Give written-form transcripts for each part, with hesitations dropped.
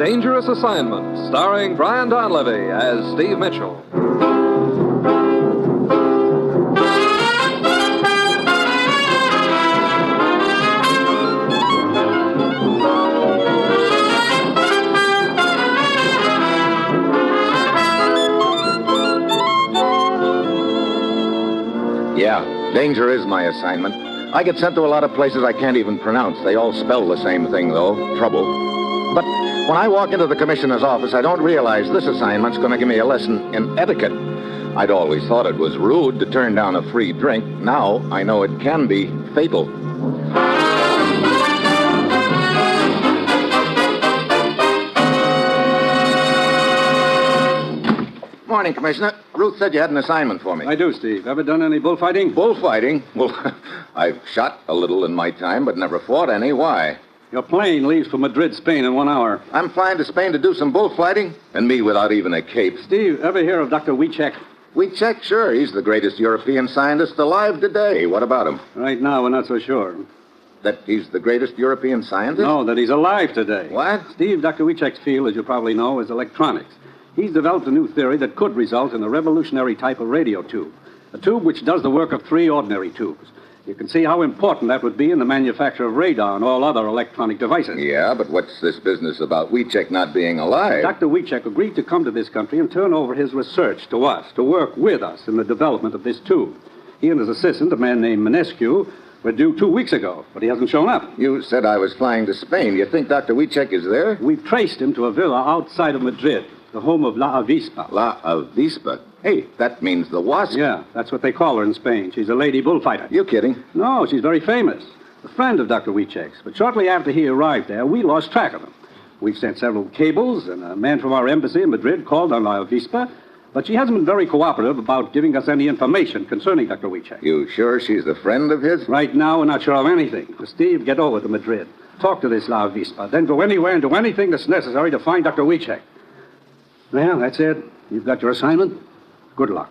Dangerous Assignment, starring Brian Donlevy as Steve Mitchell. Yeah, danger is my assignment. I get sent to a lot of places I can't even pronounce. They all spell the same thing, though, trouble. But when I walk into the commissioner's office, I don't realize this assignment's going to give me a lesson in etiquette. I'd always thought it was rude to turn down a free drink. Now I know it can be fatal. Morning, Commissioner. Ruth said you had an assignment for me. I do, Steve. Ever done any bullfighting? Bullfighting? Well, I've shot a little in my time, but never fought any. Why? Your plane leaves for Madrid, Spain in 1 hour. I'm flying to Spain to do some bullfighting? And me without even a cape. Steve, ever hear of Dr. Wieczek? Wieczek, sure. He's the greatest European scientist alive today. What about him? Right now, we're not so sure. That he's the greatest European scientist? No, that he's alive today. What? Steve, Dr. Wieczek's field, as you probably know, is electronics. He's developed a new theory that could result in a revolutionary type of radio tube. A tube which does the work of 3 ordinary tubes. You can see how important that would be in the manufacture of radar and all other electronic devices. Yeah, but what's this business about Wieczek not being alive? Dr. Wieczek agreed to come to this country and turn over his research to us, to work with us in the development of this tube. He and his assistant, a man named Manescu, were due 2 weeks ago, but he hasn't shown up. You said I was flying to Spain. You think Dr. Wieczek is there? We've traced him to a villa outside of Madrid, the home of La Avispa. La Avispa? Hey, that means the wasp. Yeah, that's what they call her in Spain. She's a lady bullfighter. You kidding? No, she's very famous. A friend of Dr. Wieczek's. But shortly after he arrived there, we lost track of him. We've sent several cables, and a man from our embassy in Madrid called on La Avispa, but she hasn't been very cooperative about giving us any information concerning Dr. Wieczek. You sure she's a friend of his? Right now, we're not sure of anything. Steve, get over to Madrid. Talk to this La Avispa, then go anywhere and do anything that's necessary to find Dr. Wieczek. Well, that's it. You've got your assignment. Good luck.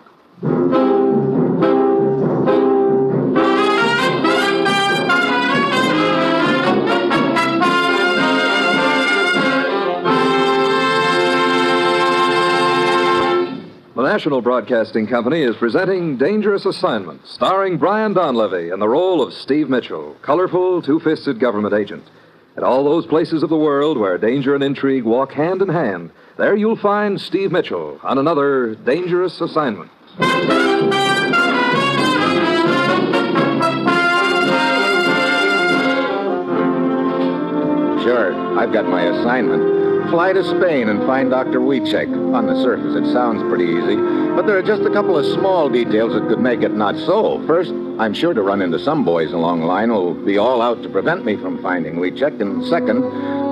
The National Broadcasting Company is presenting Dangerous Assignment, starring Brian Donlevy in the role of Steve Mitchell, colorful, two-fisted government agent. At all those places of the world where danger and intrigue walk hand in hand, there you'll find Steve Mitchell on another Dangerous Assignment. Sure, I've got my assignment. Fly to Spain and find Dr. Wieczek. On the surface, it sounds pretty easy, but there are just a couple of small details that could make it not so. First, I'm sure to run into some boys along the line who'll be all out to prevent me from finding Wieczek. And second,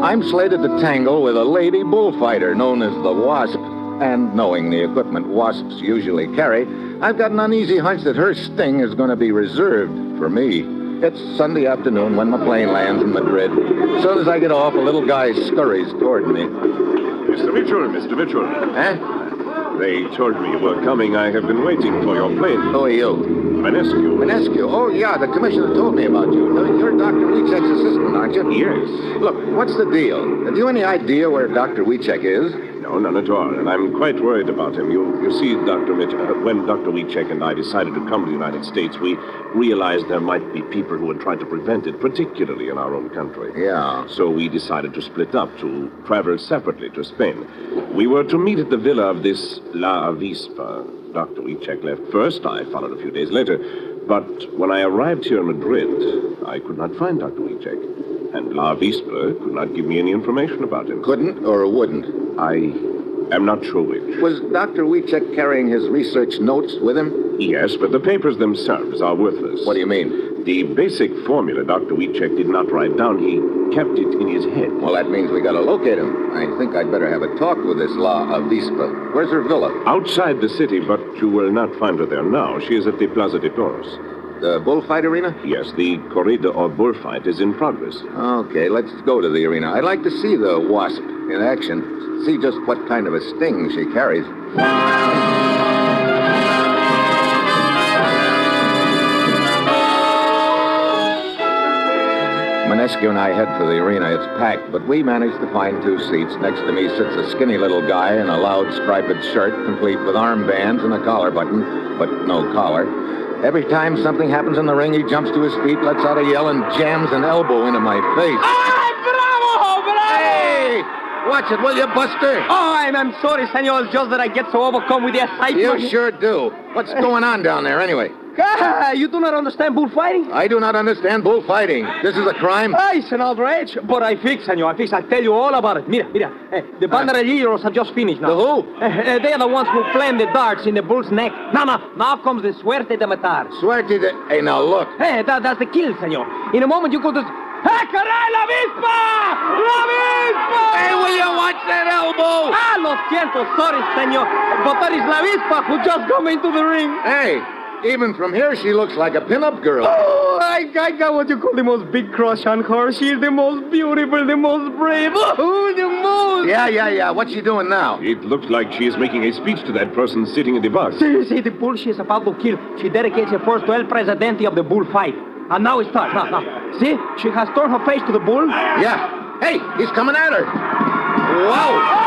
I'm slated to tangle with a lady bullfighter known as the Wasp. And knowing the equipment wasps usually carry, I've got an uneasy hunch that her sting is going to be reserved for me. It's Sunday afternoon when my plane lands in Madrid. As soon as I get off, a little guy scurries toward me. Mr. Mitchell. Huh? They told me you were coming. I have been waiting for your plane. Who are you? Manescu. Manescu? Oh, yeah, the commissioner told me about you. You're Dr. Wieczek's assistant, aren't you? Yes. Look, what's the deal? Have you any idea where Dr. Wieczek is? No, none at all. And I'm quite worried about him. You see, Dr. Mitchell, when Dr. Wieczek and I decided to come to the United States, we realized there might be people who would try to prevent it, particularly in our own country. Yeah. So we decided to split up, to travel separately to Spain. We were to meet at the villa of this La Avispa. Dr. Wieczek left first. I followed a few days later. But when I arrived here in Madrid, I could not find Dr. Wieczek. And La Avispa could not give me any information about him. Couldn't or wouldn't? I am not sure which. Was Dr. Wieczek carrying his research notes with him? Yes, but the papers themselves are worthless. What do you mean? The basic formula Dr. Wieczek did not write down. He kept it in his head. Well, that means we got to locate him. I think I'd better have a talk with this La Avispa. Where's her villa? Outside the city, but you will not find her there now. She is at the Plaza de Toros. The bullfight arena? Yes, the corrida or bullfight is in progress. Okay, let's go to the arena. I'd like to see the Wasp in action. See just what kind of a sting she carries. Eskew and I head for the arena. It's packed, but we manage to find 2 seats. Next to me sits a skinny little guy in a loud striped shirt, complete with armbands and a collar button, but no collar. Every time something happens in the ring, he jumps to his feet, lets out a yell, and jams an elbow into my face. Ay, bravo, bravo! Hey! Watch it, will you, Buster? Oh, I'm sorry, senor. It's just that I get so overcome with the excitement. You sure do. What's going on down there, anyway? You do not understand bullfighting? I do not understand bullfighting. This is a crime. It's an outrage. But I fix, senor. I fix. I'll tell you all about it. Mira. The banderilleros have just finished now. The who? They are the ones who flame the darts in the bull's neck. Now comes the suerte de matar. Suerte de... Hey, now look. That's the kill, senor. In a moment, you go to... Hey, caray, la avispa! La avispa! Hey, will you watch that elbow? Lo siento. Sorry, senor. But that is la avispa who just come into the ring. Hey, even from here, she looks like a pin-up girl. Oh, I got what you call the most big crush on her. She's the most beautiful, the most brave. Oh, the most. Yeah. What's she doing now? It looks like she is making a speech to that person sitting in the box. See, the bull she is about to kill. She dedicates her first to El Presidente of the bullfight. And now it starts. Now. See? She has turned her face to the bull. Yeah. Hey, he's coming at her. Whoa.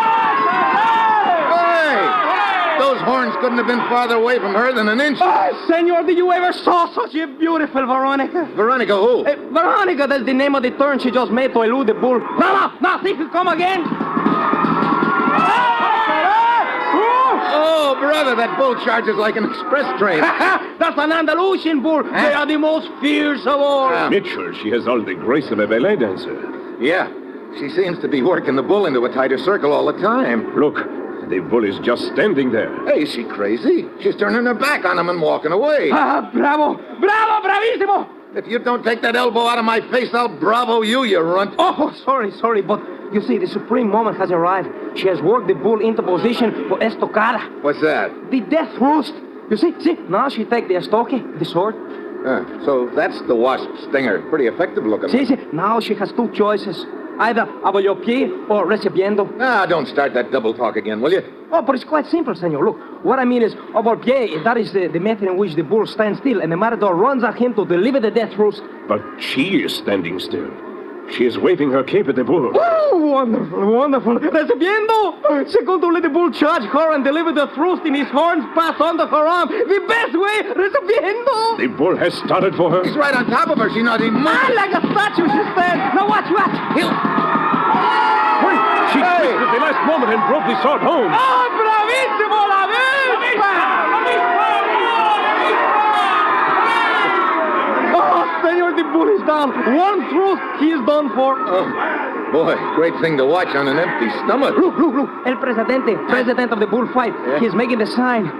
Those horns couldn't have been farther away from her than an inch. Senor, did you ever saw such a beautiful Veronica? Veronica who? Veronica, that's the name of the turn she just made to elude the bull. Now, see if you come again. Oh, brother, that bull charges like an express train. That's an Andalusian bull. They are the most fierce of all. Mitchell, she has all the grace of a ballet dancer. Yeah, she seems to be working the bull into a tighter circle all the time. Look, the bull is just standing there. Hey, is she crazy? She's turning her back on him and walking away. Bravo, bravissimo. If you don't take that elbow out of my face, I'll bravo you runt. Oh, sorry, but you see, the supreme moment has arrived. She has worked the bull into position for estocada. What's that? The death thrust. You see, now she takes the estoque, the sword. So that's the wasp stinger. Pretty effective looking. See, now she has 2 choices. Either aboyopi or recibiendo. Don't start that double talk again, will you? Oh, but it's quite simple, senor. Look, what I mean is, aboyopi, that is the method in which the bull stands still, and the matador runs at him to deliver the death thrust. But she is standing still. She is waving her cape at the bull. Oh, wonderful. Recibiendo! She's going to let the bull charge her and deliver the thrust in his horns pass under her arm. The best way, recibiendo! The bull has started for her. He's right on top of her. She's not even moving. Like a statue she stands. Now watch. She twisted at the last moment and broke the sword home. Oh, bravissimo, la avispa! Senor, the bull is down. One thrust, he is done for. Oh, boy, great thing to watch on an empty stomach. Look. El Presidente, president of the bullfight. Yeah. He is making the sign.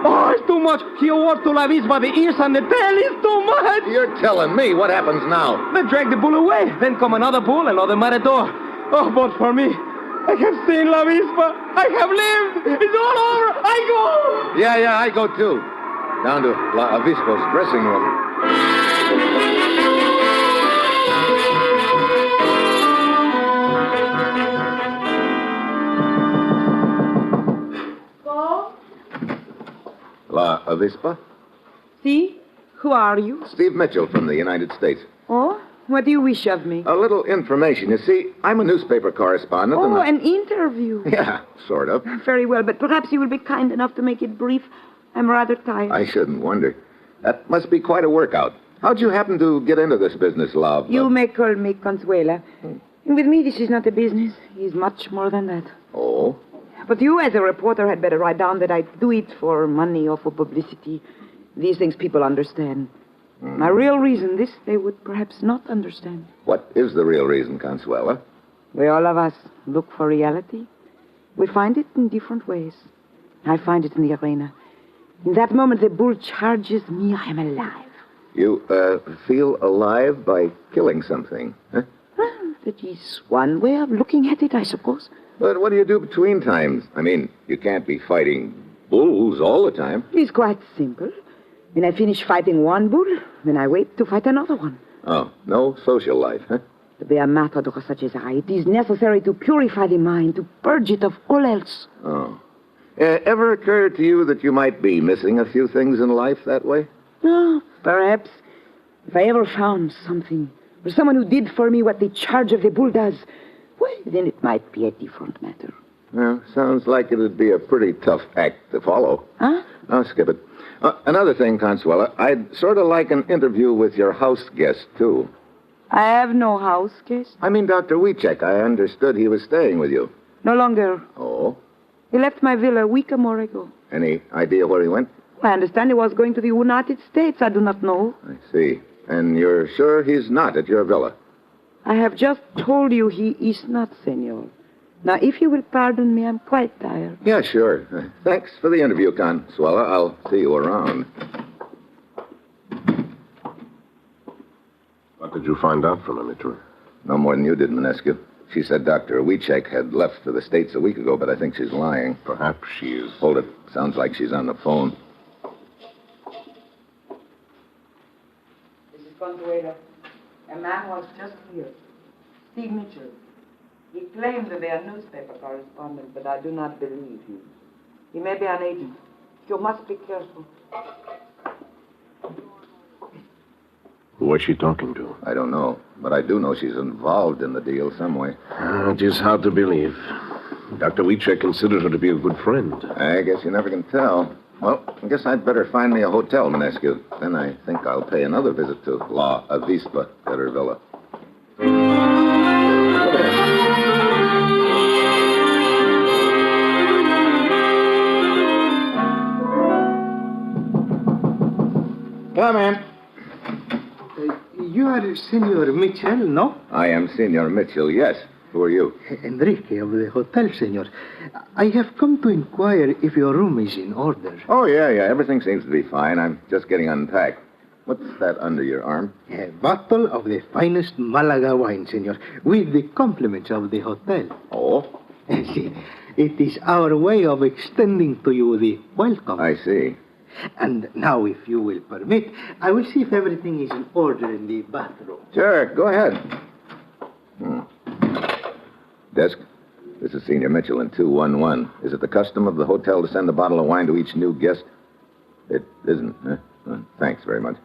Oh, it's too much. He awards to la avispa the ears and the tail. It's too much. You're telling me. What happens now? They drag the bull away. Then come another bull, another matador. Oh, but for me, I have seen la avispa. I have lived. It's all over. I go. Yeah, I go too. Down to La Avispa's dressing room. La Avispa? See? Who are you? Steve Mitchell from the United States. Oh? What do you wish of me? A little information. You see, I'm a newspaper correspondent. Oh, an interview. Yeah, sort of. Very well, but perhaps you will be kind enough to make it brief. I'm rather tired. I shouldn't wonder. That must be quite a workout. How'd you happen to get into this business, love? You may call me Consuela. And with me, this is not a business. It's much more than that. Oh? But you, as a reporter, had better write down that I do it for money or for publicity. These things people understand. My real reason, this they would perhaps not understand. What is the real reason, Consuela? We all of us look for reality. We find it in different ways. I find it in the arena. In that moment, the bull charges me. I am alive. You, feel alive by killing something, huh? Well, that is one way of looking at it, I suppose. But what do you do between times? I mean, you can't be fighting bulls all the time. It's quite simple. When I finish fighting one bull, then I wait to fight another one. Oh, no social life, huh? To be a matador such as I, it is necessary to purify the mind, to purge it of all else. Oh. Ever occurred to you that you might be missing a few things in life that way? Oh, perhaps. If I ever found something or someone who did for me what the charge of the bull does, well, then it might be a different matter. Well, sounds like it'd be a pretty tough act to follow. Huh? I'll skip it. Another thing, Consuela, I'd sort of like an interview with your house guest, too. I have no house guest. I mean, Dr. Wiecek. I understood he was staying with you. No longer. Oh? He left my villa a week or more ago. Any idea where he went? I understand he was going to the United States. I do not know. I see. And you're sure he's not at your villa? I have just told you he is not, senor. Now, if you will pardon me, I'm quite tired. Yeah, sure. Thanks for the interview, Consuela. I'll see you around. What did you find out from him, Mitchell? No more than you did, Minescu. She said Dr. Wiecek had left for the States a week ago, but I think she's lying. Perhaps she is. Hold it. Sounds like she's on the phone. This is Consuelo. A man was just here. Steve Mitchell. He claimed to be a newspaper correspondent, but I do not believe him. He may be an agent. You must be careful. Who was she talking to? I don't know, but I do know she's involved in the deal some way. It is hard to believe. Dr. Wiecek considered her to be a good friend. I guess you never can tell. Well, I guess I'd better find me a hotel, Minescu. Then I think I'll pay another visit to La Avispa at her villa. Come in. You are Senor Mitchell, no? I am Senor Mitchell, yes. Who are you? Enrique of the hotel, senor. I have come to inquire if your room is in order. Oh, yeah. Everything seems to be fine. I'm just getting unpacked. What's that under your arm? A bottle of the finest Malaga wine, senor, with the compliments of the hotel. Oh? See, it is our way of extending to you the welcome. I see. And now, if you will permit, I will see if everything is in order in the bathroom. Sure, go ahead. Desk, this is Senior Mitchell in 211. Is it the custom of the hotel to send a bottle of wine to each new guest? It isn't, huh? Thanks very much.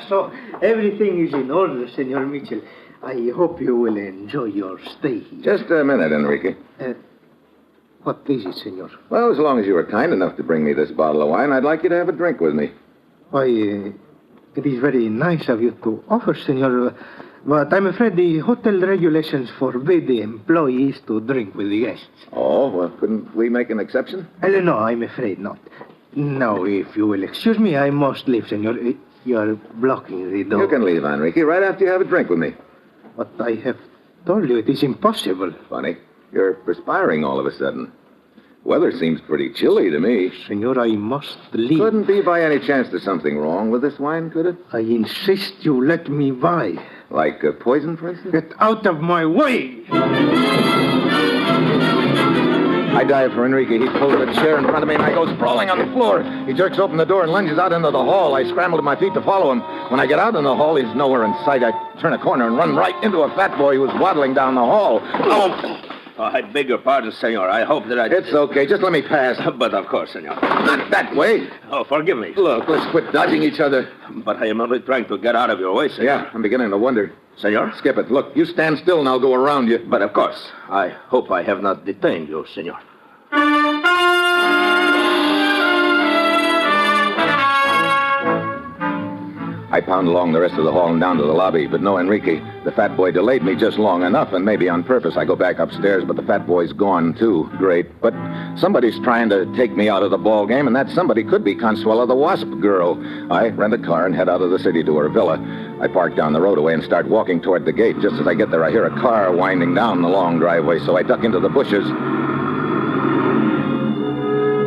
So, everything is in order, Senor Mitchell. I hope you will enjoy your stay here. Just a minute, Enrique. What is it, senor? Well, as long as you were kind enough to bring me this bottle of wine, I'd like you to have a drink with me. Why, it is very nice of you to offer, senor, but I'm afraid the hotel regulations forbid the employees to drink with the guests. Oh, well, couldn't we make an exception? No, I'm afraid not. Now, if you will excuse me, I must leave, senor. You are blocking the door. You can leave, Enrique, right after you have a drink with me. But I have told you it is impossible. Funny. You're perspiring all of a sudden. Weather seems pretty chilly to me. Senor, I must leave. Couldn't be by any chance there's something wrong with this wine, could it? I insist you let me buy. Like poison, for instance? Get out of my way! I dive for Enrique. He pulls a chair in front of me, and I go sprawling on the floor. He jerks open the door and lunges out into the hall. I scramble to my feet to follow him. When I get out in the hall, he's nowhere in sight. I turn a corner and run right into a fat boy who was waddling down the hall. Oh! I beg your pardon, senor. I hope that I... It's okay. Just let me pass. But of course, senor. Not that way. Oh, forgive me. Look, let's quit dodging each other. But I am only trying to get out of your way, senor. Yeah, I'm beginning to wonder. Senor? Skip it. Look, you stand still and I'll go around you. But of course. I hope I have not detained you, senor. I pound along the rest of the hall and down to the lobby, but no Enrique. The fat boy delayed me just long enough, and maybe on purpose. I go back upstairs, but the fat boy's gone, too. Great. But somebody's trying to take me out of the ball game, and that somebody could be Consuela the Wasp girl. I rent a car and head out of the city to her villa. I park down the roadway and start walking toward the gate. Just as I get there, I hear a car winding down the long driveway, so I duck into the bushes.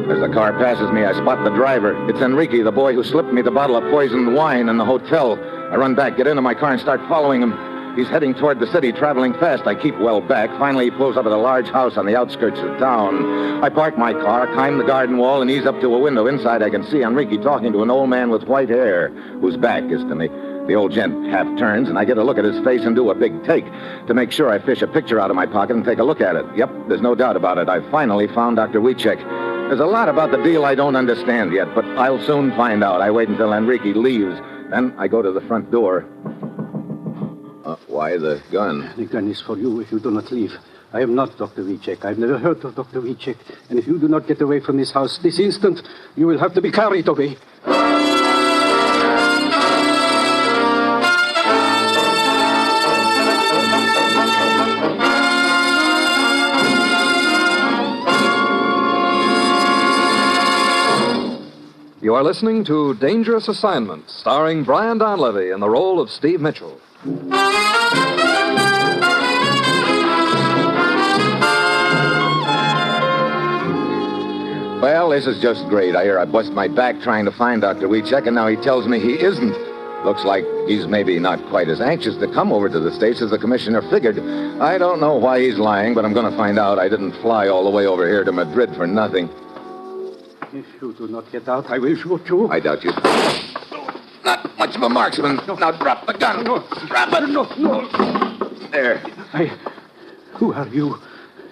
As the car passes me, I spot the driver. It's Enrique, the boy who slipped me the bottle of poisoned wine in the hotel. I run back, get into my car, and start following him. He's heading toward the city, traveling fast. I keep well back. Finally, he pulls up at a large house on the outskirts of town. I park my car, climb the garden wall, and ease up to a window. Inside, I can see Enrique talking to an old man with white hair, whose back is to me. The old gent half turns, and I get a look at his face and do a big take. To make sure, I fish a picture out of my pocket and take a look at it. Yep, there's no doubt about it. I've finally found Dr. Wiecek. There's a lot about the deal I don't understand yet, but I'll soon find out. I wait until Enrique leaves. Then I go to the front door. Why the gun? The gun is for you if you do not leave. I am not Dr. Wiczek. I've never heard of Dr. Wiczek. And if you do not get away from this house this instant, you will have to be carried away. You are listening to Dangerous Assignment, starring Brian Donlevy in the role of Steve Mitchell. Well, this is just great. I bust my back trying to find Dr. Wiczek, and now he tells me he isn't. Looks like he's maybe not quite as anxious to come over to the States as the commissioner figured. I don't know why he's lying, but I'm going to find out. I didn't fly all the way over here to Madrid for nothing. If you do not get out, I will shoot you. I doubt you. Not much of a marksman. No. Now drop the gun. No. Drop it. No. There. Who are you?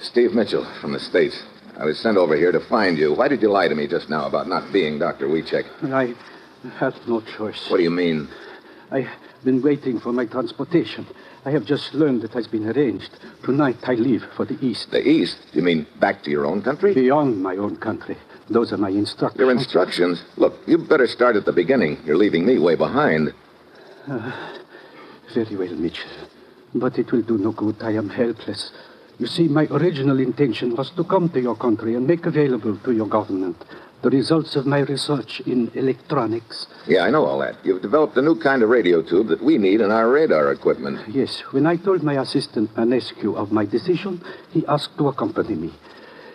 Steve Mitchell from the States. I was sent over here to find you. Why did you lie to me just now about not being Dr. Wiczek? I had no choice. What do you mean? I've been waiting for my transportation. I have just learned it has been arranged. Tonight I leave for the East. The East? You mean back to your own country? Beyond my own country. Those are my instructions. Your instructions? Look, you better start at the beginning. You're leaving me way behind. Very well, Mitchell. But it will do no good. I am helpless. You see, my original intention was to come to your country and make available to your government the results of my research in electronics. Yeah, I know all that. You've developed a new kind of radio tube that we need in our radar equipment. Yes. When I told my assistant Manescu of my decision, he asked to accompany me.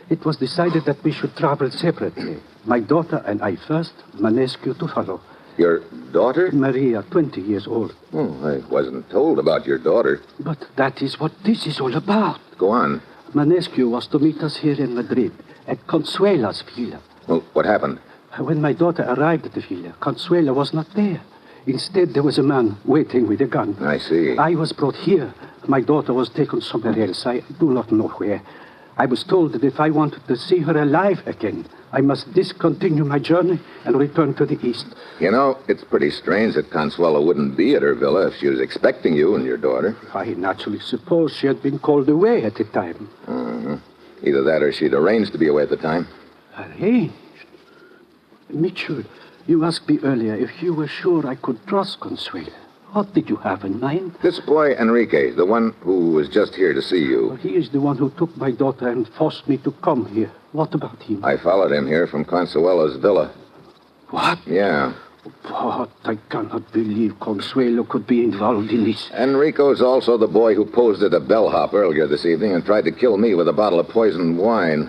It was decided that we should travel separately. My daughter and I first, Manescu to follow. Your daughter? Maria, 20 years old. Oh, I wasn't told about your daughter. But that is what this is all about. Go on. Manescu was to meet us here in Madrid, at Consuela's villa. Well, what happened? When my daughter arrived at the villa, Consuela was not there. Instead, there was a man waiting with a gun. I see. I was brought here. My daughter was taken somewhere else. I do not know where. I was told that if I wanted to see her alive again, I must discontinue my journey and return to the East. You know, it's pretty strange that Consuela wouldn't be at her villa if she was expecting you and your daughter. I naturally suppose she had been called away at the time. Either that or she'd arranged to be away at the time. Arranged? Mitchell, you asked me earlier if you were sure I could trust Consuela. What did you have in mind? This boy, Enrique, the one who was just here to see you. Well, he is the one who took my daughter and forced me to come here. What about him? I followed him here from Consuela's villa. What? Yeah. But I cannot believe Consuelo could be involved in this. Enrico's also the boy who posed at a bellhop earlier this evening and tried to kill me with a bottle of poisoned wine.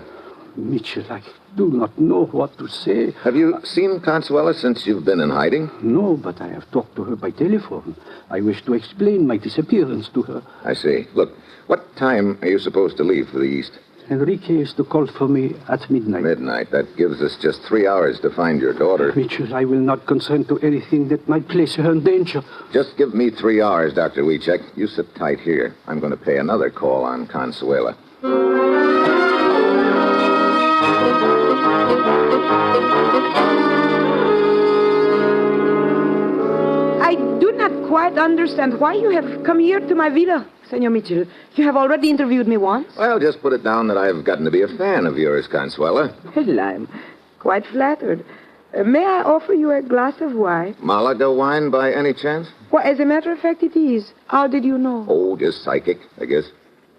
Mitchell, I do not know what to say. Have you seen Consuela since you've been in hiding? No, but I have talked to her by telephone. I wish to explain my disappearance to her. I see. Look, what time are you supposed to leave for the East? Enrique is to call for me at midnight. Midnight. That gives us just 3 hours to find your daughter. Mitchell, I will not consent to anything that might place her in danger. Just give me 3 hours, Dr. Wiczek. You sit tight here. I'm going to pay another call on Consuela. I do not quite understand why you have come here to my villa, Senor Mitchell. You have already interviewed me once. Well, just put it down that I've gotten to be a fan of yours, Consuela. Well, I'm quite flattered. May I offer you a glass of wine? Malaga wine, by any chance? Well, as a matter of fact, it is. How did you know? Oh, just psychic, I guess.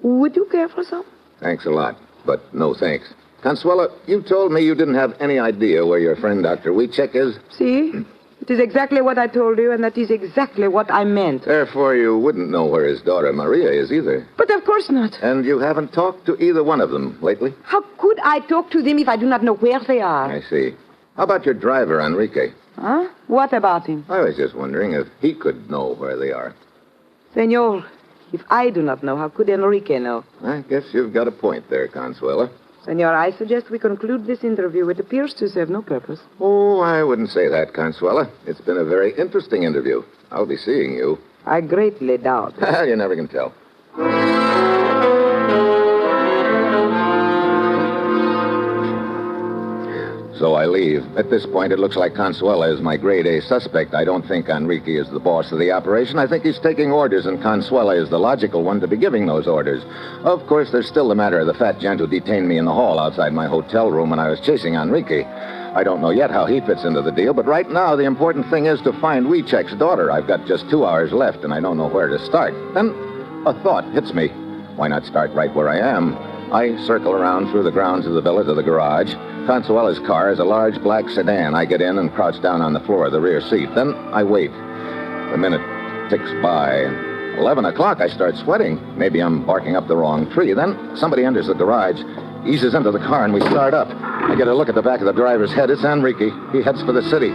Would you care for some? Thanks a lot, but no thanks. Consuela, you told me you didn't have any idea where your friend Dr. Wiczek is. See? It is exactly what I told you, and that is exactly what I meant. Therefore, you wouldn't know where his daughter Maria is either. But of course not. And you haven't talked to either one of them lately? How could I talk to them if I do not know where they are? I see. How about your driver, Enrique? Huh? What about him? I was just wondering if he could know where they are. Senor, if I do not know, how could Enrique know? I guess you've got a point there, Consuela. Senor, I suggest we conclude this interview. It appears to serve no purpose. Oh, I wouldn't say that, Consuela. It's been a very interesting interview. I'll be seeing you. I greatly doubt it. You never can tell. So I leave. At this point, it looks like Consuela is my grade A suspect. I don't think Enrique is the boss of the operation. I think he's taking orders, and Consuela is the logical one to be giving those orders. Of course, there's still the matter of the fat gent who detained me in the hall outside my hotel room when I was chasing Enrique. I don't know yet how he fits into the deal, but right now the important thing is to find Wiechek's daughter. I've got just 2 hours left, and I don't know where to start. Then a thought hits me. Why not start right where I am? I circle around through the grounds of the villa to the garage. Consuela's car is a large black sedan. I get in and crouch down on the floor of the rear seat. Then I wait. The minute ticks by. 11 o'clock, I start sweating. Maybe I'm barking up the wrong tree. Then somebody enters the garage, eases into the car, and we start up. I get a look at the back of the driver's head. It's Enrique. He heads for the city.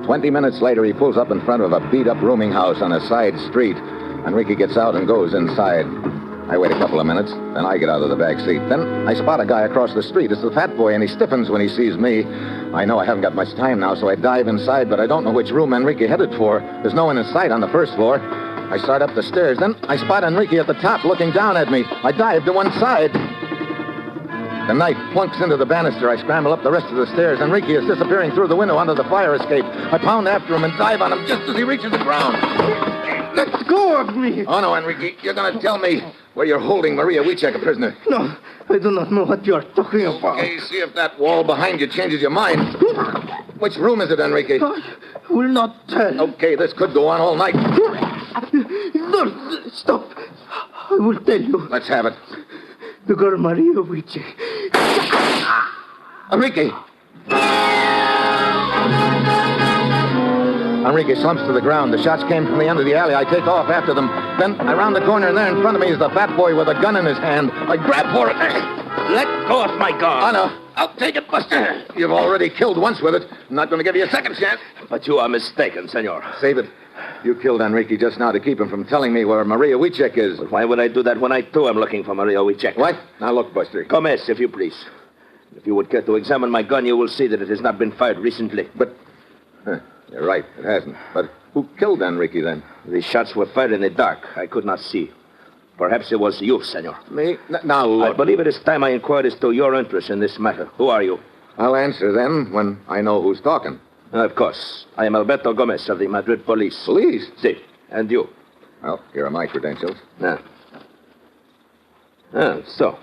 "20 minutes later, he pulls up in front of a beat-up rooming house on a side street. Enrique gets out and goes inside. I wait a couple of minutes, then I get out of the back seat. Then I spot a guy across the street. It's the fat boy, and he stiffens when he sees me. I know I haven't got much time now, so I dive inside, but I don't know which room Enrique headed for. There's no one in sight on the first floor. I start up the stairs. Then I spot Enrique at the top looking down at me. I dive to one side. The knife plunks into the banister. I scramble up the rest of the stairs. Enrique is disappearing through the window onto the fire escape. I pound after him and dive on him just as he reaches the ground. Let go of me. Oh, no, Enrique. You're going to tell me where you're holding Maria Wiechek a prisoner. No, I do not know what you are talking about. Okay, see if that wall behind you changes your mind. Which room is it, Enrique? I will not tell. Okay, this could go on all night. No, stop. I will tell you. Let's have it. The girl Maria Wiechek. Enrique! Enrique slumps to the ground. The shots came from the end of the alley. I take off after them. Then I round the corner, and there in front of me is the fat boy with a gun in his hand. I grab for it. Let go of my gun. Oh, no. I'll take it, Buster. You've already killed once with it. I'm not going to give you a second chance. But you are mistaken, senor. Save it. You killed Enrique just now to keep him from telling me where Maria Wiechek is. But why would I do that when I, too, am looking for Maria Wiechek? What? Now, look, Buster. Gomez, if you please. If you would care to examine my gun, you will see that it has not been fired recently. But... you're right, it hasn't. But who killed Enrique, then? The shots were fired in the dark. I could not see. Perhaps it was you, senor. Me? Now, look. I believe it is time I inquired as to your interest in this matter. Who are you? I'll answer then when I know who's talking. Of course. I am Alberto Gomez of the Madrid police. Police? Si. And you? Well, here are my credentials. So.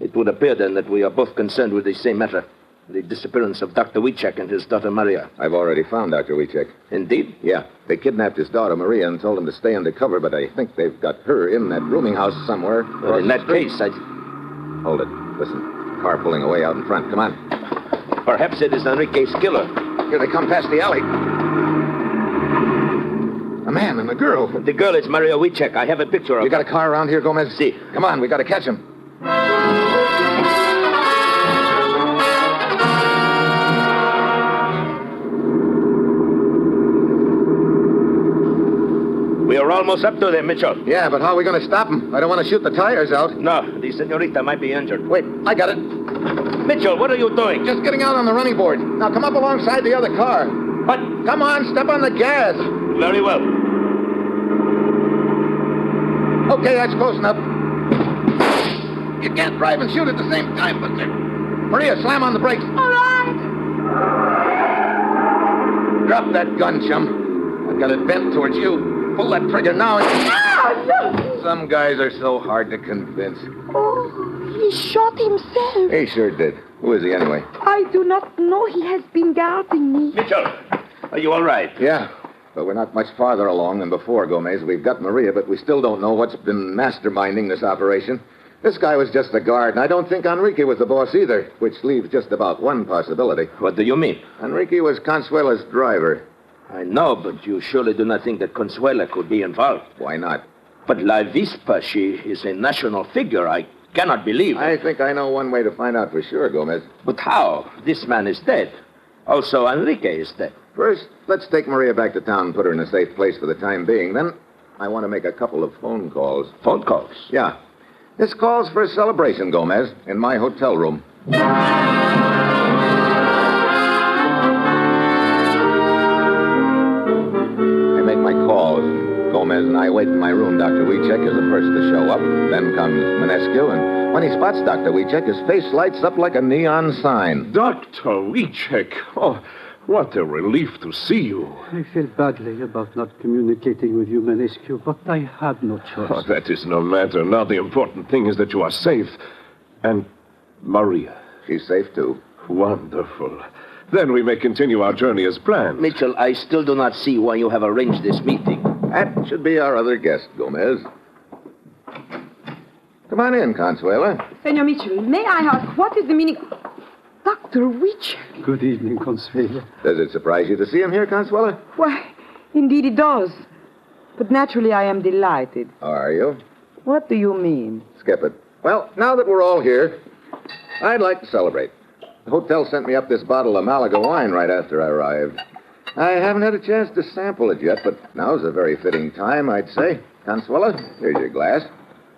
It would appear, then, that we are both concerned with the same matter. The disappearance of Dr. Wiechek and his daughter, Maria. I've already found Dr. Wiechek. Indeed? Yeah. They kidnapped his daughter, Maria, and told him to stay undercover, but I think they've got her in that rooming house somewhere. Well, in that case, I... Hold it. Listen. Car pulling away out in front. Come on. Perhaps it is Enrique's killer. Here they come past the alley. A man and a girl. The girl is Maria Wiechek. I have a picture of her. You got a car around here, Gomez? Si. Come on, we got to catch him. We are almost up to them, Mitchell. Yeah, but how are we going to stop him? I don't want to shoot the tires out. No, the senorita might be injured. Wait, I got it. Mitchell, what are you doing? Just getting out on the running board. Now come up alongside the other car. What? Come on, step on the gas. Very well. Okay, that's close enough. You can't drive and shoot at the same time, but Maria, slam on the brakes. All right. Drop that gun, chum. I've got it bent towards you. Pull that trigger now. No. Some guys are so hard to convince. Oh, he shot himself. He sure did. Who is he anyway? I do not know. He has been guarding me. Mitchell, are you all right? Yeah, but we're not much farther along than before, Gomez. We've got Maria, but we still don't know what's been masterminding this operation. This guy was just a guard, and I don't think Enrique was the boss either, which leaves just about one possibility. What do you mean? Enrique was Consuela's driver. I know, but you surely do not think that Consuela could be involved. Why not? But La Vispa, she is a national figure. I cannot believe it. I think I know one way to find out for sure, Gomez. But how? This man is dead. Also, Enrique is dead. First, let's take Maria back to town and put her in a safe place for the time being. Then, I want to make a couple of phone calls. Phone calls? Yeah. This calls for a celebration, Gomez, in my hotel room. I make my calls. Gomez and I wait in my room. Dr. Wieczek is the first to show up. Then comes Manescu, and when he spots Dr. Wieczek, his face lights up like a neon sign. Dr. Wieczek! Oh, what a relief to see you. I feel badly about not communicating with you, Manescu, but I had no choice. Oh, that is no matter. Now the important thing is that you are safe. And Maria. She's safe, too. Wonderful. Then we may continue our journey as planned. Mitchell, I still do not see why you have arranged this meeting. That should be our other guest, Gomez. Come on in, Consuela. Senor Mitchell, may I ask, what is the meaning... Dr. Wieczek? Good evening, Consuela. Does it surprise you to see him here, Consuela? Why, indeed it does. But naturally I am delighted. Are you? What do you mean? Skip it. Well, now that we're all here, I'd like to celebrate. The hotel sent me up this bottle of Malaga wine right after I arrived. I haven't had a chance to sample it yet, but now's a very fitting time, I'd say. Consuela, here's your glass.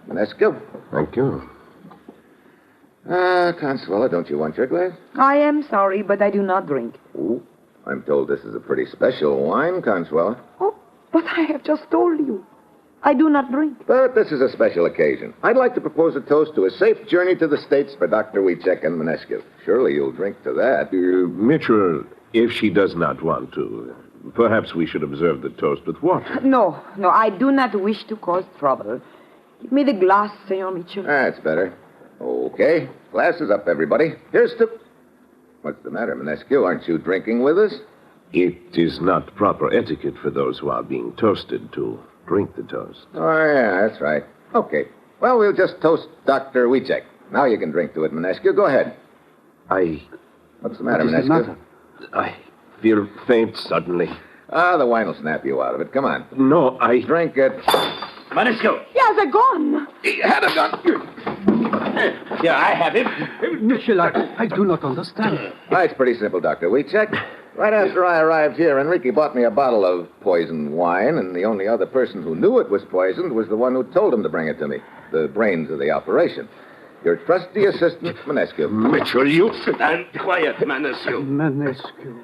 Manescu. Thank you. Consuela, don't you want your glass? I am sorry, but I do not drink. Ooh, I'm told this is a pretty special wine, Consuela. Oh, but I have just told you. I do not drink. But this is a special occasion. I'd like to propose a toast to a safe journey to the States for Dr. Wieczek and Manescu. Surely you'll drink to that. Mitchell, if she does not want to, perhaps we should observe the toast with water. No, I do not wish to cause trouble. Give me the glass, Senor Mitchell. That's better. Okay. Glasses up, everybody. Here's to... What's the matter, Manescu? Aren't you drinking with us? It is not proper etiquette for those who are being toasted to drink the toast. Oh, yeah, that's right. Okay. Well, we'll just toast Dr. Wieczek. Now you can drink to it, Manescu. Go ahead. What's the matter, Manescu? I feel faint suddenly. The wine will snap you out of it. Come on. No, Drink it. Manescu! He has a gun. He had a gun. Yeah, I have him. Mitchell, I do not understand. It's pretty simple, Dr. Wieczek. Right after I arrived here, Enrique bought me a bottle of poisoned wine, and the only other person who knew it was poisoned was the one who told him to bring it to me, the brains of the operation. Your trusty assistant, Manescu. Mitchell, you... Stand quiet, Manescu. Manescu.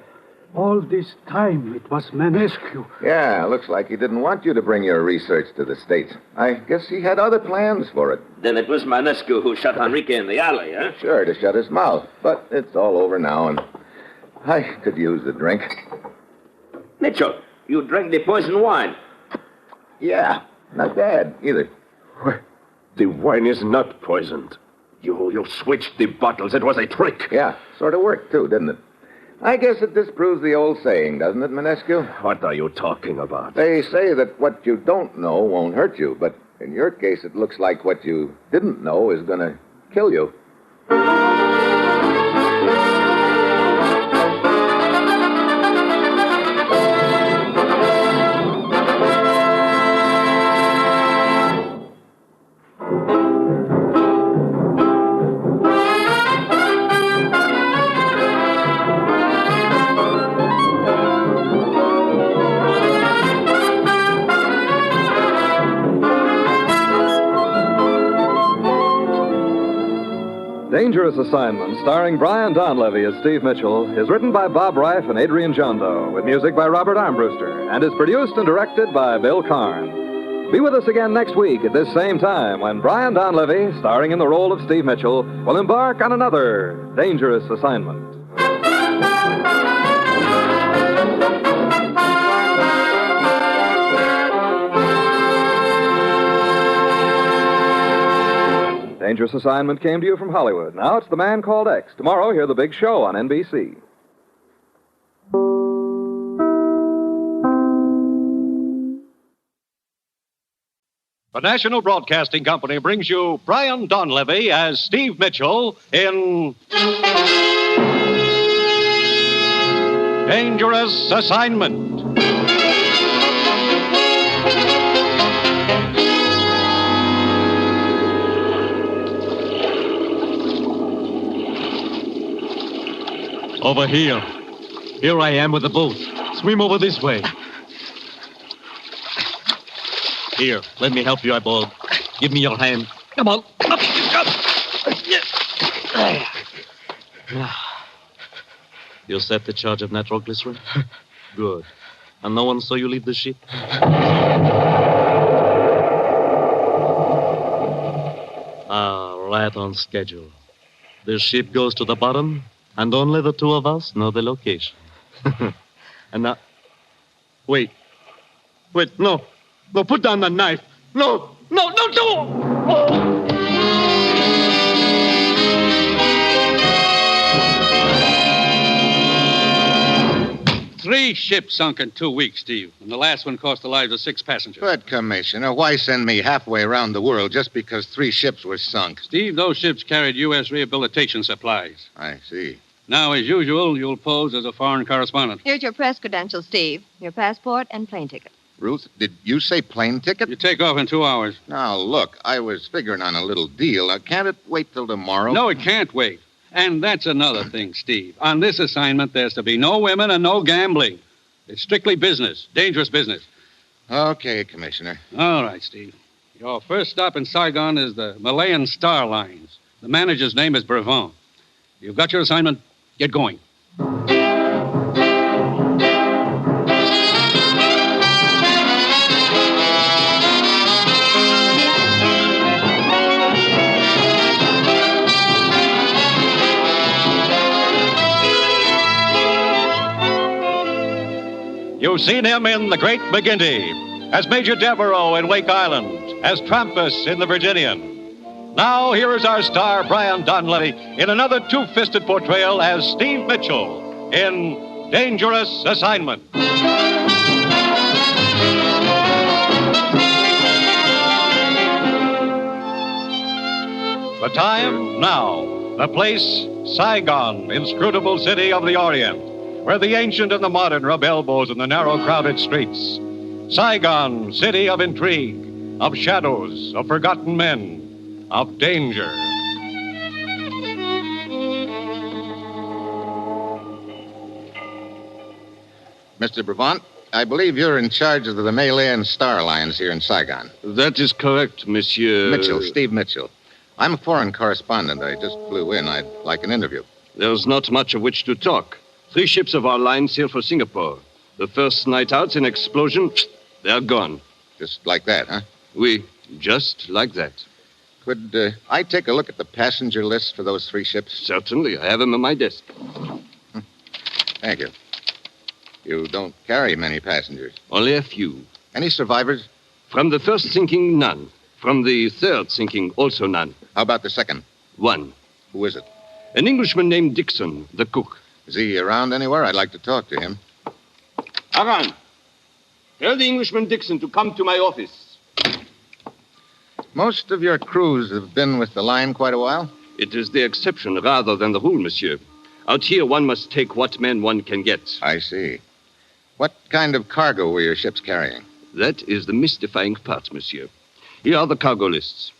All this time, it was Manescu. Yeah, looks like he didn't want you to bring your research to the States. I guess he had other plans for it. Then it was Manescu who shot Enrique in the alley, huh? Sure, to shut his mouth. But it's all over now, and I could use a drink. Mitchell, you drank the poison wine. Yeah, not bad, either. The wine is not poisoned. You switched the bottles. It was a trick. Yeah, sort of worked, too, didn't it? I guess it disproves the old saying, doesn't it, Manescu? What are you talking about? They say that what you don't know won't hurt you, but in your case, it looks like what you didn't know is going to kill you. Dangerous Assignment, starring Brian Donlevy as Steve Mitchell, is written by Bob Reif and Adrian Jondo, with music by Robert Armbruster, and is produced and directed by Bill Karn. Be with us again next week at this same time when Brian Donlevy, starring in the role of Steve Mitchell, will embark on another Dangerous Assignment. Dangerous Assignment came to you from Hollywood. Now it's The Man Called X. Tomorrow, hear The Big Show on NBC. The National Broadcasting Company brings you Brian Donlevy as Steve Mitchell in Dangerous Assignment. Over here. Here I am with the boat. Swim over this way. Here, let me help you, eyeball. Give me your hand. Come on. Up. You set the charge of nitroglycerin? Good. And no one saw you leave the ship? Right on schedule. The ship goes to the bottom, and only the two of us know the location. And now... Wait, no. No, put down the knife. No, don't! 3 ships sunk in 2 weeks, Steve. And the last one cost the lives of 6 passengers. But, Commissioner, why send me halfway around the world just because 3 ships were sunk? Steve, those ships carried U.S. rehabilitation supplies. I see. Now, as usual, you'll pose as a foreign correspondent. Here's your press credentials, Steve. Your passport and plane ticket. Ruth, did you say plane ticket? You take off in 2 hours. Now, look, I was figuring on a little deal. Can't it wait till tomorrow? No, it can't wait. And that's another thing, Steve. On this assignment, there's to be no women and no gambling. It's strictly business, dangerous business. Okay, Commissioner. All right, Steve. Your first stop in Saigon is the Malayan Star Lines. The manager's name is Brevant. You've got your assignment. Get going. You've seen him in The Great McGinty, as Major Devereaux in Wake Island, as Trampas in The Virginian. Now, here is our star, Brian Donlevy, in another two-fisted portrayal as Steve Mitchell in Dangerous Assignment. The time, now. The place, Saigon, inscrutable city of the Orient, where the ancient and the modern rub elbows in the narrow, crowded streets. Saigon, city of intrigue, of shadows, of forgotten men, of danger. Mr. Brevant, I believe you're in charge of the Malayan Star Lines here in Saigon. That is correct, Monsieur... Mitchell, Steve Mitchell. I'm a foreign correspondent. I just flew in. I'd like an interview. There's not much of which to talk. 3 ships of our line sailed for Singapore. The first night out, an explosion, they're gone. Just like that, huh? Oui, just like that. Could I take a look at the passenger list for those 3 ships? Certainly. I have them on my desk. Thank you. You don't carry many passengers. Only a few. Any survivors? From the first sinking, none. From the third sinking, also none. How about the second? 1. Who is it? An Englishman named Dixon, the cook. Is he around anywhere? I'd like to talk to him. Aran, tell the Englishman Dixon to come to my office. Most of your crews have been with the line quite a while? It is the exception rather than the rule, monsieur. Out here, one must take what men one can get. I see. What kind of cargo were your ships carrying? That is the mystifying part, monsieur. Here are the cargo lists.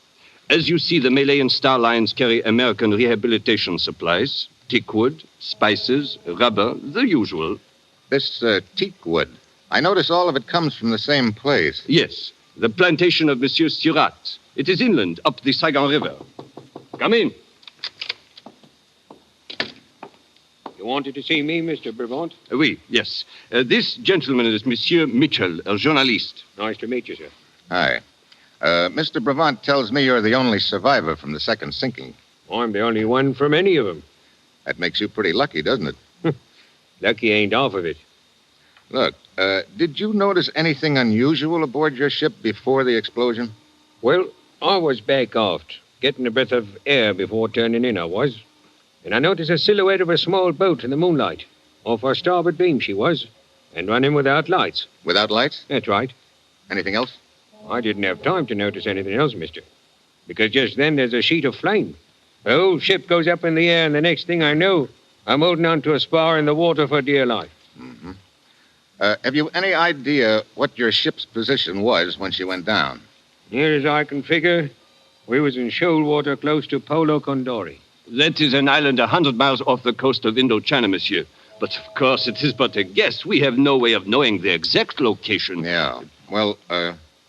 As you see, the Malayan Star Lines carry American rehabilitation supplies, teak wood, spices, rubber, the usual. This teak wood, I notice all of it comes from the same place. Yes, the plantation of Monsieur Surratt. It is inland, up the Saigon River. Come in. You wanted to see me, Mr. Brevant? Oui, yes. This gentleman is Monsieur Mitchell, a journalist. Nice to meet you, sir. Hi. Mr. Brevant tells me you're the only survivor from the second sinking. I'm the only one from any of them. That makes you pretty lucky, doesn't it? Lucky ain't half of it. Look, did you notice anything unusual aboard your ship before the explosion? Well, I was back aft, getting a breath of air before turning in, I was. And I noticed a silhouette of a small boat in the moonlight. Off our starboard beam she was, and running without lights. Without lights? That's right. Anything else? I didn't have time to notice anything else, mister. Because just then there's a sheet of flame. The whole ship goes up in the air, and the next thing I know, I'm holding on to a spar in the water for dear life. Mm-hmm. Have you any idea what your ship's position was when she went down? Near as I can figure, we was in shoal water close to Polo Condori. That is an island 100 miles off the coast of Indochina, monsieur. But, of course, it is but a guess. We have no way of knowing the exact location. Yeah. Well,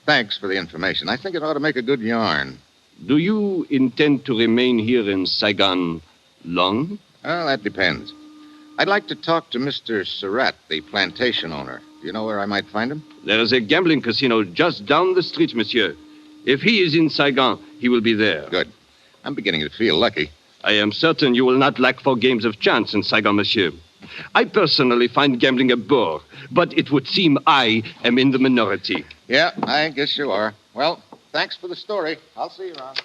thanks for the information. I think it ought to make a good yarn. Do you intend to remain here in Saigon long? Well, that depends. I'd like to talk to Mr. Surratt, the plantation owner. Do you know where I might find him? There is a gambling casino just down the street, monsieur. If he is in Saigon, he will be there. Good. I'm beginning to feel lucky. I am certain you will not lack for games of chance in Saigon, monsieur. I personally find gambling a bore, but it would seem I am in the minority. Yeah, I guess you are. Well, thanks for the story. I'll see you around.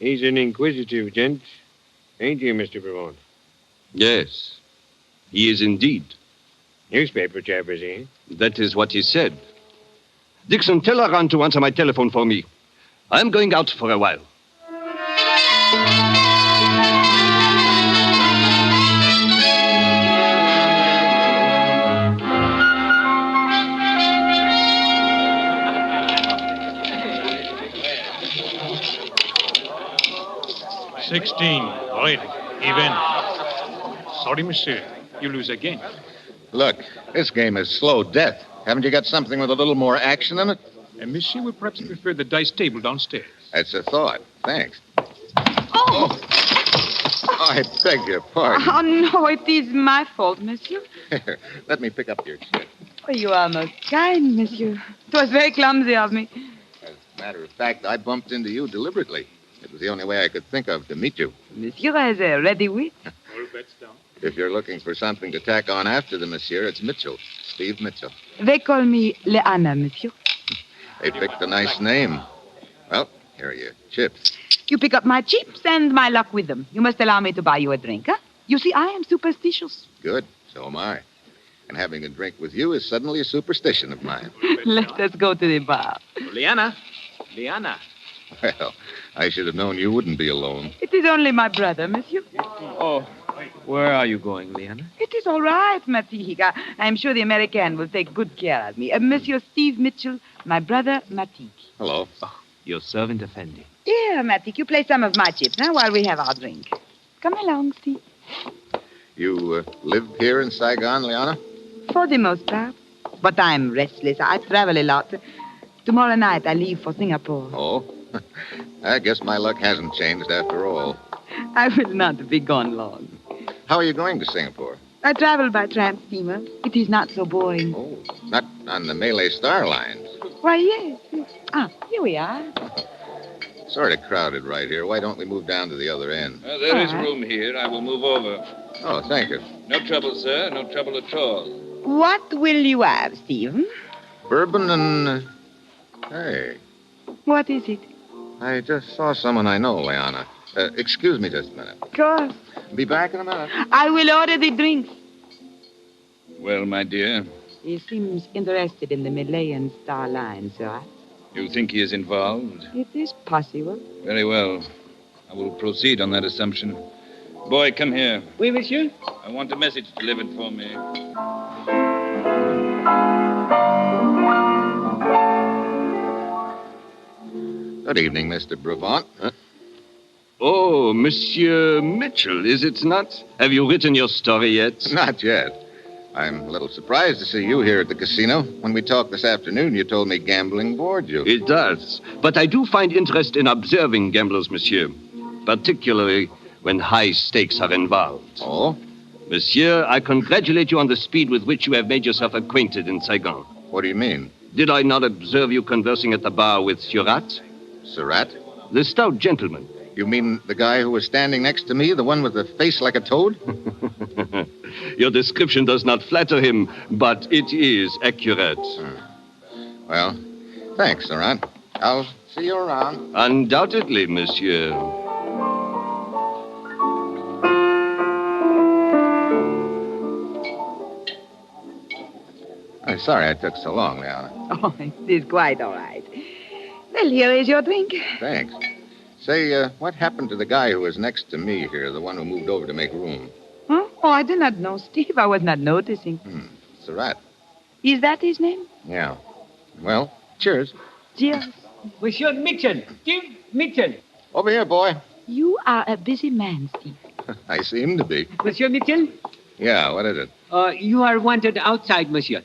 He's an inquisitive gent, ain't you, Mr. Brevant? Yes, he is indeed. Newspaper chap, is he? That is what he said. Dixon, tell Aran to answer my telephone for me. I'm going out for a while. Right. Even. Sorry, monsieur. You lose again. Look, this game is slow death. Haven't you got something with a little more action in it? And monsieur would perhaps prefer the dice table downstairs. That's a thought. Thanks. Oh, I beg your pardon. Oh, no, it is my fault, monsieur. Let me pick up your chip. Oh, you are most kind, monsieur. It was very clumsy of me. As a matter of fact, I bumped into you deliberately. It was the only way I could think of to meet you. Monsieur has a ready wit. All bets down. If you're looking for something to tack on after the monsieur, it's Mitchell. Steve Mitchell. They call me Leanna, monsieur. They picked a nice name. Well, here are your chips. You pick up my chips and my luck with them. You must allow me to buy you a drink, huh? You see, I am superstitious. Good. So am I. And having a drink with you is suddenly a superstition of mine. Let us go to the bar. Liana. Well, I should have known you wouldn't be alone. It is only my brother, monsieur. Oh, where are you going, Liana? It is all right, Matik. I am sure the American will take good care of me. Monsieur Steve Mitchell, my brother, Matik. Hello. Oh, your servant, Effendi. Here, Matik, you play some of my chips, huh, while we have our drink. Come along, Steve. You live here in Saigon, Liana? For the most part. But I'm restless. I travel a lot. Tomorrow night I leave for Singapore. Oh? I guess my luck hasn't changed after all. I will not be gone long. How are you going to Singapore? I travel by tramp steamer. It is not so boring. Oh, not on the Malay Star Lines. Why, yes. Here we are. Sort of crowded right here. Why don't we move down to the other end? There is room here. I will move over. Oh, thank you. No trouble, sir. No trouble at all. What will you have, Stephen? Bourbon and... Hey, What is it? I just saw someone I know, Liana. Excuse me just a minute. Of course. Be back in a minute. I will order the drinks. Well, my dear, He seems interested in the Malayan Star Line, sir. you think he is involved? It is possible. Very well. I will proceed on that assumption. Boy, come here. Oui, monsieur? I want a message delivered for me. Good evening, Mr. Brevant. Oh, Monsieur Mitchell, is it not? Have you written your story yet? Not yet. I'm a little surprised to see you here at the casino. When we talked this afternoon, you told me gambling bored you. It does. But I do find interest in observing gamblers, monsieur. Particularly when high stakes are involved. Oh? Monsieur, I congratulate you on the speed with which you have made yourself acquainted in Saigon. What do you mean? Did I not observe you conversing at the bar with Surat? Surat? The stout gentleman. You mean the guy who was standing next to me, the one with the face like a toad? Your description does not flatter him, but it is accurate. Well, thanks, Surat. I'll see you around. Undoubtedly, monsieur. I'm sorry I took so long, Liana. Oh, it is quite all right. Well, here is your drink. Thanks. Say, what happened to the guy who was next to me here, the one who moved over to make room? Huh? Oh, I do not know, Steve. I was not noticing. Surat. Is that his name? Yeah. Well, cheers. Cheers. Monsieur Mitchell. Steve Mitchell. Over here, boy. You are a busy man, Steve. I seem to be. Monsieur Mitchell? Yeah, what is it? You are wanted outside, monsieur.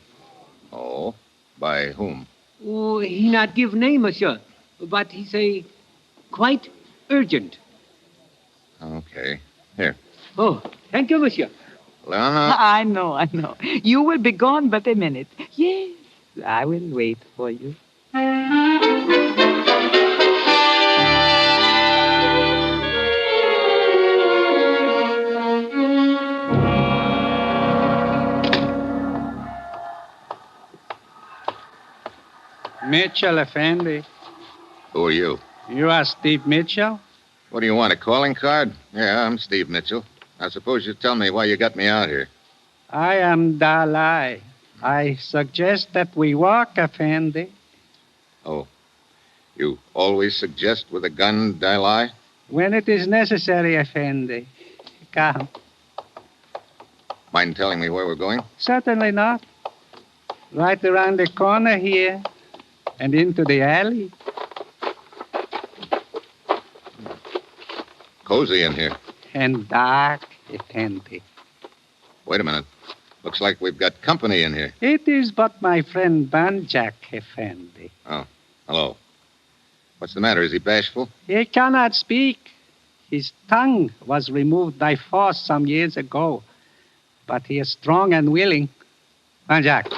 Oh? By whom? Oh, he not give name, monsieur. But he say quite urgent. Okay. Here. Oh, thank you, monsieur. Leona? I know. You will be gone but a minute. Yes, I will wait for you. Mitchell, Effendi. Who are you? You are Steve Mitchell? What do you want, a calling card? Yeah, I'm Steve Mitchell. Now, suppose you tell me why you got me out here. I am Dalai. I suggest that we walk, Effendi. Oh, you always suggest with a gun, Dalai? When it is necessary, Effendi. Come. Mind telling me where we're going? Certainly not. Right around the corner here and into the alley. Cozy in here. And dark, Effendi. Wait a minute. Looks like we've got company in here. It is but my friend Banjak, Effendi. Oh, hello. What's the matter? Is he bashful? He cannot speak. His tongue was removed by force some years ago. But he is strong and willing. Banjak.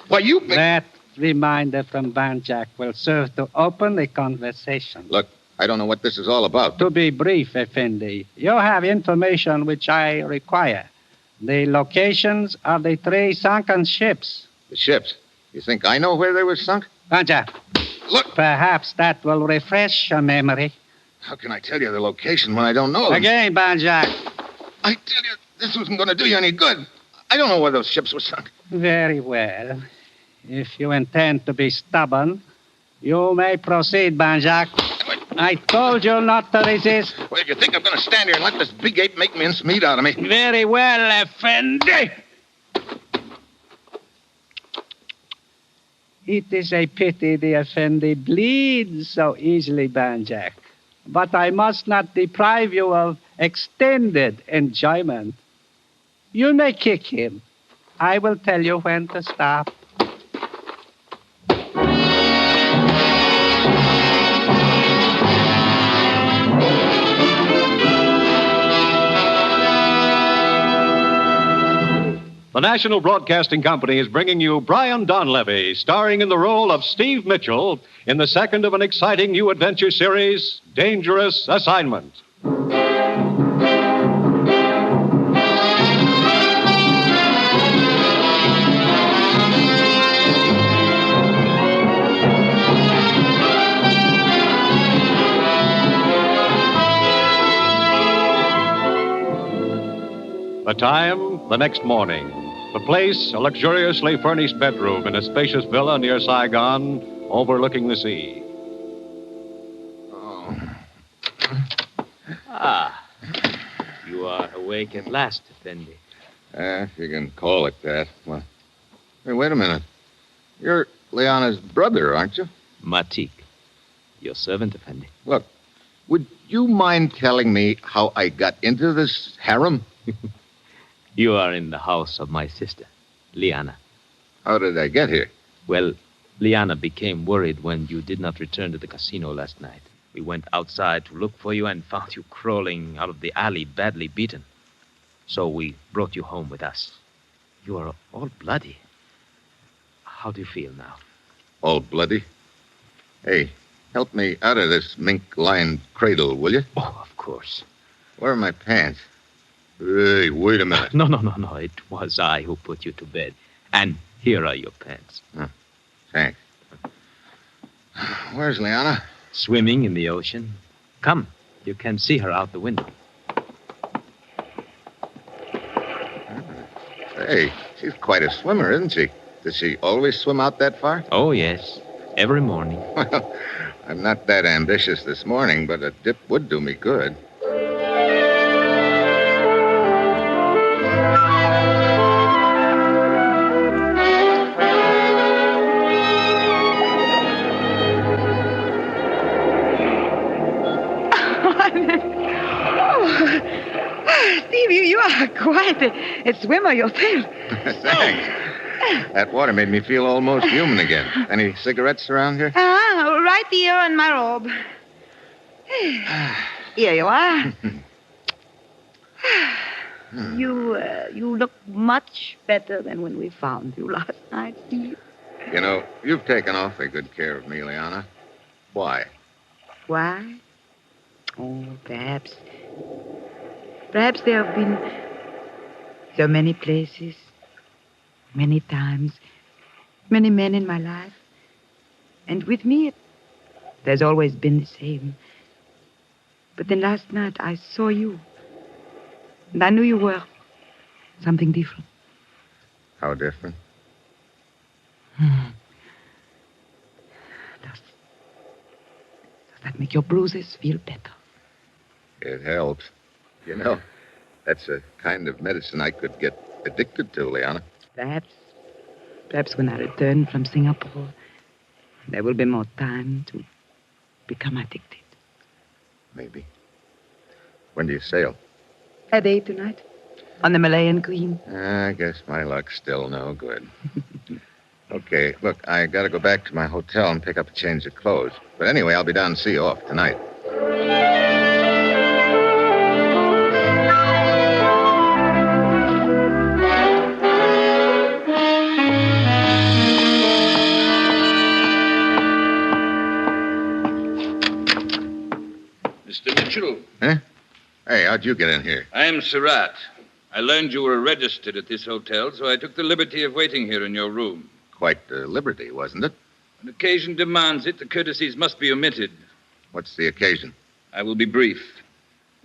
Why, you... That reminder from Banjak will serve to open the conversation. Look, I don't know what this is all about. To be brief, Effendi, you have information which I require. The locations of the 3 sunken ships. The ships? You think I know where they were sunk? Banjak. Look. Perhaps that will refresh your memory. How can I tell you the location when I don't know them? Again, Banjak. I tell you, this wasn't going to do you any good. I don't know where those ships were sunk. Very well. If you intend to be stubborn, you may proceed, Banjak. I told you not to resist. Well, if you think I'm going to stand here and let this big ape make mince meat out of me... Very well, Effendi. It is a pity the Effendi bleeds so easily, Banjak. But I must not deprive you of extended enjoyment. You may kick him. I will tell you when to stop. The National Broadcasting Company is bringing you Brian Donlevy, starring in the role of Steve Mitchell in the second of an exciting new adventure series, Dangerous Assignment. The time, the next morning. The place, a luxuriously furnished bedroom in a spacious villa near Saigon, overlooking the sea. Ah, you are awake at last, Effendi. If you can call it that. Well, hey, wait a minute. You're Leona's brother, aren't you? Matik, your servant, Effendi. Look, would you mind telling me how I got into this harem? You are in the house of my sister, Liana. How did I get here? Well, Liana became worried when you did not return to the casino last night. We went outside to look for you and found you crawling out of the alley, badly beaten. So we brought you home with us. You are all bloody. How do you feel now? All bloody? Hey, help me out of this mink-lined cradle, will you? Oh, of course. Where are my pants? Hey, wait a minute. No. It was I who put you to bed. And here are your pants. Thanks. Where's Liana? Swimming in the ocean. Come, you can see her out the window. Hey, she's quite a swimmer, isn't she? Does she always swim out that far? Oh, yes. Every morning. Well, I'm not that ambitious this morning, but a dip would do me good. Steve, you are quite a swimmer yourself. Thanks. That water made me feel almost human again. Any cigarettes around here? Right here in my robe. Here you are. You look much better than when we found you last night, Steve. You know, you've taken awfully good care of me, Liana. Why? Why? Oh, perhaps. Perhaps there have been so many places, many times, many men in my life. And with me, there's always been the same. But then last night, I saw you. And I knew you were something different. How different? Does that make your bruises feel better? It helps. You know, that's a kind of medicine I could get addicted to, Liana. Perhaps when I return from Singapore, there will be more time to become addicted. Maybe. When do you sail? At 8 tonight. On the Malayan Queen. I guess my luck's still no good. Okay, look, I gotta go back to my hotel and pick up a change of clothes. But anyway, I'll be down to see you off tonight. Mr. Mitchell. Huh? Hey, how'd you get in here? I am Surratt. I learned you were registered at this hotel, so I took the liberty of waiting here in your room. Quite the liberty, wasn't it? When occasion demands it, the courtesies must be omitted. What's the occasion? I will be brief.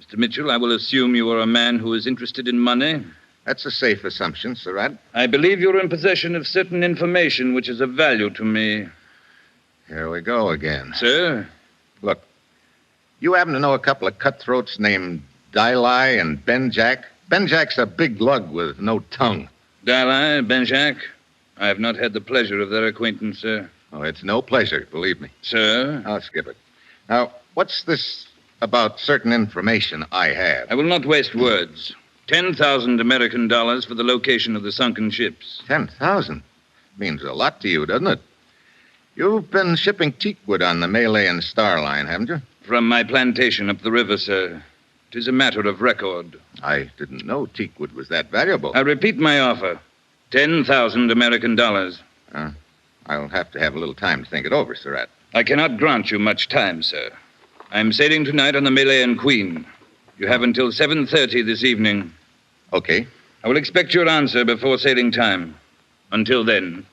Mr. Mitchell, I will assume you are a man who is interested in money. That's a safe assumption, Surratt. I believe you're in possession of certain information which is of value to me. Here we go again. Sir? Look, you happen to know a couple of cutthroats named Dilai and Benjack? Benjack's a big lug with no tongue. Dilai, Benjack? I have not had the pleasure of their acquaintance, sir. Oh, it's no pleasure, believe me. Sir? I'll skip it. Now, what's this about certain information I have? I will not waste words. 10,000 American dollars for the location of the sunken ships. 10,000? Means a lot to you, doesn't it? You've been shipping teakwood on the Malayan Star Line, haven't you? From my plantation up the river, sir. It is a matter of record. I didn't know teakwood was that valuable. I repeat my offer. 10,000 American dollars. I'll have to have a little time to think it over, Surratt. I cannot grant you much time, sir. I'm sailing tonight on the Malayan Queen. You have until 7:30 this evening. Okay. I will expect your answer before sailing time. Until then,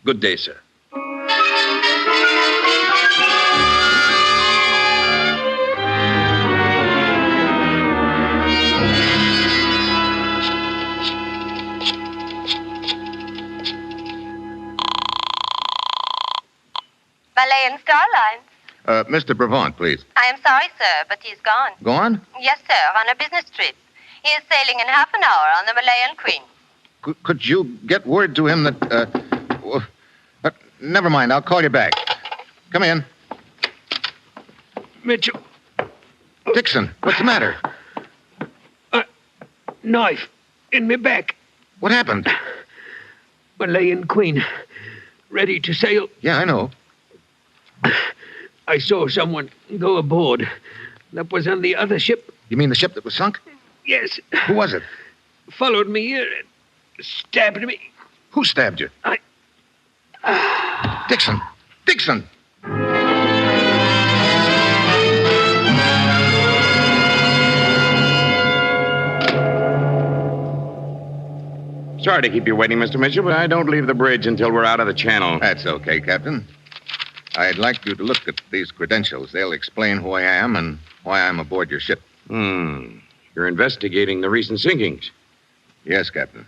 good day, sir. Malayan Starline. Mr. Brevant, please. I am sorry, sir, but he's gone. Gone? Yes, sir, on a business trip. He is sailing in half an hour on the Malayan Queen. Could you get word to him that... never mind, I'll call you back. Come in. Mitchell. Dixon, what's the matter? Knife in my back. What happened? Malayan Queen. Ready to sail. Yeah, I know. I saw someone go aboard. That was on the other ship. You mean the ship that was sunk? Yes. Who was it? Followed me here and stabbed me. Who stabbed you? Dixon! Dixon! Sorry to keep you waiting, Mr. Mitchell, but I don't leave the bridge until we're out of the channel. That's okay, Captain. I'd like you to look at these credentials. They'll explain who I am and why I'm aboard your ship. You're investigating the recent sinkings. Yes, Captain.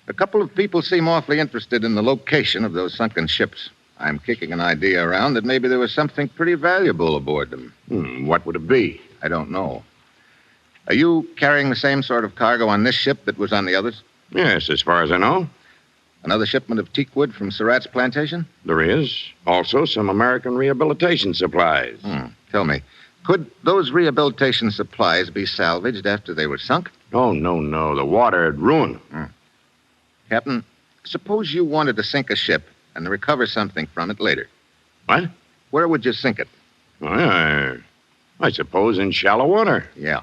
A couple of people seem awfully interested in the location of those sunken ships. I'm kicking an idea around that maybe there was something pretty valuable aboard them. What would it be? I don't know. Are you carrying the same sort of cargo on this ship that was on the others? Yes, as far as I know. Another shipment of teakwood from Surratt's plantation? There is. Also some American rehabilitation supplies. Tell me, could those rehabilitation supplies be salvaged after they were sunk? Oh, no. The water had ruined them. Captain, suppose you wanted to sink a ship and recover something from it later. What? Where would you sink it? I suppose in shallow water. Yeah.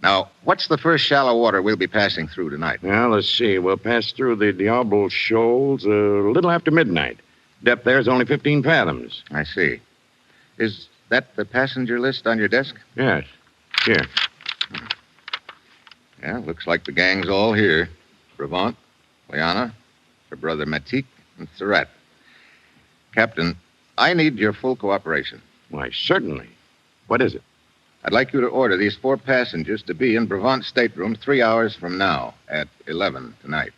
Now, what's the first shallow water we'll be passing through tonight? Well, let's see. We'll pass through the Diablo Shoals a little after midnight. Depth there is only 15 fathoms. I see. Is that the passenger list on your desk? Yes. Here. Yeah, looks like the gang's all here. Brevant, Liana, her brother Matik, and Surratt. Captain, I need your full cooperation. Why, certainly. What is it? I'd like you to order these 4 passengers to be in Brevant's stateroom 3 hours from now at 11 tonight.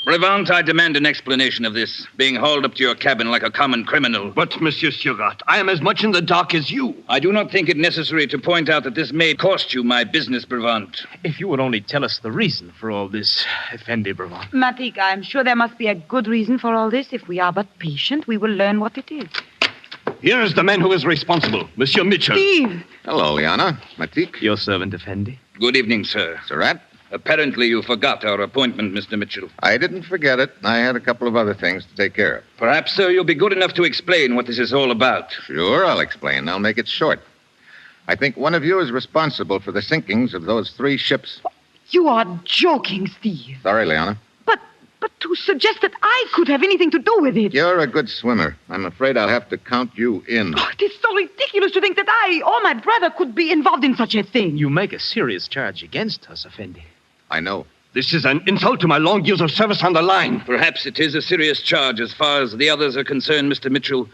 Brevant, I demand an explanation of this, being hauled up to your cabin like a common criminal. But, Monsieur Surratt, I am as much in the dark as you. I do not think it necessary to point out that this may cost you my business, Brevant. If you would only tell us the reason for all this, Effendi Brevant. Matik, I'm sure there must be a good reason for all this. If we are but patient, we will learn what it is. Here is the man who is responsible, Monsieur Mitchell. Steve! Hello, Liana. Matik. Your servant, Effendi. Good evening, sir. Surratt. Apparently you forgot our appointment, Mr. Mitchell. I didn't forget it. I had a couple of other things to take care of. Perhaps, sir, you'll be good enough to explain what this is all about. Sure, I'll explain. I'll make it short. I think one of you is responsible for the sinkings of those 3 ships. You are joking, Steve. Sorry, Liana. But to suggest that I could have anything to do with it. You're a good swimmer. I'm afraid I'll have to count you in. Oh, it is so ridiculous to think that I or my brother could be involved in such a thing. You make a serious charge against us, Effendi. I know. This is an insult to my long years of service on the line. Perhaps it is a serious charge as far as the others are concerned, Mr. Mitchell.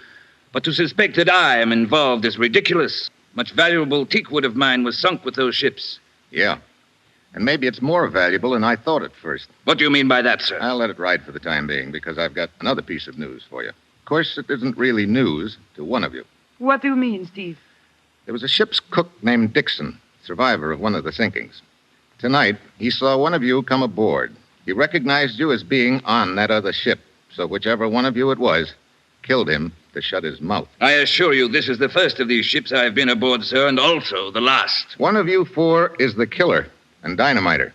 But to suspect that I am involved is ridiculous. Much valuable teakwood of mine was sunk with those ships. Yeah. And maybe it's more valuable than I thought at first. What do you mean by that, sir? I'll let it ride for the time being, because I've got another piece of news for you. Of course, it isn't really news to one of you. What do you mean, Steve? There was a ship's cook named Dixon, survivor of one of the sinkings. Tonight, he saw one of you come aboard. He recognized you as being on that other ship, so whichever one of you it was killed him to shut his mouth. I assure you this is the first of these ships I have been aboard, sir, and also the last. One of you 4 is the killer and dynamiter.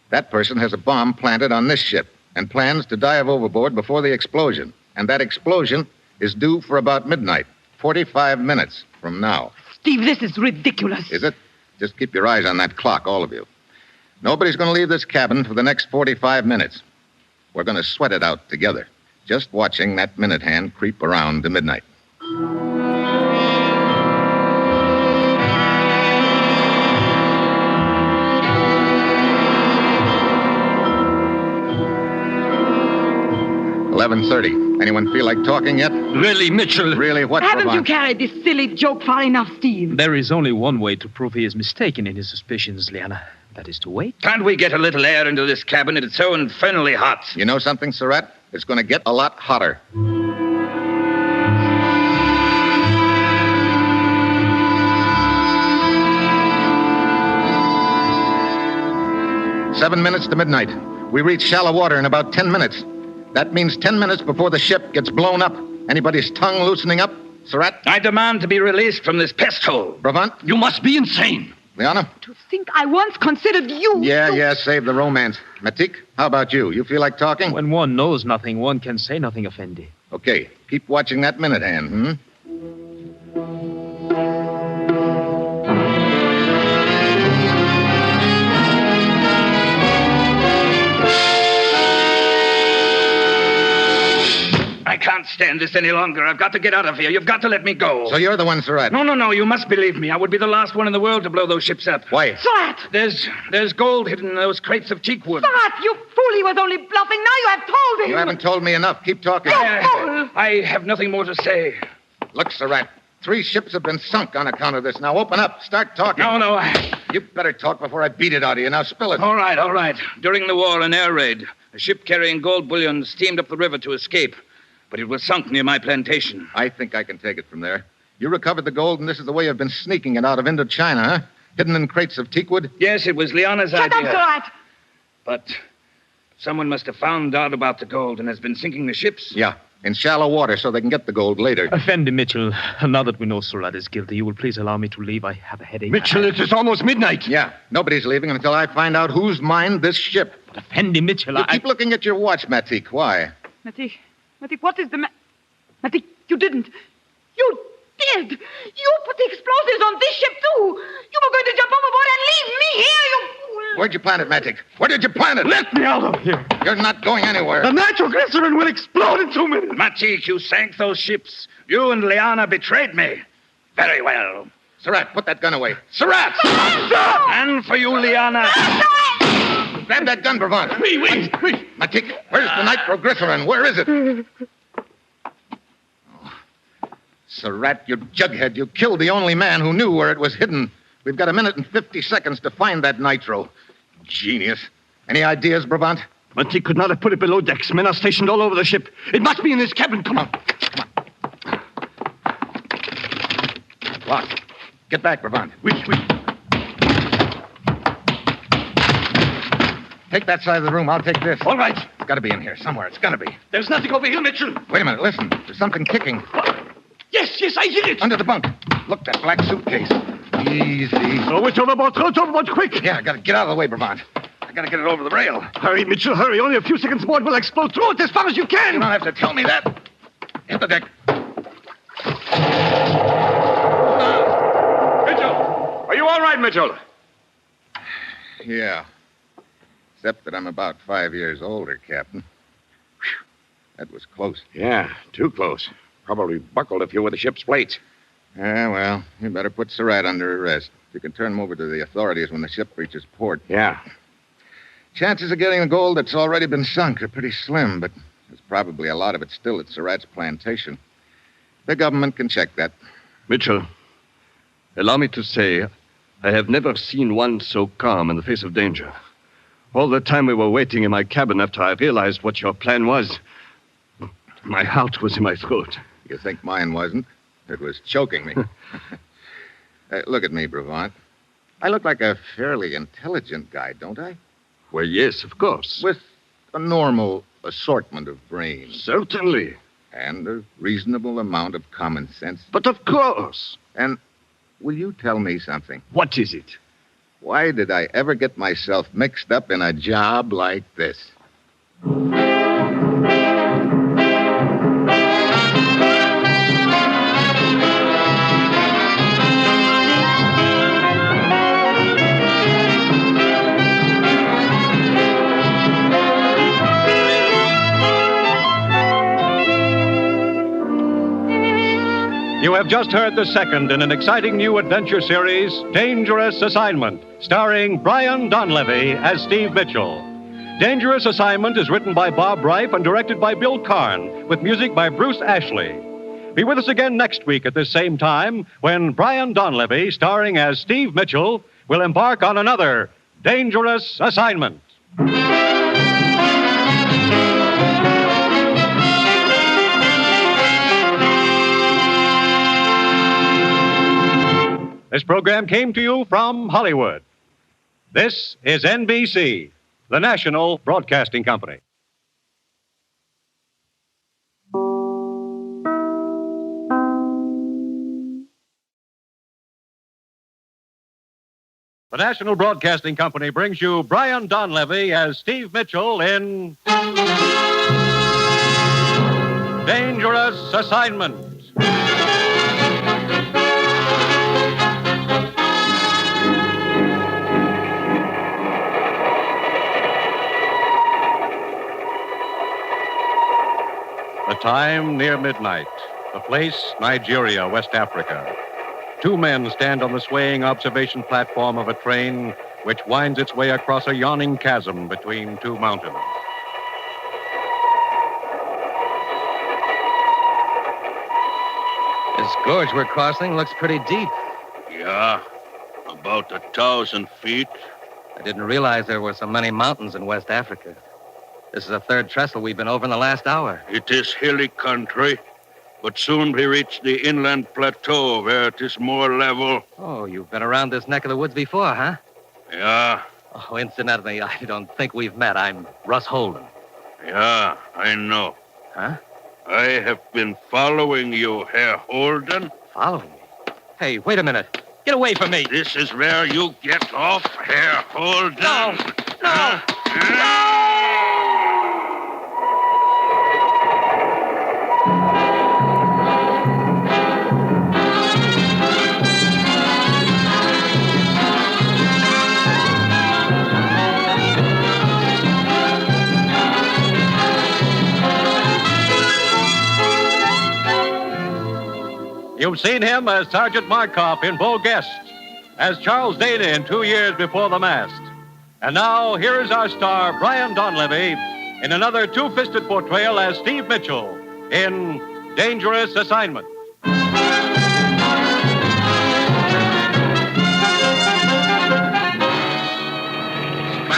That person has a bomb planted on this ship and plans to dive overboard before the explosion. And that explosion is due for about midnight, 45 minutes from now. Steve, this is ridiculous. Is it? Just keep your eyes on that clock, all of you. Nobody's going to leave this cabin for the next 45 minutes. We're going to sweat it out together, just watching that minute hand creep around to midnight. $11:30. Anyone feel like talking yet? Really, Mitchell? Really, what? Haven't you carried this silly joke far enough, Steve? There is only one way to prove he is mistaken in his suspicions, Liana. That is to wait. Can't we get a little air into this cabin? It's so infernally hot. You know something, Surratt? It's going to get a lot hotter. "7 minutes to midnight. We reach shallow water in about 10 minutes. That means 10 minutes before the ship gets blown up. Anybody's tongue loosening up? Surratt? I demand to be released from this pest hole. Brevant? You must be insane. Liana? To think I once considered you... Yeah, save the romance. Matik, how about you? You feel like talking? When one knows nothing, one can say nothing, Effendi. Okay, keep watching that minute hand, I can't stand this any longer. I've got to get out of here. You've got to let me go. So you're the one, Surratt? No. You must believe me. I would be the last one in the world to blow those ships up. Why? Surratt! There's gold hidden in those crates of teakwood. Surratt, you fool! He was only bluffing. Now you have told him. You haven't told me enough. Keep talking. I have nothing more to say. Look, Surratt, 3 ships have been sunk on account of this. Now open up. Start talking. No. You better talk before I beat it out of you. Now spill it. All right. During the war, an air raid, a ship carrying gold bullion steamed up the river to escape. But it was sunk near my plantation. I think I can take it from there. You recovered the gold, and this is the way you've been sneaking it out of Indochina, huh? Hidden in crates of teakwood? Yes, it was Liana's idea. Shut up, Surratt! But someone must have found out about the gold and has been sinking the ships. Yeah, in shallow water so they can get the gold later. Effendi Mitchell, now that we know Surat is guilty, you will please allow me to leave. I have a headache. Mitchell, it is almost midnight. Yeah, nobody's leaving until I find out who's mined this ship. But Effendi Mitchell, You keep looking at your watch, Matik. Why? Matik, what is the Matik, you didn't. You did. You put the explosives on this ship, too. You were going to jump overboard and leave me here, you fool. Where'd you plant it, Matik? Where did you plant it? Let me out of here. You're not going anywhere. The nitroglycerin will explode in 2 minutes. Matik, you sank those ships. You and Liana betrayed me. Very well. Surratt, put that gun away. Surratt! And for you, Liana. Grab that gun, Bravant. Wait. Matik, where's the nitroglycerin? Where is it? Surratt, you jughead. You killed the only man who knew where it was hidden. We've got 1 minute and 50 seconds to find that nitro. Genius. Any ideas, Bravant? Matik could not have put it below decks. Men are stationed all over the ship. It must be in his cabin. Come on. Locked. Get back, Bravant. Oui. Take that side of the room. I'll take this. All right. It's got to be in here somewhere. It's got to be. There's nothing over here, Mitchell. Wait a minute. Listen. There's something kicking. Yes, I hear it. Under the bunk. Look, that black suitcase. Easy. Throw it overboard, quick. Yeah, I got to get out of the way, Bravant. I got to get it over the rail. Hurry, Mitchell, hurry. Only a few seconds more, it will explode. Throw it as far as you can. You don't have to tell me that. Hit the deck. Mitchell! Are you all right, Mitchell? Yeah. Except that I'm about 5 years older, Captain. Whew. That was close. Yeah, too close. Probably buckled a few of the ship's plates. Yeah, well, you better put Surratt under arrest. You can turn him over to the authorities when the ship reaches port. Yeah. Chances of getting the gold that's already been sunk are pretty slim, but there's probably a lot of it still at Surratt's plantation. The government can check that. Mitchell, allow me to say, I have never seen one so calm in the face of danger. All the time we were waiting in my cabin after I realized what your plan was, my heart was in my throat. You think mine wasn't? It was choking me. Look at me, Bravant. I look like a fairly intelligent guy, don't I? Well, yes, of course. With a normal assortment of brains. Certainly. And a reasonable amount of common sense. But of course. And will you tell me something? What is it? Why did I ever get myself mixed up in a job like this? You have just heard the second in an exciting new adventure series, Dangerous Assignment, starring Brian Donlevy as Steve Mitchell. Dangerous Assignment is written by Bob Reif and directed by Bill Karn, with music by Bruce Ashley. Be with us again next week at this same time when Brian Donlevy, starring as Steve Mitchell, will embark on another Dangerous Assignment. This program came to you from Hollywood. This is NBC, the national broadcasting company. The National Broadcasting Company brings you Brian Donlevy as Steve Mitchell in Dangerous Assignment. The time near midnight. The place, Nigeria, West Africa. 2 men stand on the swaying observation platform of a train which winds its way across a yawning chasm between 2 mountains. This gorge we're crossing looks pretty deep. Yeah, about 1,000 feet. I didn't realize there were so many mountains in West Africa. This is the 3rd trestle we've been over in the last hour. It is hilly country, but soon we reach the inland plateau where it is more level. Oh, you've been around this neck of the woods before, huh? Yeah. Oh, incidentally, I don't think we've met. I'm Russ Holden. Yeah, I know. Huh? I have been following you, Herr Holden. Following me? Hey, wait a minute. Get away from me. This is where you get off, Herr Holden. No! You've seen him as Sergeant Markoff in Bull Guest, as Charles Dana in 2 Years Before the Mast. And now, here is our star, Brian Donlevy, in another two-fisted portrayal as Steve Mitchell in Dangerous Assignment. Flight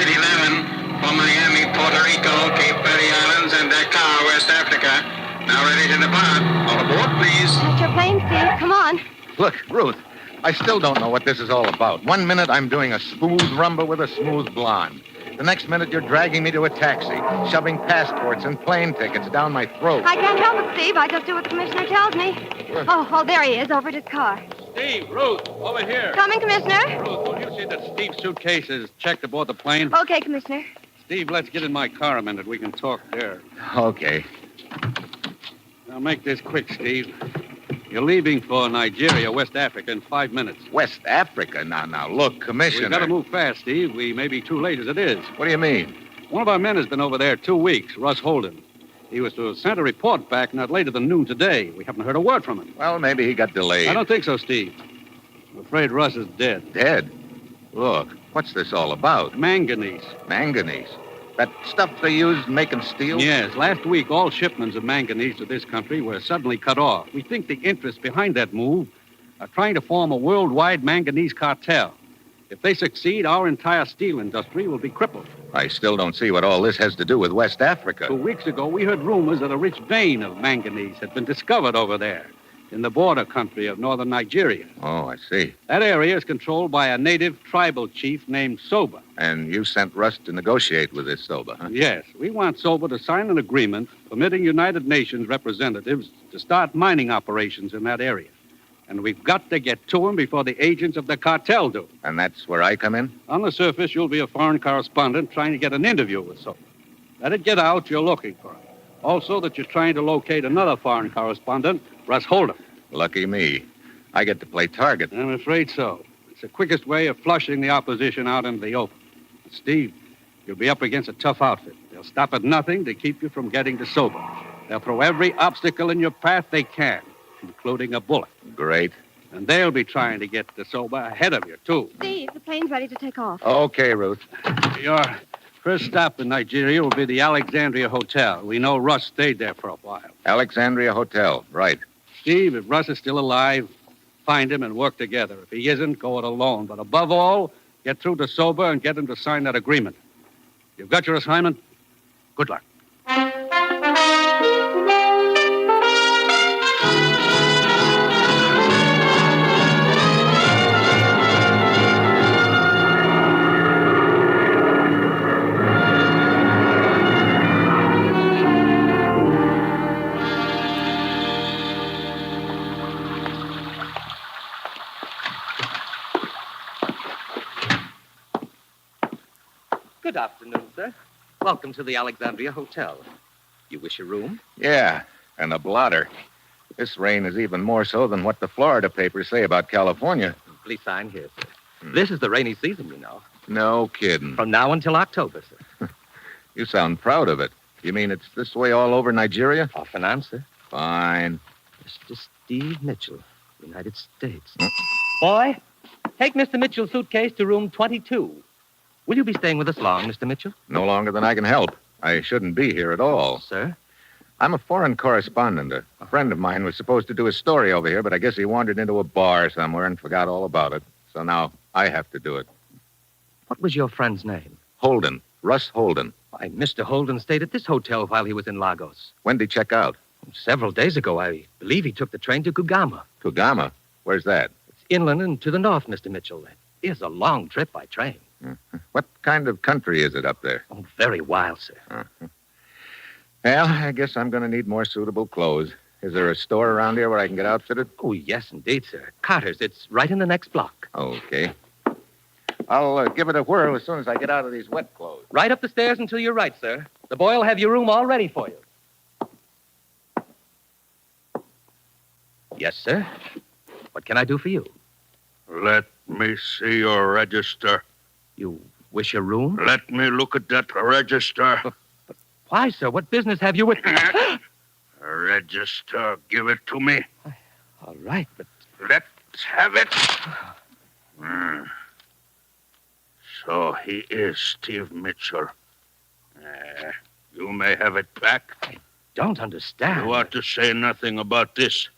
11 for Miami, Puerto Rico, Cape Verde Islands, and Dakar, West Africa. Now ready to depart. All aboard, please. That's your plane, Steve. Come on. Look, Ruth, I still don't know what this is all about. 1 minute I'm doing a smooth rumba with a smooth blonde. The next minute you're dragging me to a taxi, shoving passports and plane tickets down my throat. I can't help it, Steve. I just do what the commissioner tells me. Oh, there he is, over at his car. Steve, Ruth, over here. Coming, Commissioner. Ruth, will you see that Steve's suitcase is checked aboard the plane? Okay, Commissioner. Steve, let's get in my car a minute. We can talk there. Okay. Now, make this quick, Steve. You're leaving for Nigeria, West Africa, in 5 minutes. West Africa? Now, look, Commissioner. We've got to move fast, Steve. We may be too late as it is. What do you mean? One of our men has been over there 2 weeks, Russ Holden. He was to have sent a report back not later than noon today. We haven't heard a word from him. Well, maybe he got delayed. I don't think so, Steve. I'm afraid Russ is dead. Dead? Look, what's this all about? Manganese. Manganese? That stuff they use making steel? Yes. Last week, all shipments of manganese to this country were suddenly cut off. We think the interests behind that move are trying to form a worldwide manganese cartel. If they succeed, our entire steel industry will be crippled. I still don't see what all this has to do with West Africa. 2 weeks ago, we heard rumors that a rich vein of manganese had been discovered over there in the border country of northern Nigeria. Oh, I see. That area is controlled by a native tribal chief named Szabo. And you sent Russ to negotiate with this Szabo, huh? Yes. We want Szabo to sign an agreement permitting United Nations representatives to start mining operations in that area. And we've got to get to him before the agents of the cartel do. And that's where I come in? On the surface, you'll be a foreign correspondent trying to get an interview with Szabo. Let it get out you're looking for him. Also, that you're trying to locate another foreign correspondent, Russ Holden. Lucky me. I get to play target. I'm afraid so. It's the quickest way of flushing the opposition out into the open. Steve, you'll be up against a tough outfit. They'll stop at nothing to keep you from getting to Szabo. They'll throw every obstacle in your path they can, including a bullet. Great. And they'll be trying to get to Szabo ahead of you, too. Steve, the plane's ready to take off. Okay, Ruth. Your first stop in Nigeria will be the Alexandria Hotel. We know Russ stayed there for a while. Alexandria Hotel, right. Steve, if Russ is still alive, find him and work together. If he isn't, go it alone. But above all, get through to Szabo and get him to sign that agreement. You've got your assignment. Good luck. Good afternoon, sir. Welcome to the Alexandria Hotel. You wish a room? Yeah, and a blotter. This rain is even more so than what the Florida papers say about California. Please sign here, sir. This is the rainy season, you know. No kidding. From now until October, sir. You sound proud of it. You mean it's this way all over Nigeria? Off and on, sir. Fine. Mr. Steve Mitchell, United States. Boy, take Mr. Mitchell's suitcase to room 22. Will you be staying with us long, Mr. Mitchell? No longer than I can help. I shouldn't be here at all. Sir? I'm a foreign correspondent. A friend of mine was supposed to do a story over here, but I guess he wandered into a bar somewhere and forgot all about it. So now I have to do it. What was your friend's name? Holden. Russ Holden. Why, Mr. Holden stayed at this hotel while he was in Lagos. When did he check out? Several days ago. I believe he took the train to Kugama. Kugama? Where's that? It's inland and to the north, Mr. Mitchell. It is a long trip by train. What kind of country is it up there? Oh, very wild, sir. Well, I guess I'm going to need more suitable clothes. Is there a store around here where I can get outfitted? Oh, yes, indeed, sir. Carter's. It's right in the next block. Okay. I'll give it a whirl as soon as I get out of these wet clothes. Right up the stairs until you're right, sir. The boy will have your room all ready for you. Yes, sir. What can I do for you? Let me see your register. You wish a room? Let me look at that register. But why, sir? What business have you with... Register. Give it to me. All right, but... Let's have it. So he is Steve Mitchell. You may have it back. I don't understand. You ought to say nothing about this.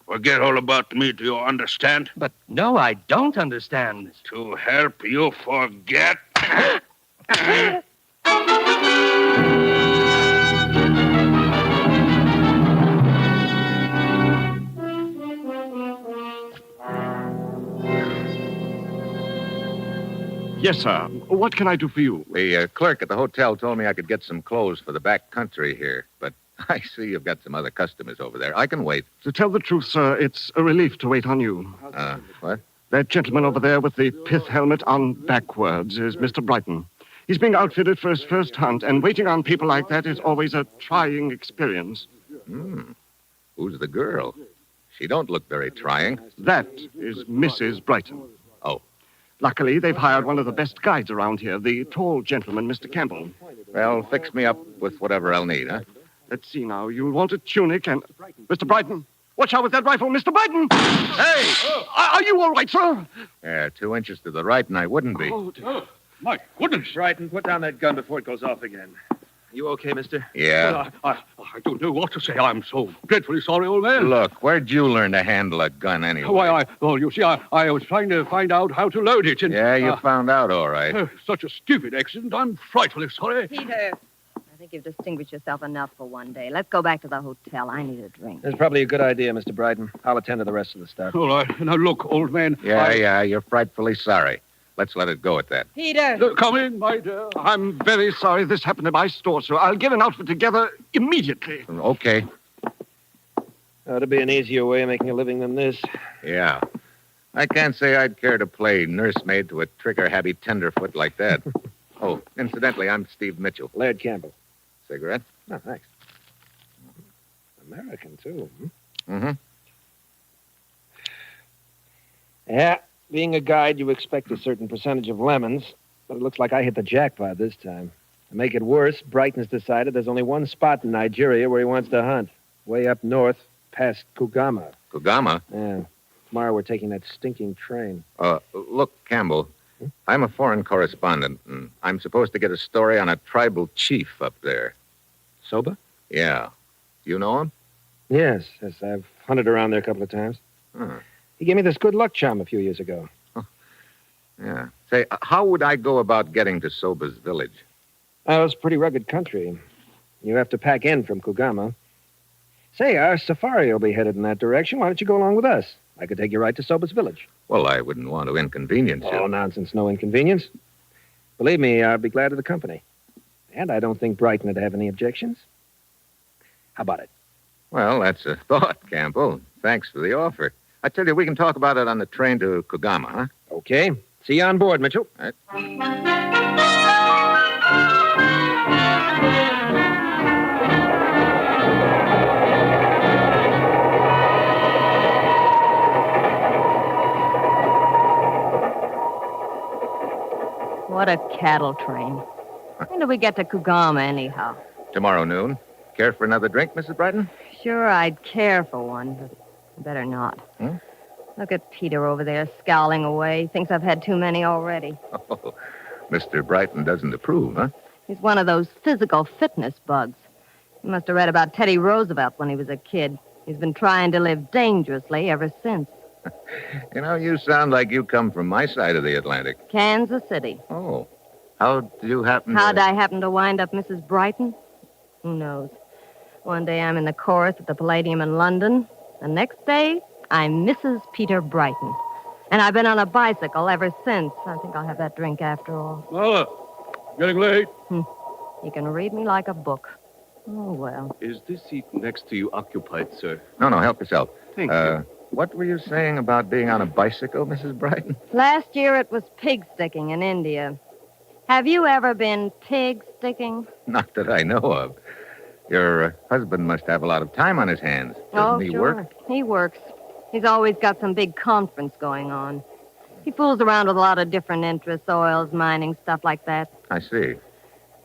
Forget all about me, do you understand? But no, I don't understand. To help you forget. Yes, sir. What can I do for you? The clerk at the hotel told me I could get some clothes for the back country here, but I see you've got some other customers over there. I can wait. To tell the truth, sir, it's a relief to wait on you. What? That gentleman over there with the pith helmet on backwards is Mr. Brighton. He's being outfitted for his first hunt, and waiting on people like that is always a trying experience. Who's the girl? She don't look very trying. That is Mrs. Brighton. Oh. Luckily, they've hired one of the best guides around here, the tall gentleman, Mr. Campbell. Well, fix me up with whatever I'll need, huh? Let's see now. You'll want a tunic and... Mr. Brighton, watch out with that rifle, Mr. Brighton! Hey! Are you all right, sir? Yeah, 2 inches to the right, and I wouldn't be. My goodness. Brighton, put down that gun before it goes off again. You okay, mister? Yeah. I don't know what to say. I'm so dreadfully sorry, old man. Look, where'd you learn to handle a gun anyway? Why, you see, I was trying to find out how to load it. And, yeah, you found out all right. Such a stupid accident. I'm frightfully sorry. Peter, I think you've distinguished yourself enough for one day. Let's go back to the hotel. I need a drink. That's probably a good idea, Mr. Brighton. I'll attend to the rest of the stuff. All right. Now, look, old man. Yeah, you're frightfully sorry. Let's let it go at that. Peter! Come in, my dear. I'm very sorry this happened in my store, sir. I'll get an outfit together immediately. Okay. Ought to be an easier way of making a living than this. Yeah. I can't say I'd care to play nursemaid to a trigger-happy tenderfoot like that. Oh, incidentally, I'm Steve Mitchell. Laird Campbell. Cigarette? Oh, thanks. American, too. Mm-hmm. Yeah, being a guide, you expect a certain percentage of lemons, but it looks like I hit the jackpot this time. To make it worse, Brighton's decided there's only one spot in Nigeria where he wants to hunt. Way up north, past Kugama. Kugama? Yeah. Tomorrow we're taking that stinking train. Look, Campbell, I'm a foreign correspondent, and I'm supposed to get a story on a tribal chief up there. Szabo? Yeah. You know him? Yes, I've hunted around there a couple of times. He gave me this good luck charm a few years ago. Yeah. Say, how would I go about getting to Soba's village? Oh, it's pretty rugged country. You have to pack in from Kugama. Say, our safari will be headed in that direction. Why don't you go along with us? I could take you right to Soba's village. Well, I wouldn't want to inconvenience you. Oh, nonsense. No inconvenience. Believe me, I'd be glad of the company. And I don't think Brighton would have any objections. How about it? Well, that's a thought, Campbell. Thanks for the offer. I tell you, we can talk about it on the train to Kugama, huh? Okay. See you on board, Mitchell. All right. What a cattle train. When do we get to Kugama, anyhow? Tomorrow noon. Care for another drink, Mrs. Brighton? Sure, I'd care for one, but better not. Look at Peter over there scowling away. Thinks I've had too many already. Oh, Mr. Brighton doesn't approve, huh? He's one of those physical fitness bugs. He must have read about Teddy Roosevelt when he was a kid. He's been trying to live dangerously ever since. You know, you sound like you come from my side of the Atlantic. Kansas City. Oh. How'd you happen How'd I happen to wind up Mrs. Brighton? Who knows? One day I'm in the chorus at the Palladium in London. The next day, I'm Mrs. Peter Brighton. And I've been on a bicycle ever since. I think I'll have that drink after all. Well, getting late. You can read me like a book. Oh, well. Is this seat next to you occupied, sir? No, help yourself. Thank you. What were you saying about being on a bicycle, Mrs. Brighton? Last year it was pig sticking in India. Have you ever been pig sticking? Not that I know of. Your husband must have a lot of time on his hands. Doesn't he sure. work? He works. He's always got some big conference going on. He fools around with a lot of different interests, oils, mining, stuff like that. I see.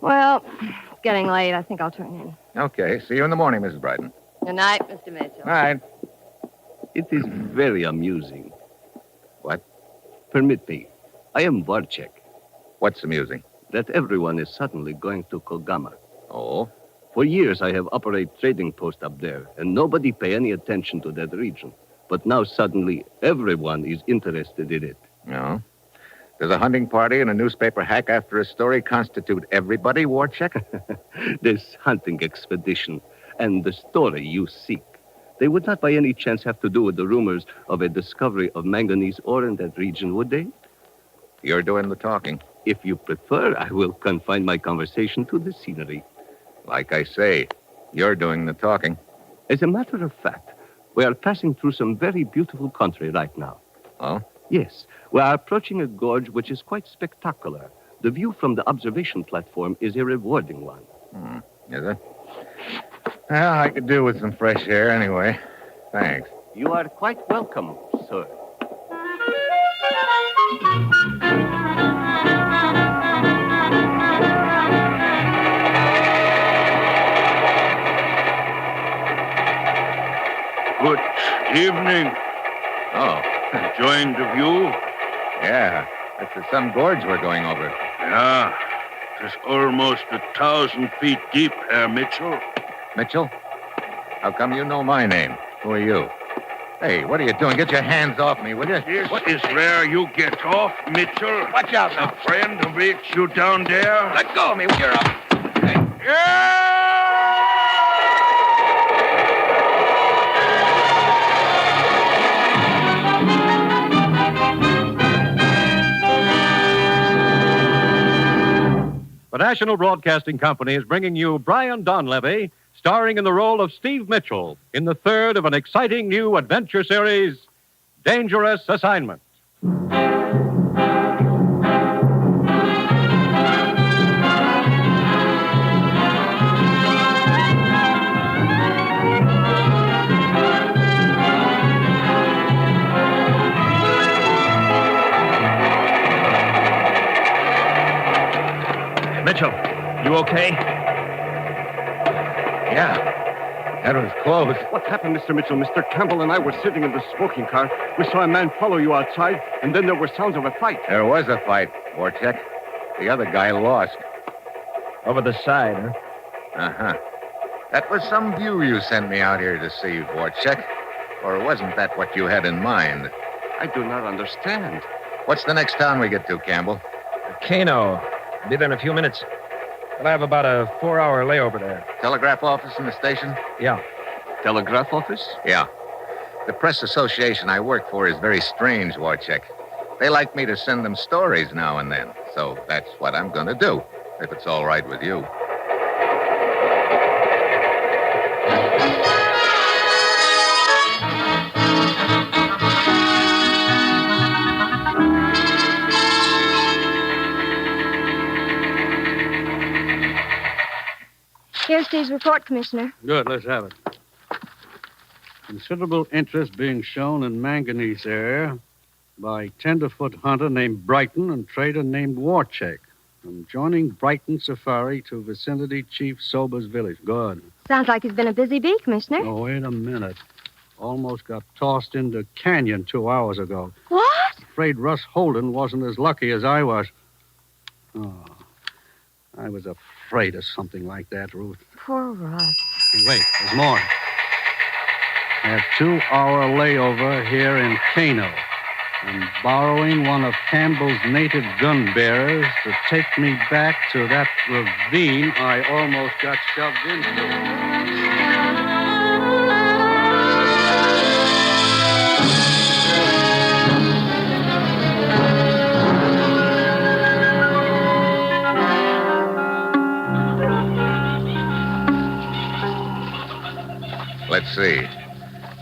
Well, it's getting late. I think I'll turn in. Okay. See you in the morning, Mrs. Brighton. Good night, Mr. Mitchell. All right. It is very amusing. What? Permit me. I am Warchek. What's amusing? That everyone is suddenly going to Kogama. Oh? For years, I have operated trading post up there, and nobody pay any attention to that region. But now suddenly, everyone is interested in it. No? Does a hunting party and a newspaper hack after a story constitute everybody, Warchek? This hunting expedition and the story you seek, they would not by any chance have to do with the rumors of a discovery of manganese ore in that region, would they? You're doing the talking. If you prefer, I will confine my conversation to the scenery. Like I say, you're doing the talking. As a matter of fact, we are passing through some very beautiful country right now. Oh? Yes. We are approaching a gorge which is quite spectacular. The view from the observation platform is a rewarding one. Is it? Well, I could do with some fresh air anyway. Thanks. You are quite welcome, sir. Good evening. Oh. Enjoying the view? Yeah. That's some gorge we're going over. Yeah. It is almost 1,000 feet deep, Herr Mitchell. Mitchell? How come you know my name? Who are you? Hey, what are you doing? Get your hands off me, will you? This is where you get off, Mitchell. Watch out now. A friend waits you down there. Let go of me when you're up. The National Broadcasting Company is bringing you Brian Donlevy, starring in the role of Steve Mitchell in the third of an exciting new adventure series, Dangerous Assignment. Mitchell, you okay? Yeah. That was close. What happened, Mr. Mitchell? Mr. Campbell and I were sitting in the smoking car. We saw a man follow you outside, and then there were sounds of a fight. There was a fight, Warchek. The other guy lost. Over the side, huh? Uh-huh. That was some view you sent me out here to see, Warchek. Or wasn't that what you had in mind? I do not understand. What's the next town we get to, Campbell? Kano. Be there in a few minutes. But I have about a 4-hour layover there. Telegraph office in the station? Yeah. Telegraph office? Yeah. The press association I work for is very strange, Warchek. They like me to send them stories now and then. So that's what I'm going to do, if it's all right with you. Here's Steve's report, Commissioner. Good, let's have it. Considerable interest being shown in manganese area by tenderfoot hunter named Brighton and trader named Warchek. From joining Brighton Safari to vicinity Chief Sober's village. Good. Sounds like he's been a busy bee, Commissioner. Oh, wait a minute. Almost got tossed into canyon 2 hours ago. What? Afraid Russ Holden wasn't as lucky as I was. Oh, I was afraid of something like that, Ruth. Poor Russ. Hey, wait, there's more. I have 2-hour layover here in Kano. I'm borrowing one of Campbell's native gun bearers to take me back to that ravine I almost got shoved into. Let's see.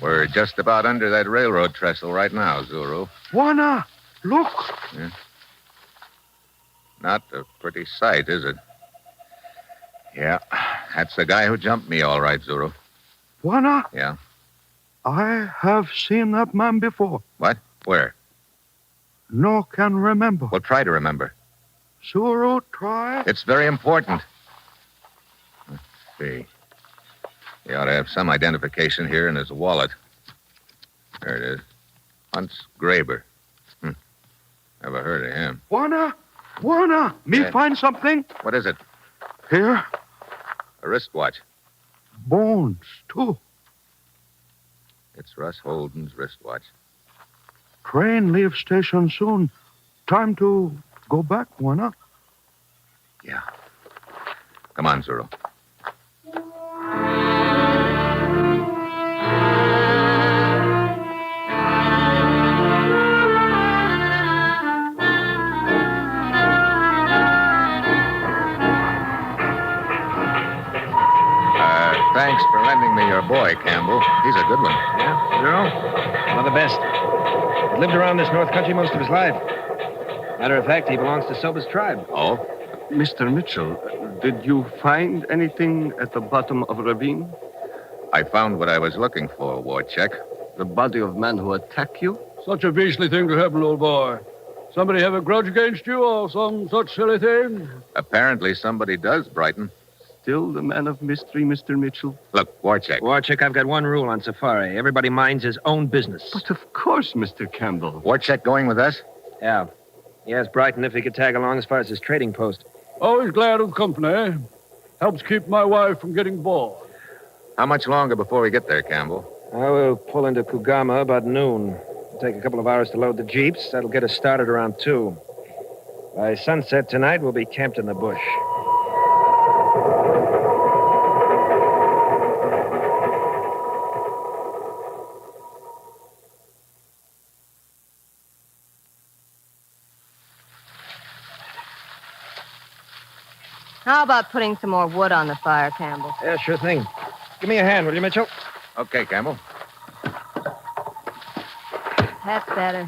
We're just about under that railroad trestle right now, Zuru. Juana, look. Yeah. Not a pretty sight, is it? Yeah, that's the guy who jumped me, all right, Zuru. Juana, Yeah. I have seen that man before. What? Where? No can remember. Well, try to remember. Zuru, try. It's very important. Let's see. He ought to have some identification here in his wallet. There it is. Hunts Graber. Never heard of him. Juana, me Yeah. find something. What is it? Here, A wristwatch. bones, too. It's Russ Holden's wristwatch. Train leaves station soon. Time to go back, Juana. Yeah. Come on, Zuru. Thanks for lending me your boy, Campbell. He's a good one. Yeah, Zero? One of the best. He's lived around this north country most of his life. Matter of fact, he belongs to Soba's tribe. Oh? Mr. Mitchell, did you find anything at the bottom of a ravine? I found what I was looking for, Warcheck. The body of man who attacked you? Such a beastly thing to happen, old boy. Somebody have a grudge against you or some such silly thing? Apparently somebody does, Brighton. Still the man of mystery, Mr. Mitchell? Look, Warcheck. Warcheck, I've got one rule on safari. Everybody minds his own business. But of course, Mr. Campbell. Warcheck going with us? Yeah. He asked Brighton if he could tag along as far as his trading post. Always glad of company. Helps keep my wife from getting bored. How much longer before we get there, Campbell? I will pull into Kugama about noon. It'll take a couple of hours to load the jeeps. That'll get us started around 2. By sunset tonight, we'll be camped in the bush. How about putting some more wood on the fire, Campbell? Yeah, sure thing. Give me a hand, will you, Mitchell? Okay, Campbell. That's better.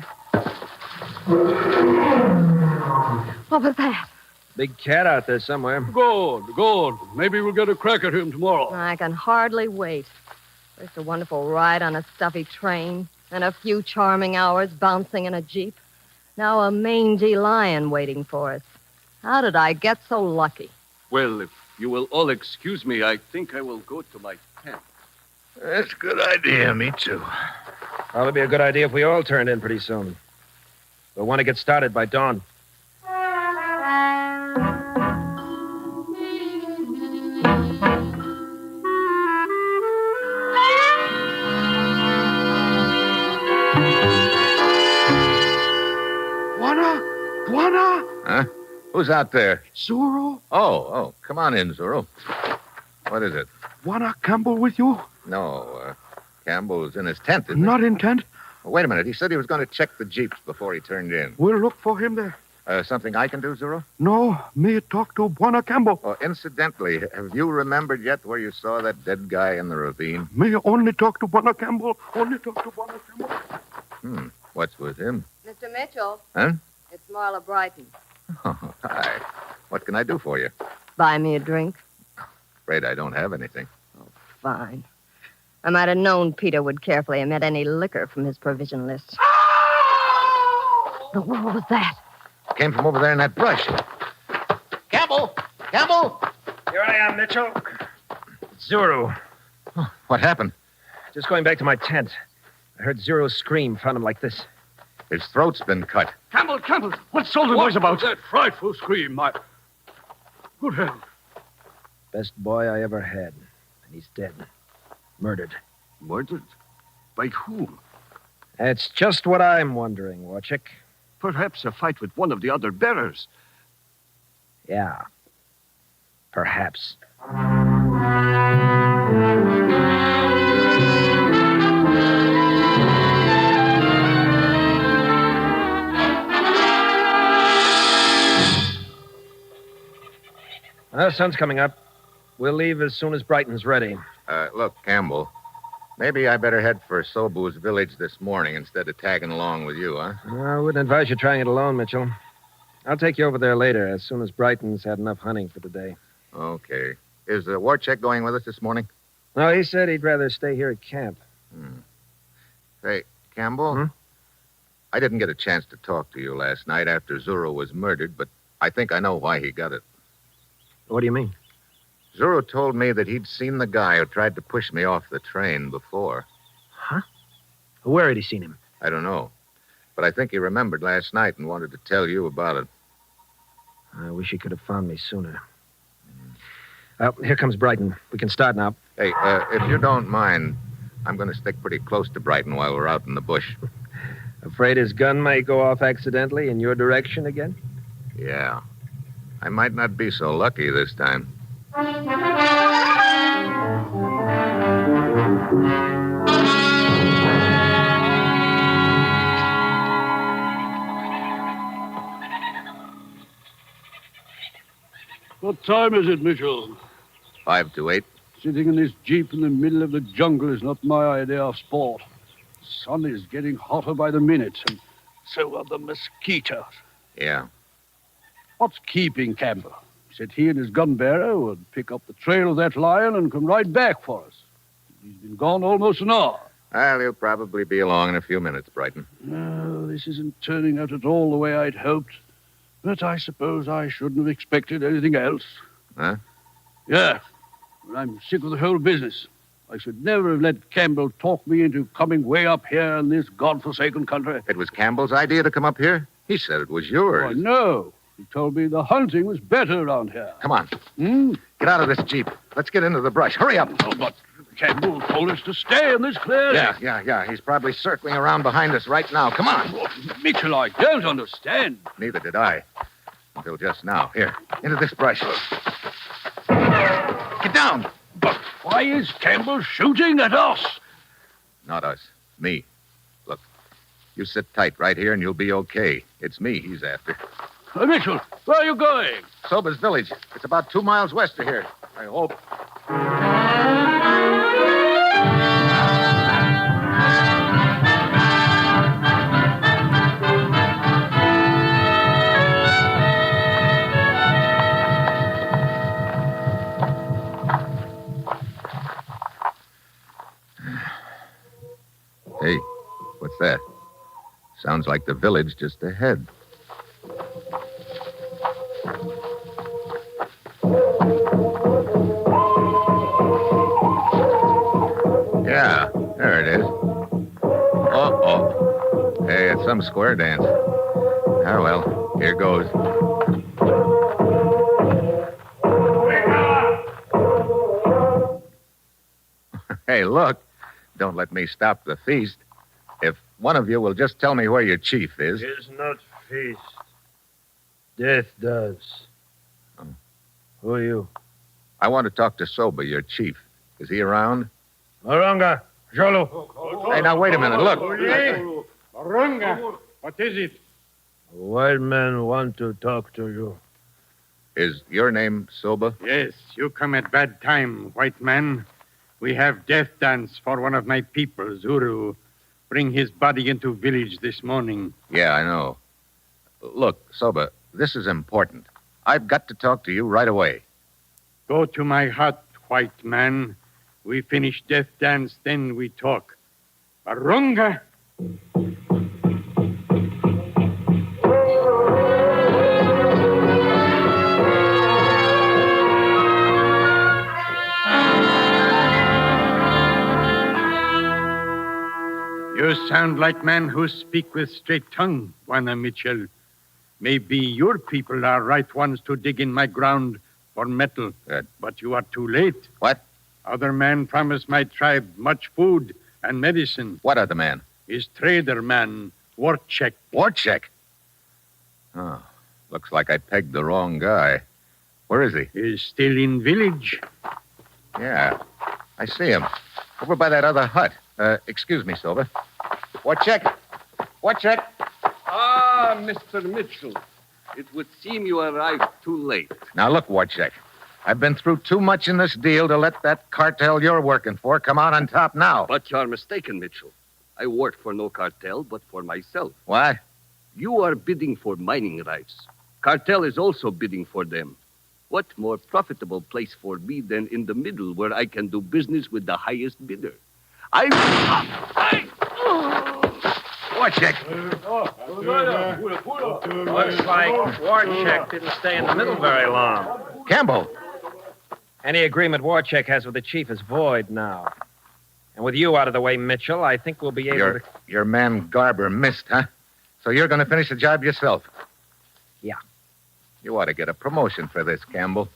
What was that? Big cat out there somewhere. Good. Maybe we'll get a crack at him tomorrow. I can hardly wait. First a wonderful ride on a stuffy train, and a few charming hours bouncing in a jeep. Now a mangy lion waiting for us. How did I get so lucky? Well, if you will all excuse me, I think I will go to my tent. That's a good idea. Me too. Probably be a good idea if we all turned in pretty soon. We'll want to get started by dawn. Juana! Huh? Who's out there? Zuru? Oh, come on in, Zuru. What is it? Juana Campbell with you? No, Campbell's in his tent, isn't Not in tent. he? Wait a minute. He said he was going to check the jeeps before he turned in. We'll look for him there. Something I can do, Zuru? No, me talk to Juana Campbell. Oh, incidentally, have you remembered yet where you saw that dead guy in the ravine? Me only talk to Juana Campbell. Only talk to Juana Campbell. What's with him? Mr. Mitchell. Huh? It's Marla Brighton. Oh, hi. What can I do for you? Buy me a drink. Afraid I don't have anything. Fine. I might have known Peter would carefully omit any liquor from his provision list. But what was that? Came from over there in that brush. Campbell! Here I am, Mitchell. It's Zuru. What happened? Just going back to my tent. I heard Zuru scream, found him like this. His throat's been cut. Campbell, what's all the noise about? That frightful scream, Good hell. Best boy I ever had. And he's dead. Murdered. Murdered? By whom? That's just what I'm wondering, Warchick. Perhaps a fight with one of the other bearers. Yeah. Perhaps. The sun's coming up. We'll leave as soon as Brighton's ready. Look, Campbell, Maybe I better head for Szabo's village this morning instead of tagging along with you, huh? I wouldn't advise you trying it alone, Mitchell. I'll take you over there later, as soon as Brighton's had enough hunting for today. Okay. Is Warchek going with us this morning? No, he said he'd rather stay here at camp. Say, Campbell? I didn't get a chance to talk to you last night after Zuro was murdered, but I think I know why he got it. What do you mean? Zuro told me that he'd seen the guy who tried to push me off the train before. Huh? Where had he seen him? I don't know. But I think he remembered last night and wanted to tell you about it. I wish he could have found me sooner. Here comes Brighton. We can start now. Hey, if you don't mind, I'm going to stick pretty close to Brighton while we're out in the bush. Afraid his gun may go off accidentally in your direction again? Yeah. I might not be so lucky this time. What time is it, Mitchell? 5 to 8. Sitting in this jeep in the middle of the jungle is not my idea of sport. The sun is getting hotter by the minute, and so are the mosquitoes. Yeah. What's keeping Campbell? He said he and his gun bearer would pick up the trail of that lion and come right back for us. He's been gone almost an hour. Well, he'll probably be along in a few minutes, Brighton. No, this isn't turning out at all the way I'd hoped. But I suppose I shouldn't have expected anything else. Huh? Yeah. But I'm sick of the whole business. I should never have let Campbell talk me into coming way up here in this godforsaken country. It was Campbell's idea to come up here? He said it was yours. Oh, no. He told me the hunting was better around here. Come on. Get out of this jeep. Let's get into the brush. Hurry up. Oh, but Campbell told us to stay in this clearing. Yeah. He's probably circling around behind us right now. Come on. Oh, Mitchell, I don't understand. Neither did I. Until just now. Here, into this brush. Get down. But why is Campbell shooting at us? Not us. Me. Look, you sit tight right here and you'll be okay. It's me he's after. Mitchell, where are you going? Soba's village. It's about 2 miles west of here. I hope. Hey, what's that? Sounds like the village just ahead. Yeah, there it is. Uh-oh. Hey, it's some square dance. Ah, well, here goes. Hey, look. Don't let me stop the feast. If one of you will just tell me where your chief is. Tis not feast. Death does. Oh. Who are you? I want to talk to Szabo, your chief. Is he around? Maranga, Jolo. Hey, now, wait a minute. Look. Maranga, what is it? A white man want to talk to you. Is your name Szabo? Yes, you come at bad time, white man. We have death dance for one of my people, Zuru. Bring his body into village this morning. Yeah, I know. Look, Szabo, this is important. I've got to talk to you right away. Go to my hut, white man. We finish death dance, then we talk. Arunga! You sound like men who speak with straight tongue, Juana Mitchell. Maybe your people are right ones to dig in my ground for metal. Good. But you are too late. What? Other man promised my tribe much food and medicine. What other man? His trader man, Warchek. Warchek? Oh, looks like I pegged the wrong guy. Where is he? He's still in village. Yeah, I see him. Over by that other hut. Excuse me, Szabo. Warchek. Warchek. Ah, Mr. Mitchell. It would seem you arrived too late. Now, look, Warchek. I've been through too much in this deal to let that cartel you're working for come out on top now. But you're mistaken, Mitchell. I work for no cartel, but for myself. What? You are bidding for mining rights. Cartel is also bidding for them. What more profitable place for me than in the middle where I can do business with the highest bidder? Warcheck. Looks like Warcheck didn't stay in the middle very long. Campbell. Any agreement Warcheck has with the chief is void now. And with you out of the way, Mitchell, I think we'll be able to... Your man Garber missed, huh? So you're going to finish the job yourself? Yeah. You ought to get a promotion for this, Campbell.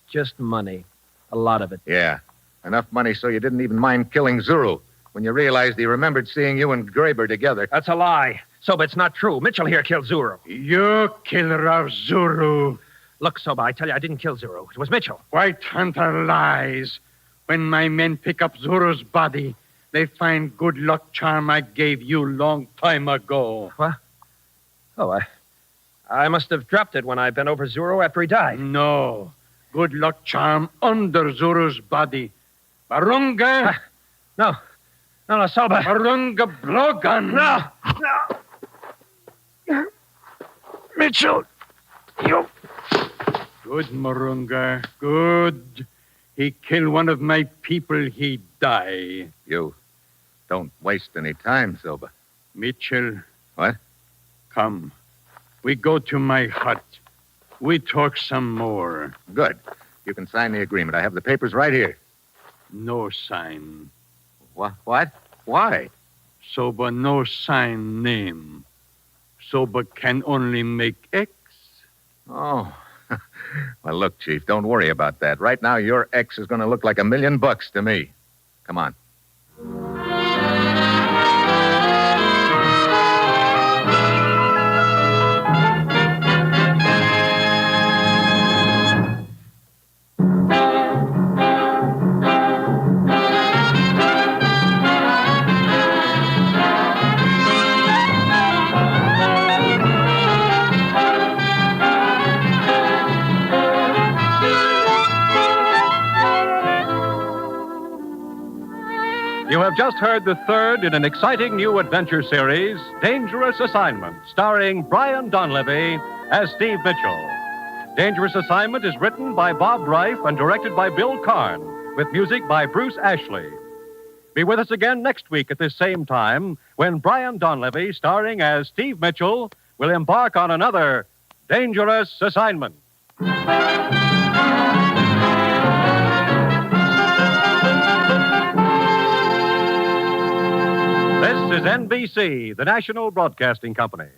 Just money. A lot of it. Yeah. Enough money so you didn't even mind killing Zuru when you realized he remembered seeing you and Graber together. That's a lie. Soba, it's not true. Mitchell here killed Zuru. You killer of Zuru. Look, Soba, I tell you, I didn't kill Zuru. It was Mitchell. White Hunter lies. When my men pick up Zuru's body, they find good luck charm I gave you long time ago. What? Oh, I must have dropped it when I bent over Zuru after he died. No. Good luck charm under Zuru's body. Barunga? No, Soba. Barunga Blogan. No. Mitchell, you... Good, Marunga. Good. He killed one of my people, he die. You don't waste any time, Soba. Mitchell. What? Come. We go to my hut. We talk some more. Good. You can sign the agreement. I have the papers right here. No sign. What? Why? Soba no sign name. Soba can only make X. Oh. Well, look, Chief, don't worry about that. Right now, your X is going to look like $1 million to me. Come on. You have just heard the third in an exciting new adventure series, Dangerous Assignment, starring Brian Donlevy as Steve Mitchell. Dangerous Assignment is written by Bob Reif and directed by Bill Karn, with music by Bruce Ashley. Be with us again next week at this same time when Brian Donlevy, starring as Steve Mitchell, will embark on another Dangerous Assignment. This is NBC, the National Broadcasting Company.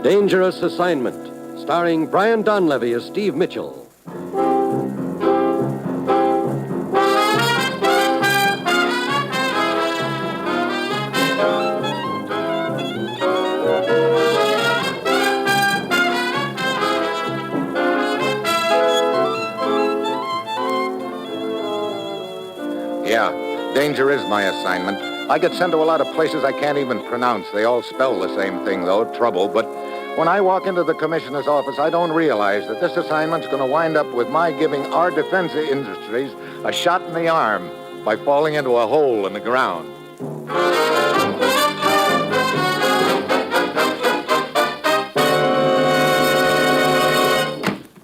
Dangerous Assignment, starring Brian Donlevy as Steve Mitchell. Yeah, danger is my assignment. I get sent to a lot of places I can't even pronounce. They all spell the same thing, though, trouble. But when I walk into the commissioner's office, I don't realize that this assignment's going to wind up with my giving our defense industries a shot in the arm by falling into a hole in the ground.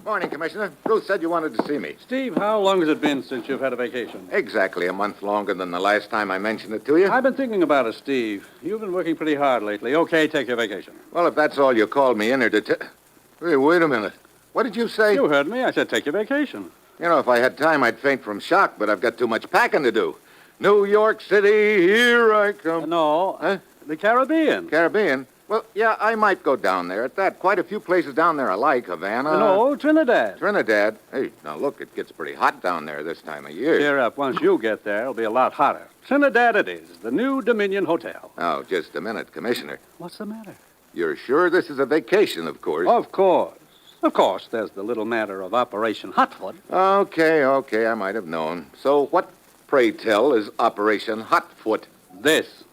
Morning, Commissioner. Ruth said you wanted to see me. Steve, how long has it been since you've had a vacation? Exactly a month longer than the last time I mentioned it to you. I've been thinking about it, Steve. You've been working pretty hard lately. Okay, take your vacation. Well, if that's all you called me in here to Hey, wait a minute. What did you say? You heard me. I said take your vacation. You know, if I had time, I'd faint from shock, but I've got too much packing to do. New York City, here I come. No. Huh? The Caribbean. Caribbean? Well, yeah, I might go down there at that. Quite a few places down there I like. Havana. No, Trinidad. Trinidad? Hey, now look, it gets pretty hot down there this time of year. Cheer up. Once you get there, it'll be a lot hotter. Trinidad it is, the new Dominion Hotel. Oh, just a minute, Commissioner. What's the matter? You're sure this is a vacation, of course? Of course. Of course, there's the little matter of Operation Hotfoot. Okay, I might have known. So what, pray tell, is Operation Hotfoot? This.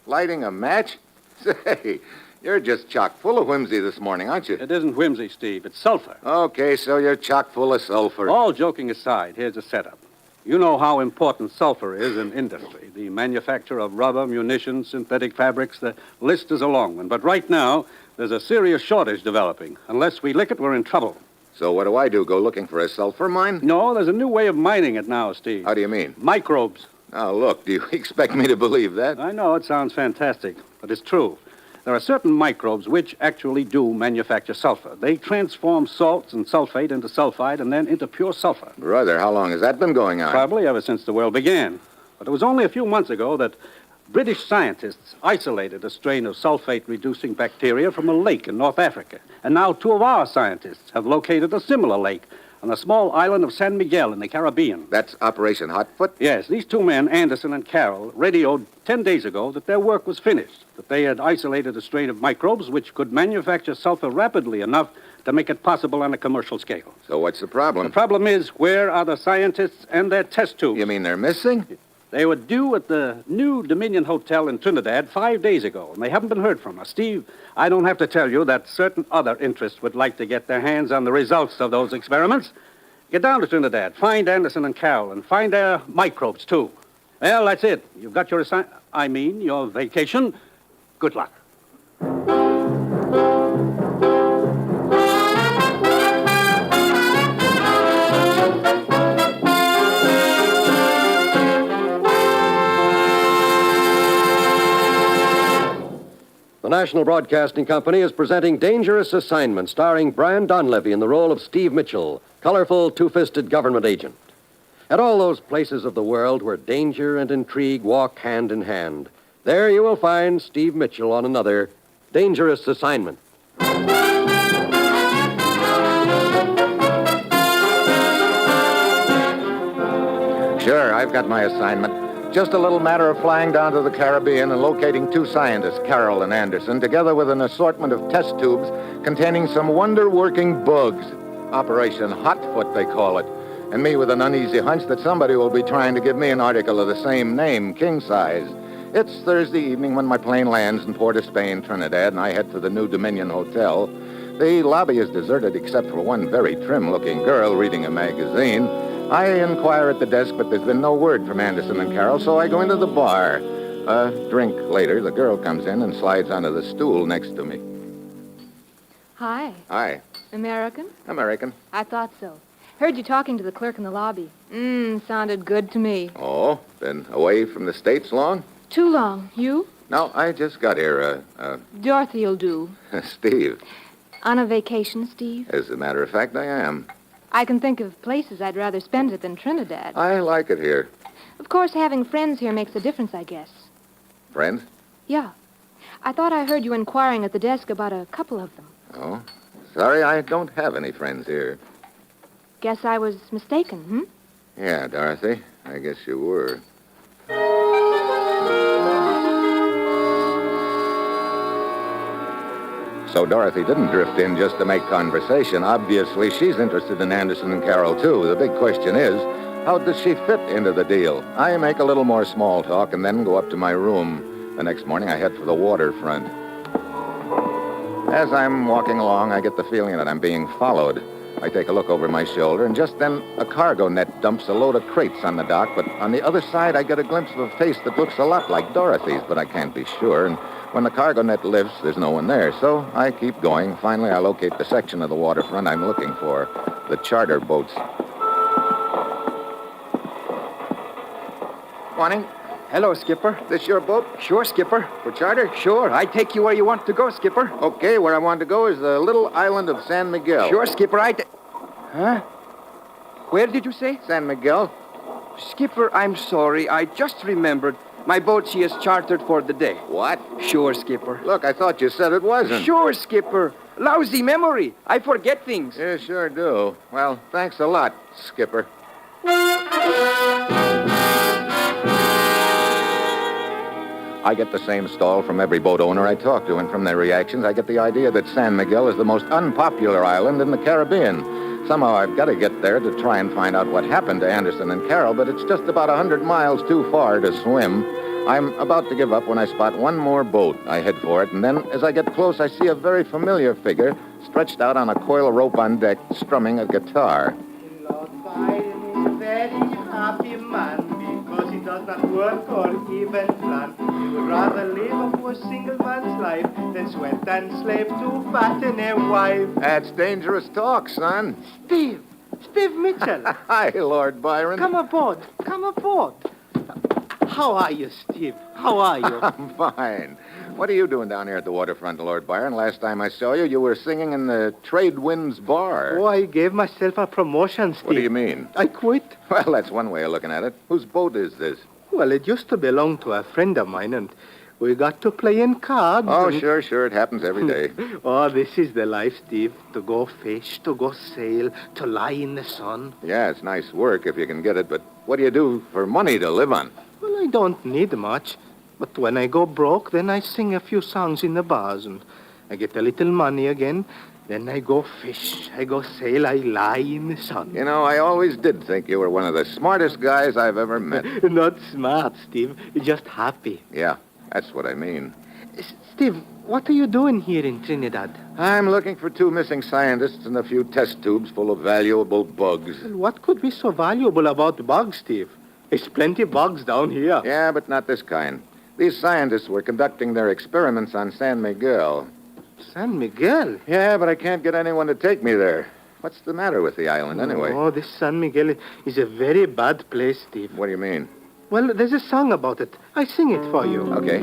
Lighting a match? Say, you're just chock full of whimsy this morning, aren't you? It isn't whimsy, Steve. It's sulfur. Okay, so you're chock full of sulfur. All joking aside, here's the setup. You know how important sulfur is in industry. The manufacture of rubber, munitions, synthetic fabrics, the list is a long one. But right now, there's a serious shortage developing. Unless we lick it, we're in trouble. So what do I do, go looking for a sulfur mine? No, there's a new way of mining it now, Steve. How do you mean? Microbes. Now, look, do you expect me to believe that? I know it sounds fantastic, but it's true. There are certain microbes which actually do manufacture sulfur. They transform salts and sulfate into sulfide and then into pure sulfur. Brother, how long has that been going on? Probably ever since the world began. But it was only a few months ago that British scientists isolated a strain of sulfate-reducing bacteria from a lake in North Africa. And now 2 of our scientists have located a similar lake on the small island of San Miguel in the Caribbean. That's Operation Hotfoot? Yes, these 2 men, Anderson and Carroll, radioed 10 days ago that their work was finished, that they had isolated a strain of microbes which could manufacture sulfur rapidly enough to make it possible on a commercial scale. So what's the problem? The problem is, where are the scientists and their test tubes? You mean they're missing? They were due at the new Dominion Hotel in Trinidad 5 days ago, and they haven't been heard from us. Steve, I don't have to tell you that certain other interests would like to get their hands on the results of those experiments. Get down to Trinidad, find Anderson and Carroll, and find their microbes, too. Well, that's it. You've got your your vacation. Good luck. The National Broadcasting Company is presenting Dangerous Assignment, starring Brian Donlevy in the role of Steve Mitchell, colorful, two-fisted government agent. At all those places of the world where danger and intrigue walk hand in hand, there you will find Steve Mitchell on another Dangerous Assignment. Sure, I've got my assignment. Just a little matter of flying down to the Caribbean and locating 2 scientists, Carroll and Anderson, together with an assortment of test tubes containing some wonder-working bugs. Operation Hotfoot, they call it. And me with an uneasy hunch that somebody will be trying to give me an article of the same name, king size. It's Thursday evening when my plane lands in Port of Spain, Trinidad, and I head for the new Dominion Hotel. The lobby is deserted except for one very trim-looking girl reading a magazine. I inquire at the desk, but there's been no word from Anderson and Carroll, so I go into the bar. A drink later, the girl comes in and slides onto the stool next to me. Hi. Hi. American? American. I thought so. Heard you talking to the clerk in the lobby. Sounded good to me. Oh, been away from the States long? Too long. You? No, I just got here, Dorothy'll do. Steve. On a vacation, Steve? As a matter of fact, I am. I can think of places I'd rather spend it than Trinidad. I like it here. Of course, having friends here makes a difference, I guess. Friends? Yeah. I thought I heard you inquiring at the desk about a couple of them. Oh? Sorry, I don't have any friends here. Guess I was mistaken, Yeah, Dorothy. I guess you were. So Dorothy didn't drift in just to make conversation. Obviously, she's interested in Anderson and Carroll, too. The big question is, how does she fit into the deal? I make a little more small talk and then go up to my room. The next morning, I head for the waterfront. As I'm walking along, I get the feeling that I'm being followed. I take a look over my shoulder, and just then a cargo net dumps a load of crates on the dock, but on the other side, I get a glimpse of a face that looks a lot like Dorothy's, but I can't be sure, and when the cargo net lifts, there's no one there, so I keep going. Finally, I locate the section of the waterfront I'm looking for, the charter boats. Morning. Hello, Skipper. This your boat? Sure, Skipper. For charter? Sure. I take you where you want to go, Skipper. Okay, where I want to go is the little island of San Miguel. Sure, Skipper. Huh? Where did you say? San Miguel. Skipper, I'm sorry. I just remembered. My boat, she is chartered for the day. What? Sure, Skipper. Look, I thought you said it wasn't. Sure, Skipper. Lousy memory. I forget things. You sure do. Well, thanks a lot, Skipper. I get the same stall from every boat owner I talk to, and from their reactions, I get the idea that San Miguel is the most unpopular island in the Caribbean. Somehow I've got to get there to try and find out what happened to Anderson and Carol, but it's just about 100 miles too far to swim. I'm about to give up when I spot one more boat. I head for it, and then as I get close, I see a very familiar figure stretched out on a coil rope on deck, strumming a guitar. Lord Byron is a very happy man because he does not work or even plan. He would rather live a poor single man's life than sweat and slave to fatten a wife. That's dangerous talk, son. Steve Mitchell. Hi, Lord Byron. Come aboard. How are you, Steve? How are you? I'm fine. What are you doing down here at the waterfront, Lord Byron? Last time I saw you, you were singing in the Trade Winds Bar. Oh, I gave myself a promotion, Steve. What do you mean? I quit. Well, that's one way of looking at it. Whose boat is this? Well, it used to belong to a friend of mine, and we got to play in cards. Oh, and... sure. It happens every day. Oh, this is the life, Steve. To go fish, to go sail, to lie in the sun. Yeah, it's nice work if you can get it, but what do you do for money to live on? Well, I don't need much. But when I go broke, then I sing a few songs in the bars, and I get a little money again. Then I go fish, I go sail, I lie in the sun. You know, I always did think you were one of the smartest guys I've ever met. Not smart, Steve. Just happy. Yeah, that's what I mean. Steve, what are you doing here in Trinidad? I'm looking for 2 missing scientists and a few test tubes full of valuable bugs. Well, what could be so valuable about bugs, Steve? There's plenty of bugs down here. Yeah, but not this kind. These scientists were conducting their experiments on San Miguel. San Miguel? Yeah, but I can't get anyone to take me there. What's the matter with the island, anyway? Oh, this San Miguel is a very bad place, Steve. What do you mean? Well, there's a song about it. I sing it for you. Okay.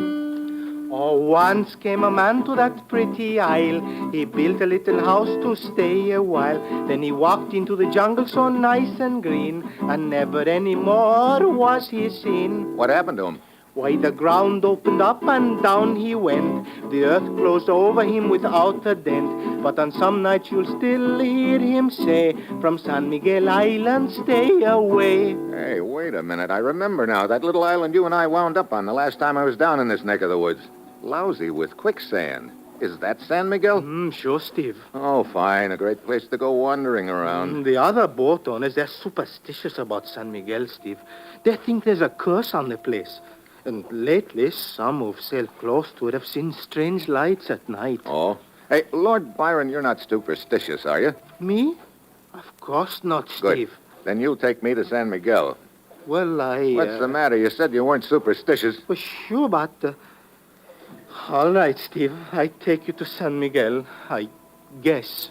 Oh, once came a man to that pretty isle. He built a little house to stay a while. Then he walked into the jungle so nice and green, and never any more was he seen. What happened to him? Why, the ground opened up and down he went. The earth closed over him without a dent. But on some nights you'll still hear him say, from San Miguel Island stay away. Hey, wait a minute. I remember now. That little island you and I wound up on the last time I was down in this neck of the woods. Lousy with quicksand. Is that San Miguel? Sure, Steve. Oh, fine. A great place to go wandering around. The other boat owners, they're superstitious about San Miguel, Steve. They think there's a curse on the place. And lately, some who've sailed close to it have seen strange lights at night. Oh? Hey, Lord Byron, you're not superstitious, are you? Me? Of course not, Steve. Good. Then you'll take me to San Miguel. Well, What's the matter? You said you weren't superstitious. Well, sure, but... All right, Steve. I take you to San Miguel, I guess.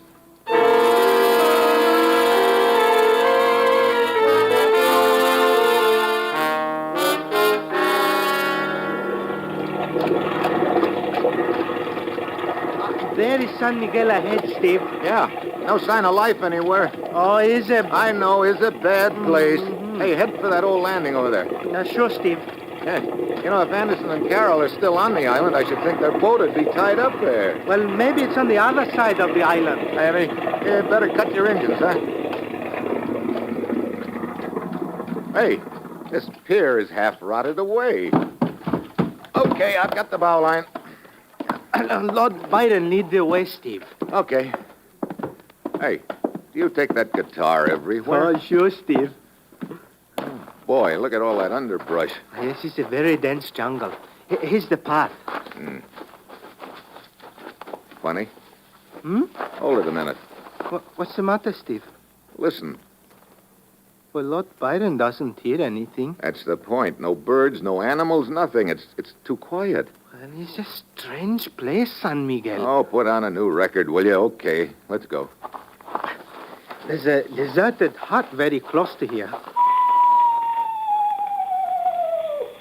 There is San Miguel ahead, Steve. Yeah. No sign of life anywhere. Oh, is it? I know. Is a bad place. Hey, head for that old landing over there. Sure, Steve. Hey, you know, if Anderson and Carol are still on the island, I should think their boat would be tied up there. Well, maybe it's on the other side of the island. Hey, you better cut your engines, huh? Hey, this pier is half rotted away. Okay, I've got the bow line. Lord Byron, lead the way, Steve. Okay. Hey, do you take that guitar everywhere? Oh, sure, Steve. Boy, look at all that underbrush. Yes, it's a very dense jungle. Here's the path. Funny. Hmm? Hold it a minute. What's the matter, Steve? Listen. Well, Lord Byron doesn't hear anything. That's the point. No birds, no animals, nothing. It's too quiet. Well, it's a strange place, San Miguel. Oh, put on a new record, will you? Okay, let's go. There's a deserted hut very close to here.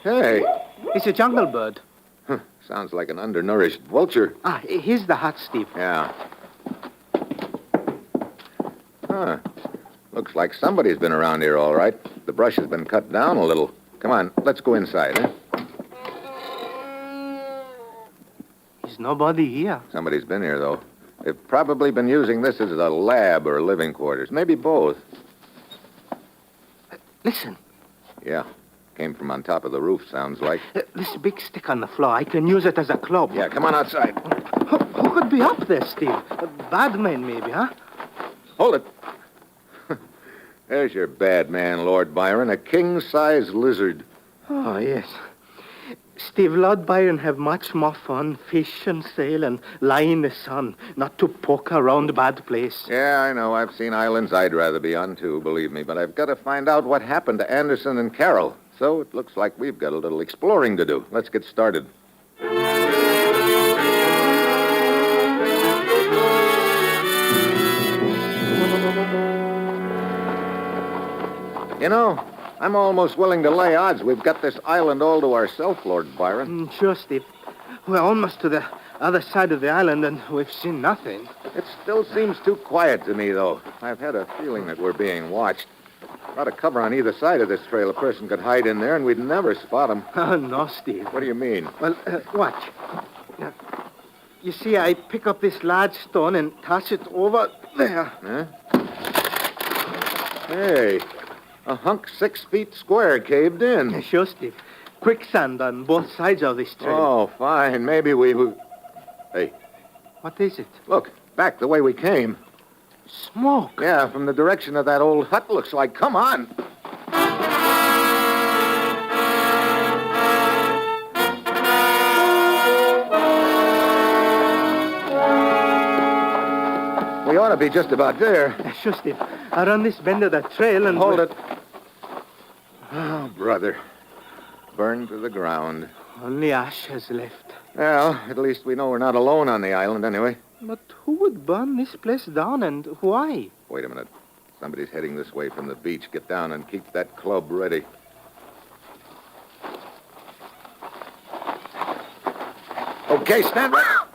Hey. It's a jungle bird. Sounds like an undernourished vulture. Here's the hut, Steve. Yeah. Huh. Looks like somebody's been around here, all right. The brush has been cut down a little. Come on, let's go inside, eh? nobody here. Somebody's been here, though. They've probably been using this as a lab or living quarters. Maybe both. Listen. Yeah. Came from on top of the roof, sounds like. This big stick on the floor, I can use it as a club. Yeah, come on outside. Who could be up there, Steve? A bad man, maybe, huh? Hold it. There's your bad man, Lord Byron, a king-size lizard. Oh, yes. Steve, Lord Byron have much more fun, fish and sail and lie in the sun, not to poke around bad place. Yeah, I know. I've seen islands I'd rather be on, too, believe me. But I've got to find out what happened to Anderson and Carroll. So it looks like we've got a little exploring to do. Let's get started. You know, I'm almost willing to lay odds we've got this island all to ourselves, Lord Byron. Sure, Steve. We're almost to the other side of the island, and we've seen nothing. It still seems too quiet to me, though. I've had a feeling that we're being watched. A lot of cover on either side of this trail. A person could hide in there, and we'd never spot him. Oh, no, Steve. What do you mean? Well, watch. Now, you see, I pick up this large stone and toss it over there. Huh? Hey, a hunk 6 feet square caved in. Yeah, sure, Steve. Quicksand on both sides of this trail. Oh, fine. Maybe we... Hey. What is it? Look, back the way we came. Smoke? Yeah, from the direction of that old hut, looks like. Come on. We ought to be just about there. Sure, Steve. Around this bend of that trail and... Hold it. Oh, brother. Burned to the ground. Only ashes left. Well, at least we know we're not alone on the island anyway. But who would burn this place down and why? Wait a minute. Somebody's heading this way from the beach. Get down and keep that club ready. Okay, stand right.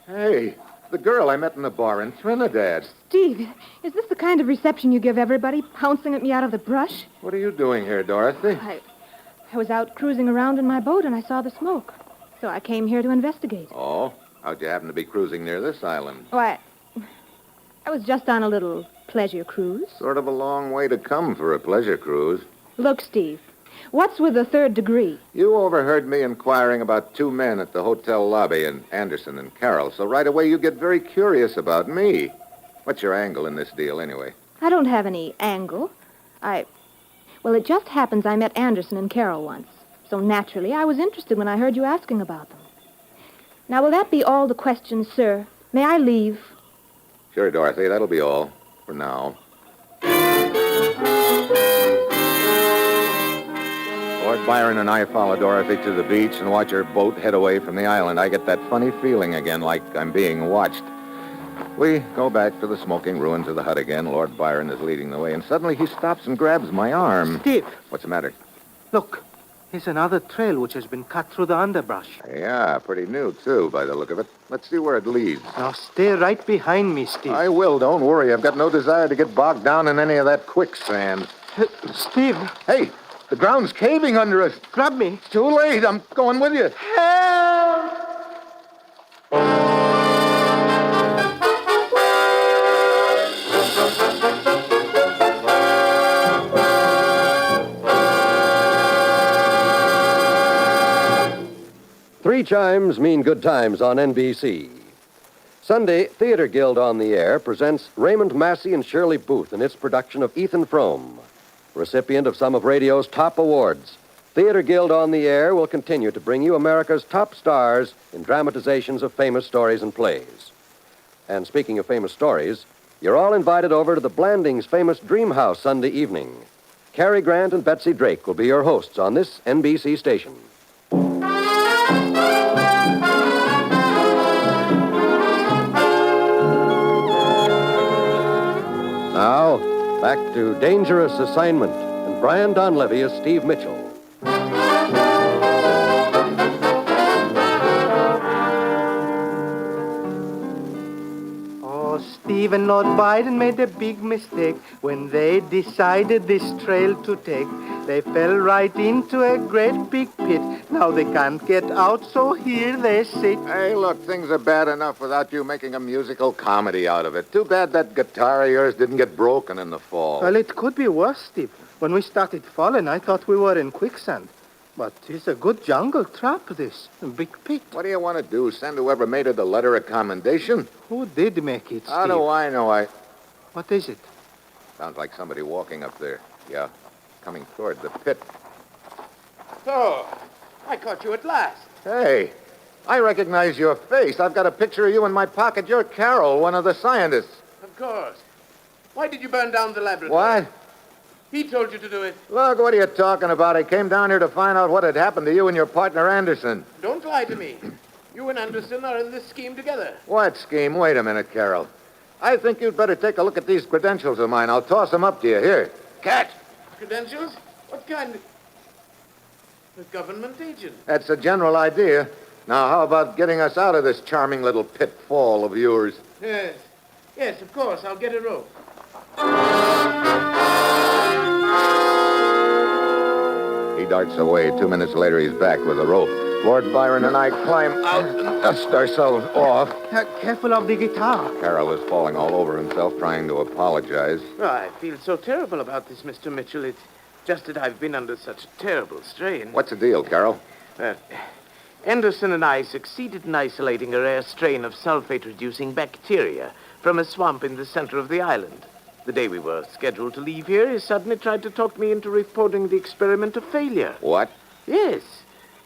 Hey, the girl I met in the bar in Trinidad. Steve, is this the kind of reception you give everybody, pouncing at me out of the brush? What are you doing here, Dorothy? I was out cruising around in my boat and I saw the smoke. So I came here to investigate. Oh? How'd you happen to be cruising near this island? Why, I was just on a little pleasure cruise. Sort of a long way to come for a pleasure cruise. Look, Steve, what's with the third degree? You overheard me inquiring about 2 men at the hotel lobby, and Anderson and Carroll, so right away you get very curious about me. What's your angle in this deal, anyway? I don't have any angle. Well, it just happens I met Anderson and Carroll once. So naturally, I was interested when I heard you asking about them. Now, will that be all the questions, sir? May I leave? Sure, Dorothy, that'll be all for now. Lord Byron and I follow Dorothy to the beach and watch her boat head away from the island. I get that funny feeling again, like I'm being watched. We go back to the smoking ruins of the hut again. Lord Byron is leading the way, and suddenly he stops and grabs my arm. Steve. What's the matter? Look, here's another trail which has been cut through the underbrush. Yeah, pretty new, too, by the look of it. Let's see where it leads. Now, stay right behind me, Steve. I will, don't worry. I've got no desire to get bogged down in any of that quicksand. Steve. Hey, the ground's caving under us. Grab me. It's too late. I'm going with you. Help! 3 chimes mean good times on NBC. Sunday, Theater Guild on the Air presents Raymond Massey and Shirley Booth in its production of Ethan Frome. Recipient of some of radio's top awards, Theater Guild on the Air will continue to bring you America's top stars in dramatizations of famous stories and plays. And speaking of famous stories, you're all invited over to the Blandings' famous Dream House Sunday evening. Cary Grant and Betsy Drake will be your hosts on this NBC station. Now, back to Dangerous Assignment, and Brian Donlevy as Steve Mitchell. Oh, Steve and Lord Byron made a big mistake when they decided this trail to take. They fell right into a great big pit. Now they can't get out, so here they sit. Hey, look, things are bad enough without you making a musical comedy out of it. Too bad that guitar of yours didn't get broken in the fall. Well, it could be worse, Steve. When we started falling, I thought we were in quicksand. But it's a good jungle trap, this. A big pit. What do you want to do? Send whoever made it a letter of commendation? Who did make it, Steve? How do I know? What is it? Sounds like somebody walking up there. Yeah, coming toward the pit. So, I caught you at last. Hey, I recognize your face. I've got a picture of you in my pocket. You're Carroll, one of the scientists. Of course. Why did you burn down the laboratory? What? He told you to do it. Look, what are you talking about? I came down here to find out what had happened to you and your partner, Anderson. Don't lie to me. You and Anderson are in this scheme together. What scheme? Wait a minute, Carroll. I think you'd better take a look at these credentials of mine. I'll toss them up to you. Here, catch. Credentials? What kind? A government agent. That's a general idea. Now, how about getting us out of this charming little pitfall of yours? Yes. Yes, of course. I'll get a rope. He darts away. 2 minutes later, he's back with a rope. Lord Byron and I climb out and dust ourselves off. Careful of the guitar. Carroll is falling all over himself, trying to apologize. Oh, I feel so terrible about this, Mr. Mitchell. It's just that I've been under such terrible strain. What's the deal, Carroll? Anderson and I succeeded in isolating a rare strain of sulfate-reducing bacteria from a swamp in the center of the island. The day we were scheduled to leave here, he suddenly tried to talk me into reporting the experiment a failure. What? Yes.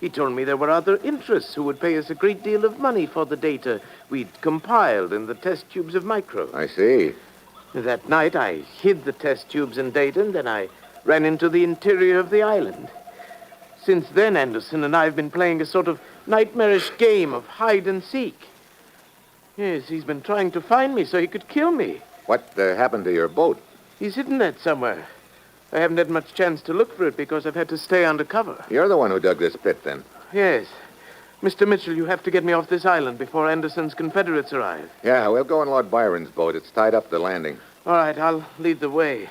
He told me there were other interests who would pay us a great deal of money for the data we'd compiled in the test tubes of micro. I see. That night, I hid the test tubes and data, and then I ran into the interior of the island. Since then, Anderson and I have been playing a sort of nightmarish game of hide and seek. Yes, he's been trying to find me so he could kill me. What happened to your boat? He's hidden that somewhere. I haven't had much chance to look for it because I've had to stay undercover. You're the one who dug this pit, then? Yes. Mr. Mitchell, you have to get me off this island before Anderson's Confederates arrive. Yeah, we'll go in Lord Byron's boat. It's tied up to the landing. All right, I'll lead the way.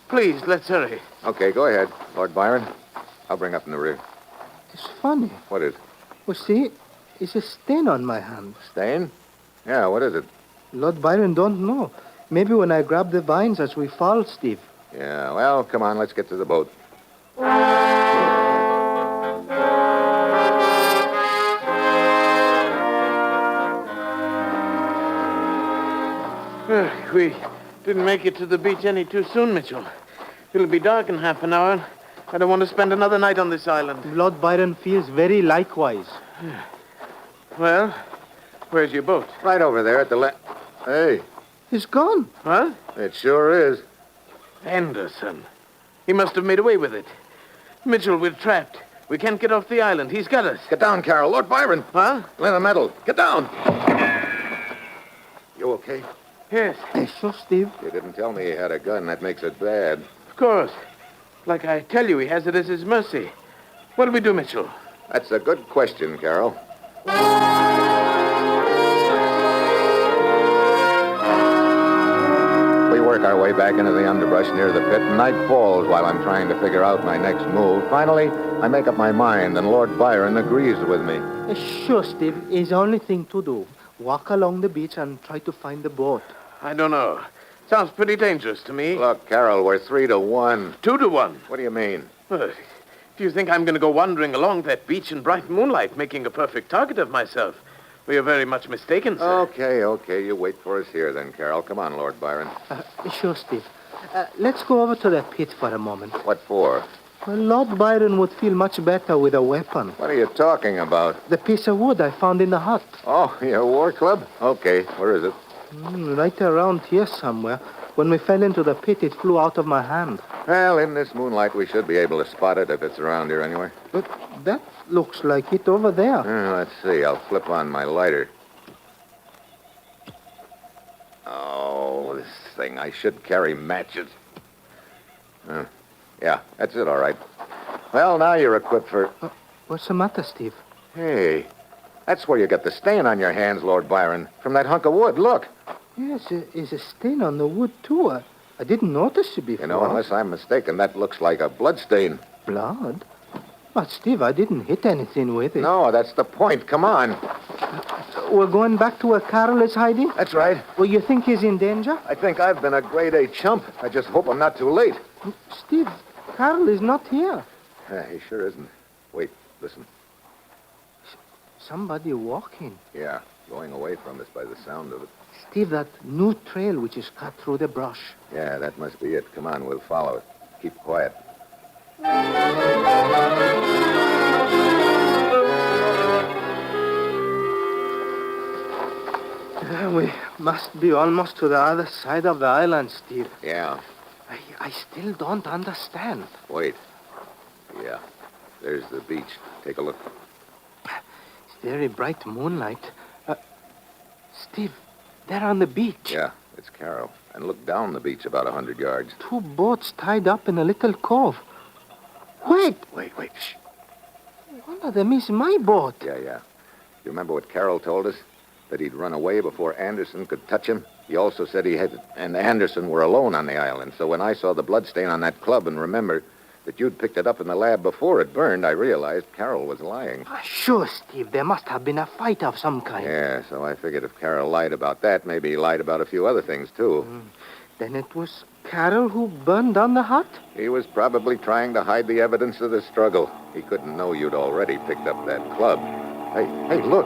Please, let's hurry. Okay, go ahead, Lord Byron. I'll bring up in the rear. It's funny. What is? Well, see, it's a stain on my hand. Stain? Yeah, what is it? Lord Byron don't know. Maybe when I grab the vines as we fall, Steve. Yeah, well, come on, let's get to the boat. We didn't make it to the beach any too soon, Mitchell. It'll be dark in half an hour. I don't want to spend another night on this island. Lord Byron feels very likewise. Well, where's your boat? Right over there at the left. Hey. He's gone. Huh? It sure is. Anderson. He must have made away with it. Mitchell, we're trapped. We can't get off the island. He's got us. Get down, Carroll. Lord Byron. Huh? Lend a medal. Get down. You okay? Yes. Sure, Steve. You didn't tell me he had a gun. That makes it bad. Of course. Like I tell you, he has it as his mercy. What'll we do, Mitchell? That's a good question, Carroll. We work our way back into the underbrush near the pit, and night falls while I'm trying to figure out my next move. Finally, I make up my mind, and Lord Byron agrees with me. Sure, Steve. It's the only thing to do. Walk along the beach and try to find the boat. I don't know. Sounds pretty dangerous to me. Look, Carroll, we're 3-1. 2-1. What do you mean? If you think I'm going to go wandering along that beach in bright moonlight, making a perfect target of myself, we are very much mistaken, sir. Okay. You wait for us here, then, Carroll. Come on, Lord Byron. Sure, Steve. Let's go over to the pit for a moment. What for? Well, Lord Byron would feel much better with a weapon. What are you talking about? The piece of wood I found in the hut. Oh, your war club? Okay, where is it? Right around here somewhere. When we fell into the pit, it flew out of my hand. Well, in this moonlight, we should be able to spot it if it's around here anyway. But that looks like it over there. Let's see. I'll flip on my lighter. Oh, this thing. I should carry matches. Yeah, that's it, all right. Well, now you're equipped for... What's the matter, Steve? Hey, that's where you got the stain on your hands, Lord Byron. From that hunk of wood, look. Yes, there's a stain on the wood, too. I didn't notice it before. You know, unless I'm mistaken, that looks like a blood stain. Blood? But, Steve, I didn't hit anything with it. No, that's the point. Come on. We're going back to where Carol is hiding? That's right. Well, you think he's in danger? I think I've been a grade A chump. I just hope I'm not too late. Steve, Carol is not here. He sure isn't. Wait, listen. Somebody walking. Yeah, going away from us by the sound of it. Steve, that new trail which is cut through the brush. Yeah, that must be it. Come on, we'll follow it. Keep quiet. We must be almost to the other side of the island, Steve. Yeah. I still don't understand. Wait. Yeah. There's the beach. Take a look. It's very bright moonlight. Steve, they're on the beach. Yeah, it's Carol. And look down the beach about 100 yards. 2 boats tied up in a little cove. Wait. Wait. Shh. One of them is my boat. Yeah. You remember what Carol told us? That he'd run away before Anderson could touch him? He also said he and Anderson were alone on the island. So when I saw the bloodstain on that club and remembered that you'd picked it up in the lab before it burned, I realized Carol was lying. Sure, Steve. There must have been a fight of some kind. Yeah, so I figured if Carol lied about that, maybe he lied about a few other things, too. Then it was Carol who burned down the hut? He was probably trying to hide the evidence of the struggle. He couldn't know you'd already picked up that club. Hey, look.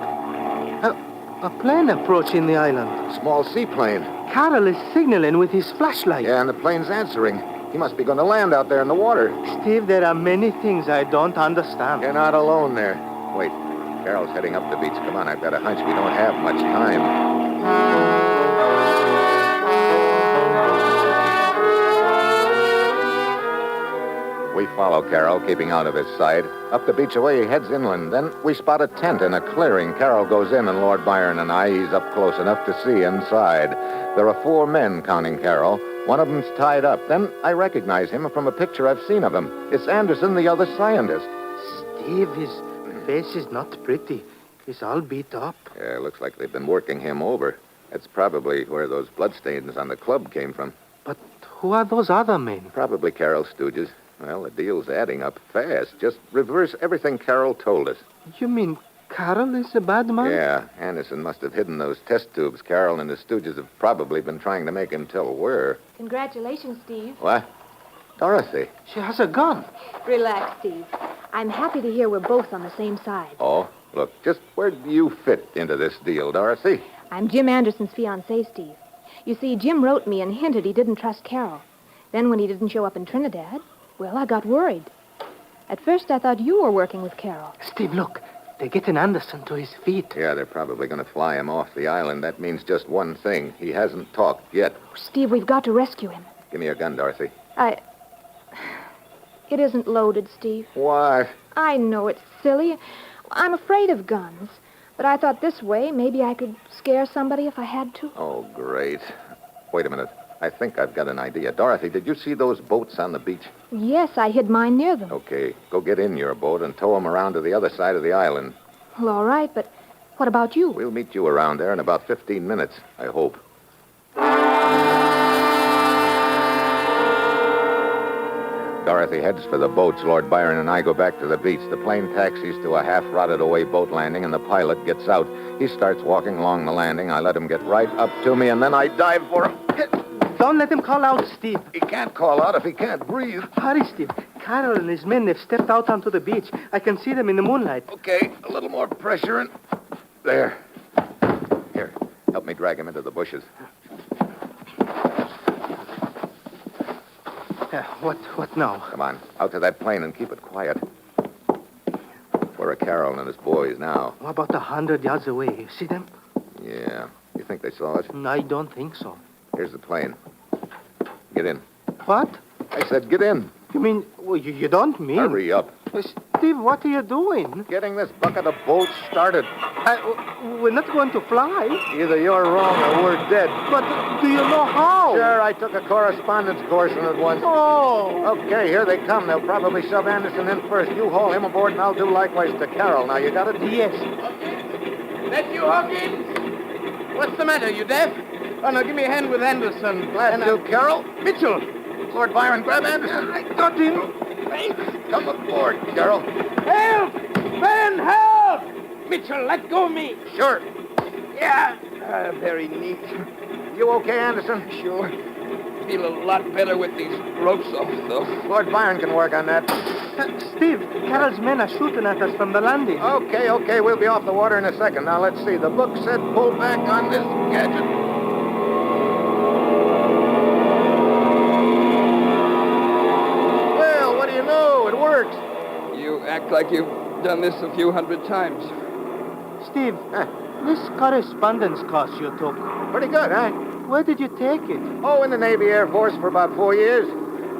A plane approaching the island. Small seaplane. Carol is signaling with his flashlight. Yeah, and the plane's answering. He must be going to land out there in the water. Steve, there are many things I don't understand. You're not alone there. Wait, Carol's heading up the beach. Come on, I've got a hunch we don't have much time. We follow Carol, keeping out of his sight. Up the beach away, he heads inland. Then we spot a tent in a clearing. Carol goes in, and Lord Byron and I ease up close enough to see inside. There are 4 men, counting Carol. One of them's tied up. Then I recognize him from a picture I've seen of him. It's Anderson, the other scientist. Steve, his face is not pretty. He's all beat up. Yeah, looks like they've been working him over. That's probably where those bloodstains on the club came from. But who are those other men? Probably Carol's stooges. Well, the deal's adding up fast. Just reverse everything Carol told us. You mean Carol is a bad man? Yeah, Anderson must have hidden those test tubes. Carol and the stooges have probably been trying to make him tell where. Congratulations, Steve. What? Dorothy. She has a gun. Relax, Steve. I'm happy to hear we're both on the same side. Oh, look, just where do you fit into this deal, Dorothy? I'm Jim Anderson's fiancée, Steve. You see, Jim wrote me and hinted he didn't trust Carol. Then when he didn't show up in Trinidad, well, I got worried. At first, I thought you were working with Carol. Steve, look. They're getting Anderson to his feet. Yeah, they're probably going to fly him off the island. That means just one thing. He hasn't talked yet. Steve, we've got to rescue him. Give me your gun, Dorothy. It isn't loaded, Steve. What? I know it's silly. I'm afraid of guns. But I thought this way, maybe I could scare somebody if I had to. Oh, great. Wait a minute. I think I've got an idea. Dorothy, did you see those boats on the beach? Yes, I hid mine near them. Okay, go get in your boat and tow them around to the other side of the island. Well, all right, but what about you? We'll meet you around there in about 15 minutes, I hope. Dorothy heads for the boats. Lord Byron and I go back to the beach. The plane taxis to a half-rotted-away boat landing, and the pilot gets out. He starts walking along the landing. I let him get right up to me, and then I dive for him. Don't let him call out, Steve. He can't call out if he can't breathe. Hurry, Steve. Carol and his men, they've stepped out onto the beach. I can see them in the moonlight. Okay, a little more pressure and... There. Here, help me drag him into the bushes. What now? Come on, out to that plane and keep it quiet. Where are Carol and his boys now? Oh, about 100 yards away. You see them? Yeah. You think they saw us? I don't think so. Here's the plane. Get in. What? I said get in. You mean, well, you don't mean... Hurry up. Steve, what are you doing? Getting this bucket of boats started. We're not going to fly. Either you're wrong or we're dead. But do you know how? Sure, I took a correspondence course in it once. Oh! Okay, here they come. They'll probably shove Anderson in first. You haul him aboard and I'll do likewise to Carol. Now, you got it? Yes. That's you, Hawkins? What's the matter? You deaf? Oh, no, give me a hand with Anderson. Glad to, Carol. Mitchell! Lord Byron, grab Anderson. I got him. Come aboard, Carol. Help! Ben, help! Mitchell, let go of me. Sure. Yeah, very neat. You okay, Anderson? Sure. Feel a lot better with these ropes off, though. Lord Byron can work on that. Steve, Carol's men are shooting at us from the landing. Okay. We'll be off the water in a second. Now, let's see. The book said pull back on this gadget. Well, what do you know? It works. You act like you've done this a few hundred times. Steve, this correspondence course you took. Pretty good, huh? Where did you take it? Oh, in the Navy Air Force for about 4 years.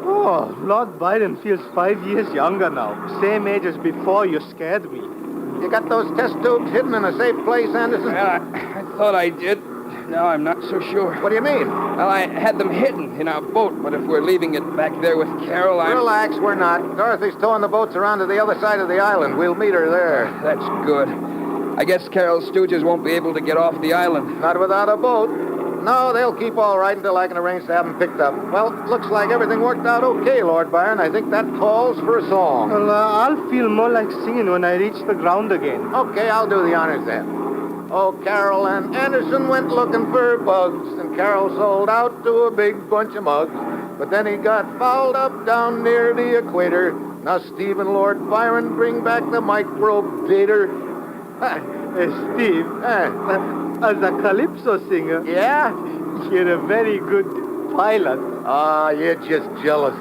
Oh, Lord Byron feels 5 years younger now. Same age as before you scared me. You got those test tubes hidden in a safe place, Anderson? Well, I thought I did. Now I'm not so sure. What do you mean? Well, I had them hidden in our boat, but if we're leaving it back there with Carol, Relax, we're not. Dorothy's towing the boats around to the other side of the island. We'll meet her there. That's good. I guess Carol's stooges won't be able to get off the island. Not without a boat. No, they'll keep all right until I can arrange to have them picked up. Well, looks like everything worked out okay, Lord Byron. I think that calls for a song. Well, I'll feel more like singing when I reach the ground again. Okay, I'll do the honors then. Oh, Carol and Anderson went looking for bugs, and Carol sold out to a big bunch of mugs. But then he got fouled up down near the equator. Now Steve and Lord Byron bring back the microbator. Steve, as a calypso singer, yeah, you're a very good pilot. Ah, you're just jealous.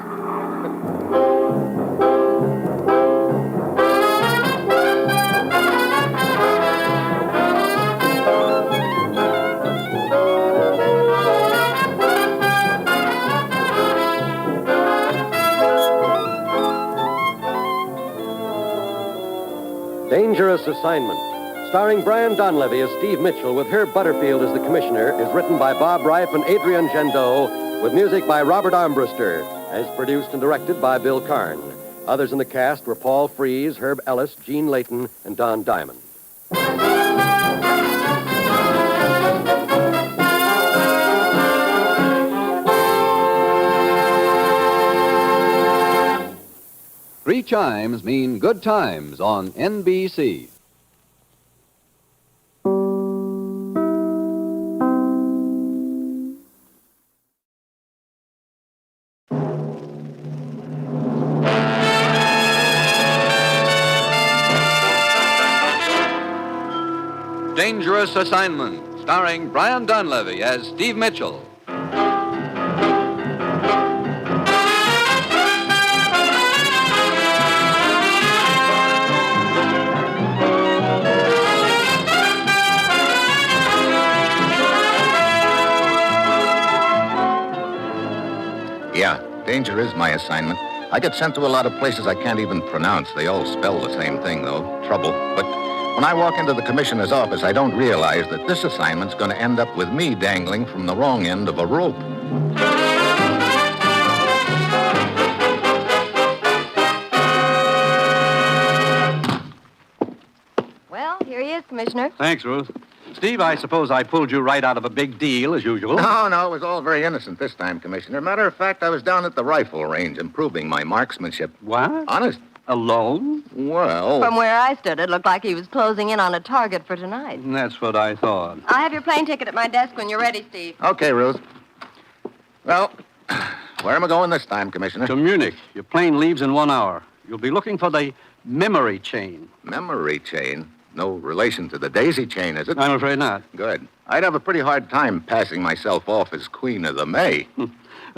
Dangerous Assignment, starring Brian Donlevy as Steve Mitchell with Herb Butterfield as the commissioner, is written by Bob Reif and Adrian Gendot, with music by Robert Armbruster, as produced and directed by Bill Karn. Others in the cast were Paul Frees, Herb Ellis, Gene Layton, and Don Diamond. Three chimes mean good times on NBC. Dangerous Assignment, starring Brian Donlevy as Steve Mitchell. Yeah, danger is my assignment. I get sent to a lot of places I can't even pronounce. They all spell the same thing, though. Trouble. But when I walk into the commissioner's office, I don't realize that this assignment's going to end up with me dangling from the wrong end of a rope. Well, here he is, Commissioner. Thanks, Ruth. Steve, I suppose I pulled you right out of a big deal, as usual. No, it was all very innocent this time, Commissioner. Matter of fact, I was down at the rifle range improving my marksmanship. What? Honest. Alone? Well... From where I stood, it looked like he was closing in on a target for tonight. That's what I thought. I'll have your plane ticket at my desk when you're ready, Steve. Okay, Ruth. Well, where am I going this time, Commissioner? To Munich. Your plane leaves in 1 hour. You'll be looking for the memory chain. Memory chain? No relation to the daisy chain, is it? I'm afraid not. Good. I'd have a pretty hard time passing myself off as Queen of the May.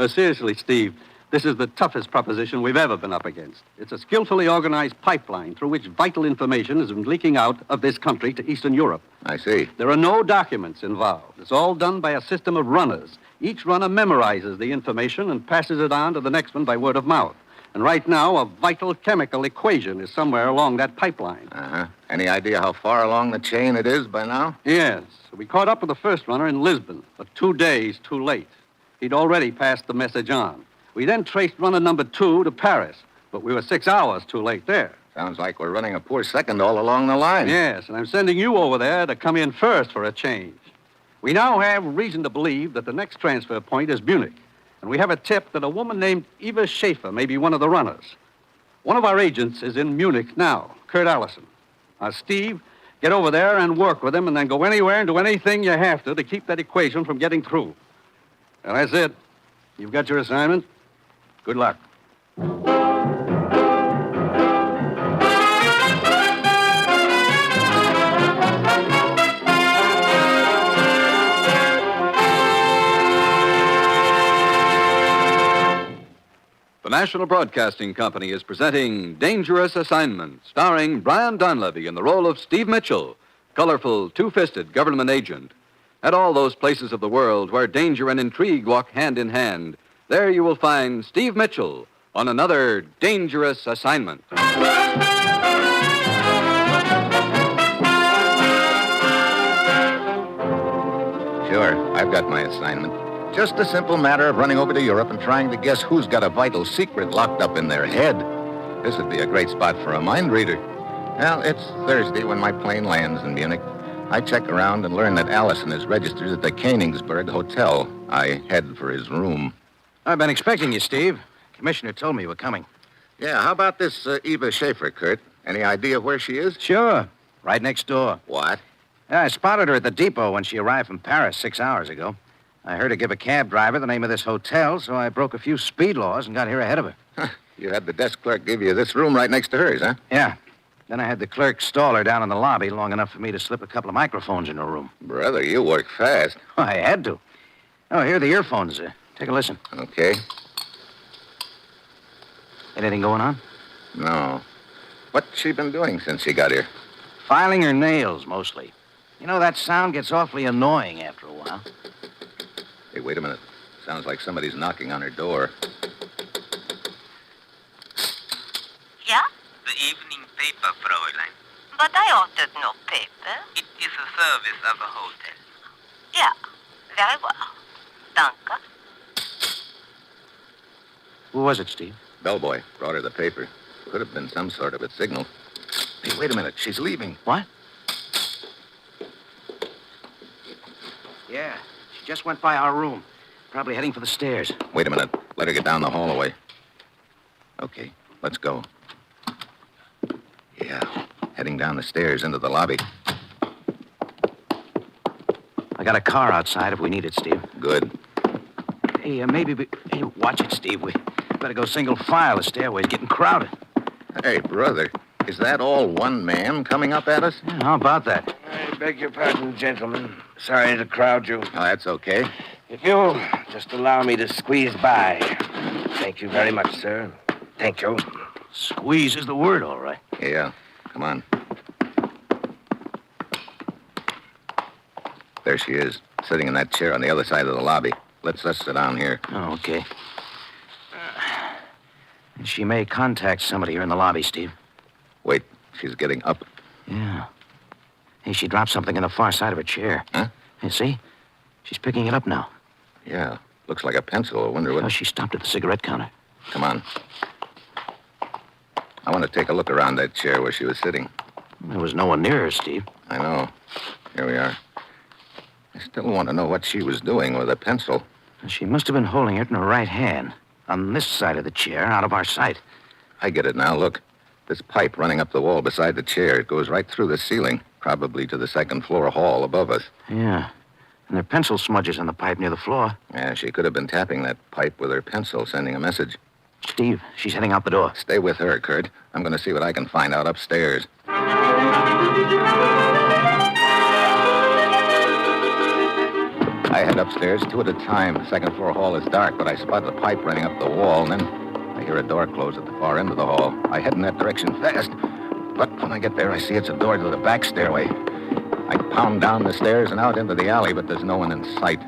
Seriously, Steve, this is the toughest proposition we've ever been up against. It's a skillfully organized pipeline through which vital information has been leaking out of this country to Eastern Europe. I see. There are no documents involved. It's all done by a system of runners. Each runner memorizes the information and passes it on to the next one by word of mouth. And right now, a vital chemical equation is somewhere along that pipeline. Uh-huh. Any idea how far along the chain it is by now? Yes. We caught up with the first runner in Lisbon, but 2 days too late. He'd already passed the message on. We then traced runner number 2 to Paris, but we were 6 hours too late there. Sounds like we're running a poor second all along the line. Yes, and I'm sending you over there to come in first for a change. We now have reason to believe that the next transfer point is Munich. And we have a tip that a woman named Eva Schaefer may be one of the runners. One of our agents is in Munich now, Kurt Allison. Steve, get over there and work with him, and then go anywhere and do anything you have to keep that equation from getting through. Well, that's it. You've got your assignment. Good luck. The National Broadcasting Company is presenting Dangerous Assignment, starring Brian Donlevy in the role of Steve Mitchell, colorful, two-fisted government agent. At all those places of the world where danger and intrigue walk hand in hand, there you will find Steve Mitchell on another Dangerous Assignment. Sure, I've got my assignment. Just a simple matter of running over to Europe and trying to guess who's got a vital secret locked up in their head. This would be a great spot for a mind reader. Well, it's Thursday when my plane lands in Munich. I check around and learn that Allison is registered at the Königsberg Hotel. I head for his room. I've been expecting you, Steve. Commissioner told me you were coming. Yeah, how about this Eva Schaefer, Kurt? Any idea where she is? Sure. Right next door. What? Yeah, I spotted her at the depot when she arrived from Paris 6 hours ago. I heard her give a cab driver the name of this hotel, so I broke a few speed laws and got here ahead of her. You had the desk clerk give you this room right next to hers, huh? Yeah. Then I had the clerk stall her down in the lobby long enough for me to slip a couple of microphones in her room. Brother, you work fast. I had to. Oh, here are the earphones. Take a listen. Okay. Anything going on? No. What's she been doing since she got here? Filing her nails, mostly. You know, that sound gets awfully annoying after a while. Hey, wait a minute. Sounds like somebody's knocking on her door. Yeah? The evening paper, Fräulein. But I ordered no paper. It is a service of a hotel. Yeah, very well. Danke. Who was it, Steve? Bellboy brought her the paper. Could have been some sort of a signal. Hey, wait a minute. She's leaving. What? Yeah, she just went by our room. Probably heading for the stairs. Wait a minute. Let her get down the hallway. Okay, let's go. Yeah, heading down the stairs into the lobby. I got a car outside if we need it, Steve. Good. Hey, Hey, watch it, Steve. We better go single file. The stairway's getting crowded. Hey, brother, is that all one man coming up at us? Yeah, how about that? I beg your pardon, gentlemen. Sorry to crowd you. Oh, that's okay. If you'll just allow me to squeeze by. Thank you very much, sir. Thank you. Squeeze is the word, all right. Yeah, come on. There she is, sitting in that chair on the other side of the lobby. Let's us sit down here. Oh, okay. She may contact somebody here in the lobby, Steve. Wait, she's getting up. Yeah. Hey, she dropped something on the far side of her chair. Huh? You see? She's picking it up now. Yeah, looks like a pencil. I wonder what... Oh, she stopped at the cigarette counter. Come on. I want to take a look around that chair where she was sitting. There was no one near her, Steve. I know. Here we are. I still want to know what she was doing with a pencil. She must have been holding it in her right hand, on this side of the chair, out of our sight. I get it now. Look. This pipe running up the wall beside the chair. It goes right through the ceiling, probably to the second floor hall above us. Yeah. And there are pencil smudges on the pipe near the floor. Yeah, she could have been tapping that pipe with her pencil, sending a message. Steve, she's heading out the door. Stay with her, Kurt. I'm going to see what I can find out upstairs. I head upstairs, 2 at a time. The second floor hall is dark, but I spot the pipe running up the wall, and then I hear a door close at the far end of the hall. I head in that direction fast, but when I get there, I see it's a door to the back stairway. I pound down the stairs and out into the alley, but there's no one in sight.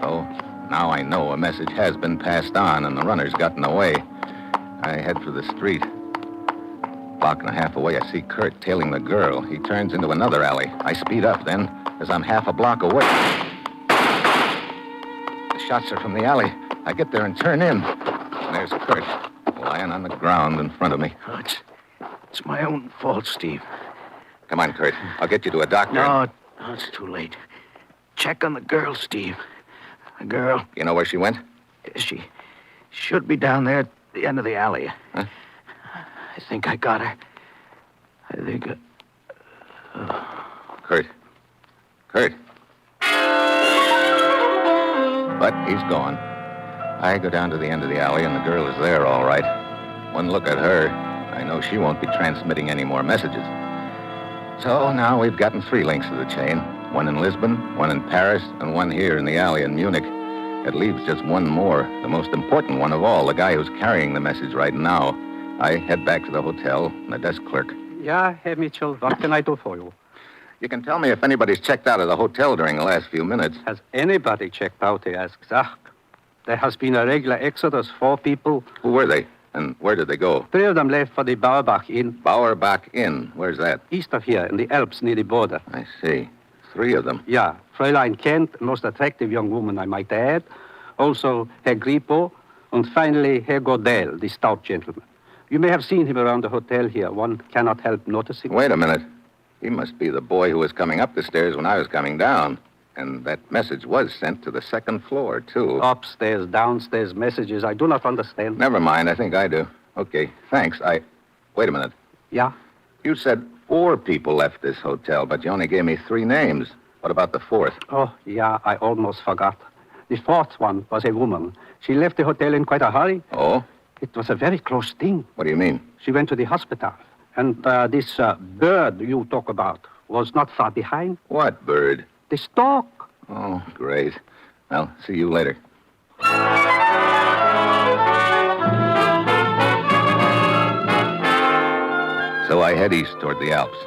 So now I know a message has been passed on, and the runner's gotten away. I head for the street. Block and a half away, I see Kurt tailing the girl. He turns into another alley. I speed up then, as I'm half a block away. The shots are from the alley. I get there and turn in. And there's Kurt, lying on the ground in front of me. Oh, it's my own fault, Steve. Come on, Kurt. I'll get you to a doctor. No, it's too late. Check on the girl, Steve. The girl. You know where she went? She should be down there at the end of the alley. Huh? think I got her. I think Kurt. But he's gone. I go down to the end of the alley, and the girl is there, all right. One look at her, I know she won't be transmitting any more messages. So now we've gotten 3 links to the chain. One in Lisbon, one in Paris, and one here in the alley in Munich. It leaves just one more, the most important one of all, the guy who's carrying the message right now. I head back to the hotel, and the desk clerk. Yeah, Herr Mitchell, what can I do for you? You can tell me if anybody's checked out of the hotel during the last few minutes. Has anybody checked out, he asks. There has been a regular exodus, 4 people. Who were they? And where did they go? 3 of them left for the Bauerbach Inn. Bauerbach Inn? Where's that? East of here, in the Alps, near the border. I see. 3 of them. Yeah. Fräulein Kent, most attractive young woman, I might add. Also, Herr Grippo. And finally, Herr Godel, the stout gentleman. You may have seen him around the hotel here. One cannot help noticing. Wait a minute. He must be the boy who was coming up the stairs when I was coming down. And that message was sent to the 2nd floor, too. Upstairs, downstairs messages. I do not understand. Never mind. I think I do. Okay. Thanks. Wait a minute. Yeah? You said 4 people left this hotel, but you only gave me 3 names. What about the 4th? Oh, yeah, I almost forgot. The 4th one was a woman. She left the hotel in quite a hurry. Oh? It was a very close thing. What do you mean? She went to the hospital. And this bird you talk about was not far behind. What bird? The stork. Oh, great. Well, see you later. So I head east toward the Alps.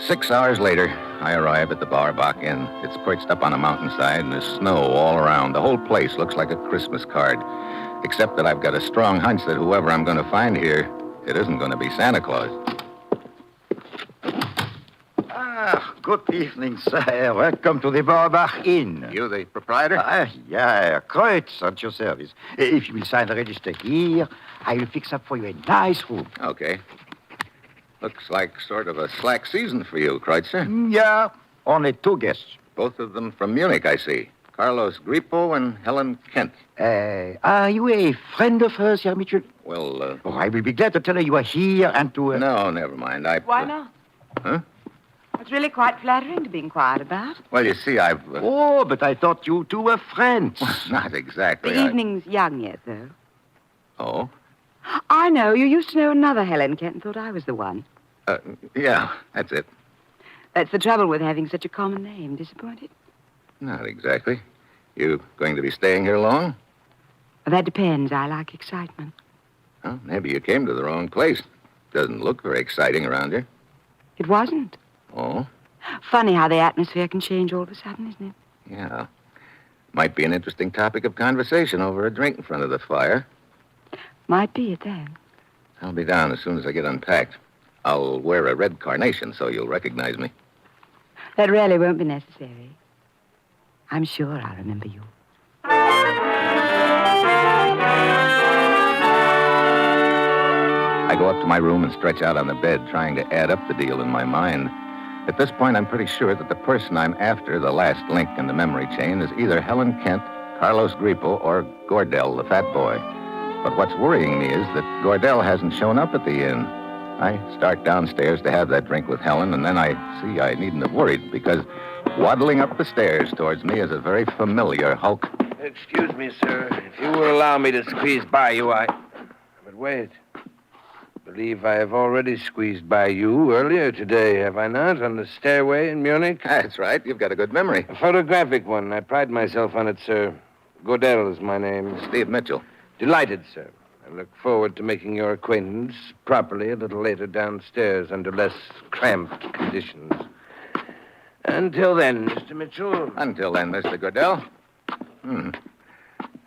6 hours later, I arrive at the Bauerbach Inn. It's perched up on a mountainside, and there's snow all around. The whole place looks like a Christmas card, except that I've got a strong hunch that whoever I'm going to find here, it isn't going to be Santa Claus. Good evening, sir. Welcome to the Bauerbach Inn. You the proprietor? Yeah, Kreutz at your service. If you will sign the register here, I will fix up for you a nice room. Okay. Looks like sort of a slack season for you, Kreutzer. Yeah, only 2 guests. Both of them from Munich, I see. Carlos Grippo and Helen Kent. Are you a friend of hers, Herr Mitchell? Well, I will be glad to tell her you are here and to... No, never mind. Why not? Huh? It's really quite flattering to be inquired about. Well, you see, I've... Oh, but I thought you 2 were friends. Not exactly. The evening's young yet, though. Oh? I know. You used to know another Helen Kent and thought I was the one. Yeah, that's it. That's the trouble with having such a common name. Disappointed? Not exactly. You going to be staying here long? Well, that depends. I like excitement. Well, maybe you came to the wrong place. Doesn't look very exciting around here. It wasn't. Oh? Funny how the atmosphere can change all of a sudden, isn't it? Yeah. Might be an interesting topic of conversation over a drink in front of the fire. Might be at that. I'll be down as soon as I get unpacked. I'll wear a red carnation so you'll recognize me. That really won't be necessary. I'm sure I'll remember you. I go up to my room and stretch out on the bed, trying to add up the deal in my mind. At this point, I'm pretty sure that the person I'm after, the last link in the memory chain, is either Helen Kent, Carlos Grippo, or Gordel, the fat boy. But what's worrying me is that Gordel hasn't shown up at the inn. I start downstairs to have that drink with Helen, and then I see I needn't have worried, because waddling up the stairs towards me is a very familiar hulk. Excuse me, sir. If you will allow me to squeeze by you, But wait. I believe I have already squeezed by you earlier today, have I not? On the stairway in Munich? That's right. You've got a good memory. A photographic one. I pride myself on it, sir. Godel is my name. Steve Mitchell. Delighted, sir. I look forward to making your acquaintance properly a little later downstairs under less cramped conditions. Until then, Mr. Mitchell. Until then, Mr. Gordel.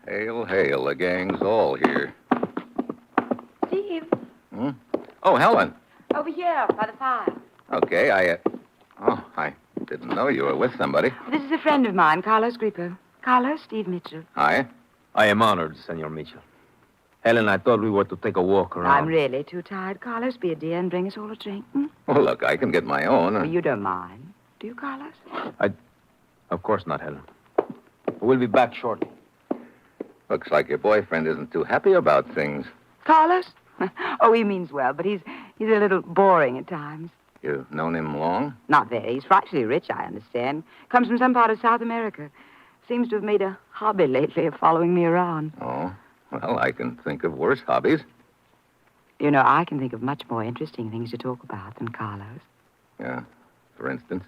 Hail, hail, the gang's all here. Steve. Oh, Helen. Over here, by the fire. Okay, I didn't know you were with somebody. This is a friend of mine, Carlos Grippo. Carlos, Steve Mitchell. Hi. I am honored, Senor Mitchell. Helen, I thought we were to take a walk around. I'm really too tired. Carlos, be a dear and bring us all a drink. Well, look, I can get my own. Well, you don't mind. Do you, Carlos? Of course not, Helen. We'll be back shortly. Looks like your boyfriend isn't too happy about things. Carlos? Oh, he means well, but he's a little boring at times. You've known him long? Not very. He's frightfully rich, I understand. Comes from some part of South America. Seems to have made a hobby lately of following me around. Oh, well, I can think of worse hobbies. You know, I can think of much more interesting things to talk about than Carlos. Yeah, for instance?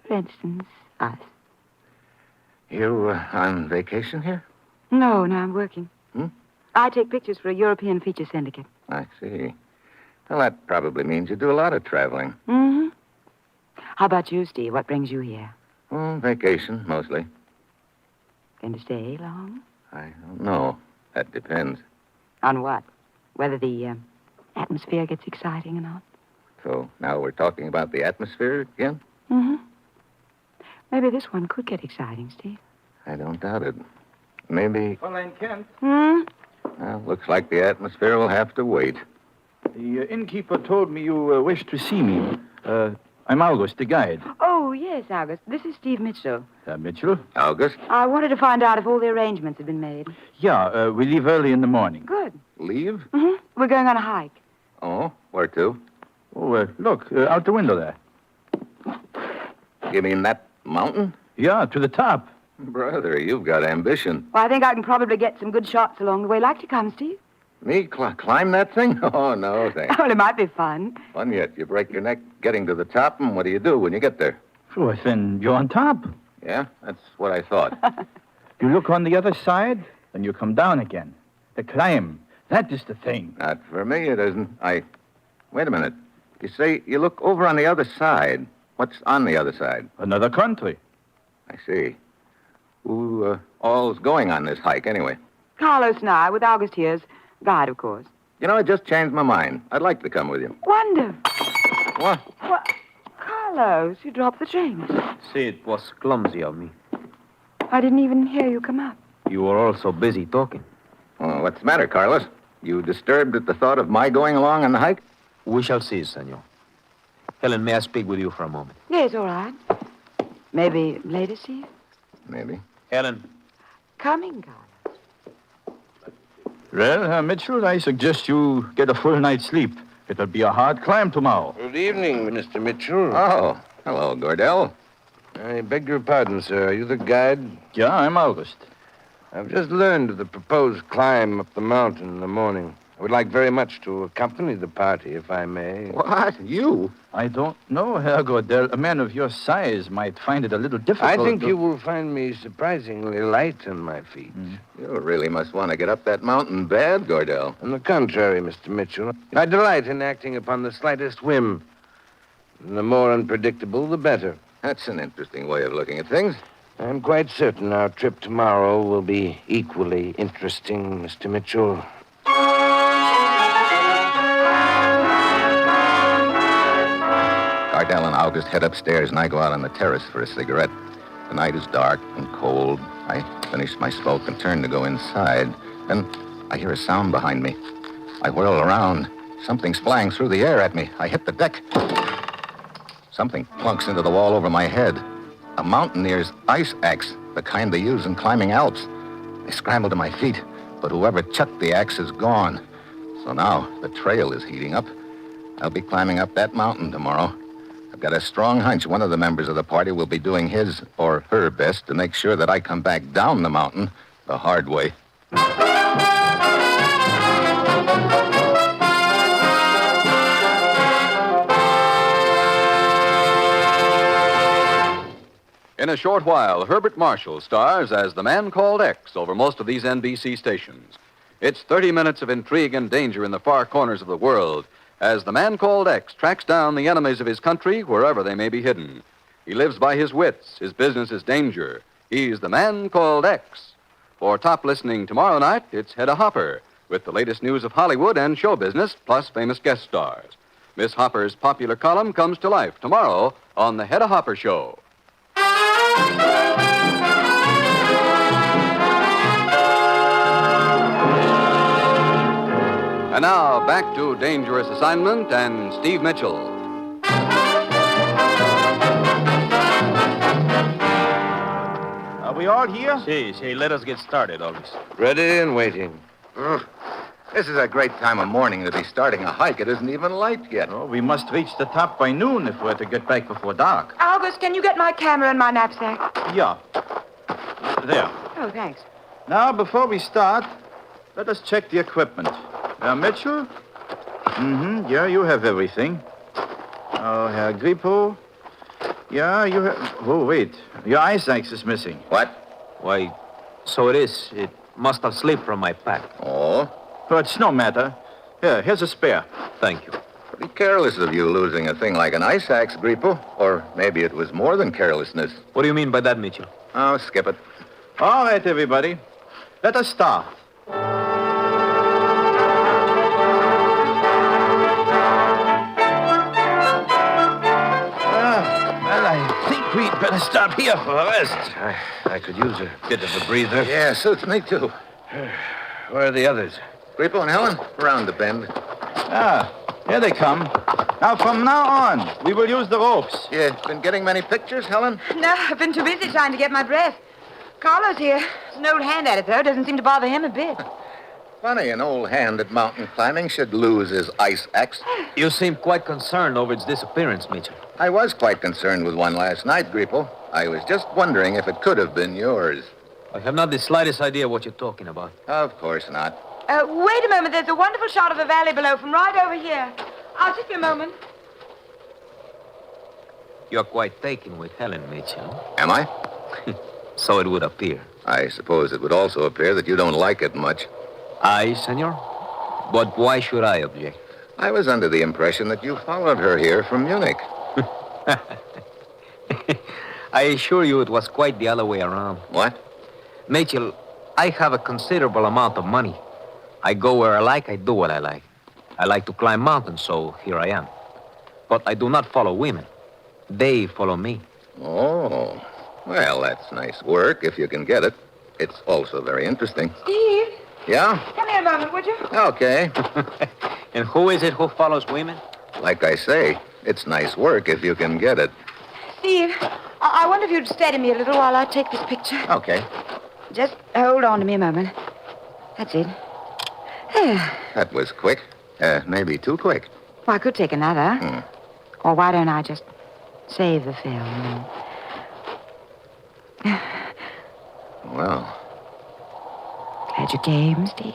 For instance, us. You on vacation here? No, I'm working. Hmm? I take pictures for a European feature syndicate. I see. Well, that probably means you do a lot of traveling. Mm-hmm. How about you, Steve? What brings you here? Oh, vacation, mostly. Going to stay long? I don't know. That depends. On what? Whether the atmosphere gets exciting or not? So now we're talking about the atmosphere again? Mm-hmm. Maybe this one could get exciting, Steve. I don't doubt it. Maybe... Fräulein Kent, Well, looks like the atmosphere will have to wait. the innkeeper told me you wished to see me. I'm August, the guide. Oh, yes, August. This is Steve Mitchell. Mitchell? August? I wanted to find out if all the arrangements had been made. Yeah, we leave early in the morning. Good. Leave? Mm-hmm. We're going on a hike. Oh, where to? Oh, look, out the window there. You mean that mountain? Yeah, to the top. Brother, you've got ambition. Well, I think I can probably get some good shots along the way. Like to come, Steve? Me climb that thing? Oh, no, thanks. Well, it might be fun. Fun yet. You break your neck getting to the top, and what do you do when you get there? Sure, then you're on top. Yeah, that's what I thought. You look on the other side, and you come down again. The climb, that is the thing. Not for me, it isn't. Wait a minute. You say you look over on the other side. What's on the other side? Another country. I see. Who all's going on this hike, anyway? Carlos and I, with August here's guide, of course. You know, I just changed my mind. I'd like to come with you. Wonderful. What? What? Carlos, you dropped the drinks. See, it was clumsy of me. I didn't even hear you come up. You were all so busy talking. Oh, what's the matter, Carlos? You disturbed at the thought of my going along on the hike? We shall see, senor. Helen, may I speak with you for a moment? Yes, all right. Maybe later, Steve? Maybe. Helen. Coming, Carlos. Well, Mitchell, I suggest you get a full night's sleep. It'll be a hard climb tomorrow. Good evening, Mr. Mitchell. Oh, hello, Gordell. I beg your pardon, sir. Are you the guide? Yeah, I'm August. I've just learned of the proposed climb up the mountain in the morning. I would like very much to accompany the party, if I may. What? You? I don't know, Herr Gordell. A man of your size might find it a little difficult. I think you will find me surprisingly light on my feet. You really must want to get up that mountain bad, Gordell. On the contrary, Mr. Mitchell, I delight in acting upon the slightest whim. And the more unpredictable, the better. That's an interesting way of looking at things. I'm quite certain our trip tomorrow will be equally interesting, Mr. Mitchell. Gardell and August head upstairs, and I go out on the terrace for a cigarette. The night is dark and cold. I finish my smoke and turn to go inside. Then I hear a sound behind me. I whirl around. Something's flying through the air at me. I hit the deck. Something plunks into the wall over my head. A mountaineer's ice axe, the kind they use in climbing Alps. I scramble to my feet, but whoever chucked the axe is gone. So now the trail is heating up. I'll be climbing up that mountain tomorrow. I've got a strong hunch one of the members of the party will be doing his or her best to make sure that I come back down the mountain the hard way. In a short while, Herbert Marshall stars as the man called X over most of these NBC stations. It's 30 minutes of intrigue and danger in the far corners of the world as the man called X tracks down the enemies of his country wherever they may be hidden. He lives by his wits. His business is danger. He's the man called X. For top listening tomorrow night, it's Hedda Hopper with the latest news of Hollywood and show business, plus famous guest stars. Miss Hopper's popular column comes to life tomorrow on The Hedda Hopper Show. And now, back to Dangerous Assignment and Steve Mitchell. Are we all here? See, let us get started, August. Ready and waiting. This is a great time of morning to be starting a hike. It isn't even light yet. Oh, we must reach the top by noon if we're to get back before dark. August, can you get my camera and my knapsack? Yeah. There. Oh, thanks. Now, before we start, let us check the equipment. Mitchell? Mm-hmm. Yeah, you have everything. Oh, Herr Grippo? Yeah, you have... Oh, wait. Your ice axe is missing. What? Why, so it is. It must have slipped from my pack. Oh? But it's no matter. Here's a spare. Thank you. Pretty careless of you losing a thing like an ice axe, Grippo. Or maybe it was more than carelessness. What do you mean by that, Mitchell? Oh, skip it. All right, everybody. Let us start. Well, I think we'd better stop here for a rest. I could use a bit of a breather. Yeah, suits me too. Where are the others? Grippo and Helen, around the bend. Ah, here they come. Now, from now on, we will use the ropes. You been getting many pictures, Helen? No, I've been too busy trying to get my breath. Carlo's here. He's an old hand at it, though. Doesn't seem to bother him a bit. Funny, an old hand at mountain climbing should lose his ice axe. You seem quite concerned over its disappearance, Mitchell. I was quite concerned with one last night, Grippo. I was just wondering if it could have been yours. I have not the slightest idea what you're talking about. Of course not. Wait a moment. There's a wonderful shot of the valley below from right over here. I'll just be a moment. You're quite taken with Helen, Mitchell. Am I? So it would appear. I suppose it would also appear that you don't like it much. I, senor? But why should I object? I was under the impression that you followed her here from Munich. I assure you it was quite the other way around. What? Mitchell, I have a considerable amount of money. I go where I like, I do what I like. I like to climb mountains, so here I am. But I do not follow women. They follow me. Oh, well, that's nice work if you can get it. It's also very interesting. Steve? Yeah? Come here a moment, would you? Okay. And who is it who follows women? Like I say, it's nice work if you can get it. Steve, I wonder if you'd steady me a little while I take this picture. Okay. Just hold on to me a moment. That's it. There. That was quick. Maybe too quick. Well, I could take another. Or why don't I just save the film? Well, Glad you came, Steve.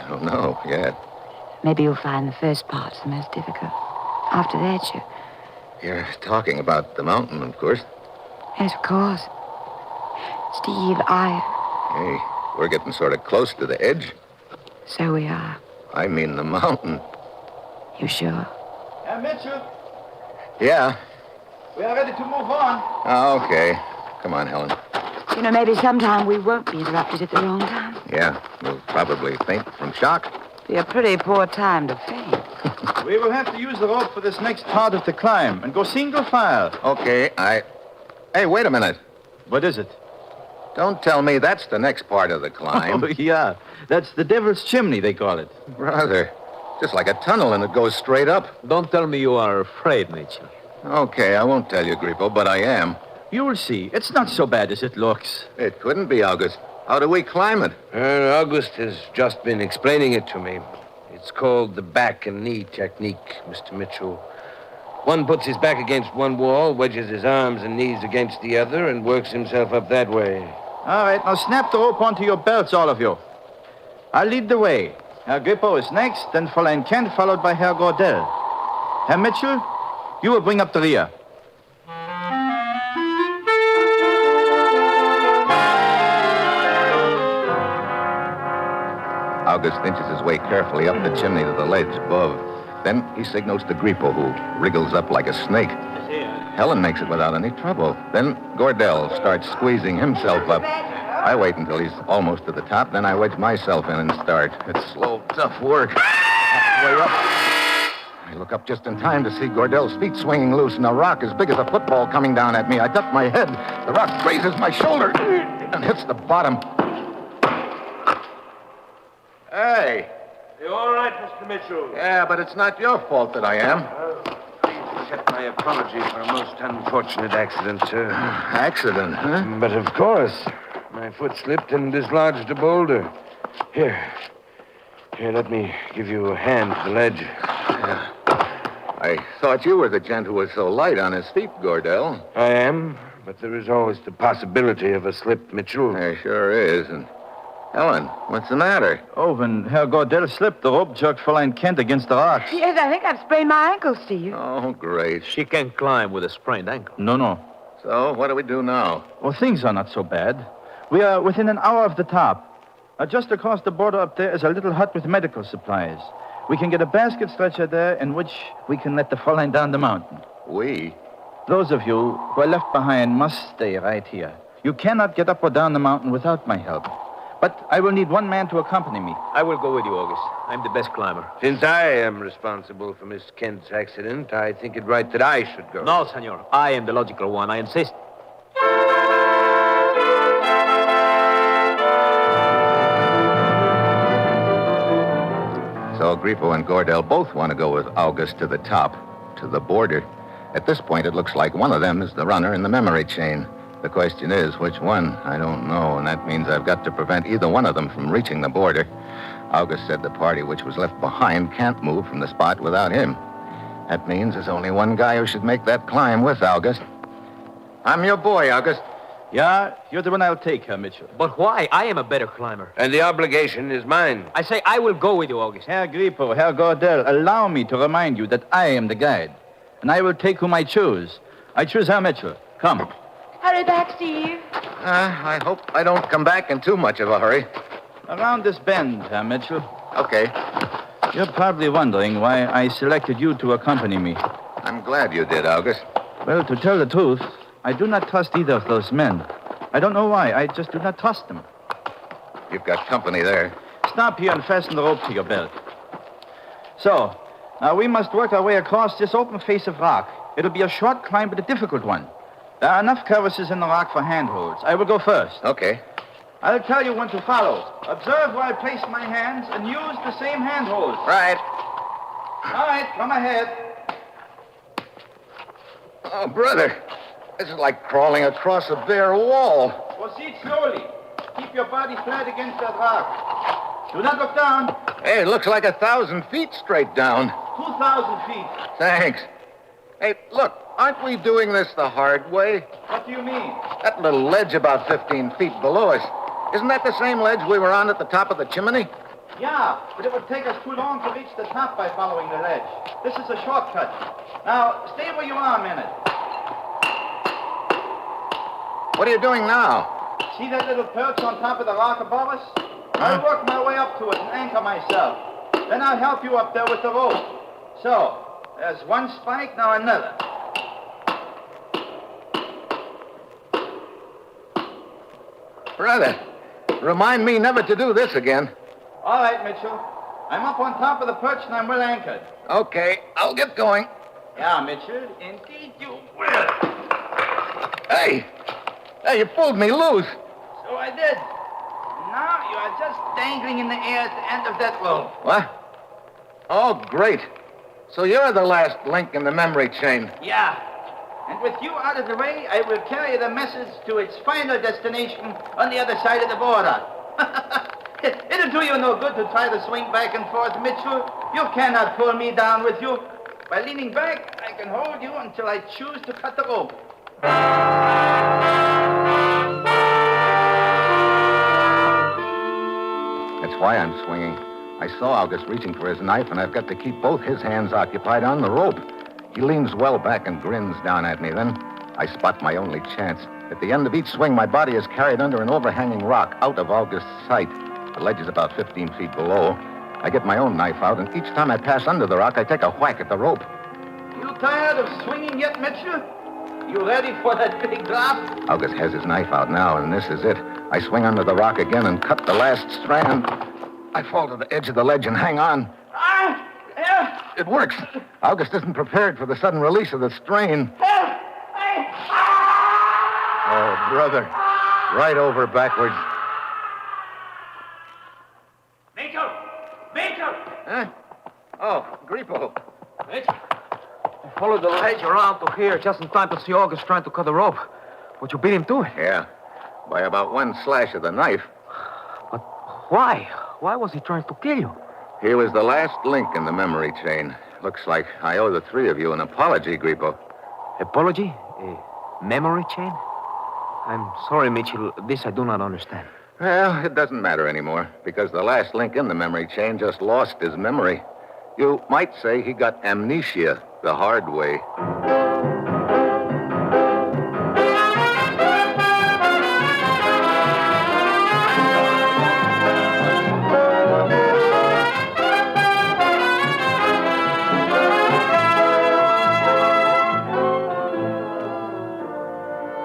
I don't know yet. Maybe you'll find the first part's the most difficult. After that, You're talking about the mountain, of course. Yes, of course. Steve, Hey, we're getting sort of close to the edge. So we are. I mean the mountain. You sure? Yeah, Mitchell, Yeah. we are ready to move on. Okay. Come on, Helen. You know, maybe sometime we won't be interrupted at the wrong time. Yeah, we'll probably faint from shock. Be a pretty poor time to faint. We will have to use the rope for this next part of the climb and go single file. Okay, Hey, wait a minute. What is it? Don't tell me that's the next part of the climb. Oh, yeah. That's the Devil's Chimney, they call it. Brother, just like a tunnel and it goes straight up. Don't tell me you are afraid, Mitchell. Okay, I won't tell you, Grippo, but I am. You will see. It's not so bad as it looks. It couldn't be, August. How do we climb it? August has just been explaining it to me. It's called the back and knee technique, Mr. Mitchell. One puts his back against one wall, wedges his arms and knees against the other, and works himself up that way. All right, now snap the rope onto your belts, all of you. I'll lead the way. Herr Grippo is next, then Fräulein Kent, followed by Herr Gordell. Herr Mitchell, you will bring up the rear. August inches his way carefully up the chimney to the ledge above. Then he signals to Grippo, who wriggles up like a snake. Helen makes it without any trouble. Then Gordell starts squeezing himself up. I wait until he's almost to the top, then I wedge myself in and start. It's slow, tough work. Halfway up. I look up just in time to see Gordell's feet swinging loose and a rock as big as a football coming down at me. I duck my head. The rock grazes my shoulder and hits the bottom. Hey. You all right, Mr. Mitchell? Yeah, but it's not your fault that I am. Please accept my apology for a most unfortunate accident, sir. Accident, huh? But of course, my foot slipped and dislodged a boulder. Here. Here, let me give you a hand to the ledge. I thought you were the gent who was so light on his feet, Gordell. I am, but there is always the possibility of a slip, Mitchell. There sure is. And Helen, what's the matter? Oh, when Herr Gordell slipped, the rope jerked Fräulein Kent against the rocks. Yes, I think I've sprained my ankle, Steve. Oh, great. She can't climb with a sprained ankle. No. So, what do we do now? Well, things are not so bad. We are within an hour of the top. Just across the border up there is a little hut with medical supplies. We can get a basket stretcher there in which we can let the Fräulein down the mountain. We? Those of you who are left behind must stay right here. You cannot get up or down the mountain without my help. But I will need one man to accompany me. I will go with you, August. I'm the best climber. Since I am responsible for Miss Kent's accident, I think it right that I should go. No, senor. I am the logical one. I insist. So Grippo and Gordell both want to go with August to the top, to the border. At this point, it looks like one of them is the runner in the memory chain. The question is, which one? I don't know, and that means I've got to prevent either one of them from reaching the border. August said the party which was left behind can't move from the spot without him. That means there's only one guy who should make that climb with August. I'm your boy, August. Yeah, you're the one I'll take, Herr Mitchell. But why? I am a better climber. And the obligation is mine. I say I will go with you, August. Herr Grippo, Herr Gordell, allow me to remind you that I am the guide. And I will take whom I choose. I choose Herr Mitchell. Come. Hurry back, Steve. I hope I don't come back in too much of a hurry. Around this bend, Herr Mitchell. Okay. You're probably wondering why I selected you to accompany me. I'm glad you did, August. Well, to tell the truth, I do not trust either of those men. I don't know why. I just do not trust them. You've got company there. Stop here and fasten the rope to your belt. So, now we must work our way across this open face of rock. It'll be a short climb, but a difficult one. There are enough crevices in the rock for handholds. I will go first. Okay. I'll tell you when to follow. Observe where I place my hands and use the same handholds. Right. All right, come ahead. Oh, brother. This is like crawling across a bare wall. Proceed slowly. Keep your body flat against that rock. Do not look down. Hey, it looks like 1,000 feet straight down. 2,000 feet. Thanks. Hey, look, aren't we doing this the hard way? What do you mean? That little ledge about 15 feet below us. Isn't that the same ledge we were on at the top of the chimney? Yeah, but it would take us too long to reach the top by following the ledge. This is a shortcut. Now, stay where you are a minute. What are you doing now? See that little perch on top of the rock above us? I'll work my way up to it and anchor myself. Then I'll help you up there with the rope. So, there's one spike, now another. Brother, remind me never to do this again. All right, Mitchell. I'm up on top of the perch and I'm well anchored. Okay, I'll get going. Yeah, Mitchell, indeed you will. Hey, you pulled me loose. So I did. Now you are just dangling in the air at the end of that rope. What? Oh, great. So you're the last link in the memory chain. Yeah. And with you out of the way, I will carry the message to its final destination on the other side of the border. It'll do you no good to try to swing back and forth, Mitchell. You cannot pull me down with you. By leaning back, I can hold you until I choose to cut the rope. That's why I'm swinging. I saw August reaching for his knife, and I've got to keep both his hands occupied on the rope. He leans well back and grins down at me. Then I spot my only chance. At the end of each swing, my body is carried under an overhanging rock out of August's sight. The ledge is about 15 feet below. I get my own knife out, and each time I pass under the rock, I take a whack at the rope. You tired of swinging yet, Mitchell? You ready for that big drop? August has his knife out now, and this is it. I swing under the rock again and cut the last strand. I fall to the edge of the ledge and hang on. It works. August isn't prepared for the sudden release of the strain. Oh, brother. Right over backwards. Mitchell! Huh? Oh, Grippo. Mitchell? I followed the ledge around to here just in time to see August trying to cut the rope. But you beat him to it. Yeah. By about one slash of the knife. But why? Why was he trying to kill you? He was the last link in the memory chain. Looks like I owe the three of you an apology, Griepo. Apology? Memory chain? I'm sorry, Mitchell. This I do not understand. Well, it doesn't matter anymore, because the last link in the memory chain just lost his memory. You might say he got amnesia the hard way.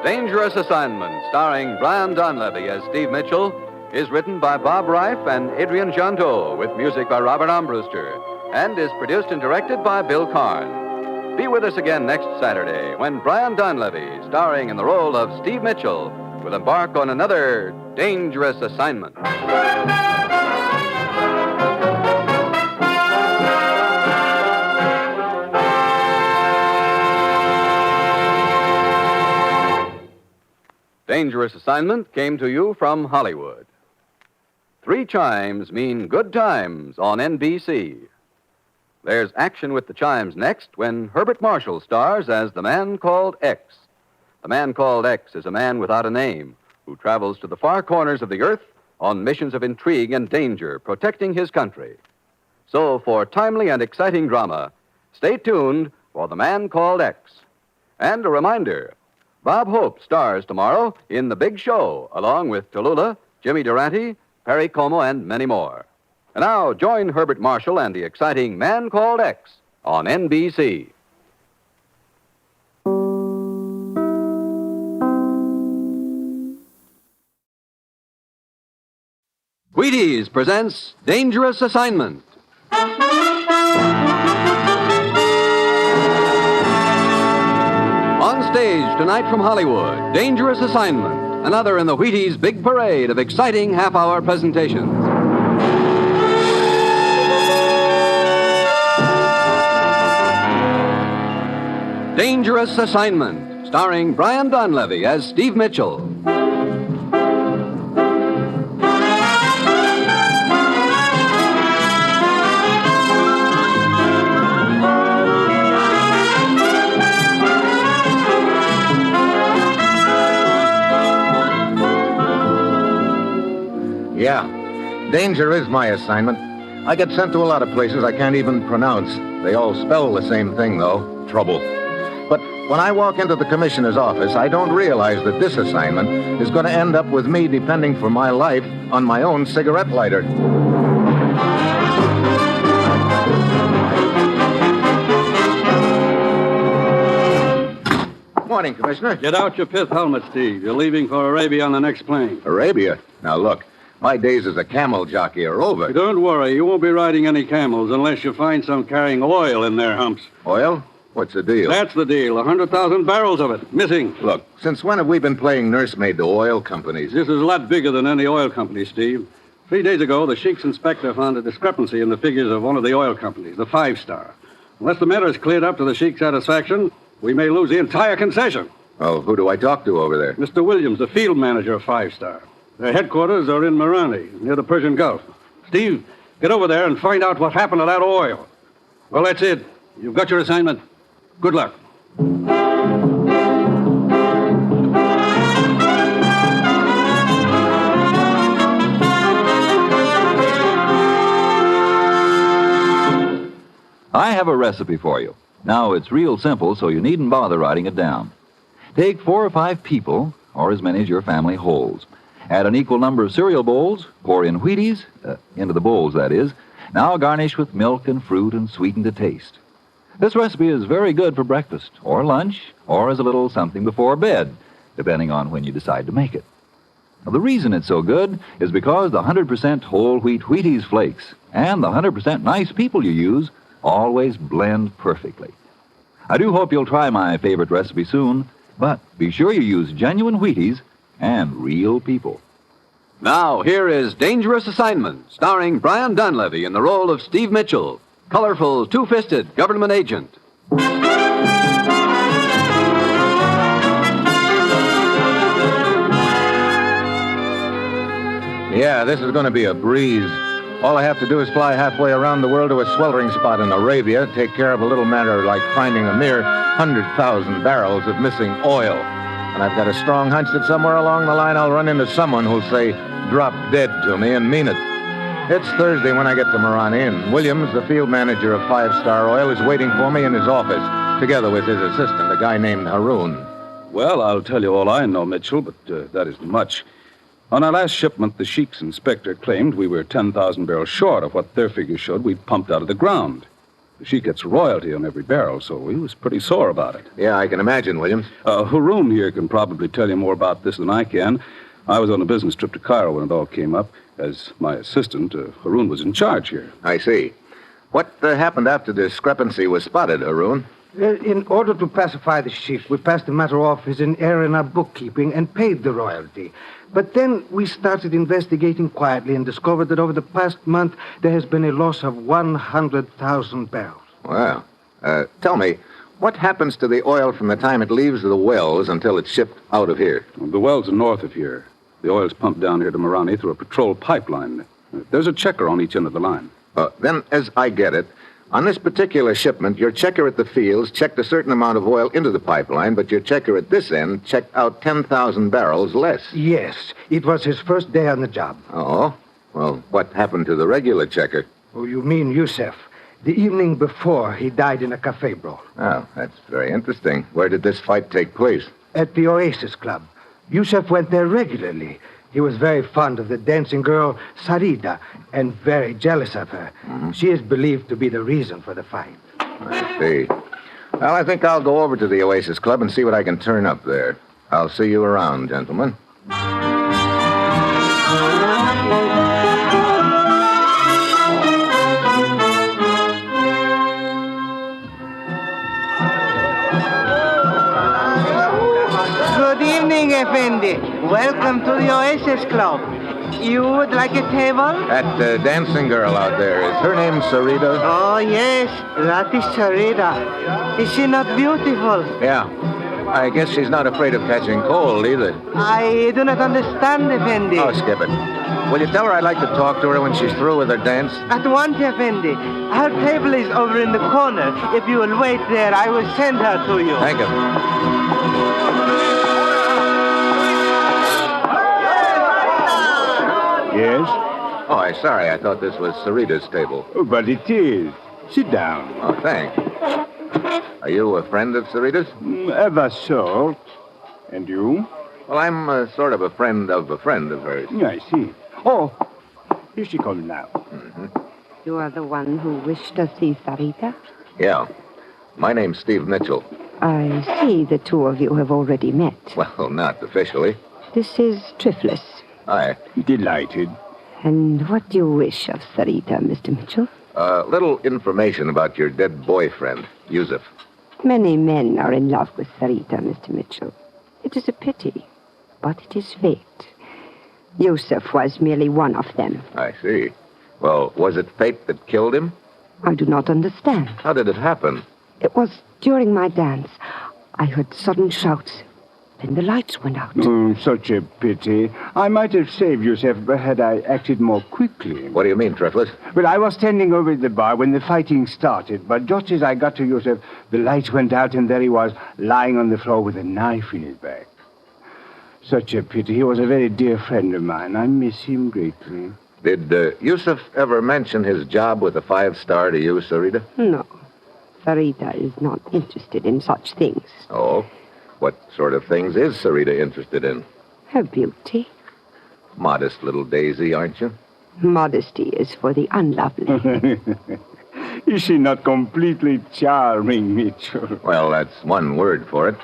Dangerous Assignment, starring Brian Donlevy as Steve Mitchell, is written by Bob Reif and Adrian Jonto, with music by Robert Armbruster, and is produced and directed by Bill Karn. Be with us again next Saturday when Brian Donlevy, starring in the role of Steve Mitchell, will embark on another dangerous assignment. Dangerous Assignment came to you from Hollywood. 3 chimes mean good times on NBC. There's action with the chimes next when Herbert Marshall stars as the Man Called X. The Man Called X is a man without a name who travels to the far corners of the earth on missions of intrigue and danger, protecting his country. So, for timely and exciting drama, stay tuned for The Man Called X. And a reminder, Bob Hope stars tomorrow in The Big Show, along with Tallulah, Jimmy Durante, Perry Como, and many more. And now, join Herbert Marshall and the exciting Man Called X on NBC. Wheaties presents Dangerous Assignment. On stage tonight from Hollywood, Dangerous Assignment, another in the Wheaties' big parade of exciting half-hour presentations. Dangerous Assignment, starring Brian Donlevy as Steve Mitchell. Yeah, danger is my assignment. I get sent to a lot of places I can't even pronounce. They all spell the same thing, though, trouble. But when I walk into the commissioner's office, I don't realize that this assignment is going to end up with me depending for my life on my own cigarette lighter. Morning, Commissioner. Get out your pith helmet, Steve. You're leaving for Arabia on the next plane. Arabia? Now, look, my days as a camel jockey are over. Don't worry. You won't be riding any camels unless you find some carrying oil in their humps. Oil? What's the deal? That's the deal. 100,000 barrels of it. Missing. Look, since when have we been playing nursemaid to oil companies? This is a lot bigger than any oil company, Steve. 3 days ago, the Sheik's inspector found a discrepancy in the figures of one of the oil companies, the 5-Star. Unless the matter is cleared up to the Sheik's satisfaction, we may lose the entire concession. Oh, who do I talk to over there? Mr. Williams, the field manager of 5-Star. Their headquarters are in Marani, near the Persian Gulf. Steve, get over there and find out what happened to that oil. Well, that's it. You've got your assignment. Good luck. I have a recipe for you. Now, it's real simple, so you needn't bother writing it down. Take 4 or 5 people, or as many as your family holds. Add an equal number of cereal bowls, pour in Wheaties, into the bowls, that is. Now garnish with milk and fruit and sweeten to taste. This recipe is very good for breakfast, or lunch, or as a little something before bed, depending on when you decide to make it. Now, the reason it's so good is because the 100% whole wheat Wheaties flakes and the 100% nice people you use always blend perfectly. I do hope you'll try my favorite recipe soon, but be sure you use genuine Wheaties and real people. Now, here is Dangerous Assignment, starring Brian Donlevy in the role of Steve Mitchell, colorful, two-fisted government agent. Yeah, this is going to be a breeze. All I have to do is fly halfway around the world to a sweltering spot in Arabia, take care of a little matter like finding a mere 100,000 barrels of missing oil. And I've got a strong hunch that somewhere along the line I'll run into someone who'll say, drop dead to me and mean it. It's Thursday when I get to Marani, and Williams, the field manager of 5-Star Oil, is waiting for me in his office, together with his assistant, a guy named Haroon. Well, I'll tell you all I know, Mitchell, but that isn't much. On our last shipment, the Sheik's inspector claimed we were 10,000 barrels short of what their figures showed we'd pumped out of the ground. The Sheik gets royalty on every barrel, so he was pretty sore about it. Yeah, I can imagine, Williams. Haroon here can probably tell you more about this than I can. I was on a business trip to Cairo when it all came up. As my assistant, Haroon was in charge here. I see. What happened after the discrepancy was spotted, Haroon? In order to pacify the Sheik, we passed the matter off as an error in our bookkeeping and paid the royalty. But then we started investigating quietly and discovered that over the past month there has been a loss of 100,000 barrels. Well, tell me, what happens to the oil from the time it leaves the wells until it's shipped out of here? Well, the wells are north of here. The oil's pumped down here to Marani through a patrol pipeline. There's a checker on each end of the line. Then, as I get it, on this particular shipment, your checker at the fields checked a certain amount of oil into the pipeline, but your checker at this end checked out 10,000 barrels less. Yes, it was his first day on the job. Oh? Well, what happened to the regular checker? Oh, you mean Yusef. The evening before, he died in a cafe brawl. Oh, that's very interesting. Where did this fight take place? At the Oasis Club. Yusef went there regularly. He was very fond of the dancing girl, Sarita, and very jealous of her. Mm-hmm. She is believed to be the reason for the fight. I see. Well, I think I'll go over to the Oasis Club and see what I can turn up there. I'll see you around, gentlemen. Good evening, Effendi. Welcome to the Oasis Club. You would like a table? That dancing girl out there, is her name Sarita? Oh, yes, that is Sarita. Is she not beautiful? Yeah. I guess she's not afraid of catching cold, either. I do not understand, Effendi. Oh, skip it. Will you tell her I'd like to talk to her when she's through with her dance? At once, Effendi. Her table is over in the corner. If you will wait there, I will send her to you. Thank you. Yes? Oh, I'm sorry. I thought this was Sarita's table. Oh, but it is. Sit down. Oh, thanks. Are you a friend of Sarita's? Ever so. And you? Well, I'm sort of a friend of hers. Yeah, I see. Oh, here she comes now. Mm-hmm. You are the one who wished to see Sarita? Yeah. My name's Steve Mitchell. I see the two of you have already met. Well, not officially. This is Triflis. Hi. Delighted. And what do you wish of Sarita, Mr. Mitchell? Little information about your dead boyfriend, Yusuf. Many men are in love with Sarita, Mr. Mitchell. It is a pity, but it is fate. Yusuf was merely one of them. I see. Well, was it fate that killed him? I do not understand. How did it happen? It was during my dance. I heard sudden shouts. Then the lights went out. Such a pity. I might have saved Yusuf had I acted more quickly. What do you mean, Triflis? Well, I was standing over at the bar when the fighting started, but just as I got to Yusuf, the lights went out and there he was, lying on the floor with a knife in his back. Such a pity. He was a very dear friend of mine. I miss him greatly. Did Yusuf ever mention his job with the 5-Star to you, Sarita? No. Sarita is not interested in such things. Oh? What sort of things is Sarita interested in? Her beauty. Modest little daisy, aren't you? Modesty is for the unlovely. Is she not completely charming, Mitchell? Well, that's one word for it.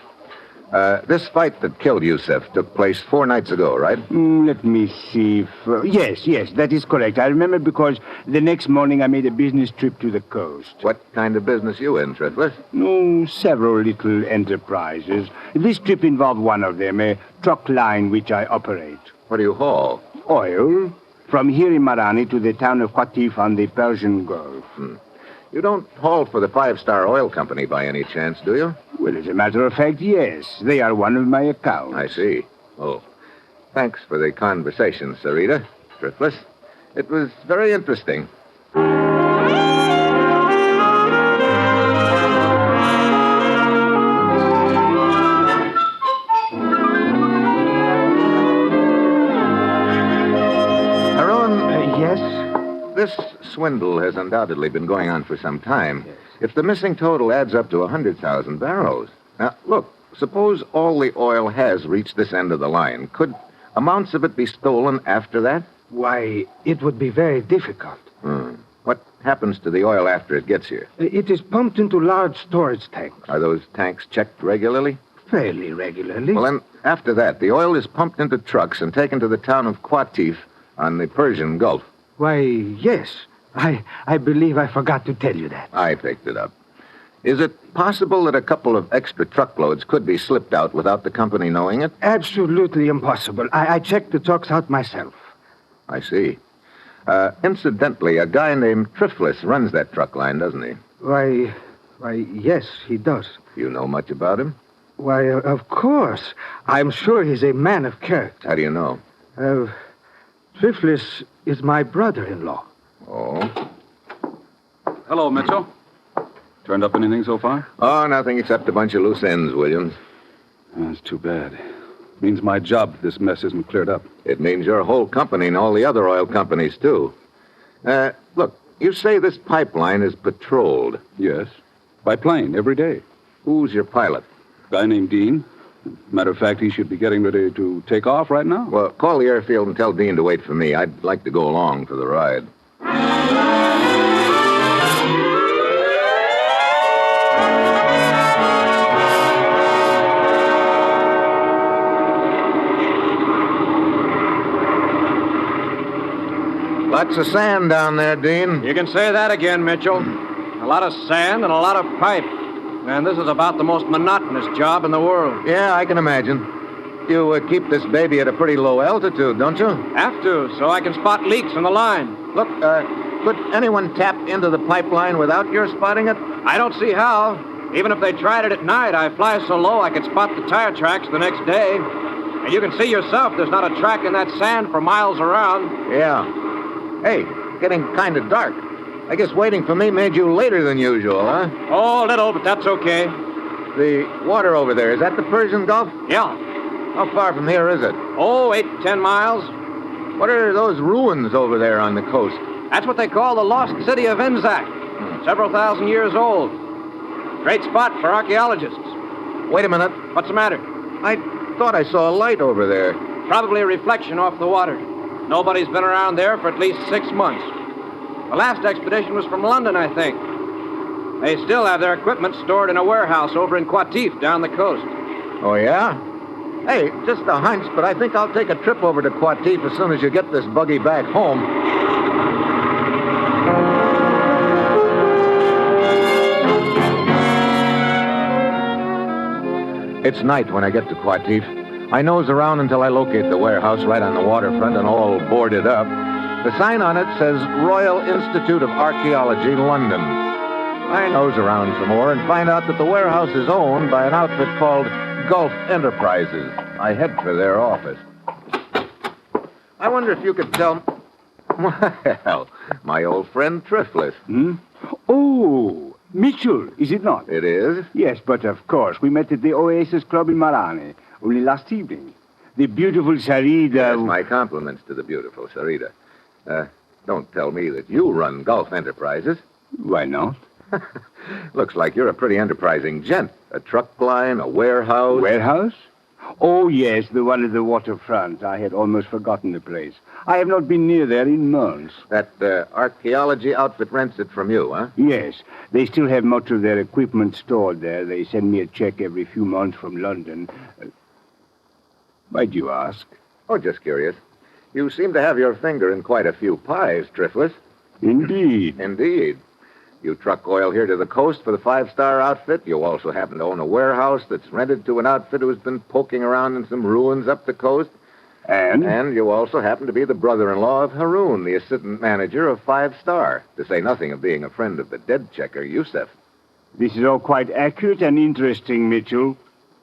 This fight that killed Yusuf took place 4 nights ago, right? Let me see. Yes, that is correct. I remember because the next morning I made a business trip to the coast. What kind of business you in, Triflis? Several little enterprises. This trip involved one of them, a truck line which I operate. What do you haul? Oil. From here in Marani to the town of Qatif on the Persian Gulf. You don't haul for the 5-Star Oil Company by any chance, do you? Well, as a matter of fact, yes. They are one of my accounts. I see. Oh. Thanks for the conversation, Sarita. Triflis. It was very interesting. This swindle has undoubtedly been going on for some time. Yes. If the missing total adds up to 100,000 barrels. Now, look, suppose all the oil has reached this end of the line. Could amounts of it be stolen after that? Why, it would be very difficult. What happens to the oil after it gets here? It is pumped into large storage tanks. Are those tanks checked regularly? Fairly regularly. Well, then, after that, the oil is pumped into trucks and taken to the town of Qatif on the Persian Gulf. Why, yes. I believe I forgot to tell you that. I picked it up. Is it possible that a couple of extra truckloads could be slipped out without the company knowing it? Absolutely impossible. I checked the trucks out myself. I see. Incidentally, a guy named Triflis runs that truck line, doesn't he? Why, yes, he does. You know much about him? Why, of course. I'm sure he's a man of character. How do you know? Triflis is my brother-in-law. Oh? Hello, Mitchell. Turned up anything so far? Oh, nothing except a bunch of loose ends, Williams. That's too bad. Means my job, this mess isn't cleared up. It means your whole company and all the other oil companies, too. Look, you say this pipeline is patrolled. Yes. By plane, every day. Who's your pilot? A guy named Dean. Matter of fact, he should be getting ready to take off right now. Well, call the airfield and tell Dean to wait for me. I'd like to go along for the ride. Lots of sand down there, Dean. You can say that again, Mitchell. A lot of sand and a lot of pipe. And this is about the most monotonous job in the world. Yeah, I can imagine. You keep this baby at a pretty low altitude, don't you? Have to, so I can spot leaks in the line. Look, could anyone tap into the pipeline without your spotting it? I don't see how. Even if they tried it at night, I fly so low I could spot the tire tracks the next day. And you can see yourself there's not a track in that sand for miles around. Yeah. Hey, getting kind of dark. I guess waiting for me made you later than usual, huh? Oh, a little, but that's okay. The water over there, is that the Persian Gulf? Yeah. How far from here is it? Oh, 8 to 10 miles. What are those ruins over there on the coast? That's what they call the lost city of Inzak. Several thousand years old. Great spot for archaeologists. Wait a minute. What's the matter? I thought I saw a light over there. Probably a reflection off the water. Nobody's been around there for at least 6 months. The last expedition was from London, I think. They still have their equipment stored in a warehouse over in Qatif down the coast. Oh, yeah? Hey, just a hunch, but I think I'll take a trip over to Qatif as soon as you get this buggy back home. It's night when I get to Qatif. I nose around until I locate the warehouse right on the waterfront and all boarded up. The sign on it says Royal Institute of Archaeology, London. I nose around some more and find out that the warehouse is owned by an outfit called Gulf Enterprises. I head for their office. I wonder if you could tell... Well, my old friend Triflis. Oh, Mitchell, is it not? It is? Yes, but of course. We met at the Oasis Club in Marane only last evening. The beautiful Sarita... Yes, my compliments to the beautiful Sarita. Don't tell me that you run Gulf Enterprises. Why not? Looks like you're a pretty enterprising gent. A truck line, a warehouse. Warehouse? Oh, yes, the one at the waterfront. I had almost forgotten the place. I have not been near there in months. That archaeology outfit rents it from you, huh? Yes. They still have much of their equipment stored there. They send me a check every few months from London. Why do you ask? Oh, just curious. You seem to have your finger in quite a few pies, Triflis. Indeed. Indeed. You truck oil here to the coast for the 5-star outfit. You also happen to own a warehouse that's rented to an outfit who's been poking around in some ruins up the coast. And? And you also happen to be the brother-in-law of Haroun, the assistant manager of 5-star, to say nothing of being a friend of the dead checker, Yusef. This is all quite accurate and interesting, Mitchell.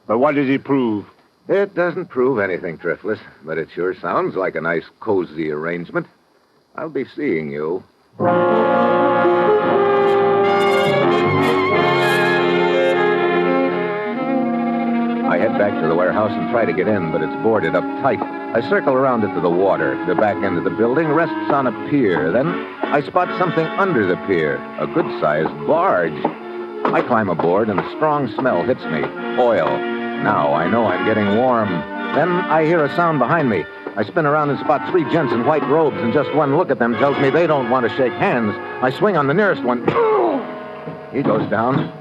But what does it prove? It doesn't prove anything, Triflis, but it sure sounds like a nice, cozy arrangement. I'll be seeing you. I head back to the warehouse and try to get in, but it's boarded up tight. I circle around it to the water. The back end of the building rests on a pier. Then I spot something under the pier, a good-sized barge. I climb aboard, and a strong smell hits me. Oil. Now I know I'm getting warm. Then I hear a sound behind me. I spin around and spot three gents in white robes, and just one look at them tells me they don't want to shake hands. I swing on the nearest one. He goes down.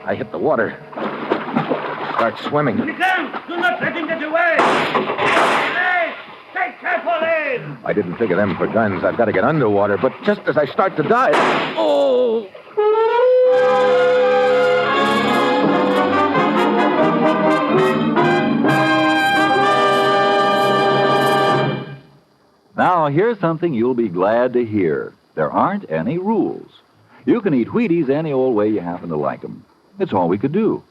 I hit the water. Start swimming. Listen! Do not let him get away! Hey! Take careful aim! I didn't think of them for guns. I've got to get underwater, but just as I start to dive... Oh! Now, here's something you'll be glad to hear. There aren't any rules. You can eat Wheaties any old way you happen to like them. It's all we could do.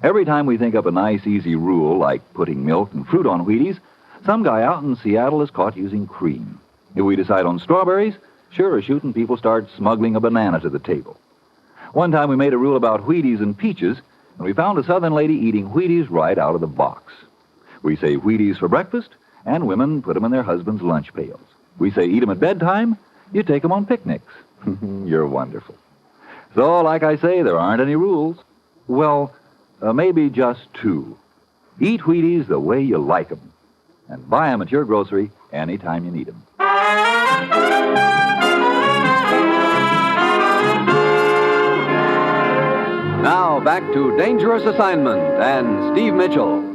Every time we think up a nice, easy rule, like putting milk and fruit on Wheaties, some guy out in Seattle is caught using cream. If we decide on strawberries, sure as shooting, people start smuggling a banana to the table. One time we made a rule about Wheaties and peaches, and we found a Southern lady eating Wheaties right out of the box. We say Wheaties for breakfast, and women put them in their husbands' lunch pails. We say eat them at bedtime, you take them on picnics. You're wonderful. So, like I say, there aren't any rules. Well, maybe just two. Eat Wheaties the way you like them, and buy them at your grocery anytime you need them. Now, back to Dangerous Assignment and Steve Mitchell.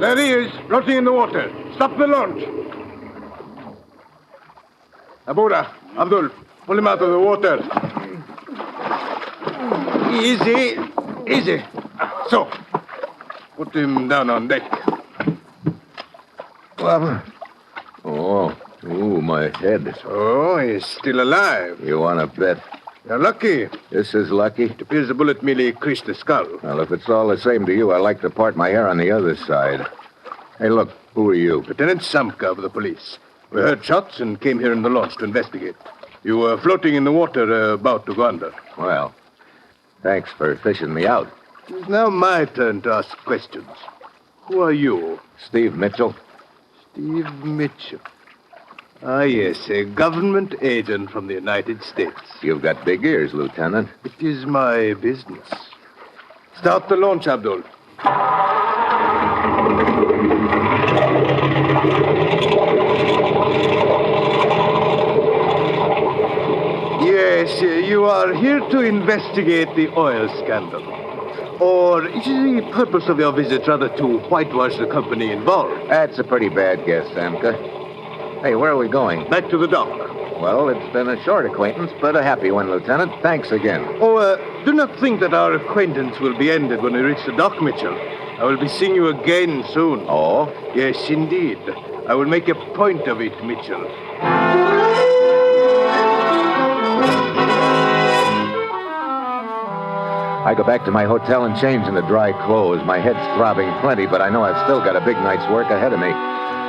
There he is, floating in the water. Stop the launch. Abuda, Abdul, pull him out of the water. Easy, easy. So, put him down on deck. Oh, my head. Oh, he's still alive. You want to bet? You're lucky. This is lucky? It appears the bullet merely creased the skull. Well, if it's all the same to you, I like to part my hair on the other side. Hey, look, who are you? Lieutenant Samka of the police. We heard shots and came here in the launch to investigate. You were floating in the water, about to go under. Well, thanks for fishing me out. It's now my turn to ask questions. Who are you? Steve Mitchell. Steve Mitchell. Ah, yes, a government agent from the United States. You've got big ears, Lieutenant. It is my business. Start the launch, Abdul. Yes, you are here to investigate the oil scandal. Or is the purpose of your visit rather to whitewash the company involved? That's a pretty bad guess, Samka. Hey, where are we going? Back to the dock. Well, it's been a short acquaintance, but a happy one, Lieutenant. Thanks again. Oh, do not think that our acquaintance will be ended when we reach the dock, Mitchell. I will be seeing you again soon. Oh? Yes, indeed. I will make a point of it, Mitchell. I go back to my hotel and change into dry clothes. My head's throbbing plenty, but I know I've still got a big night's work ahead of me.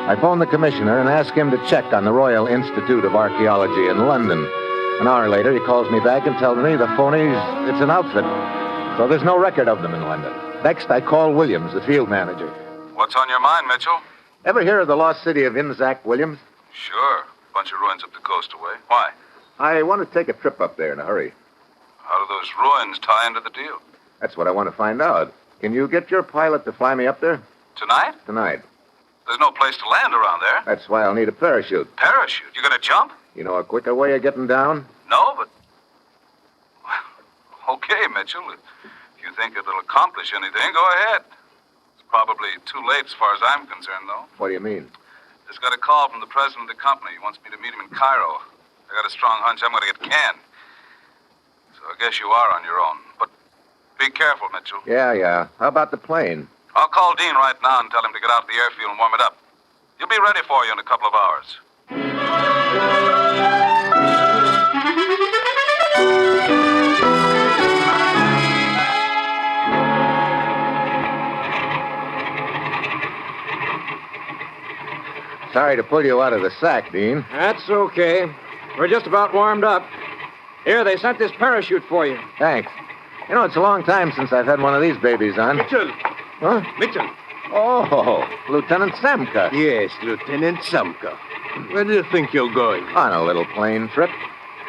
I phone the commissioner and ask him to check on the Royal Institute of Archaeology in London. An hour later, he calls me back and tells me the phonies, it's an outfit. So there's no record of them in London. Next, I call Williams, the field manager. What's on your mind, Mitchell? Ever hear of the lost city of Inzac, Williams? Sure. Bunch of ruins up the coast away. Why? I want to take a trip up there in a hurry. How do those ruins tie into the deal? That's what I want to find out. Can you get your pilot to fly me up there? Tonight? Tonight. There's no place to land around there. That's why I'll need a parachute. Parachute? You gonna jump? You know a quicker way of getting down? No, but... Well, okay, Mitchell. If you think it'll accomplish anything, go ahead. It's probably too late as far as I'm concerned, though. What do you mean? Just got a call from the president of the company. He wants me to meet him in Cairo. I got a strong hunch I'm going to get canned. So I guess you are on your own. But be careful, Mitchell. Yeah. How about the plane? I'll call Dean right now and tell him to get out of the airfield and warm it up. He'll be ready for you in a couple of hours. Sorry to pull you out of the sack, Dean. That's okay. We're just about warmed up. Here, they sent this parachute for you. Thanks. You know, it's a long time since I've had one of these babies on. Mitchell. Huh? Mitchell. Oh, Lieutenant Samka. Yes, Lieutenant Samka. Where do you think you're going? On a little plane trip.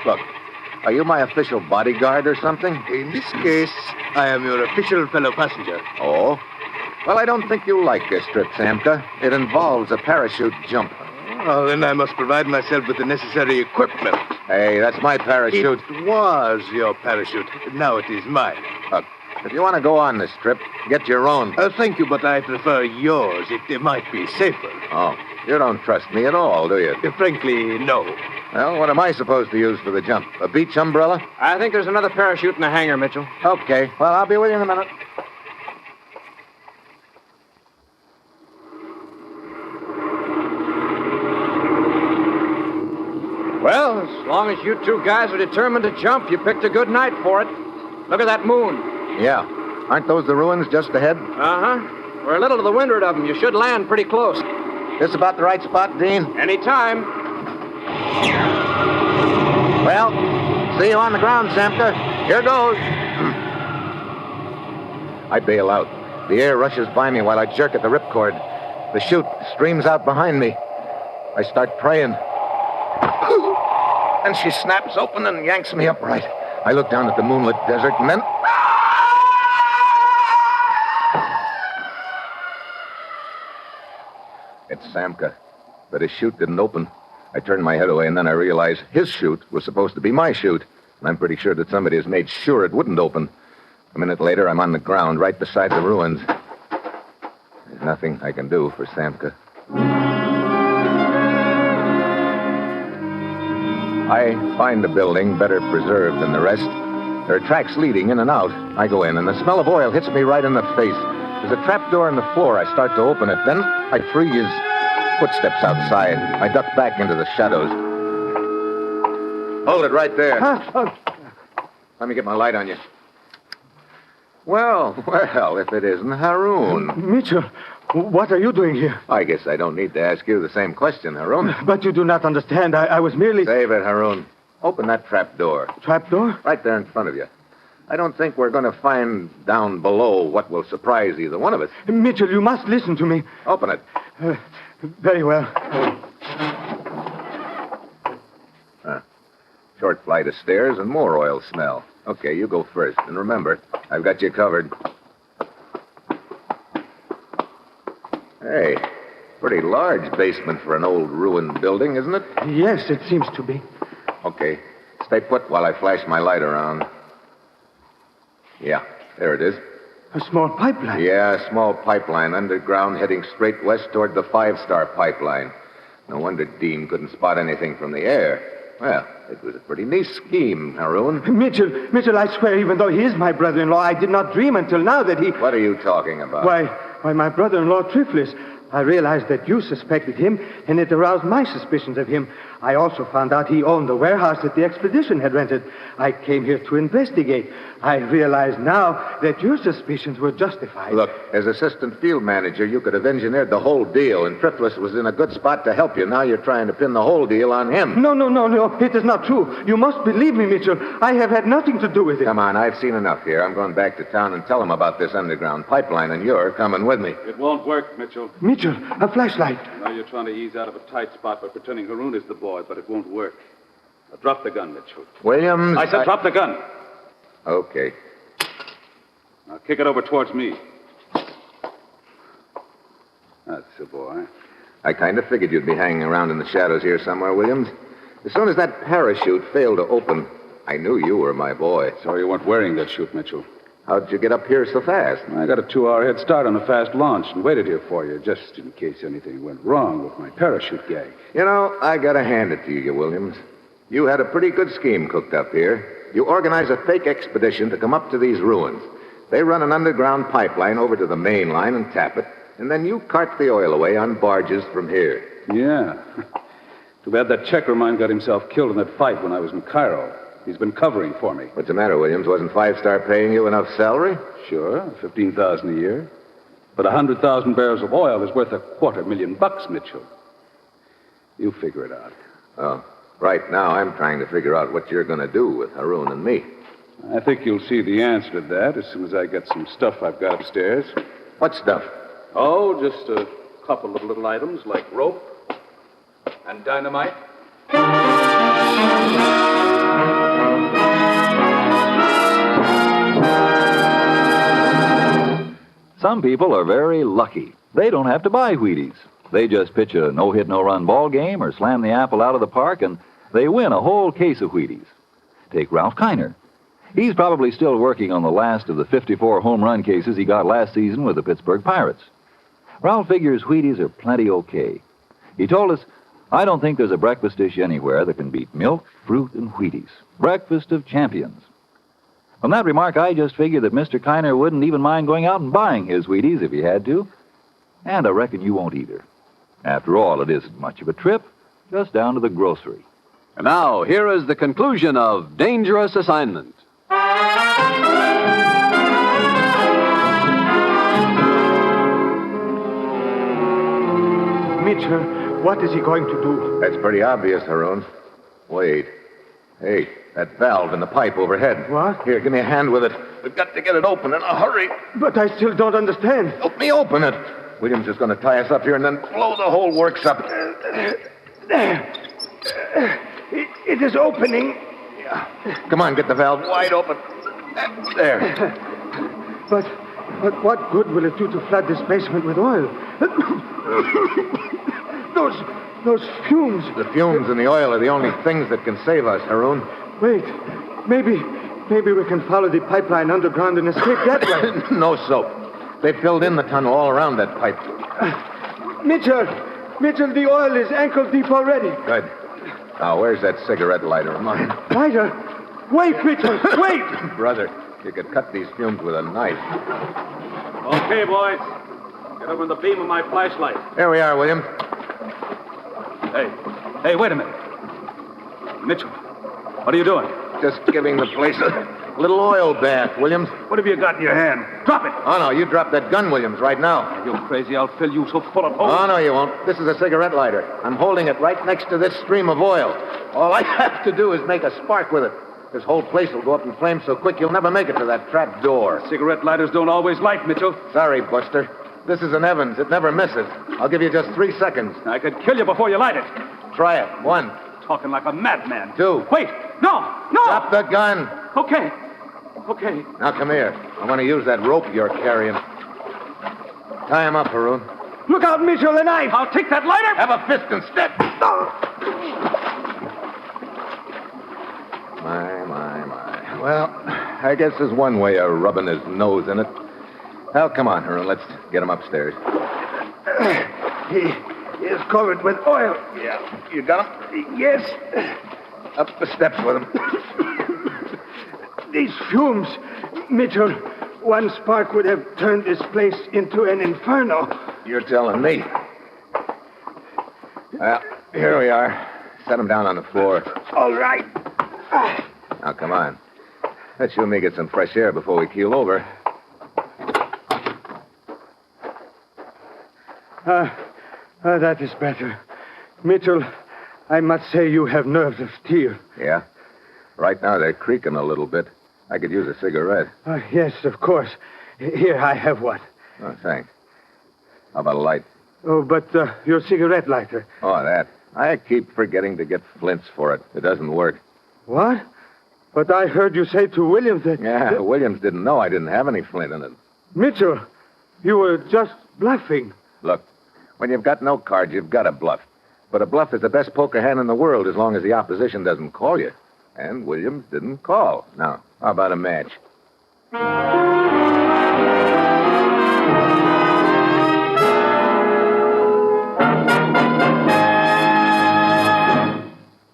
Look, are you my official bodyguard or something? In this case, I am your official fellow passenger. Oh? Well, I don't think you'll like this trip, Samka. It involves a parachute jump. Oh, then I must provide myself with the necessary equipment. Hey, that's my parachute. It was your parachute. Now it is mine. Look, if you want to go on this trip, get your own. Thank you, but I prefer yours. It might be safer. Oh, you don't trust me at all, do you? Frankly, no. Well, what am I supposed to use for the jump? A beach umbrella? I think there's another parachute in the hangar, Mitchell. Okay. Well, I'll be with you in a minute. Well, as long as you two guys are determined to jump, you picked a good night for it. Look at that moon. Yeah. Aren't those the ruins just ahead? Uh-huh. We're a little to the windward of them. You should land pretty close. This about the right spot, Dean? Anytime. Well, see you on the ground, Samka. Here goes. I bail out. The air rushes by me while I jerk at the ripcord. The chute streams out behind me. I start praying. And she snaps open and yanks me upright. I look down at the moonlit desert and then... It's Samka. But his chute didn't open. I turned my head away and then I realized his chute was supposed to be my chute. And I'm pretty sure that somebody has made sure it wouldn't open. A minute later, I'm on the ground right beside the ruins. There's nothing I can do for Samka. I find the building better preserved than the rest. There are tracks leading in and out. I go in, and the smell of oil hits me right in the face. There's a trapdoor in the floor. I start to open it. Then I freeze. Footsteps outside. I duck back into the shadows. Hold it right there. Let me get my light on you. Well, if it isn't Haroun. Mitchell, what are you doing here? I guess I don't need to ask you the same question, Haroun. But you do not understand. I was merely... Save it, Haroun. Open that trap door. Trap door? Right there in front of you. I don't think we're going to find down below what will surprise either one of us. Mitchell, you must listen to me. Open it. Very well. Short flight of stairs and more oil smell. Okay, you go first. And remember, I've got you covered. Hey, pretty large basement for an old ruined building, isn't it? Yes, it seems to be. Okay. Stay put while I flash my light around. Yeah, there it is. A small pipeline? Yeah, a small pipeline underground heading straight west toward the 5-star pipeline. No wonder Dean couldn't spot anything from the air. Well, it was a pretty neat scheme, Haroun. Mitchell, I swear, even though he is my brother-in-law, I did not dream until now that he... What are you talking about? Why, my brother-in-law, Triflis. I realized that you suspected him, and it aroused my suspicions of him. I also found out he owned the warehouse that the expedition had rented. I came here to investigate. I realize now that your suspicions were justified. Look, as assistant field manager, you could have engineered the whole deal, and Triflis was in a good spot to help you. Now you're trying to pin the whole deal on him. No. It is not true. You must believe me, Mitchell. I have had nothing to do with it. Come on, I've seen enough here. I'm going back to town and tell him about this underground pipeline, and you're coming with me. It won't work, Mitchell. Mitchell, a flashlight. Now you're trying to ease out of a tight spot by pretending Haroun is the boy, but it won't work. Now drop the gun, Mitchell. Williams... I said drop the gun. Okay. Now kick it over towards me. That's the boy. I kind of figured you'd be hanging around in the shadows here somewhere, Williams. As soon as that parachute failed to open, I knew you were my boy. So you weren't wearing that chute, Mitchell. How'd you get up here so fast? I got a 2-hour head start on a fast launch and waited here for you, just in case anything went wrong with my parachute gag. You know, I gotta hand it to you, Williams. You had a pretty good scheme cooked up here. You organized a fake expedition to come up to these ruins. They run an underground pipeline over to the main line and tap it, and then you cart the oil away on barges from here. Yeah. Too bad that checker of mine got himself killed in that fight when I was in Cairo. He's been covering for me. What's the matter, Williams? Wasn't 5-star paying you enough salary? Sure, $15,000 a year. But 100,000 barrels of oil is worth $250,000, Mitchell. You figure it out. Oh, right now I'm trying to figure out what you're going to do with Haroon and me. I think you'll see the answer to that as soon as I get some stuff I've got upstairs. What stuff? Oh, just a couple of little items like rope and dynamite. Some people are very lucky. They don't have to buy Wheaties. They just pitch a no-hit, no-run ball game or slam the apple out of the park, and they win a whole case of Wheaties. Take Ralph Kiner. He's probably still working on the last of the 54 home run cases he got last season with the Pittsburgh Pirates. Ralph figures Wheaties are plenty okay. He told us, "I don't think there's a breakfast dish anywhere that can beat milk, fruit, and Wheaties. Breakfast of champions." From that remark, I just figured that Mr. Kiner wouldn't even mind going out and buying his Wheaties if he had to. And I reckon you won't either. After all, it isn't much of a trip, just down to the grocery. And now, here is the conclusion of Dangerous Assignment. Mitchell, what is he going to do? That's pretty obvious, Haroon. Wait. Hey, that valve in the pipe overhead. What? Here, give me a hand with it. We've got to get it open in a hurry. But I still don't understand. Help me open it. Williams is going to tie us up here and then blow the whole works up. There. It is opening. Yeah. Come on, get the valve wide open. There. But what good will it do to flood this basement with oil? Those fumes. The fumes and the oil are the only things that can save us, Haroon. Wait. Maybe we can follow the pipeline underground and escape that way. No soap. They filled in the tunnel all around that pipe. Mitchell, the oil is ankle deep already. Good. Now, where's that cigarette lighter of mine? Lighter? Wait, Mitchell, wait! Brother, you could cut these fumes with a knife. Okay, boys. Get over the beam of my flashlight. Here we are, William. Hey, wait a minute. Mitchell, what are you doing? Just giving the place a little oil bath, Williams. What have you got in your hand? Drop it! Oh, no, you drop that gun, Williams, right now. You're crazy. I'll fill you so full of holes. Oh, no, you won't. This is a cigarette lighter. I'm holding it right next to this stream of oil. All I have to do is make a spark with it. This whole place will go up in flames so quick you'll never make it to that trap door. Cigarette lighters don't always light, Mitchell. Sorry, Buster. This is an Evans. It never misses. I'll give you just 3 seconds. I could kill you before you light it. Try it. 1. Talking like a madman. 2. Wait! No! Drop the gun. Okay. Now, come here. I want to use that rope you're carrying. Tie him up, Haroon. Look out, Mitchell, a knife! I'll take that lighter! Have a fist and step. My. Well, I guess there's one way of rubbing his nose in it. Well, come on, Haroon. Let's get him upstairs. He is covered with oil. Yeah. You got him? Yes. Up the steps with him. These fumes, Mitchell, one spark would have turned this place into an inferno. You're telling me. Well, here we are. Set him down on the floor. All right. Now, come on. Let you and me get some fresh air before we keel over. That is better. Mitchell, I must say you have nerves of steel. Yeah? Right now they're creaking a little bit. I could use a cigarette. Yes, of course. Here, I have one. Oh, thanks. How about a light? Oh, but your cigarette lighter. Oh, that. I keep forgetting to get flints for it. It doesn't work. What? But I heard you say to Williams that... Yeah, Williams didn't know I didn't have any flint in it. Mitchell, you were just bluffing. Look, when you've got no cards, you've got to bluff. But a bluff is the best poker hand in the world as long as the opposition doesn't call you. And Williams didn't call. Now, how about a match?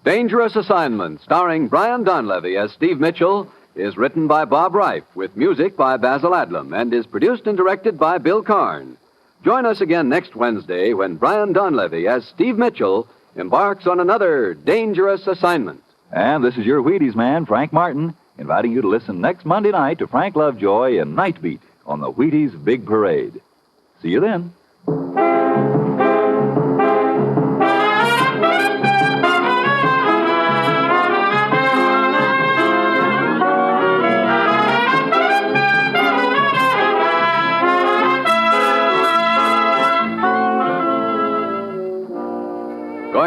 Dangerous Assignment, starring Brian Donlevy as Steve Mitchell, is written by Bob Reif, with music by Basil Adlam, and is produced and directed by Bill Karn. Join us again next Wednesday when Brian Donlevy as Steve Mitchell embarks on another dangerous assignment. And this is your Wheaties man, Frank Martin, inviting you to listen next Monday night to Frank Lovejoy in Night Beat on the Wheaties Big Parade. See you then.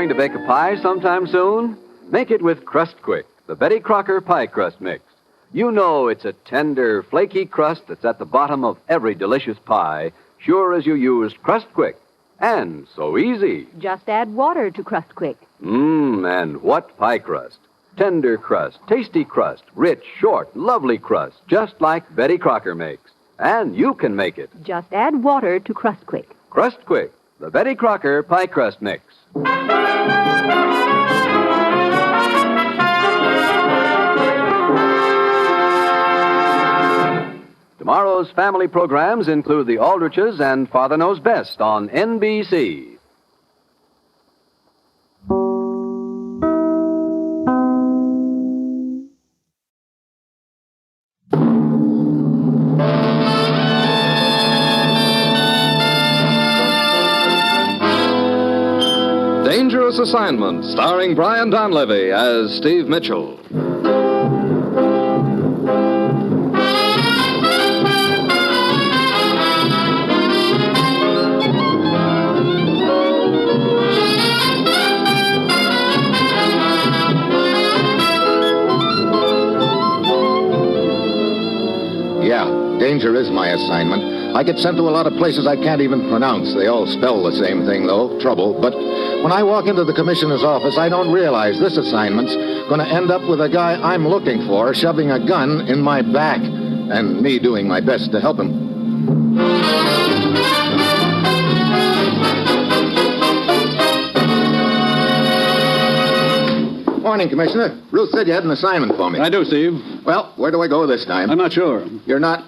going to bake a pie sometime soon? Make it with Crust Quick, the Betty Crocker pie crust mix. You know it's a tender, flaky crust that's at the bottom of every delicious pie, sure as you used Crust Quick. And so easy. Just add water to Crust Quick. And what pie crust? Tender crust, tasty crust, rich, short, lovely crust, just like Betty Crocker makes. And you can make it. Just add water to Crust Quick. Crust Quick, the Betty Crocker pie crust mix. Tomorrow's family programs include The Aldriches and Father Knows Best on NBC. Dangerous Assignment, starring Brian Donlevy as Steve Mitchell. Yeah, danger is my assignment. I get sent to a lot of places I can't even pronounce. They all spell the same thing, though, trouble. But when I walk into the commissioner's office, I don't realize this assignment's going to end up with a guy I'm looking for shoving a gun in my back, and me doing my best to help him. Morning, Commissioner. Ruth said you had an assignment for me. I do, Steve. Well, where do I go this time? I'm not sure. You're not?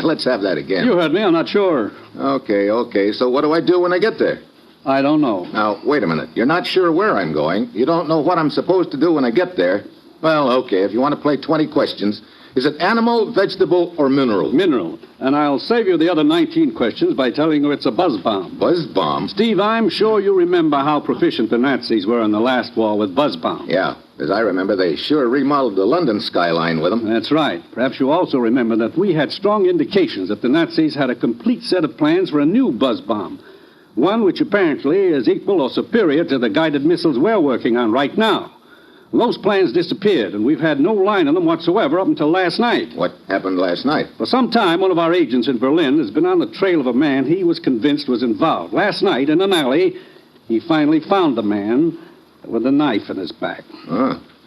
Let's have that again. You heard me. I'm not sure. Okay. So what do I do when I get there? I don't know. Now, wait a minute. You're not sure where I'm going. You don't know what I'm supposed to do when I get there. Well, okay, if you want to play 20 questions. Is it animal, vegetable, or mineral? Mineral. And I'll save you the other 19 questions by telling you it's a buzz bomb. Buzz bomb? Steve, I'm sure you remember how proficient the Nazis were in the last war with buzz bombs. Yeah. As I remember, they sure remodeled the London skyline with them. That's right. Perhaps you also remember that we had strong indications that the Nazis had a complete set of plans for a new buzz bomb. One which apparently is equal or superior to the guided missiles we're working on right now. Those plans disappeared, and we've had no line on them whatsoever up until last night. What happened last night? For some time, one of our agents in Berlin has been on the trail of a man he was convinced was involved. Last night, in an alley, he finally found the man with a knife in his back.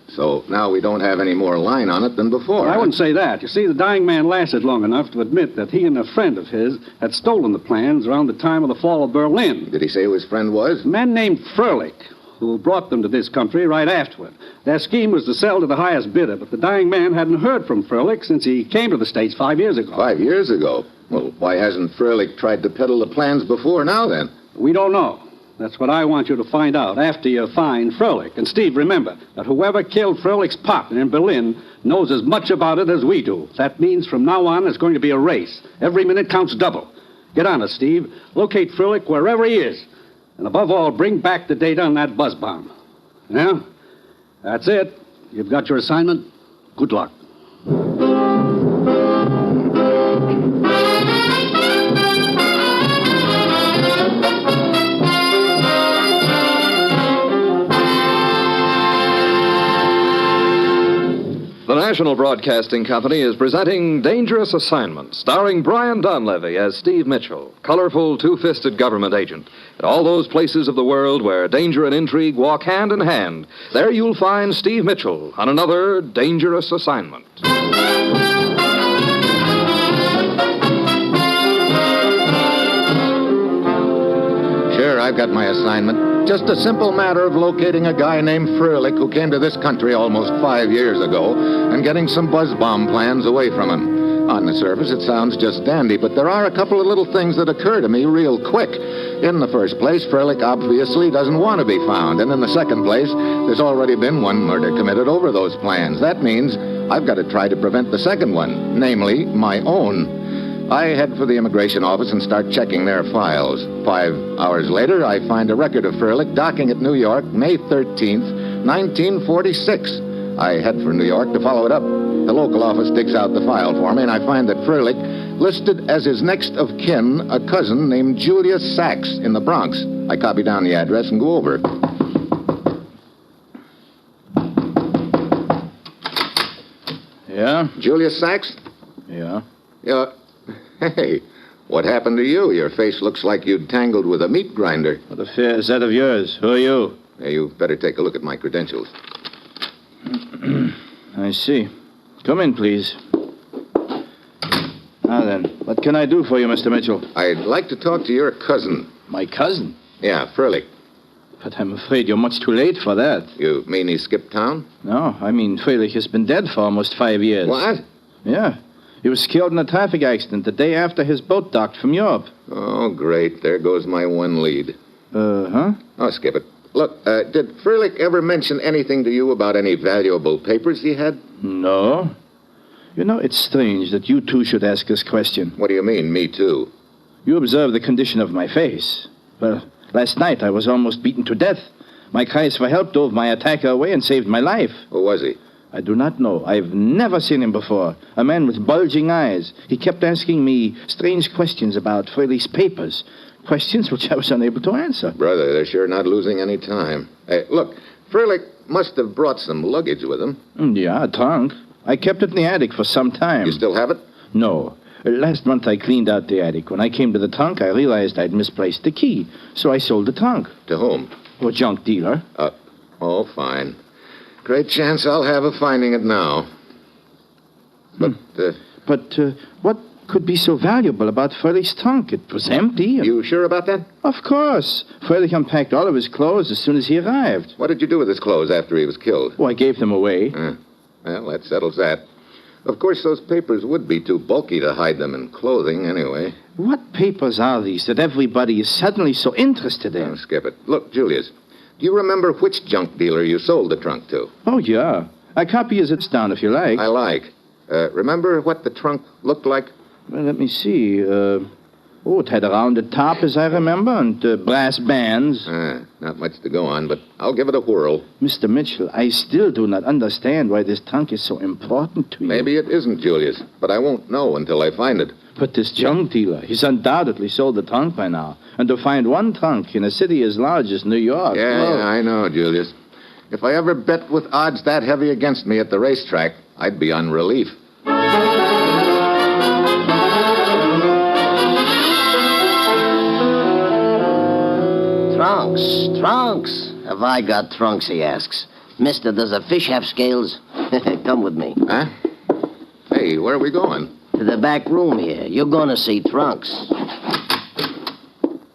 So now we don't have any more line on it than before. Well, I wouldn't say that. You see, the dying man lasted long enough to admit that he and a friend of his had stolen the plans around the time of the fall of Berlin. Did he say who his friend was? A man named Froelich, who brought them to this country right afterward. Their scheme was to sell to the highest bidder, but the dying man hadn't heard from Froelich since he came to the States 5 years ago. 5 years ago? Well, why hasn't Froelich tried to peddle the plans before now, then? We don't know. That's what I want you to find out after you find Froelich. And, Steve, remember that whoever killed Froelich's partner in Berlin knows as much about it as we do. That means from now on there's going to be a race. Every minute counts double. Get on it, Steve. Locate Froelich wherever he is. And above all, bring back the data on that buzz bomb. Yeah? That's it. You've got your assignment. Good luck. The National Broadcasting Company is presenting Dangerous Assignment, starring Brian Donlevy as Steve Mitchell, colorful, two-fisted government agent. At all those places of the world where danger and intrigue walk hand in hand, there you'll find Steve Mitchell on another Dangerous Assignment. Sure, I've got my assignment. Just a simple matter of locating a guy named Froelich who came to this country almost 5 years ago and getting some buzz bomb plans away from him. On the surface, it sounds just dandy, but there are a couple of little things that occur to me real quick. In the first place, Froelich obviously doesn't want to be found. And in the second place, there's already been one murder committed over those plans. That means I've got to try to prevent the second one, namely my own. I head for the immigration office and start checking their files. 5 hours later, I find a record of Froelich docking at New York, May 13th, 1946. I head for New York to follow it up. The local office digs out the file for me, and I find that Froelich listed as his next of kin a cousin named Julia Sachs in the Bronx. I copy down the address and go over. Yeah? Julius Sachs? Yeah? Yeah. Hey, what happened to you? Your face looks like you'd tangled with a meat grinder. What affair is that of yours? Who are you? Hey, you better take a look at my credentials. I see. Come in, please. Now then, what can I do for you, Mr. Mitchell? I'd like to talk to your cousin. My cousin? Yeah, Furlick. But I'm afraid you're much too late for that. You mean he skipped town? No, I mean Freilich has been dead for almost 5 years. What? Yeah. He was killed in a traffic accident the day after his boat docked from Europe. Oh, great. There goes my one lead. Huh? Oh, skip it. Look, did Furlick ever mention anything to you about any valuable papers he had? No. You know, it's strange that you two should ask this question. What do you mean, me too? You observe the condition of my face. Well, last night I was almost beaten to death. My cries for help drove my attacker away and saved my life. Who was he? I do not know. I've never seen him before. A man with bulging eyes. He kept asking me strange questions about Freilich's papers. Questions which I was unable to answer. Brother, they're sure not losing any time. Hey, look, Furlick must have brought some luggage with him. Yeah, a trunk. I kept it in the attic for some time. You still have it? No. Last month I cleaned out the attic. When I came to the trunk, I realized I'd misplaced the key. So I sold the trunk. To whom? To a junk dealer. Oh, fine. Great chance I'll have of finding it now. But what could be so valuable about Freilich's trunk? It was empty. You sure about that? Of course. Freilich unpacked all of his clothes as soon as he arrived. What did you do with his clothes after he was killed? Oh, I gave them away. Well, that settles that. Of course, those papers would be too bulky to hide them in clothing anyway. What papers are these that everybody is suddenly so interested in? Oh, skip it. Look, Julius, do you remember which junk dealer you sold the trunk to? Oh, yeah. A copy is it's down if you like. I like. Remember what the trunk looked like? Well, let me see. It had a rounded top, as I remember, and brass bands. Not much to go on, but I'll give it a whirl. Mr. Mitchell, I still do not understand why this trunk is so important to you. Maybe it isn't, Julius, but I won't know until I find it. But this junk dealer, he's undoubtedly sold the trunk by now. And to find one trunk in a city as large as New York... Yeah, I know, Julius. If I ever bet with odds that heavy against me at the racetrack, I'd be on relief. Trunks. Have I got trunks, he asks. Mister, does a fish have scales? Come with me. Huh? Hey, where are we going? To the back room here. You're going to see trunks.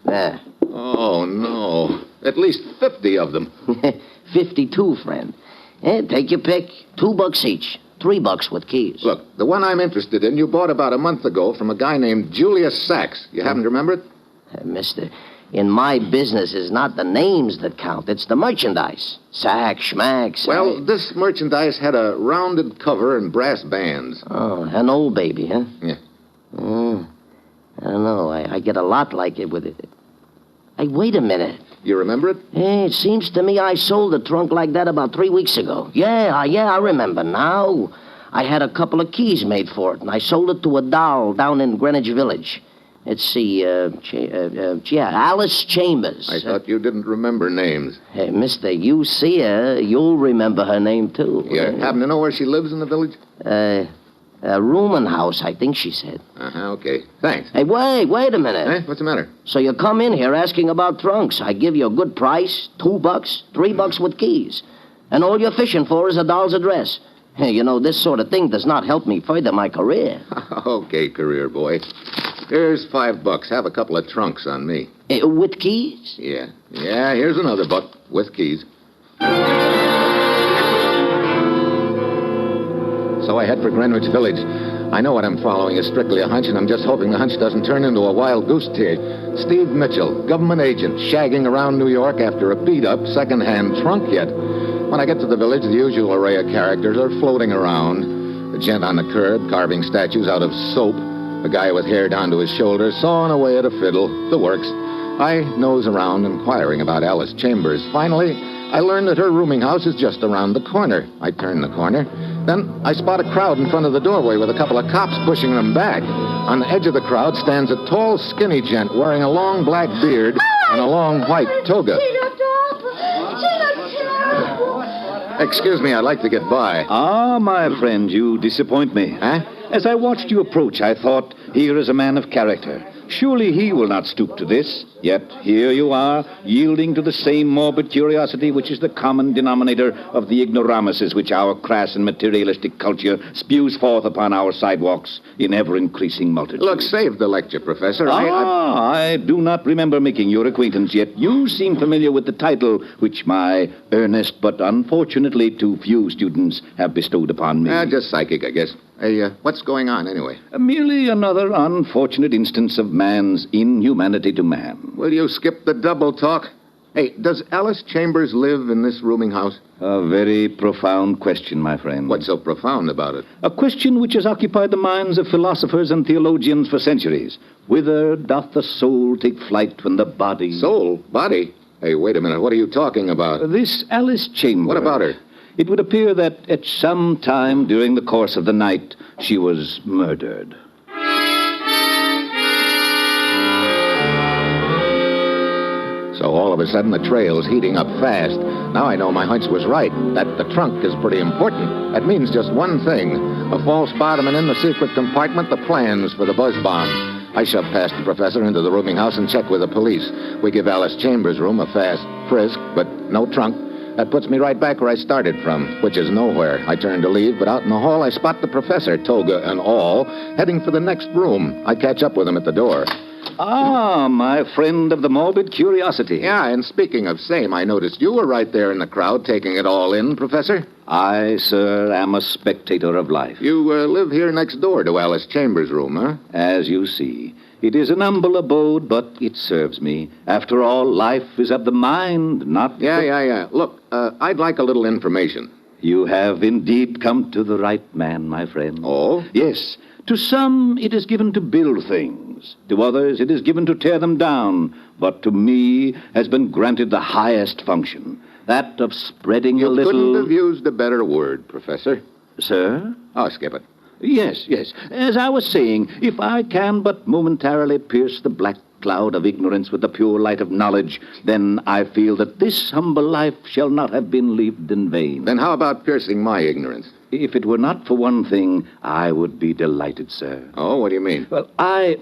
There. Oh, no. At least 50 of them. 52, friend. Take your pick. $2 each. $3 with keys. Look, the one I'm interested in you bought about a month ago from a guy named Julius Sachs. You happen to remember it? Mister, in my business, it's not the names that count. It's the merchandise. Sack, schmack. Well, this merchandise had a rounded cover and brass bands. Oh, an old baby, huh? Yeah. I don't know. I get a lot like it with it. Hey, wait a minute. You remember it? Hey, it seems to me I sold a trunk like that about 3 weeks ago. Yeah, I remember now. I had a couple of keys made for it, and I sold it to a doll down in Greenwich Village. Let's see, Alice Chambers. I thought you didn't remember names. Hey, mister, you see her, you'll remember her name, too. You happen to know where she lives in the village? Rooming house, I think she said. Okay. Thanks. Hey, wait a minute. Hey, what's the matter? So you come in here asking about trunks. I give you a good price, $2, $3 with keys. And all you're fishing for is a doll's address. Hey, you know, this sort of thing does not help me further my career. Okay, career boy. Here's $5. Have a couple of trunks on me. With keys? Yeah, here's another $1 with keys. So I head for Greenwich Village. I know what I'm following is strictly a hunch, and I'm just hoping the hunch doesn't turn into a wild goose chase. Steve Mitchell, government agent, shagging around New York after a beat-up second-hand trunk yet. When I get to the village, the usual array of characters are floating around. The gent on the curb carving statues out of soap. A guy with hair down to his shoulders sawing away at a fiddle. The works. I nose around inquiring about Alice Chambers. Finally, I learn that her rooming house is just around the corner. I turn the corner. Then I spot a crowd in front of the doorway with a couple of cops pushing them back. On the edge of the crowd stands a tall, skinny gent wearing a long black beard and a long white toga. Excuse me, I'd like to get by. Ah, my friend, you disappoint me. Huh? As I watched you approach, I thought, here is a man of character. Surely he will not stoop to this. Yet here you are, yielding to the same morbid curiosity which is the common denominator of the ignoramuses which our crass and materialistic culture spews forth upon our sidewalks in ever-increasing multitudes. Look, save the lecture, Professor. I do not remember making your acquaintance, yet you seem familiar with the title which my earnest but unfortunately too few students have bestowed upon me. Just psychic, I guess. Hey, what's going on, anyway? Merely another unfortunate instance of man's inhumanity to man. Will you skip the double talk? Hey, does Alice Chambers live in this rooming house? A very profound question, my friend. What's so profound about it? A question which has occupied the minds of philosophers and theologians for centuries. Whither doth the soul take flight when the body... Soul? Body? Hey, wait a minute. What are you talking about? This Alice Chambers... What about her? It would appear that at some time during the course of the night, she was murdered. So all of a sudden, the trail's heating up fast. Now I know my hunch was right, that the trunk is pretty important. That means just one thing. A false bottom and in the secret compartment, the plans for the buzz bomb. I shove past the professor into the rooming house and check with the police. We give Alice Chambers' room a fast frisk, but no trunk. That puts me right back where I started from, which is nowhere. I turn to leave, but out in the hall I spot the professor, toga and all, heading for the next room. I catch up with him at the door. Ah, my friend of the morbid curiosity. Yeah, and speaking of same, I noticed you were right there in the crowd taking it all in, Professor. I, sir, am a spectator of life. You live here next door to Alice Chambers' room, huh? As you see. It is an humble abode, but it serves me. After all, life is of the mind, not... Yeah. Look, I'd like a little information. You have indeed come to the right man, my friend. Oh? Yes. To some, it is given to build things. To others, it is given to tear them down. But to me has been granted the highest function, that of spreading a little... You couldn't have used a better word, Professor. Sir? Oh, skip it. Yes. As I was saying, if I can but momentarily pierce the black cloud of ignorance with the pure light of knowledge, then I feel that this humble life shall not have been lived in vain. Then how about piercing my ignorance? If it were not for one thing, I would be delighted, sir. Oh, what do you mean? Well, I,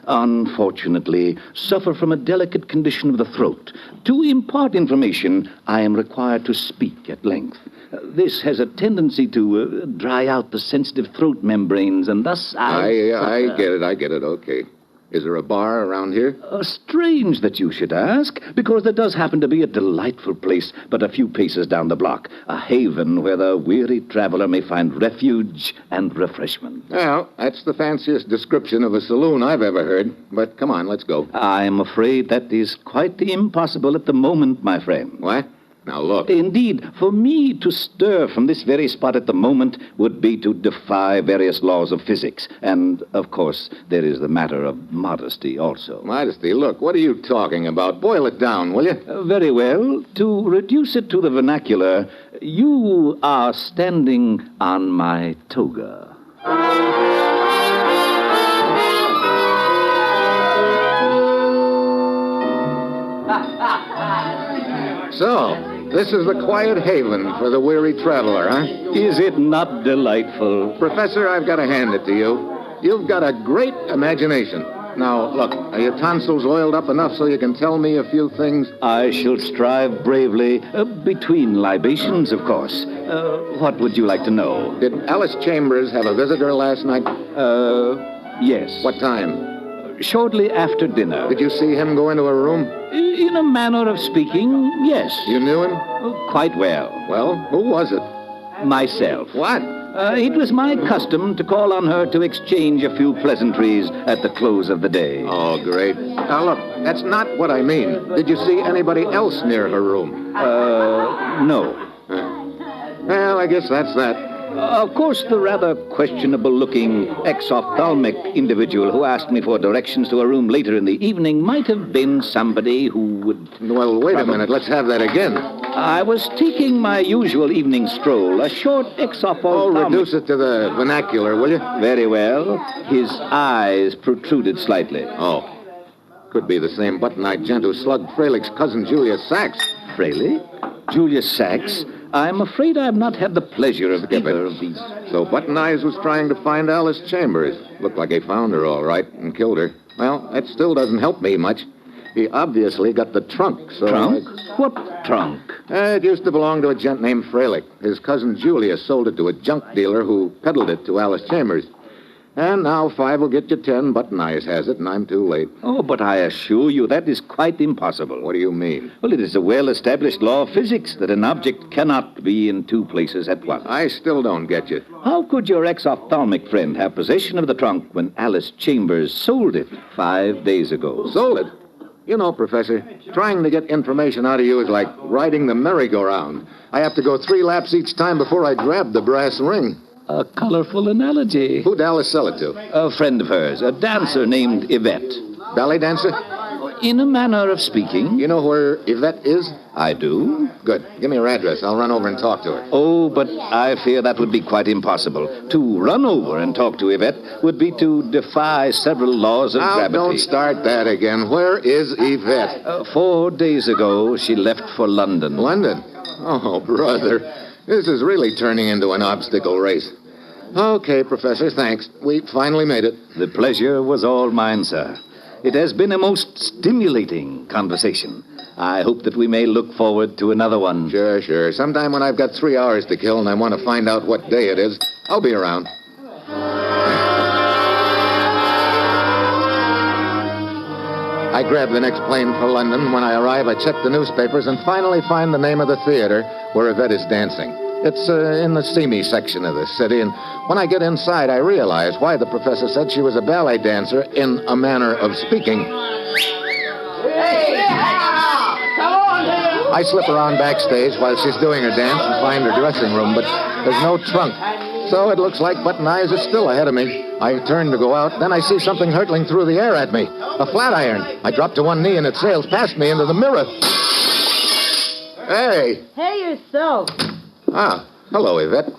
unfortunately, suffer from a delicate condition of the throat. To impart information, I am required to speak at length. This has a tendency to dry out the sensitive throat membranes, and thus I get it, okay. Is there a bar around here? Strange that you should ask, because there does happen to be a delightful place but a few paces down the block, a haven where the weary traveler may find refuge and refreshment. Well, that's the fanciest description of a saloon I've ever heard. But come on, let's go. I'm afraid that is quite impossible at the moment, my friend. What? Now, look. Indeed, for me to stir from this very spot at the moment would be to defy various laws of physics. And, of course, there is the matter of modesty also. Modesty? Look, what are you talking about? Boil it down, will you? Very well. To reduce it to the vernacular, you are standing on my toga. So, this is the quiet haven for the weary traveler, huh? Is it not delightful? Professor, I've got to hand it to you. You've got a great imagination. Now, look, are your tonsils oiled up enough so you can tell me a few things? I shall strive bravely, between libations, of course. What would you like to know? Did Alice Chambers have a visitor last night? Yes. What time? Shortly after dinner. Did you see him go into a room? In a manner of speaking, yes. You knew him? Quite well. Well, who was it? Myself. What? It was my custom to call on her to exchange a few pleasantries at the close of the day. Oh, great. Now, look, that's not what I mean. Did you see anybody else near her room? No. Well, I guess that's that. Of course, the rather questionable-looking exophthalmic individual who asked me for directions to a room later in the evening might have been somebody who would... Well, wait a minute. Let's have that again. I was taking my usual evening stroll, a short exophthalmic... Oh, reduce it to the vernacular, will you? Very well. His eyes protruded slightly. Oh. Could be the same button-eyed gent who slugged Freilic's cousin, Julius Sachs. Freilich? Julius Sachs? I'm afraid I've not had the pleasure of either of these. So Button Eyes was trying to find Alice Chambers. Looked like he found her all right and killed her. Well, that still doesn't help me much. He obviously got the trunk, so... Trunk? What trunk? It used to belong to a gent named Freilich. His cousin Julius sold it to a junk dealer who peddled it to Alice Chambers. And now 5 will get you 10. Button Eyes has it, and I'm too late. Oh, but I assure you that is quite impossible. What do you mean? Well, it is a well-established law of physics that an object cannot be in 2 places at once. I still don't get you. How could your ex-ophthalmic friend have possession of the trunk when Alice Chambers sold it 5 days ago? Sold it? You know, Professor, trying to get information out of you is like riding the merry-go-round. I have to go 3 laps each time before I grab the brass ring. A colorful analogy. Who'd Alice sell it to? A friend of hers, a dancer named Yvette. Ballet dancer? In a manner of speaking. You know where Yvette is? I do. Good. Give me her address. I'll run over and talk to her. Oh, but I fear that would be quite impossible. To run over and talk to Yvette would be to defy several laws of gravity. Don't start that again. Where is Yvette? 4 days ago, she left for London. London? Oh, brother. This is really turning into an obstacle race. Okay, Professor, thanks. We finally made it. The pleasure was all mine, sir. It has been a most stimulating conversation. I hope that we may look forward to another one. Sure. Sometime when I've got 3 hours to kill and I want to find out what day it is, I'll be around. I grab the next plane for London. When I arrive, I check the newspapers and finally find the name of the theater where Yvette is dancing. It's in the seamy section of the city, and when I get inside, I realize why the professor said she was a ballet dancer in a manner of speaking. I slip around backstage while she's doing her dance and find her dressing room, but there's no trunk. So it looks like Button Eyes is still ahead of me. I turn to go out, then I see something hurtling through the air at me. A flat iron. I drop to one knee and it sails past me into the mirror. Hey! Hey, yourself. Ah, hello, Yvette.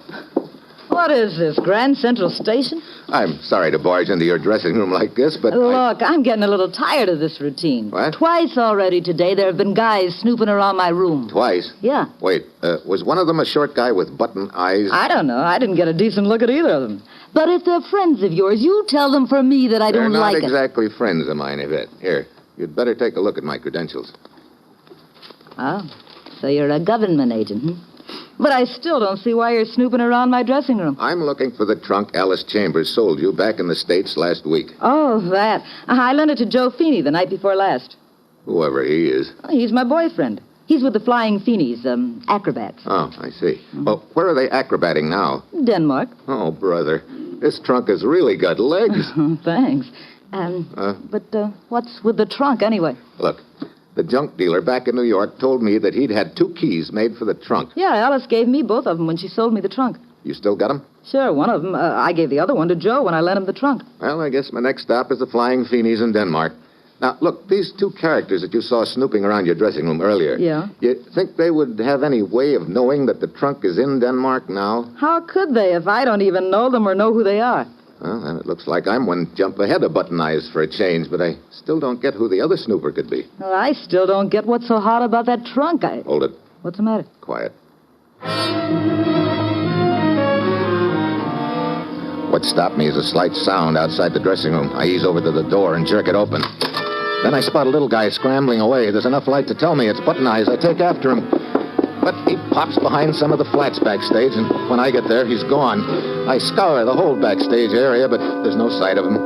What is this, Grand Central Station? I'm sorry to barge into your dressing room like this, but... Look, I'm getting a little tired of this routine. What? Twice already today there have been guys snooping around my room. Twice? Yeah. Wait, was one of them a short guy with button eyes? I don't know. I didn't get a decent look at either of them. But if they're friends of yours, you tell them for me that I don't like it. They're not exactly friends of mine, Yvette. Here, you'd better take a look at my credentials. Oh, so you're a government agent, hmm? But I still don't see why you're snooping around my dressing room. I'm looking for the trunk Alice Chambers sold you back in the States last week. Oh, that. I lent it to Joe Feeney the night before last. Whoever he is. He's my boyfriend. He's with the Flying Feenies, acrobats. Oh, I see. Well, where are they acrobating now? Denmark. Oh, brother. This trunk has really got legs. Thanks. But what's with the trunk, anyway? Look, the junk dealer back in New York told me that he'd had 2 keys made for the trunk. Yeah, Alice gave me both of them when she sold me the trunk. You still got them? Sure, one of them. I gave the other one to Joe when I lent him the trunk. Well, I guess my next stop is the Flying Feenies in Denmark. Now, look, these 2 characters that you saw snooping around your dressing room earlier. Yeah? You think they would have any way of knowing that the trunk is in Denmark now? How could they if I don't even know them or know who they are? Well, then it looks like I'm one jump ahead of Button Eyes for a change, but I still don't get who the other snooper could be. Well, I still don't get what's so hot about that trunk. Hold it. What's the matter? Quiet. What stopped me is a slight sound outside the dressing room. I ease over to the door and jerk it open. Then I spot a little guy scrambling away. There's enough light to tell me it's Button Eyes. I take after him. But he pops behind some of the flats backstage, and when I get there, he's gone. I scour the whole backstage area, but there's no sight of him.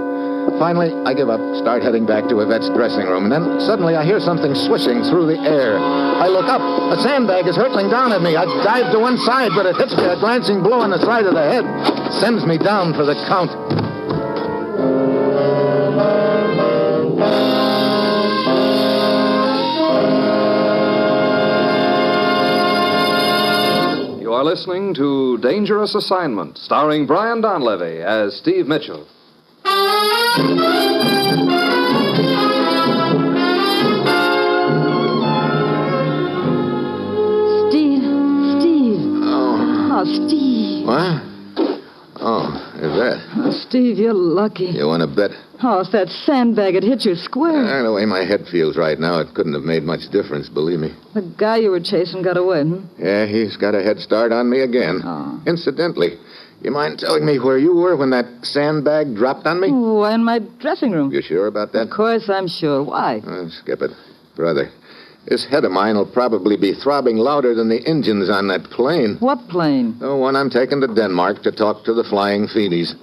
Finally, I give up, start heading back to Yvette's dressing room, and then suddenly I hear something swishing through the air. I look up. A sandbag is hurtling down at me. I dive to one side, but it hits me a glancing blow on the side of the head. Sends me down for the count. You are listening to Dangerous Assignment, starring Brian Donlevy as Steve Mitchell. Steve. Oh, Steve. What? Oh, Yvette. Oh, Steve, you're lucky. You want to bet? Oh, if that sandbag had hit you square. The way my head feels right now, it couldn't have made much difference, believe me. The guy you were chasing got away, Yeah, he's got a head start on me again. Oh. Incidentally, you mind telling me where you were when that sandbag dropped on me? Why, in my dressing room. You sure about that? Of course I'm sure. Why? Skip it. Brother, this head of mine will probably be throbbing louder than the engines on that plane. What plane? The one I'm taking to Denmark to talk to the Flying Feenies.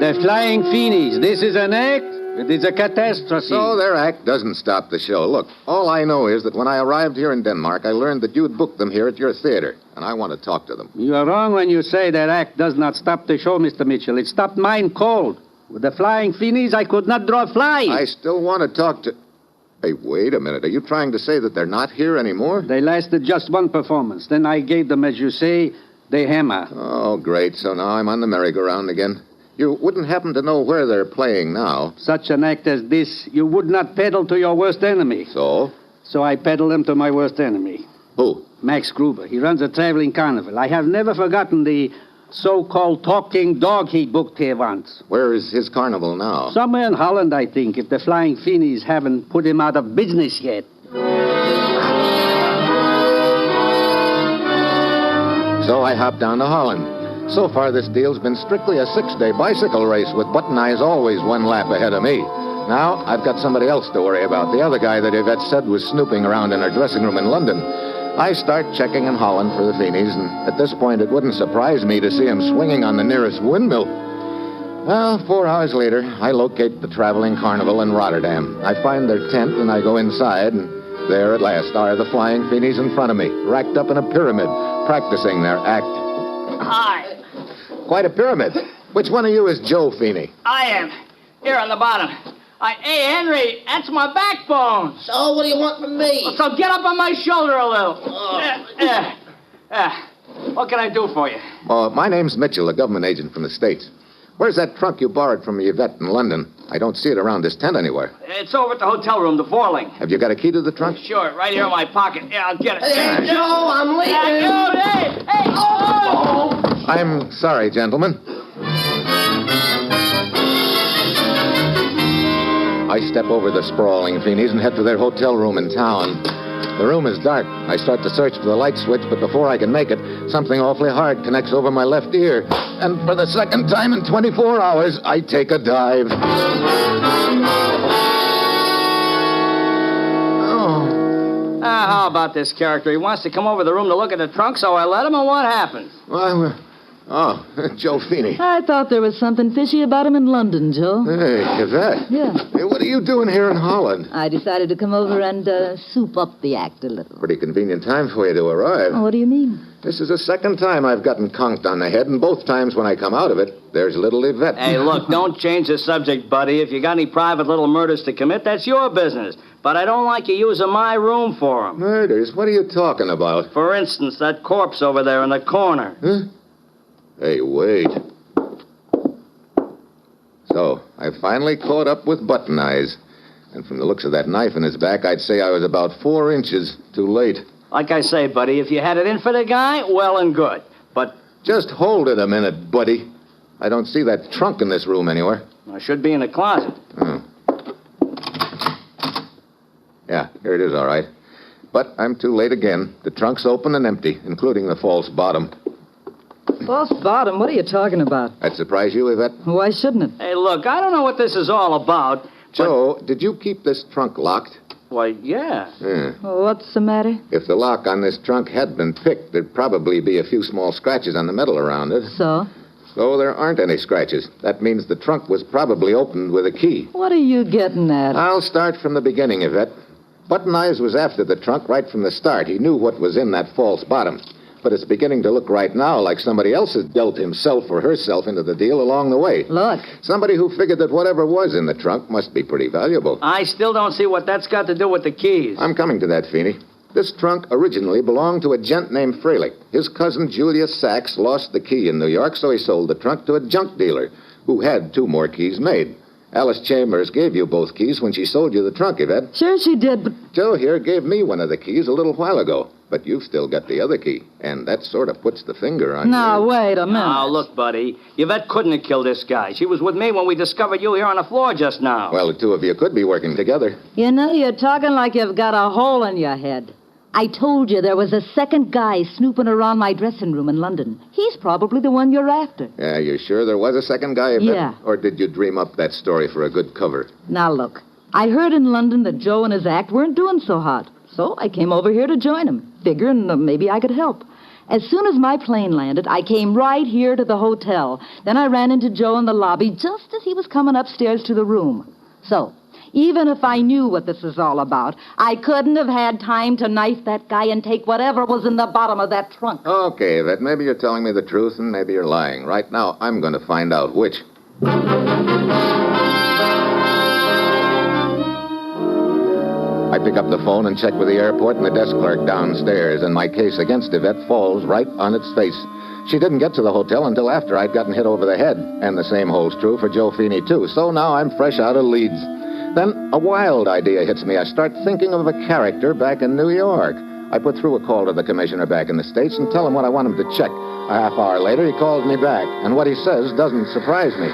The Flying Feenies. This is an act? It is a catastrophe. So their act doesn't stop the show. Look, all I know is that when I arrived here in Denmark, I learned that you'd booked them here at your theater, and I want to talk to them. You are wrong when you say that act does not stop the show, Mr. Mitchell. It stopped mine cold. With the Flying Feenies, I could not draw flies. I still want to talk to... Hey, wait a minute. Are you trying to say that they're not here anymore? They lasted just one performance. Then I gave them, as you say, the hammer. Oh, great. So now I'm on the merry-go-round again. You wouldn't happen to know where they're playing now. Such an act as this, you would not peddle to your worst enemy. So? So I peddle them to my worst enemy. Who? Max Gruber. He runs a traveling carnival. I have never forgotten the so-called talking dog he booked here once. Where is his carnival now? Somewhere in Holland, I think, if the Flying Feenies haven't put him out of business yet. So I hopped down to Holland. So far, this deal's been strictly a 6-day bicycle race with Button Eyes always one lap ahead of me. Now, I've got somebody else to worry about, the other guy that Yvette said was snooping around in her dressing room in London. I start checking in Holland for the Feenies, and at this point, it wouldn't surprise me to see him swinging on the nearest windmill. Well, 4 hours later, I locate the traveling carnival in Rotterdam. I find their tent, and I go inside, and there at last are the Flying Feenies in front of me, racked up in a pyramid, practicing their act. Hi. Quite a pyramid. Which one of you is Joe Feeney? I am. Here on the bottom. Hey, Henry, that's my backbone. So what do you want from me? So get up on my shoulder a little. What can I do for you? Well, my name's Mitchell, a government agent from the States. Where's that trunk you borrowed from Yvette in London? I don't see it around this tent anywhere. It's over at the hotel room, the Vorling. Have you got a key to the trunk? Sure, right here in my pocket. Yeah, I'll get it. Hey, Joe, I'm leaving. Hey! Oh! I'm sorry, gentlemen. I step over the sprawling Feenies and head for their hotel room in town. The room is dark. I start to search for the light switch, but before I can make it, something awfully hard connects over my left ear. And for the second time in 24 hours, I take a dive. How about this character? He wants to come over the room to look at the trunk, so I let him, and what happens? Well, Joe Feeney. I thought there was something fishy about him in London, Joe. Hey, Yvette. Yeah. Hey, what are you doing here in Holland? I decided to come over and soup up the act a little. Pretty convenient time for you to arrive. Oh, what do you mean? This is the second time I've gotten conked on the head, and both times when I come out of it, there's little Yvette. Hey, look, don't change the subject, buddy. If you got any private little murders to commit, that's your business. But I don't like you using my room for them. Murders? What are you talking about? For instance, that corpse over there in the corner. Huh? Hey, wait. So, I finally caught up with Button Eyes. And from the looks of that knife in his back, I'd say I was about 4 inches too late. Like I say, buddy, if you had it in for the guy, well and good. But... Just hold it a minute, buddy. I don't see that trunk in this room anywhere. I should be in the closet. Oh. Yeah, here it is, all right. But I'm too late again. The trunk's open and empty, including the false bottom. False bottom? What are you talking about? That surprise you, Yvette? Why shouldn't it? Hey, look, I don't know what this is all about. Joe, did you keep this trunk locked? Why, yeah. Well, what's the matter? If the lock on this trunk had been picked, there'd probably be a few small scratches on the metal around it. So? So there aren't any scratches. That means the trunk was probably opened with a key. What are you getting at? I'll start from the beginning, Yvette. Button Eyes was after the trunk right from the start. He knew what was in that false bottom. But it's beginning to look right now like somebody else has dealt himself or herself into the deal along the way. Look. Somebody who figured that whatever was in the trunk must be pretty valuable. I still don't see what that's got to do with the keys. I'm coming to that, Feeney. This trunk originally belonged to a gent named Freilich. His cousin Julius Sachs lost the key in New York, so he sold the trunk to a junk dealer who had 2 more keys made. Alice Chambers gave you both keys when she sold you the trunk, Yvette. Sure she did, but... Joe here gave me one of the keys a little while ago. But you've still got the other key, and that sort of puts the finger on Now, wait a minute. Now, look, buddy. Yvette couldn't have killed this guy. She was with me when we discovered you here on the floor just now. Well, the two of you could be working together. You know, you're talking like you've got a hole in your head. I told you there was a second guy snooping around my dressing room in London. He's probably the one you're after. Yeah, you sure there was a second guy, Yvette? Yeah. Or did you dream up that story for a good cover? Now, look. I heard in London that Joe and his act weren't doing so hot. So I came over here to join him, figuring maybe I could help. As soon as my plane landed, I came right here to the hotel. Then I ran into Joe in the lobby just as he was coming upstairs to the room. So, even if I knew what this is all about, I couldn't have had time to knife that guy and take whatever was in the bottom of that trunk. Okay, Yvette, maybe you're telling me the truth and maybe you're lying. Right now, I'm going to find out which. I pick up the phone and check with the airport and the desk clerk downstairs, and my case against Yvette falls right on its face. She didn't get to the hotel until after I'd gotten hit over the head, and the same holds true for Joe Feeney, too. So now I'm fresh out of Leeds. Then a wild idea hits me. I start thinking of a character back in New York. I put through a call to the commissioner back in the States and tell him what I want him to check. A half hour later, he calls me back, and what he says doesn't surprise me.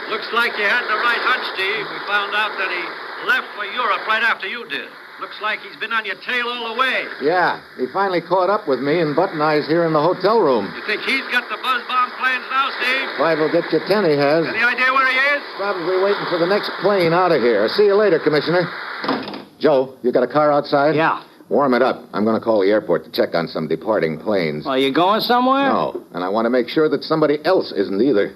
Looks like you had the right hunch, Steve. We found out that he left for Europe right after you did. Looks like he's been on your tail all the way. Yeah, he finally caught up with me in Button Eyes here in the hotel room. You think he's got the buzz bomb plans now, Steve? 5 will get you 10, he has. Any idea where he is? Probably waiting for the next plane out of here. See you later, Commissioner. Joe, you got a car outside? Yeah. Warm it up. I'm going to call the airport to check on some departing planes. Are you going somewhere? No, and I want to make sure that somebody else isn't either.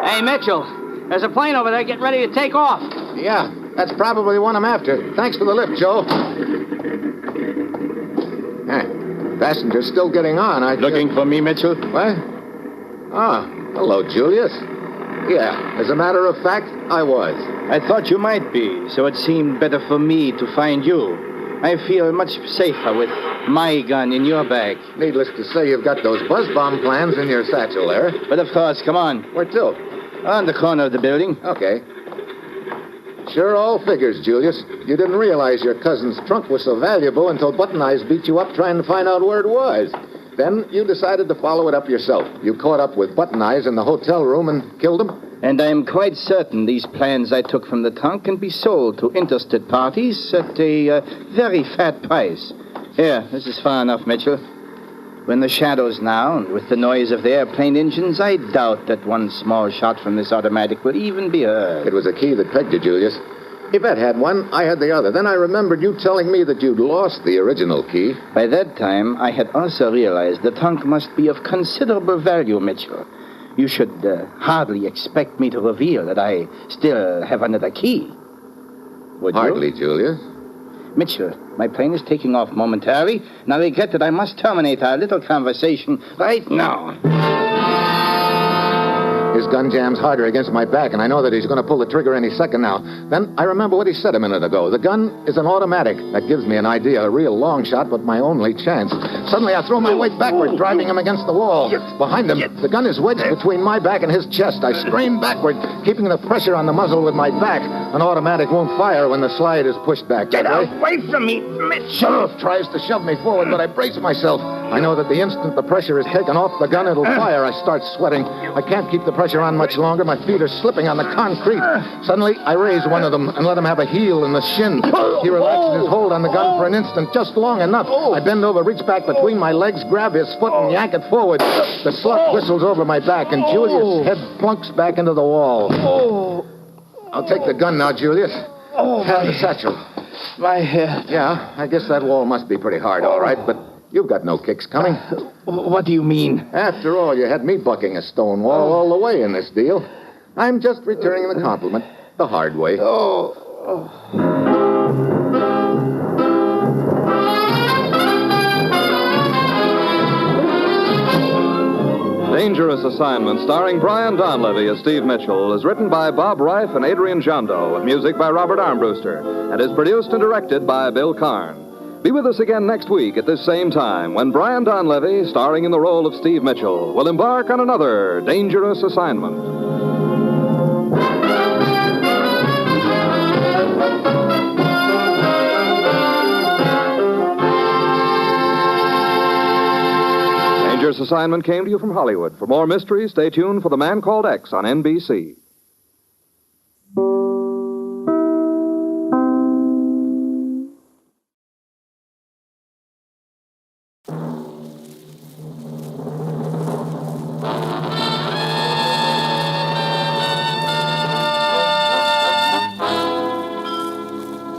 Hey, Mitchell, there's a plane over there getting ready to take off. Yeah, that's probably the one I'm after. Thanks for the lift, Joe. Passenger's still getting on. Looking for me, Mitchell? What? Ah, hello, Julius. Yeah, as a matter of fact, I was. I thought you might be, so it seemed better for me to find you. I feel much safer with my gun in your bag. Needless to say, you've got those buzz bomb plans in your satchel there. But of course, come on. Where to? On the corner of the building. Okay. Sure all figures, Julius. You didn't realize your cousin's trunk was so valuable until Button Eyes beat you up trying to find out where it was. Then you decided to follow it up yourself. You caught up with Button Eyes in the hotel room and killed him? And I'm quite certain these plans I took from the trunk can be sold to interested parties at a very fat price. Here, this is far enough, Mitchell. We're in the shadows now, and with the noise of the airplane engines, I doubt that one small shot from this automatic will even be heard. It was a key that pegged you, Julius. Yvette had one, I had the other. Then I remembered you telling me that you'd lost the original key. By that time, I had also realized the trunk must be of considerable value, Mitchell. You should hardly expect me to reveal that I still have another key. Would you? Hardly, Julius. Mitchell, my plane is taking off momentarily, and I regret that I must terminate our little conversation right now. His gun jams harder against my back, and I know that he's going to pull the trigger any second now. Then I remember what he said a minute ago. The gun is an automatic. That gives me an idea, a real long shot, but my only chance. Suddenly, I throw my weight backward, driving him against the wall. Behind him, the gun is wedged between my back and his chest. I scream backward, keeping the pressure on the muzzle with my back. An automatic won't fire when the slide is pushed back. Get away from me, Mitchell! Tries to shove me forward, but I brace myself. I know that the instant the pressure is taken off the gun, it'll fire. I start sweating. I can't keep the pressure on much longer. My feet are slipping on the concrete. Suddenly, I raise one of them and let him have a heel in the shin. He relaxes his hold on the gun for an instant, just long enough. I bend over, reach back between my legs, grab his foot, and yank it forward. The slug whistles over my back, and Julius' head plunks back into the wall. I'll take the gun now, Julius. Have the satchel. My head. Yeah, I guess that wall must be pretty hard, all right, but you've got no kicks coming. What do you mean? After all, you had me bucking a stone wall all the way in this deal. I'm just returning the compliment the hard way. Dangerous Assignment, starring Brian Donlevy as Steve Mitchell, is written by Bob Reif and Adrian Jondo, with music by Robert Armbruster, and is produced and directed by Bill Karn. Be with us again next week at this same time when Brian Donlevy, starring in the role of Steve Mitchell, will embark on another dangerous assignment. Assignment came to you from Hollywood. For more mysteries, stay tuned for The Man Called X on NBC.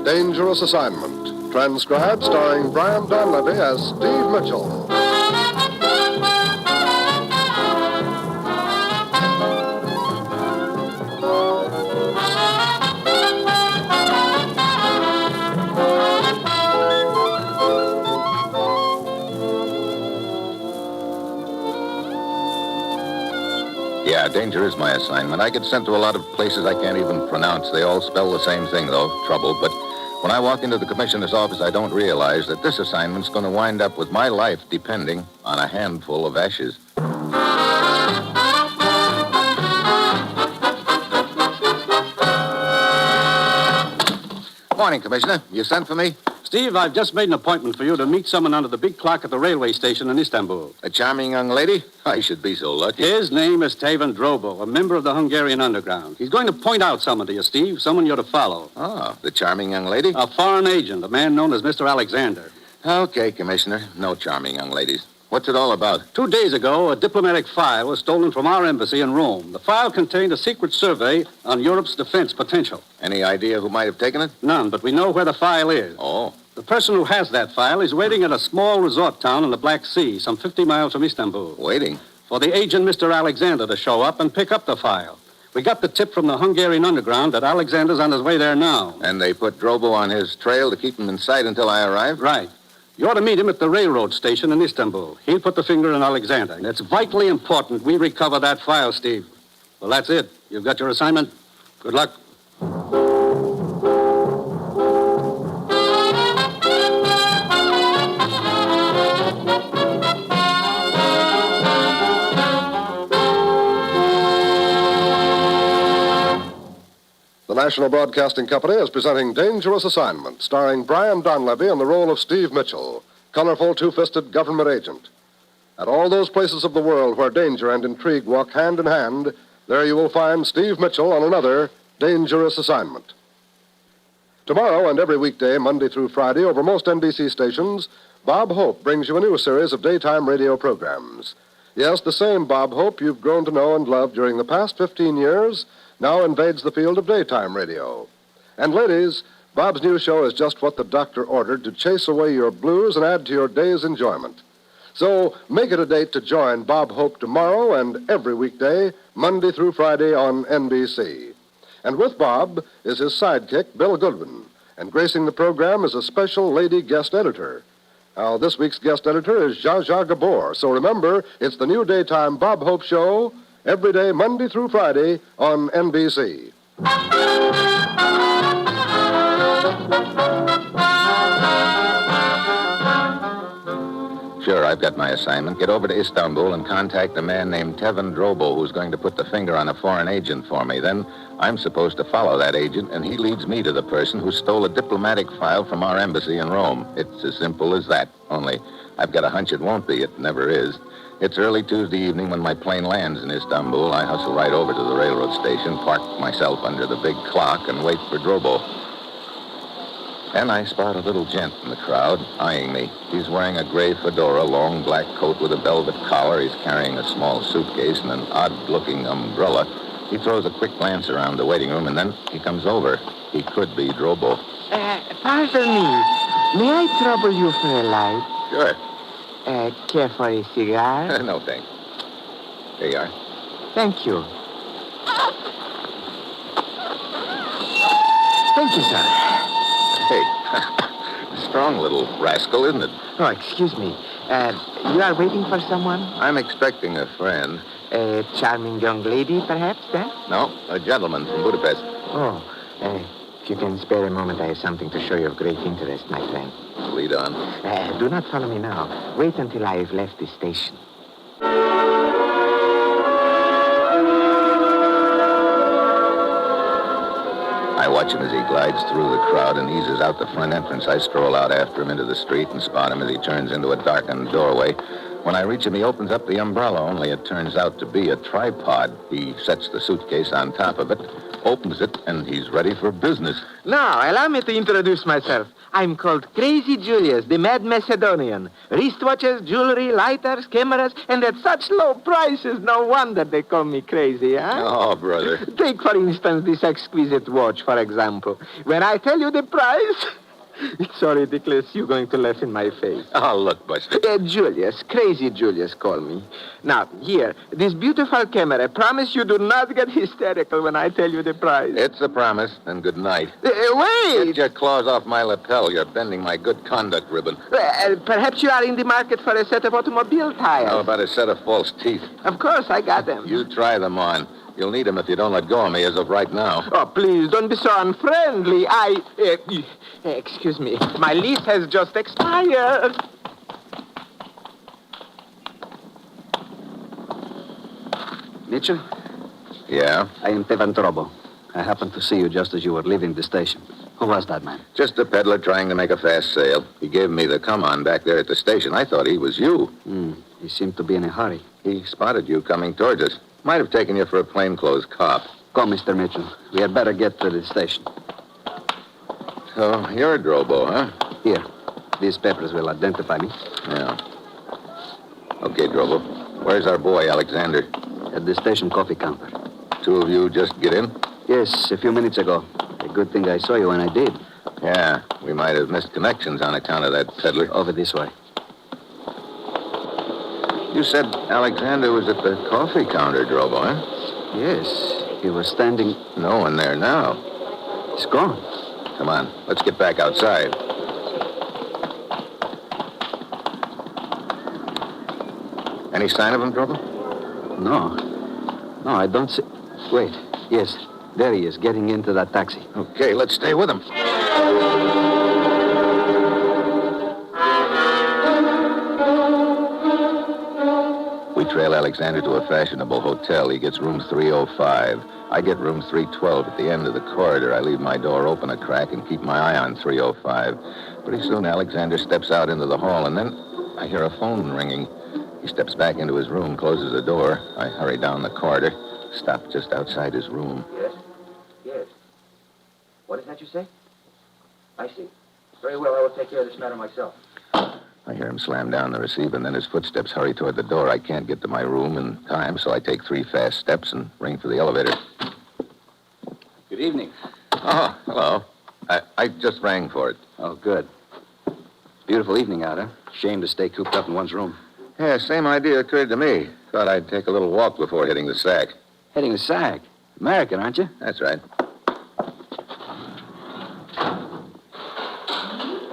Dangerous Assignment, transcribed starring Brian Donlevy as Steve Mitchell. Yeah, danger is my assignment. I get sent to a lot of places I can't even pronounce. They all spell the same thing, though, trouble. But when I walk into the commissioner's office, I don't realize that this assignment's going to wind up with my life depending on a handful of ashes. Morning, Commissioner. You sent for me? Steve, I've just made an appointment for you to meet someone under the big clock at the railway station in Istanbul. A charming young lady? I should be so lucky. His name is Tavan Drobo, a member of the Hungarian underground. He's going to point out someone to you, Steve, someone you're to follow. Oh, the charming young lady? A foreign agent, a man known as Mr. Alexander. Okay, Commissioner. No charming young ladies. What's it all about? 2 days ago, a diplomatic file was stolen from our embassy in Rome. The file contained a secret survey on Europe's defense potential. Any idea who might have taken it? None, but we know where the file is. Oh. The person who has that file is waiting at a small resort town in the Black Sea, some 50 miles from Istanbul. Waiting? For the agent, Mr. Alexander, to show up and pick up the file. We got the tip from the Hungarian underground that Alexander's on his way there now. And they put Drobo on his trail to keep him in sight until I arrive? Right. You ought to meet him at the railroad station in Istanbul. He'll put the finger on Alexander. And it's vitally important we recover that file, Steve. Well, that's it. You've got your assignment. Good luck. The National Broadcasting Company is presenting Dangerous Assignment, starring Brian Donlevy in the role of Steve Mitchell, colorful, two-fisted government agent. At all those places of the world where danger and intrigue walk hand in hand, there you will find Steve Mitchell on another Dangerous Assignment. Tomorrow and every weekday, Monday through Friday, over most NBC stations, Bob Hope brings you a new series of daytime radio programs. Yes, the same Bob Hope you've grown to know and love during the past 15 years now invades the field of daytime radio. And ladies, Bob's new show is just what the doctor ordered to chase away your blues and add to your day's enjoyment. So make it a date to join Bob Hope tomorrow and every weekday, Monday through Friday on NBC. And with Bob is his sidekick, Bill Goodwin. And gracing the program is a special lady guest editor. Now, this week's guest editor is Zsa Zsa Gabor. So remember, it's the new daytime Bob Hope show every day, Monday through Friday on NBC. Sure, I've got my assignment. Get over to Istanbul and contact a man named Tavan Drobo who's going to put the finger on a foreign agent for me. Then I'm supposed to follow that agent, and he leads me to the person who stole a diplomatic file from our embassy in Rome. It's as simple as that, only I've got a hunch it won't be. It never is. It's early Tuesday evening when my plane lands in Istanbul. I hustle right over to the railroad station, park myself under the big clock, and wait for Drobo. Then I spot a little gent in the crowd, eyeing me. He's wearing a gray fedora, long black coat with a velvet collar. He's carrying a small suitcase and an odd-looking umbrella. He throws a quick glance around the waiting room, and then he comes over. He could be Drobo. Pardon me. May I trouble you for a light? Sure. Care for a cigar? No, thanks. Here you are. Thank you. Thank you, sir. Hey, strong little rascal, isn't it? Oh, excuse me. You are waiting for someone? I'm expecting a friend. A charming young lady, perhaps, then? No, a gentleman from Budapest. Oh, if you can spare a moment, I have something to show you of great interest, my friend. Lead on. Do not follow me now. Wait until I have left the station. I watch him as he glides through the crowd and eases out the front entrance. I stroll out after him into the street and spot him as he turns into a darkened doorway. When I reach him, he opens up the umbrella, only it turns out to be a tripod. He sets the suitcase on top of it, opens it, and he's ready for business. Now, allow me to introduce myself. I'm called Crazy Julius, the Mad Macedonian. Wristwatches, jewelry, lighters, cameras, and at such low prices, no wonder they call me crazy, huh? Oh, brother. Take, for instance, this exquisite watch, for example. When I tell you the price... It's so ridiculous, you're going to laugh in my face. Oh, look, Buster. Julius, Crazy Julius, call me. Now, here, this beautiful camera. Promise you do not get hysterical when I tell you the price. It's a promise, and good night. Wait! Get your claws off my lapel. You're bending my good conduct ribbon. Perhaps you are in the market for a set of automobile tires. How about a set of false teeth? Of course, I got them. You try them on. You'll need them if you don't let go of me as of right now. Oh, please, don't be so unfriendly. Excuse me. My lease has just expired. Mitchell? Yeah? I am Tevan Trobo. I happened to see you just as you were leaving the station. Who was that man? Just a peddler trying to make a fast sale. He gave me the come-on back there at the station. I thought he was you. He seemed to be in a hurry. He spotted you coming towards us. Might have taken you for a plainclothes cop. Go, Mr. Mitchell. We had better get to the station. So, you're a Drobo, huh? Here. These papers will identify me. Yeah. Okay, Drobo. Where's our boy, Alexander? At the station coffee counter. Two of you just get in? Yes, a few minutes ago. A good thing I saw you when I did. Yeah, we might have missed connections on account of that peddler. Over this way. You said Alexander was at the coffee counter, Drobo, huh? Yes, he was standing... No one there now. He's gone. Come on, let's get back outside. Any sign of him, Drobo? No, I don't see... Wait, yes, there he is, getting into that taxi. Okay, let's stay with him. We trail Alexander to a fashionable hotel. He gets room 305. I get room 312 at the end of the corridor. I leave my door open a crack and keep my eye on 305. Pretty soon, Alexander steps out into the hall, and then I hear a phone ringing. He steps back into his room, closes the door. I hurry down the corridor, stop just outside his room. Yes. What is that you say? I see. Very well, I will take care of this matter myself. I hear him slam down the receiver, and then his footsteps hurry toward the door. I can't get to my room in time, so I take 3 fast steps and ring for the elevator. Good evening. Oh, hello. I just rang for it. Oh, good. Beautiful evening out, huh? Shame to stay cooped up in one's room. Yeah, same idea occurred to me. Thought I'd take a little walk before hitting the sack. Hitting the sack? American, aren't you? That's right.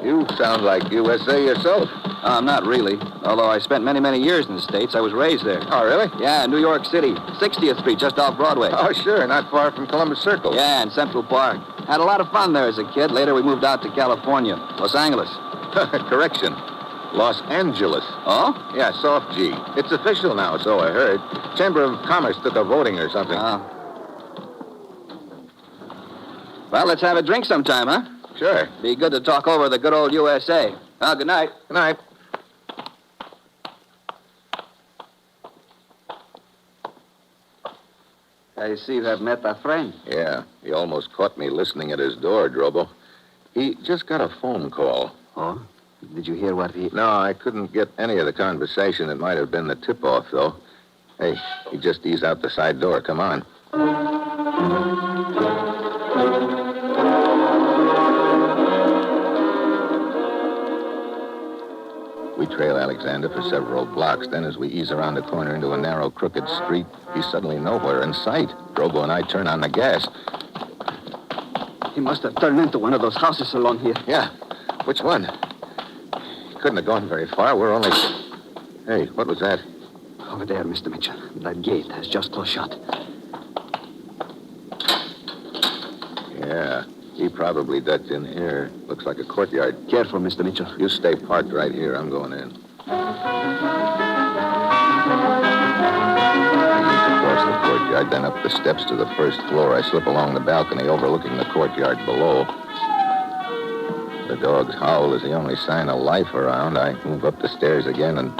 You sound like USA yourself. Not really. Although I spent many, many years in the States. I was raised there. Oh, really? Yeah, New York City. 60th Street, just off Broadway. Oh, sure. Not far from Columbus Circle. Yeah, in Central Park. Had a lot of fun there as a kid. Later, we moved out to California, Los Angeles. Correction. Los Angeles. Oh? Yeah, soft G. It's official now, so I heard. Chamber of Commerce took a voting or something. Oh. Well, let's have a drink sometime, huh? Sure. Be good to talk over the good old USA. Well, good night. Good night. I see you have met a friend. Yeah, he almost caught me listening at his door, Drobo. He just got a phone call. Oh? Did you hear what he... No, I couldn't get any of the conversation. It might have been the tip-off, though. Hey, he just eased out the side door. Come on. We trail Alexander for several blocks. Then, as we ease around the corner into a narrow, crooked street, he's suddenly nowhere in sight. Drobo and I turn on the gas. He must have turned into one of those houses along here. Yeah. Which one? He couldn't have gone very far. We're only... Hey, what was that? Over there, Mr. Mitchell. That gate has just closed shut. Yeah. He probably ducked in here. Looks like a courtyard. Careful, Mr. Mitchell. You stay parked right here. I'm going in. Across the courtyard, then up the steps to the first floor. I slip along the balcony overlooking the courtyard below. The dog's howl is the only sign of life around. I move up the stairs again and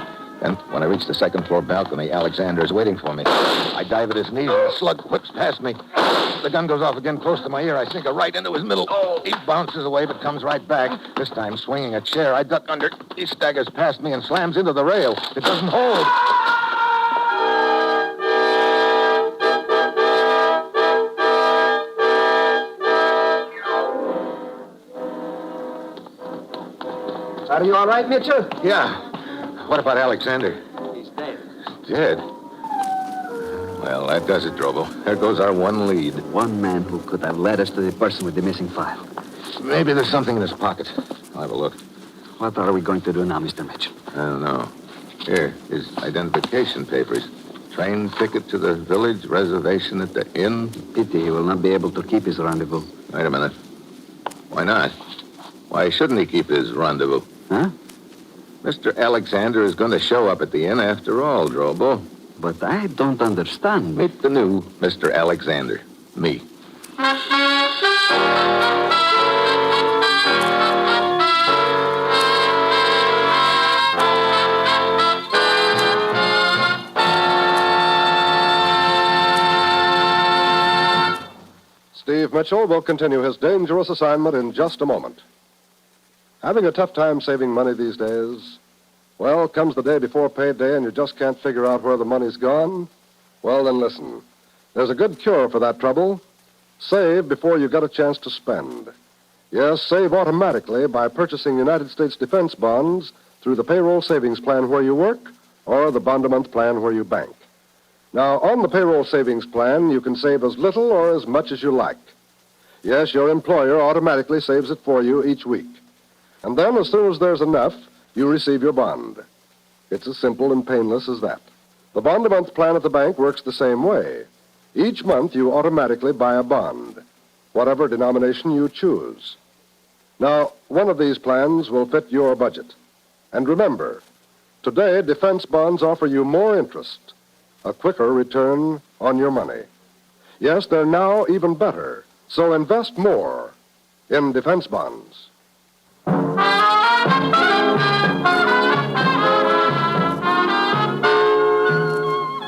Then, when I reach the second-floor balcony, Alexander is waiting for me. I dive at his knees, and the slug whips past me. The gun goes off again close to my ear. I sink her right into his middle. He bounces away, but comes right back, this time swinging a chair. I duck under. He staggers past me and slams into the rail. It doesn't hold. Are you all right, Mitchell? Yeah. What about Alexander? He's dead. Dead? Well, that does it, Drobo. There goes our one lead. One man who could have led us to the person with the missing file. Maybe there's something in his pocket. I'll have a look. What are we going to do now, Mr. Mitchell? I don't know. Here, his identification papers. Train ticket to the village reservation at the inn. Pity he will not be able to keep his rendezvous. Wait a minute. Why not? Why shouldn't he keep his rendezvous? Huh? Mr. Alexander is going to show up at the inn after all, Drobo. But I don't understand. Meet the new Mr. Alexander. Me. Steve Mitchell will continue his dangerous assignment in just a moment. Having a tough time saving money these days? Well, comes the day before payday and you just can't figure out where the money's gone? Well, then listen. There's a good cure for that trouble. Save before you get a chance to spend. Yes, save automatically by purchasing United States defense bonds through the payroll savings plan where you work or the bond-a-month plan where you bank. Now, on the payroll savings plan, you can save as little or as much as you like. Yes, your employer automatically saves it for you each week. And then, as soon as there's enough, you receive your bond. It's as simple and painless as that. The bond-a-month plan at the bank works the same way. Each month, you automatically buy a bond, whatever denomination you choose. Now, one of these plans will fit your budget. And remember, today, defense bonds offer you more interest, a quicker return on your money. Yes, they're now even better, so invest more in defense bonds.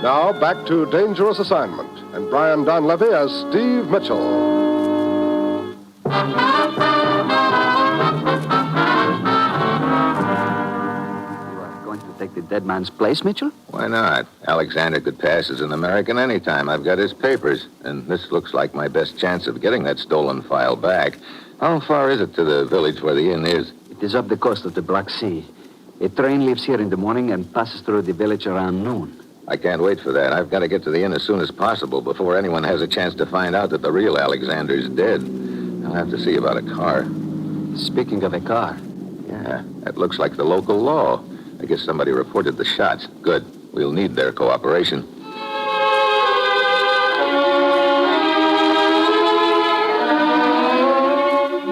Now, back to Dangerous Assignment, and Brian Donlevy as Steve Mitchell. Take the dead man's place, Mitchell? Why not? Alexander could pass as an American anytime. I've got his papers, and this looks like my best chance of getting that stolen file back. How far is it to the village where the inn is? It is up the coast of the Black Sea. A train leaves here in the morning and passes through the village around noon. I can't wait for that. I've got to get to the inn as soon as possible before anyone has a chance to find out that the real Alexander's dead. I'll have to see about a car. Speaking of a car. Yeah, that looks like the local law. I guess somebody reported the shots. Good. We'll need their cooperation.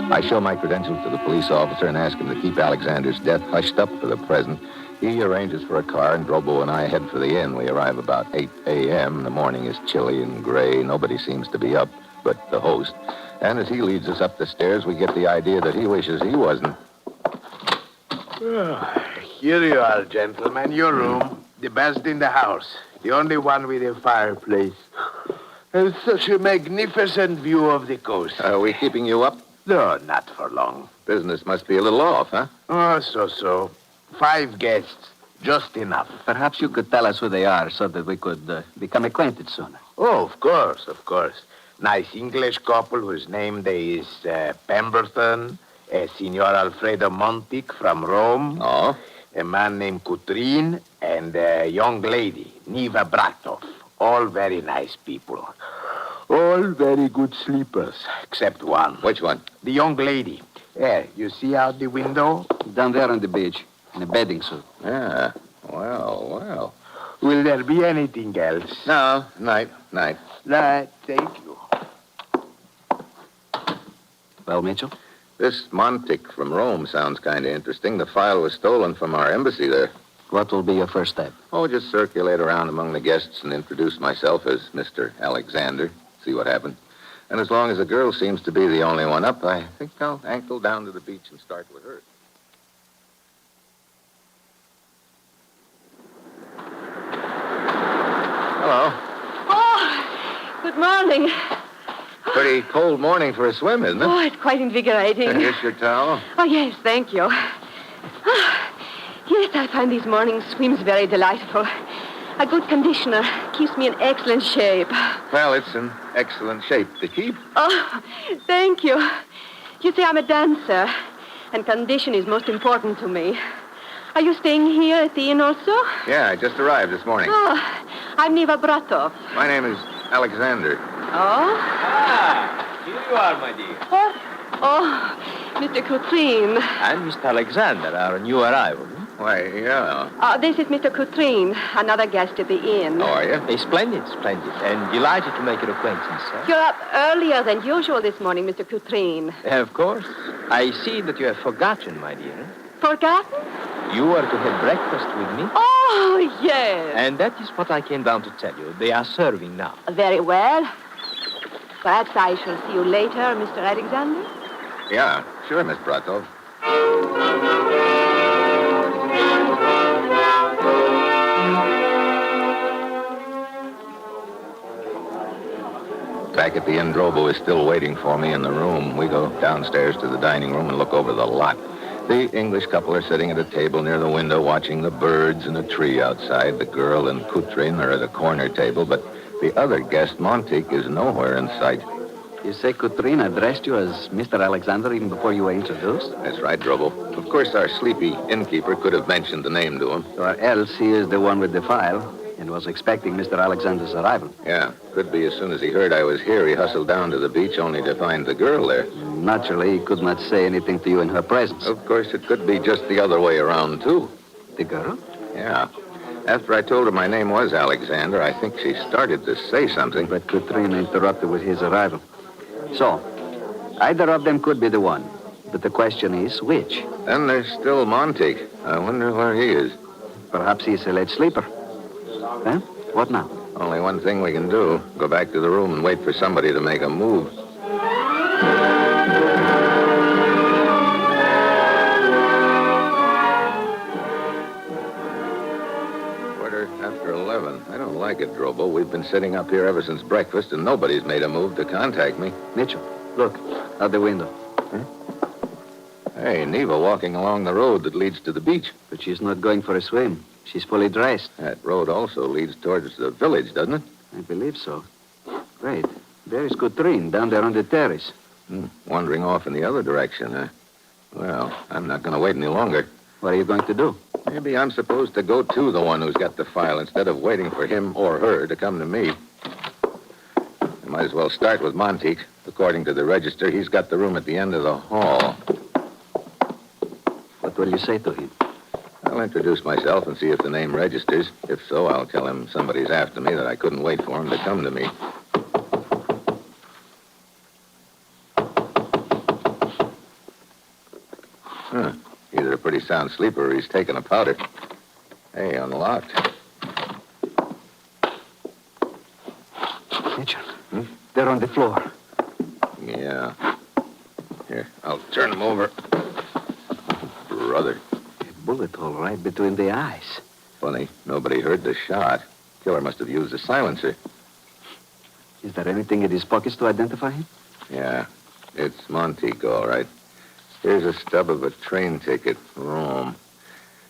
I show my credentials to the police officer and ask him to keep Alexander's death hushed up for the present. He arranges for a car, and Drobo and I head for the inn. We arrive about 8 a.m. The morning is chilly and gray. Nobody seems to be up but the host. And as he leads us up the stairs, we get the idea that he wishes he wasn't. Here you are, gentlemen. Your room. The best in the house. The only one with a fireplace. And such a magnificent view of the coast. Are we keeping you up? No, not for long. Business must be a little off, huh? Oh, so. 5 guests. Just enough. Perhaps you could tell us who they are so that we could become acquainted sooner. Oh, of course. Nice English couple whose name is Pemberton, Signor Alfredo Montic from Rome. Oh. A man named Coutrin, and a young lady, Niva Bratov. All very nice people. All very good sleepers, except one. Which one? The young lady. There, you see out the window? Down there on the beach, in a bathing suit. Yeah. Well. Will there be anything else? No. Night. Night, thank you. Well, Mitchell? This Montic from Rome sounds kind of interesting. The file was stolen from our embassy there. What will be your first step? Oh, just circulate around among the guests and introduce myself as Mr. Alexander. See what happens. And as long as the girl seems to be the only one up, I think I'll ankle down to the beach and start with her. Pretty cold morning for a swim, isn't it? Oh, it's quite invigorating. Here's your towel. Oh, yes, thank you. Yes, I find these morning swims very delightful. A good conditioner keeps me in excellent shape. Well, it's in excellent shape to keep. Oh, thank you. You see, I'm a dancer, and condition is most important to me. Are you staying here at the inn also? Yeah, I just arrived this morning. Oh, I'm Neva Bratov. My name is Alexander. Oh? Ah, here you are, my dear. What? Oh, Mr. Coutrin. I'm Mr. Alexander, our new arrival. Why, yeah. This is Mr. Coutrin, another guest at the inn. How are you? Splendid, and delighted to make your acquaintance, sir. You're up earlier than usual this morning, Mr. Coutrin. Of course. I see that you have forgotten, my dear. Forgotten? You are to have breakfast with me. Oh, yes. And that is what I came down to tell you. They are serving now. Very well. Perhaps I shall see you later, Mr. Alexander. Yeah, sure, Miss Bratov. Back at the inn, Drobo is still waiting for me in the room. We go downstairs to the dining room and look over the lot. The English couple are sitting at a table near the window watching the birds in a tree outside. The girl and Coutrin are at a corner table, but the other guest, Montique, is nowhere in sight. You say Coutrin addressed you as Mr. Alexander even before you were introduced? That's right, Drobo. Of course, our sleepy innkeeper could have mentioned the name to him. Or else he is the one with the file and was expecting Mr. Alexander's arrival. Yeah, could be as soon as he heard I was here, he hustled down to the beach only to find the girl there. Naturally, he could not say anything to you in her presence. Of course, it could be just the other way around, too. The girl? Yeah. After I told her my name was Alexander, I think she started to say something. But Coutrin interrupted with his arrival. So, either of them could be the one. But the question is, which? Then there's still Montique. I wonder where he is. Perhaps he's a late sleeper. Huh? What now? Only one thing we can do. Go back to the room and wait for somebody to make a move. Quarter after 11. I don't like it, Drobo. We've been sitting up here ever since breakfast, and nobody's made a move to contact me. Mitchell, look, out the window. Hey, Neva walking along the road that leads to the beach. But she's not going for a swim. She's fully dressed. That road also leads towards the village, doesn't it? I believe so. Wait, there is Coutrin down there on the terrace. Wandering off in the other direction, huh? Well, I'm not going to wait any longer. What are you going to do? Maybe I'm supposed to go to the one who's got the file instead of waiting for him or her to come to me. I might as well start with Montique. According to the register, he's got the room at the end of the hall. What will you say to him? I'll introduce myself and see if the name registers. If so, I'll tell him somebody's after me, that I couldn't wait for him to come to me. Either a pretty sound sleeper or he's taking a powder. Hey, unlocked. Mitchell, they're on the floor. Yeah. Here, I'll turn them over. Brother. Bullet hole right between the eyes. Funny, nobody heard the shot. Killer must have used a silencer. Is there anything in his pockets to identify him? Yeah, it's Montique, all right. Here's a stub of a train ticket, Rome.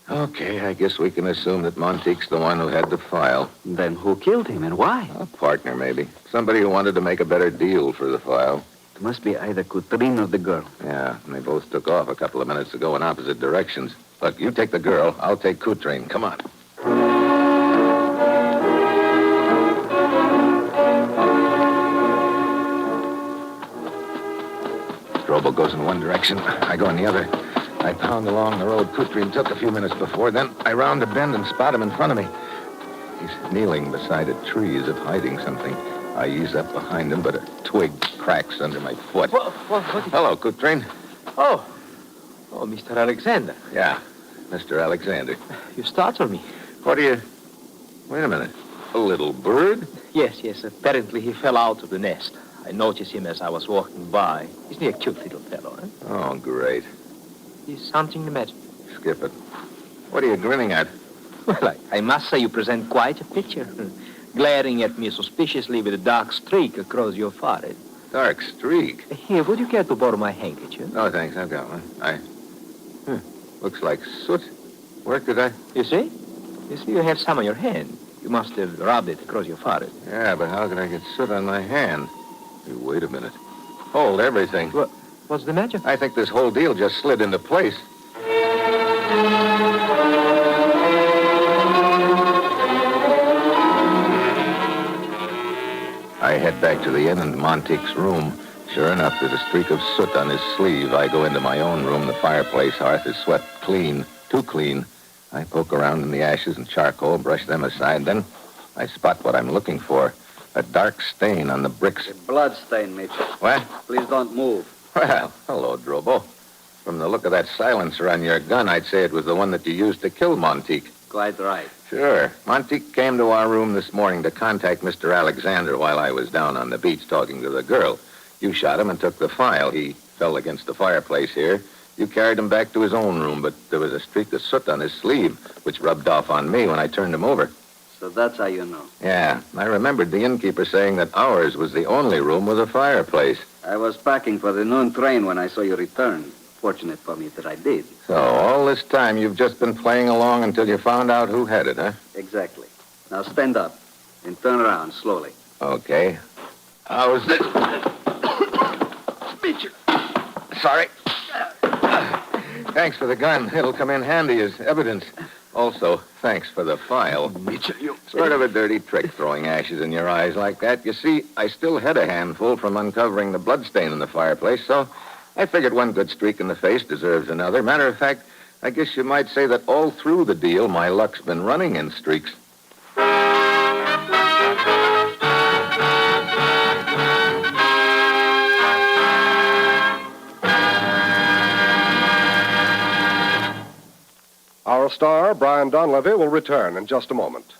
Okay, I guess we can assume that Montique's the one who had the file. Then who killed him and why? A partner, maybe. Somebody who wanted to make a better deal for the file. It must be either Coutrin or the girl. Yeah, and they both took off a couple of minutes ago in opposite directions. Look, you take the girl, I'll take Coutrin. Come on. Drobo goes in one direction, I go in the other. I pound along the road Coutrin took a few minutes before. Then I round a bend and spot him in front of me. He's kneeling beside a tree as if hiding something. I ease up behind him, but a twig cracks under my foot. What? Hello, Coutrin. Oh, Mr. Alexander. Yeah, Mr. Alexander. You startled me. What are you... Wait a minute. A little bird? Yes. Apparently he fell out of the nest. I noticed him as I was walking by. Isn't he a cute little fellow, eh? Oh, great. He's hunting the magic. Skip it. What are you grinning at? Well, I must say you present quite a picture. Glaring at me suspiciously with a dark streak across your forehead. dark streak. Here, would you care to borrow my handkerchief? No, thanks. I've got one. Looks like soot. Where could I... You see? You have some on your hand. You must have rubbed it across your forehead. Yeah, but how could I get soot on my hand? Hey, wait a minute. Hold everything. What's the matter? I think this whole deal just slid into place. I head back to the inn and Monteith's room. Sure enough, there's a streak of soot on his sleeve. I go into my own room. The fireplace hearth is swept clean, too clean. I poke around in the ashes and charcoal, brush them aside. Then I spot what I'm looking for. A dark stain on the bricks. Blood stain, Mitchell. What? Please don't move. Well, hello, Drobo. From the look of that silencer on your gun, I'd say it was the one that you used to kill Monteith. Quite right. Sure. Monteith came to our room this morning to contact Mr. Alexander while I was down on the beach talking to the girl. You shot him and took the file. He fell against the fireplace here. You carried him back to his own room, but there was a streak of soot on his sleeve, which rubbed off on me when I turned him over. So that's how you know. Yeah. I remembered the innkeeper saying that ours was the only room with a fireplace. I was packing for the noon train when I saw you return. Fortunate for me that I did. So all this time you've just been playing along until you found out who had it, huh? Exactly. Now stand up and turn around slowly. Okay. How's this? Mitchell. Sorry. Thanks for the gun. It'll come in handy as evidence. Also, thanks for the file. Mitchell, you... Sort of a dirty trick throwing ashes in your eyes like that. You see, I still had a handful from uncovering the bloodstain in the fireplace, so I figured one good streak in the face deserves another. Matter of fact, I guess you might say that all through the deal, my luck's been running in streaks. Our star, Brian Donlevy, will return in just a moment.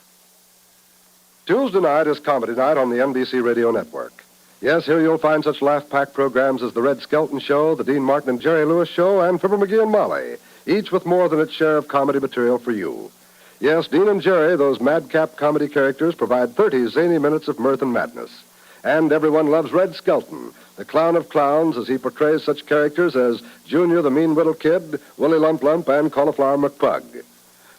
Tuesday night is Comedy Night on the NBC Radio Network. Yes, here you'll find such laugh-packed programs as The Red Skelton Show, The Dean Martin and Jerry Lewis Show, and Fibber McGee and Molly, each with more than its share of comedy material for you. Yes, Dean and Jerry, those madcap comedy characters, provide 30 zany minutes of mirth and madness. And everyone loves Red Skelton, the clown of clowns, as he portrays such characters as Junior the Mean Little Kid, Willie Lump Lump, and Cauliflower McPug.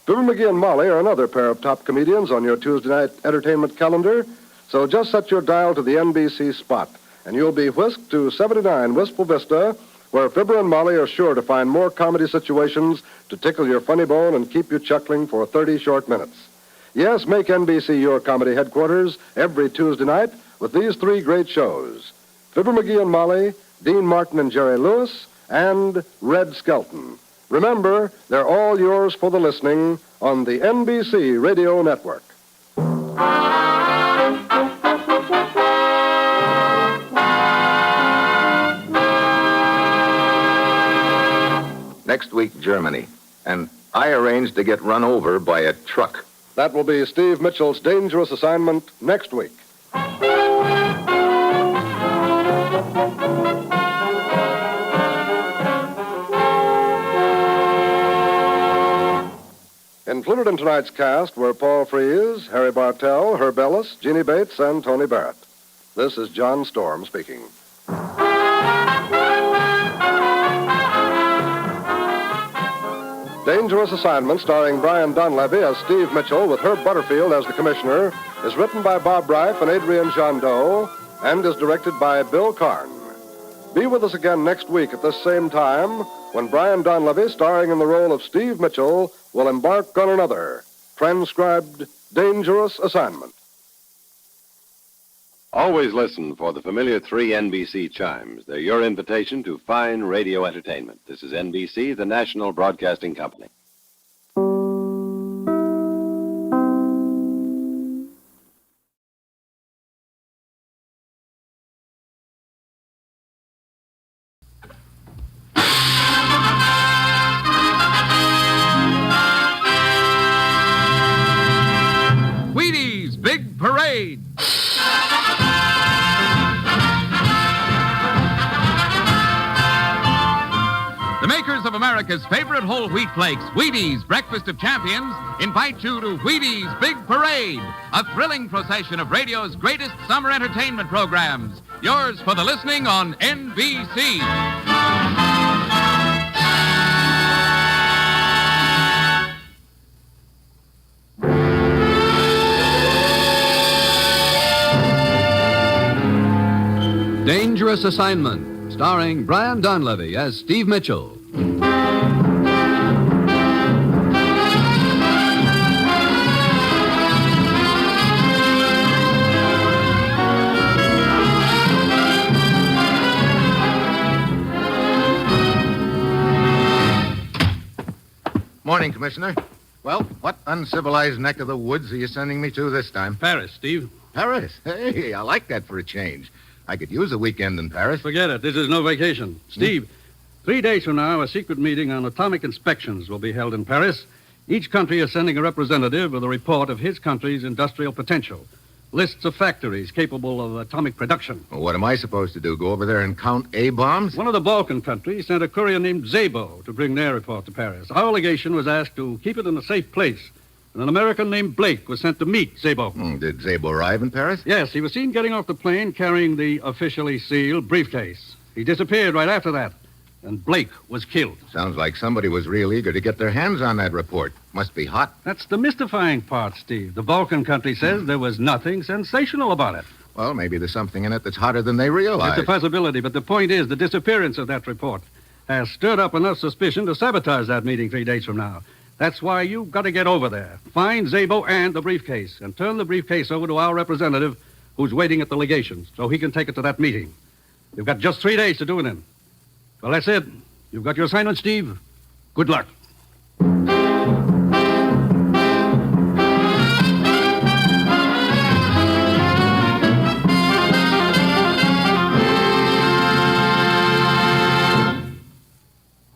Fibber McGee and Molly are another pair of top comedians on your Tuesday night entertainment calendar, so just set your dial to the NBC spot, and you'll be whisked to 79 Wistful Vista, where Fibber and Molly are sure to find more comedy situations to tickle your funny bone and keep you chuckling for 30 short minutes. Yes, make NBC your comedy headquarters every Tuesday night with these three great shows: Fibber McGee and Molly, Dean Martin and Jerry Lewis, and Red Skelton. Remember, they're all yours for the listening on the NBC Radio Network. Next week, Germany. And I arranged to get run over by a truck. That will be Steve Mitchell's dangerous assignment next week. Included in tonight's cast were Paul Frees, Harry Bartell, Herb Ellis, Jeannie Bates, and Tony Barrett. This is John Storm speaking. Dangerous Assignment, starring Brian Donlevy as Steve Mitchell with Herb Butterfield as the commissioner, is written by Bob Reif and Adrian Jandot and is directed by Bill Karn. Be with us again next week at this same time when Brian Donlevy, starring in the role of Steve Mitchell, will embark on another transcribed Dangerous Assignment. Always listen for the familiar 3 NBC chimes. They're your invitation to fine radio entertainment. This is NBC, the National Broadcasting Company. Wheaties Big Parade. The makers of America's favorite whole wheat flakes, Wheaties, Breakfast of Champions, invite you to Wheaties Big Parade, a thrilling procession of radio's greatest summer entertainment programs, Yours for the listening on NBC. Dangerous Assignment, starring Brian Donlevy as Steve Mitchell. Morning, Commissioner. Well, what uncivilized neck of the woods are you sending me to this time? Paris, Steve. Paris? Hey, I like that for a change. I could use a weekend in Paris. Forget it. This is no vacation. Steve, 3 days from now, a secret meeting on atomic inspections will be held in Paris. Each country is sending a representative with a report of his country's industrial potential. Lists of factories capable of atomic production. Well, what am I supposed to do? Go over there and count A-bombs? One of the Balkan countries sent a courier named Szabo to bring their report to Paris. Our legation was asked to keep it in a safe place. And an American named Blake was sent to meet Szabo. Did Szabo arrive in Paris? Yes, he was seen getting off the plane carrying the officially sealed briefcase. He disappeared right after that, and Blake was killed. Sounds like somebody was real eager to get their hands on that report. Must be hot. That's the mystifying part, Steve. The Balkan country says there was nothing sensational about it. Well, maybe there's something in it that's hotter than they realize. It's a possibility, but the point is the disappearance of that report has stirred up enough suspicion to sabotage that meeting 3 days from now. That's why you've got to get over there. Find Szabo and the briefcase, and turn the briefcase over to our representative who's waiting at the legation so he can take it to that meeting. You've got just 3 days to do it in. Well, that's it. You've got your assignment, Steve. Good luck.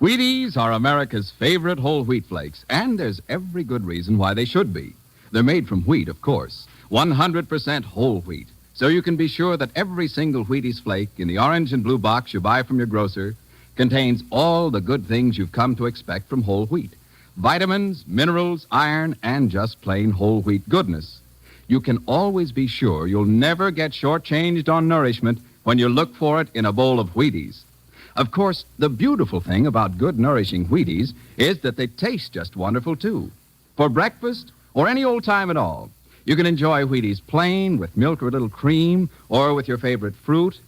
Wheaties are America's favorite whole wheat flakes, and there's every good reason why they should be. They're made from wheat, of course, 100% whole wheat, so you can be sure that every single Wheaties flake in the orange and blue box you buy from your grocer contains all the good things you've come to expect from whole wheat. Vitamins, minerals, iron, and just plain whole wheat goodness. You can always be sure you'll never get shortchanged on nourishment when you look for it in a bowl of Wheaties. Of course, the beautiful thing about good, nourishing Wheaties is that they taste just wonderful, too. For breakfast, or any old time at all, you can enjoy Wheaties plain, with milk or a little cream, or with your favorite fruit.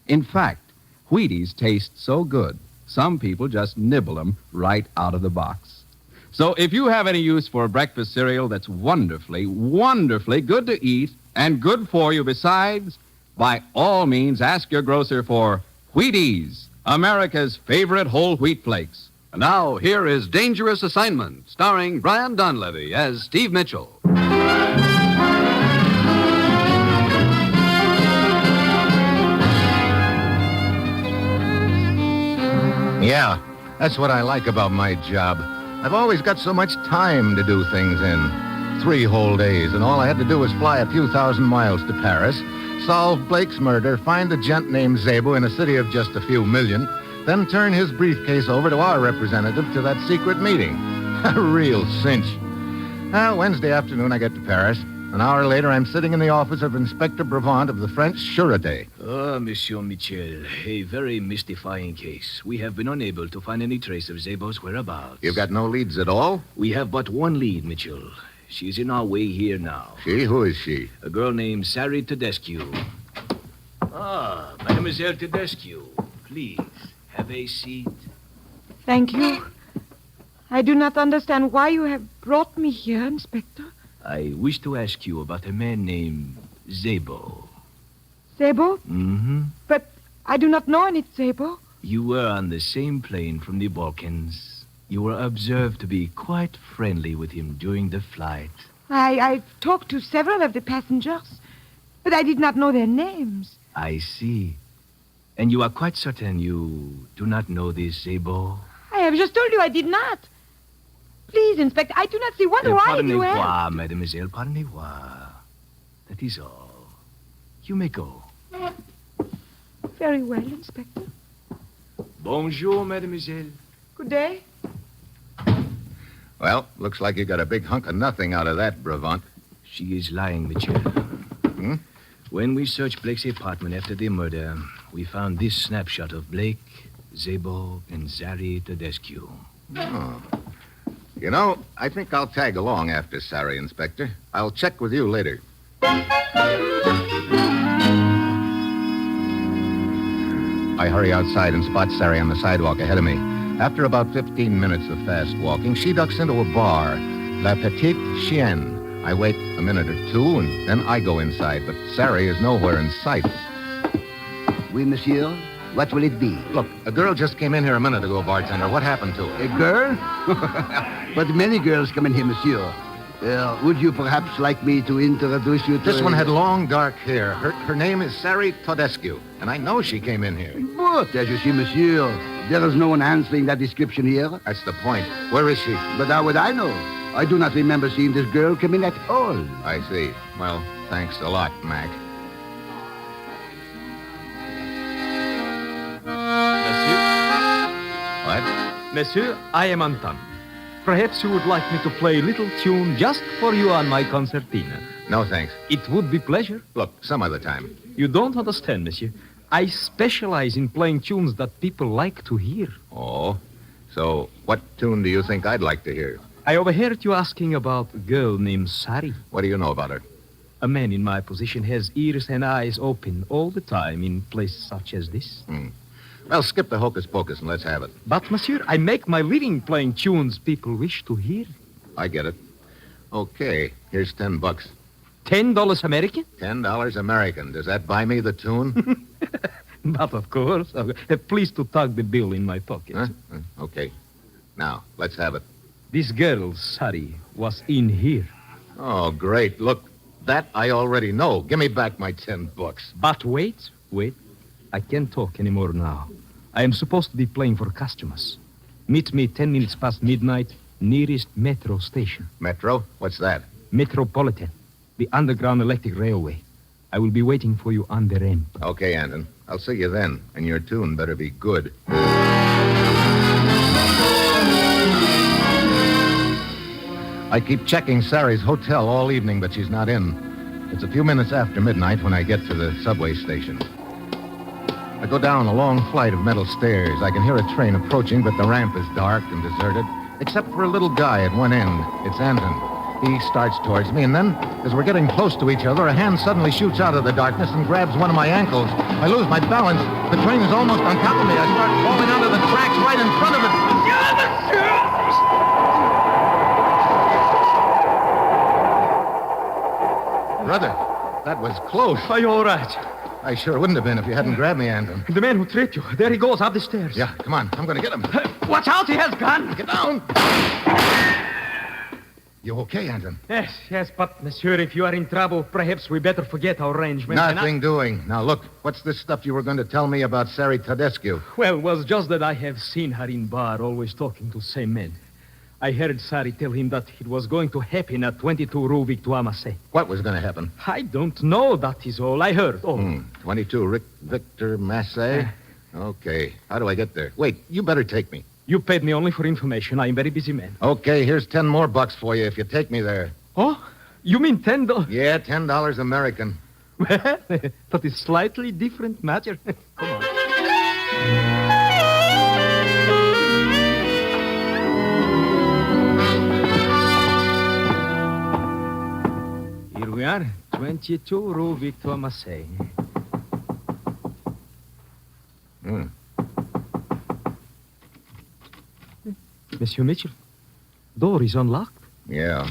In fact, Wheaties taste so good, some people just nibble them right out of the box. So if you have any use for a breakfast cereal that's wonderfully, wonderfully good to eat and good for you besides, by all means ask your grocer for Wheaties, America's favorite whole wheat flakes. And now, here is Dangerous Assignment, starring Brian Donlevy as Steve Mitchell. Yeah, that's what I like about my job. I've always got so much time to do things in. 3 whole days, and all I had to do was fly a few thousand miles to Paris, solve Blake's murder, find a gent named Szabo in a city of just a few million, then turn his briefcase over to our representative to that secret meeting. A real cinch. Wednesday afternoon, I get to Paris. An hour later, I'm sitting in the office of Inspector Brevant of the French Sûreté. Ah, Monsieur Mitchell, a very mystifying case. We have been unable to find any trace of Szabo's whereabouts. You've got no leads at all? We have but one lead, Mitchell. She's in our way here now. She? Who is she? A girl named Sari Tedescu. Ah, Mademoiselle Tedescu, please, have a seat. Thank you. I do not understand why you have brought me here, Inspector. I wish to ask you about a man named Szabo. Szabo? Mm-hmm. But I do not know any Szabo. You were on the same plane from the Balkans. You were observed to be quite friendly with him during the flight. I talked to several of the passengers, but I did not know their names. I see. And you are quite certain you do not know this Szabo? I have just told you I did not. Please, Inspector, I do not see what right you have. Pardonnez-moi, mademoiselle, pardonnez-moi. That is all. You may go. Very well, Inspector. Bonjour, mademoiselle. Good day. Well, looks like you got a big hunk of nothing out of that, Brevant. She is lying, Mitchell. When we searched Blake's apartment after the murder, we found this snapshot of Blake, Szabo, and Zari Tedescu. Oh. You know, I think I'll tag along after Sari, Inspector. I'll check with you later. I hurry outside and spot Sari on the sidewalk ahead of me. After about 15 minutes of fast walking, she ducks into a bar, La Petite Chienne. I wait a minute or two, and then I go inside, but Sari is nowhere in sight. Oui, monsieur. What will it be? Look, a girl just came in here a minute ago, bartender. What happened to her? A girl? But many girls come in here, monsieur. Would you perhaps like me to introduce you to... This one had long, dark hair. Her name is Sari Tedescu, and I know she came in here. But, as you see, monsieur, there is no one answering that description here. That's the point. Where is she? But how would I know? I do not remember seeing this girl come in at all. I see. Well, thanks a lot, Mac. Monsieur? What? Monsieur, I am Anton. Perhaps you would like me to play a little tune just for you on my concertina. No, thanks. It would be pleasure. Look, some other time. You don't understand, monsieur. I specialize in playing tunes that people like to hear. Oh? So, what tune do you think I'd like to hear? I overheard you asking about a girl named Sari. What do you know about her? A man in my position has ears and eyes open all the time in places such as this. Well, skip the hocus-pocus and let's have it. But, monsieur, I make my living playing tunes people wish to hear. I get it. Okay, here's $10. $10 American? $10 American. Does that buy me the tune? But, of course. Please to tuck the bill in my pocket. Huh? Okay. Now, let's have it. This girl, Sari, was in here. Oh, great. Look, that I already know. Give me back my $10. But wait. I can't talk anymore now. I am supposed to be playing for customers. Meet me 10 minutes past midnight, nearest metro station. Metro? What's that? Metropolitan, the underground electric railway. I will be waiting for you on the ramp. Okay, Anton. I'll see you then, and your tune better be good. I keep checking Sari's hotel all evening, but she's not in. It's a few minutes after midnight when I get to the subway station. I go down a long flight of metal stairs. I can hear a train approaching, but the ramp is dark and deserted, except for a little guy at one end. It's Anton. He starts towards me, and then, as we're getting close to each other, a hand suddenly shoots out of the darkness and grabs one of my ankles. I lose my balance. The train is almost on top of me. I start falling onto the tracks right in front of it. Brother, that was close. Are you all right? I sure wouldn't have been if you hadn't grabbed me, Anton. The man who tripped you. There he goes, up the stairs. Yeah, come on. I'm going to get him. Watch out, he has gun. Get down. You okay, Anton? Yes, but, monsieur, if you are in trouble, perhaps we better forget our arrangement. Nothing doing. Now, look, what's this stuff you were going to tell me about Sari Tedescu? Well, it was just that I have seen her in bar, always talking to same men. I heard Sari tell him that it was going to happen at 22 Rue Victoire Massé. What was going to happen? I don't know, that is all I heard. 22 Victor Massé? Okay. How do I get there? Wait, you better take me. You paid me only for information. I am a very busy man. Okay, here's 10 more bucks for you if you take me there. Oh? You mean $10? Yeah, $10 American. Well, that is slightly different matter. Come on. Here we are, 22 Rue Victoire Massé. Monsieur Mitchell, door is unlocked. Yeah.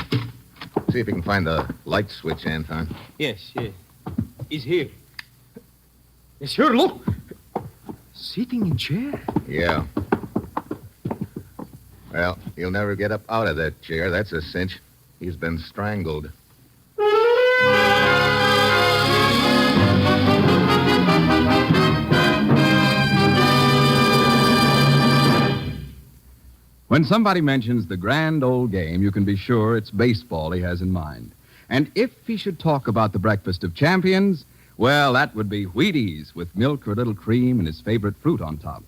See if you can find the light switch, Anton. Yes. He's here. Monsieur, look! Sitting in chair. Yeah. Well, he'll never get up out of that chair, that's a cinch. He's been strangled. When somebody mentions the grand old game, you can be sure it's baseball he has in mind. And if he should talk about the breakfast of champions, well, that would be Wheaties with milk or a little cream and his favorite fruit on top.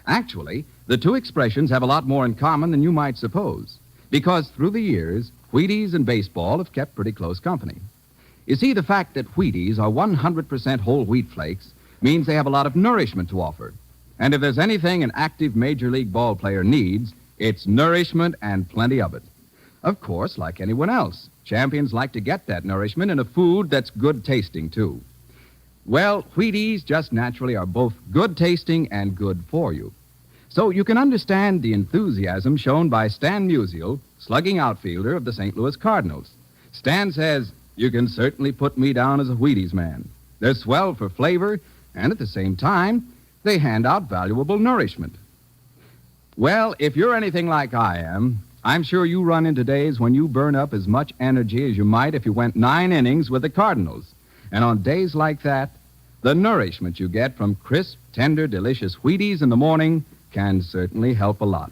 Actually, the two expressions have a lot more in common than you might suppose, because through the years, Wheaties and baseball have kept pretty close company. You see, the fact that Wheaties are 100% whole wheat flakes means they have a lot of nourishment to offer. And if there's anything an active Major League ball player needs, it's nourishment and plenty of it. Of course, like anyone else, champions like to get that nourishment in a food that's good tasting, too. Well, Wheaties just naturally are both good tasting and good for you. So you can understand the enthusiasm shown by Stan Musial, slugging outfielder of the St. Louis Cardinals. Stan says, "You can certainly put me down as a Wheaties man. They're swell for flavor, and at the same time, they hand out valuable nourishment." Well, if you're anything like I am, I'm sure you run into days when you burn up as much energy as you might if you went 9 innings with the Cardinals. And on days like that, the nourishment you get from crisp, tender, delicious Wheaties in the morning can certainly help a lot.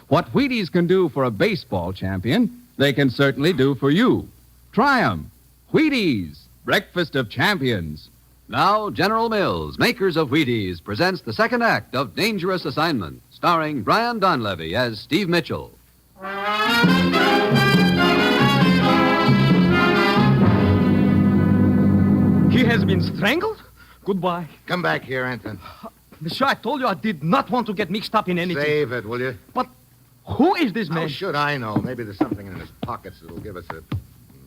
What Wheaties can do for a baseball champion, they can certainly do for you. Try 'em. Wheaties, breakfast of champions. Now, General Mills, makers of Wheaties, presents the second act of Dangerous Assignment, starring Brian Donlevy as Steve Mitchell. He has been strangled? Goodbye. Come back here, Anton. Monsieur, I told you I did not want to get mixed up in anything. Save it, will you? But who is this man? How should I know? Maybe there's something in his pockets that'll give us a...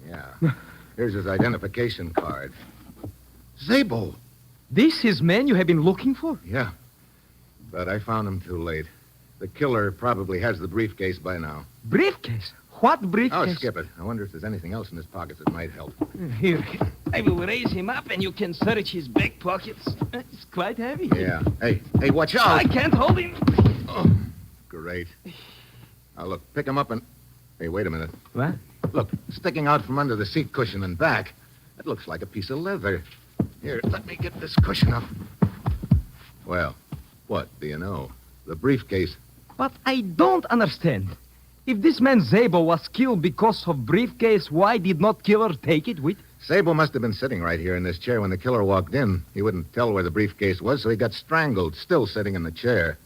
Yeah. Here's his identification card. Szabo. This is man you have been looking for? Yeah. But I found him too late. The killer probably has the briefcase by now. Briefcase? What briefcase? Oh, skip it. I wonder if there's anything else in his pockets that might help. Here, I will raise him up and you can search his back pockets. It's quite heavy. Yeah. Hey, watch out. I can't hold him. Oh, great. Now, look, pick him up and... Hey, wait a minute. What? Look, sticking out from under the seat cushion and back, that looks like a piece of leather. Here, let me get this cushion up. Well, what do you know? The briefcase. But I don't understand. If this man Szabo was killed because of briefcase, why did not killer take it with? Szabo must have been sitting right here in this chair when the killer walked in. He wouldn't tell where the briefcase was, so he got strangled, still sitting in the chair.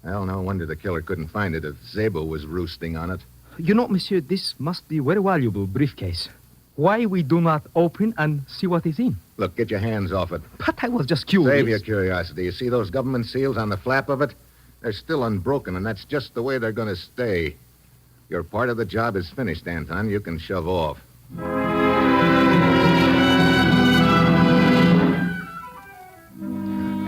Well, no wonder the killer couldn't find it if Szabo was roosting on it. You know, monsieur, this must be a very valuable briefcase. Why we do not open and see what is in? Look, get your hands off it. But I was just curious. Save your curiosity. You see those government seals on the flap of it? They're still unbroken, and that's just the way they're going to stay. Your part of the job is finished, Anton. You can shove off.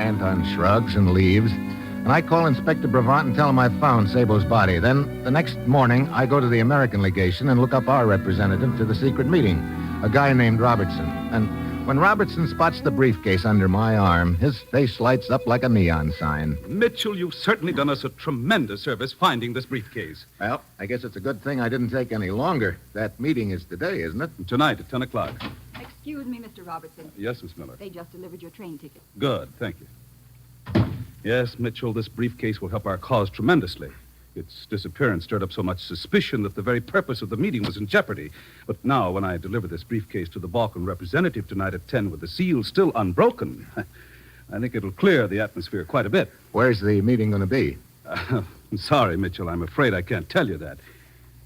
Anton shrugs and leaves, and I call Inspector Bravant and tell him I've found Szabo's body. Then, the next morning, I go to the American legation and look up our representative to the secret meeting, a guy named Robertson. And when Robertson spots the briefcase under my arm, his face lights up like a neon sign. Mitchell, you've certainly done us a tremendous service finding this briefcase. Well, I guess it's a good thing I didn't take any longer. That meeting is today, isn't it? Tonight at 10 o'clock. Excuse me, Mr. Robertson. Yes, Miss Miller. They just delivered your train ticket. Good, thank you. Yes, Mitchell, this briefcase will help our cause tremendously. Its disappearance stirred up so much suspicion that the very purpose of the meeting was in jeopardy. But now, when I deliver this briefcase to the Balkan representative tonight at 10 with the seal still unbroken, I think it'll clear the atmosphere quite a bit. Where's the meeting going to be? Sorry, Mitchell, I'm afraid I can't tell you that.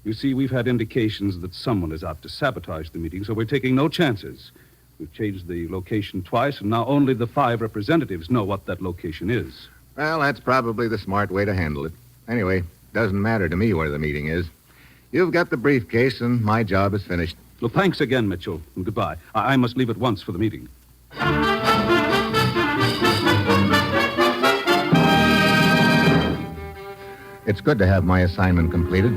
You see, we've had indications that someone is out to sabotage the meeting, so we're taking no chances. We've changed the location twice, and now only the 5 representatives know what that location is. Well, that's probably the smart way to handle it. Anyway, doesn't matter to me where the meeting is. You've got the briefcase, and my job is finished. Well, thanks again, Mitchell, and goodbye. I must leave at once for the meeting. It's good to have my assignment completed.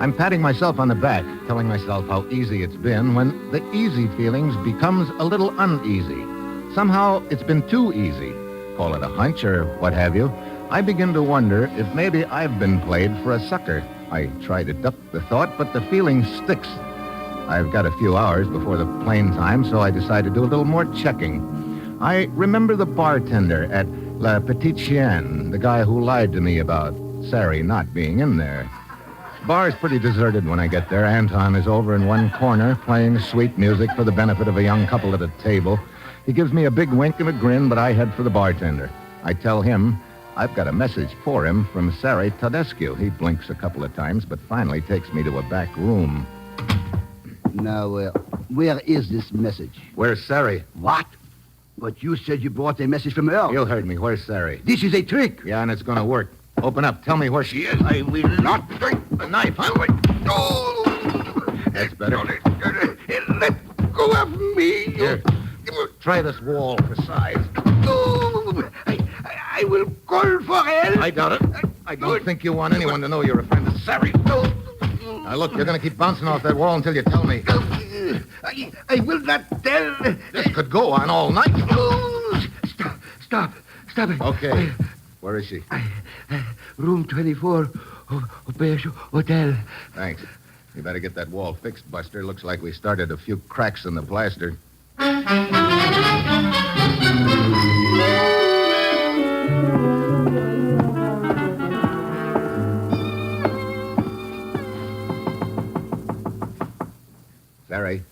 I'm patting myself on the back, telling myself how easy it's been when the easy feelings becomes a little uneasy. Somehow, it's been too easy. Call it a hunch or what have you. I begin to wonder if maybe I've been played for a sucker. I try to duck the thought, but the feeling sticks. I've got a few hours before the plane time, so I decide to do a little more checking. I remember the bartender at La Petite Chienne, the guy who lied to me about Sari not being in there. Bar's pretty deserted when I get there. Anton is over in one corner playing sweet music for the benefit of a young couple at a table. He gives me a big wink and a grin, but I head for the bartender. I tell him I've got a message for him from Sari Todescu. He blinks a couple of times, but finally takes me to a back room. Now, Where is this message? Where's Sari? What? But you said you brought a message from her. You heard me. Where's Sari? This is a trick. Yeah, and it's going to work. Open up. Tell me where she is. I will not take The knife, huh? That's better. Let go of me. Here. Try this wall for size. I will call for help. I doubt it. I don't think you want anyone to know you're a friend of Sari. Now, look, you're going to keep bouncing off that wall until you tell me. I will not tell. This could go on all night. Stop it. Okay. Where is she? Room 24, Hotel. Thanks. You better get that wall fixed, Buster. Looks like we started a few cracks in the plaster. Sari,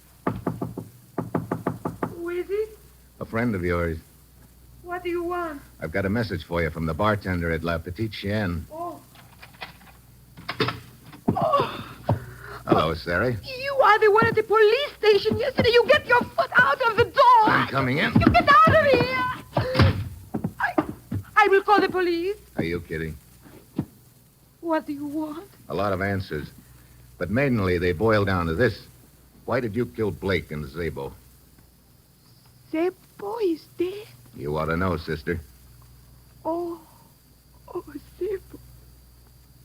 Who is it? a friend of yours. What do you want? I've got a message for you from the bartender at La Petite Chienne. Oh. Hello, Sari. You are the one at the police station yesterday. You get your foot out of the door. I'm coming in. You get out of here. I will call the police. Are you kidding? What do you want? A lot of answers. But mainly they boil down to this. Why did you kill Blake and Szabo? Szabo is dead. You ought to know, sister. Oh, Szabo.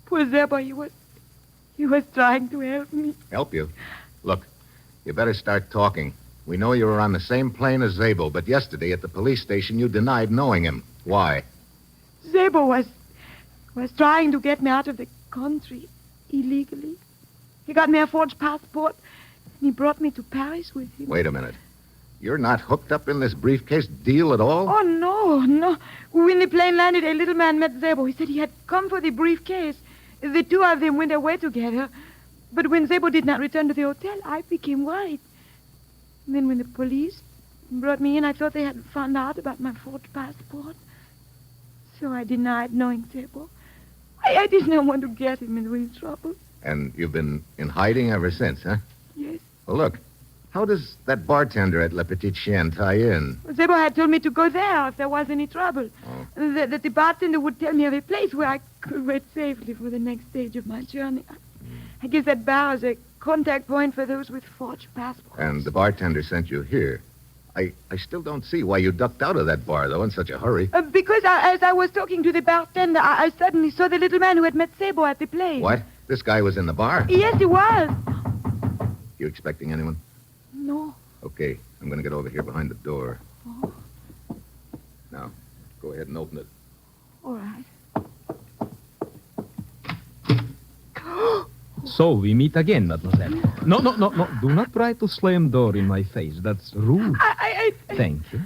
Poor Szabo, he was trying to help me. Help you? Look, you better start talking. We know you were on the same plane as Szabo, but yesterday at the police station you denied knowing him. Why? Szabo was trying to get me out of the country illegally. He got me a forged passport, and he brought me to Paris with him. Wait a minute. You're not hooked up in this briefcase deal at all? Oh, no. When the plane landed, a little man met Szabo. He said he had come for the briefcase. The two of them went away together. But when Szabo did not return to the hotel, I became worried. And then when the police brought me in, I thought they had found out about my forged passport. So I denied knowing Szabo. I did not want to get him into any trouble. And you've been in hiding ever since, huh? Yes. Well, look. How does that bartender at La Petite Chienne tie in? Szabo had told me to go there if there was any trouble. Oh. That the bartender would tell me of a place where I could wait safely for the next stage of my journey. I guess that bar is a contact point for those with forged passports. And the bartender sent you here. I still don't see why you ducked out of that bar, though, in such a hurry. Because as I was talking to the bartender, I suddenly saw the little man who had met Szabo at the plane. What? This guy was in the bar? Yes, he was. You expecting anyone? No. Okay, I'm going to get over here behind the door. Oh. Now, go ahead and open it. All right. So we meet again, mademoiselle. No. Do not try to slam door in my face. That's rude. Thank you.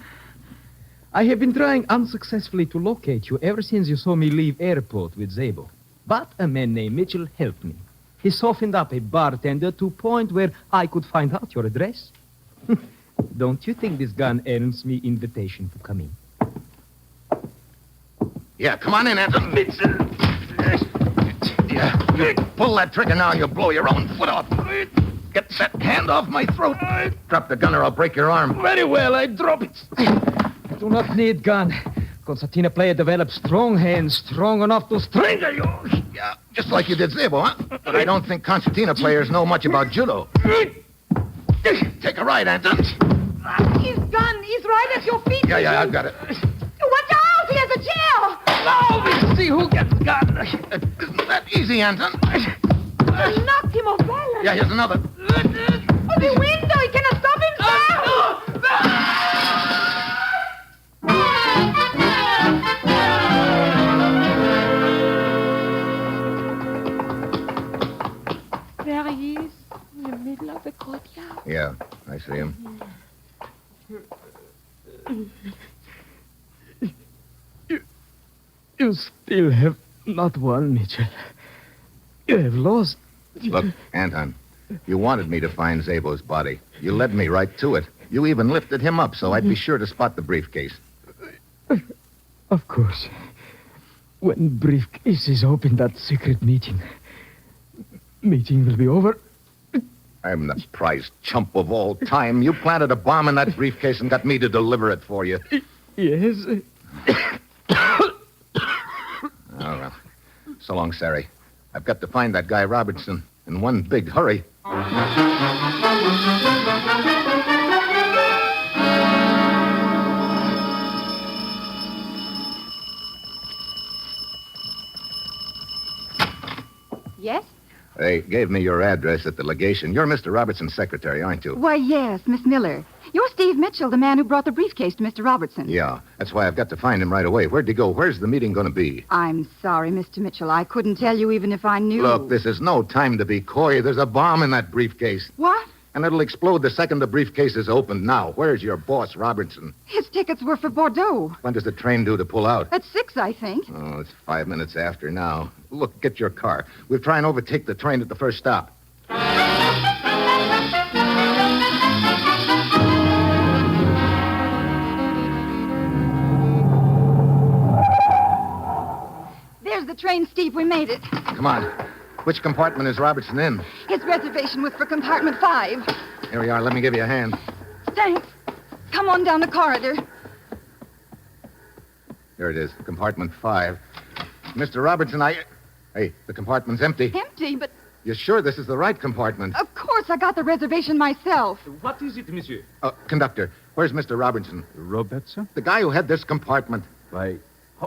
I have been trying unsuccessfully to locate you ever since you saw me leave airport with Szabo. But a man named Mitchell helped me. He softened up a bartender to a point where I could find out your address. Don't you think this gun earns me invitation to come in? Yeah, come on in, Anton. Mitchell. Yeah, you pull that trigger now and you'll blow your own foot off. Get that hand off my throat. Drop the gun or I'll break your arm. Very well, I drop it. I do not need gun. Concertina player develops strong hands, strong enough to strangle you. Yeah, just like you did Szabo, huh? But I don't think concertina players know much about judo. Take a ride, Anton. His gun is right at your feet. Yeah, I've got it. Watch out! He has a chair! Now we see who gets gun. Isn't that easy, Anton? I knocked him off balance. Yeah, here's another. Oh, the window! He cannot stop himself! There he is, in the middle of the courtyard. Yeah, I see him. You still have not won, Mitchell. You have lost. Look, Anton, you wanted me to find Szabo's body. You led me right to it. You even lifted him up so I'd be sure to spot the briefcase. Of course. When briefcase is opened, that secret meeting will be over. I'm the prize chump of all time. You planted a bomb in that briefcase and got me to deliver it for you. Yes. Oh, well. So long, Sari. I've got to find that guy Robertson in one big hurry. Yes? They gave me your address at the legation. You're Mr. Robertson's secretary, aren't you? Why, yes, Miss Miller. You're Steve Mitchell, the man who brought the briefcase to Mr. Robertson. Yeah, that's why I've got to find him right away. Where'd he go? Where's the meeting going to be? I'm sorry, Mr. Mitchell. I couldn't tell you even if I knew. Look, this is no time to be coy. There's a bomb in that briefcase. What? And it'll explode the second the briefcase is opened. Now, where's your boss, Robertson? His tickets were for Bordeaux. When does the train due to pull out? At 6, I think. Oh, it's 5 minutes after now. Look, get your car. We'll try and overtake the train at the first stop. There's the train, Steve. We made it. Come on. Which compartment is Robertson in? His reservation was for compartment 5. Here we are. Let me give you a hand. Thanks. Come on down the corridor. Here it is, compartment 5. Mr. Robertson, Hey, the compartment's empty. Empty, but You're sure this is the right compartment? of course I got the reservation myself. What is it, monsieur? Conductor, where's Mr. Robertson? Robertson? The guy who had this compartment. Why,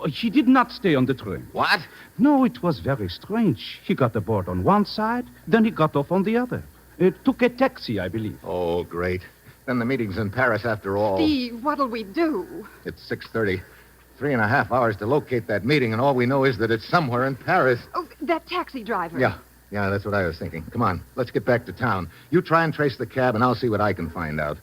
he did not stay on the train. What? No, it was very strange. He got aboard on one side, then he got off on the other. It took a taxi, I believe. Oh, great. Then the meeting's in Paris after all. Steve, what'll we do? It's 6:30. 3.5 hours to locate that meeting, and all we know is that it's somewhere in Paris. Oh, that taxi driver. Yeah, that's what I was thinking. Come on, let's get back to town. You try and trace the cab, and I'll see what I can find out.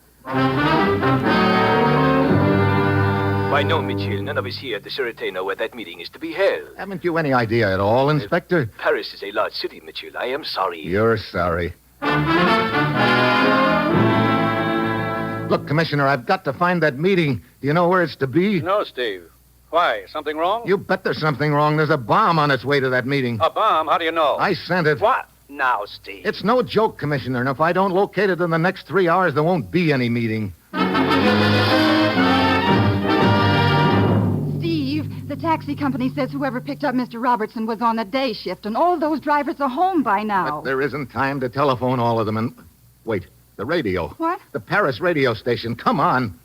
Why, no, Mitchell. None of us here at the Sûreté know where that meeting is to be held. Haven't you any idea at all, Inspector? Paris is a large city, Mitchell. I am sorry. You're sorry. Look, Commissioner, I've got to find that meeting. Do you know where it's to be? No, Steve. Why? Something wrong? You bet there's something wrong. There's a bomb on its way to that meeting. A bomb? How do you know? I sent it. What? Now, Steve. It's no joke, Commissioner, and if I don't locate it in the next 3 hours, there won't be any meeting. Steve, the taxi company says whoever picked up Mr. Robertson was on a day shift, and all those drivers are home by now. But there isn't time to telephone all of them, and... Wait, the radio. What? The Paris radio station. Come on.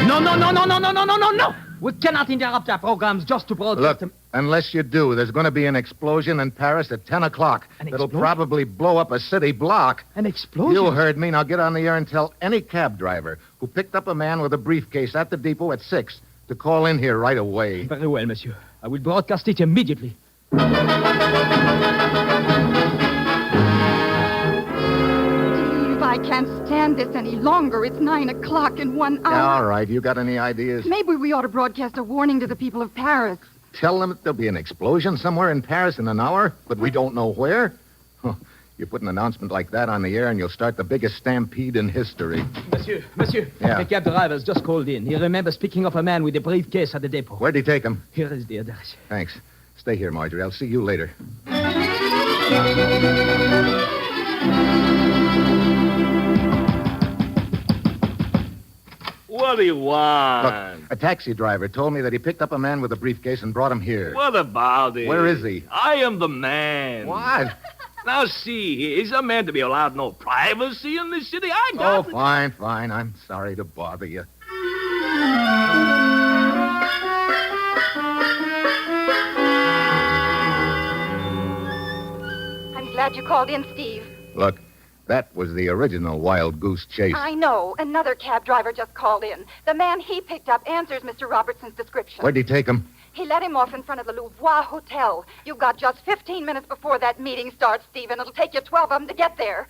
No. We cannot interrupt our programs just to broadcast Look, unless you do, there's going to be an explosion in Paris at 10 o'clock. That'll probably blow up a city block. An explosion? You heard me. Now get on the air and tell any cab driver who picked up a man with a briefcase at the depot at 6 to call in here right away. Very well, monsieur. I will broadcast it immediately. I can't stand this any longer. It's 9 o'clock in 1 hour. All right. You got any ideas? Maybe we ought to broadcast a warning to the people of Paris. Tell them that there'll be an explosion somewhere in Paris in an hour, but we don't know where? Huh. You put an announcement like that on the air, and you'll start the biggest stampede in history. Monsieur. Yeah. The cab driver's just called in. He remembers picking up a man with a briefcase at the depot. Where'd he take him? Here is the address. Thanks. Stay here, Marjorie. I'll see you later. What do you want? Look, a taxi driver told me that he picked up a man with a briefcase and brought him here. What about it? Where is he? I am the man. What? Now, see, is a man to be allowed no privacy in this city? I got Oh, fine. I'm sorry to bother you. I'm glad you called in, Steve. Look, that was the original wild goose chase. I know. Another cab driver just called in. The man he picked up answers Mr. Robertson's description. Where'd he take him? He let him off in front of the Louvois Hotel. You've got just 15 minutes before that meeting starts, Steve, and it'll take you 12 of them to get there.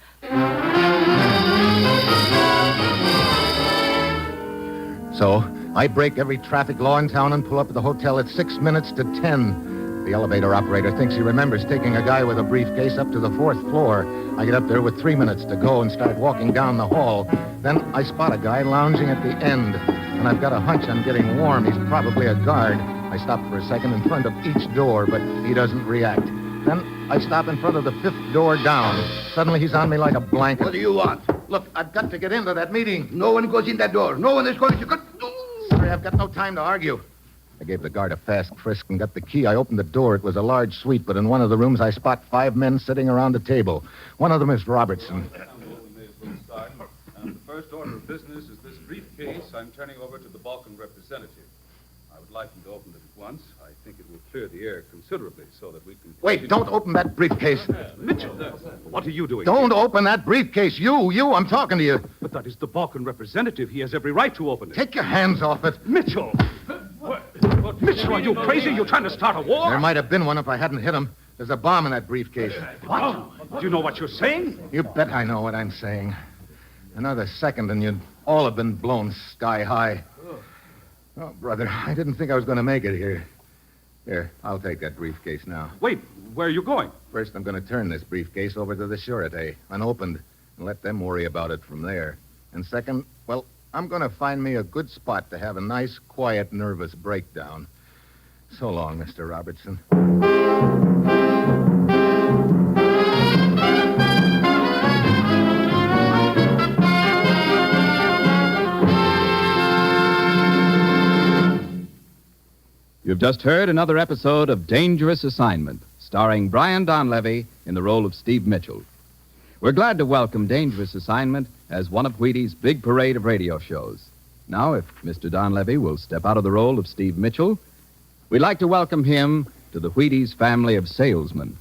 So, I break every traffic law in town and pull up at the hotel at 6 minutes to 10. The elevator operator thinks he remembers taking a guy with a briefcase up to the 4th floor. I get up there with 3 minutes to go and start walking down the hall. Then I spot a guy lounging at the end, and I've got a hunch I'm getting warm. He's probably a guard. I stop for a second in front of each door, but he doesn't react. Then I stop in front of the 5th door down. Suddenly he's on me like a blanket. What do you want? Look, I've got to get into that meeting. No one goes in that door. No one is going to... Sorry, I've got no time to argue. I gave the guard a fast frisk and got the key. I opened the door. It was a large suite, but in one of the rooms I spot 5 men sitting around a table. One of them is Robertson. The first order of business is this briefcase I'm turning over to the Balkan representative. I would like him to open it at once. I think it will clear the air considerably so that we can... Wait, don't open that briefcase. Mitchell, what are you doing? Don't open that briefcase. You, I'm talking to you. But that is the Balkan representative. He has every right to open it. Take your hands off it. Mitchell! Mitchell, are you crazy? You're trying to start a war? There might have been one if I hadn't hit him. There's a bomb in that briefcase. What? Do you know what you're saying? You bet I know what I'm saying. Another second and you'd all have been blown sky high. Oh, brother, I didn't think I was going to make it here. Here, I'll take that briefcase now. Wait, where are you going? First, I'm going to turn this briefcase over to the surety, unopened, and let them worry about it from there. And second, well, I'm going to find me a good spot to have a nice, quiet, nervous breakdown. So long, Mr. Robertson. You've just heard another episode of Dangerous Assignment, starring Brian Donlevy in the role of Steve Mitchell. We're glad to welcome Dangerous Assignment as one of Wheaties' big parade of radio shows. Now, if Mr. Donlevy will step out of the role of Steve Mitchell, we'd like to welcome him to the Wheaties family of salesmen.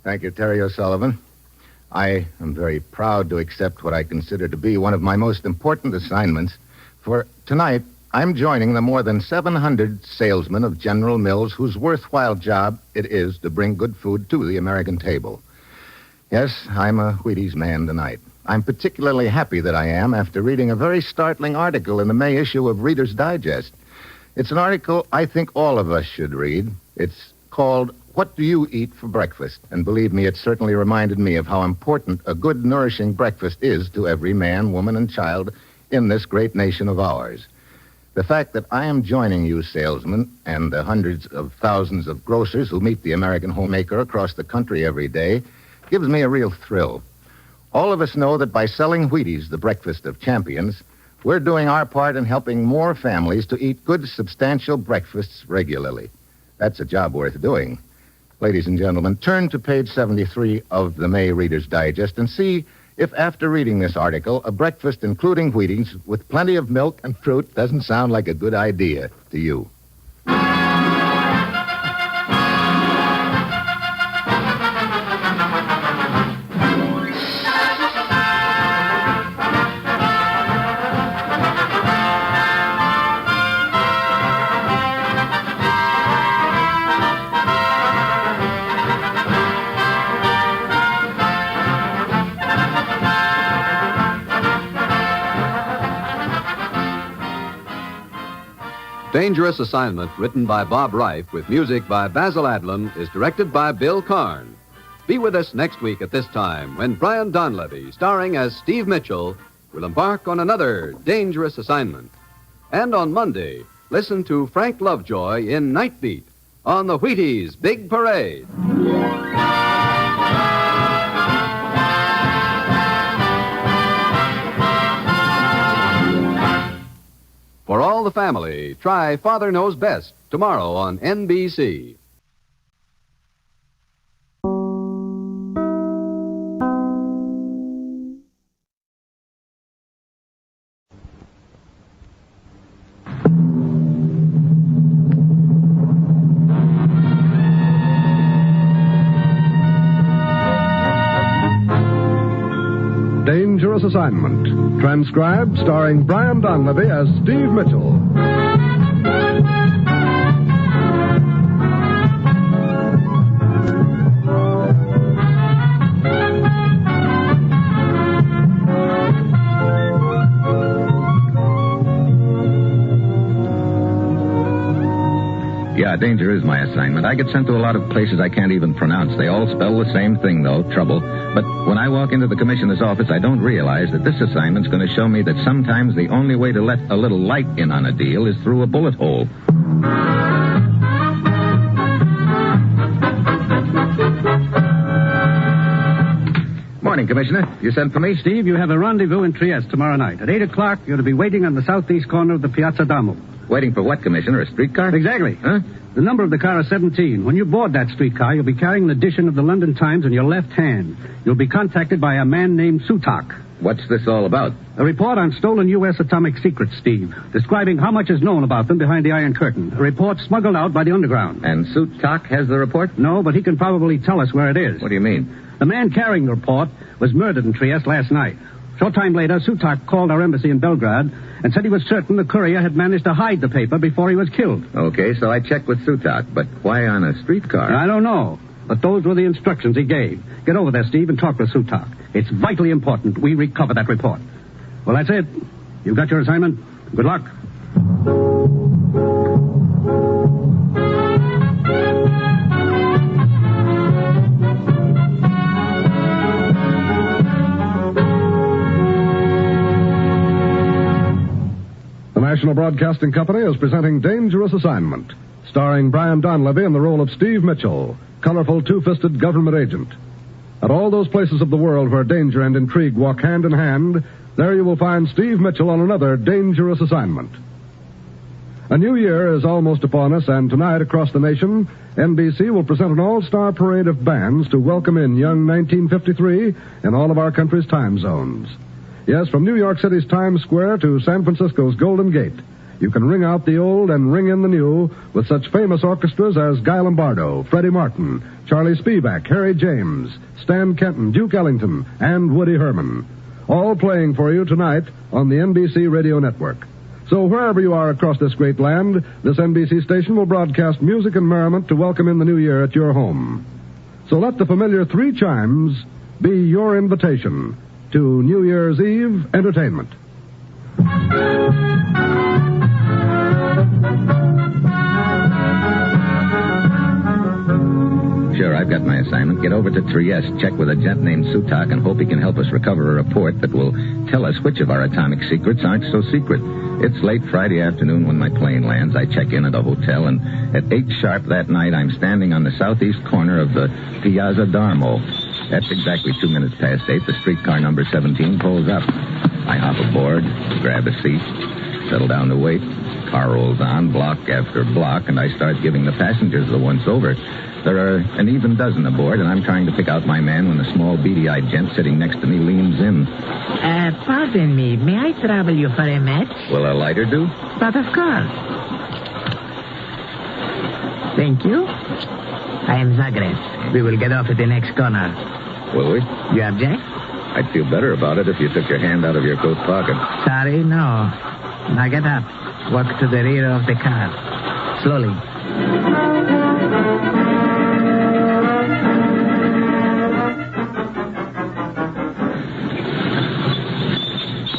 Thank you, Terry O'Sullivan. I am very proud to accept what I consider to be one of my most important assignments, for tonight I'm joining the more than 700 salesmen of General Mills whose worthwhile job it is to bring good food to the American table. Yes, I'm a Wheaties man tonight. I'm particularly happy that I am after reading a very startling article in the May issue of Reader's Digest. It's an article I think all of us should read. It's called What Do You Eat for Breakfast? And believe me, it certainly reminded me of how important a good, nourishing breakfast is to every man, woman, and child in this great nation of ours. The fact that I am joining you salesmen and the hundreds of thousands of grocers who meet the American homemaker across the country every day gives me a real thrill. All of us know that by selling Wheaties, the breakfast of champions, we're doing our part in helping more families to eat good, substantial breakfasts regularly. That's a job worth doing. Ladies and gentlemen, turn to page 73 of the May Reader's Digest and see if after reading this article, a breakfast including Wheaties with plenty of milk and fruit doesn't sound like a good idea to you. Dangerous Assignment, written by Bob Reif with music by Basil Adlon, is directed by Bill Karn. Be with us next week at this time when Brian Donlevy, starring as Steve Mitchell, will embark on another Dangerous Assignment. And on Monday, listen to Frank Lovejoy in Night Beat on the Wheaties' Big Parade. For all the family, try Father Knows Best tomorrow on NBC. Dangerous Assignment. Transcribed, starring Brian Donlevy as Steve Mitchell. Yeah, danger is my assignment. I get sent to a lot of places I can't even pronounce. They all spell the same thing, though, trouble. But when I walk into the commissioner's office, I don't realize that this assignment's going to show me that sometimes the only way to let a little light in on a deal is through a bullet hole. Commissioner. You sent for me? Steve, you have a rendezvous in Trieste tomorrow night. At 8 o'clock, you're to be waiting on the southeast corner of the Piazza D'Amo. Waiting for what, Commissioner? A streetcar? Exactly. Huh? The number of the car is 17. When you board that streetcar, you'll be carrying an edition of the London Times in your left hand. You'll be contacted by a man named Sutak. What's this all about? A report on stolen U.S. atomic secrets, Steve, describing how much is known about them behind the Iron Curtain. A report smuggled out by the underground. And Sutak has the report? No, but he can probably tell us where it is. What do you mean? The man carrying the report was murdered in Trieste last night. Short time later, Sutak called our embassy in Belgrade and said he was certain the courier had managed to hide the paper before he was killed. Okay, so I checked with Sutak, but why on a streetcar? I don't know, but those were the instructions he gave. Get over there, Steve, and talk with Sutak. It's vitally important we recover that report. Well, that's it. You've got your assignment. Good luck. The National Broadcasting Company is presenting Dangerous Assignment, starring Brian Donlevy in the role of Steve Mitchell, colorful two-fisted government agent. At all those places of the world where danger and intrigue walk hand in hand, there you will find Steve Mitchell on another dangerous assignment. A new year is almost upon us, and tonight across the nation, NBC will present an all-star parade of bands to welcome in young 1953 in all of our country's time zones. Yes, from New York City's Times Square to San Francisco's Golden Gate, you can ring out the old and ring in the new with such famous orchestras as Guy Lombardo, Freddie Martin, Charlie Spivak, Harry James, Stan Kenton, Duke Ellington, and Woody Herman. All playing for you tonight on the NBC Radio Network. So wherever you are across this great land, this NBC station will broadcast music and merriment to welcome in the new year at your home. So let the familiar 3 chimes be your invitation to New Year's Eve entertainment. Sure, I've got my assignment. Get over to Trieste, check with a gent named Sutak, and hope he can help us recover a report that will tell us which of our atomic secrets aren't so secret. It's late Friday afternoon when my plane lands. I check in at a hotel, and at 8 sharp that night, I'm standing on the southeast corner of the Piazza D'Amo. That's exactly 2 minutes past 8. The streetcar number 17 pulls up. I hop aboard, grab a seat, settle down to wait. Car rolls on, block after block, and I start giving the passengers the once over. There are an even dozen aboard, and I'm trying to pick out my man when a small, beady-eyed gent sitting next to me leans in. Pardon me. May I trouble you for a match? Will a lighter do? But of course. Thank you. I am Zagreb. We will get off at the next corner. Will we? You object? I'd feel better about it if you took your hand out of your coat pocket. Sorry, no. Now get up. Walk to the rear of the car. Slowly.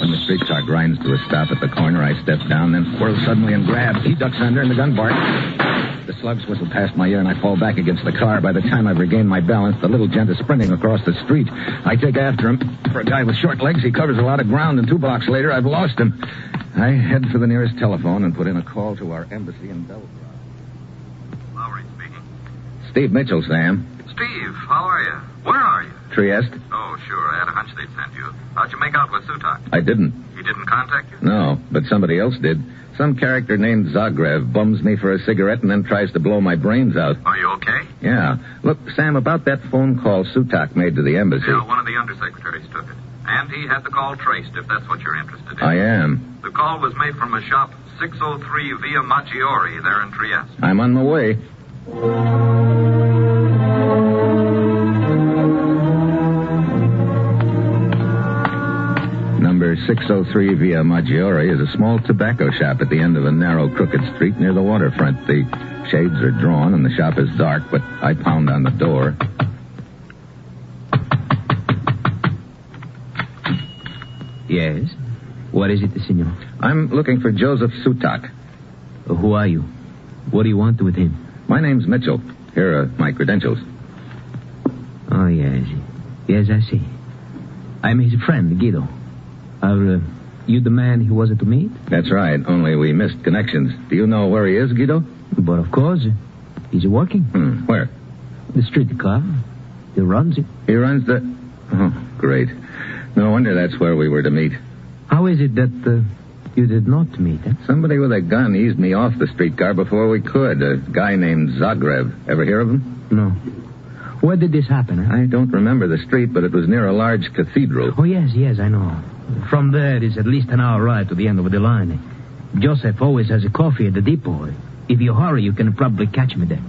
When the streetcar grinds to a stop at the corner, I step down, then whirl suddenly and grab. He ducks under, and the gun barks. The slugs whistle past my ear, and I fall back against the car. By the time I've regained my balance, the little gent is sprinting across the street. I take after him. For a guy with short legs, he covers a lot of ground, and 2 blocks later, I've lost him. I head for the nearest telephone and put in a call to our embassy in Belgrade. Lowry speaking. Steve Mitchell, Sam. Steve, how are you? Where are you? Trieste? Oh, sure. I had a hunch they'd sent you. How'd you make out with Sutak? I didn't. He didn't contact you? No, but somebody else did. Some character named Zagreb bums me for a cigarette and then tries to blow my brains out. Are you okay? Yeah. Look, Sam, about that phone call Sutak made to the embassy. Yeah, one of the undersecretaries took it. And he had the call traced, if that's what you're interested in. I am. The call was made from a shop 603 Via Maggiore there in Trieste. I'm on my way. Number 603 Via Maggiore is a small tobacco shop at the end of a narrow, crooked street near the waterfront. The shades are drawn and the shop is dark, but I pound on the door. Yes? What is it, senor? I'm looking for Joseph Sutak. Who are you? What do you want with him? My name's Mitchell. Here are my credentials. Oh, yes. Yes, I see. I'm his friend, Guido. Are you the man he was to meet? That's right, only we missed connections. Do you know where he is, Guido? But of course. He's working. Where? The streetcar. He runs it. He runs the... Oh, great. No wonder that's where we were to meet. How is it that you did not meet, eh? Somebody with a gun eased me off the streetcar before we could. A guy named Zagreb. Ever hear of him? No. Where did this happen, eh? I don't remember the street, but it was near a large cathedral. Oh, yes, I know. From there, it's at least an hour ride to the end of the line. Joseph always has a coffee at the depot. If you hurry, you can probably catch me there.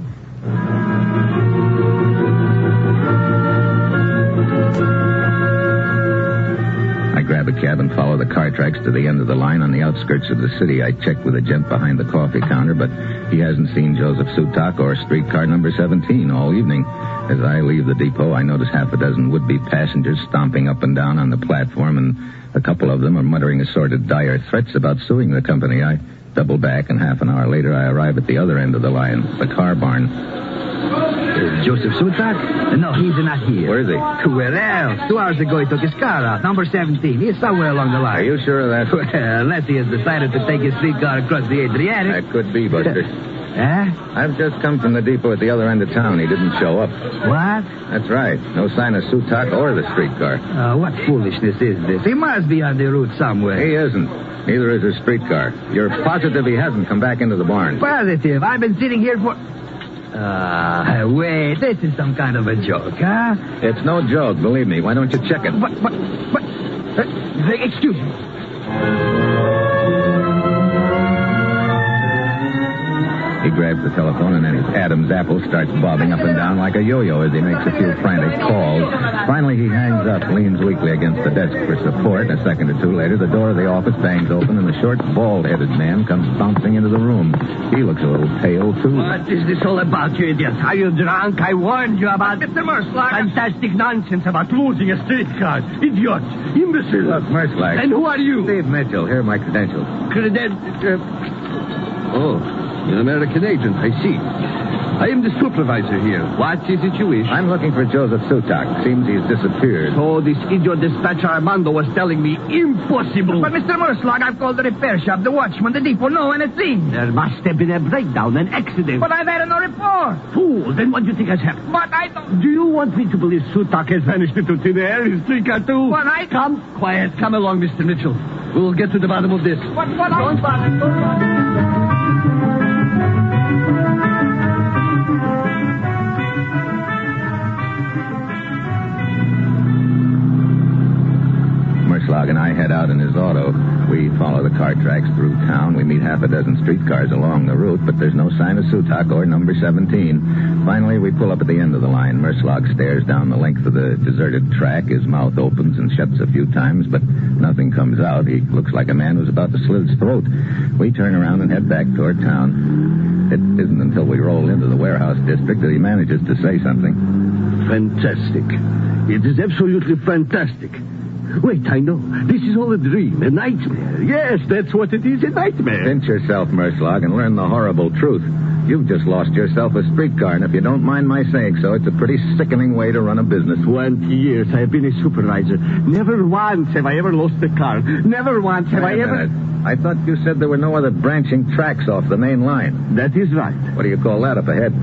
I grab a cab and follow the car tracks to the end of the line on the outskirts of the city. I check with a gent behind the coffee counter, but he hasn't seen Joseph Sutak or streetcar number 17 all evening. As I leave the depot, I notice half a dozen would-be passengers stomping up and down on the platform, and a couple of them are muttering assorted dire threats about suing the company. I double back, and half an hour later, I arrive at the other end of the line, the car barn. Joseph Sutak? No, he's not here. Where is he? Where else? 2 hours ago, he took his car out, number 17. He's somewhere along the line. Are you sure of that? Well, unless he has decided to take his streetcar across the Adriatic. That could be, Buster. I've just come from the depot at the other end of town. He didn't show up. What? That's right. No sign of Sutak or the streetcar. What foolishness is this? He must be on the route somewhere. He isn't. Neither is his streetcar. You're positive he hasn't come back into the barn? Positive. I've been sitting here for... wait. This is some kind of a joke, huh? It's no joke, believe me. Why don't you check it? Excuse me. He grabs the telephone, and then his Adam's apple starts bobbing up and down like a yo-yo as he makes a few frantic calls. Finally, he hangs up, leans weakly against the desk for support. A second or two later, the door of the office bangs open, and the short, bald-headed man comes bouncing into the room. He looks a little pale, too. What is this all about, you idiot? Are you drunk? I warned you about... Mr. Merschlag! Fantastic nonsense about losing a streetcar. Idiot! Imbecile! Look, Merschlag. And who are you? Steve Mitchell. Here are my credentials. You're an American agent, I see. I am the supervisor here. What is it you wish? I'm looking for Joseph Sutak. Seems he's disappeared. So this idiot dispatcher Armando was telling me impossible. But, Mr. Merschlag, I've called the repair shop, the watchman, the depot. No one has seen. There must have been a breakdown, an accident. But I've had no report. Fool, then what do you think has happened? But I don't... Do you want me to believe Sutak has vanished into thin air? His streetcar too? But I... Come, quiet. Come along, Mr. Mitchell. We'll get to the bottom of this. But don't bother. Merschlag and I head out in his auto. We follow the car tracks through town. We meet half a dozen streetcars along the route, but there's no sign of Sutak or number 17. Finally, we pull up at the end of the line. Merschlag stares down the length of the deserted track. His mouth opens and shuts a few times, but nothing comes out. He looks like a man who's about to slit his throat. We turn around and head back toward town. It isn't until we roll into the warehouse district that he manages to say something. Fantastic. It is absolutely fantastic. Wait, I know. This is all a dream, a nightmare. Yes, that's what it is, a nightmare. Pinch yourself, Merschlag, and learn the horrible truth. You've just lost yourself a streetcar, and if you don't mind my saying so, it's a pretty sickening way to run a business. 20 years I have been a supervisor. Never once have I ever lost a car. Never once have I ever... I thought you said there were no other branching tracks off the main line. That is right. What do you call that up ahead?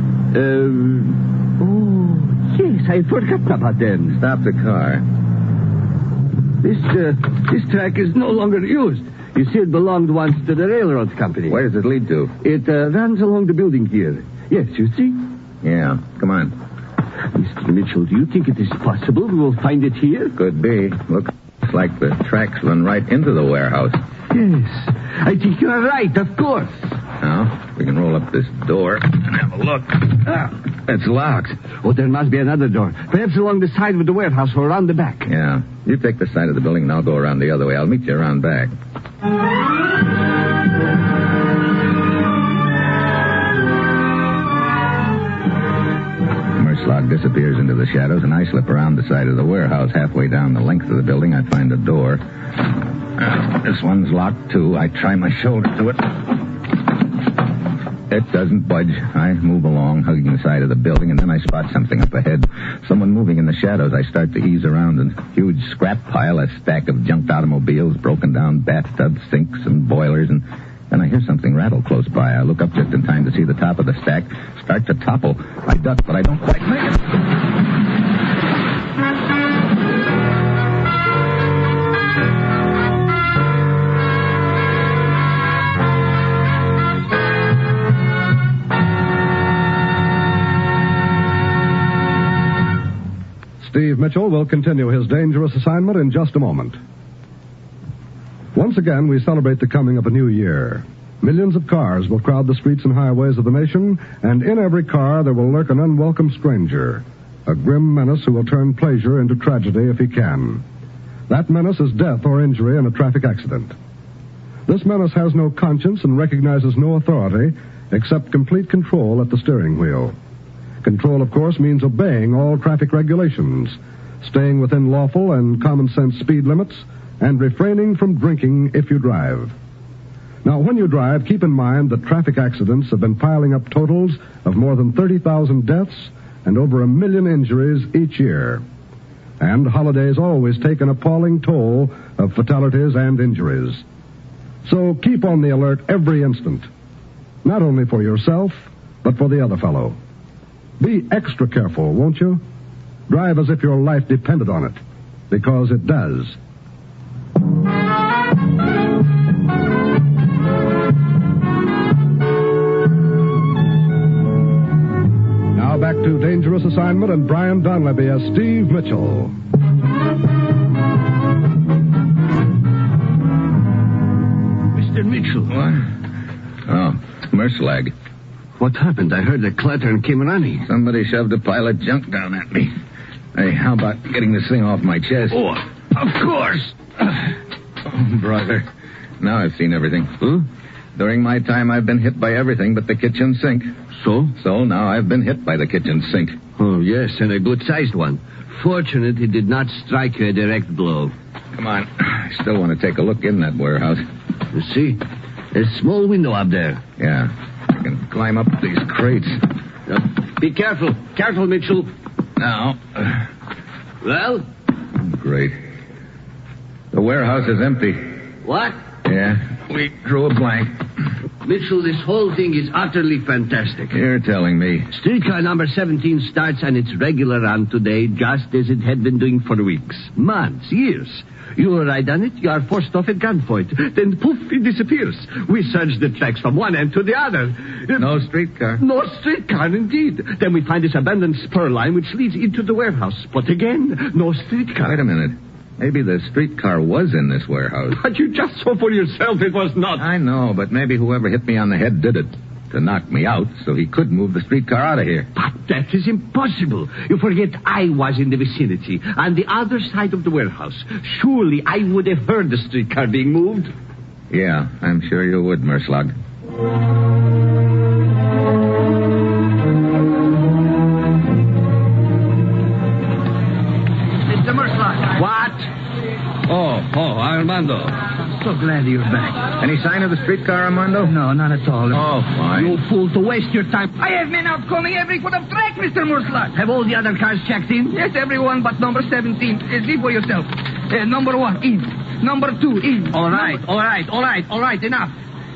Yes, I forgot about them. Stop the car. This track is no longer used. You see, it belonged once to the railroad company. Where does it lead to? It runs along the building here. Yes, you see? Yeah, come on. Mr. Mitchell, do you think it is possible we will find it here? Could be. Looks like the tracks run right into the warehouse. Yes, I think you are right, of course. Now, we can roll up this door and have a look. It's locked. Oh, there must be another door. Perhaps along the side of the warehouse or around the back. Yeah. You take the side of the building and I'll go around the other way. I'll meet you around back. Merschlag disappears into the shadows, and I slip around the side of the warehouse. Halfway down the length of the building, I find a door. This one's locked, too. I try my shoulder to it. It doesn't budge. I move along, hugging the side of the building, and then I spot something up ahead. Someone moving in the shadows. I start to ease around a huge scrap pile, a stack of junked automobiles, broken down bathtubs, sinks, and boilers, and then I hear something rattle close by. I look up just in time to see the top of the stack start to topple. I duck, but I don't quite make it. Steve Mitchell will continue his dangerous assignment in just a moment. Once again, we celebrate the coming of a new year. Millions of cars will crowd the streets and highways of the nation, and in every car there will lurk an unwelcome stranger, a grim menace who will turn pleasure into tragedy if he can. That menace is death or injury in a traffic accident. This menace has no conscience and recognizes no authority except complete control at the steering wheel. Control, of course, means obeying all traffic regulations, staying within lawful and common-sense speed limits, and refraining from drinking if you drive. Now, when you drive, keep in mind that traffic accidents have been piling up totals of more than 30,000 deaths and over 1 million injuries each year. And holidays always take an appalling toll of fatalities and injuries. So keep on the alert every instant, not only for yourself, but for the other fellow. Be extra careful, won't you? Drive as if your life depended on it, because it does. Now back to Dangerous Assignment and Brian Donlevy as Steve Mitchell. Mr. Mitchell. What? Oh, Merslag. What happened? I heard the clatter and came running. Somebody shoved a pile of junk down at me. Hey, how about getting this thing off my chest? Oh, of course. Oh, brother. Now I've seen everything. Huh? During my time, I've been hit by everything but the kitchen sink. So? So now I've been hit by the kitchen sink. Oh, yes, and a good-sized one. Fortunate it did not strike you a direct blow. Come on. I still want to take a look in that warehouse. You see? A small window up there. Yeah. I can climb up these crates. Be careful. Careful, Mitchell. Now. Well? Great. The warehouse is empty. What? Yeah. We drew a blank. Mitchell, this whole thing is utterly fantastic. You're telling me. Streetcar number 17 starts on its regular run today, just as it had been doing for weeks, months, years. You ride on it, you are forced off at gunpoint. Then, poof, it disappears. We search the tracks from one end to the other. No streetcar. No streetcar, indeed. Then we find this abandoned spur line which leads into the warehouse. But again, no streetcar. Wait a minute. Maybe the streetcar was in this warehouse. But you just saw for yourself it was not. I know, but maybe whoever hit me on the head did it to knock me out so he could move the streetcar out of here. But that is impossible. You forget I was in the vicinity, on the other side of the warehouse. Surely I would have heard the streetcar being moved. Yeah, I'm sure you would, Merslag. Mr. Merslag. What? Oh, Armando. So glad you're back. Any sign of the streetcar, Armando? No, not at all. Oh, fine. You fool, to waste your time. I have men out combing every foot of track, Mr. Murslag. Have all the other cars checked in? Yes, everyone but number 17. See for yourself. Number 1, in. Number 2, in. All right, enough.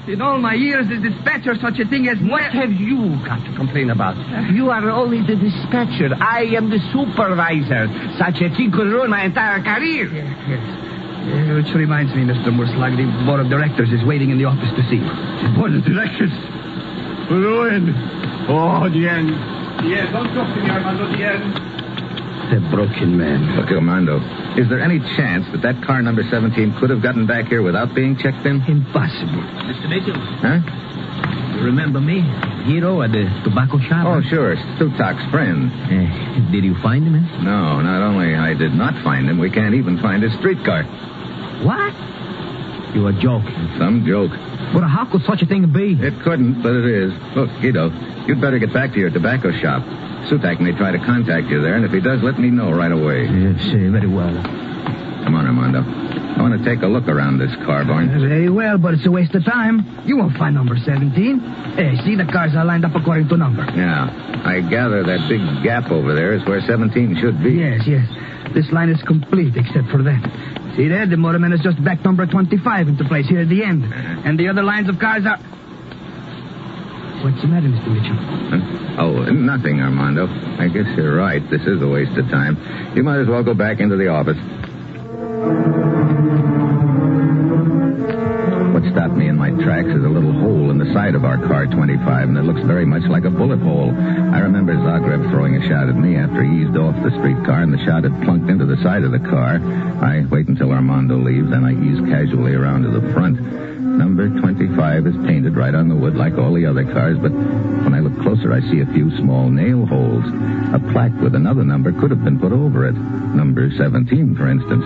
In all my years as dispatcher, such a thing as... What have you got to complain about? You are only the dispatcher. I am the supervisor. Such a thing could ruin my entire career. Yes. Which reminds me, Mr. Murslag, the board of directors is waiting in the office to see. The board of directors? Ruin. Oh, the end. The end. Don't talk to me, Armando. The end. The broken man. Look, Armando, is there any chance that car number 17 could have gotten back here without being checked in? Impossible. Mr. Mitchell. Huh? You remember me? Hero at the tobacco shop? Oh, sure. Stutak's friend. Did you find him? No, not only I did not find him, we can't even find his streetcar. What? You are joking. Some joke. But how could such a thing be? It couldn't, but it is. Look, Guido, you'd better get back to your tobacco shop. Sutak may try to contact you there, and if he does, let me know right away. Yes, very well. Come on, Armando. I want to take a look around this car, boy. Very well, but it's a waste of time. You won't find number 17. See, the cars are lined up according to number. Yeah. I gather that big gap over there is where 17 should be. Yes. This line is complete except for that. See there? The motorman has just backed number 25 into place here at the end. And the other lines of cars are... What's the matter, Mr. Mitchell? Oh, nothing, Armando. I guess you're right. This is a waste of time. You might as well go back into the office. What stopped me in my tracks is a little hole in the side side of our car 25, and it looks very much like a bullet hole. I remember Zagreb throwing a shot at me after he eased off the streetcar, and the shot had plunked into the side of the car. I wait until Armando leaves, then I ease casually around to the front. Number 25 is painted right on the wood like all the other cars, but when I look closer, I see a few small nail holes. A plaque with another number could have been put over it. Number 17, for instance.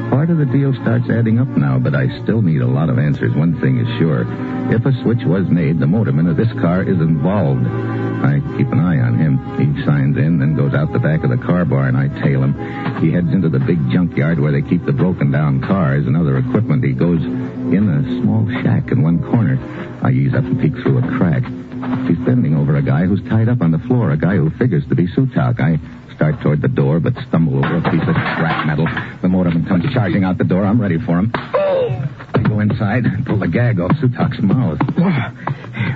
Part of the deal starts adding up now, but I still need a lot of answers. One thing is sure. If a switch was made, the motorman of this car is involved. I keep an eye on him. He signs in, then goes out the back of the car bar, and I tail him. He heads into the big junkyard where they keep the broken-down cars and other equipment. He goes in a small shack in one corner. I ease up and peek through a crack. He's bending over a guy who's tied up on the floor, a guy who figures to be Sutak. I start toward the door, but stumble over a piece of scrap metal. The motorman comes charging out the door. I'm ready for him. I go inside and pull the gag off Sutak's mouth.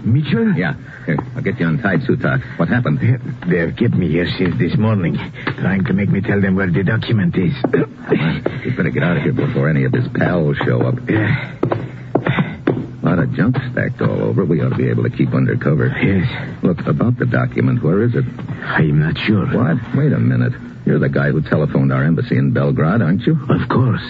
Mitchell? Yeah. Here, I'll get you untied, Sutak. What happened? They've kept me here since this morning, trying to make me tell them where the document is. You better get out of here before any of his pals show up. Yeah. A lot of junk stacked all over. We ought to be able to keep under cover. Yes. Look, about the document, where is it? I'm not sure. What? Wait a minute. You're the guy who telephoned our embassy in Belgrade, aren't you? Of course.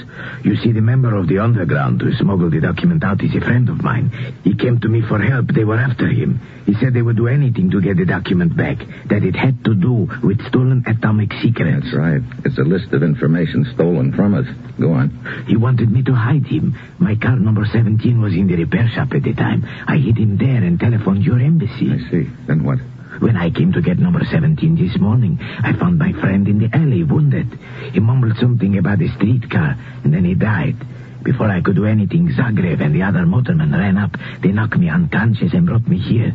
You see, the member of the underground who smuggled the document out is a friend of mine. He came to me for help. They were after him. He said they would do anything to get the document back, that it had to do with stolen atomic secrets. That's right. It's a list of information stolen from us. Go on. He wanted me to hide him. My car number 17 was in the repair shop at the time. I hid him there and telephoned your embassy. I see. Then what? When I came to get number 17 this morning, I found my friend in the alley, wounded. He mumbled something about a streetcar, and then he died. Before I could do anything, Zagreb and the other motormen ran up. They knocked me unconscious and brought me here.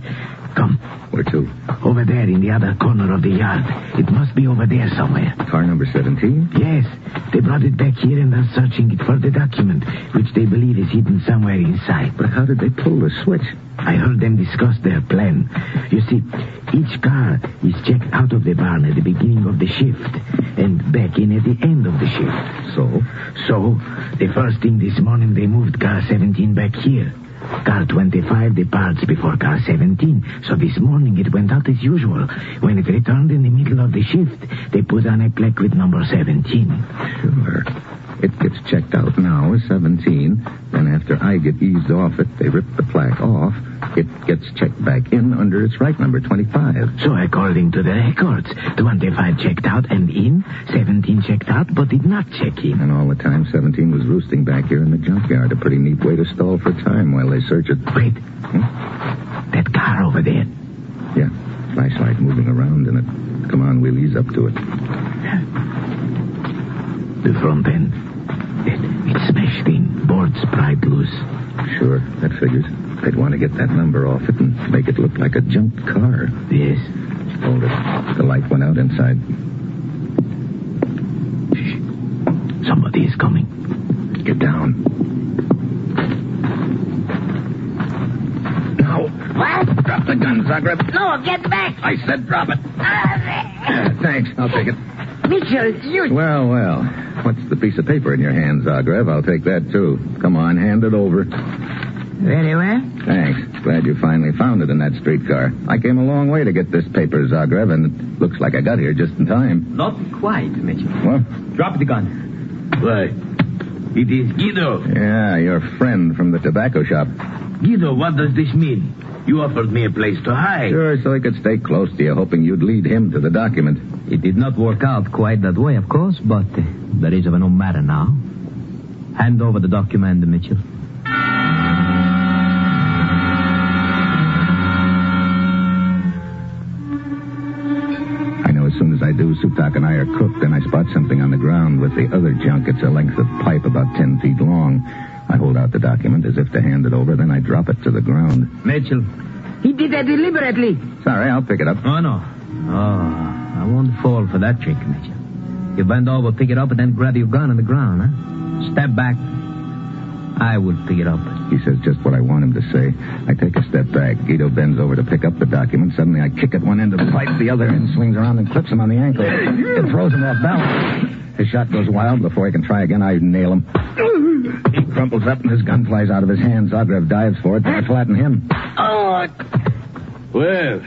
Come. Where to? Over there in the other corner of the yard. It must be over there somewhere. Car number 17? Yes. They brought it back here and are searching it for the document, which they believe is hidden somewhere inside. But how did they pull the switch? I heard them discuss their plan. You see, each car is checked out of the barn at the beginning of the shift and back in at the end of the shift. So, the first thing this morning, they moved car 17 back here. Car 25 departs before car 17. So this morning it went out as usual. When it returned in the middle of the shift, they put on a plaque with number 17. Sure. It gets checked out now as 17. Then after I get eased off it, they rip the plaque off. It gets checked back in under its right number, 25. So according to the records, 25 checked out and in, 17 checked out but did not check in. And all the time, 17 was roosting back here in the junkyard. A pretty neat way to stall for time while they search it. Wait. That car over there. Yeah. Flashlight moving around in it. Come on, we'll ease up to it. The front end. It's smashed in. Boards pried loose. Sure, that figures. They'd want to get that number off it and make it look like a junked car. Yes. Hold it. The light went out inside. Shh. Somebody is coming. Get down. No. What? Drop the gun, Zagreb. No, get back. I said drop it. Thanks. I'll take it. Mitchell, you... Well. What's the piece of paper in your hand, Zagreb? I'll take that, too. Come on, hand it over. Very well. Thanks. Glad you finally found it in that streetcar. I came a long way to get this paper, Zagreb, and it looks like I got here just in time. Not quite, Mitchell. What? Drop the gun. Why? It is Guido. Yeah, your friend from the tobacco shop. Guido, what does this mean? You offered me a place to hide. Sure, so he could stay close to you, hoping you'd lead him to the document. It did not work out quite that way, of course, but that is of no matter now. Hand over the document, Mitchell. I know as soon as I do, Sutak and I are cooked, and I spot something on the ground with the other junk. It's a length of pipe about 10 feet long. I hold out the document as if to hand it over, then I drop it to the ground. Mitchell. He did that deliberately. Sorry, I'll pick it up. Oh, no. Oh, I won't fall for that trick, Mitchell. You bend over, pick it up, and then grab your gun on the ground, huh? Step back. I will pick it up. He says just what I want him to say. I take a step back. Guido bends over to pick up the document. Suddenly I kick at one end of the pipe. The other end swings around and clips him on the ankle. It throws him off balance. His shot goes wild. Before he can try again, I nail him. He crumples up and his gun flies out of his hand. Zagreb dives for it, but I flatten him. Oh, start. Well,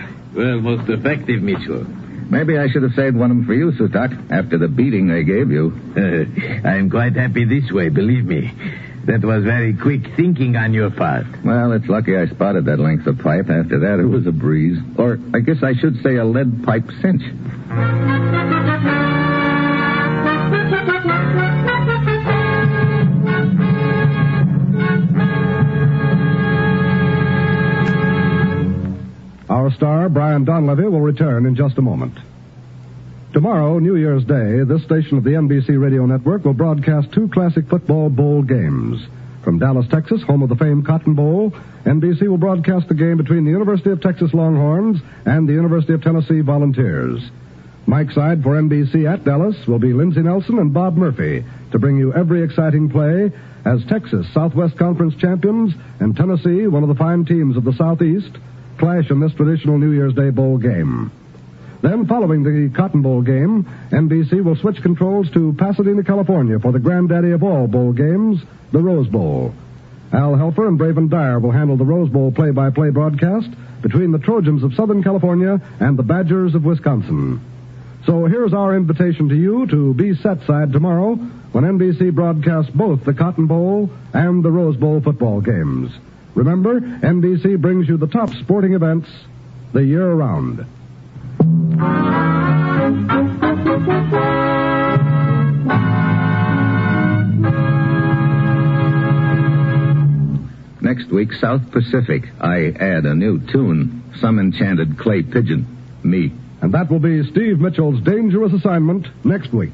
most effective, Mitchell. Maybe I should have saved one of them for you, Sutak, after the beating they gave you. I'm quite happy this way, believe me. That was very quick thinking on your part. Well, it's lucky I spotted that length of pipe. After that, it was a breeze. Or I guess I should say a lead pipe cinch. Our star, Brian Donlevy, will return in just a moment. Tomorrow, New Year's Day, this station of the NBC Radio Network will broadcast 2 classic football bowl games. From Dallas, Texas, home of the famed Cotton Bowl, NBC will broadcast the game between the University of Texas Longhorns and the University of Tennessee Volunteers. Mike Side for NBC at Dallas will be Lindsey Nelson and Bob Murphy to bring you every exciting play as Texas, Southwest Conference champions, and Tennessee, one of the fine teams of the Southeast, clash in this traditional New Year's Day bowl game. Then, following the Cotton Bowl game, NBC will switch controls to Pasadena, California for the granddaddy of all bowl games, the Rose Bowl. Al Helfer and Braven Dyer will handle the Rose Bowl play-by-play broadcast between the Trojans of Southern California and the Badgers of Wisconsin. So here's our invitation to you to be set side tomorrow when NBC broadcasts both the Cotton Bowl and the Rose Bowl football games. Remember, NBC brings you the top sporting events the year round. Next week, South Pacific. I add a new tune. Some enchanted clay pigeon. Me. And that will be Steve Mitchell's dangerous assignment next week.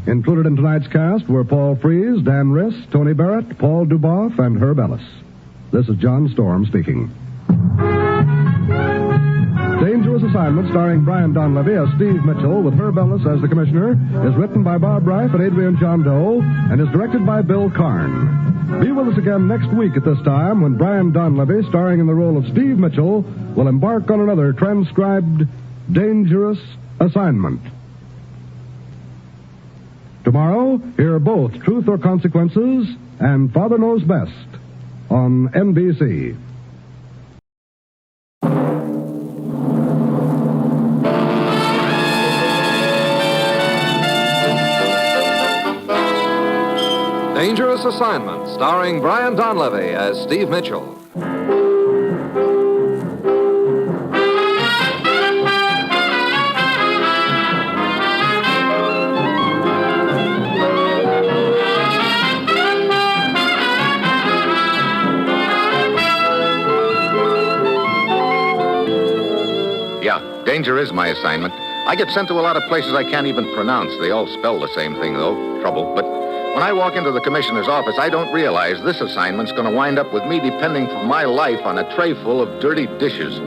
Included in tonight's cast were Paul Frees, Dan Riss, Tony Barrett, Paul Duboff, and Herb Ellis. This is John Storm speaking. Dangerous Assignment, starring Brian Donlevy as Steve Mitchell with Herb Ellis as the commissioner, is written by Bob Reif and Adrian John Doe and is directed by Bill Karn. Be with us again next week at this time when Brian Donlevy, starring in the role of Steve Mitchell, will embark on another transcribed Dangerous Assignment. Tomorrow, hear both Truth or Consequences and Father Knows Best on NBC. Dangerous Assignment, starring Brian Donlevy as Steve Mitchell. Danger is my assignment. I get sent to a lot of places I can't even pronounce. They all spell the same thing, though. Trouble. But when I walk into the commissioner's office, I don't realize this assignment's going to wind up with me depending for my life on a tray full of dirty dishes.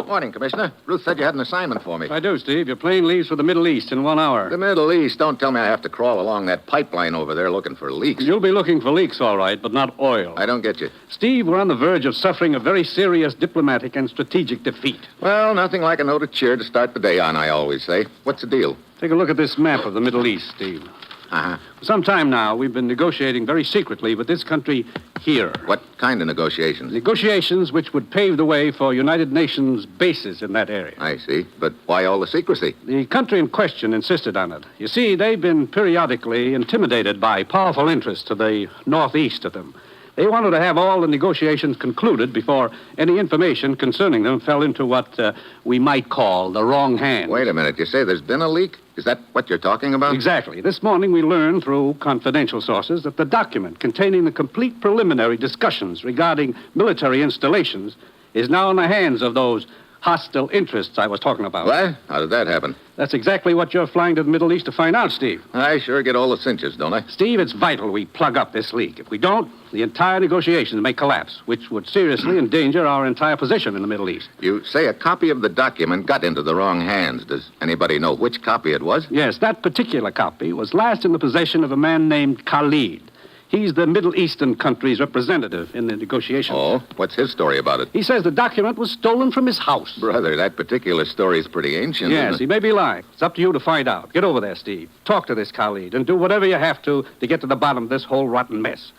Morning, Commissioner. Ruth said you had an assignment for me. I do, Steve. Your plane leaves for the Middle East in 1 hour. The Middle East? Don't tell me I have to crawl along that pipeline over there looking for leaks. You'll be looking for leaks, all right, but not oil. I don't get you. Steve, we're on the verge of suffering a very serious diplomatic and strategic defeat. Well, nothing like a note of cheer to start the day on, I always say. What's the deal? Take a look at this map of the Middle East, Steve. Uh-huh. For some time now, we've been negotiating very secretly with this country here. What kind of negotiations? Negotiations which would pave the way for United Nations bases in that area. I see. But why all the secrecy? The country in question insisted on it. You see, they've been periodically intimidated by powerful interests to the northeast of them. They wanted to have all the negotiations concluded before any information concerning them fell into what we might call the wrong hands. Wait a minute. You say there's been a leak? Is that what you're talking about? Exactly. This morning we learned through confidential sources that the document containing the complete preliminary discussions regarding military installations is now in the hands of those hostile interests I was talking about. What? How did that happen? That's exactly what you're flying to the Middle East to find out, Steve. I sure get all the cinches, don't I? Steve, it's vital we plug up this leak. If we don't, the entire negotiations may collapse, which would seriously endanger our entire position in the Middle East. You say a copy of the document got into the wrong hands. Does anybody know which copy it was? Yes, that particular copy was last in the possession of a man named Khalid. He's the Middle Eastern country's representative in the negotiations. Oh, what's his story about it? He says the document was stolen from his house. Brother, that particular story's pretty ancient. Yes, isn't he it? may be lying. It's up to you to find out. Get over there, Steve. Talk to this Khalid and do whatever you have to get to the bottom of this whole rotten mess.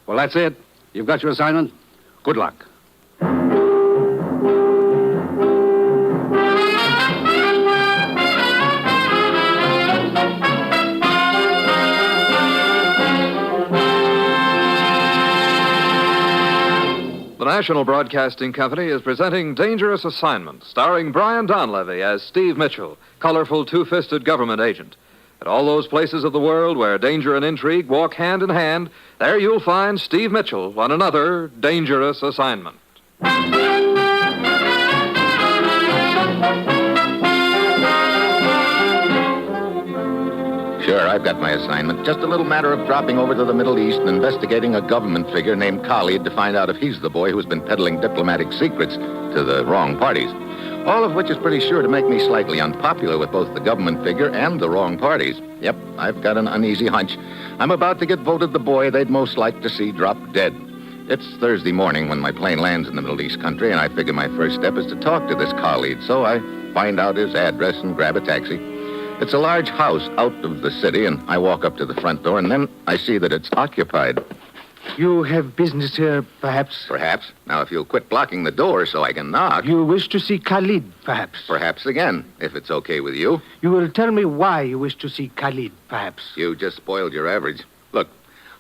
Well, that's it. You've got your assignment. Good luck. The National Broadcasting Company is presenting Dangerous Assignment, starring Brian Donlevy as Steve Mitchell, colorful two-fisted government agent. At all those places of the world where danger and intrigue walk hand in hand, there you'll find Steve Mitchell on another dangerous assignment. Sure, I've got my assignment. Just a little matter of dropping over to the Middle East and investigating a government figure named Khalid to find out if he's the boy who's been peddling diplomatic secrets to the wrong parties. All of which is pretty sure to make me slightly unpopular with both the government figure and the wrong parties. Yep, I've got an uneasy hunch. I'm about to get voted the boy they'd most like to see drop dead. It's Thursday morning when my plane lands in the Middle East country, and I figure my first step is to talk to this Khalid. So I find out his address and grab a taxi. It's a large house out of the city, and I walk up to the front door, and then I see that it's occupied. You have business here, perhaps? Perhaps. Now, if you'll quit blocking the door so I can knock... You wish to see Khalid, perhaps? Perhaps again, if it's okay with you. You will tell me why you wish to see Khalid, perhaps? You just spoiled your average. Look,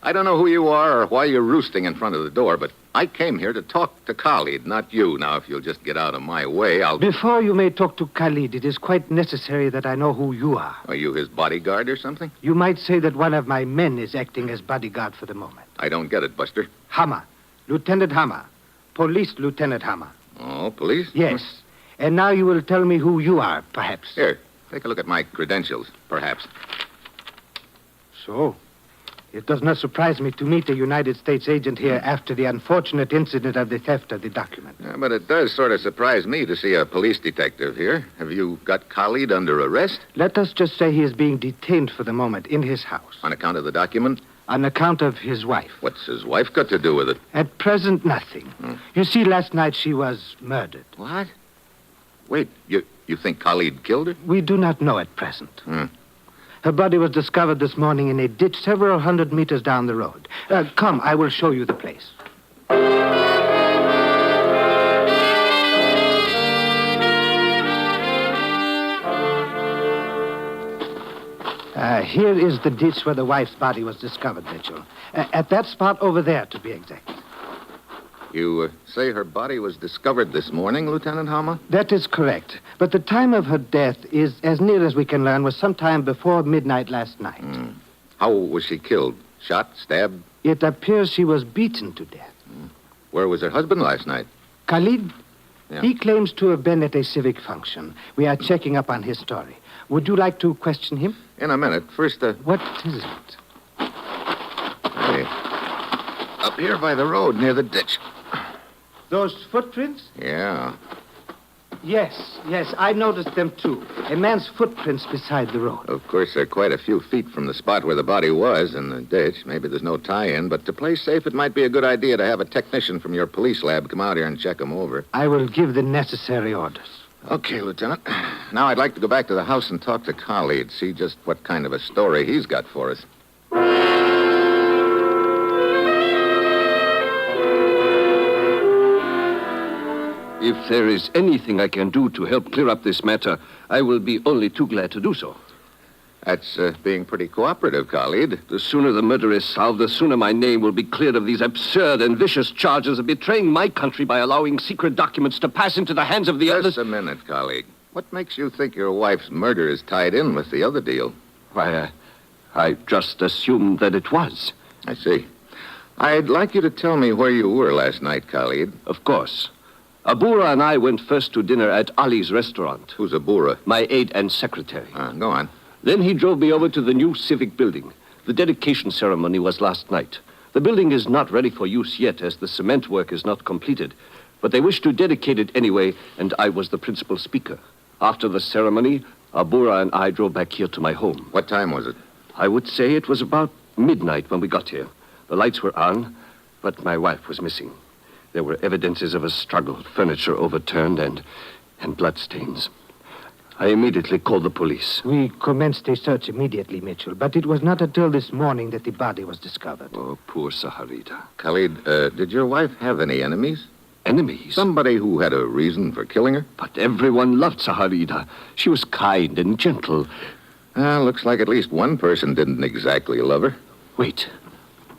I don't know who you are or why you're roosting in front of the door, but I came here to talk to Khalid, not you. Now, if you'll just get out of my way, I'll... Before you may talk to Khalid, it is quite necessary that I know who you are. Are you his bodyguard or something? You might say that one of my men is acting as bodyguard for the moment. I don't get it, Buster. Hammer. Lieutenant Hammer. Police Lieutenant Hammer. Oh, police? Yes. And now you will tell me who you are, perhaps. Here, take a look at my credentials, perhaps. So, it does not surprise me to meet a United States agent here after the unfortunate incident of the theft of the document. Yeah, but it does sort of surprise me to see a police detective here. Have you got Khalid under arrest? Let us just say he is being detained for the moment in his house. On account of the document? On account of his wife. What's his wife got to do with it? At present, nothing. You see, last night she was murdered. What? Wait, you think Khalid killed her? We do not know at present. Her body was discovered this morning in a ditch several hundred meters down the road. Come, I will show you the place. Here is the ditch where the wife's body was discovered, Mitchell. At that spot over there, to be exact. You say her body was discovered this morning, Lieutenant Hammer? That is correct. But the time of her death is, as near as we can learn, was sometime before midnight last night. How was she killed? Shot? Stabbed? It appears she was beaten to death. Where was her husband last night? Khalid? Yeah. He claims to have been at a civic function. We are checking up on his story. Would you like to question him? In a minute. First, What is it? Hey. Up here by the road near the ditch. Those footprints? Yeah. Yes, I noticed them too. A man's footprints beside the road. Of course, they're quite a few feet from the spot where the body was in the ditch. Maybe there's no tie-in, but to play safe, it might be a good idea to have a technician from your police lab come out here and check them over. I will give the necessary orders. Okay, Lieutenant. Now I'd like to go back to the house and talk to Khalid, see just what kind of a story he's got for us. If there is anything I can do to help clear up this matter, I will be only too glad to do so. That's being pretty cooperative, Khalid. The sooner the murder is solved, the sooner my name will be cleared of these absurd and vicious charges of betraying my country by allowing secret documents to pass into the hands of the others. Just a minute, Khalid. What makes you think your wife's murder is tied in with the other deal? Why, I just assumed that it was. I see. I'd like you to tell me where you were last night, Khalid. Of course. Abura and I went first to dinner at Ali's restaurant. Who's Abura? My aide and secretary. Go on. Then he drove me over to the new civic building. The dedication ceremony was last night. The building is not ready for use yet, as the cement work is not completed. But they wish to dedicate it anyway, and I was the principal speaker. After the ceremony, Abura and I drove back here to my home. What time was it? I would say it was about midnight when we got here. The lights were on, but my wife was missing. There were evidences of a struggle, furniture overturned, and bloodstains. I immediately called the police. We commenced a search immediately, Mitchell, but it was not until this morning that the body was discovered. Oh, poor Saharita. Khalid, did your wife have any enemies? Enemies? Somebody who had a reason for killing her? But everyone loved Saharita. She was kind and gentle. Looks like at least one person didn't exactly love her. Wait.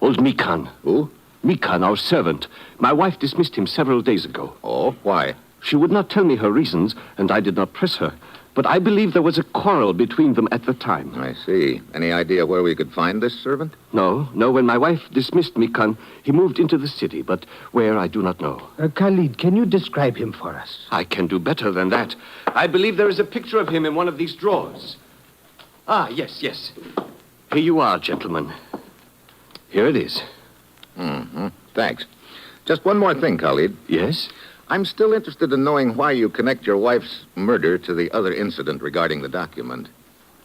Old Mikan. Who? Mikan, our servant. My wife dismissed him several days ago. Oh, why? She would not tell me her reasons, and I did not press her. But I believe there was a quarrel between them at the time. I see. Any idea where we could find this servant? No. When my wife dismissed Mikan, he moved into the city, but where, I do not know. Khalid, can you describe him for us? I can do better than that. I believe there is a picture of him in one of these drawers. Ah, yes. Here you are, gentlemen. Here it is. Mm-hmm. Thanks. Just one more thing, Khalid. Yes? I'm still interested in knowing why you connect your wife's murder to the other incident regarding the document.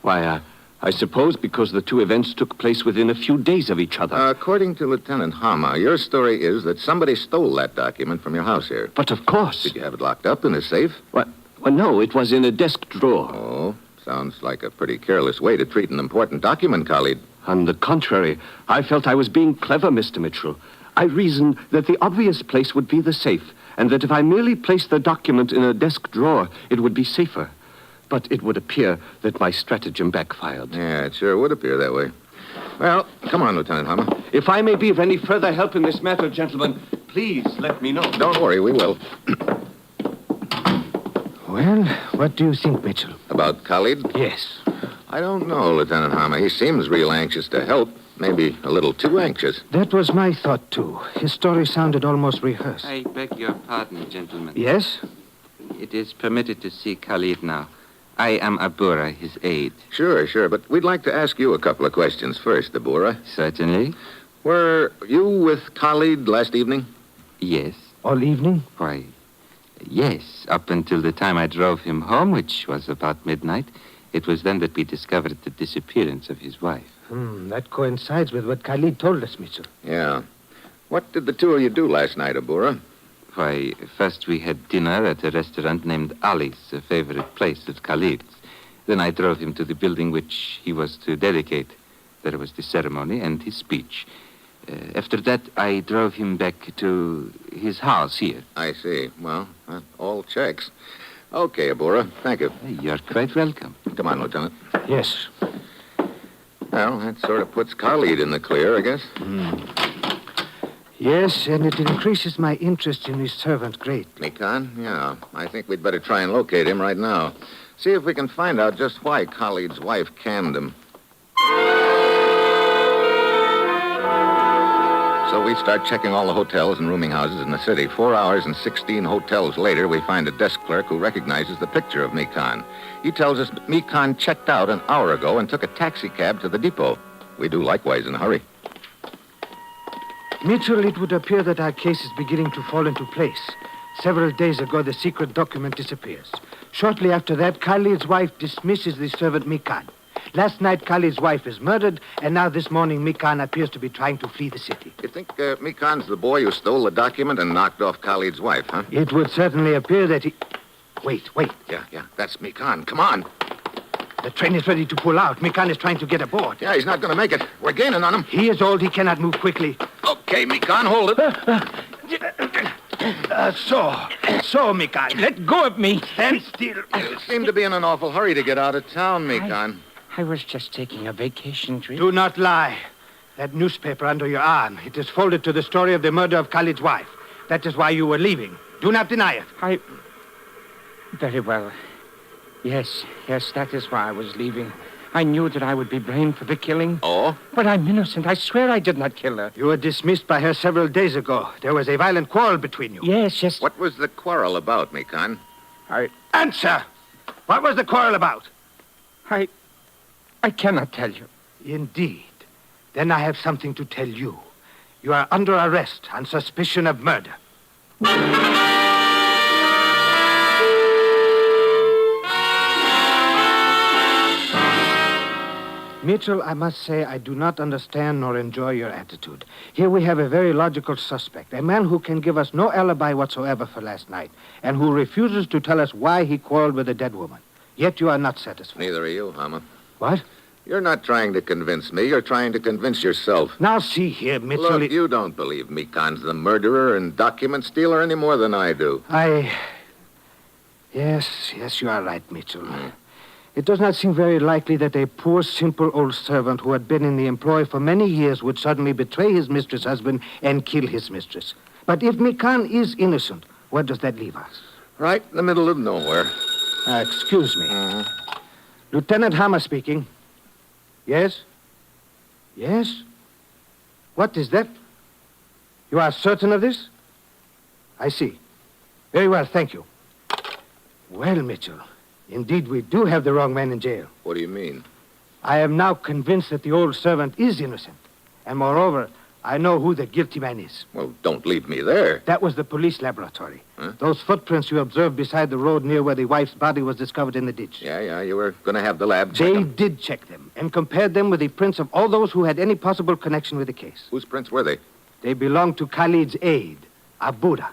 Why, I suppose because the two events took place within a few days of each other. According to Lieutenant Hama, your story is that somebody stole that document from your house here. But of course. Did you have it locked up in a safe? Well, no, it was in a desk drawer. Oh, sounds like a pretty careless way to treat an important document, Khalid. On the contrary, I felt I was being clever, Mr. Mitchell. I reasoned that the obvious place would be the safe, and that if I merely placed the document in a desk drawer, it would be safer. But it would appear that my stratagem backfired. Yeah, it sure would appear that way. Well, come on, Lieutenant Hama. If I may be of any further help in this matter, gentlemen, please let me know. Don't worry, we will. Well, what do you think, Mitchell? About Khalid? Yes. I don't know, Lieutenant Hama. He seems real anxious to help. Maybe a little too anxious. That was my thought, too. His story sounded almost rehearsed. I beg your pardon, gentlemen. Yes? It is permitted to see Khalid now. I am Abura, his aide. Sure, but we'd like to ask you a couple of questions first, Abura. Certainly. Were you with Khalid last evening? Yes. All evening? Why, yes, up until the time I drove him home, which was about midnight. It was then that we discovered the disappearance of his wife. That coincides with what Khalid told us, Mitchell. Yeah. What did the two of you do last night, Abura? Why, first we had dinner at a restaurant named Ali's, a favorite place of Khalid's. Then I drove him to the building which he was to dedicate. There was the ceremony and his speech. After that, I drove him back to his house here. I see. Well, that all checks. Okay, Abura. Thank you. You're quite welcome. Come on, Lieutenant. Yes. Well, that sort of puts Khalid in the clear, I guess. Yes, and it increases my interest in his servant greatly. Mikan? Yeah. I think we'd better try and locate him right now. See if we can find out just why Khalid's wife canned him. So we start checking all the hotels and rooming houses in the city. 4 hours and 16 hotels later, we find a desk clerk who recognizes the picture of Mikan. He tells us Mikan checked out an hour ago and took a taxi cab to the depot. We do likewise in a hurry. Mitchell, it would appear that our case is beginning to fall into place. Several days ago, the secret document disappears. Shortly after that, Khalid's wife dismisses the servant Mikan. Last night, Khalid's wife is murdered, and now this morning, Mikan appears to be trying to flee the city. You think Mikan's the boy who stole the document and knocked off Khalid's wife, huh? It would certainly appear that he... Wait. Yeah, that's Mikan. Come on. The train is ready to pull out. Mikan is trying to get aboard. Yeah, he's not going to make it. We're gaining on him. He is old. He cannot move quickly. Okay, Mikan, hold it. So, Mikan, let go of me. Stand still. You seem to be in an awful hurry to get out of town, Mikan. I was just taking a vacation trip. Do not lie. That newspaper under your arm, it is folded to the story of the murder of Khalid's wife. That is why you were leaving. Do not deny it. Very well. Yes, that is why I was leaving. I knew that I would be blamed for the killing. Oh? But I'm innocent. I swear I did not kill her. You were dismissed by her several days ago. There was a violent quarrel between you. Yes. What was the quarrel about, Mikan? Answer! What was the quarrel about? I cannot tell you. Indeed. Then I have something to tell you. You are under arrest on suspicion of murder. Mitchell, I must say I do not understand nor enjoy your attitude. Here we have a very logical suspect, a man who can give us no alibi whatsoever for last night, and who refuses to tell us why he quarreled with a dead woman. Yet you are not satisfied. Neither are you, Hammer. What? You're not trying to convince me. You're trying to convince yourself. Now, see here, Mitchell... Look, you don't believe Mikan's the murderer and document stealer any more than I do. Yes, you are right, Mitchell. It does not seem very likely that a poor, simple old servant who had been in the employ for many years would suddenly betray his mistress' husband and kill his mistress. But if Mikan is innocent, where does that leave us? Right in the middle of nowhere. Excuse me. Lieutenant Hammer speaking. Yes? Yes? What is that? You are certain of this? I see. Very well, thank you. Well, Mitchell, indeed we do have the wrong man in jail. What do you mean? I am now convinced that the old servant is innocent. And moreover, I know who the guilty man is. Well, don't leave me there. That was the police laboratory. Those footprints you observed beside the road near where the wife's body was discovered in the ditch. Yeah, you were going to have the lab check them. They did check them and compared them with the prints of all those who had any possible connection with the case. Whose prints were they? They belonged to Khalid's aide, Abura.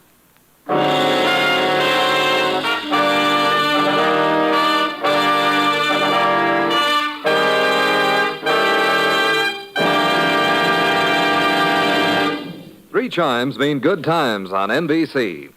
Three chimes mean good times on NBC.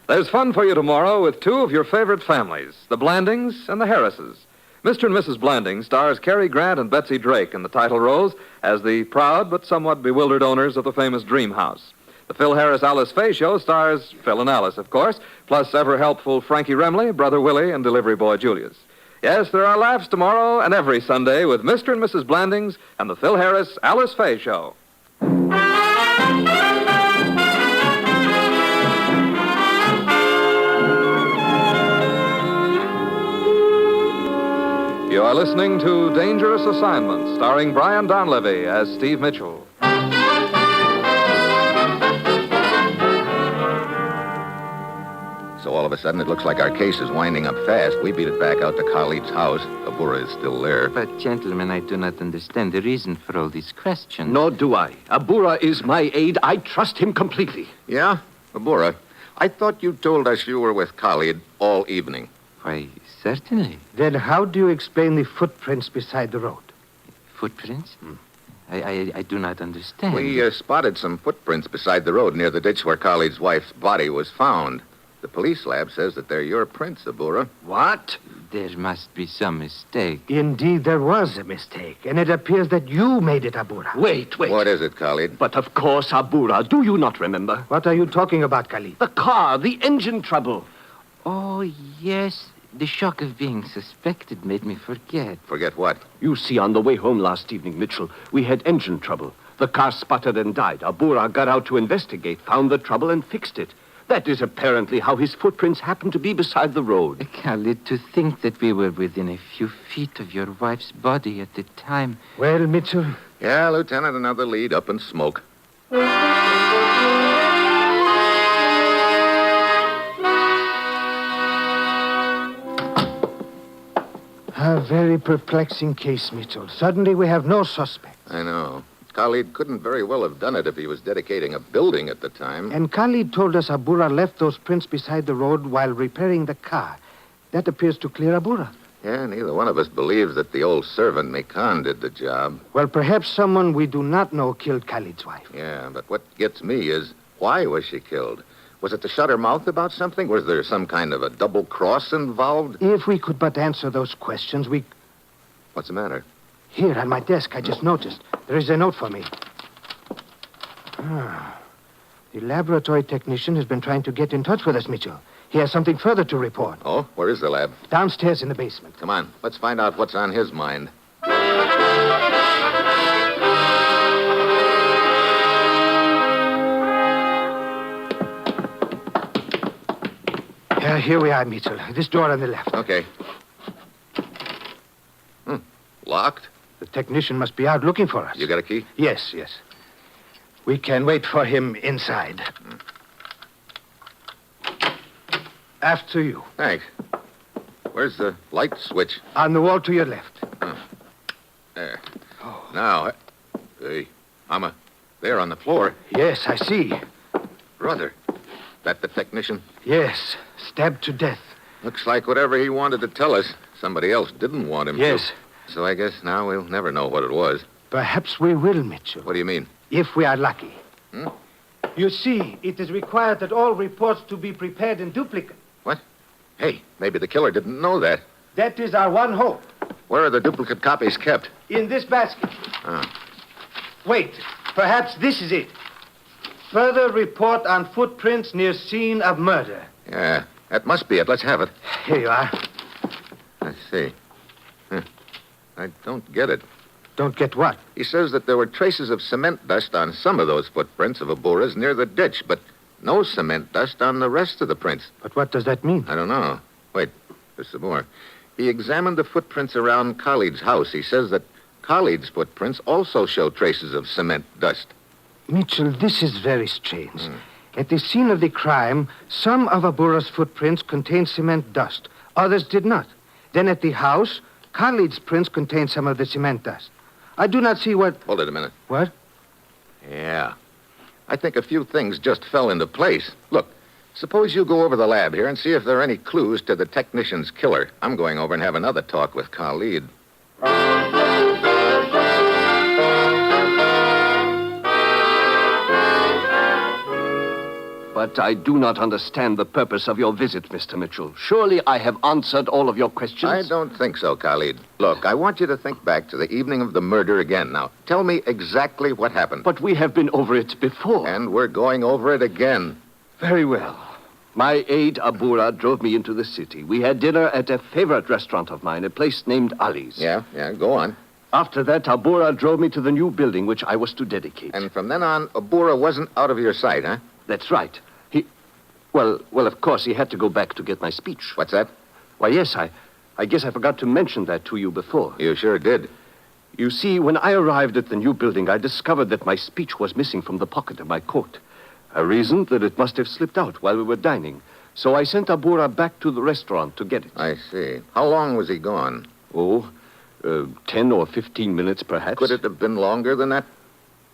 There's fun for you tomorrow with two of your favorite families, the Blandings and the Harrises. Mr. and Mrs. Blanding stars Cary Grant and Betsy Drake in the title roles as the proud but somewhat bewildered owners of the famous Dream House. The Phil Harris-Alice Faye show stars Phil and Alice, of course, plus ever-helpful Frankie Remley, Brother Willie, and delivery boy Julius. Yes, there are laughs tomorrow and every Sunday with Mr. and Mrs. Blandings and the Phil Harris-Alice Faye show. You are listening to Dangerous Assignment, starring Brian Donlevy as Steve Mitchell. So all of a sudden, it looks like our case is winding up fast. We beat it back out to Khalid's house. Abura is still there. But, gentlemen, I do not understand the reason for all these questions. Nor do I. Abura is my aide. I trust him completely. Yeah? Abura, I thought you told us you were with Khalid all evening. Why, certainly. Then how do you explain the footprints beside the road? Footprints? I do not understand. We spotted some footprints beside the road near the ditch where Khalid's wife's body was found. The police lab says that they're your prints, Abura. What? There must be some mistake. Indeed, there was a mistake, and it appears that you made it, Abura. Wait. What is it, Khalid? But of course, Abura, do you not remember? What are you talking about, Khalid? The car, the engine trouble. Oh, yes. The shock of being suspected made me forget. Forget what? You see, on the way home last evening, Mitchell, we had engine trouble. The car sputtered and died. Abura got out to investigate, found the trouble, and fixed it. That is apparently how his footprints happened to be beside the road. Khalid, to think that we were within a few feet of your wife's body at the time. Well, Mitchell? Yeah, Lieutenant, another lead up in smoke. A very perplexing case, Mitchell. Suddenly we have no suspect. I know. Khalid couldn't very well have done it if he was dedicating a building at the time. And Khalid told us Abura left those prints beside the road while repairing the car. That appears to clear Abura. Yeah, neither one of us believes that the old servant, Mikan, did the job. Well, perhaps someone we do not know killed Khalid's wife. Yeah, but what gets me is, why was she killed? Was it to shut her mouth about something? Was there some kind of a double cross involved? If we could but answer those questions, we... What's the matter? Here, on my desk, I just noticed. There is a note for me. The laboratory technician has been trying to get in touch with us, Mitchell. He has something further to report. Oh, where is the lab? Downstairs in the basement. Come on, let's find out what's on his mind. Here we are, Mitchell. This door on the left. Okay. Locked? The technician must be out looking for us. You got a key? Yes. We can wait for him inside. After you. Thanks. Where's the light switch? On the wall to your left. There. Now, hey, Mama, there on the floor. Yes, I see. Brother, that the technician? Yes, stabbed to death. Looks like whatever he wanted to tell us, somebody else didn't want him to. Yes. So I guess now we'll never know what it was. Perhaps we will, Mitchell. What do you mean? If we are lucky. Hmm? You see, it is required that all reports to be prepared in duplicate. What? Hey, maybe the killer didn't know that. That is our one hope. Where are the duplicate copies kept? In this basket. Oh. Wait, perhaps this is it. Further report on footprints near scene of murder. Yeah, that must be it. Let's have it. Here you are. Let's see. I don't get it. Don't get what? He says that there were traces of cement dust on some of those footprints of Abura's near the ditch, but no cement dust on the rest of the prints. But what does that mean? I don't know. Wait, there's some more. He examined the footprints around Khalid's house. He says that Khalid's footprints also show traces of cement dust. Mitchell, this is very strange. At the scene of the crime, some of Abura's footprints contained cement dust. Others did not. Then at the house, Khalid's prints contained some of the cement dust. I do not see what... Hold it a minute. What? Yeah. I think a few things just fell into place. Look, suppose you go over the lab here and see if there are any clues to the technician's killer. I'm going over and have another talk with Khalid. But I do not understand the purpose of your visit, Mr. Mitchell. Surely I have answered all of your questions? I don't think so, Khalid. Look, I want you to think back to the evening of the murder again. Now, tell me exactly what happened. But we have been over it before. And we're going over it again. Very well. My aide, Abura, drove me into the city. We had dinner at a favorite restaurant of mine, a place named Ali's. Yeah, go on. After that, Abura drove me to the new building which I was to dedicate. And from then on, Abura wasn't out of your sight, huh? That's right. Well, of course, he had to go back to get my speech. What's that? Why, yes, I guess I forgot to mention that to you before. You sure did. You see, when I arrived at the new building, I discovered that my speech was missing from the pocket of my coat. I reasoned that it must have slipped out while we were dining. So I sent Abura back to the restaurant to get it. I see. How long was he gone? 10 or 15 minutes, perhaps. Could it have been longer than that?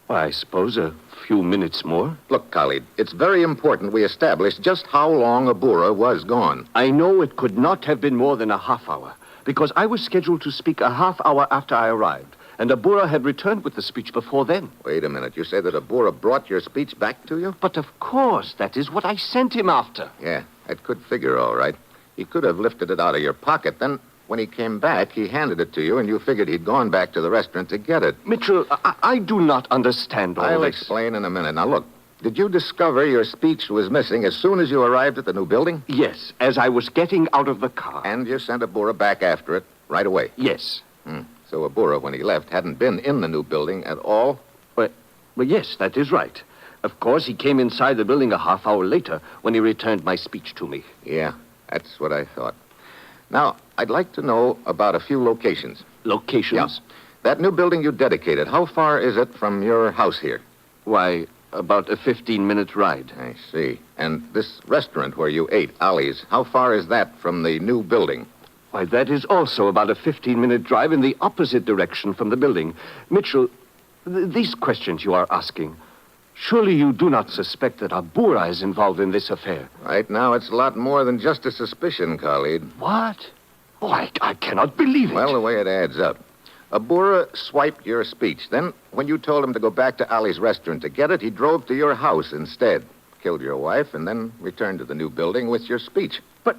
Well, I suppose a few minutes more. Look, Khalid, it's very important we establish just how long Abura was gone. I know it could not have been more than a half hour, because I was scheduled to speak a half hour after I arrived, and Abura had returned with the speech before then. Wait a minute. You say that Abura brought your speech back to you? But of course, that is what I sent him after. Yeah, that could figure all right. He could have lifted it out of your pocket, then... When he came back, he handed it to you, and you figured he'd gone back to the restaurant to get it. Mitchell, I do not understand all I'll this. explain in a minute. Now, look, did you discover your speech was missing as soon as you arrived at the new building? Yes, as I was getting out of the car. And you sent Abura back after it right away? Yes. So Abura, when he left, hadn't been in the new building at all? Well, yes, that is right. Of course, he came inside the building a half hour later when he returned my speech to me. Yeah, that's what I thought. Now, I'd like to know about a few locations. Locations? Yeah. That new building you dedicated, how far is it from your house here? Why, about a 15-minute ride. I see. And this restaurant where you ate, Ali's, how far is that from the new building? Why, that is also about a 15-minute drive in the opposite direction from the building. Mitchell, these questions you are asking, surely you do not suspect that Abura is involved in this affair? Right now, it's a lot more than just a suspicion, Khalid. What? Oh, I cannot believe it. Well, the way it adds up. Abura swiped your speech. Then, when you told him to go back to Ali's restaurant to get it, he drove to your house instead, killed your wife, and then returned to the new building with your speech. But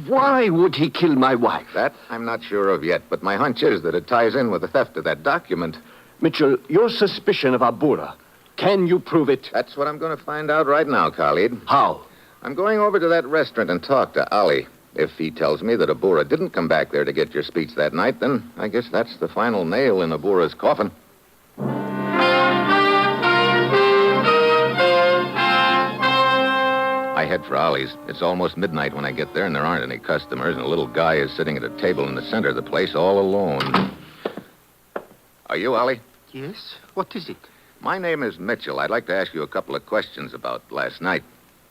why would he kill my wife? That I'm not sure of yet, but my hunch is that it ties in with the theft of that document. Mitchell, your suspicion of Abura, can you prove it? That's what I'm going to find out right now, Khalid. How? I'm going over to that restaurant and talk to Ali. If he tells me that Abura didn't come back there to get your speech that night, then I guess that's the final nail in Abura's coffin. I head for Ali's. It's almost midnight when I get there, and there aren't any customers, and a little guy is sitting at a table in the center of the place all alone. Are you Ali? Yes? What is it? My name is Mitchell. I'd like to ask you a couple of questions about last night.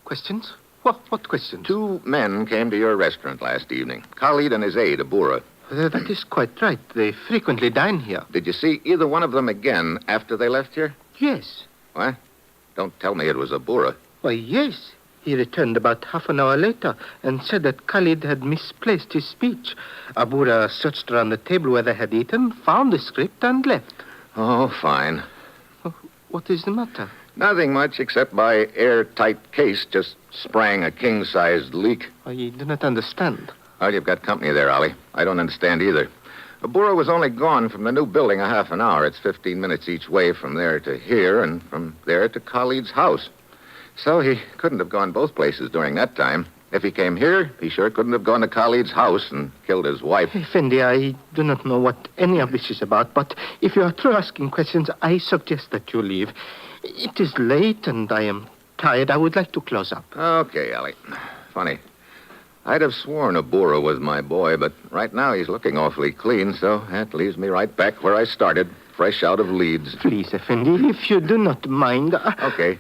Questions? What questions? 2 men came to your restaurant last evening. Khalid and his aide, Abura. That is quite right. They frequently dine here. Did you see either one of them again after they left here? Yes. What? Don't tell me it was Abura. Why, yes. He returned about half an hour later and said that Khalid had misplaced his speech. Abura searched around the table where they had eaten, found the script, and left. Oh, fine. What is the matter? Nothing much, except my airtight case just sprang a king-sized leak. I do not understand. Well, you've got company there, Ollie. I don't understand either. Abura was only gone from the new building a half an hour. It's 15 minutes each way from there to here and from there to Khalid's house. So he couldn't have gone both places during that time. If he came here, he sure couldn't have gone to Khalid's house and killed his wife. Effendi, I do not know what any of this is about, but if you are through asking questions, I suggest that you leave. It is late and I am tired. I would like to close up. Okay, Ollie. Funny. I'd have sworn Abura was my boy, but right now he's looking awfully clean, so that leaves me right back where I started, fresh out of Leeds. Please, Effendi, if you do not mind... Okay.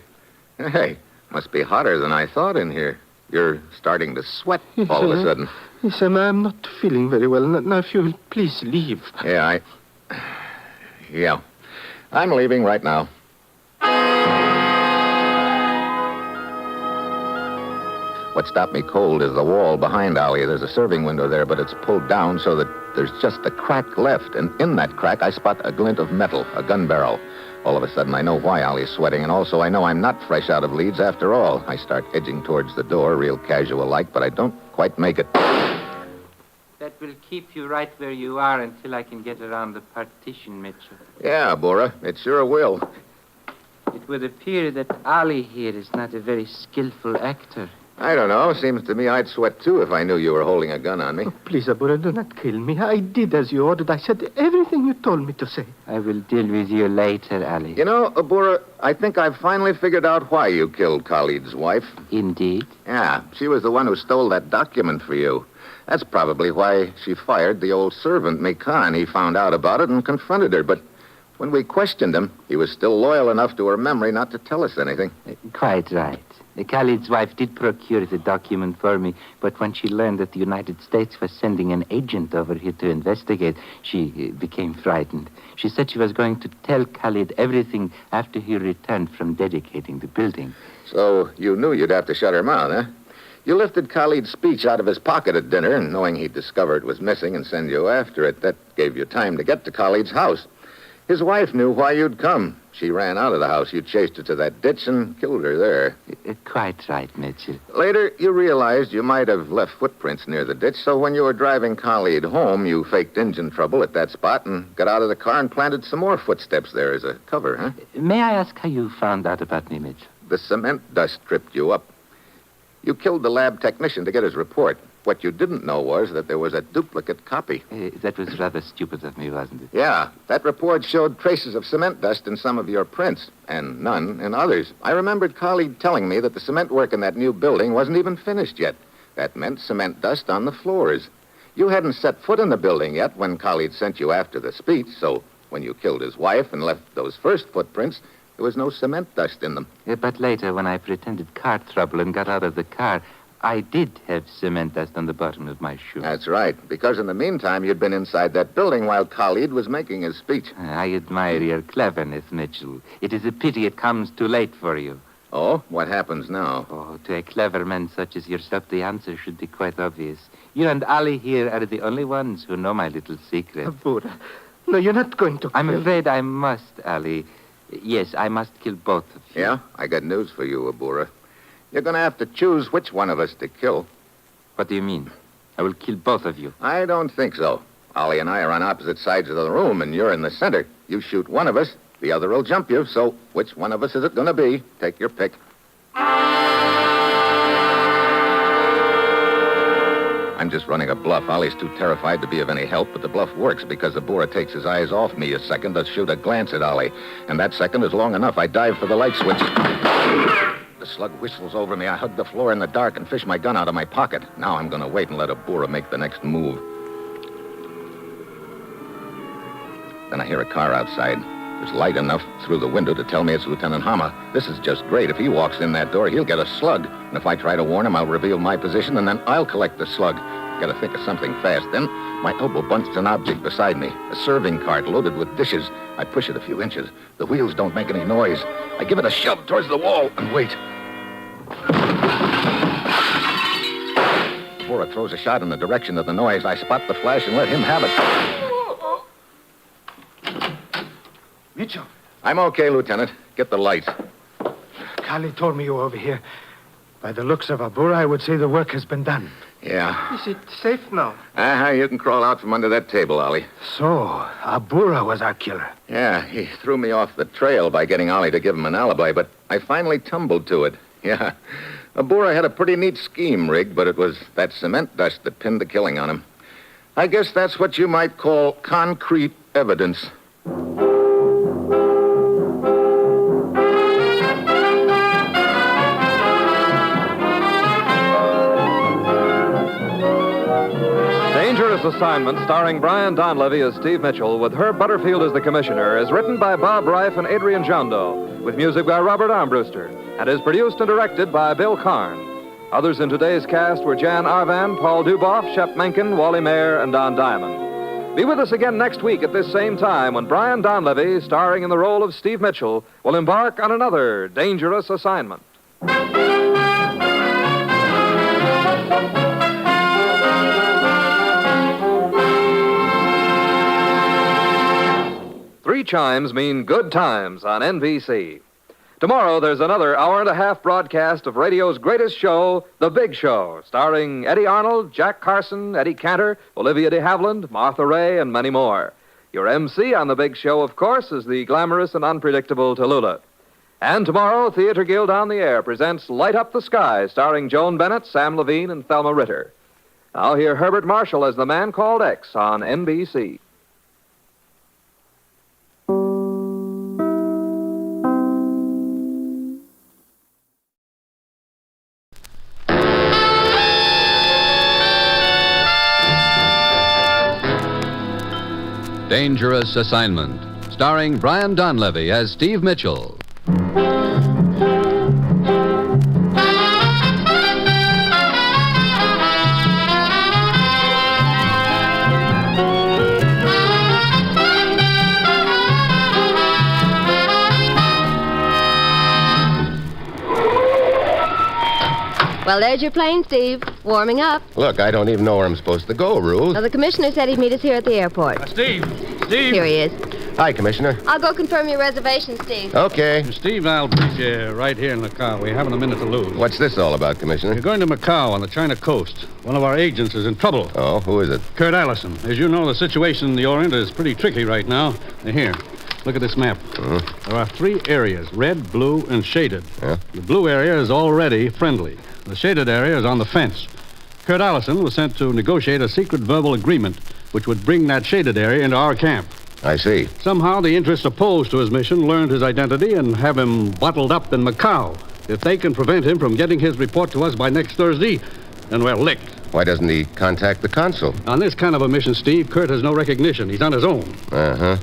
Hey, must be hotter than I thought in here. You're starting to sweat all of a sudden. Yes, I'm not feeling very well. Now, if you will please leave. Yeah, I'm leaving right now. What stopped me cold is the wall behind Ollie. There's a serving window there, but it's pulled down so that there's just a crack left. And in that crack, I spot a glint of metal, a gun barrel. All of a sudden, I know why Ollie's sweating, and also I know I'm not fresh out of Leeds after all. I start edging towards the door, real casual-like, but I don't quite make it. That will keep you right where you are until I can get around the partition, Mitchell. Yeah, Bora, it sure will. It would appear that Ollie here is not a very skillful actor. I don't know. Seems to me I'd sweat, too, if I knew you were holding a gun on me. Oh, please, Abura, do not kill me. I did as you ordered. I said everything you told me to say. I will deal with you later, Ali. You know, Abura, I think I've finally figured out why you killed Khalid's wife. Indeed? Yeah, she was the one who stole that document for you. That's probably why she fired the old servant, Mikan. He found out about it and confronted her, but when we questioned him, he was still loyal enough to her memory not to tell us anything. Quite right. Khalid's wife did procure the document for me, but when she learned that the United States was sending an agent over here to investigate, she became frightened. She said she was going to tell Khalid everything after he returned from dedicating the building. So you knew you'd have to shut her mouth, huh? You lifted Khalid's speech out of his pocket at dinner, and knowing he'd discover it was missing and send you after it, that gave you time to get to Khalid's house. His wife knew why you'd come. She ran out of the house. You chased her to that ditch and killed her there. Quite right, Mitchell. Later, you realized you might have left footprints near the ditch, so when you were driving Khalid home, you faked engine trouble at that spot and got out of the car and planted some more footsteps there as a cover, huh? May I ask how you found out about me, Mitchell? The cement dust tripped you up. You killed the lab technician to get his report. What you didn't know was that there was a duplicate copy. That was rather stupid of me, wasn't it? Yeah. That report showed traces of cement dust in some of your prints, and none in others. I remembered Khalid telling me that the cement work in that new building wasn't even finished yet. That meant cement dust on the floors. You hadn't set foot in the building yet when Khalid sent you after the speech, so when you killed his wife and left those first footprints, there was no cement dust in them. But later, when I pretended car trouble and got out of the car, I did have cement dust on the bottom of my shoe. That's right, because in the meantime, you'd been inside that building while Khalid was making his speech. I admire your cleverness, Mitchell. It is a pity it comes too late for you. Oh? What happens now? Oh, to a clever man such as yourself, the answer should be quite obvious. You and Ali here are the only ones who know my little secret. Abura, no, you're not going to kill... I'm afraid I must, Ali. Yes, I must kill both of you. Yeah? I got news for you, Abura. You're going to have to choose which one of us to kill. What do you mean? I will kill both of you. I don't think so. Ollie and I are on opposite sides of the room, and you're in the center. You shoot one of us, the other will jump you. So which one of us is it going to be? Take your pick. I'm just running a bluff. Ollie's too terrified to be of any help, but the bluff works because Abura takes his eyes off me a second to shoot a glance at Ollie. And that second is long enough. I dive for the light switch. The slug whistles over me. I hug the floor in the dark and fish my gun out of my pocket. Now I'm going to wait and let Abura make the next move. Then I hear a car outside. There's light enough through the window to tell me it's Lieutenant Hama. This is just great. If he walks in that door, he'll get a slug. And if I try to warn him, I'll reveal my position, and then I'll collect the slug. Gotta think of something fast. Then my elbow bunts an object beside me. A serving cart loaded with dishes. I push it a few inches. The wheels don't make any noise. I give it a shove towards the wall and wait. Bora throws a shot in the direction of the noise. I spot the flash and let him have it. Mitchell. I'm okay, Lieutenant. Get the lights. Carly told me you were over here. By the looks of Abura, I would say the work has been done. Yeah. Is it safe now? You can crawl out from under that table, Ollie. So, Abura was our killer. Yeah, he threw me off the trail by getting Ollie to give him an alibi, but I finally tumbled to it. Yeah. Abura had a pretty neat scheme rigged, but it was that cement dust that pinned the killing on him. I guess that's what you might call concrete evidence. Dangerous Assignment, starring Brian Donlevy as Steve Mitchell, with Herb Butterfield as the commissioner, is written by Bob Reif and Adrian Jondo, with music by Robert Armbruster, and is produced and directed by Bill Karn. Others in today's cast were Jan Arvan, Paul Duboff, Shep Menken, Wally Mayer, and Don Diamond. Be with us again next week at this same time when Brian Donlevy, starring in the role of Steve Mitchell, will embark on another dangerous assignment. 3 chimes mean good times on NBC. Tomorrow, there's another hour-and-a-half broadcast of radio's greatest show, The Big Show, starring Eddie Arnold, Jack Carson, Eddie Cantor, Olivia de Havilland, Martha Ray, and many more. Your MC on The Big Show, of course, is the glamorous and unpredictable Tallulah. And tomorrow, Theater Guild on the Air presents Light Up the Sky, starring Joan Bennett, Sam Levine, and Thelma Ritter. Now hear Herbert Marshall as The Man Called X on NBC. Dangerous Assignment, starring Brian Donlevy as Steve Mitchell. Well, there's your plane, Steve. Warming up. Look, I don't even know where I'm supposed to go, Ruth. Well, the commissioner said he'd meet us here at the airport. Steve! Here he is. Hi, Commissioner. I'll go confirm your reservation, Steve. Okay. Steve, I'll brief you right here in the car. We haven't a minute to lose. What's this all about, Commissioner? You're going to Macau on the China coast. One of our agents is in trouble. Oh, who is it? Kurt Allison. As you know, the situation in the Orient is pretty tricky right now. Here, look at this map. There are 3 areas, red, blue, and shaded. Yeah? The blue area is already friendly. The shaded area is on the fence. Kurt Allison was sent to negotiate a secret verbal agreement which would bring that shaded area into our camp. I see. Somehow the interests opposed to his mission learned his identity and have him bottled up in Macau. If they can prevent him from getting his report to us by next Thursday, then we're licked. Why doesn't he contact the consul? On this kind of a mission, Steve, Kurt has no recognition. He's on his own. Uh-huh.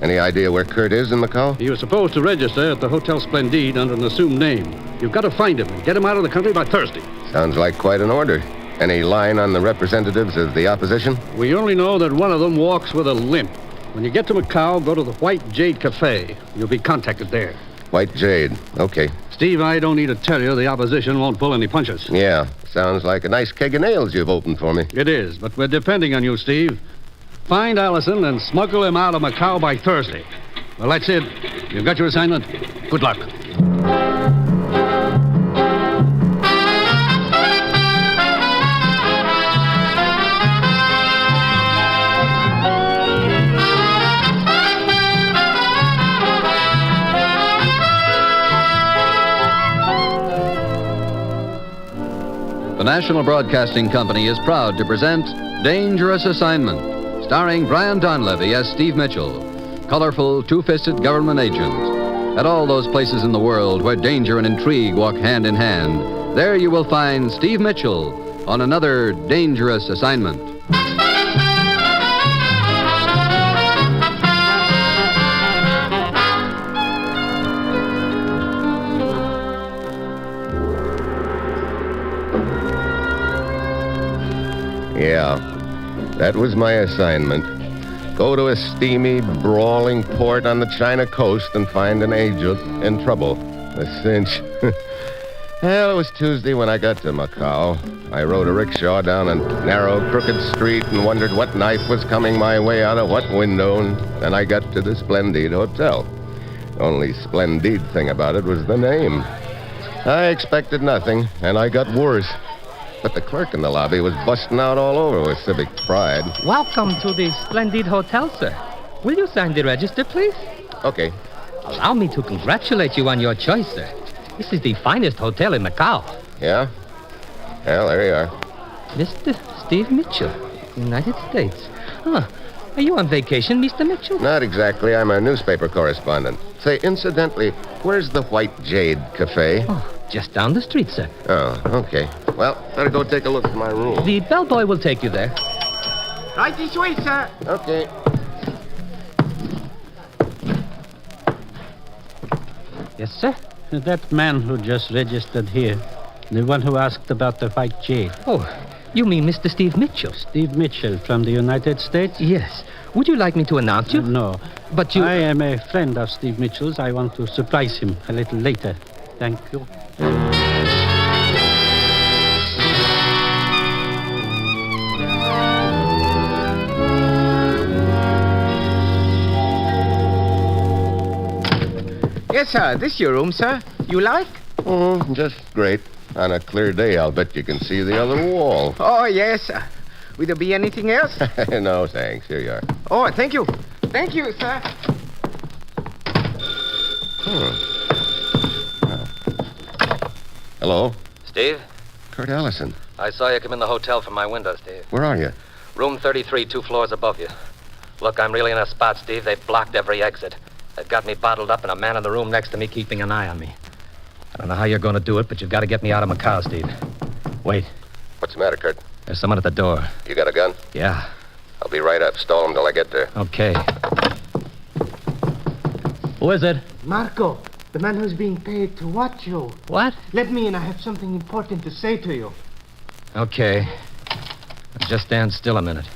Any idea where Kurt is in Macau? He was supposed to register at the Hotel Splendide under an assumed name. You've got to find him and get him out of the country by Thursday. Sounds like quite an order. Any line on the representatives of the opposition? We only know that one of them walks with a limp. When you get to Macau, go to the White Jade Cafe. You'll be contacted there. White Jade. Okay. Steve, I don't need to tell you the opposition won't pull any punches. Yeah. Sounds like a nice keg of nails you've opened for me. It is, but we're depending on you, Steve. Find Allison and smuggle him out of Macau by Thursday. Well, that's it. You've got your assignment. Good luck. The National Broadcasting Company is proud to present Dangerous Assignment, starring Brian Donlevy as Steve Mitchell, colorful, two-fisted government agent. At all those places in the world where danger and intrigue walk hand in hand, there you will find Steve Mitchell on another dangerous assignment. That was my assignment. Go to a steamy, brawling port on the China coast and find an agent in trouble. A cinch. Well, it was Tuesday when I got to Macau. I rode a rickshaw down a narrow, crooked street and wondered what knife was coming my way out of what window, and then I got to the Splendid Hotel. Only splendid thing about it was the name. I expected nothing, and I got worse. But the clerk in the lobby was busting out all over with civic pride. Welcome to the Splendid Hotel, sir. Will you sign the register, please? Okay. Allow me to congratulate you on your choice, sir. This is the finest hotel in Macau. Yeah? Well, there you are. Mr. Steve Mitchell, United States. Huh. Are you on vacation, Mr. Mitchell? Not exactly. I'm a newspaper correspondent. Say, incidentally, where's the White Jade Cafe? Oh, just down the street, sir. Oh, okay. Well, better go take a look at my room. The bellboy will take you there. Right this way, sir. Okay. Yes, sir? That man who just registered here, the one who asked about the White Jade. Oh, you mean Mr. Steve Mitchell? Steve Mitchell from the United States? Yes. Would you like me to announce you? No. But you... I am a friend of Steve Mitchell's. I want to surprise him a little later. Thank you. Yes, sir. This your room, sir. You like? Oh, just great. On a clear day, I'll bet you can see the other wall. Oh, yes, sir. Will there be anything else? No, thanks. Here you are. Oh, thank you. Thank you, sir. Hello? Steve? Kurt Allison. I saw you come in the hotel from my window, Steve. Where are you? Room 33, 2 floors above you. Look, I'm really in a spot, Steve. They've blocked every exit. They've got me bottled up and a man in the room next to me keeping an eye on me. I don't know how you're going to do it, but you've got to get me out of Macau, Steve. Wait. What's the matter, Kurt? There's someone at the door. You got a gun? Yeah. I'll be right up. Stall him till I get there. Okay. Who is it? Marco, the man who's being paid to watch you. What? Let me in. I have something important to say to you. Okay. Just stand still a minute.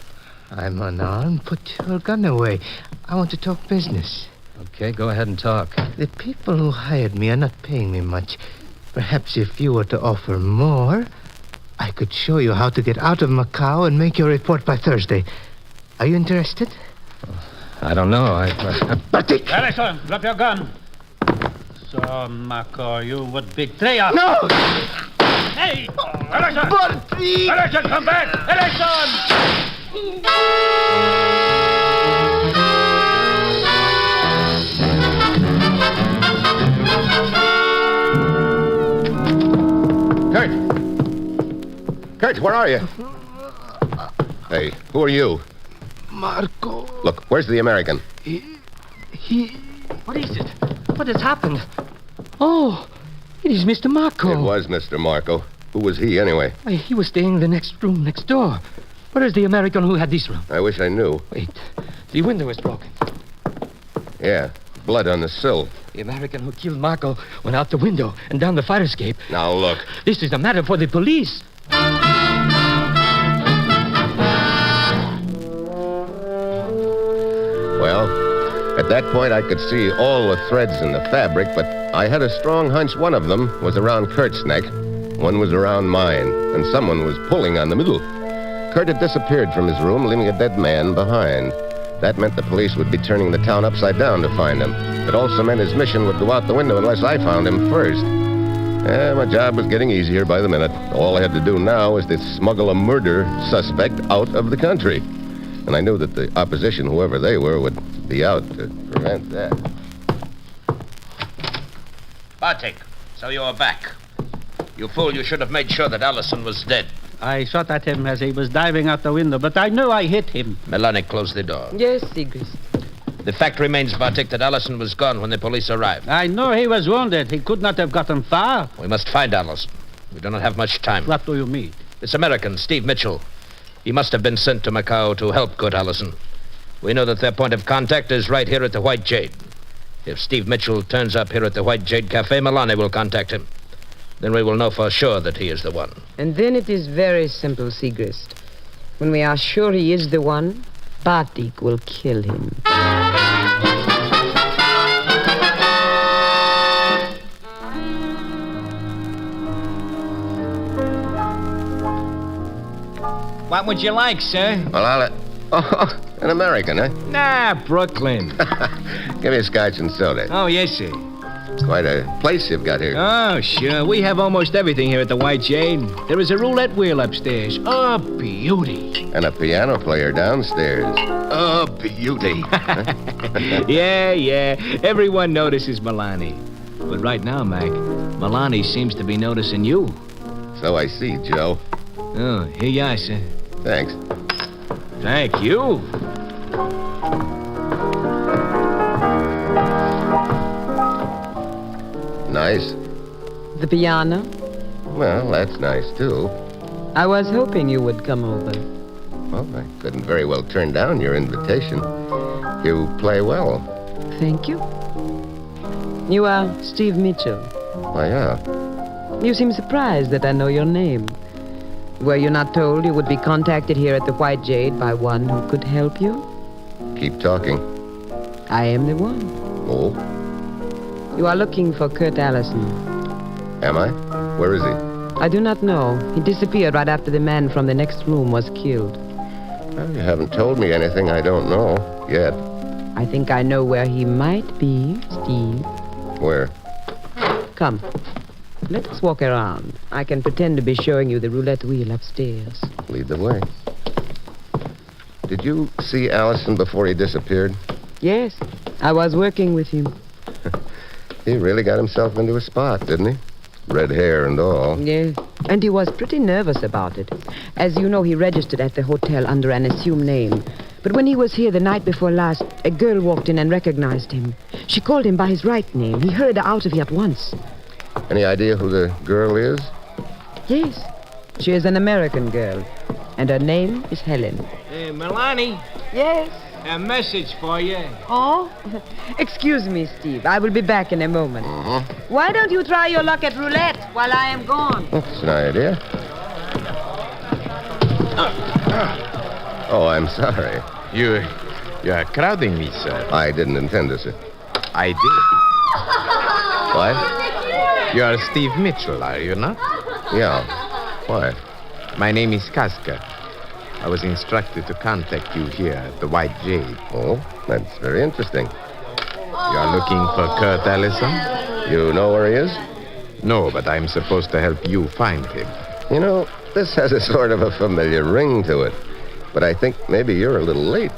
I'm unarmed. Put your gun away. I want to talk business. Okay, go ahead and talk. The people who hired me are not paying me much. Perhaps if you were to offer more, I could show you how to get out of Macau and make your report by Thursday. Are you interested? I don't know. Batik! Allison, drop your gun. So, Marco, you would betray us. No! Hey! Allison! Batik! Allison, come back! Allison! Kurt, where are you? Hey, who are you? Marco. Look, where's the American? He... What is it? What has happened? Oh, it is Mr. Marco. It was Mr. Marco. Who was he, anyway? He was staying in the next room next door. Where is the American who had this room? I wish I knew. Wait, the window is broken. Yeah, blood on the sill. The American who killed Marco went out the window and down the fire escape. Now, look. This is a matter for the police. Well, at that point I could see all the threads in the fabric, but I had a strong hunch one of them was around Kurt's neck, one was around mine, and someone was pulling on the middle. Kurt had disappeared from his room, leaving a dead man behind. That meant the police would be turning the town upside down to find him. It also meant his mission would go out the window unless I found him first. My job was getting easier by the minute. All I had to do now was to smuggle a murder suspect out of the country. And I knew that the opposition, whoever they were, would be out to prevent that. Bartik, so you are back. You fool, you should have made sure that Allison was dead. I shot at him as he was diving out the window, but I knew I hit him. Melanie, close the door. Yes, Sigrist. The fact remains, Bartik, that Allison was gone when the police arrived. I know he was wounded. He could not have gotten far. We must find Allison. We do not have much time. What do you mean? This American, Steve Mitchell. He must have been sent to Macau to help good Allison. We know that their point of contact is right here at the White Jade. If Steve Mitchell turns up here at the White Jade Cafe, Melanie will contact him. Then we will know for sure that he is the one. And then it is very simple, Sigrist. When we are sure he is the one, Batik will kill him. What would you like, sir? Well, Oh, an American, eh? Nah, Brooklyn. Give me a scotch and soda. Oh, yes, sir. It's quite a place you've got here. Oh, sure. We have almost everything here at the White Jade. There is a roulette wheel upstairs. A beauty. And a piano player downstairs. A beauty. Yeah. Everyone notices Milani. But right now, Mac, Milani seems to be noticing you. So I see, Joe. Oh, here you are, sir. Thanks. Thank you. Nice. The piano? Well, that's nice, too. I was hoping you would come over. Well, I couldn't very well turn down your invitation. You play well. Thank you. You are Steve Mitchell. Why, yeah. You seem surprised that I know your name. Were you not told you would be contacted here at the White Jade by one who could help you? Keep talking. I am the one. Oh? You are looking for Kurt Allison. Am I? Where is he? I do not know. He disappeared right after the man from the next room was killed. Well, you haven't told me anything I don't know yet. I think I know where he might be, Steve. Where? Come. Let us walk around. I can pretend to be showing you the roulette wheel upstairs. Lead the way. Did you see Allison before he disappeared? Yes. I was working with him. He really got himself into a spot, didn't he? Red hair and all. Yes. And he was pretty nervous about it. As you know, he registered at the hotel under an assumed name. But when he was here the night before last, a girl walked in and recognized him. She called him by his right name. He hurried her out of here at once. Any idea who the girl is? Yes. She is an American girl. And her name is Helen. Hey, Milani. Yes? A message for you. Oh? Excuse me, Steve. I will be back in a moment. Why don't you try your luck at roulette while I am gone? That's an idea. Oh, I'm sorry. You are crowding me, sir. I didn't intend to, sir. I did. What? You are Steve Mitchell, are you not? Yeah. Why? My name is Casca. I was instructed to contact you here at the White Jade. Oh, that's very interesting. You are looking for Kurt Allison? You know where he is? No, but I'm supposed to help you find him. You know, this has a sort of a familiar ring to it. But I think maybe you're a little late.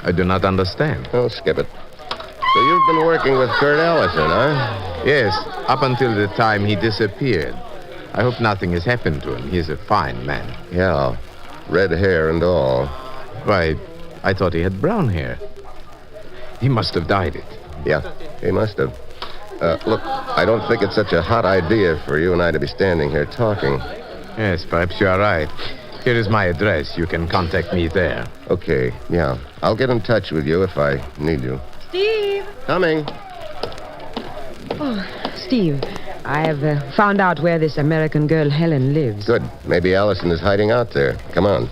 I do not understand. Oh, skip it. So you've been working with Kurt Allison, huh? Yes, up until the time he disappeared. I hope nothing has happened to him. He's a fine man. Yeah, red hair and all. Why, I thought he had brown hair. He must have dyed it. Yeah, he must have. Look, I don't think it's such a hot idea for you and I to be standing here talking. Yes, perhaps you are right. Here is my address. You can contact me there. Okay, yeah. I'll get in touch with you if I need you. Steve! Coming. Oh, Steve, I have found out where this American girl Helen lives. Good. Maybe Allison is hiding out there. Come on.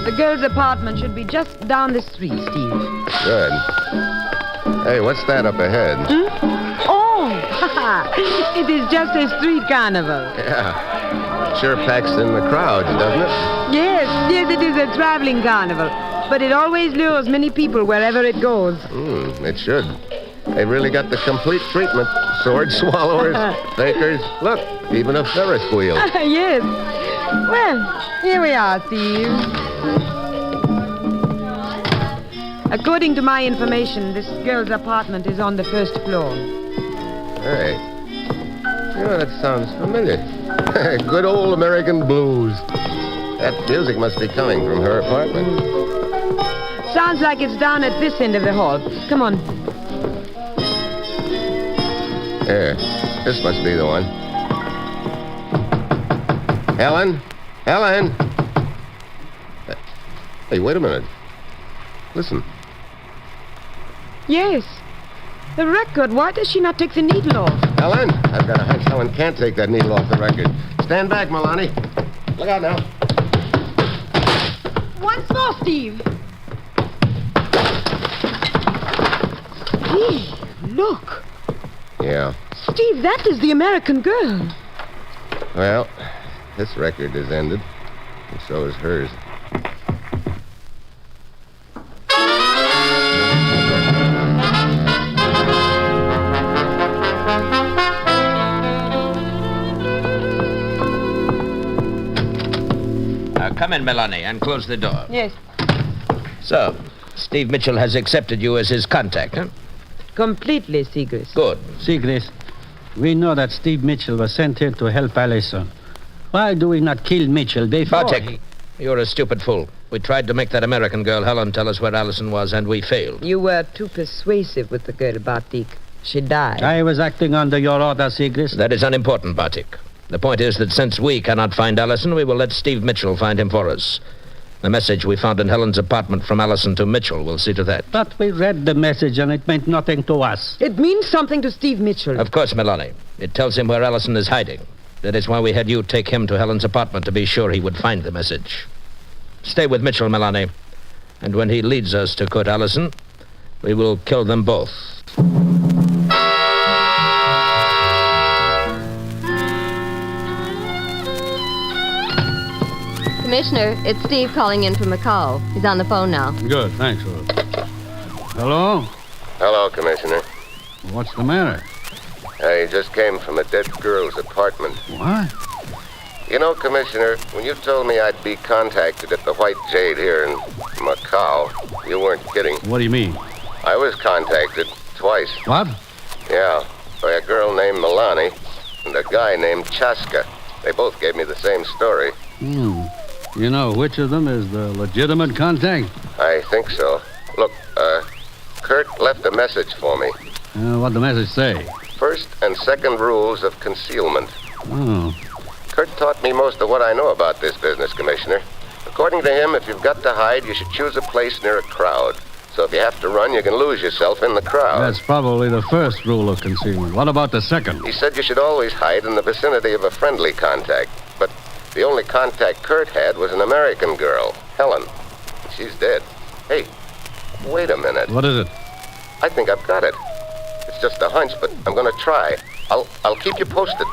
The girl's apartment should be just down the street, Steve. Good. Hey, what's that up ahead? Oh, it is just a street carnival. Yeah. Sure packs in the crowds, doesn't it? Yes, it is a traveling carnival. But it always lures many people wherever it goes. It should. They really got the complete treatment. Sword swallowers, fakers, look, even a Ferris wheel. Yes. Well, here we are, Steve. According to my information, this girl's apartment is on the first floor. Hey, you know, that sounds familiar. Good old American blues. That music must be coming from her apartment. Sounds like it's down at this end of the hall. Come on. Here, this must be the one. Helen? Helen? Hey, wait a minute. Listen. Yes. The record? Why does she not take the needle off? Helen, I've got a hunch Helen can't take that needle off the record. Stand back, Milani. Look out now. Once more, Steve. Hey, look. Yeah. Steve, that is the American girl. Well, this record is ended, and so is hers. Come in, Melanie, and close the door. Yes. So, Steve Mitchell has accepted you as his contact, huh? Completely, Sigris. Good. Sigris, we know that Steve Mitchell was sent here to help Allison. Why do we not kill Mitchell before Bartek, you're a stupid fool. We tried to make that American girl, Helen, tell us where Allison was, and we failed. You were too persuasive with the girl, Bartik. She died. I was acting under your order, Sigris. That is unimportant, Bartik. The point is that since we cannot find Allison, we will let Steve Mitchell find him for us. The message we found in Helen's apartment from Allison to Mitchell will see to that. But we read the message and it meant nothing to us. It means something to Steve Mitchell. Of course, Melanie. It tells him where Allison is hiding. That is why we had you take him to Helen's apartment to be sure he would find the message. Stay with Mitchell, Melanie. And when he leads us to Kurt Allison, we will kill them both. Commissioner, it's Steve calling in from Macau. He's on the phone now. Good, thanks, Rose. Hello? Hello, Commissioner. What's the matter? I just came from a dead girl's apartment. What? You know, Commissioner, when you told me I'd be contacted at the White Jade here in Macau, you weren't kidding. What do you mean? I was contacted twice. What? Yeah, by a girl named Milani and a guy named Chaska. They both gave me the same story. You know which of them is the legitimate contact? I think so. Look, Kurt left a message for me. What'd the message say? First and second rules of concealment. Oh. Kurt taught me most of what I know about this business, Commissioner. According to him, if you've got to hide, you should choose a place near a crowd. So if you have to run, you can lose yourself in the crowd. That's probably the first rule of concealment. What about the second? He said you should always hide in the vicinity of a friendly contact. But the only contact Kurt had was an American girl, Helen. She's dead. Hey, wait a minute. What is it? I think I've got it. It's just a hunch, but I'm going to try. I'll keep you posted.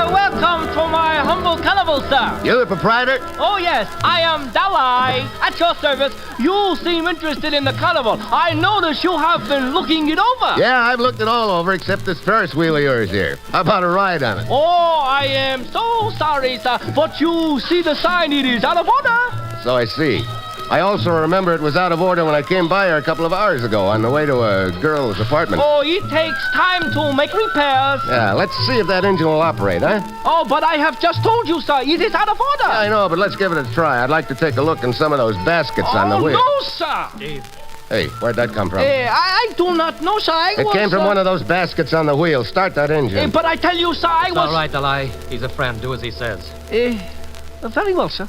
Welcome to my humble carnival, sir. You the proprietor? Oh, yes. I am Dalai. At your service. You seem interested in the carnival. I notice you have been looking it over. Yeah, I've looked it all over except this Ferris wheel of yours here. How about a ride on it? Oh, I am so sorry, sir. But you see the sign, it is out of order. So I see. I also remember it was out of order when I came by here a couple of hours ago on the way to a girl's apartment. Oh, it takes time to make repairs. Yeah, let's see if that engine will operate, huh? Oh, but I have just told you, sir, it is out of order. Yeah, I know, but let's give it a try. I'd like to take a look in some of those baskets on the wheel. Oh, no, sir. Hey, where'd that come from? I do not know, sir. It came from one of those baskets on the wheel. Start that engine. But I tell you, sir, I was... All right, Dalai. He's a friend. Do as he says. Very well, sir.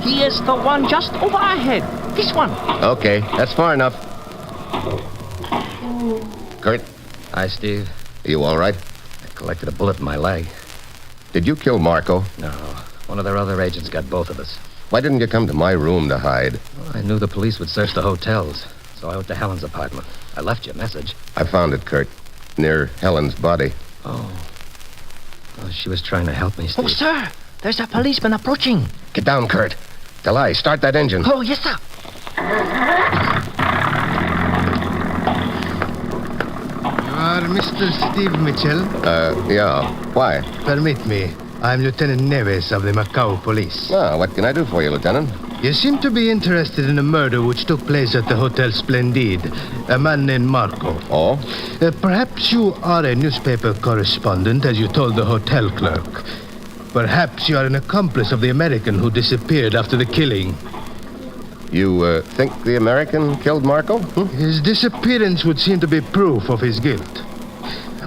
He is the one just over our head. This one. Okay, that's far enough. Kurt? Hi, Steve. Are you all right? I collected a bullet in my leg. Did you kill Marco? No. One of their other agents got both of us. Why didn't you come to my room to hide? Well, I knew the police would search the hotels, so I went to Helen's apartment. I left you a message. I found it, Kurt. Near Helen's body. Oh. Well, she was trying to help me, Steve. Oh, sir. There's a policeman approaching. Get down, Kurt. Delay, start that engine. Oh, yes, sir. You are Mr. Steve Mitchell? Yeah. Why? Permit me. I'm Lieutenant Neves of the Macau Police. Ah, what can I do for you, Lieutenant? You seem to be interested in a murder which took place at the Hotel Splendide. A man named Marco. Oh? Perhaps you are a newspaper correspondent, as you told the hotel clerk. Perhaps you are an accomplice of the American who disappeared after the killing. You think the American killed Marco? His disappearance would seem to be proof of his guilt.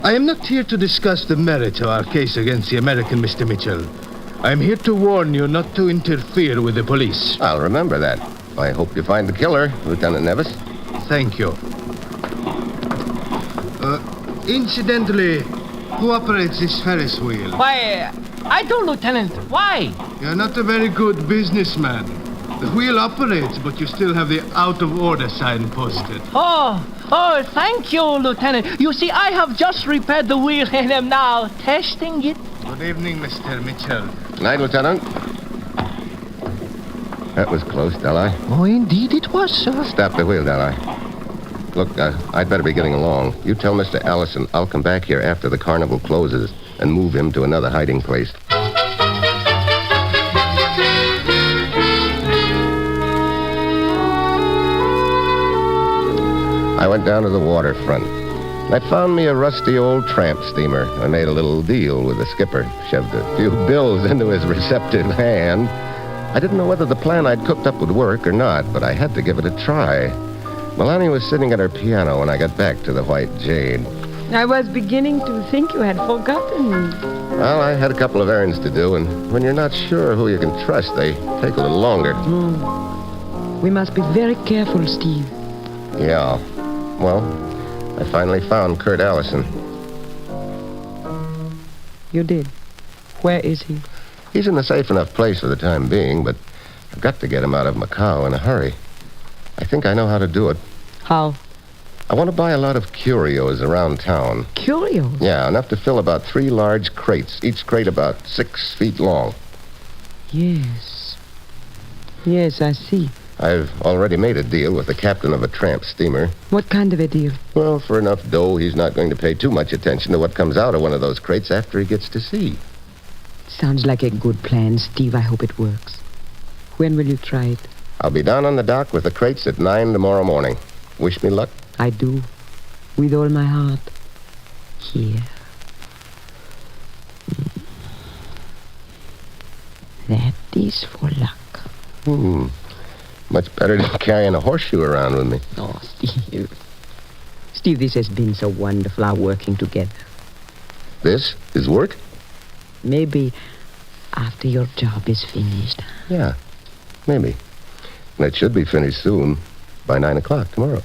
I am not here to discuss the merits of our case against the American, Mr. Mitchell. I am here to warn you not to interfere with the police. I'll remember that. I hope you find the killer, Lieutenant Nevis. Thank you. Incidentally, who operates this Ferris wheel? Why, I do, Lieutenant. Why? You're not a very good businessman. The wheel operates, but you still have the out-of-order sign posted. Oh, thank you, Lieutenant. You see, I have just repaired the wheel and am now testing it. Good evening, Mr. Mitchell. Good night, Lieutenant. That was close, Deli. Oh, indeed it was, sir. Stop the wheel, Deli. Look, I'd better be getting along. You tell Mr. Allison I'll come back here after the carnival closes and move him to another hiding place. I went down to the waterfront. I found me a rusty old tramp steamer. I made a little deal with the skipper, shoved a few bills into his receptive hand. I didn't know whether the plan I'd cooked up would work or not, but I had to give it a try. Melanie was sitting at her piano when I got back to the White Jade. I was beginning to think you had forgotten me. Well, I had a couple of errands to do, and when you're not sure who you can trust, they take a little longer. We must be very careful, Steve. Yeah. Well, I finally found Kurt Allison. You did? Where is he? He's in a safe enough place for the time being, but I've got to get him out of Macau in a hurry. I think I know how to do it. How? I want to buy a lot of curios around town. Curios? Yeah, enough to fill about 3 large crates, each crate about 6 feet long. Yes. Yes, I see. I've already made a deal with the captain of a tramp steamer. What kind of a deal? Well, for enough dough, he's not going to pay too much attention to what comes out of one of those crates after he gets to sea. Sounds like a good plan, Steve. I hope it works. When will you try it? I'll be down on the dock with the crates at 9 tomorrow morning. Wish me luck? I do. With all my heart. Here. That is for luck. Much better than carrying a horseshoe around with me. Oh, Steve. Steve, this has been so wonderful, our working together. This is work? Maybe after your job is finished. Yeah, maybe. And it should be finished soon, by 9 o'clock tomorrow.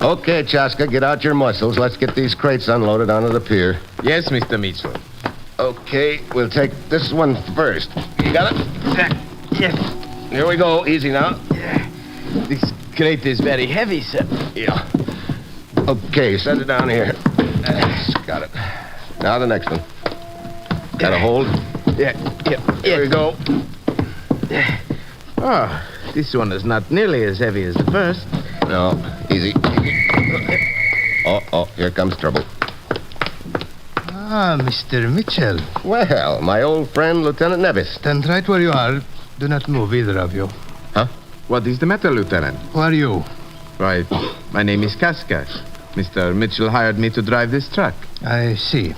Okay, Chaska, get out your muscles. Let's get these crates unloaded onto the pier. Yes, Mr. Mitchell. Okay, we'll take this one first. You got it? Yes. Here we go. Easy now. This crate is very heavy, sir. Yeah. Okay, set it down here. Got it. Now the next one. Got a hold? Yeah. Here we go. Oh, this one is not nearly as heavy as the first. No, easy. Oh, here comes trouble. Ah, Mr. Mitchell. Well, my old friend, Lieutenant Nevis. Stand right where you are. Do not move, either of you. Huh? What is the matter, Lieutenant? Who are you? Right. My name is Casca. Mr. Mitchell hired me to drive this truck. I see.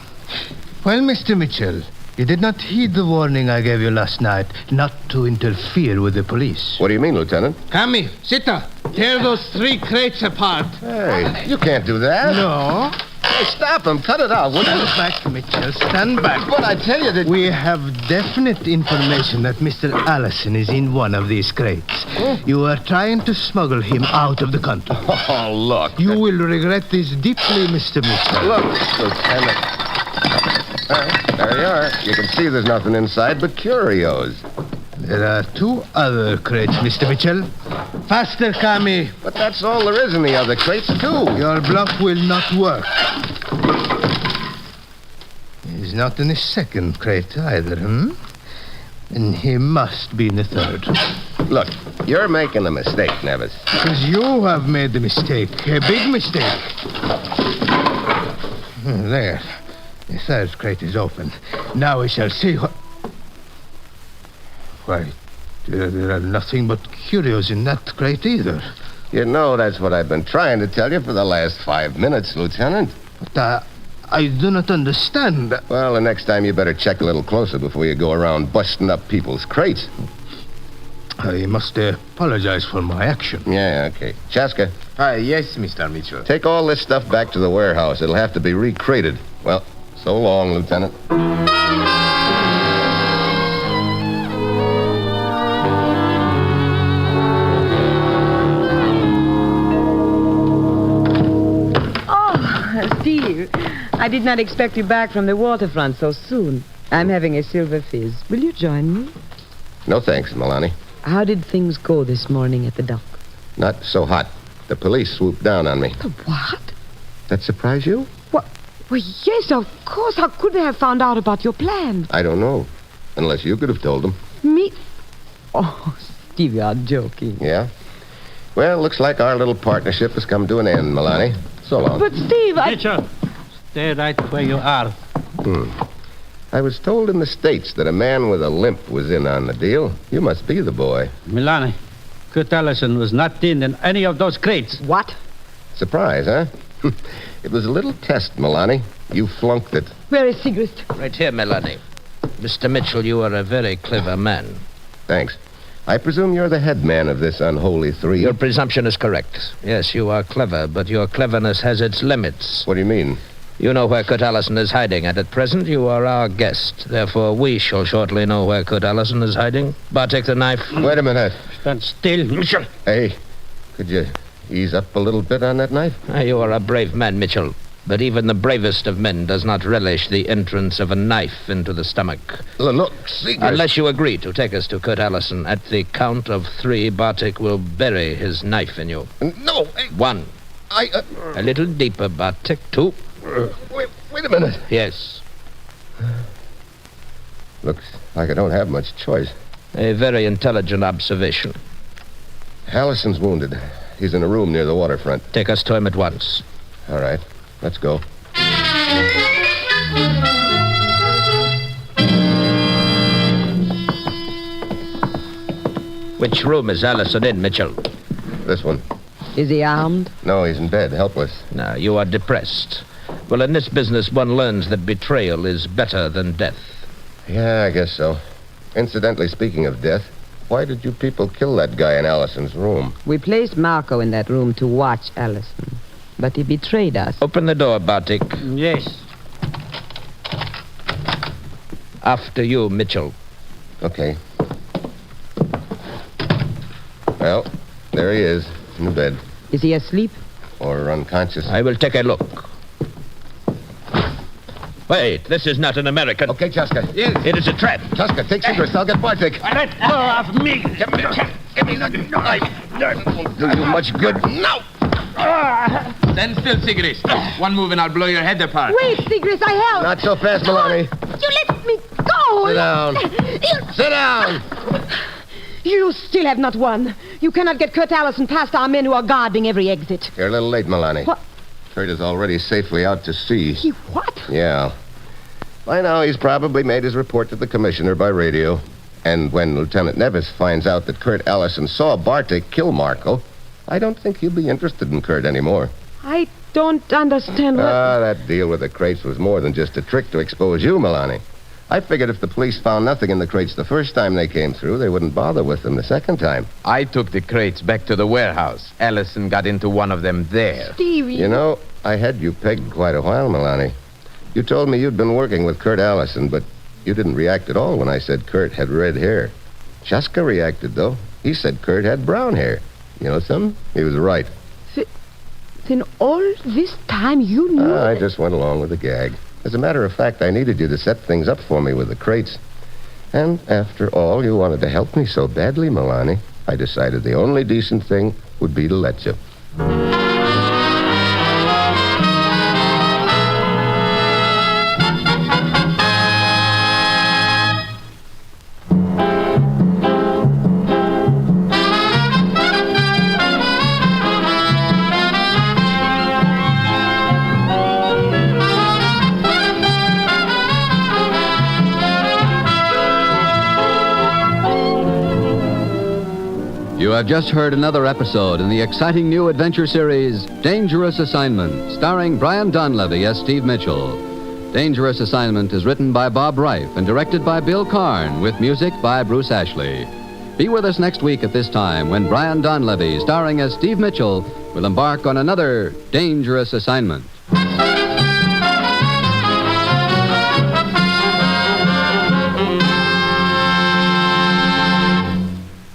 Well, Mr. Mitchell, you did not heed the warning I gave you last night not to interfere with the police. What do you mean, Lieutenant? Kami, Sita, tear those 3 crates apart. Hey, you can't do that. No. Hey, stop him. Cut it out, would you? Stand back, Mitchell. Stand back. But I tell you that... We have definite information that Mr. Allison is in one of these crates. You are trying to smuggle him out of the country. Oh, look. You will regret this deeply, Mr. Mitchell. Look, Lieutenant. There you are. You can see there's nothing inside but curios. There are 2 other crates, Mr. Mitchell. Faster, Kami. But that's all there is in the other crates, too. Your bluff will not work. He's not in the second crate either, And he must be in the 3rd. Look, you're making a mistake, Nevis. Because you have made the mistake. A big mistake. There. The 3rd crate is open. Now we shall see what... Why, There are nothing but curios in that crate either. You know, that's what I've been trying to tell you for the last 5 minutes, Lieutenant. But I do not understand. Well, the next time you better check a little closer before you go around busting up people's crates. I must apologize for my action. Yeah, okay. Chaska. Hi, yes, Mr. Mitchell. Take all this stuff back to the warehouse. It'll have to be recrated. Well, so long, Lieutenant. Steve, I did not expect you back from the waterfront so soon. I'm having a silver fizz. Will you join me? No thanks, Milani. How did things go this morning at the dock? Not so hot. The police swooped down on me. The what? That surprise you? What? Well, yes, of course. How could they have found out about your plan? I don't know. Unless you could have told them. Me? Oh, Steve, you're joking. Yeah? Well, looks like our little partnership has come to an end, Milani. So long. But, Steve, Mitchell, stay right where you are. I was told in the States that a man with a limp was in on the deal. You must be the boy. Milani, Kurt Allison was not in any of those crates. What? Surprise, huh? It was a little test, Milani. You flunked it. Where is Sigrid? Right here, Melanie. Mr. Mitchell, you are a very clever man. Thanks. I presume you're the head man of this unholy three. Your presumption is correct. Yes, you are clever, but your cleverness has its limits. What do you mean? You know where Kurt Allison is hiding, and at present you are our guest. Therefore, we shall shortly know where Kurt Allison is hiding. Bartek the knife. Wait a minute. Stand still, Mitchell. Hey, could you ease up a little bit on that knife? You are a brave man, Mitchell. But even the bravest of men does not relish the entrance of a knife into the stomach. Look, Sigrid. Unless you agree to take us to Kurt Allison. At the count of 3, Bartek will bury his knife in you. No. 1. A little deeper, Bartek. 2. Wait a minute. Yes. Looks like I don't have much choice. A very intelligent observation. Allison's wounded. He's in a room near the waterfront. Take us to him at once. All right. Let's go. Which room is Allison in, Mitchell? This one. Is he armed? No, he's in bed, helpless. No, you are depressed. Well, in this business, one learns that betrayal is better than death. Yeah, I guess so. Incidentally, speaking of death, why did you people kill that guy in Allison's room? We placed Marco in that room to watch Allison. But he betrayed us. Open the door, Bartik. Yes. After you, Mitchell. Okay. Well, there he is, in the bed. Is he asleep? Or unconscious. I will take a look. Wait, this is not an American. Okay, Chaska. Yes. It is a trap. Chaska, take Sigrid. I'll get Bartik. Let go of me. Give me the knife. That won't do you much good. No! Stand still, Sigrid. One move and I'll blow your head apart. Wait, Sigrid, I help. Not so fast, Milani. You let me go. Sit down. Sit down. You still have not won. You cannot get Kurt Allison past our men who are guarding every exit. You're a little late, Milani. What? Kurt is already safely out to sea. He what? Yeah. By now, he's probably made his report to the commissioner by radio. And when Lieutenant Nevis finds out that Kurt Allison saw Bartik kill Marco, I don't think he'll be interested in Kurt anymore. I don't understand what... That deal with the crates was more than just a trick to expose you, Milani. I figured if the police found nothing in the crates the first time they came through, they wouldn't bother with them the second time. I took the crates back to the warehouse. Allison got into one of them there. Stevie... You know, I had you pegged quite a while, Milani. You told me you'd been working with Kurt Allison, but you didn't react at all when I said Kurt had red hair. Chaska reacted, though. He said Kurt had brown hair. You know something? He was right. Then all this time you knew... I just went along with the gag. As a matter of fact, I needed you to set things up for me with the crates. And after all, you wanted to help me so badly, Milani. I decided the only decent thing would be to let you. have just heard another episode in the exciting new adventure series, Dangerous Assignment, starring Brian Donlevy as Steve Mitchell. Dangerous Assignment is written by Bob Reif and directed by Bill Karn, with music by Bruce Ashley. Be with us next week at this time when Brian Donlevy, starring as Steve Mitchell, will embark on another Dangerous Assignment.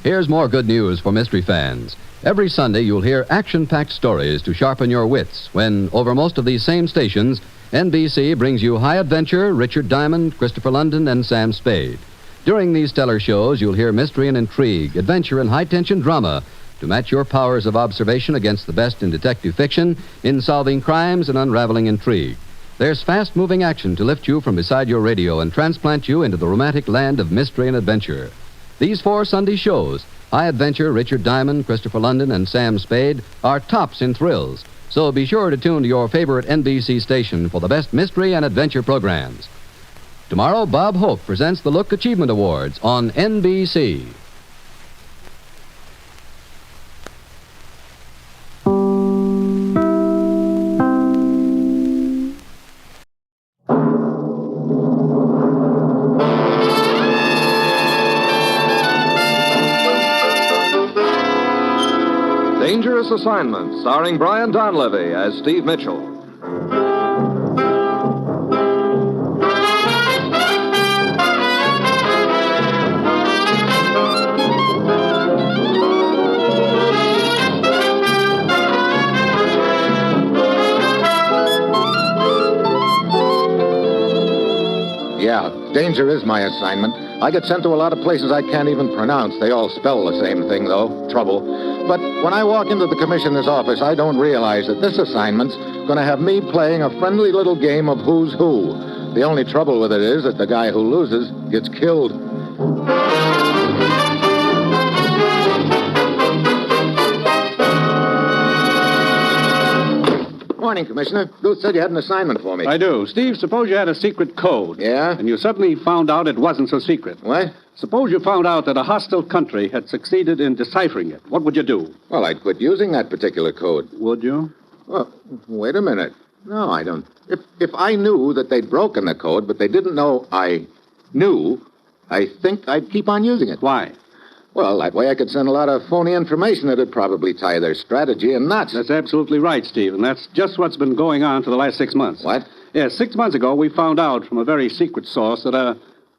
Here's more good news for mystery fans. Every Sunday, you'll hear action-packed stories to sharpen your wits when, over most of these same stations, NBC brings you High Adventure, Richard Diamond, Christopher London, and Sam Spade. During these stellar shows, you'll hear mystery and intrigue, adventure and high-tension drama to match your powers of observation against the best in detective fiction in solving crimes and unraveling intrigue. There's fast-moving action to lift you from beside your radio and transplant you into the romantic land of mystery and adventure. These 4 Sunday shows, High Adventure, Richard Diamond, Christopher London, and Sam Spade, are tops in thrills. So be sure to tune to your favorite NBC station for the best mystery and adventure programs. Tomorrow, Bob Hope presents the Look Achievement Awards on NBC. Dangerous Assignment, starring Brian Donlevy as Steve Mitchell. Yeah, danger is my assignment. I get sent to a lot of places I can't even pronounce. They all spell the same thing, though, trouble. But when I walk into the commissioner's office, I don't realize that this assignment's going to have me playing a friendly little game of who's who. The only trouble with it is that the guy who loses gets killed. Morning, Commissioner. Booth said you had an assignment for me. I do. Steve, suppose you had a secret code. Yeah? And you suddenly found out it wasn't so secret. What? Suppose you found out that a hostile country had succeeded in deciphering it. What would you do? Well, I'd quit using that particular code. Would you? Well, wait a minute. No, I don't. If I knew that they'd broken the code, but they didn't know I knew, I think I'd keep on using it. Why? Well, that way I could send a lot of phony information that'd probably tie their strategy in knots. That's absolutely right, Steve, and that's just what's been going on for the last 6 months. What? Yes, 6 months ago, we found out from a very secret source that a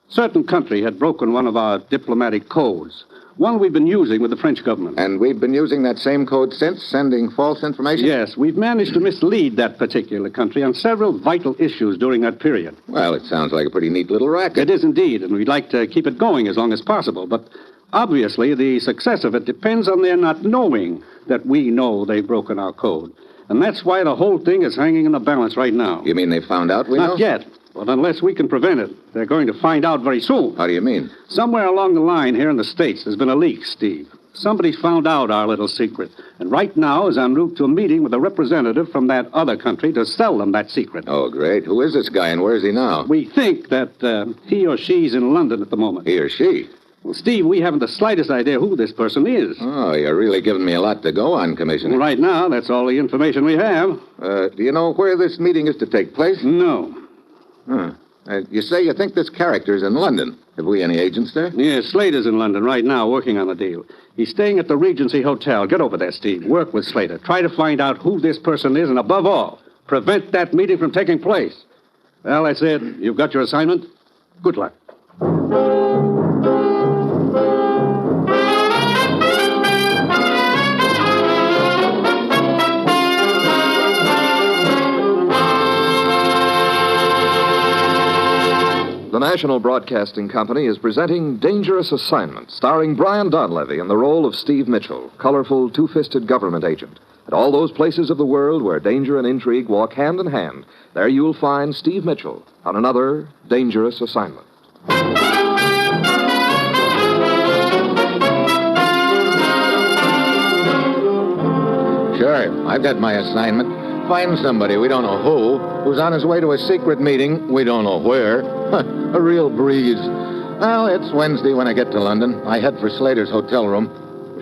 certain country had broken one of our diplomatic codes, one we've been using with the French government. And we've been using that same code since, sending false information? Yes, we've managed to mislead that particular country on several vital issues during that period. Well, it sounds like a pretty neat little racket. It is indeed, and we'd like to keep it going as long as possible, but obviously, the success of it depends on their not knowing that we know they've broken our code. And that's why the whole thing is hanging in the balance right now. You mean they found out we know? Not yet. But unless we can prevent it, they're going to find out very soon. How do you mean? Somewhere along the line here in the States, there's been a leak, Steve. Somebody's found out our little secret. And right now is en route to a meeting with a representative from that other country to sell them that secret. Oh, great. Who is this guy and where is he now? We think that he or she's in London at the moment. He or she? Well, Steve, we haven't the slightest idea who this person is. Oh, you're really giving me a lot to go on, Commissioner. Well, right now, that's all the information we have. Do you know where this meeting is to take place? No. Huh. You say you think this character's in London. Have we any agents there? Yes, Slater's in London right now working on the deal. He's staying at the Regency Hotel. Get over there, Steve. Work with Slater. Try to find out who this person is, and above all, prevent that meeting from taking place. Well, that's it. You've got your assignment. Good luck. The National Broadcasting Company is presenting Dangerous Assignment, starring Brian Donlevy in the role of Steve Mitchell, colorful, two-fisted government agent. At all those places of the world where danger and intrigue walk hand in hand, there you'll find Steve Mitchell on another Dangerous Assignment. Sure, I've got my assignment. Find somebody, we don't know who's on his way to a secret meeting, we don't know where. A real breeze. Well, it's Wednesday when I get to London. I head for Slater's hotel room.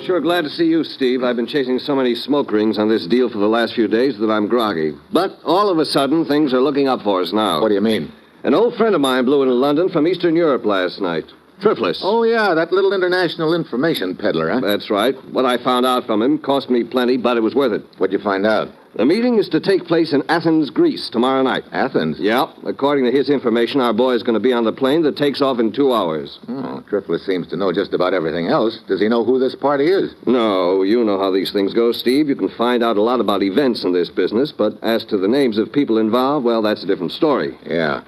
Sure glad to see you, Steve. I've been chasing so many smoke rings on this deal for the last few days that I'm groggy. But all of a sudden, things are looking up for us now. What do you mean? An old friend of mine blew into London from Eastern Europe last night. Triflis. Oh, yeah, that little international information peddler, huh? That's right. What I found out from him cost me plenty, but it was worth it. What'd you find out? The meeting is to take place in Athens, Greece, tomorrow night. Athens? Yeah. According to his information, our boy is going to be on the plane that takes off in 2 hours. Oh, Triflis seems to know just about everything else. Does he know who this party is? No, you know how these things go, Steve. You can find out a lot about events in this business, but as to the names of people involved, well, that's a different story. Yeah.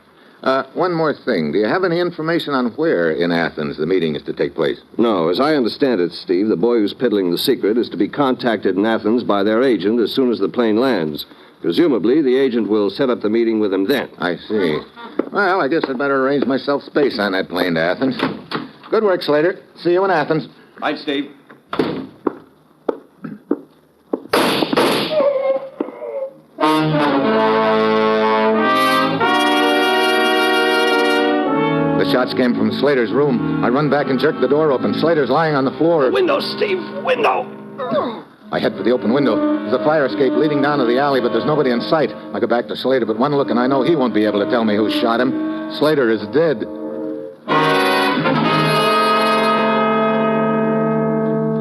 One more thing. Do you have any information on where in Athens the meeting is to take place? No. As I understand it, Steve, the boy who's peddling the secret is to be contacted in Athens by their agent as soon as the plane lands. Presumably, the agent will set up the meeting with him then. I see. Well, I guess I'd better arrange myself space on that plane to Athens. Good work, Slater. See you in Athens. Right, Steve. The shots came from Slater's room. I run back and jerk the door open. Slater's lying on the floor. Window, Steve! Window! I head for the open window. There's a fire escape leading down to the alley, but there's nobody in sight. I go back to Slater, but one look and I know he won't be able to tell me who shot him. Slater is dead.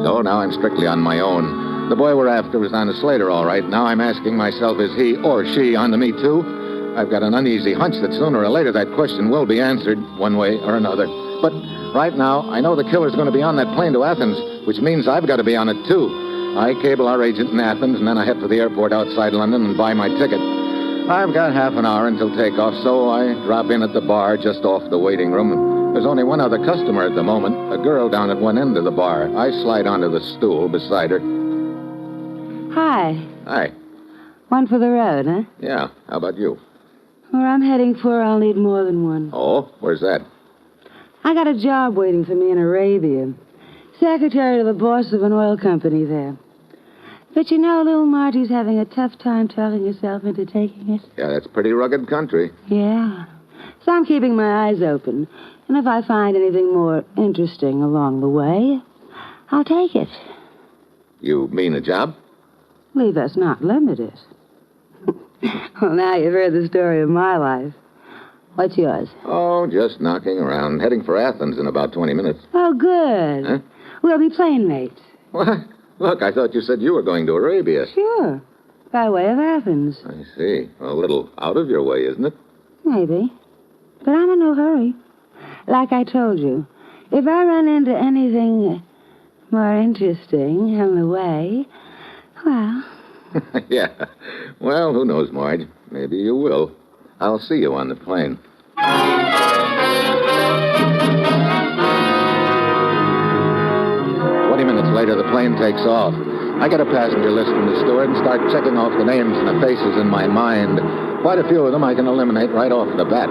So now I'm strictly on my own. The boy we're after was on to Slater, all right. Now I'm asking myself, is he or she on to me, too? I've got an uneasy hunch that sooner or later that question will be answered one way or another. But right now, I know the killer's going to be on that plane to Athens, which means I've got to be on it, too. I cable our agent in Athens, and then I head for the airport outside London and buy my ticket. I've got half an hour until takeoff, so I drop in at the bar just off the waiting room. There's only one other customer at the moment, a girl down at one end of the bar. I slide onto the stool beside her. Hi. Hi. One for the road, huh? Yeah, how about you? Where I'm heading for, I'll need more than one. Oh, where's that? I got a job waiting for me in Arabia. Secretary to the boss of an oil company there. But you know, little Marty's having a tough time talking herself into taking it. Yeah, that's pretty rugged country. Yeah. So I'm keeping my eyes open. And if I find anything more interesting along the way, I'll take it. You mean a job? Leave us not limited. Well, now you've heard the story of my life. What's yours? Oh, just knocking around. Heading for Athens in about 20 minutes. Oh, good. Huh? We'll be plane mates. What? Look, I thought you said you were going to Arabia. Sure. By way of Athens. I see. A little out of your way, isn't it? Maybe. But I'm in no hurry. Like I told you, if I run into anything more interesting on the way, well... Yeah. Well, who knows, Marge? Maybe you will. I'll see you on the plane. 20 minutes later, the plane takes off. I get a passenger list from the steward and start checking off the names and the faces in my mind. Quite a few of them I can eliminate right off the bat.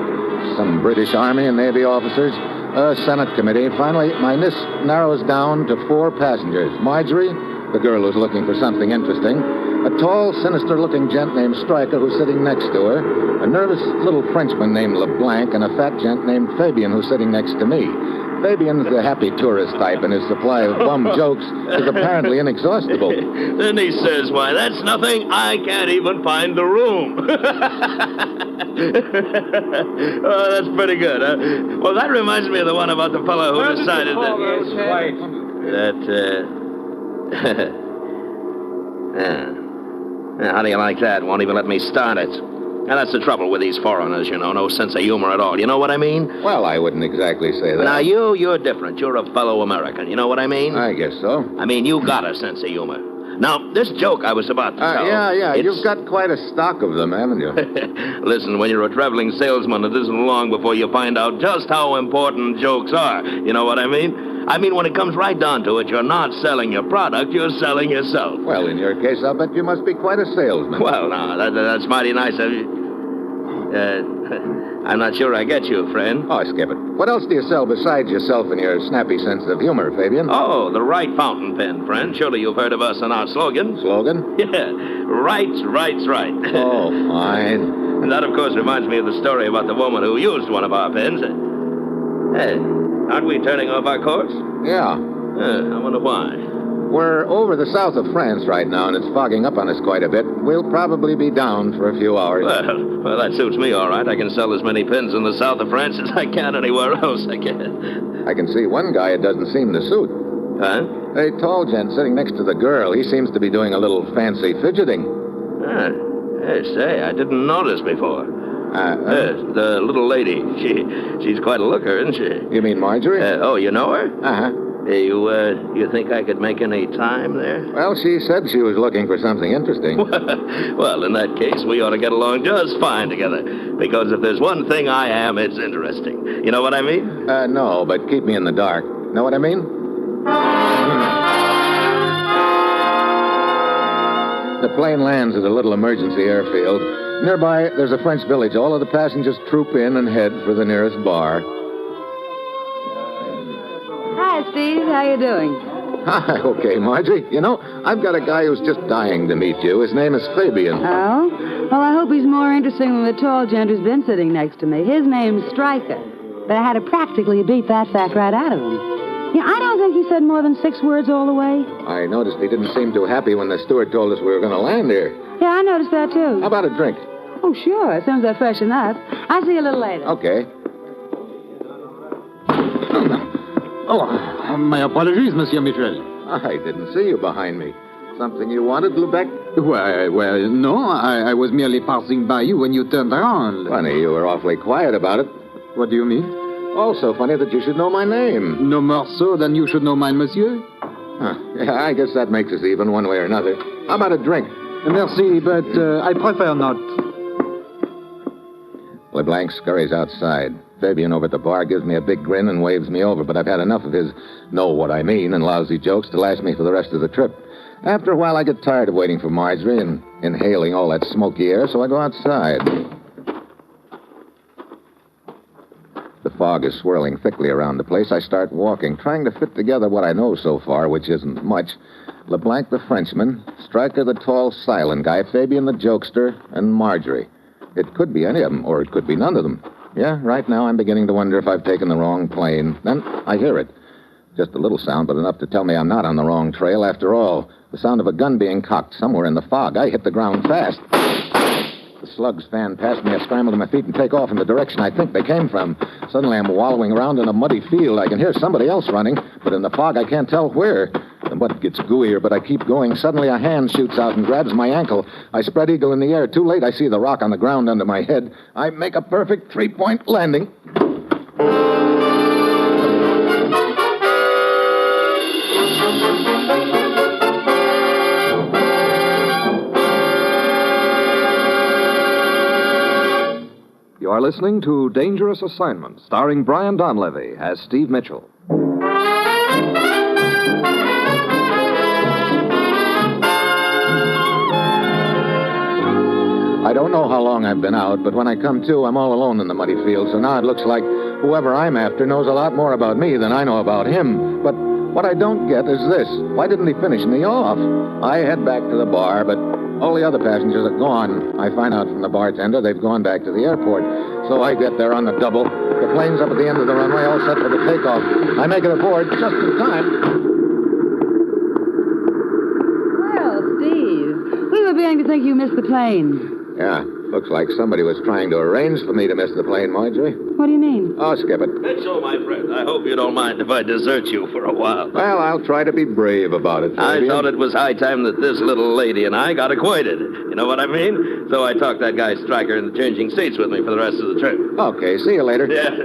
Some British Army and Navy officers, a Senate committee. Finally, my list narrows down to 4 passengers. Marjorie, the girl who's looking for something interesting. A tall, sinister-looking gent named Stryker who's sitting next to her. A nervous little Frenchman named LeBlanc, and a fat gent named Fabian who's sitting next to me. Fabian's the happy tourist type, and his supply of bum jokes is apparently inexhaustible. Then he says, why, that's nothing. I can't even find the room. Oh, that's pretty good, huh? Well, that reminds me of the one about the fellow who decided How do you like that? Won't even let me start it. And that's the trouble with these foreigners, you know. No sense of humor at all. You know what I mean? Well, I wouldn't exactly say that. Now, you're different. You're a fellow American. You know what I mean? I guess so. I mean, you got a sense of humor. Now, this joke I was about to tell... Yeah. You've got quite a stock of them, haven't you? Listen, when you're a traveling salesman, it isn't long before you find out just how important jokes are. You know what I mean? I mean, when it comes right down to it, you're not selling your product, you're selling yourself. Well, in your case, I'll bet you must be quite a salesman. Well, now, that's mighty nice of you. I'm not sure I get you, friend. Oh, skip it. What else do you sell besides yourself and your snappy sense of humor, Fabian? Oh, the right fountain pen, friend. Surely you've heard of us and our slogan. Slogan? Yeah. Right's right. Oh, fine. And that, of course, reminds me of the story about the woman who used one of our pens. Hey, aren't we turning off our course? Yeah. I wonder why. We're over the south of France right now, and it's fogging up on us quite a bit. We'll probably be down for a few hours. Well, that suits me all right. I can sell as many pins in the south of France as I can anywhere else. I can see one guy it doesn't seem to suit. Huh? A tall gent sitting next to the girl. He seems to be doing a little fancy fidgeting. Hey, say, I didn't notice before. Yes, the little lady. She's quite a looker, isn't she? You mean Marjorie? Oh, you know her? Uh-huh. You think I could make any time there? Well, she said she was looking for something interesting. Well, in that case, we ought to get along just fine together. Because if there's one thing I am, it's interesting. You know what I mean? No, but keep me in the dark. Know what I mean? The plane lands at a little emergency airfield. Nearby, there's a French village. All of the passengers troop in and head for the nearest bar. Hi, Steve. How you doing? Hi, okay, Marjorie. You know, I've got a guy who's just dying to meet you. His name is Fabian. Oh? Well, I hope he's more interesting than the tall gent who's been sitting next to me. His name's Stryker. But I had to practically beat that fact right out of him. Yeah, I don't think he said more than 6 words all the way. I noticed he didn't seem too happy when the steward told us we were going to land here. Yeah, I noticed that, too. How about a drink? Oh, sure. As soon as I freshen up. I'll see you a little later. Okay. Oh, my apologies, Monsieur Mitchell. I didn't see you behind me. Something you wanted, Lubeck? Well, no. I was merely passing by you when you turned around. Funny, you were awfully quiet about it. What do you mean? Also funny that you should know my name. No more so than you should know mine, monsieur. Yeah, I guess that makes us even one way or another. How about a drink? Merci, but I prefer not. LeBlanc scurries outside. Fabian over at the bar gives me a big grin and waves me over, but I've had enough of his know what I mean and lousy jokes to last me for the rest of the trip. After a while, I get tired of waiting for Marjorie and inhaling all that smoky air, so I go outside. The fog is swirling thickly around the place. I start walking, trying to fit together what I know so far, which isn't much. LeBlanc the Frenchman, Stryker the tall, silent guy, Fabian the jokester, and Marjorie. It could be any of them, or it could be none of them. Yeah, right now I'm beginning to wonder if I've taken the wrong plane. Then I hear it. Just a little sound, but enough to tell me I'm not on the wrong trail after all. The sound of a gun being cocked somewhere in the fog. I hit the ground fast. The slugs fan past me. I scramble to my feet and take off in the direction I think they came from. Suddenly I'm wallowing around in a muddy field. I can hear somebody else running, but in the fog I can't tell where. The mud gets gooier, but I keep going. Suddenly a hand shoots out and grabs my ankle. I spread eagle in the air. Too late, I see the rock on the ground under my head. I make a perfect 3-point landing. You are listening to Dangerous Assignment, starring Brian Donlevy as Steve Mitchell. I don't know how long I've been out, but when I come to, I'm all alone in the muddy field, so now it looks like whoever I'm after knows a lot more about me than I know about him. But what I don't get is this. Why didn't he finish me off? I head back to the bar, but all the other passengers are gone. I find out from the bartender they've gone back to the airport. So I get there on the double. The plane's up at the end of the runway, all set for the takeoff. I make it aboard just in time. Well, Steve, we were beginning to think you missed the plane. Yeah, looks like somebody was trying to arrange for me to miss the plane, Marjorie. What do you mean? Oh, skip it. Mitchell, my friend, I hope you don't mind if I desert you for a while. Well, I'll try to be brave about it, Fabian. I thought it was high time that this little lady and I got acquainted. You know what I mean? So I talked that guy Stryker into changing seats with me for the rest of the trip. Okay, see you later. Yeah.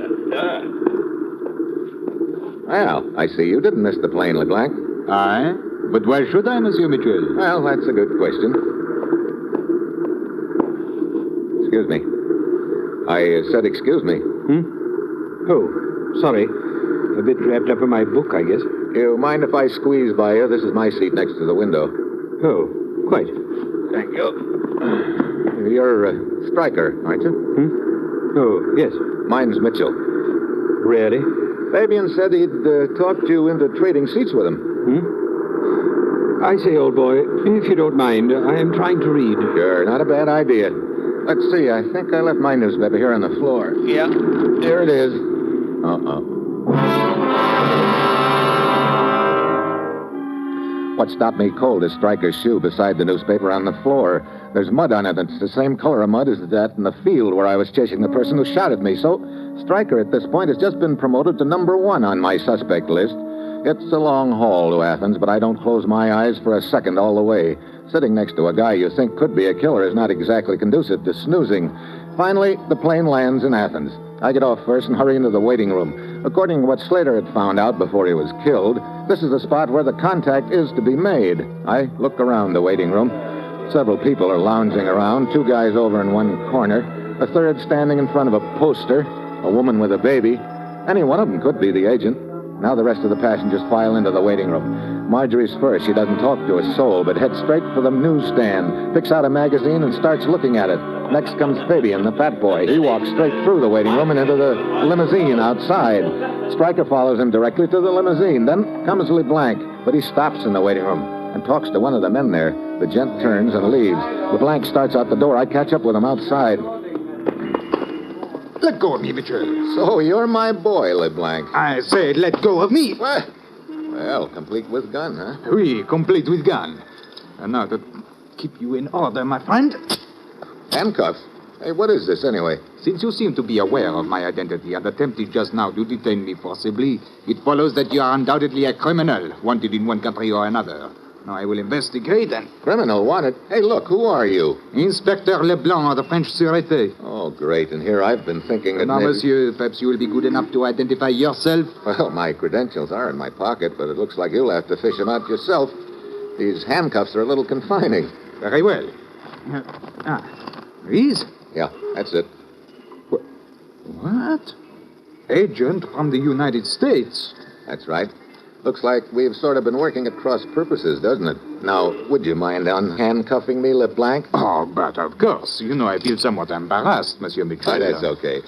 Well, I see you didn't miss the plane, LeBlanc. Aye? But why should I, Monsieur Mitchell? Well, that's a good question. Excuse me. I said excuse me. Oh, sorry. A bit wrapped up in my book, I guess. You mind if I squeeze by you? This is my seat next to the window. Oh, quite. Thank you. You're Stryker, aren't you? Oh, yes. Mine's Mitchell. Really? Fabian said he'd talked you into trading seats with him. I say, old boy, if you don't mind, I am trying to read. Sure, not a bad idea. Let's see, I think I left my newspaper here on the floor. Yeah. Here it is. Uh-oh. What stopped me cold is Stryker's shoe beside the newspaper on the floor. There's mud on it, and it's the same color of mud as that in the field where I was chasing the person who shot at me. So Stryker at this point has just been promoted to number 1 on my suspect list. It's a long haul to Athens, but I don't close my eyes for a second all the way. Sitting next to a guy you think could be a killer is not exactly conducive to snoozing. Finally, the plane lands in Athens. I get off first and hurry into the waiting room. According to what Slater had found out before he was killed, this is the spot where the contact is to be made. I look around the waiting room. Several people are lounging around, 2 guys over in one corner, a third standing in front of a poster, a woman with a baby. Any one of them could be the agent. Now the rest of the passengers file into the waiting room. Marjorie's first. She doesn't talk to a soul, but heads straight for the newsstand, picks out a magazine and starts looking at it. Next comes Fabian, the fat boy. He walks straight through the waiting room and into the limousine outside. Stryker follows him directly to the limousine. Then comes LeBlanc, but he stops in the waiting room and talks to one of the men there. The gent turns and leaves. LeBlanc starts out the door. I catch up with him outside. Let go of me, Mitchell. So you're my boy, LeBlanc. I said let go of me. What? Well, complete with gun, huh? Oui, complete with gun. And now to keep you in order, my friend. Handcuffs? Hey, what is this anyway? Since you seem to be aware of my identity and attempted just now to detain me forcibly, it follows that you are undoubtedly a criminal, wanted in one country or another. Now I will investigate and... Criminal wanted? Hey, look, who are you? Inspector Leblanc of the French Sûreté. Oh, great. And here I've been thinking that Now, maybe... monsieur, perhaps you will be good enough to identify yourself? Well, my credentials are in my pocket, but it looks like you'll have to fish them out yourself. These handcuffs are a little confining. Very well. These? Yeah, that's it. What? Agent from the United States? That's right. Looks like we've sort of been working at cross purposes, doesn't it? Now, would you mind unhandcuffing me, LeBlanc? Oh, but of course. You know I feel somewhat embarrassed, Monsieur Mitchell. That's okay.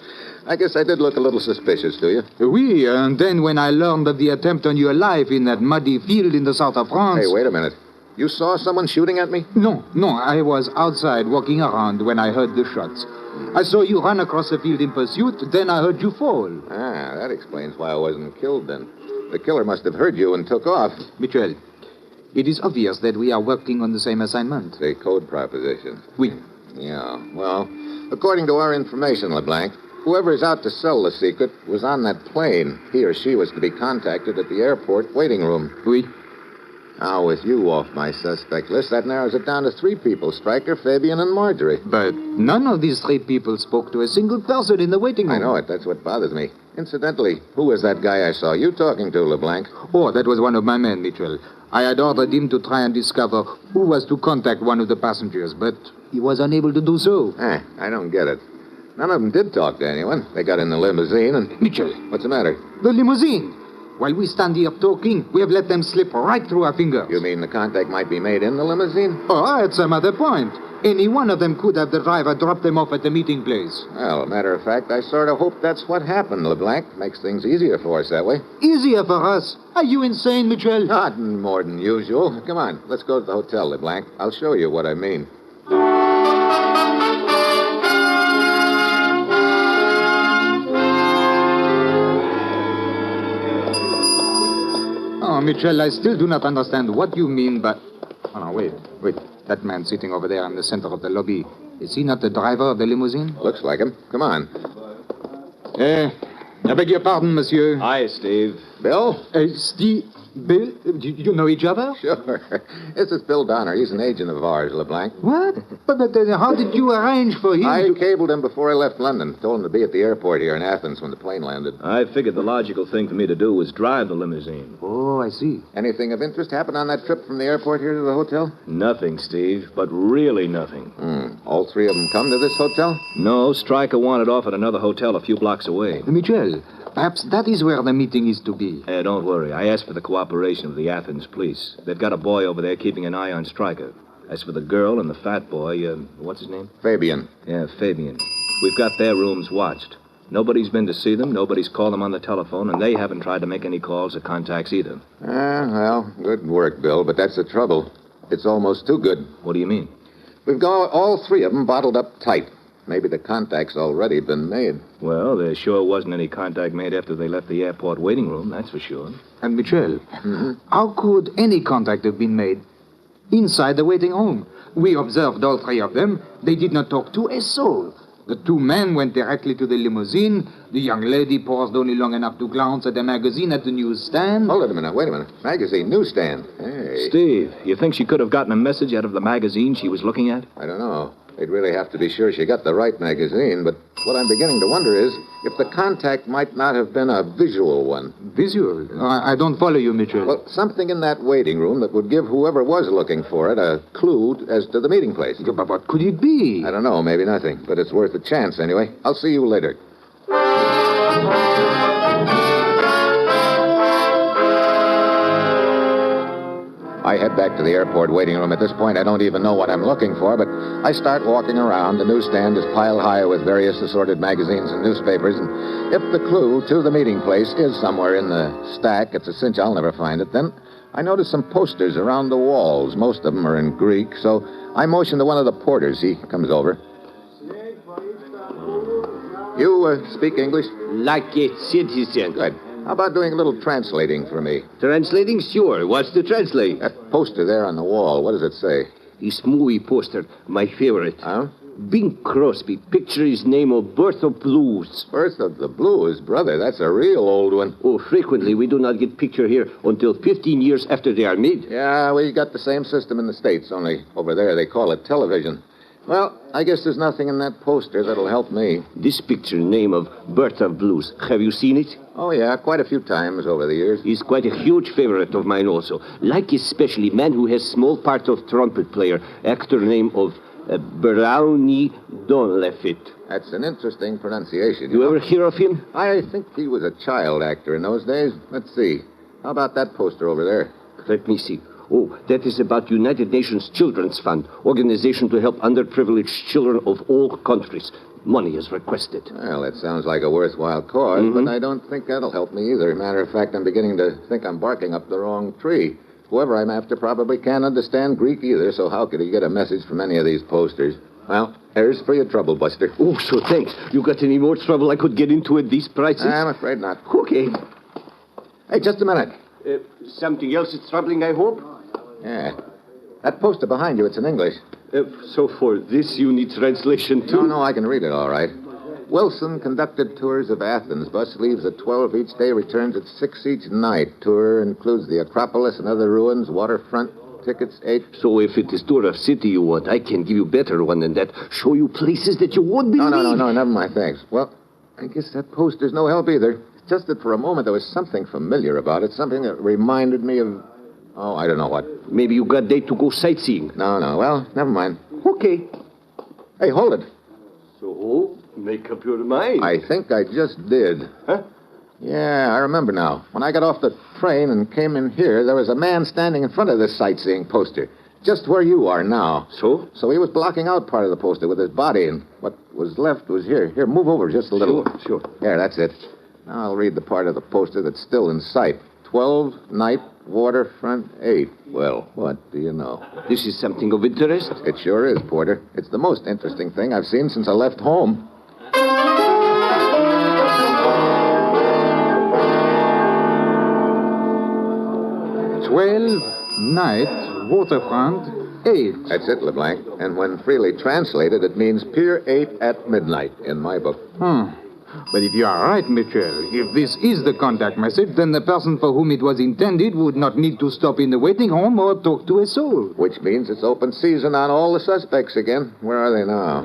I guess I did look a little suspicious to you. Oui, and then when I learned of the attempt on your life in that muddy field in the south of France... Hey, wait a minute. You saw someone shooting at me? No, I was outside walking around when I heard the shots. I saw you run across the field in pursuit, then I heard you fall. Ah, that explains why I wasn't killed then. The killer must have heard you and took off. Mitchell, it is obvious that we are working on the same assignment. The code proposition. Oui. Yeah, well, according to our information, LeBlanc, whoever is out to sell the secret was on that plane. He or she was to be contacted at the airport waiting room. Oui. Now, with you off my suspect list, that narrows it down to 3 people, Stryker, Fabian, and Marjorie. But none of these 3 people spoke to a single person in the waiting room. I know it. That's what bothers me. Incidentally, who was that guy I saw you talking to, LeBlanc? Oh, that was one of my men, Mitchell. I had ordered him to try and discover who was to contact one of the passengers, but he was unable to do so. I don't get it. None of them did talk to anyone. They got in the limousine and... Mitchell. What's the matter? The limousine. While we stand here talking, we have let them slip right through our fingers. You mean the contact might be made in the limousine? Oh, at some other point. Any one of them could have the driver drop them off at the meeting place. Well, matter of fact, I sort of hope that's what happened, LeBlanc. Makes things easier for us that way. Easier for us? Are you insane, Mitchell? Not more than usual. Come on, let's go to the hotel, LeBlanc. I'll show you what I mean. Oh, Mitchell, I still do not understand what you mean by... Oh, no, wait. That man sitting over there in the center of the lobby, is he not the driver of the limousine? Looks like him. Come on. I beg your pardon, monsieur. Hi, Steve. Bill? Steve... Bill? Do you know each other? Sure. This is Bill Donner. He's an agent of ours, LeBlanc. What? But how did you arrange for him I cabled him before I left London. Told him to be at the airport here in Athens when the plane landed. I figured the logical thing for me to do was drive the limousine. Oh, I see. Anything of interest happen on that trip from the airport here to the hotel? Nothing, Steve, but really nothing. All 3 of them come to this hotel? No, Stryker wanted off at another hotel a few blocks away. Mitchell, perhaps that is where the meeting is to be. Don't worry. I asked for the cooperation of the Athens police. They've got a boy over there keeping an eye on Stryker. As for the girl and the fat boy, what's his name? Fabian. Yeah, Fabian. We've got their rooms watched. Nobody's been to see them, nobody's called them on the telephone, and they haven't tried to make any calls or contacts either. Well, good work, Bill, but that's the trouble. It's almost too good. What do you mean? We've got all 3 of them bottled up tight. Maybe the contact's already been made. Well, there sure wasn't any contact made after they left the airport waiting room, that's for sure. And Michel, how could any contact have been made inside the waiting room? We observed all three of them. They did not talk to a soul. The two men went directly to the limousine. The young lady paused only long enough to glance at the magazine at the newsstand. Hold it a minute. Wait a minute. Magazine, newsstand. Hey. Steve, you think she could have gotten a message out of the magazine she was looking at? I don't know. They'd really have to be sure she got the right magazine, but what I'm beginning to wonder is if the contact might not have been a visual one. Visual? I don't follow you, Mitchell. Well, something in that waiting room that would give whoever was looking for it a clue as to the meeting place. But what could it be? I don't know, maybe nothing, but it's worth a chance anyway. I'll see you later. I head back to the airport waiting room. At this point, I don't even know what I'm looking for, but I start walking around. The newsstand is piled high with various assorted magazines and newspapers, and if the clue to the meeting place is somewhere in the stack, it's a cinch I'll never find it. Then I notice some posters around the walls. Most of them are in Greek, so I motion to one of the porters. He comes over. You speak English? Like a citizen. Good. How about doing a little translating for me? Translating? Sure. What's to translate? That poster there on the wall, what does it say? This movie poster, my favorite. Huh? Bing Crosby, picture his name of Birth of Blues. Birth of the Blues? Brother, that's a real old one. Oh, frequently we do not get picture here until 15 years after they are made. Yeah, we got the same system in the States, only over there they call it television. Well, I guess there's nothing in that poster that'll help me. This picture, name of Birth of Blues, have you seen it? Oh, yeah, quite a few times over the years. He's quite a huge favorite of mine also. Like especially man who has small part of trumpet player, actor name of Brownie Donlefit. That's an interesting pronunciation. You ever hear of him? I think he was a child actor in those days. Let's see. How about that poster over there? Let me see. Oh, that is about United Nations Children's Fund, organization to help underprivileged children of all countries. Money is requested. Well, that sounds like a worthwhile cause, but I don't think that'll help me either. Matter of fact, I'm beginning to think I'm barking up the wrong tree. Whoever I'm after probably can't understand Greek either, so how could he get a message from any of these posters? Well, here's for your trouble, Buster. Oh, so thanks. You got any more trouble I could get into at these prices? I'm afraid not. Okay. Hey, just a minute. Something else is troubling, I hope? Yeah. That poster behind you, it's in English. So for this you need translation too? No, I can read it all right. Wilson conducted tours of Athens. Bus leaves at 12 each day, returns at 6 each night. Tour includes the Acropolis and other ruins, waterfront, tickets 8. So if it is tour of city you want, I can give you better one than that. Show you places that you won't believe. No, never mind, thanks. Well, I guess that poster's no help either. It's just that for a moment there was something familiar about it, something that reminded me of... Oh, I don't know what. Maybe you got date to go sightseeing. No. Well, never mind. Okay. Hey, hold it. So, make up your mind. I think I just did. Huh? Yeah, I remember now. When I got off the train and came in here, there was a man standing in front of this sightseeing poster. Just where you are now. So? So he was blocking out part of the poster with his body, and what was left was here. Here, move over just a little. Sure. There, that's it. Now I'll read the part of the poster that's still in sight. 12, night, waterfront, 8. Well, what do you know? This is something of interest? It sure is, Porter. It's the most interesting thing I've seen since I left home. 12, night, waterfront, 8. That's it, LeBlanc. And when freely translated, it means Pier 8 at midnight in my book. But if you are right, Mitchell, if this is the contact message, then the person for whom it was intended would not need to stop in the waiting room or talk to a soul. Which means it's open season on all the suspects again. Where are they now?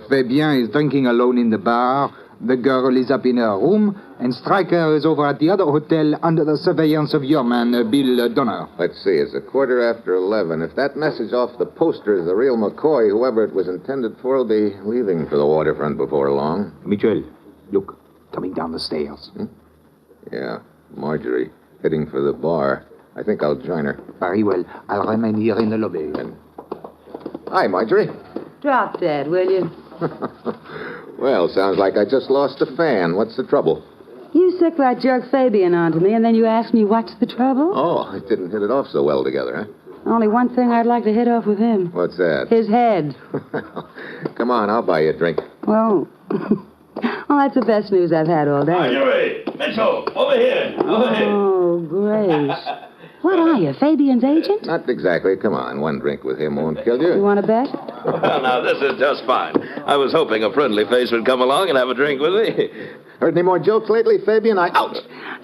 Fabien is drinking alone in the bar. The girl is up in her room, and Stryker is over at the other hotel under the surveillance of your man, Bill Donner. Let's see, it's 11:15. If that message off the poster is the real McCoy, whoever it was intended for will be leaving for the waterfront before long. Mitchell, look, coming down the stairs. Yeah, Marjorie, heading for the bar. I think I'll join her. Very well. I'll remain here in the lobby. Hi, Marjorie. Drop dead, will you? Well, sounds like I just lost a fan. What's the trouble? You sick that jerk Fabian onto me, and then you ask me what's the trouble? Oh, it didn't hit it off so well together, huh? Only one thing I'd like to hit off with him. What's that? His head. Come on, I'll buy you a drink. Well, well, that's the best news I've had all day. Marjorie! Mitchell! Over here! Over here! Oh, Grace. What are you, Fabian's agent? Not exactly. Come on, one drink with him won't kill you. You want to bet? Well, now, this is just fine. I was hoping a friendly face would come along and have a drink with me. Heard any more jokes lately, Fabian? Ouch!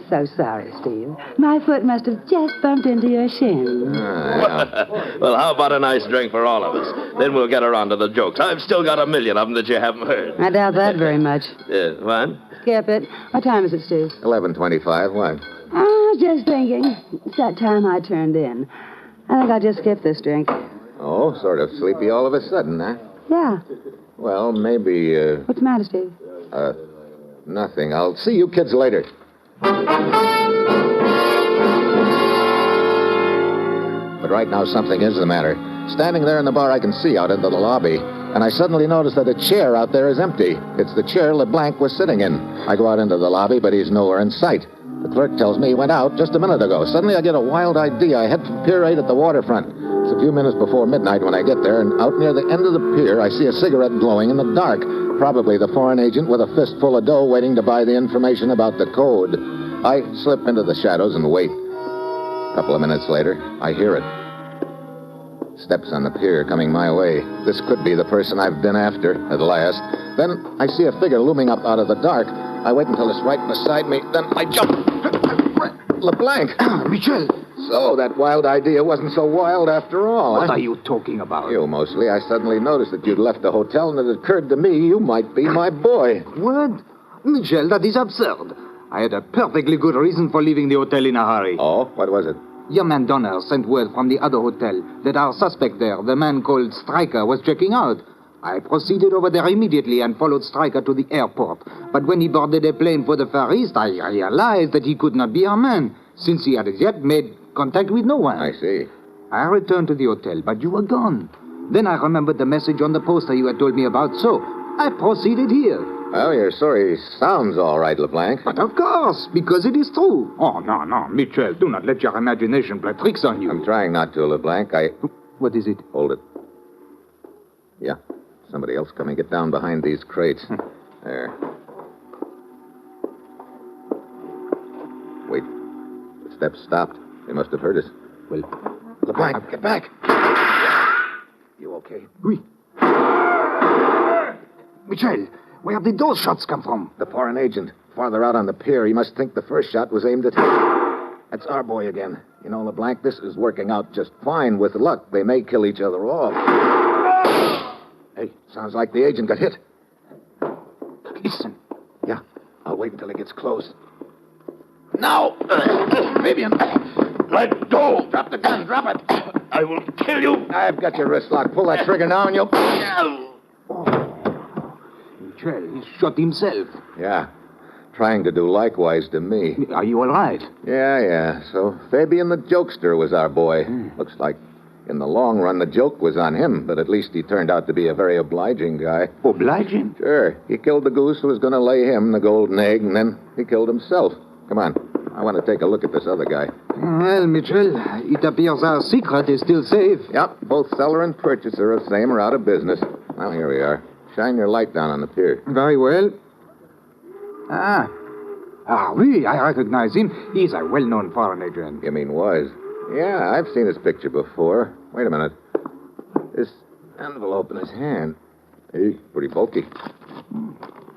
So sorry, Steve. My foot must have just bumped into your shin. Well, how about a nice drink for all of us? Then we'll get around to the jokes. I've still got a million of them that you haven't heard. I doubt that very much. What? Skip it. What time is it, Steve? 11:25. What? I was just thinking. It's that time I turned in. I think I'll just skip this drink. Oh, sort of sleepy all of a sudden, huh? Yeah. Well, maybe, What's the matter, Steve? Nothing. I'll see you kids later. But right now, something is the matter. Standing there in the bar, I can see out into the lobby, and I suddenly notice that a chair out there is empty. It's the chair LeBlanc was sitting in. I go out into the lobby, but he's nowhere in sight. The clerk tells me he went out just a minute ago. Suddenly, I get a wild idea. I head for Pier 8 at the waterfront. It's a few minutes before midnight when I get there, and out near the end of the pier, I see a cigarette glowing in the dark. Probably the foreign agent with a fistful of dough waiting to buy the information about the code. I slip into the shadows and wait. A couple of minutes later, I hear it. Steps on the pier coming my way. This could be the person I've been after, at last. Then I see a figure looming up out of the dark. I wait until it's right beside me. Then I jump. LeBlanc. Michel. So that wild idea wasn't so wild after all. What are you talking about? You, mostly. I suddenly noticed that you'd left the hotel, and it occurred to me you might be my boy. What? Michel, that is absurd. I had a perfectly good reason for leaving the hotel in a hurry. Oh? What was it? Your man Donner sent word from the other hotel that our suspect there, the man called Stryker, was checking out. I proceeded over there immediately and followed Stryker to the airport. But when he boarded a plane for the Far East, I realized that he could not be our man, since he had as yet made contact with no one. I see. I returned to the hotel, but you were gone. Then I remembered the message on the poster you had told me about, so I proceeded here. Well, your story sounds all right, LeBlanc. But of course, because it is true. Oh, no, Mitchell, do not let your imagination play tricks on you. I'm trying not to, LeBlanc. What is it? Hold it. Yeah, somebody else coming. Get down behind these crates. There. Wait. The steps stopped. They must have heard us. Well, LeBlanc, get back. You okay? Oui. Michel, where did those shots come from? The foreign agent. Farther out on the pier. He must think the first shot was aimed at him. That's our boy again. You know, LeBlanc, this is working out just fine with luck. They may kill each other off. Hey, sounds like the agent got hit. Listen. Yeah, I'll wait until he gets close. Now! Fabian! Let go! Drop the gun, drop it! I will kill you! I've got your wrist locked. Pull that trigger now and you'll... Michel, he shot himself. Yeah, trying to do likewise to me. Are you all right? Yeah. So Fabian the jokester was our boy. Looks like in the long run the joke was on him, but at least he turned out to be a very obliging guy. Obliging? Sure. He killed the goose who was going to lay him the golden egg, and then he killed himself. Come on. I want to take a look at this other guy. Well, Mitchell, it appears our secret is still safe. Yep, both seller and purchaser of same are out of business. Well, here we are. Shine your light down on the pier. Very well. Oui, I recognize him. He's a well-known foreign agent. You mean was? Yeah, I've seen his picture before. Wait a minute. This envelope in his hand. Hey, pretty bulky.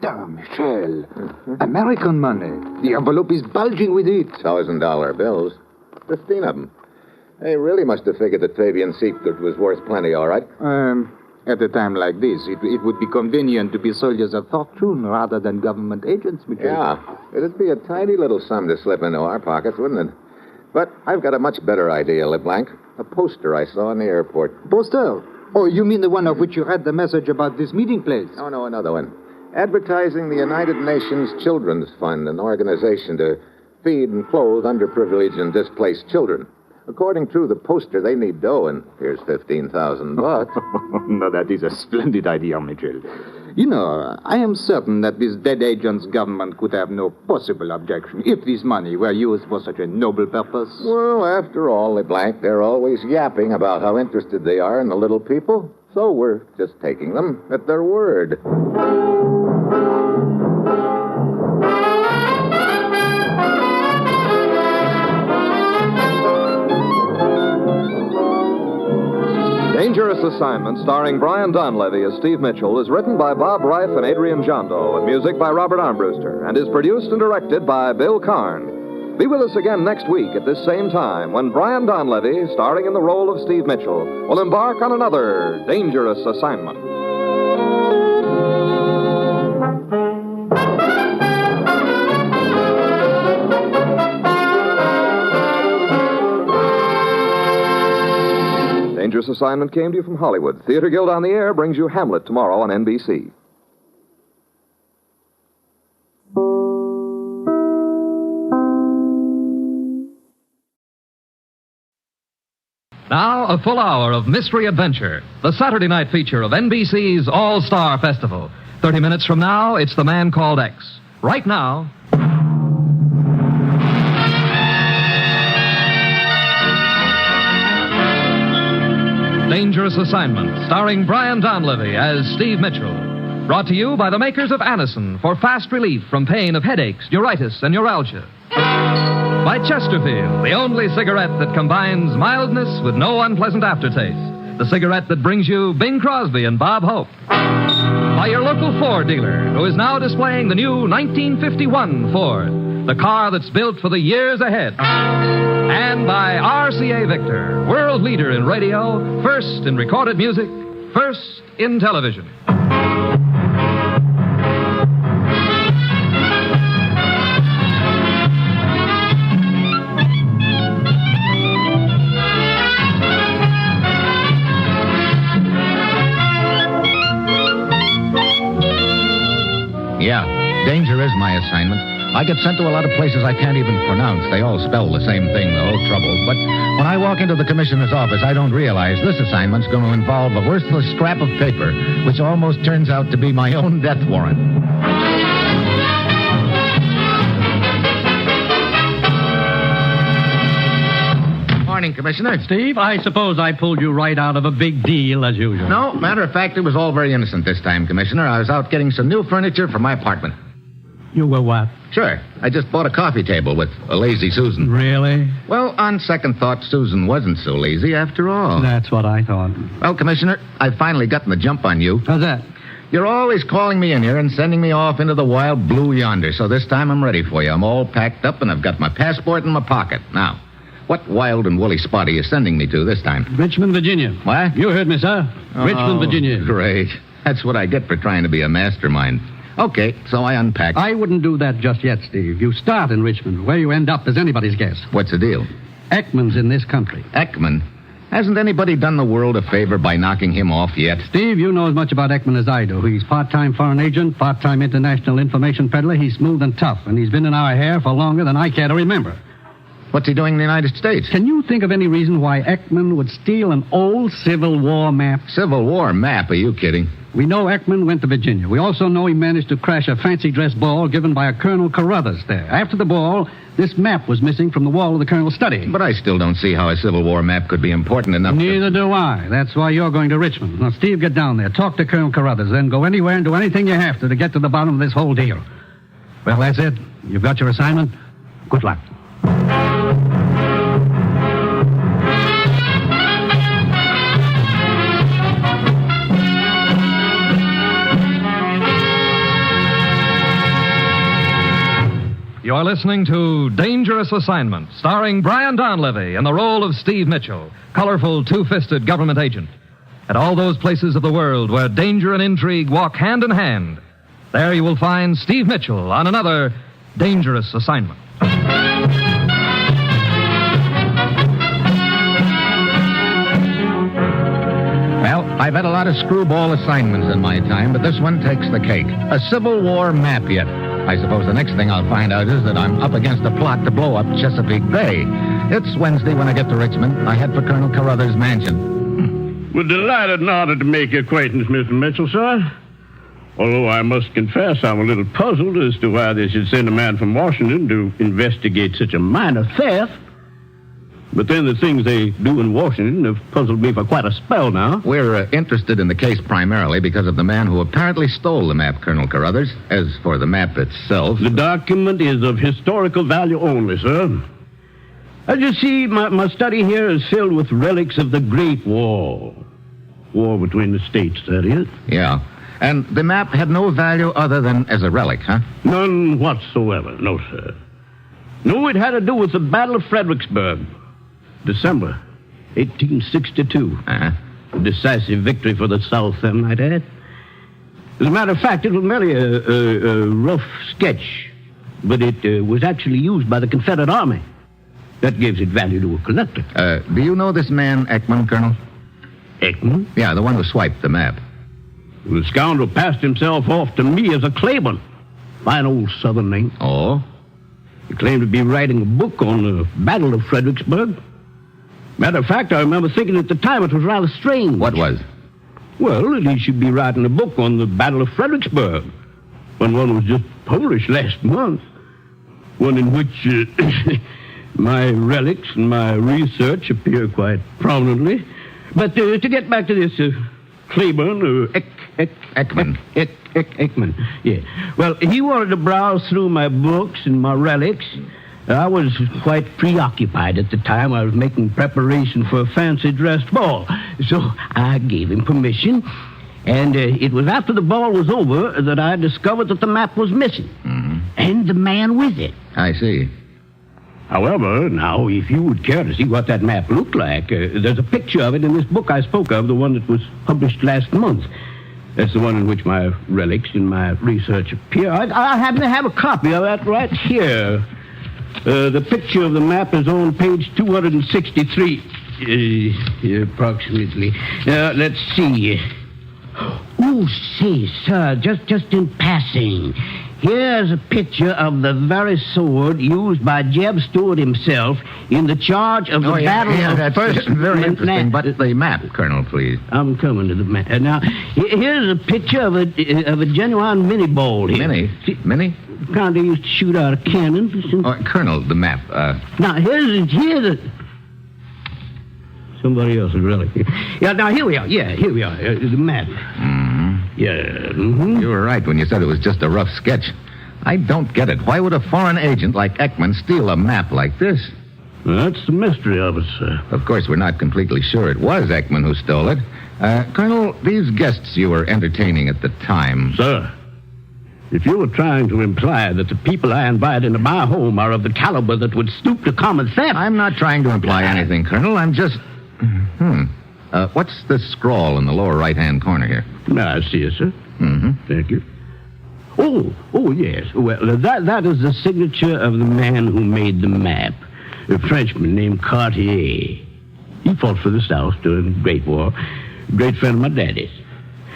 Michel. American money. The envelope is bulging with it. $1,000 bills. 15 of them. They really must have figured that Fabian's secret was worth plenty, all right. At a time like this, it would be convenient to be soldiers of fortune rather than government agents, Michel. Yeah. It'd be a tiny little sum to slip into our pockets, wouldn't it? But I've got a much better idea, LeBlanc. A poster I saw in the airport. Poster? Oh, you mean the one of which you read the message about this meeting place? No, another one. Advertising the United Nations Children's Fund, an organization to feed and clothe underprivileged and displaced children. According to the poster, they need dough, and here's $15,000. No, that is a splendid idea, Mitchell. You know, I am certain that this dead agent's government could have no possible objection if this money were used for such a noble purpose. Well, after all, LeBlanc, they're always yapping about how interested they are in the little people. So we're just taking them at their word. Dangerous Assignment, starring Brian Donlevy as Steve Mitchell, is written by Bob Reif and Adrian Jondo, with music by Robert Armbruster, and is produced and directed by Bill Karn. Be with us again next week at this same time when Brian Donlevy, starring in the role of Steve Mitchell, will embark on another dangerous assignment. Dangerous Assignment came to you from Hollywood. Theater Guild on the Air brings you Hamlet tomorrow on NBC. Now, a full hour of Mystery Adventure, the Saturday night feature of NBC's All-Star Festival. 30 minutes from now, it's The Man Called X. Right now... Dangerous Assignment, starring Brian Donlevy as Steve Mitchell. Brought to you by the makers of Anacin for fast relief from pain of headaches, neuritis, and neuralgia. By Chesterfield, the only cigarette that combines mildness with no unpleasant aftertaste. The cigarette that brings you Bing Crosby and Bob Hope. By your local Ford dealer, who is now displaying the new 1951 Ford, the car that's built for the years ahead. And by RCA Victor, world leader in radio, first in recorded music, first in television. Yeah, danger is my assignment. I get sent to a lot of places I can't even pronounce. They all spell the same thing, though, trouble. But when I walk into the commissioner's office, I don't realize this assignment's going to involve a worthless scrap of paper, which almost turns out to be my own death warrant. Morning, Commissioner. Steve, I suppose I pulled you right out of a big deal, as usual. No, matter of fact, it was all very innocent this time, Commissioner. I was out getting some new furniture for my apartment. You were what? Sure. I just bought a coffee table with a lazy Susan. Really? Well, on second thought, Susan wasn't so lazy after all. That's what I thought. Well, Commissioner, I've finally gotten the jump on you. How's that? You're always calling me in here and sending me off into the wild blue yonder, so this time I'm ready for you. I'm all packed up and I've got my passport in my pocket. Now, what wild and woolly spot are you sending me to this time? Richmond, Virginia. What? You heard me, sir. Richmond, Virginia. Great. That's what I get for trying to be a mastermind. Okay, so I unpacked. I wouldn't do that just yet, Steve. You start in Richmond. Where you end up is anybody's guess. What's the deal? Ekman's in this country. Ekman? Hasn't anybody done the world a favor by knocking him off yet? Steve, you know as much about Ekman as I do. He's part-time foreign agent, part-time international information peddler. He's smooth and tough, and he's been in our hair for longer than I care to remember. What's he doing in the United States? Can you think of any reason why Ekman would steal an old Civil War map? Civil War map? Are you kidding? We know Ekman went to Virginia. We also know he managed to crash a fancy dress ball given by a Colonel Carruthers there. After the ball, this map was missing from the wall of the Colonel's study. But I still don't see how a Civil War map could be important enough Neither do I. That's why you're going to Richmond. Now, Steve, get down there. Talk to Colonel Carruthers. Then go anywhere and do anything you have to get to the bottom of this whole deal. Well, that's it. You've got your assignment. Good luck. You're listening to Dangerous Assignment, starring Brian Donlevy in the role of Steve Mitchell, colorful, two-fisted government agent. At all those places of the world where danger and intrigue walk hand in hand, there you will find Steve Mitchell on another Dangerous Assignment. Well, I've had a lot of screwball assignments in my time, but this one takes the cake. A Civil War map yet. I suppose the next thing I'll find out is that I'm up against a plot to blow up Chesapeake Bay. It's Wednesday when I get to Richmond. I head for Colonel Carruthers' mansion. We're delighted in order to make your acquaintance, Mr. Mitchell, sir. Although I must confess I'm a little puzzled as to why they should send a man from Washington to investigate such a minor theft. But then the things they do in Washington have puzzled me for quite a spell now. We're interested in the case primarily because of the man who apparently stole the map, Colonel Carruthers. As for the map itself... The document is of historical value only, sir. As you see, my study here is filled with relics of the Great War. War between the states, that is. Yeah. And the map had no value other than as a relic, huh? None whatsoever, no, sir. No, it had to do with the Battle of Fredericksburg. December 1862. Uh-huh. A decisive victory for the South, I might add. As a matter of fact, it was merely a rough sketch, but it was actually used by the Confederate Army. That gives it value to a collector. Do you know this man, Ekman, Colonel? Ekman? Yeah, the one who swiped the map. The scoundrel passed himself off to me as a Claiborne. Fine old Southern name. Oh? He claimed to be writing a book on the Battle of Fredericksburg. Matter of fact, I remember thinking at the time it was rather strange. What was? Well, that he should be writing a book on the Battle of Fredericksburg, when one was just published last month. One in which my relics and my research appear quite prominently. But to get back to this Claiborne, Ekman. Ekman, yeah. Well, he wanted to browse through my books and my relics. I was quite preoccupied at the time. I was making preparation for a fancy-dressed ball. So I gave him permission. And it was after the ball was over that I discovered that the map was missing. Mm-hmm. And the man with it. I see. However, now, if you would care to see what that map looked like, there's a picture of it in this book I spoke of, the one that was published last month. That's the one in which my relics and my research appear. I happen to have a copy of that right here. The picture of the map is on page 263, approximately. Let's see. Oh, say, sir, just in passing, here's a picture of the very sword used by Jeb Stuart himself in the charge of the Battle of that's First... very interesting, but the map, Colonel, please. I'm coming to the map. Now, here's a picture of a genuine mini ball here. Mini? See, mini? Kind of used to shoot out a cannon. Colonel, the map. Now, here's somebody else's relic. Yeah, now, here we are. Yeah, here we are. The map. Mm-hmm. Yeah. Mm-hmm. You were right when you said it was just a rough sketch. I don't get it. Why would a foreign agent like Ekman steal a map like this? That's the mystery of it, sir. Of course, we're not completely sure it was Ekman who stole it. Colonel, these guests you were entertaining at the time... Sir, if you were trying to imply that the people I invite into my home are of the caliber that would stoop to common theft... I'm not trying to imply anything, Colonel. I'm just... what's this scrawl in the lower right-hand corner here? I see it, sir. Mm-hmm. Thank you. Oh, yes. Well, that is the signature of the man who made the map. A Frenchman named Cartier. He fought for the South during the Great War. Great friend of my daddy's.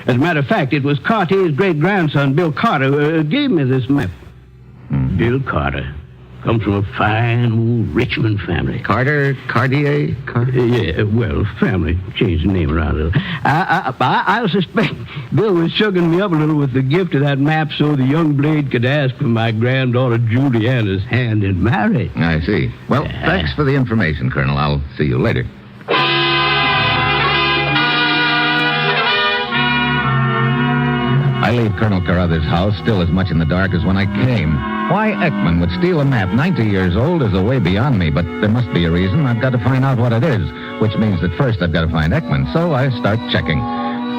As a matter of fact, it was Cartier's great-grandson, Bill Carter, who gave me this map. Mm-hmm. Bill Carter. Comes from a fine old Richmond family. Cartier? Yeah, well, family. Changed the name around a little. I suspect Bill was sugaring me up a little with the gift of that map so the young blade could ask for my granddaughter Juliana's hand in marriage. I see. Well, thanks for the information, Colonel. I'll see you later. I leave Colonel Carruthers' house still as much in the dark as when I came. Why Ekman would steal a map 90 years old is a way beyond me, but there must be a reason. I've got to find out what it is, which means that first I've got to find Ekman. So I start checking.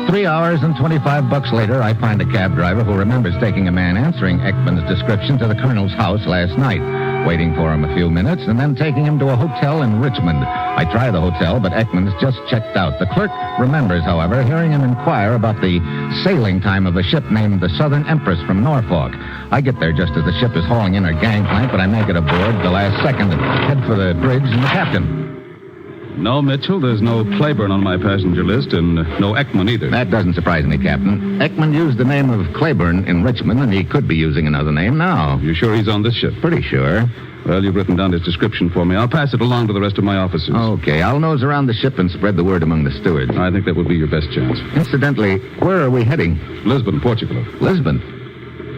3 hours and $25 later, I find a cab driver who remembers taking a man answering Ekman's description to the Colonel's house last night, waiting for him a few minutes, and then taking him to a hotel in Richmond. I try the hotel, but Ekman's just checked out. The clerk remembers, however, hearing him inquire about the sailing time of a ship named the Southern Empress from Norfolk. I get there just as the ship is hauling in her gangplank, but I make it aboard the last second and head for the bridge and the captain. No, Mitchell, there's no Claiborne on my passenger list, and no Ekman either. That doesn't surprise me, Captain. Ekman used the name of Claiborne in Richmond, and he could be using another name now. You sure he's on this ship? Pretty sure. Well, you've written down his description for me. I'll pass it along to the rest of my officers. Okay, I'll nose around the ship and spread the word among the stewards. I think that would be your best chance. Incidentally, where are we heading? Lisbon, Portugal. Lisbon?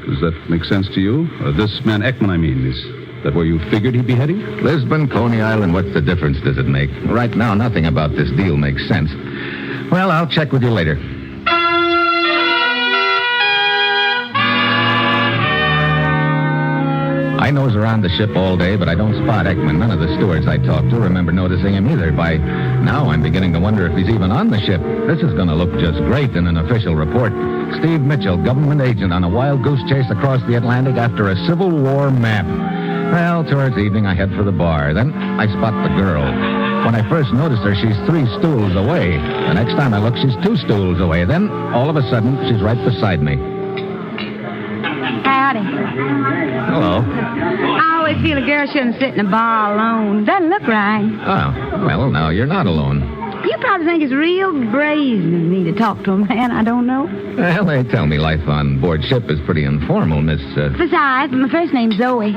Does that make sense to you? This man Ekman, I mean, is That where you figured he'd be heading? Lisbon, Coney Island, what's the difference does it make? Right now, nothing about this deal makes sense. Well, I'll check with you later. I nose around the ship all day, but I don't spot Ekman. None of the stewards I talk to remember noticing him either. By now, I'm beginning to wonder if he's even on the ship. This is going to look just great in an official report. Steve Mitchell, government agent on a wild goose chase across the Atlantic after a Civil War map. Well, towards evening, I head for the bar. Then I spot the girl. When I first noticed her, she's 3 stools away. The next time I look, she's 2 stools away. Then, all of a sudden, she's right beside me. Howdy. Hello. I always feel a girl shouldn't sit in a bar alone. Doesn't look right. Oh, well, now you're not alone. You probably think it's real brazen of me to talk to a man I don't know. Well, they tell me life on board ship is pretty informal, Miss... Besides, my first name's Zoe.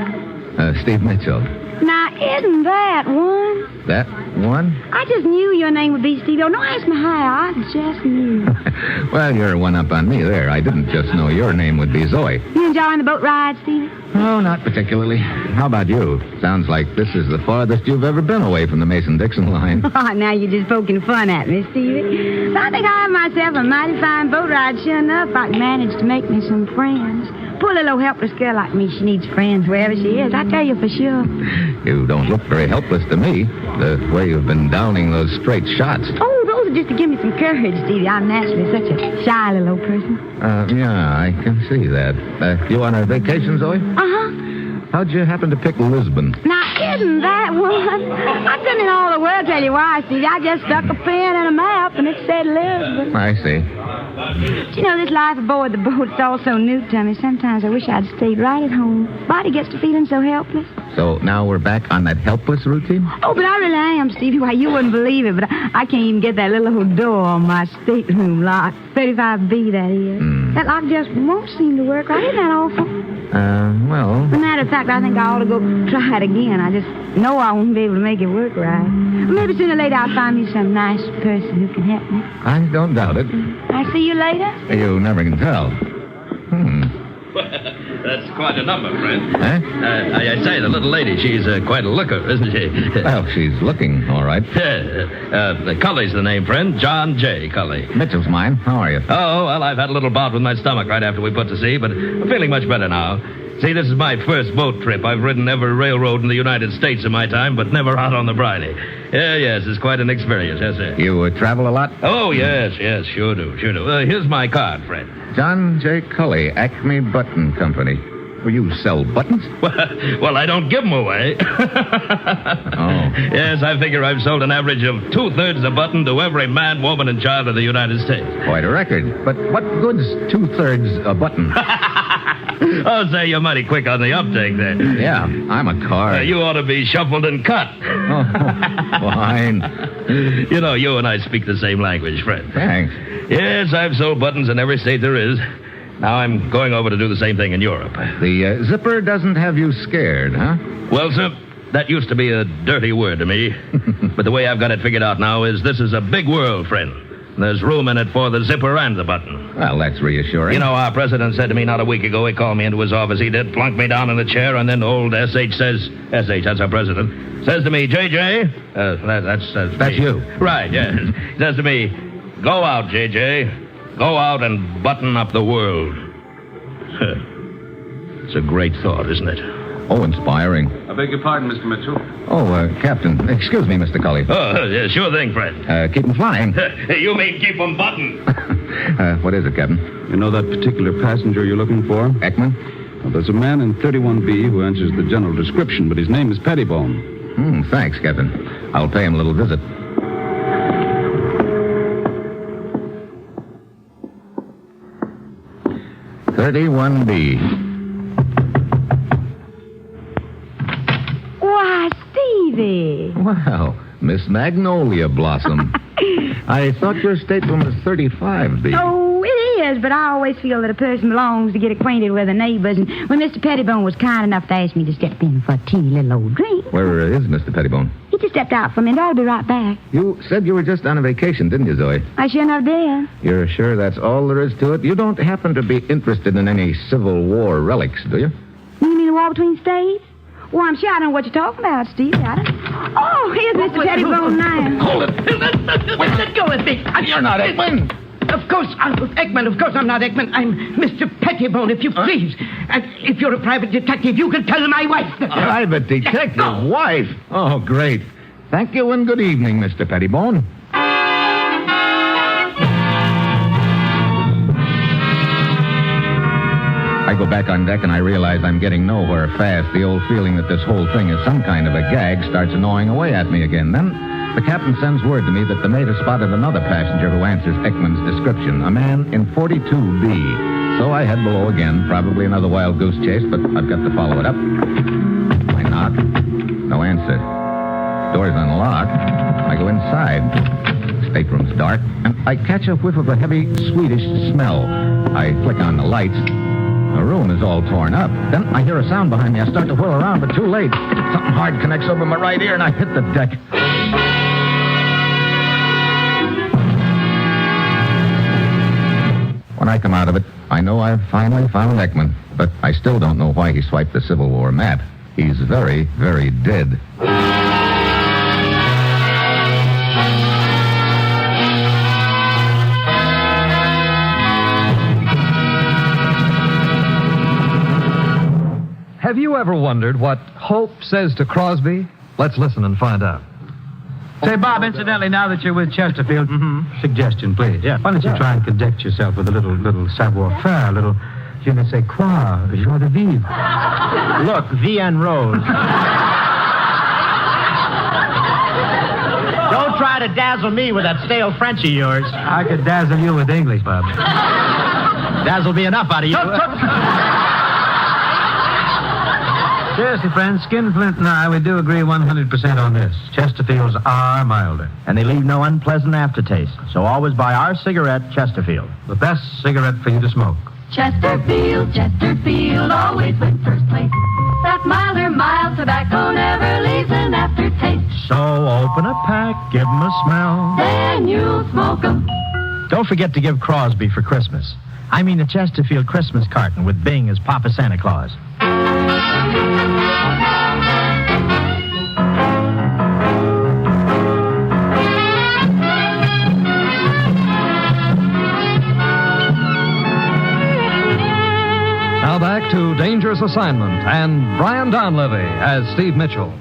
Steve Mitchell. Now, isn't that one? That one? I just knew your name would be Steve. Oh, don't ask me how. I just knew. Well, you're one up on me there. I didn't just know your name would be Zoe. You enjoying the boat ride, Stevie? Oh, not particularly. How about you? Sounds like this is the farthest you've ever been away from the Mason-Dixon line. Oh, now you're just poking fun at me, Stevie. But I think I have myself a mighty fine boat ride. Sure enough, I can manage to make me some friends. Poor little helpless girl like me, she needs friends wherever she is. I tell you for sure. You don't look very helpless to me, the way you've been downing those straight shots. Oh, those are just to give me some courage, Stevie. I'm naturally such a shy little old person. Yeah, I can see that. You on a vacation, Zoe? Uh-huh. How'd you happen to pick Lisbon? Now, isn't that one? I couldn't in all the world tell you why, Stevie. I just stuck a pen in a map and it said Lisbon. I see. You know, this life aboard the boat, it's all so new to me. Sometimes I wish I'd stayed right at home. Body gets to feeling so helpless. So now we're back on that helpless routine? Oh, but I really am, Stevie. Why, you wouldn't believe it, but I can't even get that little old door on my stateroom lock. 35B, that is. That lock just won't seem to work right. Isn't that awful? Well... As a matter of fact, I think I ought to go try it again. I just know I won't be able to make it work right. Maybe sooner or later I'll find me some nice person who can help me. I don't doubt it. I'll see you later. You never can tell. That's quite a number, friend. Huh? I say, the little lady, she's quite a looker, isn't she? Well, she's looking all right. Cully's the name, friend. John J. Cully. Mitchell's mine. How are you? Oh, well, I've had a little bout with my stomach right after we put to sea, but I'm feeling much better now. See, this is my first boat trip. I've ridden every railroad in the United States in my time, but never out on the Bridie. Yes, it's quite an experience, yes, sir. You travel a lot? Oh, yes, sure do. Here's my card, friend. John J. Cully, Acme Button Company. Well, you sell buttons? Well, I don't give them away. Oh. Yes, I figure I've sold an average of 2/3 a button to every man, woman, and child of the United States. Quite a record. But what good's 2/3 a button? Oh, say, you're mighty quick on the uptake there. Yeah, I'm a car. You ought to be shuffled and cut. Oh, fine. You know, you and I speak the same language, friend. Thanks. Yes, I've sold buttons in every state there is. Now I'm going over to do the same thing in Europe. The zipper doesn't have you scared, huh? Well, sir, that used to be a dirty word to me. But the way I've got it figured out now is this is a big world, friend. There's room in it for the zipper and the button. Well, that's reassuring. You know, our president said to me not a week ago, he called me into his office, he did, plunked me down in the chair, and then old S.H. says, S.H., that's our president, says to me, J.J., that's you. Right, yes. Says to me, go out, J.J., go out and button up the world. It's a great thought, isn't it? Oh, inspiring. I beg your pardon, Mr. Mitchell. Oh, Captain. Excuse me, Mr. Cully. Oh, yeah, sure thing, friend. Keep them flying. You mean keep them buttoned? What is it, Captain? You know that particular passenger you're looking for? Ekman? Well, there's a man in 31B who answers the general description, but his name is Pettibone. Thanks, Captain. I'll pay him a little visit. $31B. Why, Stevie. Wow, Miss Magnolia Blossom. I thought your stateroom was 35B. Oh, it is, but I always feel that a person belongs to get acquainted with their neighbors. And when Mr. Pettibone was kind enough to ask me to step in for a teeny little old drink. Where is Mr. Pettibone? He just stepped out for a minute. I'll be right back. You said you were just on a vacation, didn't you, Zoe? I sure enough did. You're sure that's all there is to it? You don't happen to be interested in any Civil War relics, do you? You mean the war between states? Well, I'm sure I don't know what you're talking about, Steve. Oh, here's Mr. Pettibone now. Hold it. Let go of me. You're not Ekman. Of course, Ekman. Of course, I'm not Ekman. I'm Mr. Pettibone, if you please. And if you're a private detective, you can tell my wife. Private detective? Wife? Oh, great. Thank you and good evening, Mr. Pettibone. I go back on deck and I realize I'm getting nowhere fast. The old feeling that this whole thing is some kind of a gag starts gnawing away at me again. Then the captain sends word to me that the mate has spotted another passenger who answers Ekman's description, a man in 42B. So I head below again, probably another wild goose chase, but I've got to follow it up. I knock. No answer. Door's unlocked. I go inside. Stateroom's dark, and I catch a whiff of a heavy Swedish smell. I flick on the lights. The room is all torn up. Then I hear a sound behind me. I start to whirl around, but too late. Something hard connects over my right ear, and I hit the deck. When I come out of it, I know I've finally found Ekman, but I still don't know why he swiped the Civil War map. He's very, very dead. Have you ever wondered what Hope says to Crosby? Let's listen and find out. Say, Bob, incidentally, now that you're with Chesterfield, suggestion, please. Yeah. Why don't you try and conduct yourself with a little savoir-faire, a little je ne sais quoi, joie de vivre. Look, Vienne Rose. Don't try to dazzle me with that stale French of yours. I could dazzle you with English, Bob. Dazzle be enough out of you. Seriously, friends, Skinflint and I, we do agree 100% on this. Chesterfields are milder. And they leave no unpleasant aftertaste. So always buy our cigarette, Chesterfield. The best cigarette for you to smoke. Chesterfield, always wins first place. That milder, mild tobacco never leaves an aftertaste. So open a pack, give 'em a smell. Then you'll smoke 'em. Don't forget to give Crosby for Christmas. I mean the Chesterfield Christmas carton with Bing as Papa Santa Claus. Now back to Dangerous Assignment and Brian Donlevy as Steve Mitchell.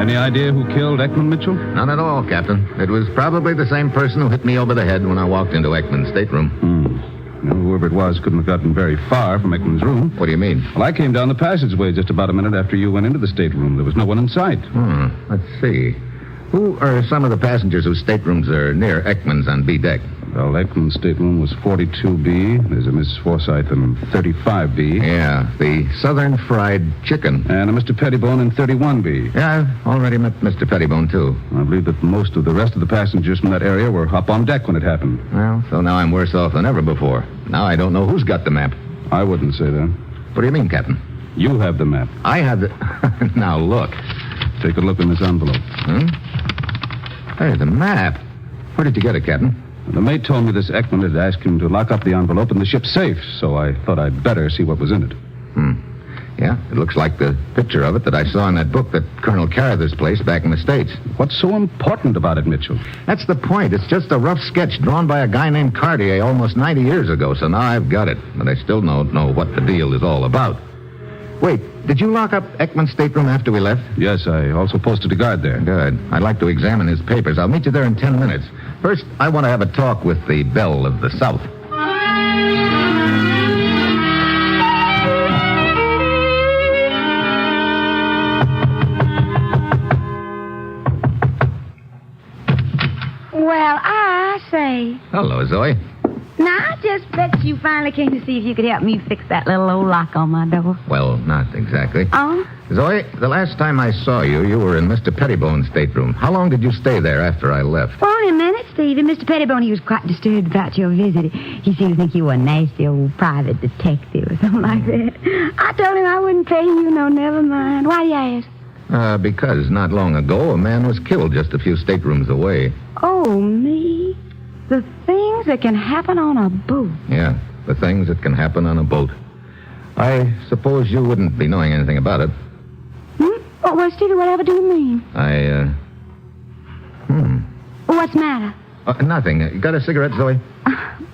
Any idea who killed Ekman, Mitchell? None at all, Captain. It was probably the same person who hit me over the head when I walked into Ekman's stateroom. Now, whoever it was couldn't have gotten very far from Ekman's room. What do you mean? Well, I came down the passageway just about a minute after you went into the stateroom. There was no one in sight. Let's see. Who are some of the passengers whose staterooms are near Ekman's on B deck? Well, Ekman's stateroom was 42B. There's a Miss Forsyth in 35B. Yeah, the Southern Fried Chicken. And a Mr. Pettibone in 31B. Yeah, I've already met Mr. Pettibone, too. I believe that most of the rest of the passengers from that area were up on deck when it happened. Well, so now I'm worse off than ever before. Now I don't know who's got the map. I wouldn't say that. What do you mean, Captain? You have the map. I have the... Now, look. Take a look in this envelope. Hey, the map. Where did you get it, Captain? The mate told me this Ekman had asked him to lock up the envelope in the ship's safe, so I thought I'd better see what was in it. Yeah, it looks like the picture of it that I saw in that book that Colonel Carather's placed back in the States. What's so important about it, Mitchell? That's the point. It's just a rough sketch drawn by a guy named Cartier almost 90 years ago, so now I've got it. But I still don't know what the deal is all about. Wait, did you lock up Ekman's stateroom after we left? Yes, I also posted a guard there. Good. I'd like to examine his papers. I'll meet you there in 10 minutes. First, I want to have a talk with the Belle of the South. Well, I say. Hello, Zoe. Now, I just bet you finally came to see if you could help me fix that little old lock on my door. Well, not exactly. Oh? Zoe, the last time I saw you, you were in Mr. Pettibone's stateroom. How long did you stay there after I left? Well, only a minute, Stephen. Mr. Pettibone, he was quite disturbed about your visit. He seemed to think you were a nasty old private detective or something like that. I told him I wouldn't pay you no never mind. Why do you ask? Because not long ago, a man was killed just a few staterooms away. Oh, me? The things that can happen on a boat. Yeah. The things that can happen on a boat. I suppose you wouldn't be knowing anything about it. Well, Stevie, whatever do you mean? What's the matter? Nothing. You got a cigarette, Zoe?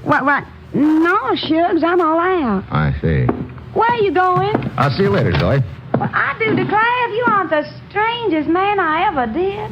What? No, shucks, I'm all out. I see. Where are you going? I'll see you later, Zoe. Well, I do declare if you aren't the strangest man I ever did.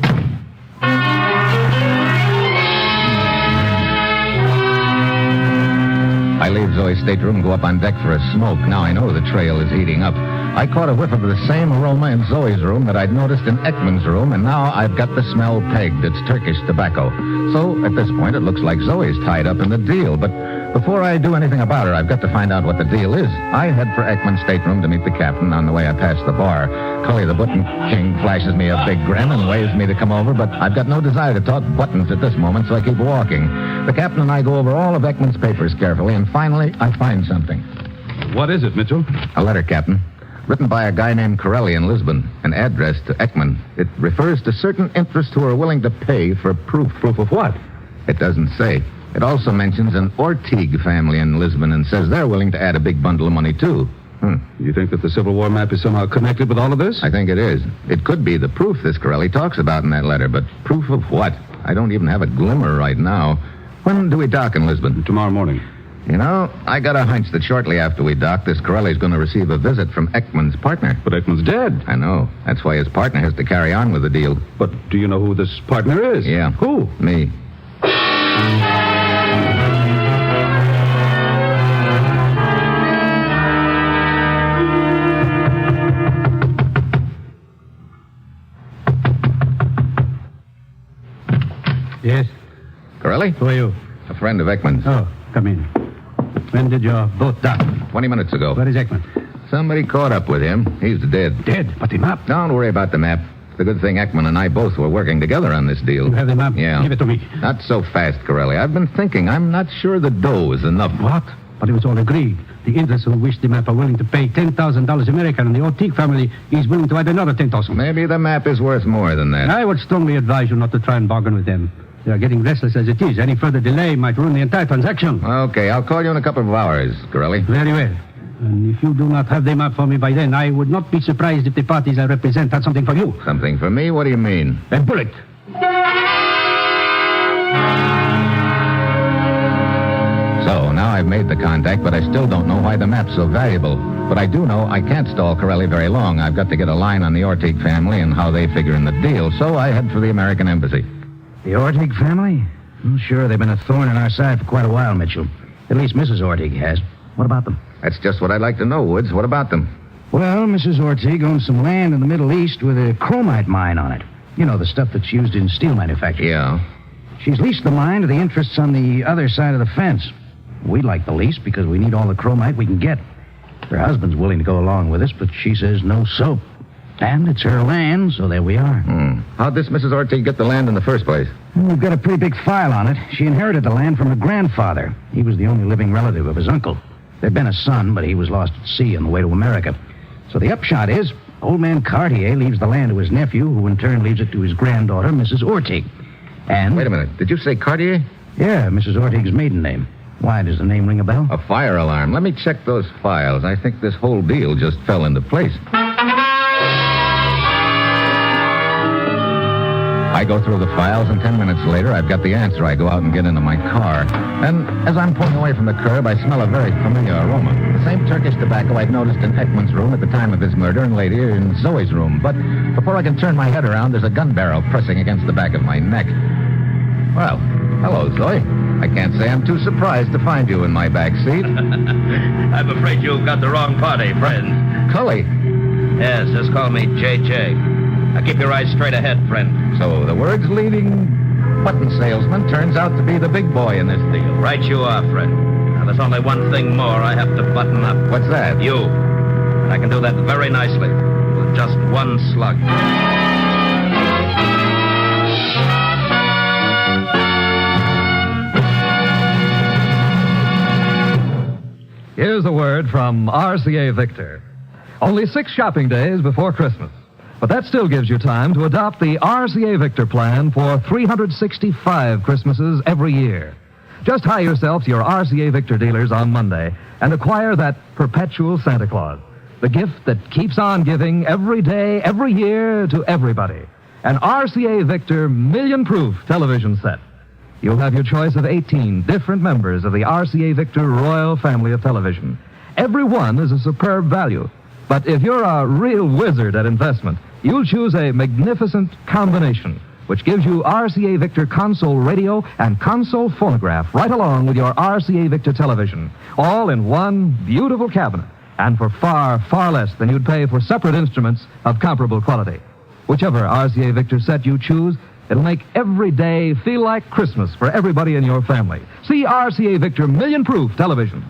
I leave Zoe's stateroom, go up on deck for a smoke. Now I know the trail is heating up. I caught a whiff of the same aroma in Zoe's room that I'd noticed in Ekman's room, and now I've got the smell pegged. It's Turkish tobacco. So, at this point, it looks like Zoe's tied up in the deal. But before I do anything about her, I've got to find out what the deal is. I head for Ekman's stateroom to meet the captain. On the way, I pass the bar. Cully, the button king, flashes me a big grin and waves me to come over, but I've got no desire to talk buttons at this moment, so I keep walking. The captain and I go over all of Ekman's papers carefully, and finally, I find something. What is it, Mitchell? A letter, Captain. Written by a guy named Corelli in Lisbon, and addressed to Ekman. It refers to certain interests who are willing to pay for proof. Proof of what? It doesn't say. It also mentions an Ortigue family in Lisbon and says they're willing to add a big bundle of money, too. You think that the Civil War map is somehow connected with all of this? I think it is. It could be the proof this Corelli talks about in that letter, but proof of what? I don't even have a glimmer right now. When do we dock in Lisbon? Tomorrow morning. You know, I got a hunch that shortly after we dock, this Corelli's going to receive a visit from Ekman's partner. But Ekman's dead. I know. That's why his partner has to carry on with the deal. But do you know who this partner is? Yeah. Who? Me. Yes? Corelli? Who are you? A friend of Ekman's. Oh, come in. When did your boat dock? 20 minutes ago. Where is Ekman? Somebody caught up with him. He's dead. Dead? But the map? Don't worry about the map. It's a good thing Ekman and I both were working together on this deal. You have the map? Yeah. Give it to me. Not so fast, Corelli. I've been thinking. I'm not sure the dough is enough. What? But it was all agreed. The interests who wish the map are willing to pay $10,000 American, and the Ortigue family is willing to add another $10,000. Maybe the map is worth more than that. I would strongly advise you not to try and bargain with them. They are getting restless as it is. Any further delay might ruin the entire transaction. Okay, I'll call you in a couple of hours, Corelli. Very well. And if you do not have the map for me by then, I would not be surprised if the parties I represent had something for you. Something for me? What do you mean? A bullet. So, now I've made the contact, but I still don't know why the map's so valuable. But I do know I can't stall Corelli very long. I've got to get a line on the Ortigue family and how they figure in the deal, so I head for the American embassy. The Ortigue family? Sure, they've been a thorn in our side for quite a while, Mitchell. At least Mrs. Ortigue has. What about them? That's just what I'd like to know, Woods. What about them? Well, Mrs. Ortigue owns some land in the Middle East with a chromite mine on it. You know, the stuff that's used in steel manufacturing. Yeah. She's leased the mine to the interests on the other side of the fence. We'd like the lease because we need all the chromite we can get. Her husband's willing to go along with us, but she says no soap. And it's her land, so there we are. How'd this Mrs. Ortigue get the land in the first place? We've got a pretty big file on it. She inherited the land from her grandfather. He was the only living relative of his uncle. There'd been a son, but he was lost at sea on the way to America. So the upshot is, old man Cartier leaves the land to his nephew, who in turn leaves it to his granddaughter, Mrs. Ortigue. And... Wait a minute. Did you say Cartier? Yeah, Mrs. Ortigue's maiden name. Why, does the name ring a bell? A fire alarm. Let me check those files. I think this whole deal just fell into place. I go through the files, and 10 minutes later, I've got the answer. I go out and get into my car. And as I'm pulling away from the curb, I smell a very familiar aroma. The same Turkish tobacco I'd noticed in Ekman's room at the time of his murder and later in Zoe's room. But before I can turn my head around, there's a gun barrel pressing against the back of my neck. Well, hello, Zoe. I can't say I'm too surprised to find you in my back seat. I'm afraid you've got the wrong party, friend. Cully. Yes, just call me J.J. Now keep your eyes straight ahead, friend. So the world's leading button salesman turns out to be the big boy in this deal. Right you are, friend. Now there's only one thing more I have to button up. What's that? You. And I can do that very nicely with just one slug. Here's a word from RCA Victor. Only 6 shopping days before Christmas. But that still gives you time to adopt the RCA Victor plan for 365 Christmases every year. Just hie yourself to your RCA Victor dealers on Monday and acquire that perpetual Santa Claus, the gift that keeps on giving every day, every year to everybody. An RCA Victor million-proof television set. You'll have your choice of 18 different members of the RCA Victor Royal family of television. Every one is a superb value. But if you're a real wizard at investment, you'll choose a magnificent combination, which gives you RCA Victor console radio and console phonograph right along with your RCA Victor television, all in one beautiful cabinet, and for far, far less than you'd pay for separate instruments of comparable quality. Whichever RCA Victor set you choose, it'll make every day feel like Christmas for everybody in your family. See RCA Victor million-proof television.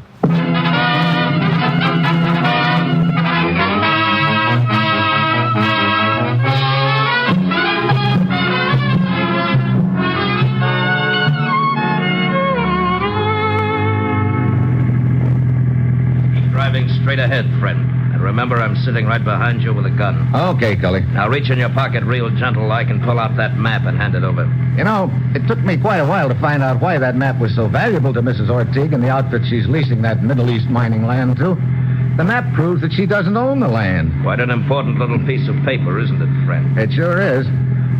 Driving straight ahead, friend. And remember, I'm sitting right behind you with a gun. Okay, Cully. Now reach in your pocket real gentle-like and pull out that map and hand it over. You know, it took me quite a while to find out why that map was so valuable to Mrs. Ortigue and the outfit she's leasing that Middle East mining land to. The map proves that she doesn't own the land. Quite an important little piece of paper, isn't it, friend? It sure is.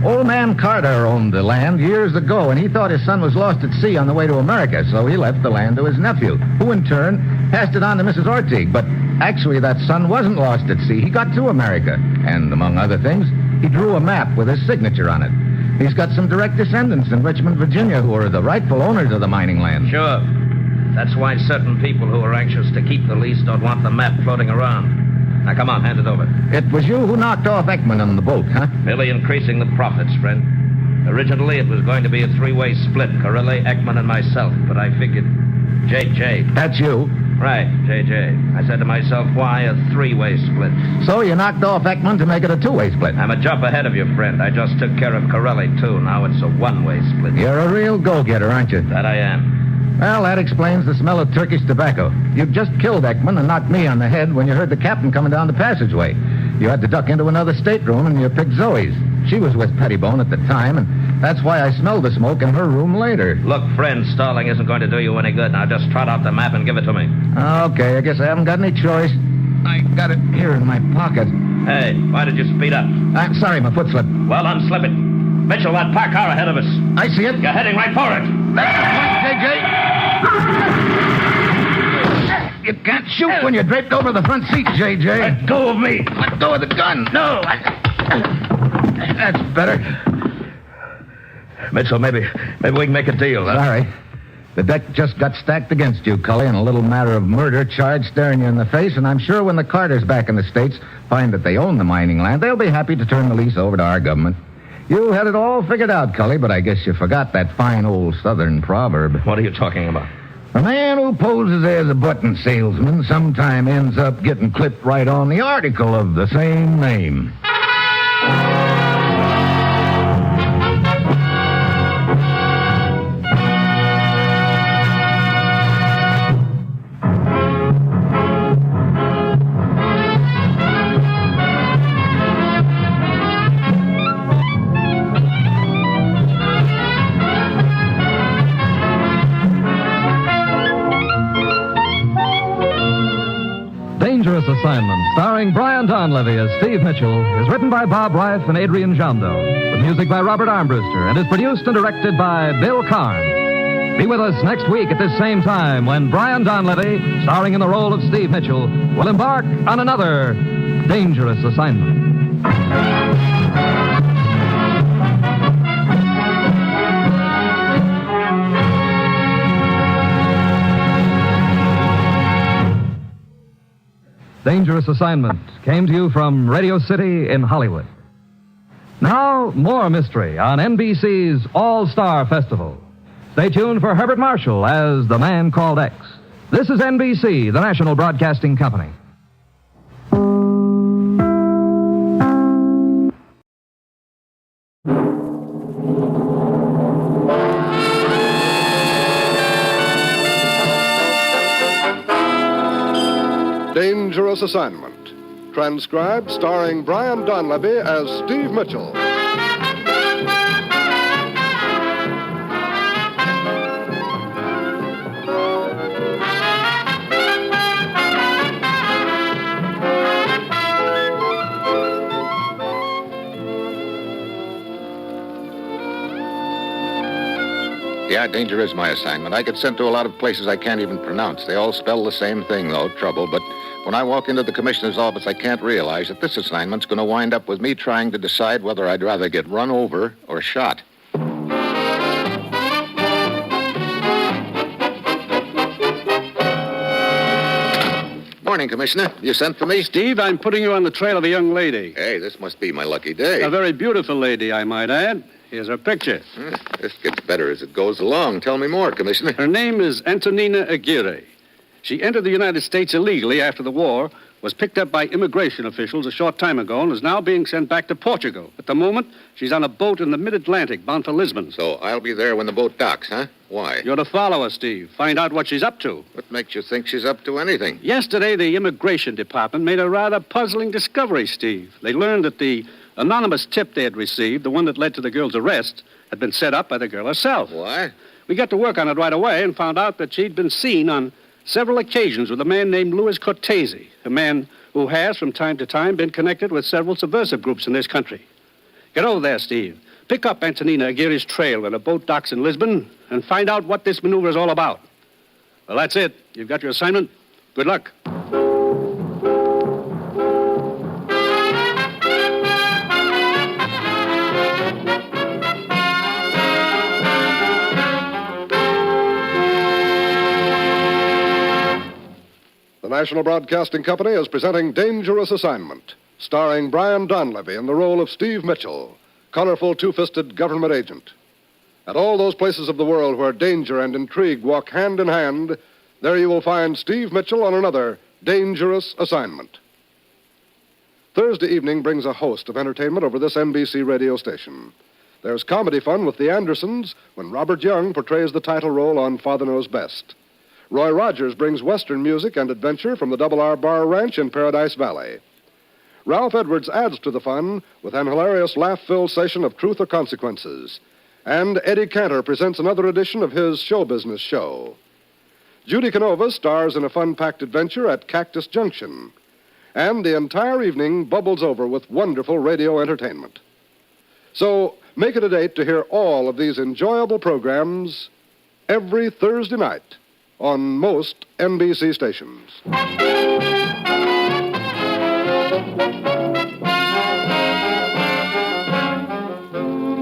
Old man Carter owned the land years ago, and he thought his son was lost at sea on the way to America, so he left the land to his nephew, who in turn passed it on to Mrs. Ortigue. But actually, that son wasn't lost at sea. He got to America, and among other things, he drew a map with his signature on it. He's got some direct descendants in Richmond, Virginia, who are the rightful owners of the mining land. Sure. That's why certain people who are anxious to keep the lease don't want the map floating around. Now, come on, hand it over. It was you who knocked off Ekman on the boat, huh? Merely increasing the profits, friend. Originally, it was going to be a three-way split, Corelli, Ekman, and myself, but I figured JJ. That's you? Right, JJ. I said to myself, why a three-way split? So you knocked off Ekman to make it a two-way split? I'm a jump ahead of you, friend. I just took care of Corelli, too. Now it's a one-way split. You're a real go-getter, aren't you? That I am. Well, that explains the smell of Turkish tobacco. You just killed Ekman and knocked me on the head when you heard the captain coming down the passageway. You had to duck into another stateroom, and you picked Zoe's. She was with Pettibone at the time, and that's why I smelled the smoke in her room later. Look, friend, stalling isn't going to do you any good. Now just trot out the map and give it to me. Okay, I guess I haven't got any choice. I got it here in my pocket. Hey, why did you speed up? I'm sorry, my foot slipped. Well, unslip it. Mitchell, that parked car ahead of us. I see it. You're heading right for it. JJ. You can't shoot when you're draped over the front seat, JJ. Let go of me. Let go of the gun. No. That's better. Mitchell, maybe we can make a deal. Huh? Sorry. The deck just got stacked against you, Cully, and a little matter of murder charge staring you in the face, and I'm sure when the Carters back in the States find that they own the mining land, they'll be happy to turn the lease over to our government. You had it all figured out, Cully, but I guess you forgot that fine old Southern proverb. What are you talking about? A man who poses as a button salesman sometime ends up getting clipped right on the article of the same name. Dangerous Assignment, starring Brian Donlevy as Steve Mitchell, is written by Bob Reif and Adrian Jondo, with music by Robert Armbruster, and is produced and directed by Bill Karn. Be with us next week at this same time when Brian Donlevy, starring in the role of Steve Mitchell, will embark on another Dangerous Assignment. Dangerous Assignment came to you from Radio City in Hollywood. Now, more mystery on NBC's All-Star Festival. Stay tuned for Herbert Marshall as The Man Called X. This is NBC, the national broadcasting company. Dangerous Assignment. Transcribed starring Brian Donlevy as Steve Mitchell. Yeah, danger is my assignment. I get sent to a lot of places I can't even pronounce. They all spell the same thing, though, trouble. But when I walk into the commissioner's office, I can't realize that this assignment's going to wind up with me trying to decide whether I'd rather get run over or shot. Morning, Commissioner. You sent for me? Steve, I'm putting you on the trail of a young lady. Hey, this must be my lucky day. A very beautiful lady, I might add. Here's her picture. This gets better as it goes along. Tell me more, Commissioner. Her name is Antonina Aguirre. She entered the United States illegally after the war, was picked up by immigration officials a short time ago, and is now being sent back to Portugal. At the moment, she's on a boat in the mid-Atlantic, bound for Lisbon. So I'll be there when the boat docks, huh? Why? You're to follow her, Steve. Find out what she's up to. What makes you think she's up to anything? Yesterday, the immigration department made a rather puzzling discovery, Steve. They learned that the anonymous tip they had received, the one that led to the girl's arrest, had been set up by the girl herself. Why? We got to work on it right away and found out that she'd been seen on several occasions with a man named Louis Cortese, a man who has, from time to time, been connected with several subversive groups in this country. Get over there, Steve. Pick up Antonina Aguirre's trail when a boat docks in Lisbon and find out what this maneuver is all about. Well, that's it. You've got your assignment. Good luck. The National Broadcasting Company is presenting Dangerous Assignment, starring Brian Donlevy in the role of Steve Mitchell, colorful two-fisted government agent. At all those places of the world where danger and intrigue walk hand in hand, there you will find Steve Mitchell on another Dangerous Assignment. Thursday evening brings a host of entertainment over this NBC radio station. There's comedy fun with the Andersons when Robert Young portrays the title role on Father Knows Best. Roy Rogers brings Western music and adventure from the Double R Bar Ranch in Paradise Valley. Ralph Edwards adds to the fun with an hilarious laugh-filled session of Truth or Consequences. And Eddie Cantor presents another edition of his show business show. Judy Canova stars in a fun-packed adventure at Cactus Junction. And the entire evening bubbles over with wonderful radio entertainment. So make it a date to hear all of these enjoyable programs every Thursday night on most NBC stations.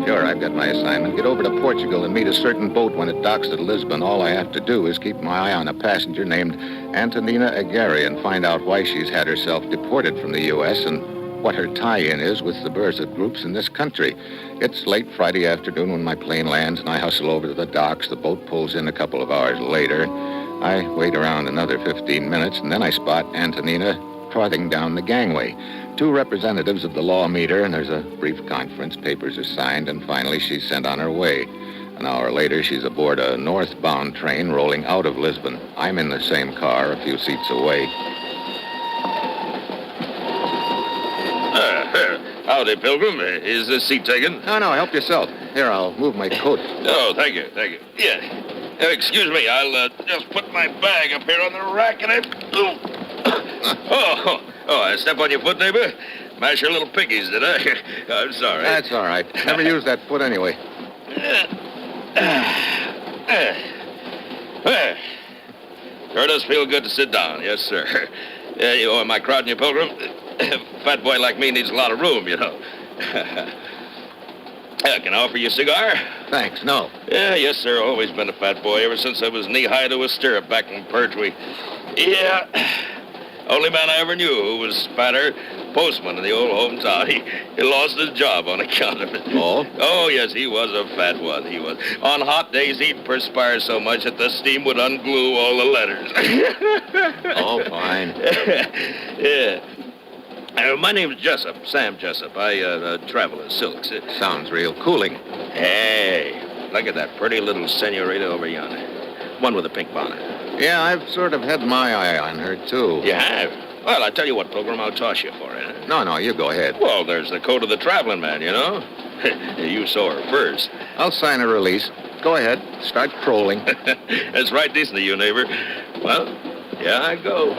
Sure, I've got my assignment. Get over to Portugal and meet a certain boat when it docks at Lisbon. All I have to do is keep my eye on a passenger named Antonina Aguirre and find out why she's had herself deported from the U.S. and what her tie-in is with subversive groups in this country. It's late Friday afternoon when my plane lands and I hustle over to the docks. The boat pulls in a couple of hours later. I wait around another 15 minutes and then I spot Antonina trotting down the gangway. Two representatives of the law meet her and there's a brief conference. Papers are signed and finally she's sent on her way. An hour later, she's aboard a northbound train rolling out of Lisbon. I'm in the same car a few seats away. Howdy, Pilgrim. Is this seat taken? No, help yourself. Here, I'll move my coat. Oh, thank you. Yeah. Excuse me, I'll just put my bag up here on the rack and I... I step on your foot, neighbor? Mash your little piggies, did I? I'm sorry. That's all right. Never use that foot anyway. Sure does feel good to sit down, yes, sir. Am I crowding you, Pilgrim? A fat boy like me needs a lot of room, you know. Can I offer you a cigar? Thanks, no. Yes, sir. Always been a fat boy ever since I was knee-high to a stirrup back in Pertwee. Yeah. Only man I ever knew who was fatter, postman in the old hometown. He lost his job on account of it. Oh? Oh, yes, he was a fat one, he was. On hot days, he'd perspire so much that the steam would unglue all the letters. Oh, fine. Yeah. My name's Jessup, Sam Jessup. I travel in silks. Sounds real cooling. Hey, look at that pretty little senorita over yonder. One with a pink bonnet. Yeah, I've sort of had my eye on her, too. You have? Well, I tell you what, Pilgrim, I'll toss you for it. Huh? No, you go ahead. Well, there's the code of the traveling man, you know. You saw her first. I'll sign a release. Go ahead. Start trolling. That's right decent of you, neighbor. Well, here I go.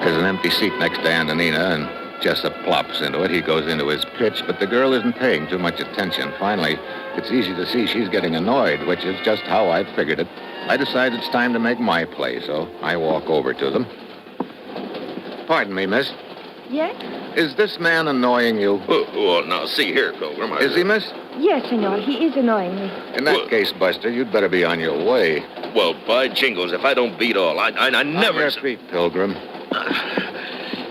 There's an empty seat next to Antonina, and Jessup plops into it. He goes into his pitch, but the girl isn't paying too much attention. Finally, it's easy to see she's getting annoyed, which is just how I figured it. I decide it's time to make my play, so I walk over to them. Pardon me, miss. Yes? Is this man annoying you? Well, now, see here, Pilgrim. Is he, miss? Yes, senor. He is annoying me. In that case, Buster, you'd better be on your way. Well, by jingles, if I don't beat all, I never... On your feet, Pilgrim.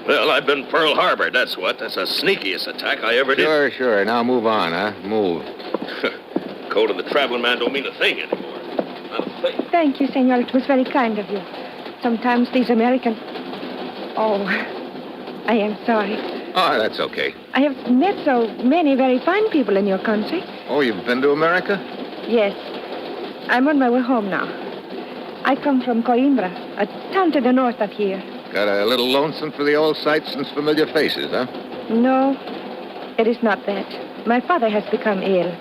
Well, I've been Pearl Harbor, that's what. That's the sneakiest attack I ever did. Sure. Now move on, huh? Move. Code of the traveling man don't mean a thing anymore. Not a thing. Thank you, senor. It was very kind of you. Sometimes these Americans... Oh, I am sorry. Oh, that's okay. I have met so many very fine people in your country. Oh, you've been to America? Yes. I'm on my way home now. I come from Coimbra, a town to the north of here. Got a little lonesome for the old sights and familiar faces, huh? No, it is not that. My father has become ill.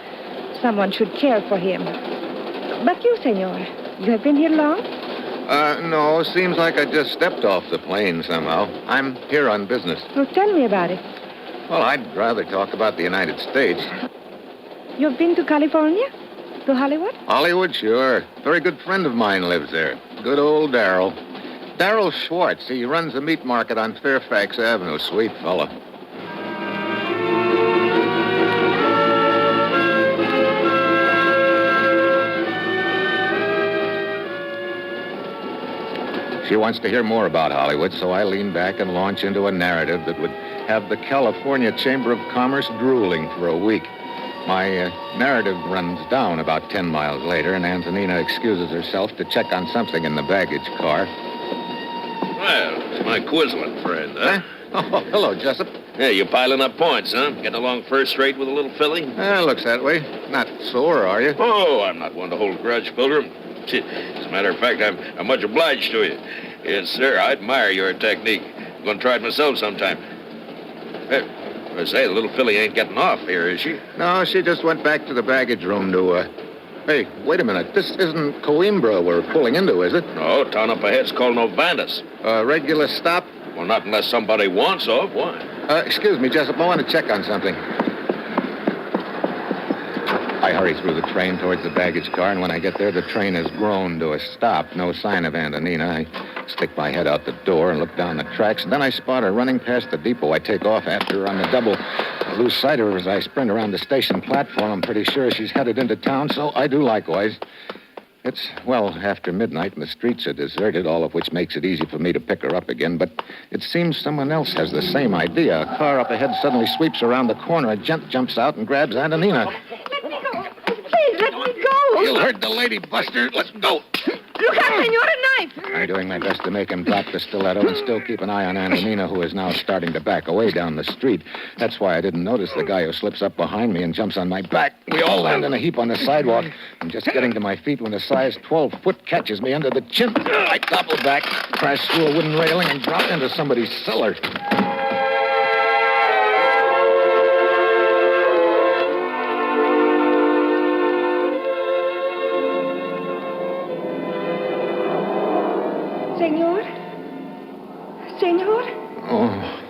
Someone should care for him. But you, senor, you have been here long? No. Seems like I just stepped off the plane somehow. I'm here on business. Well, tell me about it. Well, I'd rather talk about the United States. You've been to California? To Hollywood? Hollywood, sure. Very good friend of mine lives there. Good old Darrell. Darrell Schwartz. He runs a meat market on Fairfax Avenue. Sweet fella. She wants to hear more about Hollywood, so I lean back and launch into a narrative that would have the California Chamber of Commerce drooling for a week. My narrative runs down about 10 miles later, and Antonina excuses herself to check on something in the baggage car. Well, it's my Quisling friend, huh? Oh, hello, Jessup. Yeah, you piling up points, huh? Getting along first rate with a little filly? Looks that way. Not sore, are you? Oh, I'm not one to hold a grudge, Pilgrim. As a matter of fact, I'm much obliged to you. Yes, sir, I admire your technique. I'm going to try it myself sometime. Hey, I say, the little filly ain't getting off here, is she? No, she just went back to the baggage room to, Hey, wait a minute. This isn't Coimbra we're pulling into, is it? No, town up ahead's called Novandas. Regular stop? Well, not unless somebody wants of. Why? Excuse me, Jessup. I want to check on something. I hurry through the train towards the baggage car, and when I get there, the train has grown to a stop. No sign of Antonina. I stick my head out the door and look down the tracks, and then I spot her running past the depot. I take off after her on the double. I lose sight of her as I sprint around the station platform. I'm pretty sure she's headed into town, so I do likewise. It's, well, after midnight, and the streets are deserted, all of which makes it easy for me to pick her up again. But it seems someone else has the same idea. A car up ahead suddenly sweeps around the corner. A gent jumps out and grabs Antonina. Please, let me go. You heard the lady, Buster. Let's go. Look out, senor, a knife. I'm doing my best to make him drop the stiletto and still keep an eye on Antonina, who is now starting to back away down the street. That's why I didn't notice the guy who slips up behind me and jumps on my back. We all land in a heap on the sidewalk. I'm just getting to my feet when a size 12 foot catches me under the chin. I topple back, crash through a wooden railing, and drop into somebody's cellar. Senor? Oh.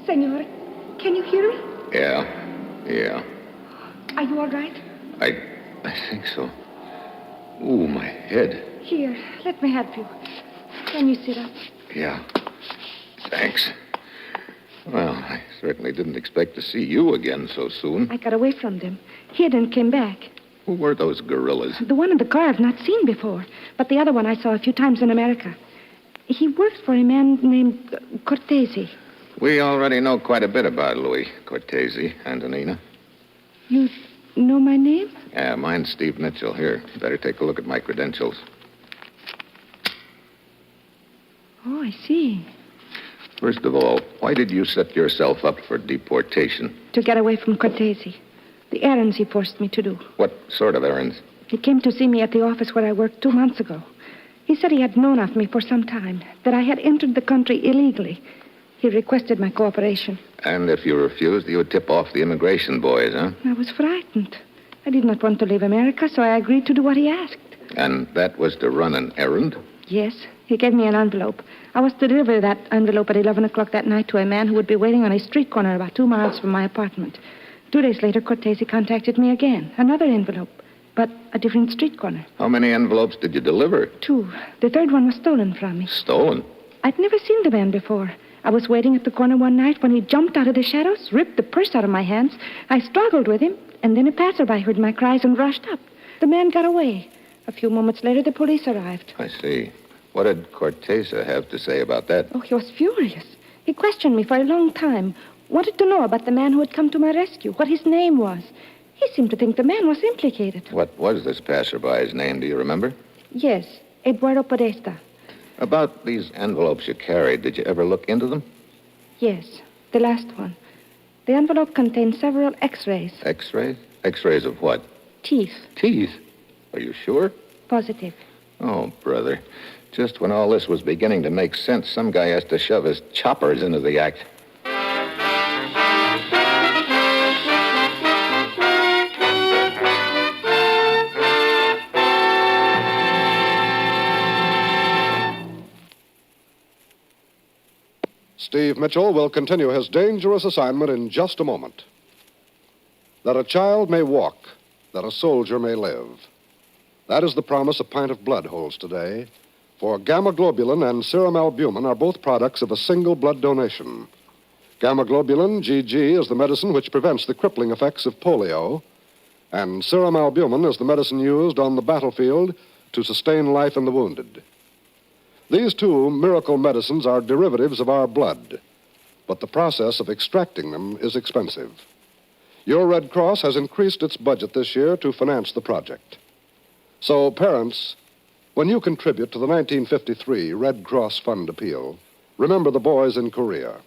Senor, can you hear me? Yeah. Are you all right? I think so. Ooh, my head. Here, let me help you. Can you sit up? Yeah. Thanks. Well, I certainly didn't expect to see you again so soon. I got away from them, hid and came back. Who were those gorillas? The one in the car I've not seen before, but the other one I saw a few times in America. He works for a man named Cortese. We already know quite a bit about Louis Cortese, Antonina. You know my name? Yeah, mine's Steve Mitchell. Here, better take a look at my credentials. Oh, I see. First of all, why did you set yourself up for deportation? To get away from Cortese. The errands he forced me to do. What sort of errands? He came to see me at the office where I worked 2 months ago. He said he had known of me for some time, that I had entered the country illegally. He requested my cooperation. And if you refused, you would tip off the immigration boys, huh? I was frightened. I did not want to leave America, so I agreed to do what he asked. And that was to run an errand? Yes, He gave me an envelope. I was to deliver that envelope at 11 o'clock that night to a man who would be waiting on a street corner about 2 miles from my apartment. 2 days later, Cortese contacted me again. Another envelope, but a different street corner. How many envelopes did you deliver? 2. The third one was stolen from me. Stolen? I'd never seen the man before. I was waiting at the corner one night when he jumped out of the shadows, ripped the purse out of my hands. I struggled with him, and then a passerby heard my cries and rushed up. The man got away. A few moments later, the police arrived. I see. What did Cortese have to say about that? Oh, he was furious. He questioned me for a long time, wanted to know about the man who had come to my rescue, what his name was. He seemed to think the man was implicated. What was this passerby's name, do you remember? Yes, Eduardo Podesta. About these envelopes you carried, did you ever look into them? Yes, the last one. The envelope contained several X-rays. X-rays? X-rays of what? Teeth. Teeth? Are you sure? Positive. Oh, brother. Just when all this was beginning to make sense, some guy has to shove his choppers into the act. Steve Mitchell will continue his dangerous assignment in just a moment. That a child may walk, that a soldier may live. That is the promise a pint of blood holds today. For gamma globulin and serum albumin are both products of a single blood donation. Gamma globulin, GG, is the medicine which prevents the crippling effects of polio, and serum albumin is the medicine used on the battlefield to sustain life in the wounded. These two miracle medicines are derivatives of our blood, but the process of extracting them is expensive. Your Red Cross has increased its budget this year to finance the project. So, parents, when you contribute to the 1953 Red Cross Fund appeal, remember the boys in Korea,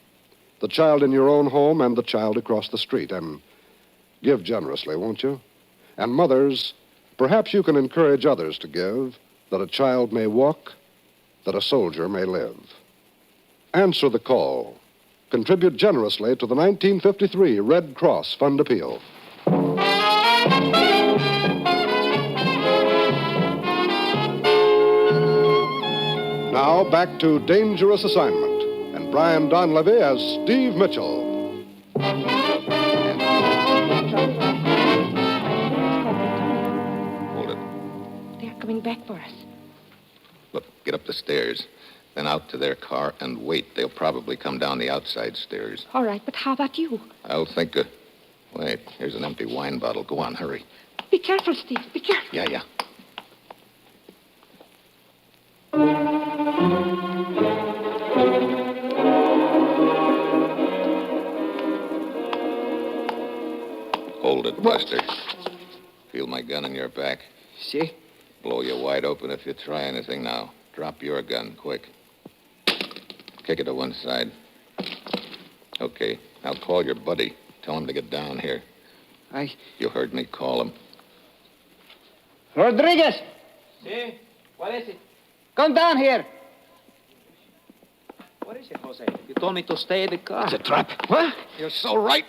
the child in your own home and the child across the street, and give generously, won't you? And mothers, perhaps you can encourage others to give, that a child may walk, that a soldier may live. Answer the call. Contribute generously to the 1953 Red Cross Fund appeal. Now, back to Dangerous Assignment, and Brian Donlevy as Steve Mitchell. Hold it. They're coming back for us. Look, get up the stairs, then out to their car and wait. They'll probably come down the outside stairs. All right, but how about you? I'll think of... Wait, here's an empty wine bottle. Go on, hurry. Be careful, Steve. Be careful. Yeah. Hold it, Buster. Feel my gun in your back. See? Blow you wide open if you try anything now. Drop your gun, quick. Kick it to one side. Okay, now call your buddy. Tell him to get down here. You heard me call him. Rodriguez! See? What is it? Come down here. What is it, Jose? You told me to stay in the car. It's a trap. What? You're so right.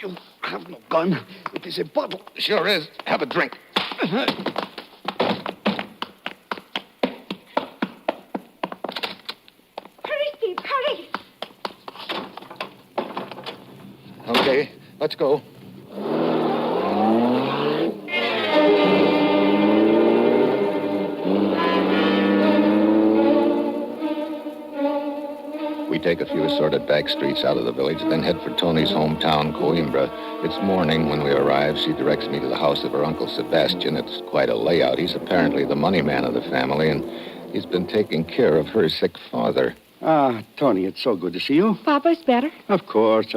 You have no gun. It is a bottle. Sure is. Have a drink. Hurry, Steve, hurry. Okay, let's go. We take a few assorted back streets out of the village, then head for Tony's hometown, Coimbra. It's morning when we arrive. She directs me to the house of her Uncle Sebastian. It's quite a layout. He's apparently the money man of the family, and he's been taking care of her sick father. Ah, Tony, it's so good to see you. Papa's better. Of course.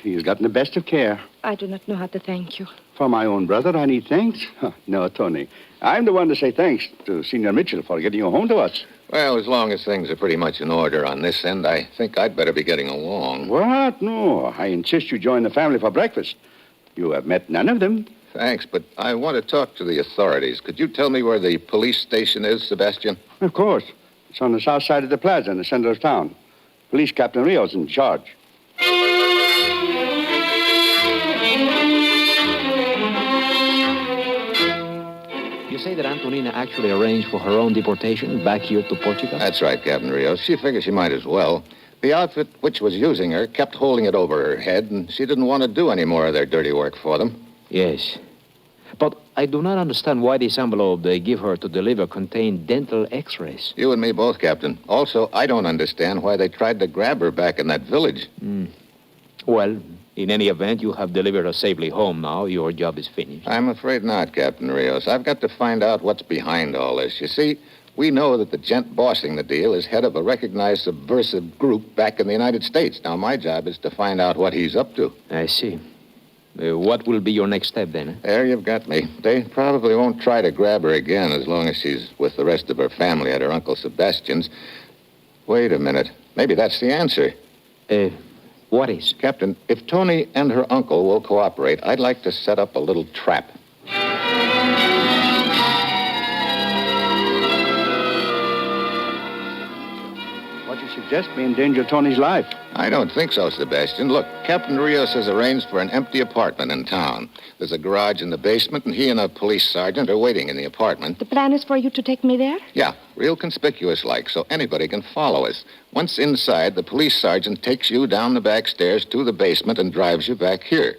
He's gotten the best of care. I do not know how to thank you. For my own brother, I need thanks? Huh, no, Tony. I'm the one to say thanks to Senor Mitchell for getting you home to us. Well, as long as things are pretty much in order on this end, I think I'd better be getting along. What? No, I insist you join the family for breakfast. You have met none of them. Thanks, but I want to talk to the authorities. Could you tell me where the police station is, Sebastian? Of course. It's on the south side of the plaza in the center of town. Police Captain Rio's in charge. You say that Antonina actually arranged for her own deportation back here to Portugal? That's right, Captain Rios. She figured she might as well. The outfit which was using her kept holding it over her head, and she didn't want to do any more of their dirty work for them. Yes. But I do not understand why this envelope they give her to deliver contained dental x-rays. You and me both, Captain. Also, I don't understand why they tried to grab her back in that village. Well, in any event, you have delivered her safely home now. Your job is finished. I'm afraid not, Captain Rios. I've got to find out what's behind all this. You see, we know that the gent bossing the deal is head of a recognized subversive group back in the United States. Now, my job is to find out what he's up to. I see. What will be your next step, then? There you've got me. They probably won't try to grab her again as long as she's with the rest of her family at her Uncle Sebastian's. Wait a minute. Maybe that's the answer. What is? Captain, if Tony and her uncle will cooperate, I'd like to set up a little trap. What you suggest may endanger Tony's life. I don't think so, Sebastian. Look, Captain Rios has arranged for an empty apartment in town. There's a garage in the basement, and he and a police sergeant are waiting in the apartment. The plan is for you to take me there? Yeah, real conspicuous-like, so anybody can follow us. Once inside, the police sergeant takes you down the back stairs to the basement and drives you back here.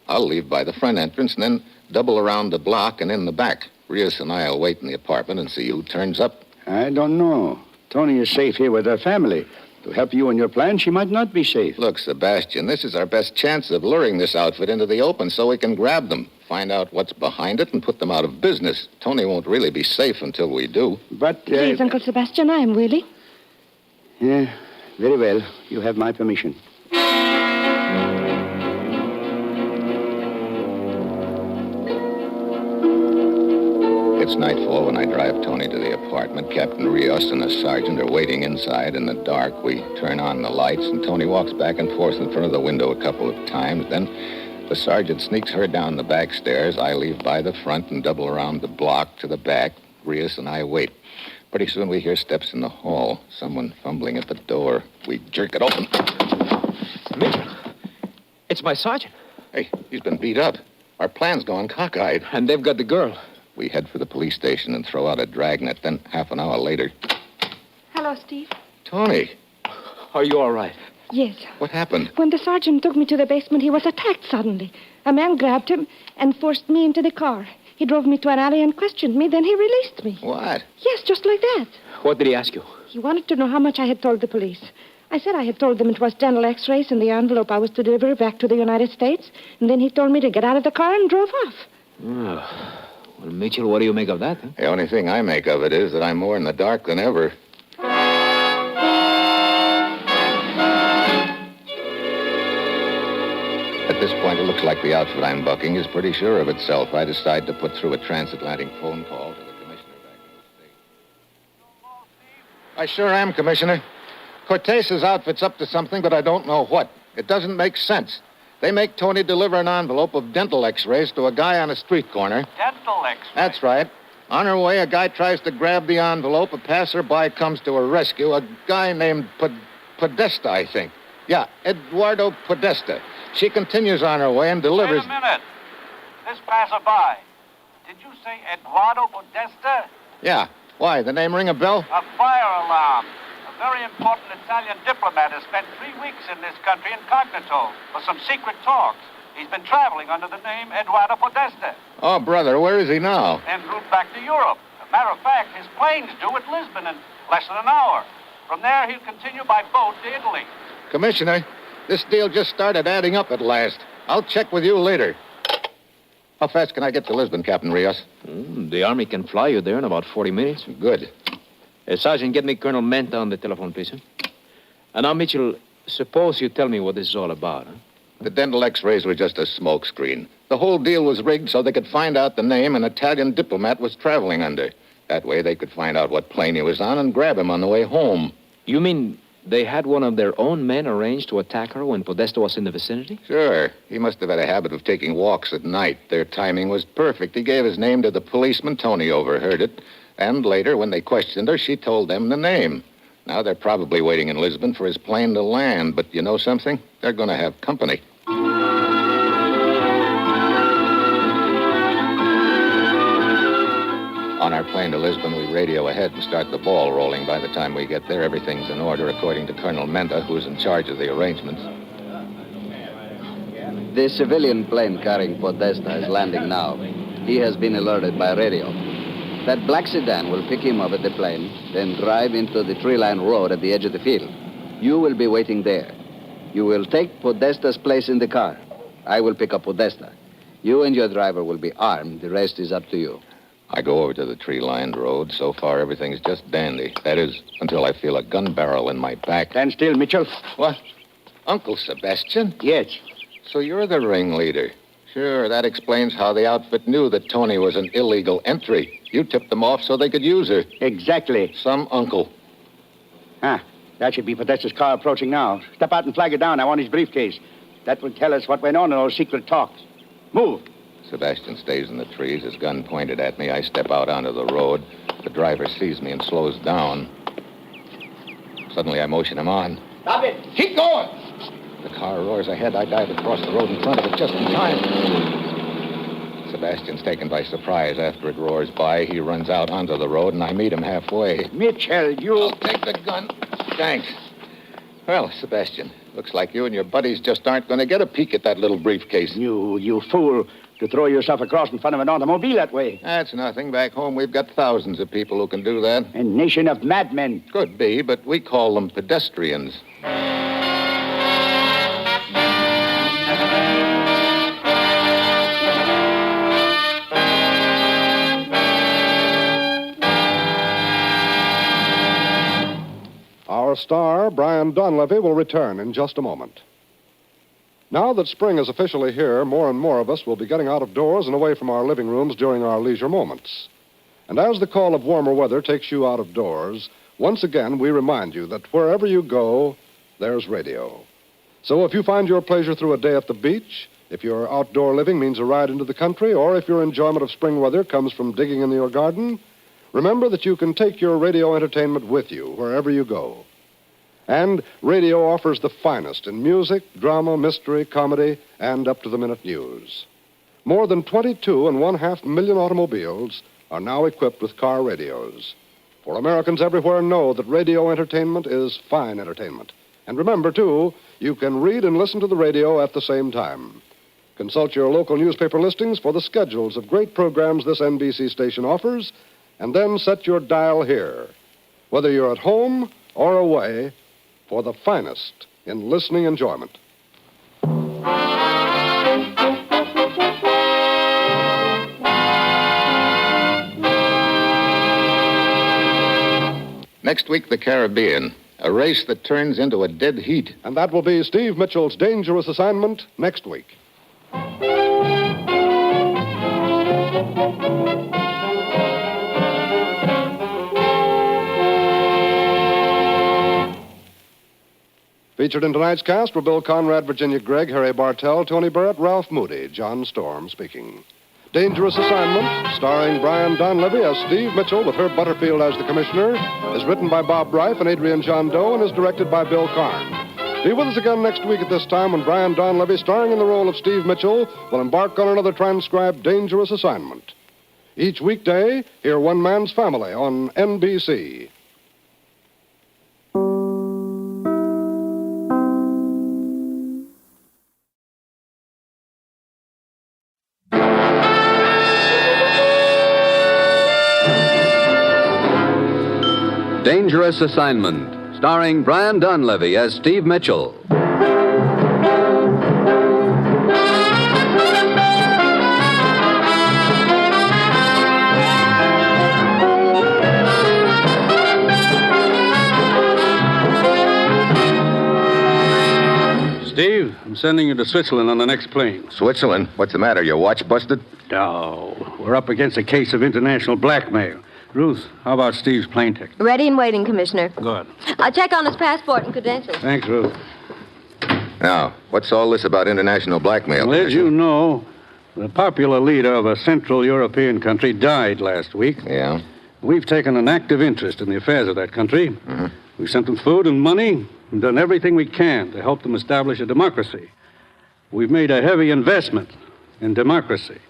I'll leave by the front entrance and then double around the block and in the back. Rios and I'll wait in the apartment and see who turns up. I don't know. Tony is safe here with her family. To help you in your plan, she might not be safe. Look, Sebastian, this is our best chance of luring this outfit into the open so we can grab them, find out what's behind it, and put them out of business. Tony won't really be safe until we do. But, Please, Uncle Sebastian, I am willing. Yeah, very well. You have my permission. It's nightfall when I drive Tony to the apartment. Captain Rios and the sergeant are waiting inside in the dark. We turn on the lights, and Tony walks back and forth in front of the window a couple of times. Then the sergeant sneaks her down the back stairs. I leave by the front and double around the block to the back. Rios and I wait. Pretty soon we hear steps in the hall. Someone fumbling at the door. We jerk it open. Mitchell, it's my sergeant. Hey, he's been beat up. Our plan's gone cockeyed. And they've got the girl. We head for the police station and throw out a dragnet. Then half an hour later... Hello, Steve. Tony. Are you all right? Yes. What happened? When the sergeant took me to the basement, he was attacked suddenly. A man grabbed him and forced me into the car. He drove me to an alley and questioned me. Then he released me. What? Yes, just like that. What did he ask you? He wanted to know how much I had told the police. I said I had told them it was dental x-rays in the envelope I was to deliver back to the United States. And then he told me to get out of the car and drove off. Oh. Well, Mitchell, what do you make of that? Huh? The only thing I make of it is that I'm more in the dark than ever. At this point, it looks like the outfit I'm bucking is pretty sure of itself. I decide to put through a transatlantic phone call to the commissioner back in the States. I sure am, Commissioner. Cortez's outfit's up to something, but I don't know what. It doesn't make sense. They make Tony deliver an envelope of dental x-rays to a guy on a street corner. Dental x-rays? That's right. On her way, a guy tries to grab the envelope. A passerby comes to her rescue. A guy named Podesta, I think. Yeah, Eduardo Podesta. She continues on her way and delivers... Wait a minute. This passerby. Did you say Eduardo Podesta? Yeah. Why? The name ring a bell? A fire alarm. A very important Italian diplomat has spent 3 weeks in this country incognito for some secret talks. He's been traveling under the name Eduardo Podesta. Oh, brother, where is he now? En route back to Europe. As a matter of fact, his plane's due at Lisbon in less than an hour. From there, he'll continue by boat to Italy. Commissioner, this deal just started adding up at last. I'll check with you later. How fast can I get to Lisbon, Captain Rios? The Army can fly you there in about 40 minutes. Good. Sergeant, get me Colonel Menta on the telephone, please. Huh? And now, Mitchell, suppose you tell me what this is all about. Huh? The dental x-rays were just a smokescreen. The whole deal was rigged so they could find out the name an Italian diplomat was traveling under. That way they could find out what plane he was on and grab him on the way home. You mean they had one of their own men arranged to attack her when Podesta was in the vicinity? Sure. He must have had a habit of taking walks at night. Their timing was perfect. He gave his name to the policeman. Tony overheard it. And later, when they questioned her, she told them the name. Now they're probably waiting in Lisbon for his plane to land. But you know something? They're going to have company. On our plane to Lisbon, we radio ahead and start the ball rolling. By the time we get there, everything's in order, according to Colonel Menta, who's in charge of the arrangements. The civilian plane carrying Podesta is landing now. He has been alerted by radio. That black sedan will pick him up at the plane, then drive into the tree-lined road at the edge of the field. You will be waiting there. You will take Podesta's place in the car. I will pick up Podesta. You and your driver will be armed. The rest is up to you. I go over to the tree-lined road. So far, everything's just dandy. That is, until I feel a gun barrel in my back. Stand still, Mitchell. What? Uncle Sebastian? Yes. So you're the ringleader. Sure, that explains how the outfit knew that Tony was an illegal entry. You tipped them off so they could use her. Exactly. Some uncle. That should be Podesta's car approaching now. Step out and flag it down. I want his briefcase. That will tell us what went on in those secret talks. Move. Sebastian stays in the trees, his gun pointed at me. I step out onto the road. The driver sees me and slows down. Suddenly, I motion him on. Stop it. Keep going. The car roars ahead. I dive across the road in front of it just in time. Sebastian's taken by surprise. After it roars by, he runs out onto the road, and I meet him halfway. Mitchell, you... I'll take the gun. Thanks. Well, Sebastian, looks like you and your buddies just aren't going to get a peek at that little briefcase. You fool. To throw yourself across in front of an automobile that way. That's nothing. Back home, we've got thousands of people who can do that. A nation of madmen. Could be, but we call them pedestrians. Our star, Brian Donlevy, will return in just a moment. Now that spring is officially here, more and more of us will be getting out of doors and away from our living rooms during our leisure moments. And as the call of warmer weather takes you out of doors, once again we remind you that wherever you go, there's radio. So if you find your pleasure through a day at the beach, if your outdoor living means a ride into the country, or if your enjoyment of spring weather comes from digging in your garden, remember that you can take your radio entertainment with you wherever you go. And radio offers the finest in music, drama, mystery, comedy, and up-to-the-minute news. More than 22.5 million automobiles are now equipped with car radios. For Americans everywhere know that radio entertainment is fine entertainment. And remember, too, you can read and listen to the radio at the same time. Consult your local newspaper listings for the schedules of great programs this NBC station offers, and then set your dial here. Whether you're at home or away, for the finest in listening enjoyment. Next week, the Caribbean. A race that turns into a dead heat. And that will be Steve Mitchell's dangerous assignment next week. Featured in tonight's cast were Bill Conrad, Virginia Gregg, Harry Bartell, Tony Barrett, Ralph Moody, John Storm speaking. Dangerous Assignment, starring Brian Donlevy as Steve Mitchell with Herb Butterfield as the commissioner, is written by Bob Reif and Adrian John Doe and is directed by Bill Karn. Be with us again next week at this time when Brian Donlevy, starring in the role of Steve Mitchell, will embark on another transcribed Dangerous Assignment. Each weekday, hear One Man's Family on NBC. Dangerous Assignment, starring Brian Donlevy as Steve Mitchell. Steve, I'm sending you to Switzerland on the next plane. Switzerland? What's the matter? Your watch busted? No. We're up against a case of international blackmail. Ruth, how about Steve's plane ticket? Ready and waiting, Commissioner. Good. I'll check on his passport and credentials. Thanks, Ruth. Now, what's all this about international blackmail? Well, as you know, the popular leader of a Central European country died last week. Yeah? We've taken an active interest in the affairs of that country. Mm-hmm. We've sent them food and money and done everything we can to help them establish a democracy. We've made a heavy investment in democracy.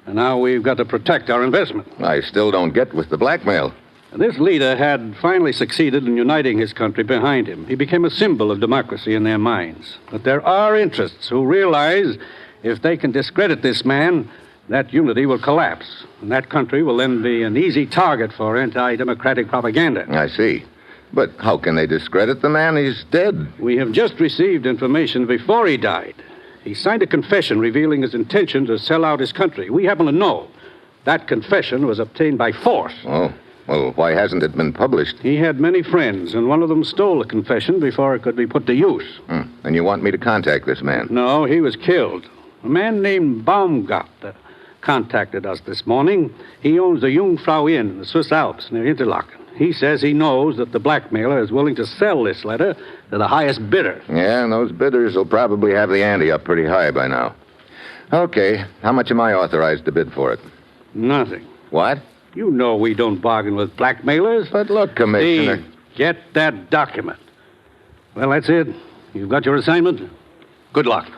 And now we've got to protect our investment. I still don't get with the blackmail. This leader had finally succeeded in uniting his country behind him. He became a symbol of democracy in their minds. But there are interests who realize if they can discredit this man, that unity will collapse. And that country will then be an easy target for anti-democratic propaganda. I see. But how can they discredit the man? He's dead. We have just received information before he died. He signed a confession revealing his intention to sell out his country. We happen to know that confession was obtained by force. Oh, well, why hasn't it been published? He had many friends, and one of them stole the confession before it could be put to use. And you want me to contact this man? No, he was killed. A man named Baumgart contacted us this morning. He owns the Jungfrau Inn in the Swiss Alps near Interlaken. He says he knows that the blackmailer is willing to sell this letter to the highest bidder. Yeah, and those bidders will probably have the ante up pretty high by now. Okay, how much am I authorized to bid for it? Nothing. What? You know we don't bargain with blackmailers. But look, Commissioner... Steve, get that document. Well, that's it. You've got your assignment. Good luck.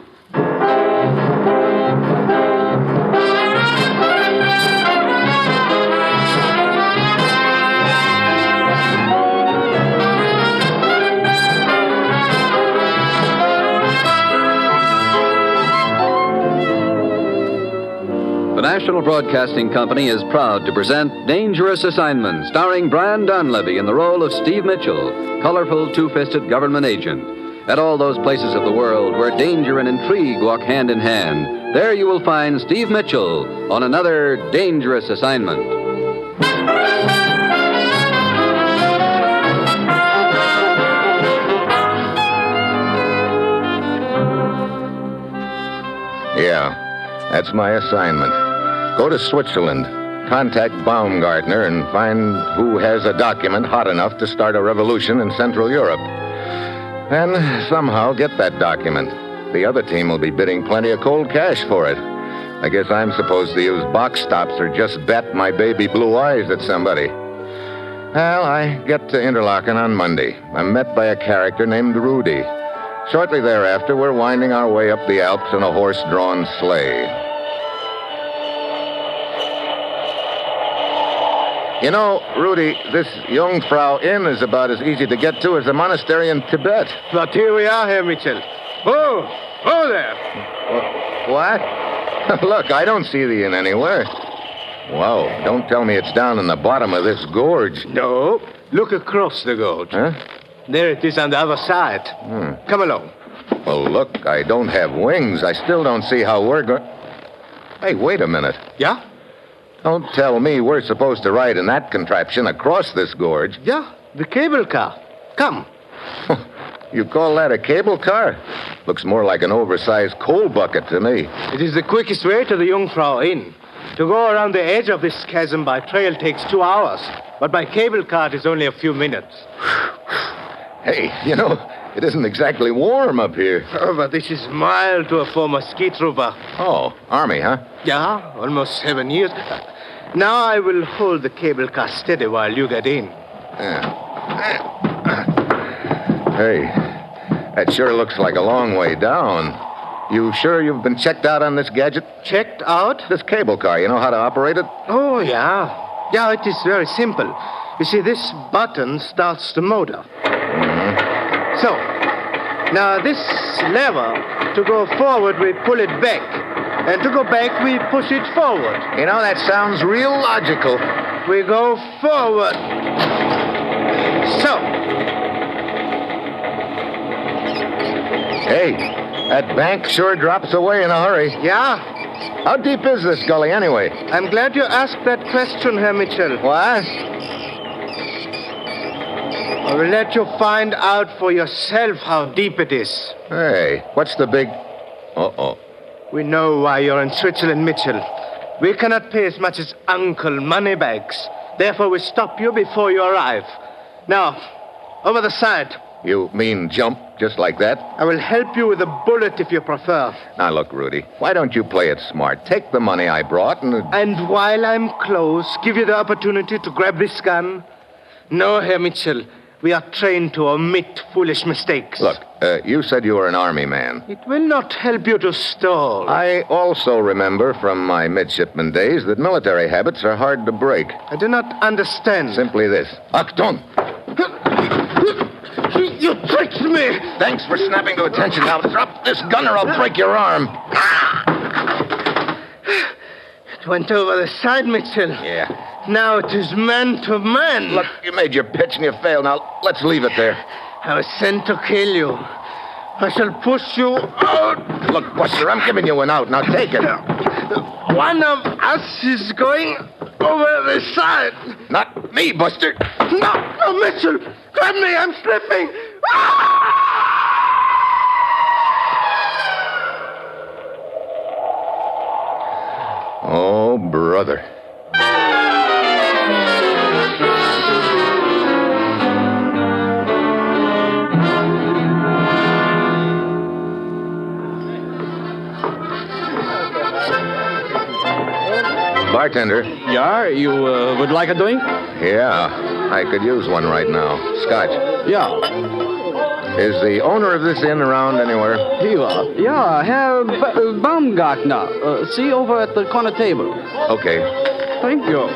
The National Broadcasting Company is proud to present Dangerous Assignment, starring Brian Donlevy in the role of Steve Mitchell, colorful two-fisted government agent. At all those places of the world where danger and intrigue walk hand in hand, there you will find Steve Mitchell on another Dangerous Assignment. Yeah, that's my assignment. Go to Switzerland, contact Baumgartner, and find who has a document hot enough to start a revolution in Central Europe. And somehow get that document. The other team will be bidding plenty of cold cash for it. I guess I'm supposed to use box stops or just bet my baby blue eyes at somebody. Well, I get to Interlaken on Monday. I'm met by a character named Rudy. Shortly thereafter, we're winding our way up the Alps in a horse-drawn sleigh. You know, Rudy, this Jungfrau Inn is about as easy to get to as a monastery in Tibet. But here we are, Herr Mitchell. Oh there. What? Look, I don't see the inn anywhere. Wow, don't tell me it's down in the bottom of this gorge. No, look across the gorge. Huh? There it is on the other side. Come along. Well, look, I don't have wings. I still don't see how we're going... Hey, wait a minute. Yeah? Don't tell me we're supposed to ride in that contraption across this gorge. Yeah, the cable car. Come. You call that a cable car? Looks more like an oversized coal bucket to me. It is the quickest way to the Jungfrau Inn. To go around the edge of this chasm by trail takes 2 hours, but by cable car it is only a few minutes. Hey, you know, it isn't exactly warm up here. Oh, but this is mild to a former ski trooper. Oh, Army, huh? Yeah, almost 7 years. Now I will hold the cable car steady while you get in. Hey, that sure looks like a long way down. You sure you've been checked out on this gadget? Checked out? This cable car, you know how to operate it? Oh, yeah. Yeah, it is very simple. You see, this button starts the motor. So, now this lever, to go forward, we pull it back. And to go back, we push it forward. You know, that sounds real logical. We go forward. So. Hey, that bank sure drops away in a hurry. Yeah? How deep is this gully, anyway? I'm glad you asked that question, Herr Mitchell. What? I will let you find out for yourself how deep it is. Hey, what's the big... Uh-oh. We know why you're in Switzerland, Mitchell. We cannot pay as much as Uncle Moneybags. Therefore, we stop you before you arrive. Now, over the side. You mean jump just like that? I will help you with a bullet if you prefer. Now, look, Rudy, why don't you play it smart? Take the money I brought and... And while I'm close, give you the opportunity to grab this gun? No, Herr Mitchell. We are trained to omit foolish mistakes. Look, you said you were an army man. It will not help you to stall. I also remember from my midshipman days that military habits are hard to break. I do not understand. Simply this. Achtung! You tricked me! Thanks for snapping to attention. Now drop this gun or I'll break your arm. It went over the side, Mitchell. Yeah. Now it is man to man. Look, you made your pitch and you failed. Now, let's leave it there. I was sent to kill you. I shall push you out. Look, Buster, I'm giving you an out. Now take it. One of us is going over the side. Not me, Buster. No, Mitchell. Grab me. I'm slipping. Oh, brother. Bartender. Yeah, you would like a drink? Yeah, I could use one right now. Scotch. Yeah. Is the owner of this inn around anywhere? Here. Yeah, Herr Baumgartner. See over at the corner table. Okay. Thank you.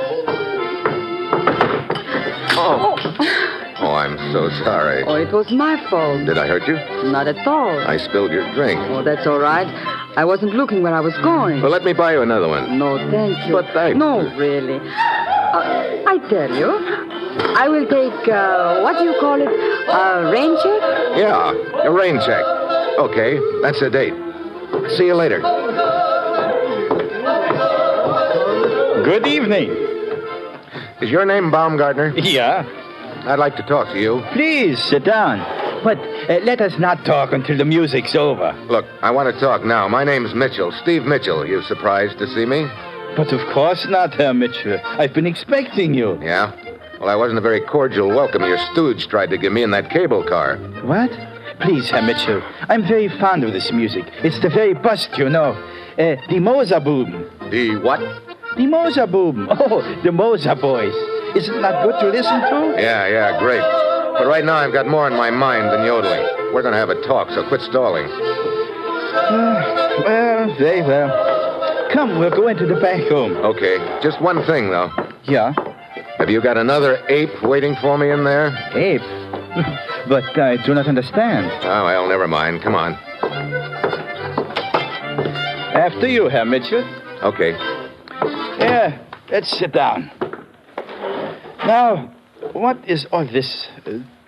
Oh, I'm so sorry. Oh, it was my fault. Did I hurt you? Not at all. I spilled your drink. Oh, that's all right. I wasn't looking where I was going. Well, let me buy you another one. No, thank you. But thanks. No, really. I tell you, I will take, what do you call it? A rain check? Yeah, a rain check. Okay, that's a date. See you later. Good evening. Is your name Baumgartner? Yeah. I'd like to talk to you. Please, sit down. But let us not talk until the music's over. Look, I want to talk now. My name's Mitchell, Steve Mitchell. You surprised to see me? But of course not, Herr Mitchell. I've been expecting you. Yeah? Well, I wasn't a very cordial welcome your stooge tried to give me in that cable car. What? Please, Herr Mitchell. I'm very fond of this music. It's the very bust, you know. The Moserbuben. The what? The Moserbuben. Oh, the Moser boys. Isn't that good to listen to? Yeah, great. But right now I've got more on my mind than yodeling. We're going to have a talk, so quit stalling. Well, very well. Come, we'll go into the back room. Okay. Just one thing, though. Yeah? Have you got another ape waiting for me in there? Ape? But I do not understand. Oh, well, never mind. Come on. After you, Herr Mitchell. Okay. Yeah, let's sit down. Now, what is all this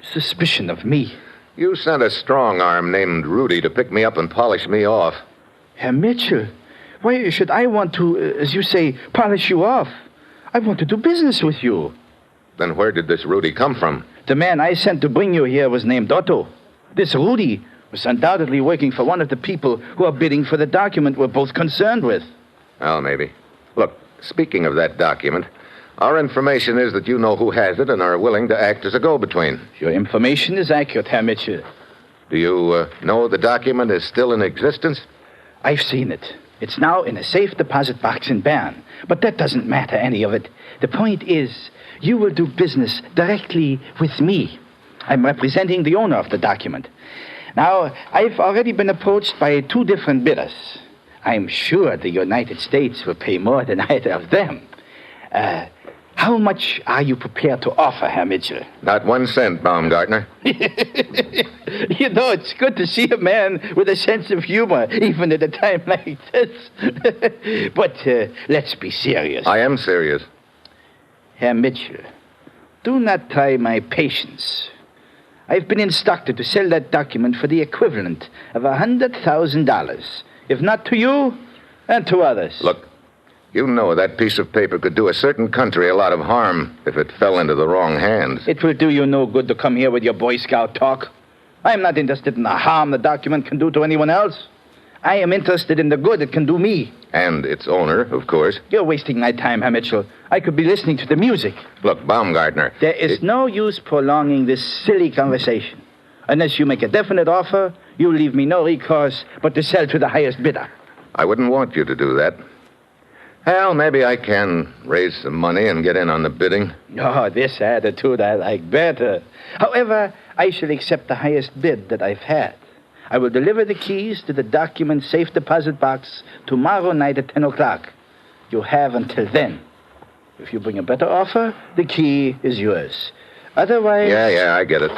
suspicion of me? You sent a strong arm named Rudy to pick me up and polish me off. Herr Mitchell, why should I want to, as you say, polish you off? I want to do business with you. Then where did this Rudy come from? The man I sent to bring you here was named Otto. This Rudy was undoubtedly working for one of the people who are bidding for the document we're both concerned with. Well, maybe. Look, speaking of that document, our information is that you know who has it and are willing to act as a go-between. Your information is accurate, Herr Mitchell. Do you know the document is still in existence? I've seen it. It's now in a safe deposit box in Bern. But that doesn't matter, any of it. The point is, you will do business directly with me. I'm representing the owner of the document. Now, I've already been approached by 2 different bidders. I'm sure the United States will pay more than either of them. How much are you prepared to offer, Herr Mitchell? Not 1 cent, Baumgartner. You know, it's good to see a man with a sense of humor, even at a time like this. But let's be serious. I am serious. Herr Mitchell, do not try my patience. I've been instructed to sell that document for the equivalent of $100,000. If not to you, and to others. Look, you know that piece of paper could do a certain country a lot of harm if it fell into the wrong hands. It will do you no good to come here with your Boy Scout talk. I'm not interested in the harm the document can do to anyone else. I am interested in the good it can do me. And its owner, of course. You're wasting my time, Herr Mitchell. I could be listening to the music. Look, Baumgartner. There is no use prolonging this silly conversation. Unless you make a definite offer, you leave me no recourse but to sell to the highest bidder. I wouldn't want you to do that. Well, maybe I can raise some money and get in on the bidding. Oh, this attitude I like better. However, I shall accept the highest bid that I've had. I will deliver the keys to the document safe deposit box tomorrow night at 10 o'clock. You have until then. If you bring a better offer, the key is yours. Otherwise... Yeah, I get it.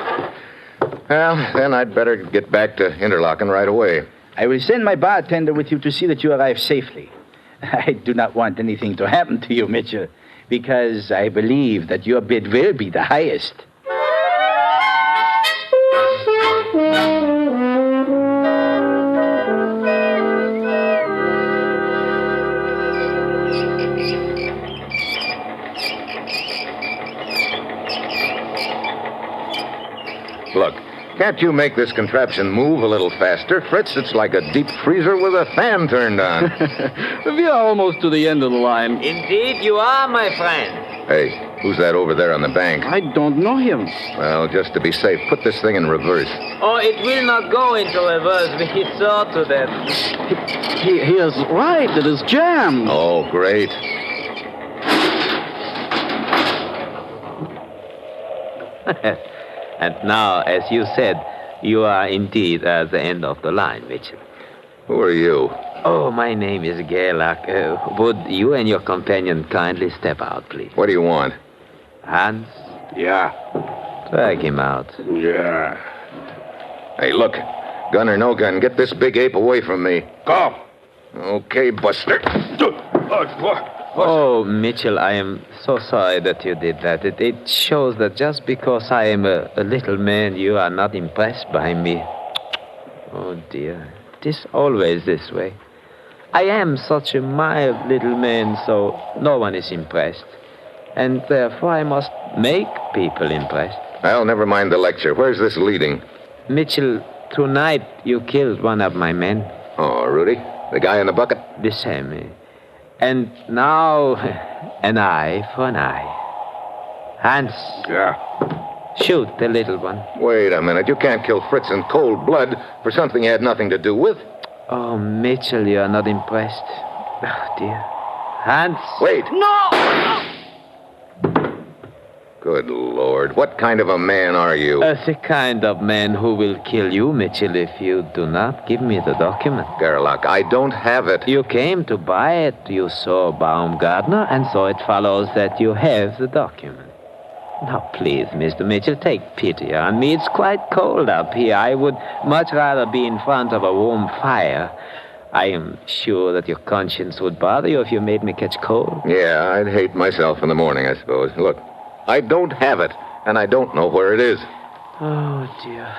Well, then I'd better get back to Interlaken right away. I will send my bartender with you to see that you arrive safely. I do not want anything to happen to you, Mitchell, because I believe that your bid will be the highest. Look, can't you make this contraption move a little faster? Fritz, it's like a deep freezer with a fan turned on. We are almost to the end of the line. Indeed, you are, my friend. Hey, who's that over there on the bank? I don't know him. Well, just to be safe, put this thing in reverse. Oh, it will not go into reverse. We saw to that. He is right. It is jammed. Oh, great. And now, as you said, you are indeed at the end of the line, Mitchell. Who are you? Oh, my name is Gerlach. Would you and your companion kindly step out, please? What do you want? Hans? Yeah. Drag him out. Yeah. Hey, look. Gun or no gun, get this big ape away from me. Go. Okay, Buster. Oh, Mitchell, I am so sorry that you did that. It shows that just because I am a little man, you are not impressed by me. Oh, dear. It is always this way. I am such a mild little man, so no one is impressed. And therefore I must make people impressed. Well, never mind the lecture. Where's this leading? Mitchell, tonight you killed one of my men. Oh, Rudy? The guy in the bucket? The same. And now, an eye for an eye. Hans. Yeah. Shoot the little one. Wait a minute. You can't kill Fritz in cold blood for something he had nothing to do with. Oh, Mitchell, you are not impressed. Oh, dear. Hans. Wait. No! Good Lord. What kind of a man are you? The kind of man who will kill you, Mitchell, if you do not give me the document. Gerlach, I don't have it. You came to buy it. You saw Baumgartner, and so it follows that you have the document. Now, please, Mr. Mitchell, take pity on me. It's quite cold up here. I would much rather be in front of a warm fire. I am sure that your conscience would bother you if you made me catch cold. Yeah, I'd hate myself in the morning, I suppose. Look, I don't have it, and I don't know where it is. Oh, dear.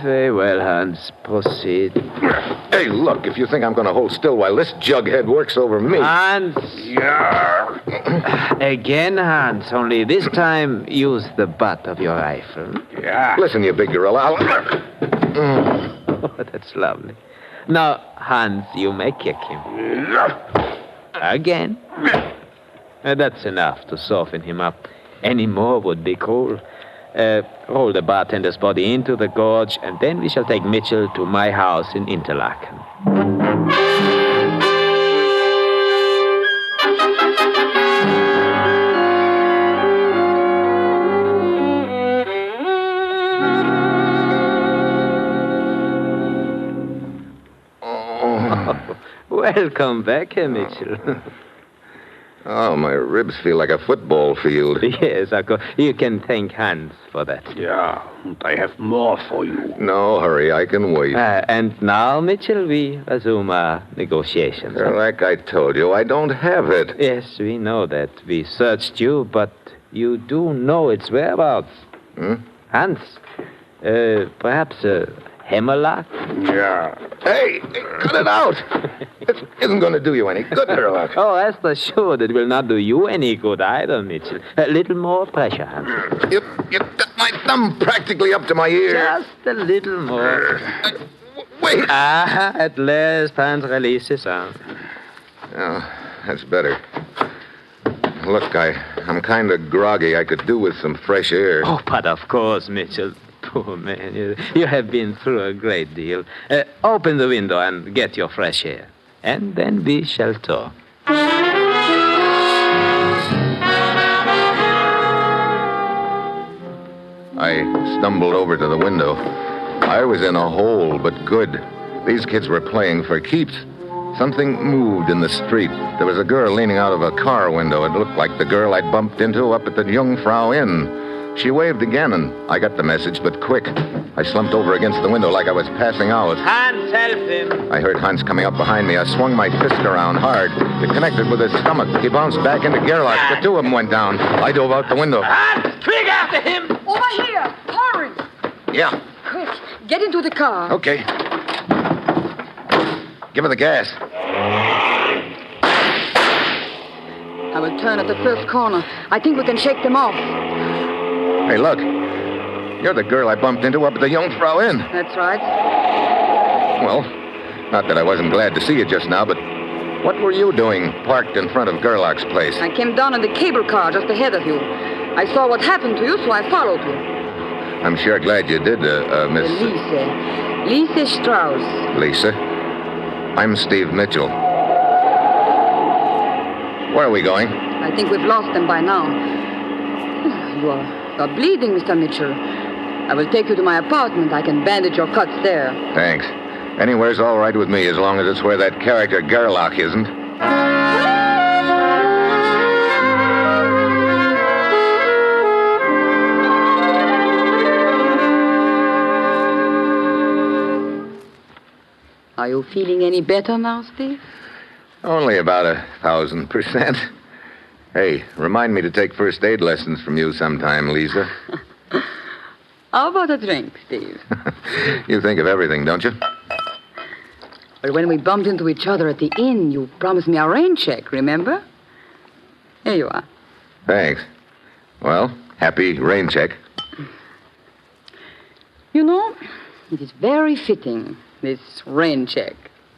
Very well, Hans. Proceed. Hey, look, if you think I'm going to hold still while this jughead works over me... Hans! Yeah. Again, Hans, only this time use the butt of your rifle. Yeah. Listen, you big gorilla, Oh, that's lovely. Now, Hans, you may kick him. Again. That's enough to soften him up. Any more would be cruel. Roll the bartender's body into the gorge, and then we shall take Mitchell to my house in Interlaken. Welcome back, Mitchell. Oh, my ribs feel like a football field. Yes, of course. You can thank Hans for that. Yeah, I have more for you. No, hurry, I can wait. And now, Mitchell, we resume our negotiations. Like I told you, I don't have it. Yes, we know that. We searched you, but you do know its whereabouts. Hans, perhaps a hammerlock? Yeah. Hey, cut it out. It isn't going to do you any good, Gerlach. Oh, rest assured, it will not do you any good either, Mitchell. A little more pressure, Hans. You got my thumb practically up to my ear. Just a little more. Wait. At last, Hans released his arm. Oh, that's better. Look, I'm kind of groggy. I could do with some fresh air. Oh, but of course, Mitchell. Poor man, you have been through a great deal. Open the window and get your fresh air. And then we shall talk. I stumbled over to the window. I was in a hole, but good. These kids were playing for keeps. Something moved in the street. There was a girl leaning out of a car window. It looked like the girl I'd bumped into up at the Jungfrau Inn. She waved again, and I got the message, but quick. I slumped over against the window like I was passing out. Hans, help him. I heard Hans coming up behind me. I swung my fist around hard. It connected with his stomach. He bounced back into Gerlach. The two of them went down. I dove out the window. Hans, quick after him. Over here. Hurry. Yeah. Quick. Get into the car. Okay. Give her the gas. I will turn at the first corner. I think we can shake them off. Hey, look. You're the girl I bumped into up at the Jungfrau Inn. That's right. Well, not that I wasn't glad to see you just now, but what were you doing parked in front of Gerlach's place? I came down in the cable car just ahead of you. I saw what happened to you, so I followed you. I'm sure glad you did, Miss... Lise Strauss. Lisa? I'm Steve Mitchell. Where are we going? I think we've lost them by now. You are bleeding, Mr. Mitchell. I will take you to my apartment. I can bandage your cuts there. Thanks. Anywhere's all right with me, as long as it's where that character Gerlach isn't. Are you feeling any better now, Steve? Only about 1,000%. Hey, remind me to take first aid lessons from you sometime, Lisa. How about a drink, Steve? You think of everything, don't you? But when we bumped into each other at the inn, you promised me a rain check, remember? Here you are. Thanks. Well, happy rain check. You know, it is very fitting, this rain check.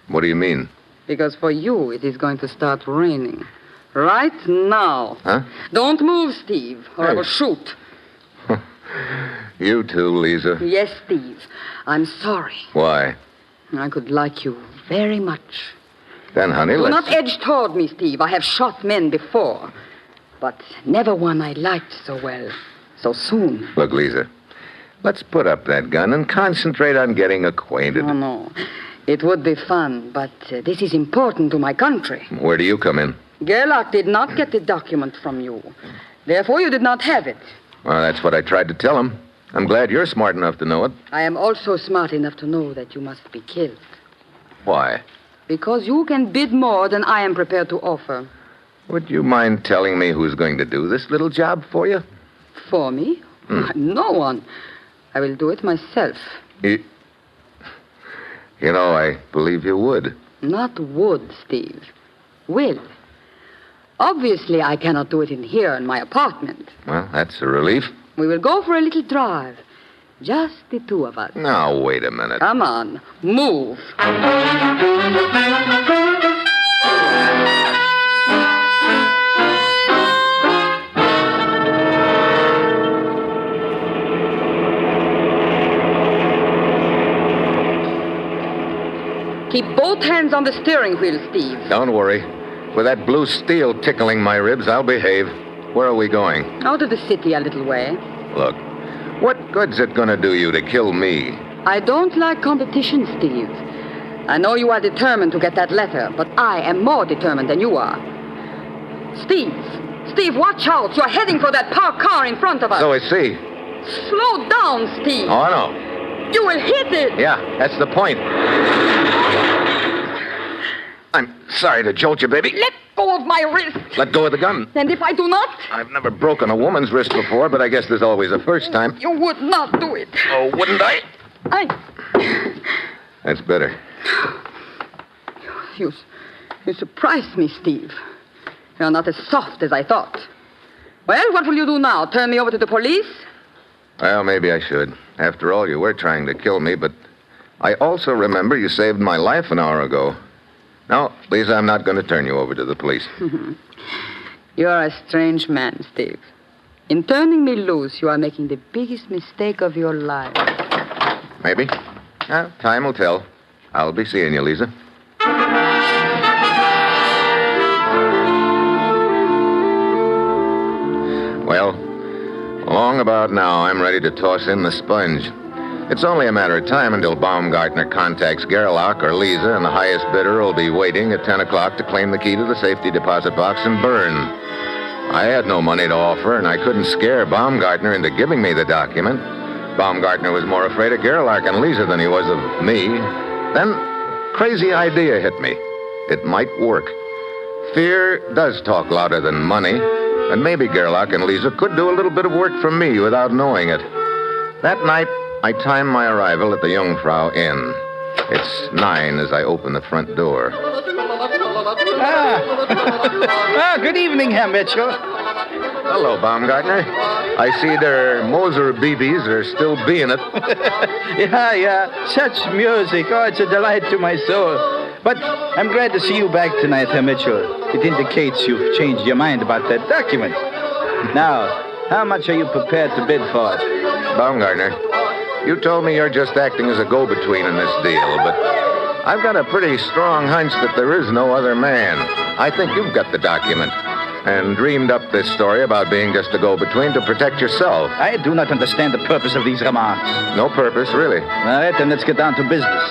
What do you mean? Because for you, it is going to start raining. Right now. Huh? Don't move, Steve, or I will shoot. You too, Lisa. Yes, Steve. I'm sorry. Why? I could like you very much. Then, honey, Do let's... not edge toward me, Steve. I have shot men before. But never one I liked so well, so soon. Look, Lisa, let's put up that gun and concentrate on getting acquainted. Oh, no. It would be fun, but this is important to my country. Where do you come in? Gerlach did not get the document from you. Therefore, you did not have it. Well, that's what I tried to tell him. I'm glad you're smart enough to know it. I am also smart enough to know that you must be killed. Why? Because you can bid more than I am prepared to offer. Would you mind telling me who's going to do this little job for you? For me? No one. I will do it myself. You know, I believe you would. Not would, Steve. Will. Obviously, I cannot do it in here in my apartment. Well, that's a relief. We will go for a little drive. Just the two of us. Now, wait a minute. Come on. Move. Keep both hands on the steering wheel, Steve. Don't worry. With that blue steel tickling my ribs, I'll behave. Where are we going? Out of the city a little way. Look, what good's it gonna do you to kill me? I don't like competition, Steve. I know you are determined to get that letter, but I am more determined than you are. Steve! Steve, watch out! You're heading for that parked car in front of us. So I see. Slow down, Steve. Oh, I know. You will hit it. Yeah, that's the point. I'm sorry to jolt you, baby. Let go of my wrist. Let go of the gun. And if I do not? I've never broken a woman's wrist before, but I guess there's always a first time. You would not do it. Oh, wouldn't I? That's better. You surprised me, Steve. You're not as soft as I thought. Well, what will you do now? Turn me over to the police? Well, maybe I should. After all, you were trying to kill me, but I also remember you saved my life an hour ago. No, Lisa, I'm not going to turn you over to the police. You are a strange man, Steve. In turning me loose, you are making the biggest mistake of your life. Maybe. Well, time will tell. I'll be seeing you, Lisa. Well, Long about now, I'm ready to toss in the sponge. It's only a matter of time until Baumgartner contacts Gerlach or Lisa, and the highest bidder will be waiting at 10 o'clock to claim the key to the safety deposit box and burn. I had no money to offer, and I couldn't scare Baumgartner into giving me the document. Baumgartner was more afraid of Gerlach and Lisa than he was of me. Then, crazy idea hit me. It might work. Fear does talk louder than money, and maybe Gerlach and Lisa could do a little bit of work for me without knowing it. That night, I timed my arrival at the Jungfrau Inn. It's 9 as I open the front door. Good evening, Herr Mitchell. Hello, Baumgartner. I see their Moser BBs are still being it. Yeah. Such music. Oh, it's a delight to my soul. But I'm glad to see you back tonight, Herr Mitchell. It indicates you've changed your mind about that document. Now, how much are you prepared to bid for it? Baumgartner, you told me you're just acting as a go-between in this deal, but I've got a pretty strong hunch that there is no other man. I think you've got the document and dreamed up this story about being just a go-between to protect yourself. I do not understand the purpose of these remarks. No purpose, really. All right, then let's get down to business.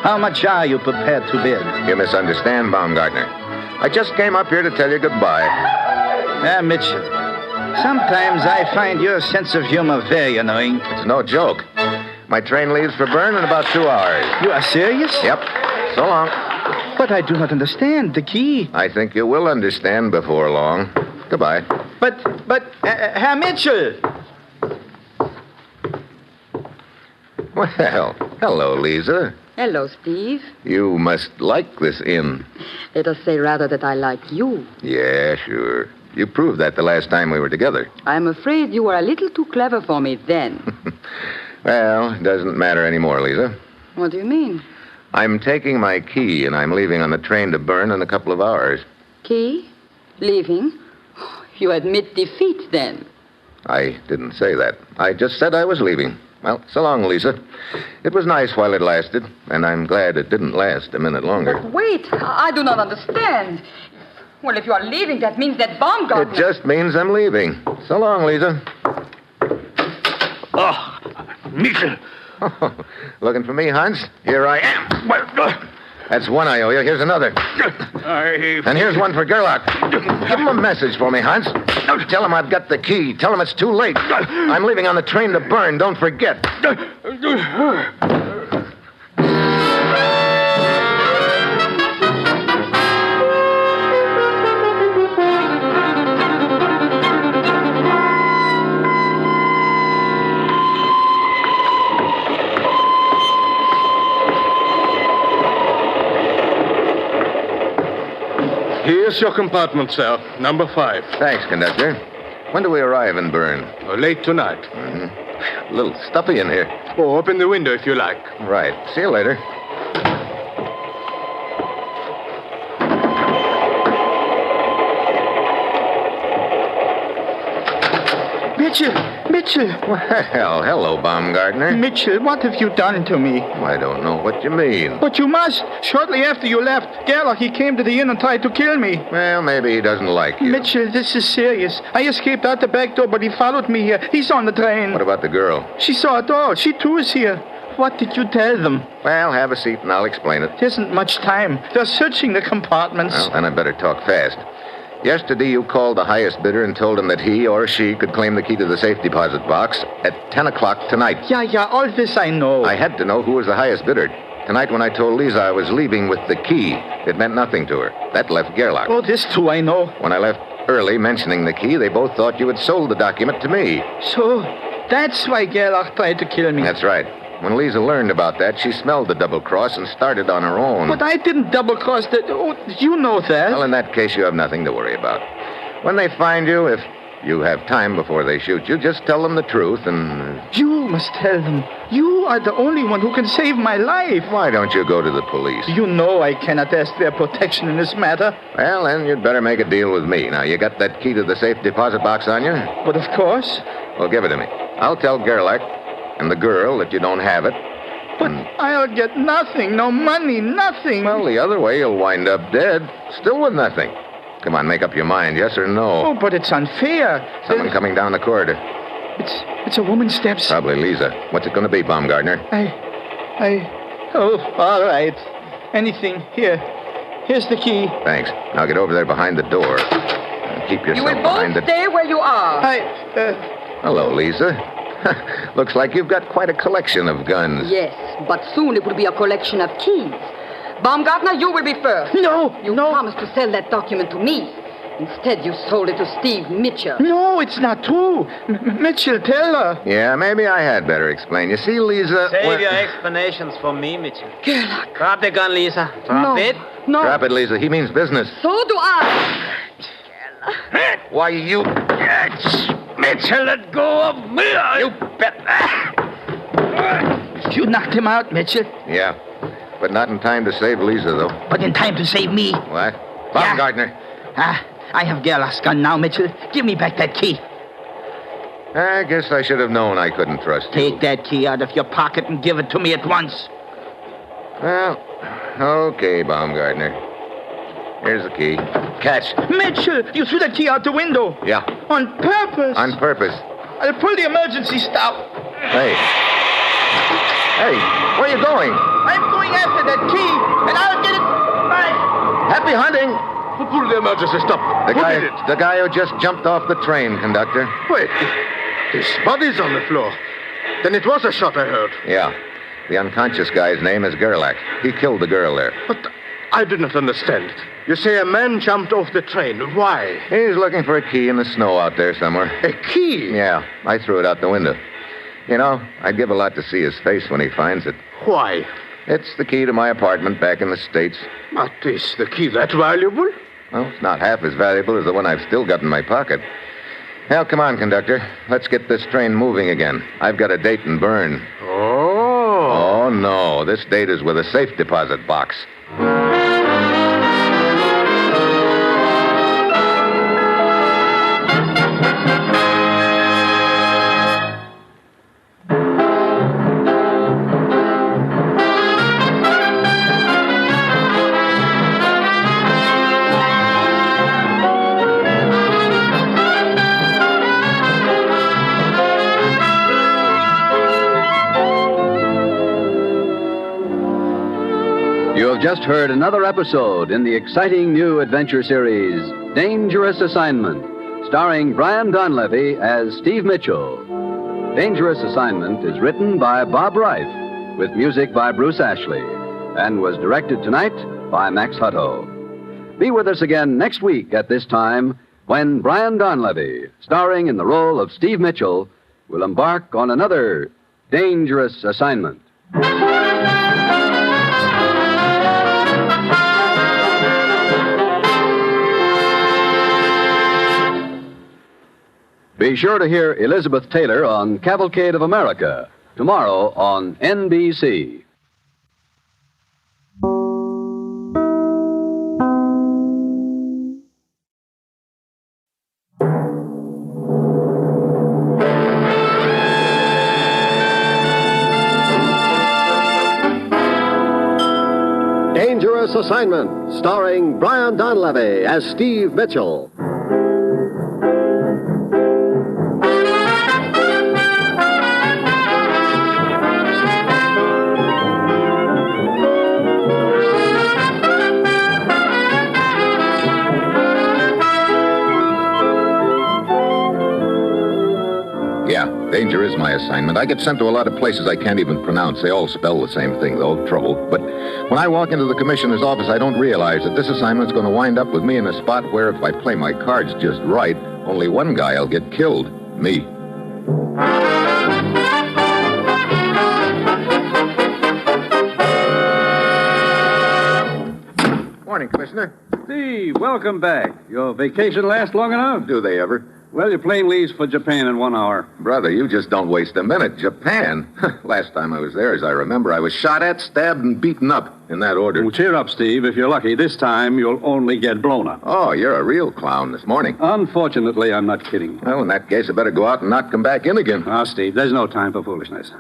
How much are you prepared to bid? You misunderstand, Baumgartner. I just came up here to tell you goodbye. Mitchell, sometimes I find your sense of humor very annoying. It's no joke. My train leaves for Bern in about 2 hours. You are serious? Yep. So long. But I do not understand the key. I think you will understand before long. Goodbye. But, Herr Mitchell. Well, hello, Lisa. Hello, Steve. You must like this inn. Let us say rather that I like you. Yeah, sure. You proved that the last time we were together. I'm afraid you were a little too clever for me then. Well, it doesn't matter anymore, Lisa. What do you mean? I'm taking my key, and I'm leaving on the train to Bern in a couple of hours. Key? Leaving? You admit defeat, then. I didn't say that. I just said I was leaving. Well, so long, Lisa. It was nice while it lasted, and I'm glad it didn't last a minute longer. But wait, I do not understand. Well, if you are leaving, that means that Baumgartner... It just means I'm leaving. So long, Lisa. Oh, Mitchell. Looking for me, Hans? Here I am. That's one I owe you. Here's another. And here's one for Gerlach. Give him a message for me, Hans. Tell him I've got the key. Tell him it's too late. I'm leaving on the train to Bern. Don't forget. Here's your compartment, sir. Number 5. Thanks, conductor. When do we arrive in Bern? Late tonight. A little stuffy in here. Oh, open the window if you like. Right. See you later. Mitchell. Well, hello, Baumgartner. Mitchell, what have you done to me? I don't know what you mean. But you must. Shortly after you left, Gerlach, he came to the inn and tried to kill me. Well, maybe he doesn't like you. Mitchell, this is serious. I escaped out the back door, but he followed me here. He's on the train. What about the girl? She saw it all. She, too, is here. What did you tell them? Well, have a seat and I'll explain it. There isn't much time. They're searching the compartments. Well, then I better talk fast. Yesterday, you called the highest bidder and told him that he or she could claim the key to the safe deposit box at 10 o'clock tonight. Yeah, all this I know. I had to know who was the highest bidder. Tonight, when I told Lisa I was leaving with the key, it meant nothing to her. That left Gerlach. Oh, this too I know. When I left early mentioning the key, they both thought you had sold the document to me. So, that's why Gerlach tried to kill me. That's right. When Lisa learned about that, she smelled the double cross and started on her own. But I didn't double cross the... Oh, you know that. Well, in that case, you have nothing to worry about. When they find you, if you have time before they shoot you, just tell them the truth and... You must tell them. You are the only one who can save my life. Why don't you go to the police? You know I cannot ask their protection in this matter. Well, then you'd better make a deal with me. Now, you got that key to the safe deposit box on you? But of course. Well, give it to me. I'll tell Gerlach and the girl that you don't have it. But I'll get nothing. No money, nothing. Well, the other way, you'll wind up dead, still with nothing. Come on, make up your mind, yes or no. Oh, but it's unfair. Someone coming down the corridor. It's a woman's steps. Probably Lisa. What's it going to be, Baumgartner? Oh, all right. Anything. Here's the key. Thanks. Now get over there behind the door. Keep yourself You will behind both the... stay where you are. Hello, Lisa. Looks like you've got quite a collection of guns. Yes, but soon it will be a collection of keys. Baumgartner, you will be first. No, You promised to sell that document to me. Instead, you sold it to Steve Mitchell. No, it's not true. Mitchell, tell her. Yeah, maybe I had better explain. You see, Lisa... Save your explanations for me, Mitchell. Gerlach. Drop the gun, Lisa. Drop it. No. Drop it, Lisa. He means business. So do I. Why, you... Mitchell, let go of me. You bet. You knocked him out, Mitchell. Yeah, but not in time to save Lisa, though. But in time to save me. What? Baumgartner. I have Gerlach's gun now, Mitchell. Give me back that key. I guess I should have known I couldn't trust you. Take that key out of your pocket and give it to me at once. Well, okay, Baumgartner. Here's the key. Catch. Mitchell, you threw that key out the window. Yeah. On purpose. On purpose. I'll pull the emergency stop. Hey. Hey, where are you going? I'm going after that key, and I'll get it back. Happy hunting. Who pulled the emergency stop? The guy who just jumped off the train, conductor. Wait, his body's on the floor. Then it was a shot I heard. Yeah. The unconscious guy's name is Gerlach. He killed the girl there. But I do not understand. You say a man jumped off the train. Why? He's looking for a key in the snow out there somewhere. A key? Yeah, I threw it out the window. You know, I'd give a lot to see his face when he finds it. Why? It's the key to my apartment back in the States. But is the key that valuable? Well, it's not half as valuable as the one I've still got in my pocket. Well, come on, conductor. Let's get this train moving again. I've got a date in Bern. Oh, no. This date is with a safe deposit box. You have just heard another episode in the exciting new adventure series, Dangerous Assignment, starring Brian Donlevy as Steve Mitchell. Dangerous Assignment is written by Bob Reif, with music by Bruce Ashley, and was directed tonight by Max Hutto. Be with us again next week at this time when Brian Donlevy, starring in the role of Steve Mitchell, will embark on another Dangerous Assignment. Be sure to hear Elizabeth Taylor on Cavalcade of America tomorrow on NBC. Dangerous Assignment, starring Brian Donlevy as Steve Mitchell. Danger is my assignment. I get sent to a lot of places I can't even pronounce. They all spell the same thing, though, trouble. But when I walk into the commissioner's office, I don't realize that this assignment's going to wind up with me in a spot where, if I play my cards just right, only one guy will get killed. Me. Morning, Commissioner. Steve, welcome back. Your vacation last long enough? Do they ever? Well, your plane leaves for Japan in 1 hour. Brother, you just don't waste a minute. Japan? Last time I was there, as I remember, I was shot at, stabbed, and beaten up. In that order. Well, cheer up, Steve. If you're lucky, this time you'll only get blown up. Oh, you're a real clown this morning. Unfortunately, I'm not kidding. Well, in that case, I better go out and not come back in again. Ah, Steve, there's no time for foolishness.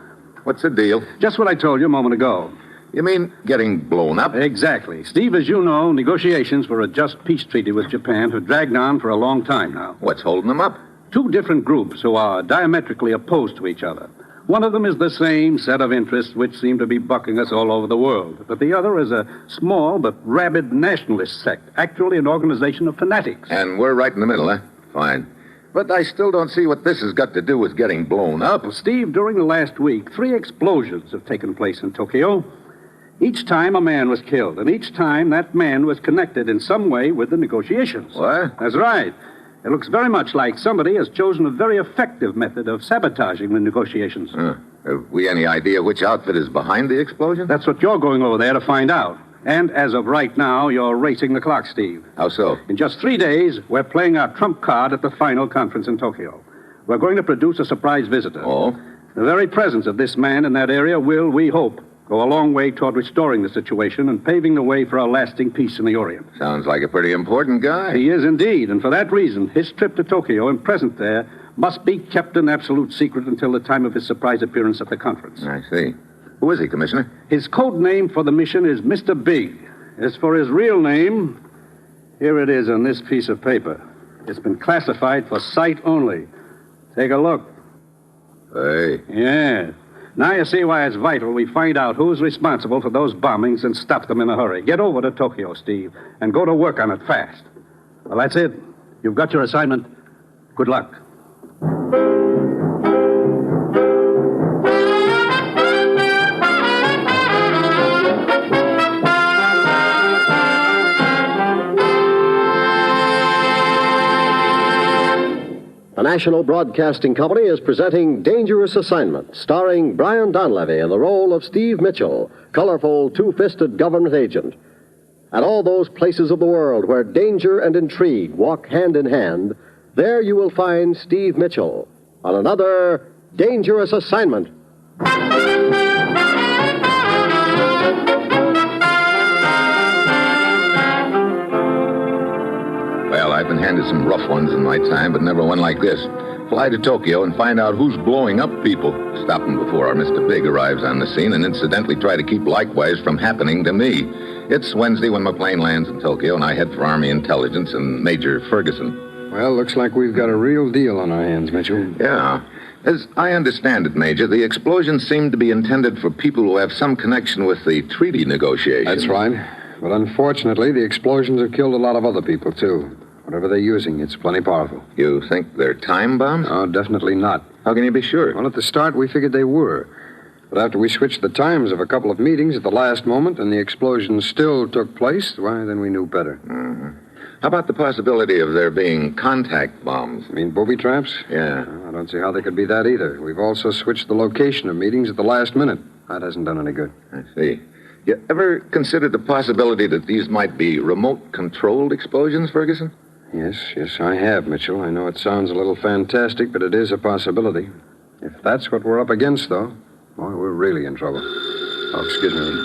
What's the deal? Just what I told you a moment ago. You mean getting blown up? Exactly. Steve, as you know, negotiations for a just peace treaty with Japan have dragged on for a long time now. What's holding them up? Two different groups who are diametrically opposed to each other. One of them is the same set of interests which seem to be bucking us all over the world. But the other is a small but rabid nationalist sect, actually an organization of fanatics. And we're right in the middle, huh? Fine. But I still don't see what this has got to do with getting blown up. Well, Steve, during the last week, 3 explosions have taken place in Tokyo. Each time a man was killed, and each time that man was connected in some way with the negotiations. What? That's right. It looks very much like somebody has chosen a very effective method of sabotaging the negotiations. Have we any idea which outfit is behind the explosion? That's what you're going over there to find out. And as of right now, you're racing the clock, Steve. How so? In just 3 days, we're playing our trump card at the final conference in Tokyo. We're going to produce a surprise visitor. Oh? The very presence of this man in that area will, we hope, go a long way toward restoring the situation and paving the way for a lasting peace in the Orient. Sounds like a pretty important guy. He is indeed, and for that reason, his trip to Tokyo and present there must be kept an absolute secret until the time of his surprise appearance at the conference. I see. Who is he, Commissioner? His code name for the mission is Mr. Big. As for his real name, here it is on this piece of paper. It's been classified for sight only. Take a look. Hey. Yeah. Now you see why it's vital we find out who's responsible for those bombings and stop them in a hurry. Get over to Tokyo, Steve, and go to work on it fast. Well, that's it. You've got your assignment. Good luck. The National Broadcasting Company is presenting Dangerous Assignment, starring Brian Donlevy in the role of Steve Mitchell, colorful, two-fisted government agent. At all those places of the world where danger and intrigue walk hand in hand, there you will find Steve Mitchell on another Dangerous Assignment. Well, I've been handed some rough ones in my time, but never one like this. Fly to Tokyo and find out who's blowing up people. Stop them before our Mr. Big arrives on the scene, and incidentally try to keep likewise from happening to me. It's Wednesday when my plane lands in Tokyo, and I head for Army Intelligence and Major Ferguson. Well, looks like we've got a real deal on our hands, Mitchell. Yeah. As I understand it, Major, the explosions seem to be intended for people who have some connection with the treaty negotiations. That's right. But unfortunately, the explosions have killed a lot of other people, too. Whatever they're using, it's plenty powerful. You think they're time bombs? Oh, definitely not. How can you be sure? Well, at the start, we figured they were. But after we switched the times of a couple of meetings at the last moment and the explosion still took place, why, then we knew better. Mm-hmm. How about the possibility of there being contact bombs? You mean booby traps? Yeah. Well, I don't see how they could be that either. We've also switched the location of meetings at the last minute. That hasn't done any good. I see. You ever considered the possibility that these might be remote-controlled explosions, Ferguson? Yes, I have, Mitchell. I know it sounds a little fantastic, but it is a possibility. If that's what we're up against, though, boy, we're really in trouble. Oh, excuse me.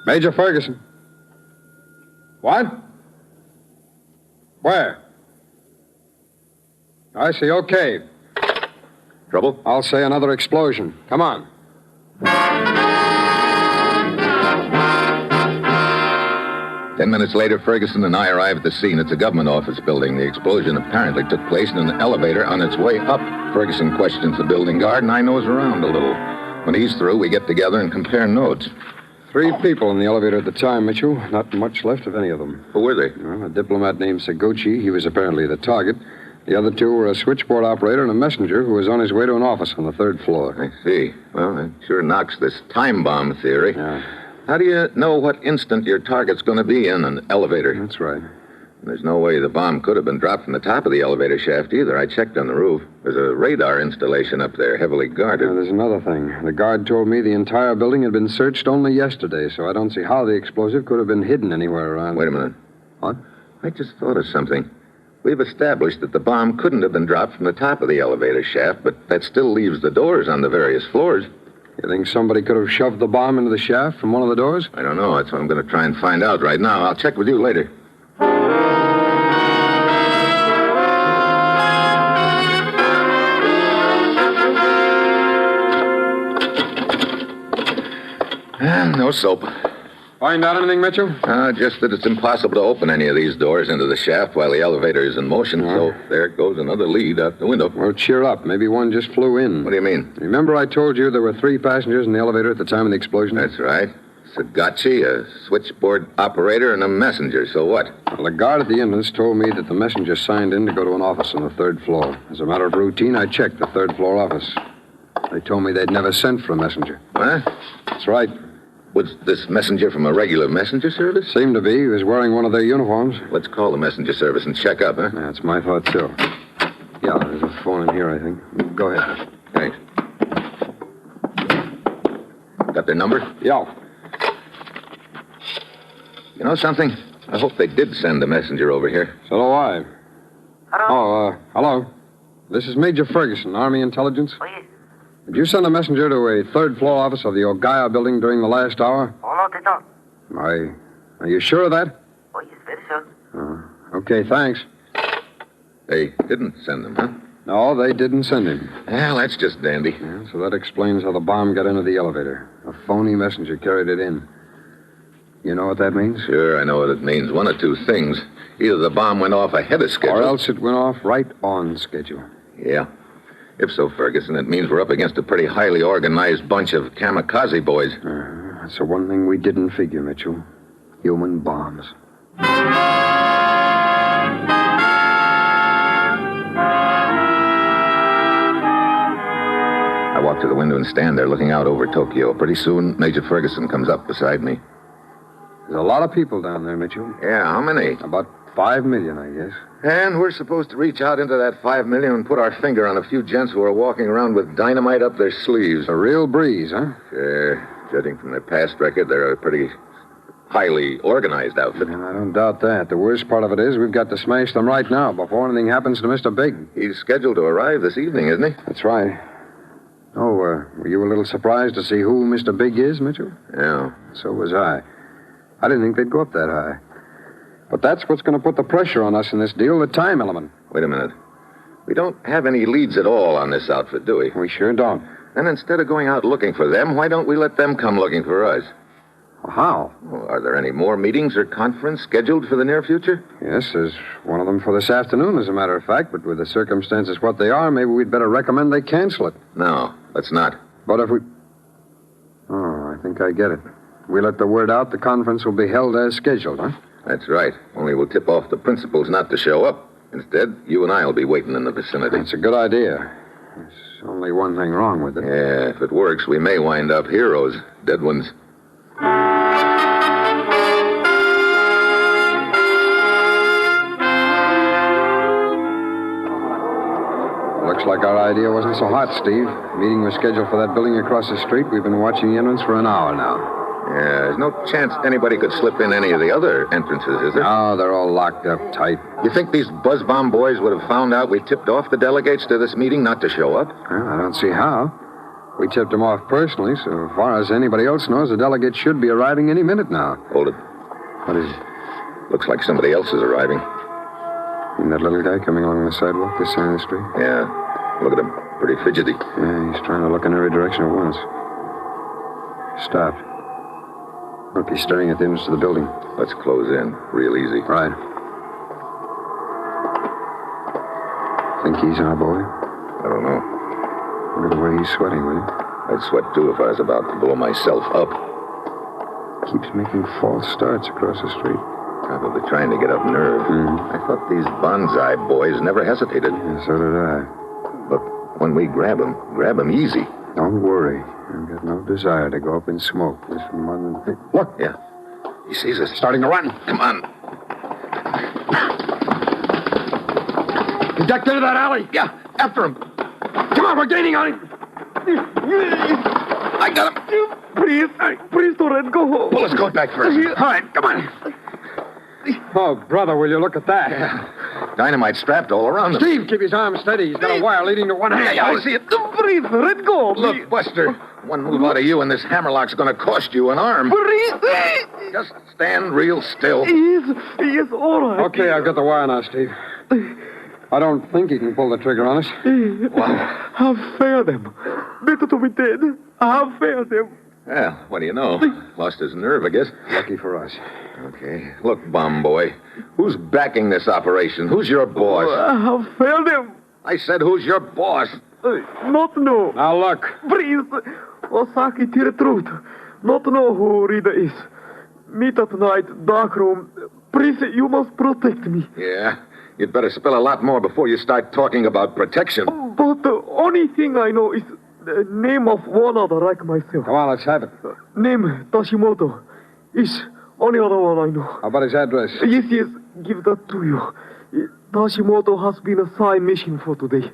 Major Ferguson. What? Where? I see. Okay. Trouble? I'll say another explosion. Come on. 10 minutes later, Ferguson and I arrive at the scene. It's a government office building. The explosion apparently took place in an elevator on its way up. Ferguson questions the building guard, and I nose around a little. When he's through, we get together and compare notes. 3 people in the elevator at the time, Mitchell. Not much left of any of them. Who were they? Well, a diplomat named Saguchi. He was apparently the target. The other 2 were a switchboard operator and a messenger who was on his way to an office on the 3rd floor. I see. Well, that sure knocks this time bomb theory. Yeah. How do you know what instant your target's going to be in an elevator? That's right. There's no way the bomb could have been dropped from the top of the elevator shaft either. I checked on the roof. There's a radar installation up there, heavily guarded. There's another thing. The guard told me the entire building had been searched only yesterday, so I don't see how the explosive could have been hidden anywhere around. Wait a minute. What? I just thought of something. We've established that the bomb couldn't have been dropped from the top of the elevator shaft, but that still leaves the doors on the various floors. You think somebody could have shoved the bomb into the shaft from one of the doors? I don't know. That's what I'm going to try and find out right now. I'll check with you later. No soap. Find out anything, Mitchell? Just that it's impossible to open any of these doors into the shaft while the elevator is in motion, so there goes another lead out the window. Well, cheer up. Maybe one just flew in. What do you mean? Remember I told you there were 3 passengers in the elevator at the time of the explosion? That's right. Sagachi, a switchboard operator, and a messenger. So what? Well, the guard at the entrance told me that the messenger signed in to go to an office on the 3rd floor. As a matter of routine, I checked the 3rd floor office. They told me they'd never sent for a messenger. What? That's right. Was this messenger from a regular messenger service? Seemed to be. He was wearing one of their uniforms. Let's call the messenger service and check up, huh? Yeah, that's my thought, too. Yeah, there's a phone in here, I think. Go ahead. Thanks. Got their number? Yeah. You know something? I hope they did send a messenger over here. So do I. Hello. This is Major Ferguson, Army Intelligence. Did you send a messenger to a 3rd floor office of the Ogaya building during the last hour? Are you sure of that? Oh, yes, very sure. Okay, thanks. They didn't send them, huh? No, they didn't send him. Well, that's just dandy. Yeah, so that explains how the bomb got into the elevator. A phony messenger carried it in. You know what that means? Sure, I know what it means. One of 2 things. Either the bomb went off ahead of schedule. Or else it went off right on schedule. Yeah. If so, Ferguson, it means we're up against a pretty highly organized bunch of kamikaze boys. That's the one thing we didn't figure, Mitchell. Human bombs. I walk to the window and stand there looking out over Tokyo. Pretty soon, Major Ferguson comes up beside me. There's a lot of people down there, Mitchell. Yeah, how many? About 5 million, I guess. And we're supposed to reach out into that 5 million and put our finger on a few gents who are walking around with dynamite up their sleeves. A real breeze, huh? Sure. Judging from their past record, they're a pretty highly organized outfit. I don't doubt that. The worst part of it is we've got to smash them right now before anything happens to Mr. Big. He's scheduled to arrive this evening, isn't he? That's right. Oh, were you a little surprised to see who Mr. Big is, Mitchell? Yeah. So was I. I didn't think they'd go up that high. But that's what's going to put the pressure on us in this deal, the time element. Wait a minute. We don't have any leads at all on this outfit, do we? We sure don't. And instead of going out looking for them, why don't we let them come looking for us? Well, how? Well, are there any more meetings or conference scheduled for the near future? Yes, there's one of them for this afternoon, as a matter of fact. But with the circumstances what they are, maybe we'd better recommend they cancel it. No, let's not. But if we... Oh, I think I get it. We let the word out, the conference will be held as scheduled, huh? That's right. Only we'll tip off the principals not to show up. Instead, you and I will be waiting in the vicinity. That's a good idea. There's only one thing wrong with it. Yeah, if it works, we may wind up heroes. Dead ones. Looks like our idea wasn't so hot, Steve. Meeting was scheduled for that building across the street. We've been watching the entrance for an hour now. Yeah, there's no chance anybody could slip in any of the other entrances, is there? No, they're all locked up tight. You think these buzz bomb boys would have found out we tipped off the delegates to this meeting not to show up? Well, I don't see how. We tipped them off personally. So far as anybody else knows, the delegates should be arriving any minute now. Hold it. What is it? Looks like somebody else is arriving. And that little guy coming along the sidewalk this side of the street? Yeah. Look at him. Pretty fidgety. Yeah, he's trying to look in every direction at once. Stopped. Look, he's staring at the entrance to the building. Let's close in. Real easy. Right. Think he's our boy? I don't know. Look at the way he's sweating, will you? I'd sweat, too, if I was about to blow myself up. Keeps making false starts across the street. Probably trying to get up nerve. I thought these bonsai boys never hesitated. Yeah, so did I. But when we grab 'em easy. Don't worry. I've got no desire to go up in smoke. This more than... Hey, look! Yeah. He sees us. Starting to run. Come on. He ducked into that alley. Yeah, after him. Come on, we're gaining on him. I got him. Please don't let go. Pull his coat back first. All right, come on. Oh, brother, will you look at that? Yeah. Dynamite strapped all around him. Steve, keep his arm steady. He's got a wire leading to one hand. Yeah, I see it. Breathe, let go. Look, Buster, one move out of you and this hammerlock's going to cost you an arm. Breathe. Just stand real still. Yes, all right. Okay, I've got the wire now, Steve. I don't think he can pull the trigger on us. Wow. Have fair them. Better to be dead. Have fair them. Well, what do you know? Lost his nerve, I guess. Lucky for us. Okay. Look, Bum Boy, who's backing this operation? Who's your boss? I have failed him. I said, who's your boss? Not know. Now, look. Please, Osaki, tell the truth. Not know who Rita is. Meet at night, dark room. Please, you must protect me. Yeah? You'd better spill a lot more before you start talking about protection. But the only thing I know is the name of one other like myself. Come on, let's have it. Name Tashimoto. Is only other one I know. How about his address? Yes, give that to you. Tashimoto has been assigned mission for today.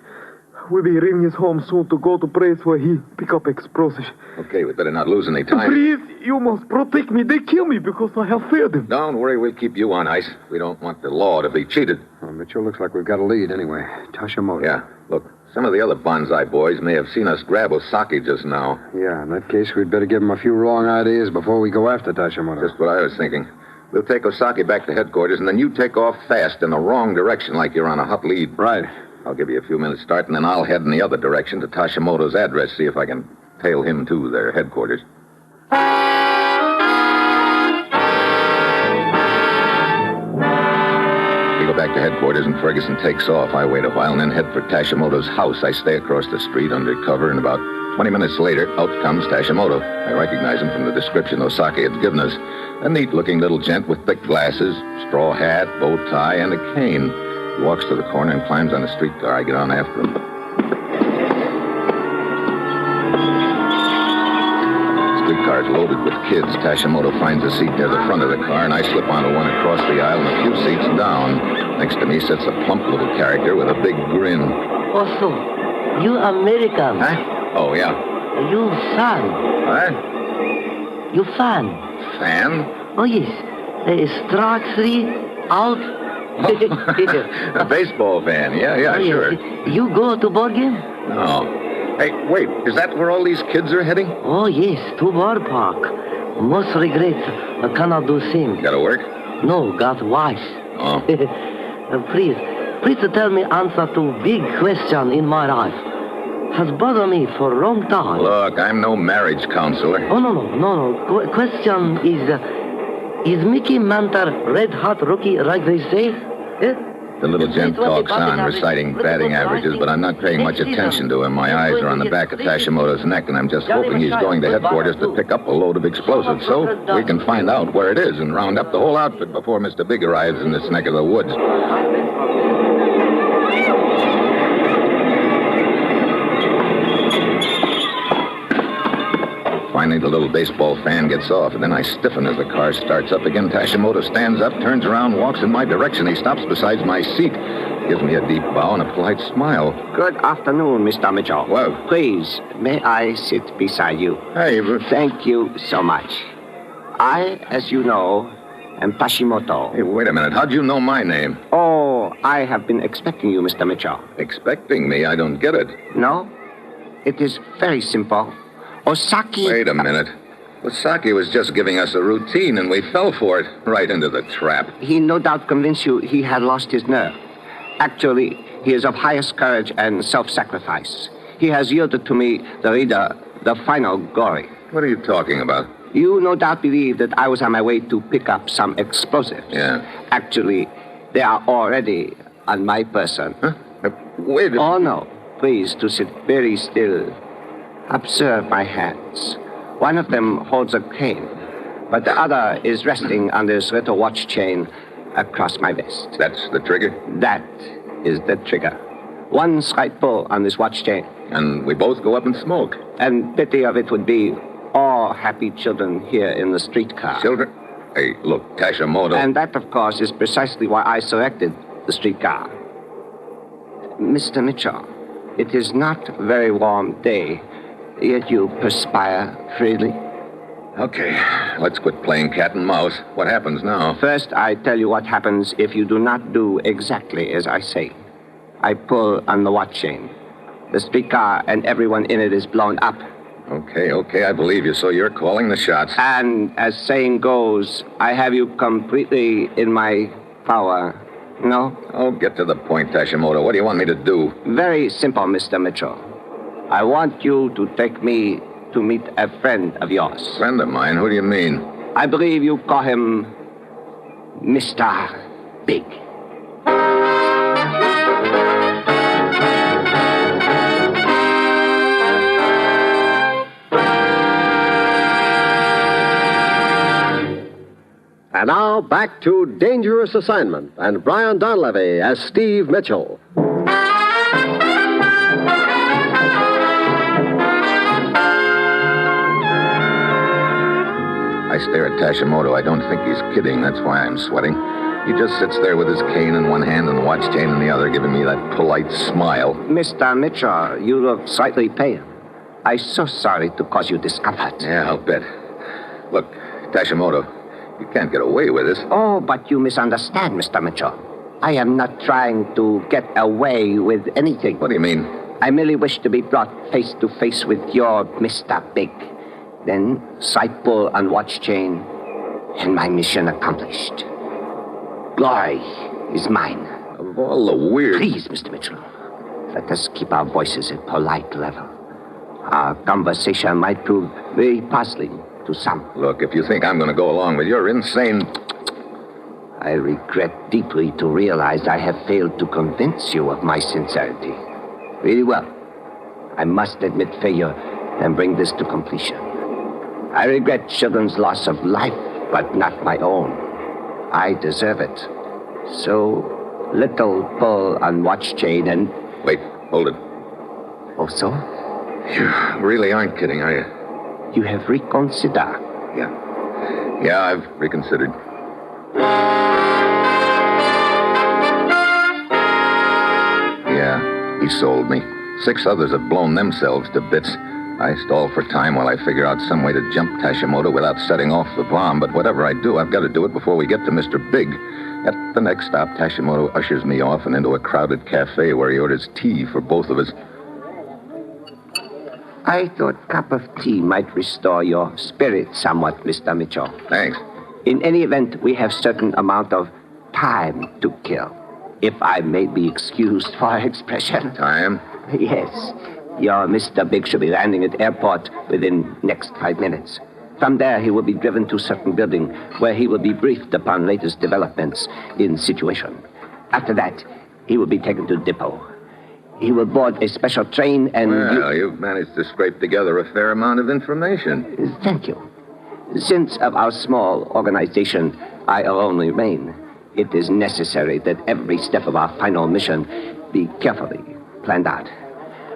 We'll be leaving his home soon to go to place where he pick up explosives. Okay, we better not lose any time. Please, you must protect me. They kill me because I have failed them. Don't worry, we'll keep you on ice. We don't want the law to be cheated. Well, Mitchell, looks like we've got a lead anyway. Tashimoto. Yeah, look, some of the other bonsai boys may have seen us grab Osaki just now. Yeah, in that case, we'd better give them a few wrong ideas before we go after Tashimoto. Just what I was thinking. We'll take Osaki back to headquarters, and then you take off fast in the wrong direction like you're on a hot lead. Right. I'll give you a few minutes start, and then I'll head in the other direction to Tashimoto's address, see if I can tail him to their headquarters. We go back to headquarters, and Ferguson takes off. I wait a while and then head for Tashimoto's house. I stay across the street under cover, and about 20 minutes later, out comes Tashimoto. I recognize him from the description Osaki had given us. A neat-looking little gent with thick glasses, straw hat, bow tie, and a cane. He walks to the corner and climbs on a streetcar. I get on after him. Streetcar's loaded with kids. Tashimoto finds a seat near the front of the car, and I slip onto one across the aisle and a few seats down. Next to me sits a plump little character with a big grin. Also, you American. Huh? Oh, yeah. You fan. What? You fan. Fan? Oh, yes. Strike 3, out. A baseball fan. Yeah, Oh, sure. yes. You go to ball game? No. Hey, wait. Is that where all these kids are heading? Oh, yes, to ballpark. Most regrets. I cannot do same. Gotta work? No, got wife. Oh. Please tell me answer to big question in my life. Has bothered me for a long time. Look, I'm no marriage counselor. Oh, no. Question is Mickey Mantle red hot rookie like they say? Eh? The little gent talks on, reciting batting averages, but I'm not paying much attention to him. My eyes are on the back of Tashimoto's neck, and I'm just hoping he's going to headquarters to pick up a load of explosives so we can find out where it is and round up the whole outfit before Mr. Big arrives in this neck of the woods. Finally, the little baseball fan gets off, and then I stiffen as the car starts up again. Tashimoto stands up, turns around, walks in my direction. He stops beside my seat, gives me a deep bow and a polite smile. Good afternoon, Mr. Mitchell. Whoa. Please, may I sit beside you? Hey, Thank you so much. I, as you know, am Tashimoto. Hey, wait a minute. How'd you know my name? Oh, I have been expecting you, Mr. Mitchell. Expecting me? I don't get it. No? It is very simple. Osaki... Wait a minute. Osaki was just giving us a routine, and we fell for it. Right into the trap. He no doubt convinced you he had lost his nerve. Actually, he is of highest courage and self-sacrifice. He has yielded to me, the reader, the final glory. What are you talking about? You no doubt believe that I was on my way to pick up some explosives. Yeah. Actually, they are already on my person. Huh? Wait a... Oh, no. Please, to sit very still. Observe my hands. One of them holds a cane, but the other is resting on this little watch chain across my vest. That's the trigger? That is the trigger. One slight pull on this watch chain. And we both go up and smoke. And pity of it would be all happy children here in the streetcar. Children? Hey, look, Tashimoto. And that, of course, is precisely why I selected the streetcar. Mr. Mitchell, it is not a very warm day. Yet you perspire freely. Okay, let's quit playing cat and mouse. What happens now? First, I tell you what happens if you do not do exactly as I say. I pull on the watch chain. The streetcar and everyone in it is blown up. Okay, I believe you, so you're calling the shots. And as saying goes, I have you completely in my power. No? Oh, get to the point, Tashimoto. What do you want me to do? Very simple, Mr. Mitchell. I want you to take me to meet a friend of yours. Friend of mine? Who do you mean? I believe you call him Mr. Big. And now, back to Dangerous Assignment and Brian Donlevy as Steve Mitchell. I stare at Tashimoto. I don't think he's kidding. That's why I'm sweating. He just sits there with his cane in one hand and the watch chain in the other, giving me that polite smile. Mr. Mitchell, you look slightly pale. I'm so sorry to cause you discomfort. Yeah, I'll bet. Look, Tashimoto, you can't get away with this. Oh, but you misunderstand, Mr. Mitchell. I am not trying to get away with anything. What do you mean? I merely wish to be brought face to face with your Mr. Big. Then, sight pull on watch chain, and my mission accomplished. Glory is mine. Of all the weird... Please, Mr. Mitchell, let us keep our voices at polite level. Our conversation might prove very puzzling to some. Look, if you think I'm going to go along with your insane... I regret deeply to realize I have failed to convince you of my sincerity. Really well. I must admit failure and bring this to completion. I regret children's loss of life, but not my own. I deserve it. So, little pull on watch chain and... Wait, hold it. Oh, so? You really aren't kidding, are you? You have reconsidered. Yeah, I've reconsidered. Yeah, he sold me. 6 others have blown themselves to bits. I stall for time while I figure out some way to jump Tashimoto without setting off the bomb. But whatever I do, I've got to do it before we get to Mr. Big. At the next stop, Tashimoto ushers me off and into a crowded cafe where he orders tea for both of us. I thought a cup of tea might restore your spirit somewhat, Mr. Mitchell. Thanks. In any event, we have certain amount of time to kill. If I may be excused for expression. Time? Yes. Your Mr. Big should be landing at airport within next 5 minutes. From there, he will be driven to certain building where he will be briefed upon latest developments in situation. After that, he will be taken to depot. He will board a special train and... Well, you've managed to scrape together a fair amount of information. Thank you. Since of our small organization, I alone remain, it is necessary that every step of our final mission be carefully planned out.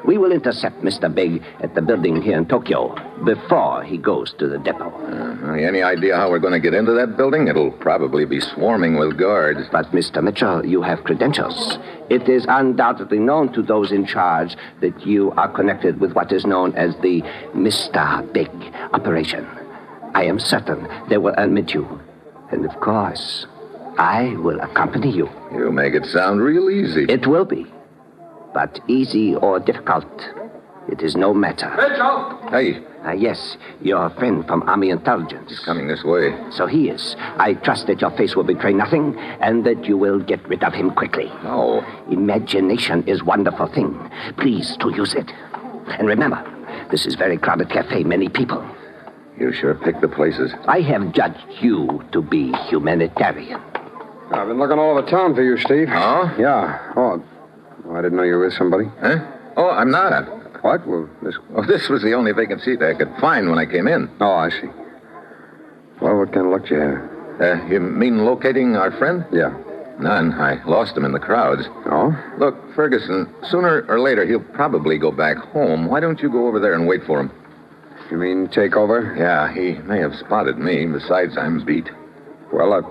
We will intercept Mr. Big at the building here in Tokyo before he goes to the depot. Any idea how we're going to get into that building? It'll probably be swarming with guards. But, Mr. Mitchell, you have credentials. It is undoubtedly known to those in charge that you are connected with what is known as the Mr. Big operation. I am certain they will admit you. And, of course, I will accompany you. You make it sound real easy. It will be. But easy or difficult, it is no matter. Mitchell! Hey. Yes, your friend from Army Intelligence. He's coming this way. So he is. I trust that your face will betray nothing and that you will get rid of him quickly. Oh. Imagination is a wonderful thing. Please to use it. And remember, this is very crowded cafe, many people. You sure picked the places. I have judged you to be humanitarian. I've been looking all over town for you, Steve. Oh? Yeah. Oh, I didn't know you were with somebody. Huh? Oh, I'm not. What? Well, this was the only vacant seat I could find when I came in. Oh, I see. Well, what kind of luck did you have? You mean locating our friend? Yeah. None. I lost him in the crowds. Oh? Look, Ferguson, sooner or later he'll probably go back home. Why don't you go over there and wait for him? You mean take over? Yeah, he may have spotted me. Besides, I'm beat. Well,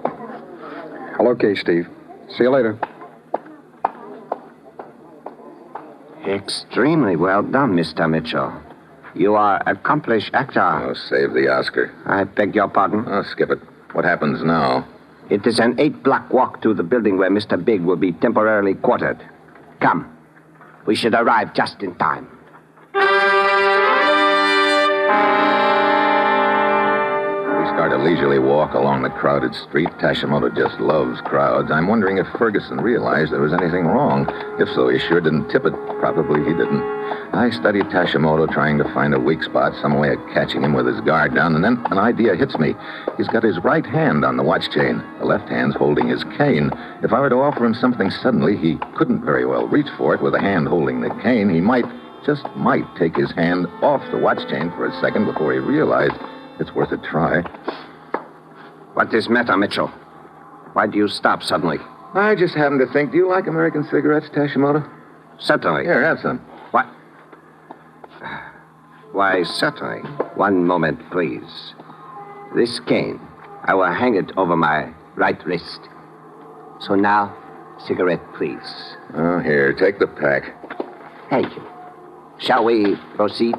okay, Steve. See you later. Extremely well done, Mr. Mitchell. You are an accomplished actor. Oh, save the Oscar. I beg your pardon? Oh, skip it. What happens now? It is an 8-block walk to the building where Mr. Big will be temporarily quartered. Come. We should arrive just in time. We start a leisurely walk along the crowded street. Tashimoto just loves crowds. I'm wondering if Ferguson realized there was anything wrong. If so, he sure didn't tip it. Probably he didn't. I studied Tashimoto, trying to find a weak spot, some way of catching him with his guard down, and then an idea hits me. He's got his right hand on the watch chain. The left hand's holding his cane. If I were to offer him something suddenly, he couldn't very well reach for it with a hand holding the cane. He might, just might, take his hand off the watch chain for a second before he realized it's worth a try. What is matter, Mitchell? Why do you stop suddenly? I just happened to think, do you like American cigarettes, Tashimoto? Certainly. Here, have some. What? Why, certainly. One moment, please. This cane, I will hang it over my right wrist. So now, cigarette, please. Oh, here, take the pack. Thank you. Shall we proceed?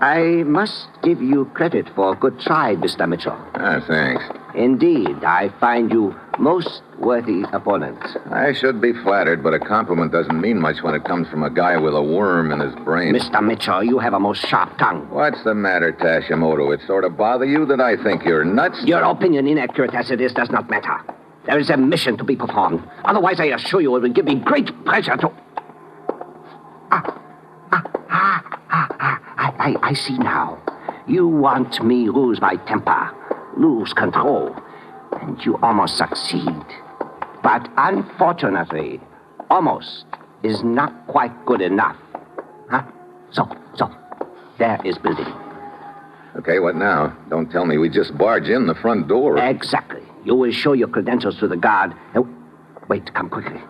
I must give you credit for a good try, Mr. Mitchell. Ah, thanks. Indeed, I find you most worthy opponent. I should be flattered, but a compliment doesn't mean much when it comes from a guy with a worm in his brain. Mr. Mitchell, you have a most sharp tongue. What's the matter, Tashimoto? It sort of bother you that I think you're nuts? Your opinion, inaccurate as it is, does not matter. There is a mission to be performed. Otherwise, I assure you, it will give me great pleasure to... I see now. You want me lose my temper, lose control, and you almost succeed. But unfortunately, almost is not quite good enough. Huh? So, there is building. Okay, what now? Don't tell me we just barge in the front door. Exactly. You will show your credentials to the guard. Wait, come quickly.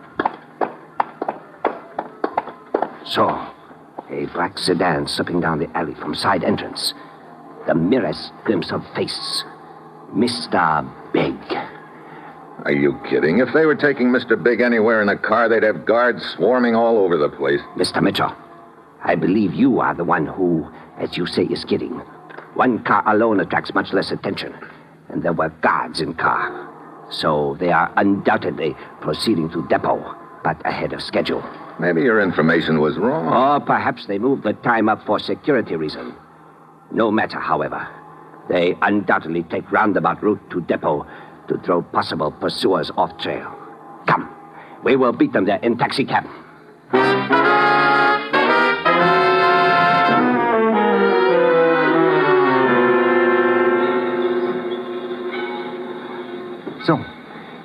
So, a black sedan slipping down the alley from side entrance. The merest glimpse of face. Mr. Big. Are you kidding? If they were taking Mr. Big anywhere in a car, they'd have guards swarming all over the place. Mr. Mitchell, I believe you are the one who, as you say, is kidding. One car alone attracts much less attention. And there were guards in car. So they are undoubtedly proceeding to depot, but ahead of schedule. Maybe your information was wrong. Or perhaps they moved the time up for security reason. No matter, however. They undoubtedly take roundabout route to depot to throw possible pursuers off trail. Come, we will beat them there in taxicab. So,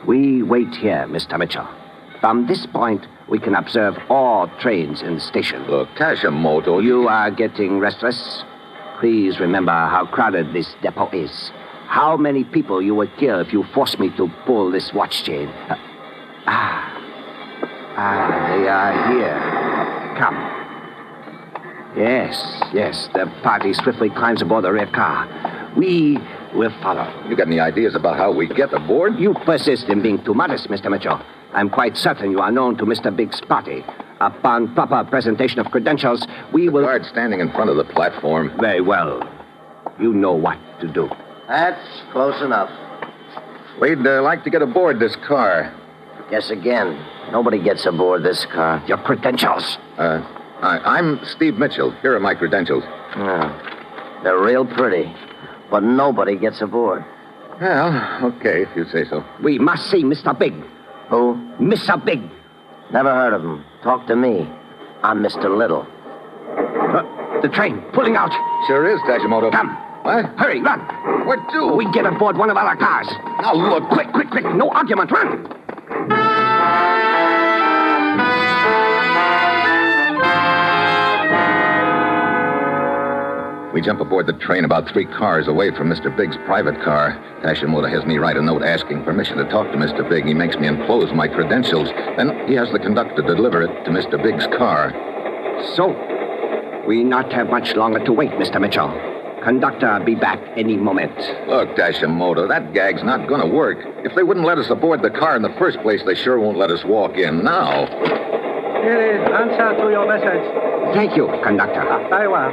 we wait here, Mr. Mitchell. From this point, we can observe all trains in the station. Look, Tashimoto... You are getting restless? Please remember how crowded this depot is. How many people you would kill if you forced me to pull this watch chain. They are here. Come. Yes, the party swiftly climbs aboard the rear car. We will follow. You got any ideas about how we get aboard? You persist in being too modest, Mr. Mitchell. I'm quite certain you are known to Mr. Big's party. Upon proper presentation of credentials, we will... The guard standing in front of the platform. Very well. You know what to do. That's close enough. We'd like to get aboard this car. Guess again. Nobody gets aboard this car. Your credentials. I'm Steve Mitchell. Here are my credentials. They're real pretty. But nobody gets aboard. Well, okay, if you say so. We must see Mr. Big. Who? Mr. Big. Never heard of him. Talk to me. I'm Mr. Little. The train, pulling out. Sure is, Tashimoto. Come. What? Hurry, run. What do? We get aboard one of our cars. Now, look. Quick. No argument. Run. We jump aboard the train about 3 cars away from Mr. Big's private car. Tashimoto has me write a note asking permission to talk to Mr. Big. He makes me enclose my credentials. Then he has the conductor deliver it to Mr. Big's car. So, we not have much longer to wait, Mr. Mitchell. Conductor be back any moment. Look, Tashimoto, that gag's not going to work. If they wouldn't let us aboard the car in the first place, they sure won't let us walk in now. Here is answer to your message. Thank you, conductor. Very well.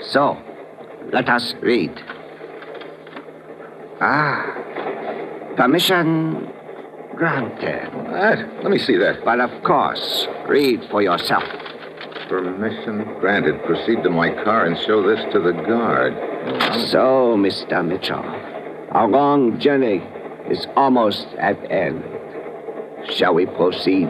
So, let us read. Permission granted. What? Let me see that. But of course, read for yourself. Permission granted. Proceed to my car and show this to the guard. So, Mr. Mitchell, our long journey is almost at end. Shall we proceed?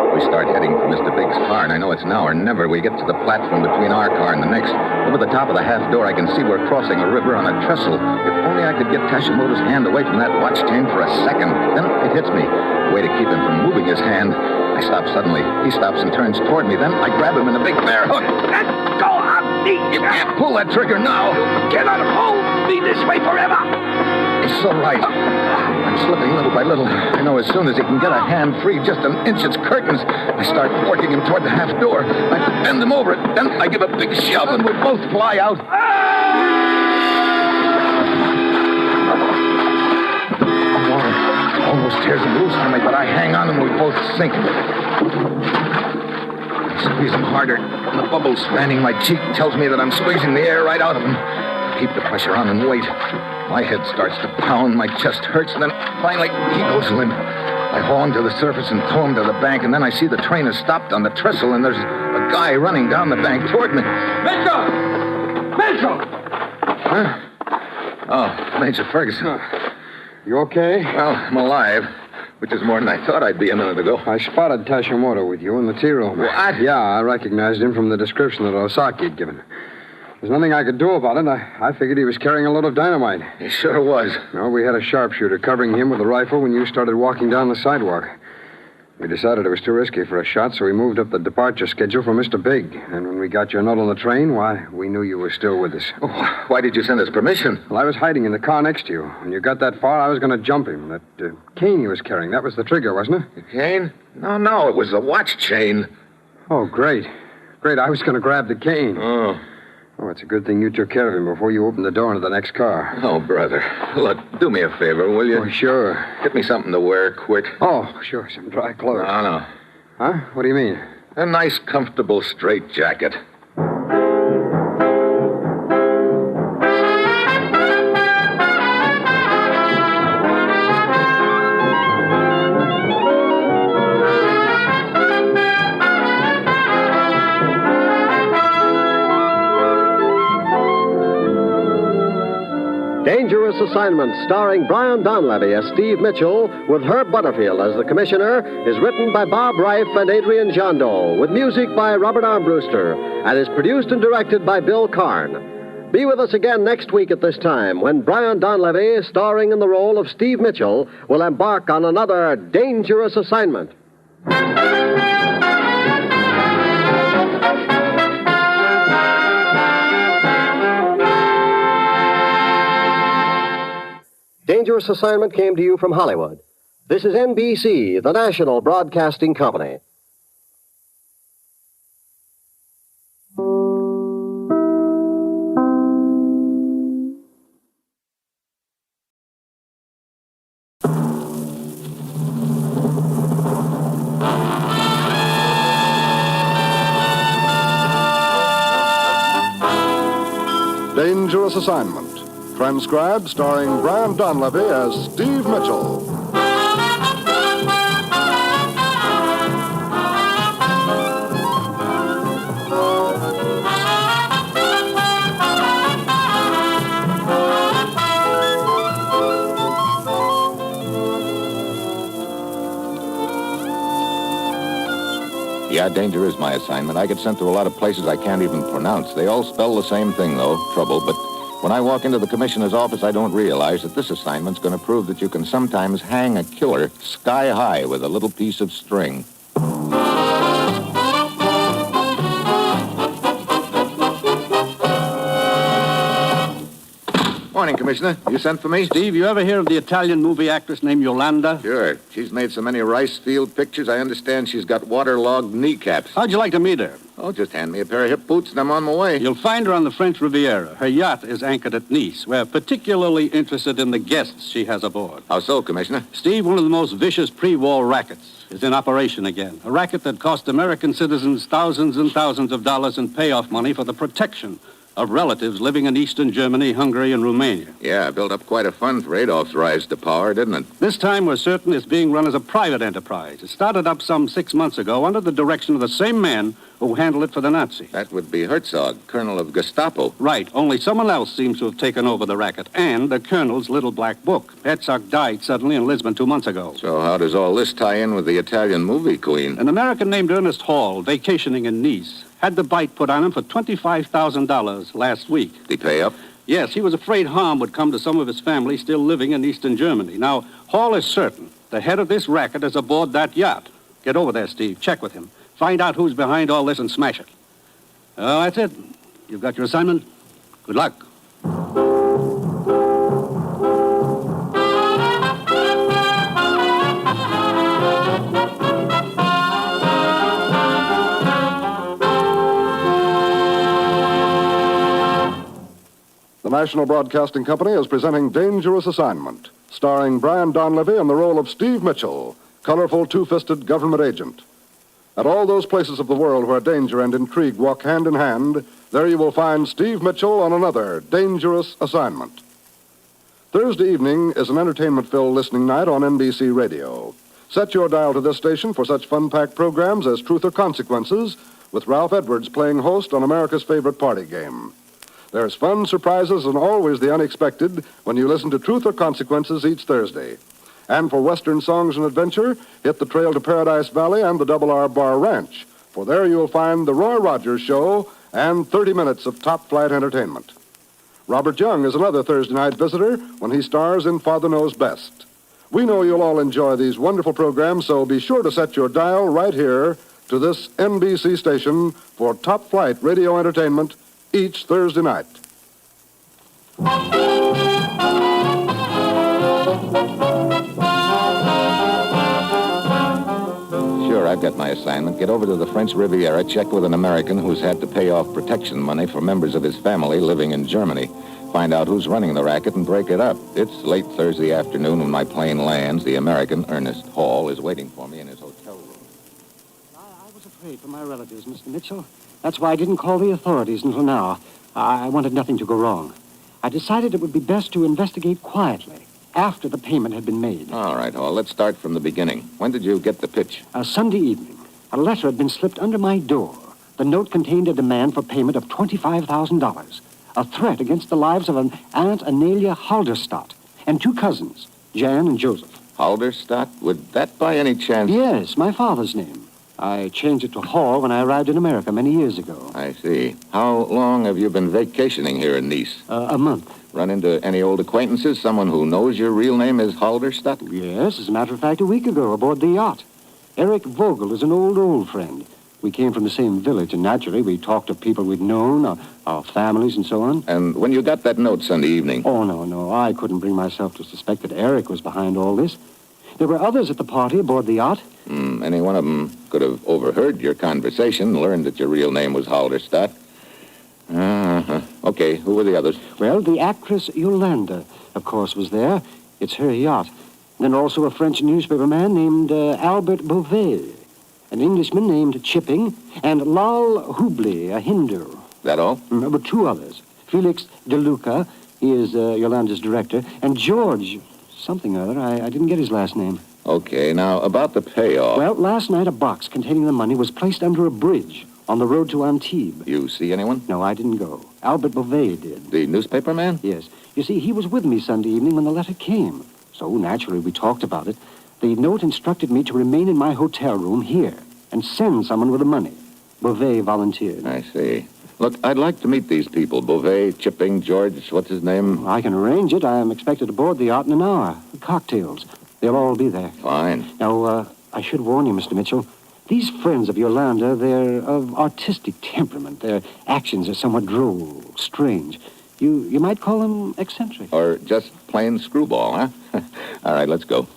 We start heading for Mr. Big's car, and I know it's now or never. We get to the platform between our car and the next. Over the top of the half door, I can see we're crossing a river on a trestle. If only I could get Tashimoto's hand away from that watch chain for a second. Then it hits me. A way to keep him from moving his hand. I stop suddenly. He stops and turns toward me. Then I grab him in a big bear hook. Let go of me! You can't pull that trigger now. You cannot hold me this way forever! He's so right. I'm slipping little by little. I know as soon as he can get a hand free, just an inch, it's curtains. I start working him toward the half door. I bend him over it. Then I give a big shove, and we both fly out. Water almost tears him loose on me, but I hang on and we both sink. I squeeze him harder. The bubbles fanning my cheek tells me that I'm squeezing the air right out of him. I keep the pressure on and wait. My head starts to pound, my chest hurts, and then finally he goes limp. I haul him to the surface and tow him to the bank, and then I see the train has stopped on the trestle, and there's a guy running down the bank toward me. Mitchell! Mitchell! Huh? Oh, Major Ferguson. You okay? Well, I'm alive, which is more than I thought I'd be a minute ago. I spotted Tashimoto with you in the tea room. What? Yeah, I recognized him from the description that Osaki had given. There's nothing I could do about it. I figured he was carrying a load of dynamite. He sure was. No, we had a sharpshooter covering him with a rifle when you started walking down the sidewalk. We decided it was too risky for a shot, so we moved up the departure schedule for Mr. Big. And when we got your note on the train, why, we knew you were still with us. Oh, why did you send us permission? Well, I was hiding in the car next to you. When you got that far, I was going to jump him. That cane he was carrying, that was the trigger, wasn't it? The cane? No, it was the watch chain. Oh, great. Great, I was going to grab the cane. Oh, it's a good thing you took care of him before you opened the door into the next car. Oh, brother. Look, do me a favor, will you? Oh, sure. Get me something to wear, quick. Oh, sure, some dry clothes. No. Huh? What do you mean? A nice, comfortable straight jacket. Dangerous Assignment, starring Brian Donlevy as Steve Mitchell, with Herb Butterfield as the commissioner, is written by Bob Reif and Adrian Jondo, with music by Robert Armbruster, and is produced and directed by Bill Karn. Be with us again next week at this time, when Brian Donlevy, starring in the role of Steve Mitchell, will embark on another dangerous assignment. Dangerous Assignment came to you from Hollywood. This is NBC, the national broadcasting company. Dangerous Assignment. Transcribed, starring Brian Donlevy as Steve Mitchell. Yeah, danger is my assignment. I get sent to a lot of places I can't even pronounce. They all spell the same thing, though, trouble, but when I walk into the commissioner's office, I don't realize that this assignment's going to prove that you can sometimes hang a killer sky high with a little piece of string. Morning, Commissioner. You sent for me? Steve, you ever hear of the Italian movie actress named Yolanda? Sure. She's made so many rice field pictures, I understand she's got waterlogged kneecaps. How'd you like to meet her? Oh, just hand me a pair of hip boots and I'm on my way. You'll find her on the French Riviera. Her yacht is anchored at Nice. We're particularly interested in the guests she has aboard. How so, Commissioner? Steve, one of the most vicious pre-war rackets is in operation again. A racket that cost American citizens thousands and thousands of dollars in payoff money for the protection of relatives living in Eastern Germany, Hungary, and Romania. Yeah, built up quite a fund for Adolf's rise to power, didn't it? This time we're certain it's being run as a private enterprise. It started up some 6 months ago under the direction of the same man who handled it for the Nazis. That would be Herzog, colonel of Gestapo. Right, only someone else seems to have taken over the racket, and the colonel's little black book. Herzog died suddenly in Lisbon 2 months ago. So how does all this tie in with the Italian movie queen? An American named Ernest Hall, vacationing in Nice, had the bite put on him for $25,000 last week. Did he pay up? Yes, he was afraid harm would come to some of his family still living in Eastern Germany. Now, Hall is certain the head of this racket is aboard that yacht. Get over there, Steve. Check with him. Find out who's behind all this and smash it. Oh, that's it. You've got your assignment. Good luck. The National Broadcasting Company is presenting Dangerous Assignment, starring Brian Donlevy in the role of Steve Mitchell, colorful two-fisted government agent. At all those places of the world where danger and intrigue walk hand in hand, there you will find Steve Mitchell on another Dangerous Assignment. Thursday evening is an entertainment-filled listening night on NBC Radio. Set your dial to this station for such fun-packed programs as Truth or Consequences, with Ralph Edwards playing host on America's favorite party game. There's fun, surprises, and always the unexpected when you listen to Truth or Consequences each Thursday. And for Western songs and adventure, hit the trail to Paradise Valley and the Double R Bar Ranch, for there you'll find The Roy Rogers Show and 30 minutes of top-flight entertainment. Robert Young is another Thursday night visitor when he stars in Father Knows Best. We know you'll all enjoy these wonderful programs, so be sure to set your dial right here to this NBC station for top-flight radio entertainment each Thursday night. Sure, I've got my assignment. Get over to the French Riviera, check with an American who's had to pay off protection money for members of his family living in Germany. Find out who's running the racket and break it up. It's late Thursday afternoon when my plane lands. The American, Ernest Hall, is waiting for me in his hotel room. I was afraid for my relatives, Mr. Mitchell. That's why I didn't call the authorities until now. I wanted nothing to go wrong. I decided it would be best to investigate quietly after the payment had been made. All right, Hall, let's start from the beginning. When did you get the pitch? Sunday evening. A letter had been slipped under my door. The note contained a demand for payment of $25,000. A threat against the lives of an Aunt Anelia Halderstadt and two cousins, Jan and Joseph. Halderstadt? Would that by any chance... Yes, my father's name. I changed it to Hall when I arrived in America many years ago. I see. How long have you been vacationing here in Nice? A month. Run into any old acquaintances? Someone who knows your real name is Halderstadt? Yes, as a matter of fact, a week ago aboard the yacht. Eric Vogel is an old friend. We came from the same village, and naturally we talked to people we'd known, our families and so on. And when you got that note Sunday evening? Oh, no. I couldn't bring myself to suspect that Eric was behind all this. There were others at the party aboard the yacht. Any one of them could have overheard your conversation, learned that your real name was Halderstadt. Okay, who were the others? Well, the actress Yolanda, of course, was there. It's her yacht. Then also a French newspaper man named Albert Beauvais, an Englishman named Chipping, and Lal Hubli, a Hindu. That all? There were two others. Felix De Luca, he is Yolanda's director, and George something or other. I didn't get his last name. Okay, now, about the payoff. Well, last night a box containing the money was placed under a bridge on the road to Antibes. You see anyone? No, I didn't go. Albert Beauvais did. The newspaper man? Yes. You see, he was with me Sunday evening when the letter came. So, naturally, we talked about it. The note instructed me to remain in my hotel room here and send someone with the money. Beauvais volunteered. I see. Look, I'd like to meet these people. Beauvais, Chipping, George, what's his name? I can arrange it. I am expected aboard the yacht in an hour. Cocktails. They'll all be there. Fine. Now, I should warn you, Mr. Mitchell. These friends of Yolanda, they're of artistic temperament. Their actions are somewhat droll, strange. You might call them eccentric. Or just plain screwball, huh? All right, let's go.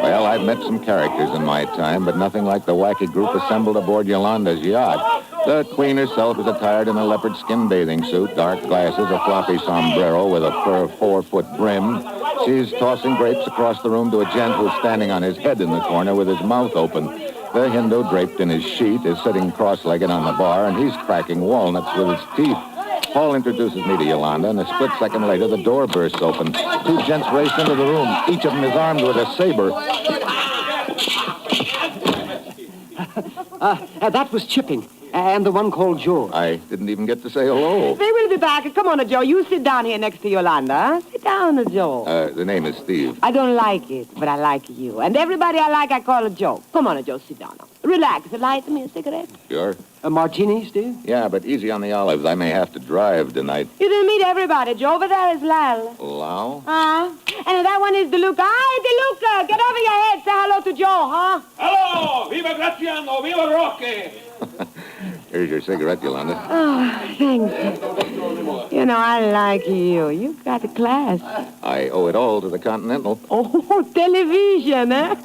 Well, I've met some characters in my time, but nothing like the wacky group assembled aboard Yolanda's yacht. The queen herself is attired in a leopard skin bathing suit, dark glasses, a floppy sombrero with a fur 4-foot brim. She's tossing grapes across the room to a gent who's standing on his head in the corner with his mouth open. The Hindu, draped in his sheet, is sitting cross-legged on the bar, and he's cracking walnuts with his teeth. Paul introduces me to Yolanda, and a split second later, the door bursts open. Two gents race into the room. Each of them is armed with a saber. That was Chipping, and the one called Joe. I didn't even get to say hello. They will be back. Come on, Joe. You sit down here next to Yolanda. Sit down, Joe. The name is Steve. I don't like it, but I like you. And everybody I like, I call a Joe. Come on, Joe. Sit down. Relax. Light me a cigarette. Sure. A martini, Steve? Yeah, but easy on the olives. I may have to drive tonight. You didn't meet everybody, Joe. Over there is Lal. Lal? And that one is DeLuca. Hi, DeLuca. Get over your head. Say hello to Joe, huh? Hello! Viva Graziano! Viva Roque! Here's your cigarette, Yolanda. Oh, thanks. You know, I like you. You got a class. I owe it all to the Continental. Oh, television, eh?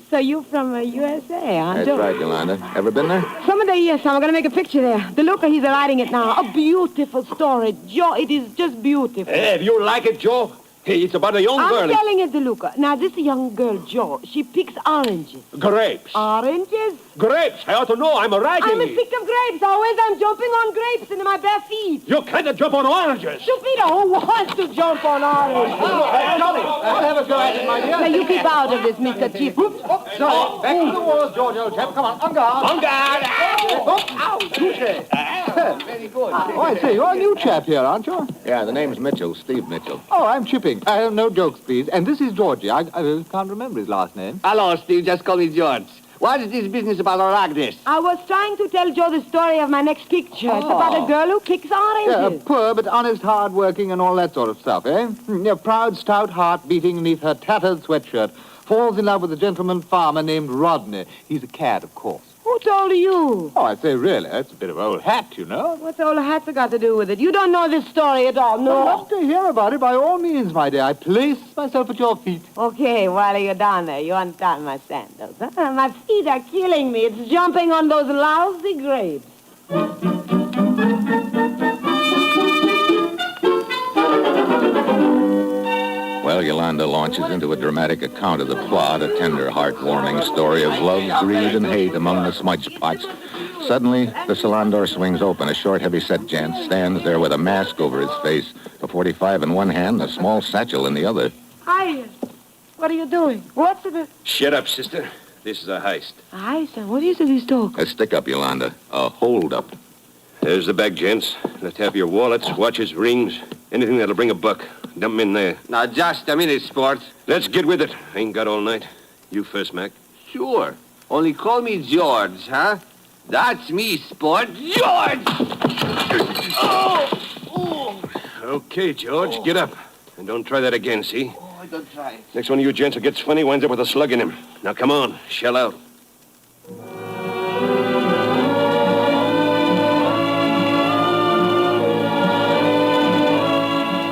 So you from USA, huh, That's Joe? right, Yolanda. Ever been there? Some of the years, I'm going to make a picture there. DeLuca, he's writing it now. A beautiful story, Joe. It is just beautiful. Hey, if you like it, Joe, hey, it's about a young girl. I'm telling you, DeLuca. Now, this young girl, Joe, she picks oranges. Grapes. Oranges? Grapes. I ought to know. I'm writing I'm a it. pick of grapes. Always I'm jumping on grapes in my bare feet. You can't jump on oranges. Stupido, who wants to jump on oranges? Hey, Johnny, I'll have a go at it, my dear. Now, you keep out of this, Mr. Chief. Sorry. Back to the walls, George, old chap. Come on, on guard. On guard. Ow, touche. Very good. Oh, I see. You're a new chap here, aren't you? Yeah, the name's Mitchell, Steve Mitchell. Oh, I'm Chipping. No jokes, please. And this is Georgie. I can't remember his last name. Hello, Steve. Just call me George. What is this business about Aragnes? I was trying to tell Joe the story of my next picture. It's about a girl who picks oranges. Poor but honest, hard-working and all that sort of stuff, eh? A proud, stout heart beating beneath her tattered sweatshirt. Falls in love with a gentleman farmer named Rodney. He's a cad, of course. Who told you? Oh, I say, really, that's a bit of old hat, you know. What's old hat's got to do with it? You don't know this story at all, no? I'd love to hear about it, by all means, my dear. I place myself at your feet. Okay, while you're down there, you untie my sandals. My feet are killing me. It's jumping on those lousy grapes. Well, Yolanda launches into a dramatic account of the plot, a tender, heartwarming story of love, greed, and hate among the smudge pots. Suddenly, the salon door swings open. A short, heavy-set gent stands there with a mask over his face, a .45 in one hand, a small satchel in the other. Hi. What are you doing? What's it? Shut up, sister. This is a heist. A heist? What is it he's talking? A stick-up, Yolanda. A hold-up. There's the bag, gents. Let's have your wallets, watches, rings, anything that'll bring a buck. Dump 'em in there. Now, just a minute, sport. Let's get with it. I ain't got all night. You first, Mac. Sure. Only call me George, huh? That's me, sport. George! Okay, George, get up. And don't try that again, see? Oh, I don't try. Next one of you gents who gets funny winds up with a slug in him. Now, come on. Shell out.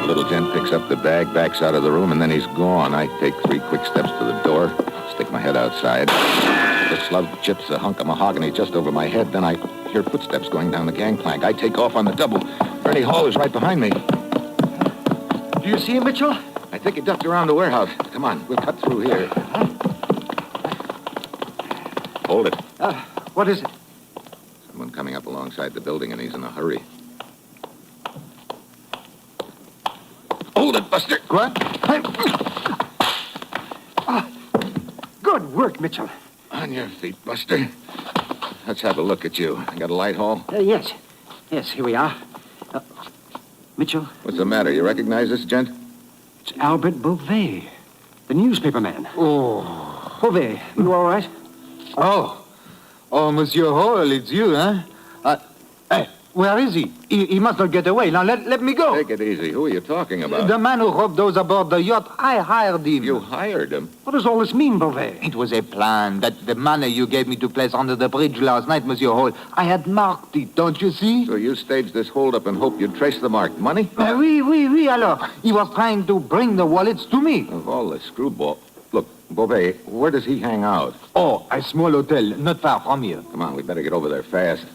Little gent picks up the bag, backs out of the room, and then he's gone. I take 3 quick steps to the door, stick my head outside. The slug chips a hunk of mahogany just over my head. Then I hear footsteps going down the gangplank. I take off on the double. Ernie Hall is right behind me. Do you see him, Mitchell? I think he ducked around the warehouse. Come on, we'll cut through here. Hold it. What is it? Someone coming up alongside the building, and he's in a hurry. Hold it, Buster. What? Good work, Mitchell. On your feet, Buster. Let's have a look at you. Got a light, Hall? Yes. Yes, here we are. Mitchell? What's the matter? You recognize this gent? It's Albert Beauvais, the newspaper man. Oh. Beauvais, you all right? Oh, Monsieur Hall, it's you, huh? Hey, where is he? He must not get away. Now, let me go. Take it easy. Who are you talking about? The man who robbed those aboard the yacht, I hired him. You hired him? What does all this mean, Beauvais? It was a plan. That the money you gave me to place under the bridge last night, Monsieur Hall, I had marked it, don't you see? So you staged this hold-up and hoped you'd trace the marked money? Oui, alors. He was trying to bring the wallets to me. Of all the screwball... Look, Beauvais, where does he hang out? Oh, a small hotel, not far from here. Come on, we better get over there fast.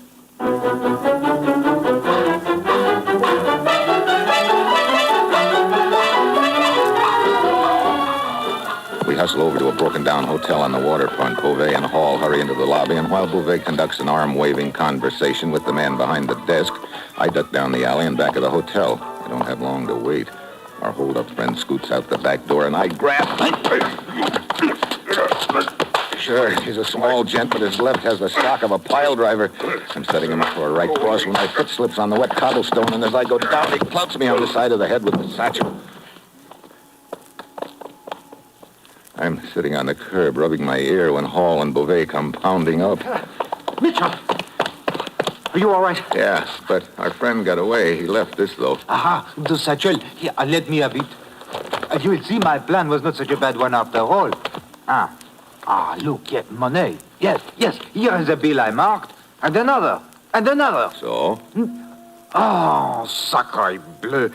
We hustle over to a broken-down hotel on the waterfront. Beauvais and Hall hurry into the lobby, and while Beauvais conducts an arm-waving conversation with the man behind the desk, I duck down the alley and back of the hotel. I don't have long to wait. Our hold-up friend scoots out the back door, and I grab... Sure, he's a small gent, but his left has the stock of a pile driver. I'm setting him up for a right cross when my foot slips on the wet cobblestone, and as I go down, he clouts me on the side of the head with the satchel. I'm sitting on the curb, rubbing my ear, when Hall and Beauvais come pounding up. Mitchell! Are you all right? Yeah, but our friend got away. He left this, though. Aha, the satchel. Here, let me have it. You will see my plan was not such a bad one after all. Look, yes, money. Yes, here is a bill I marked. And another. So? Oh, sacre bleu.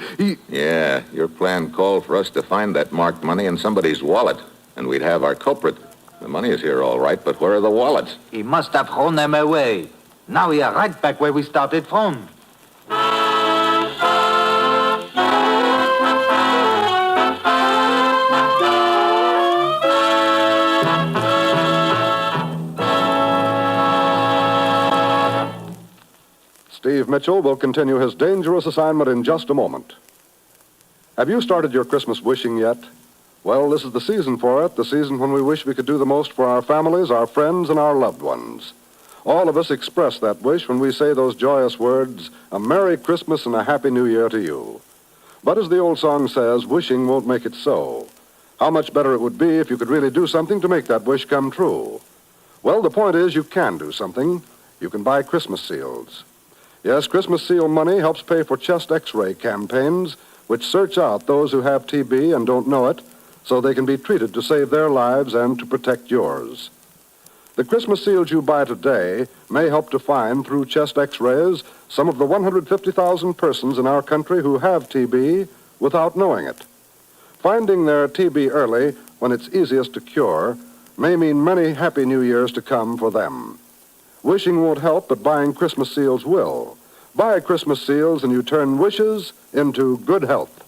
Yeah, your plan called for us to find that marked money in somebody's wallet, and we'd have our culprit. The money is here all right, but where are the wallets? He must have thrown them away. Now we are right back where we started from. Steve Mitchell will continue his dangerous assignment in just a moment. Have you started your Christmas wishing yet? Well, this is the season for it, the season when we wish we could do the most for our families, our friends, and our loved ones. All of us express that wish when we say those joyous words, a Merry Christmas and a Happy New Year to you. But as the old song says, wishing won't make it so. How much better it would be if you could really do something to make that wish come true. Well, the point is you can do something. You can buy Christmas seals. Yes, Christmas seal money helps pay for chest X-ray campaigns, which search out those who have TB and don't know it, so they can be treated to save their lives and to protect yours. The Christmas seals you buy today may help to find, through chest X-rays, some of the 150,000 persons in our country who have TB without knowing it. Finding their TB early, when it's easiest to cure, may mean many happy New Years to come for them. Wishing won't help, but buying Christmas seals will. Buy Christmas seals and you turn wishes into good health.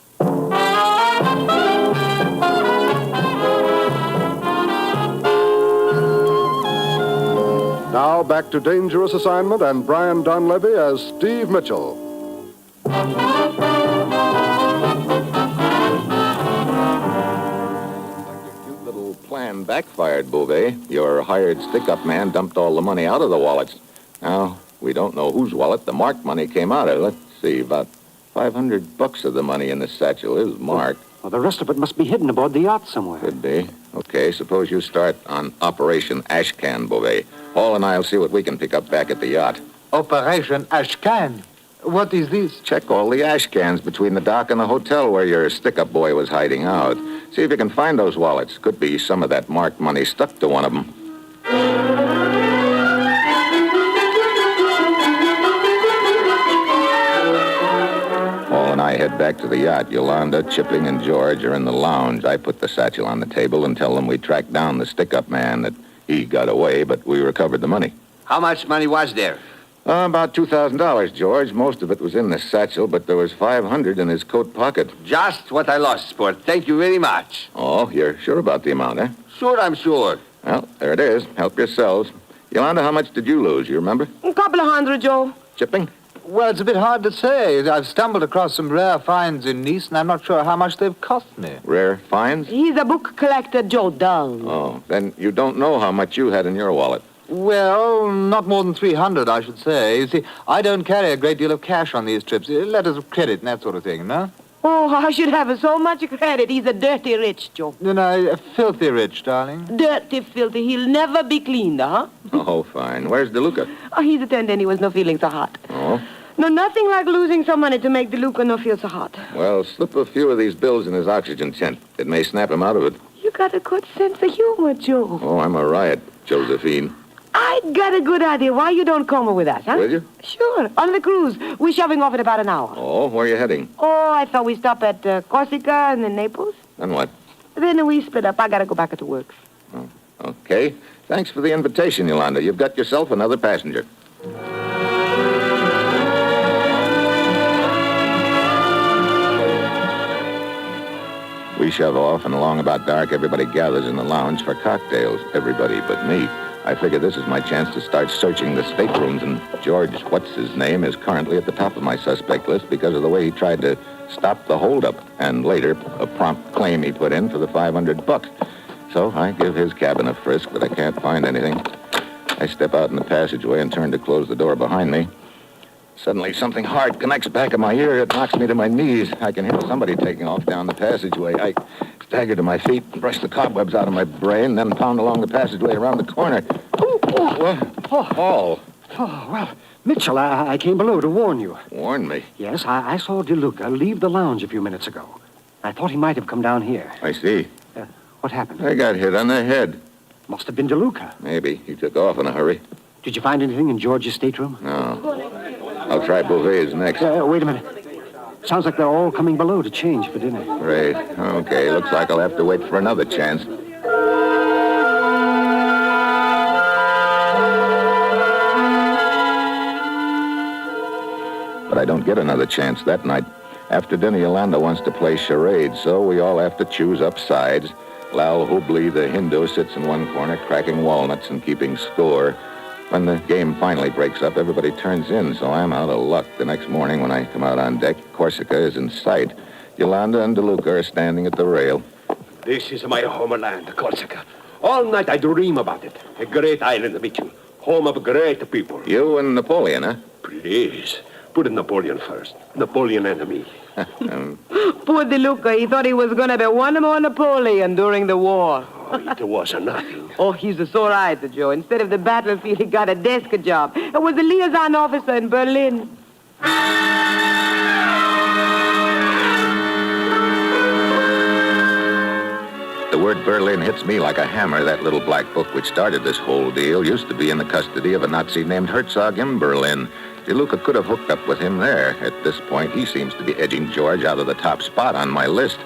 Now back to Dangerous Assignment and Brian Donlevy as Steve Mitchell. Plan backfired, Beauvais. Your hired stick-up man dumped all the money out of the wallets. Now, we don't know whose wallet the marked money came out of. Let's see, about $500 of the money in the satchel is marked. Well, the rest of it must be hidden aboard the yacht somewhere. Could be. Okay, suppose you start on Operation Ashcan, Beauvais. Hall and I'll see what we can pick up back at the yacht. Operation Ashcan? What is this? Check all the ash cans between the dock and the hotel where your stick-up boy was hiding out. See if you can find those wallets. Could be some of that marked money stuck to one of them. Paul and I head back to the yacht. Yolanda, Chipping, and George are in the lounge. I put the satchel on the table and tell them we tracked down the stick-up man, that he got away, but we recovered the money. How much money was there? About $2,000, George. Most of it was in the satchel, but there was $500 in his coat pocket. Just what I lost, sport. Thank you very much. Oh, you're sure about the amount, eh? Sure, I'm sure. Well, there it is. Help yourselves. Yolanda, how much did you lose? You remember? A couple of hundred, Joe. Chipping? Well, it's a bit hard to say. I've stumbled across some rare finds in Nice, and I'm not sure how much they've cost me. Rare finds? He's a book collector, Joe Dunn. Oh, then you don't know how much you had in your wallet. Well, not more than 300, I should say. You see, I don't carry a great deal of cash on these trips. Letters of credit and that sort of thing, no? Oh, I should have so much credit. He's a dirty rich, Joe. No, filthy rich, darling. Dirty, filthy. He'll never be cleaned, huh? Oh, fine. Where's DeLuca? Oh, he's attending. He was no feeling so hot. Oh? No, nothing like losing some money to make DeLuca no feel so hot. Well, slip a few of these bills in his oxygen tent. It may snap him out of it. You got a good sense of humor, Joe. Oh, I'm a riot, Josephine. I got a good idea why you don't come with us, huh? Will you? Sure, on the cruise. We're shoving off in about an hour. Oh, where are you heading? Oh, I thought we stop at Corsica and then Naples. Then what? Then we split up. I gotta go back to work. Oh, okay. Thanks for the invitation, Yolanda. You've got yourself another passenger. We shove off, and along about dark, everybody gathers in the lounge for cocktails. Everybody but me. I figure this is my chance to start searching the staterooms, and George, what's-his-name, is currently at the top of my suspect list because of the way he tried to stop the holdup, and later a prompt claim he put in for the $500. So I give his cabin a frisk, but I can't find anything. I step out in the passageway and turn to close the door behind me. Suddenly, something hard connects back of my ear. It knocks me to my knees. I can hear somebody taking off down the passageway. I stagger to my feet and brush the cobwebs out of my brain, then pound along the passageway around the corner. Paul. Oh, well, Mitchell, I came below to warn you. Warn me? Yes, I saw DeLuca leave the lounge a few minutes ago. I thought he might have come down here. I see. What happened? I got hit on the head. Must have been DeLuca. Maybe. He took off in a hurry. Did you find anything in George's stateroom? No. I'll try Bouvet's next. Wait a minute. Sounds like they're all coming below to change for dinner. Great. Okay, looks like I'll have to wait for another chance. But I don't get another chance that night. After dinner, Yolanda wants to play charades, so we all have to choose up sides. Lal Hubli, the Hindu, sits in one corner, cracking walnuts and keeping score. When the game finally breaks up, everybody turns in, so I'm out of luck. The next morning, when I come out on deck, Corsica is in sight. Yolanda and DeLuca are standing at the rail. This is my homeland, Corsica. All night I dream about it. A great island, Mitchell. Home of great people. You and Napoleon, huh? Please. Put Napoleon first. Napoleon and me. Poor DeLuca, he thought he was going to be one more Napoleon during the war. It was nothing. Oh, he's a sore eyed, Joe. Instead of the battlefield, he got a desk job. It was a liaison officer in Berlin. The word Berlin hits me like a hammer. That little black book which started this whole deal used to be in the custody of a Nazi named Herzog in Berlin. DeLuca could have hooked up with him there. At this point, he seems to be edging George out of the top spot on my list.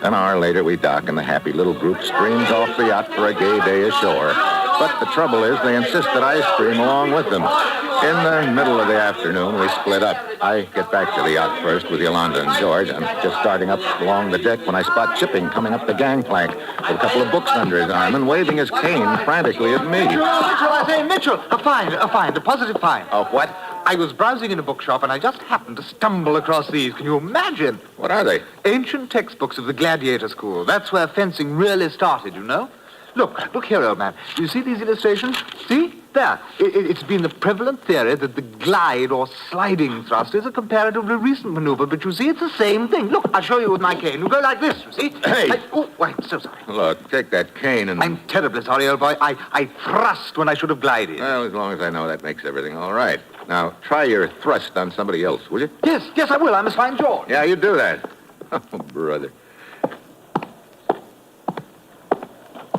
An hour later, we dock, and the happy little group streams off the yacht for a gay day ashore. But the trouble is, they insist that I stream along with them. In the middle of the afternoon, we split up. I get back to the yacht first with Yolanda and George. I'm just starting up along the deck when I spot Chipping coming up the gangplank with a couple of books under his arm and waving his cane frantically at me. Mitchell, I say, Mitchell, a find, a positive find. Of what? I was browsing in a bookshop and I just happened to stumble across these. Can you imagine? What are they? Ancient textbooks of the gladiator school. That's where fencing really started, you know? Look here, old man. Do you see these illustrations? See? There. It's been the prevalent theory that the glide or sliding thrust is a comparatively recent maneuver, but you see, it's the same thing. Look, I'll show you with my cane. You go like this, you see? Hey! I'm so sorry. Look, take that cane and... I'm terribly sorry, old boy. I thrust when I should have glided. Well, as long as I know that makes everything all right. Now, try your thrust on somebody else, will you? Yes, I will. I must find George. Yeah, you do that. Oh, brother.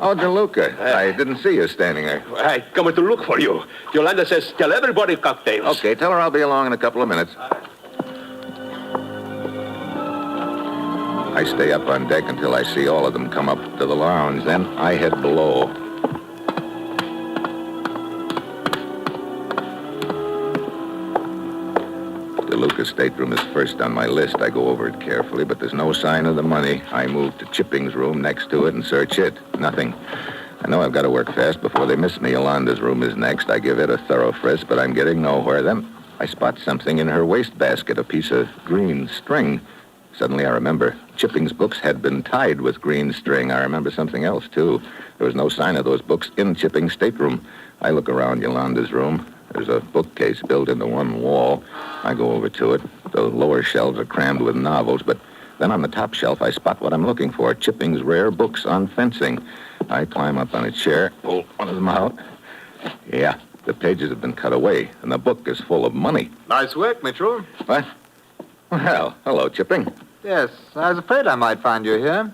Oh, DeLuca, I didn't see you standing there. I come to look for you. Yolanda says, tell everybody cocktails. Okay, tell her I'll be along in a couple of minutes. I stay up on deck until I see all of them come up to the lounge. Then I head below. DeLuca's stateroom is first on my list. I go over it carefully, but there's no sign of the money. I move to Chipping's room next to it and search it. Nothing. I know I've got to work fast before they miss me. Yolanda's room is next. I give it a thorough frisk, but I'm getting nowhere. Then I spot something in her wastebasket, a piece of green string. Suddenly I remember Chipping's books had been tied with green string. I remember something else, too. There was no sign of those books in Chipping's stateroom. I look around Yolanda's room. There's a bookcase built into one wall. I go over to it. The lower shelves are crammed with novels, but then on the top shelf I spot what I'm looking for, Chipping's rare books on fencing. I climb up on a chair, pull one of them out. Yeah, the pages have been cut away, and the book is full of money. Nice work, Mitchell. What? Well, hello, Chipping. Yes, I was afraid I might find you here.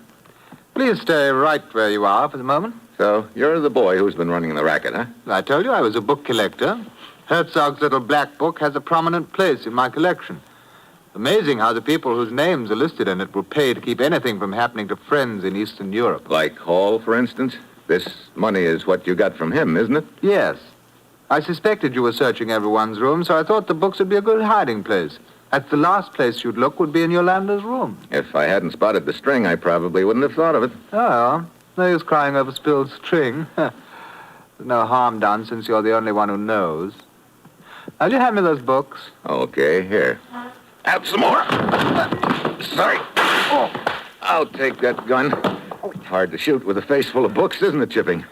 Please stay right where you are for the moment. So, you're the boy who's been running the racket, huh? I told you I was a book collector. Herzog's little black book has a prominent place in my collection. Amazing how the people whose names are listed in it will pay to keep anything from happening to friends in Eastern Europe. Like Hall, for instance? This money is what you got from him, isn't it? Yes. I suspected you were searching everyone's room, so I thought the books would be a good hiding place. At the last place you'd look would be in Yolanda's room. If I hadn't spotted the string, I probably wouldn't have thought of it. Oh, no use crying over spilled string. There's no harm done since you're the only one who knows. Will you hand me those books? Okay, here. Have some more. Sorry. Oh, I'll take that gun. Hard to shoot with a face full of books, isn't it, Chipping?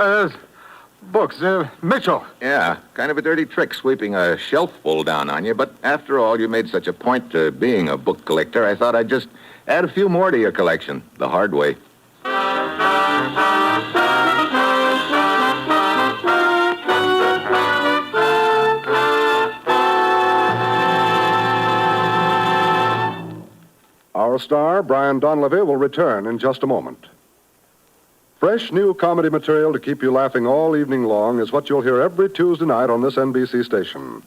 Books. Mitchell. Yeah, kind of a dirty trick sweeping a shelf full down on you, but after all, you made such a point to being a book collector, I thought I'd just add a few more to your collection, the hard way. Our star, Brian Donlevy, will return in just a moment. Fresh new comedy material to keep you laughing all evening long is what you'll hear every Tuesday night on this NBC station.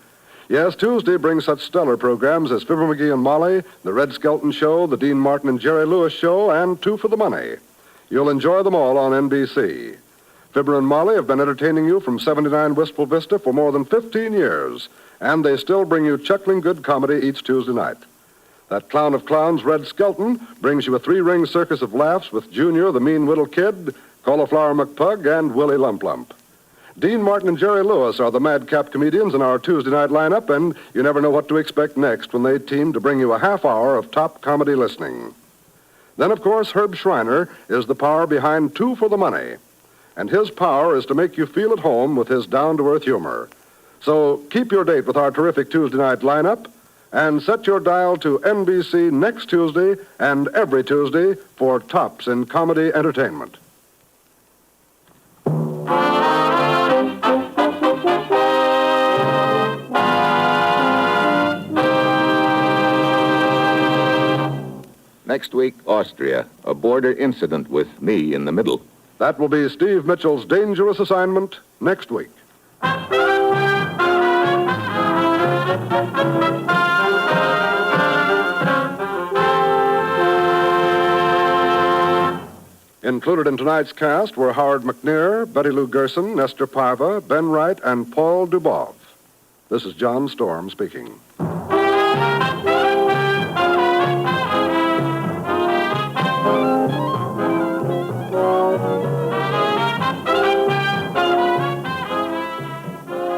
Yes, Tuesday brings such stellar programs as Fibber McGee and Molly, The Red Skelton Show, The Dean Martin and Jerry Lewis Show, and Two for the Money. You'll enjoy them all on NBC. Fibber and Molly have been entertaining you from 79 Wistful Vista for more than 15 years, and they still bring you chuckling good comedy each Tuesday night. That clown of clowns, Red Skelton, brings you a three-ring circus of laughs with Junior, the mean little kid, Cauliflower McPug, and Willie Lump Lump. Dean Martin and Jerry Lewis are the madcap comedians in our Tuesday night lineup, and you never know what to expect next when they team to bring you a half hour of top comedy listening. Then, of course, Herb Schreiner is the power behind Two for the Money, and his power is to make you feel at home with his down-to-earth humor. So keep your date with our terrific Tuesday night lineup, and set your dial to NBC next Tuesday and every Tuesday for tops in comedy entertainment. Next week, Austria, a border incident with me in the middle. That will be Steve Mitchell's Dangerous Assignment next week. Included in tonight's cast were Howard McNair, Betty Lou Gerson, Nestor Paiva, Ben Wright, and Paul Dubov. This is John Storm speaking.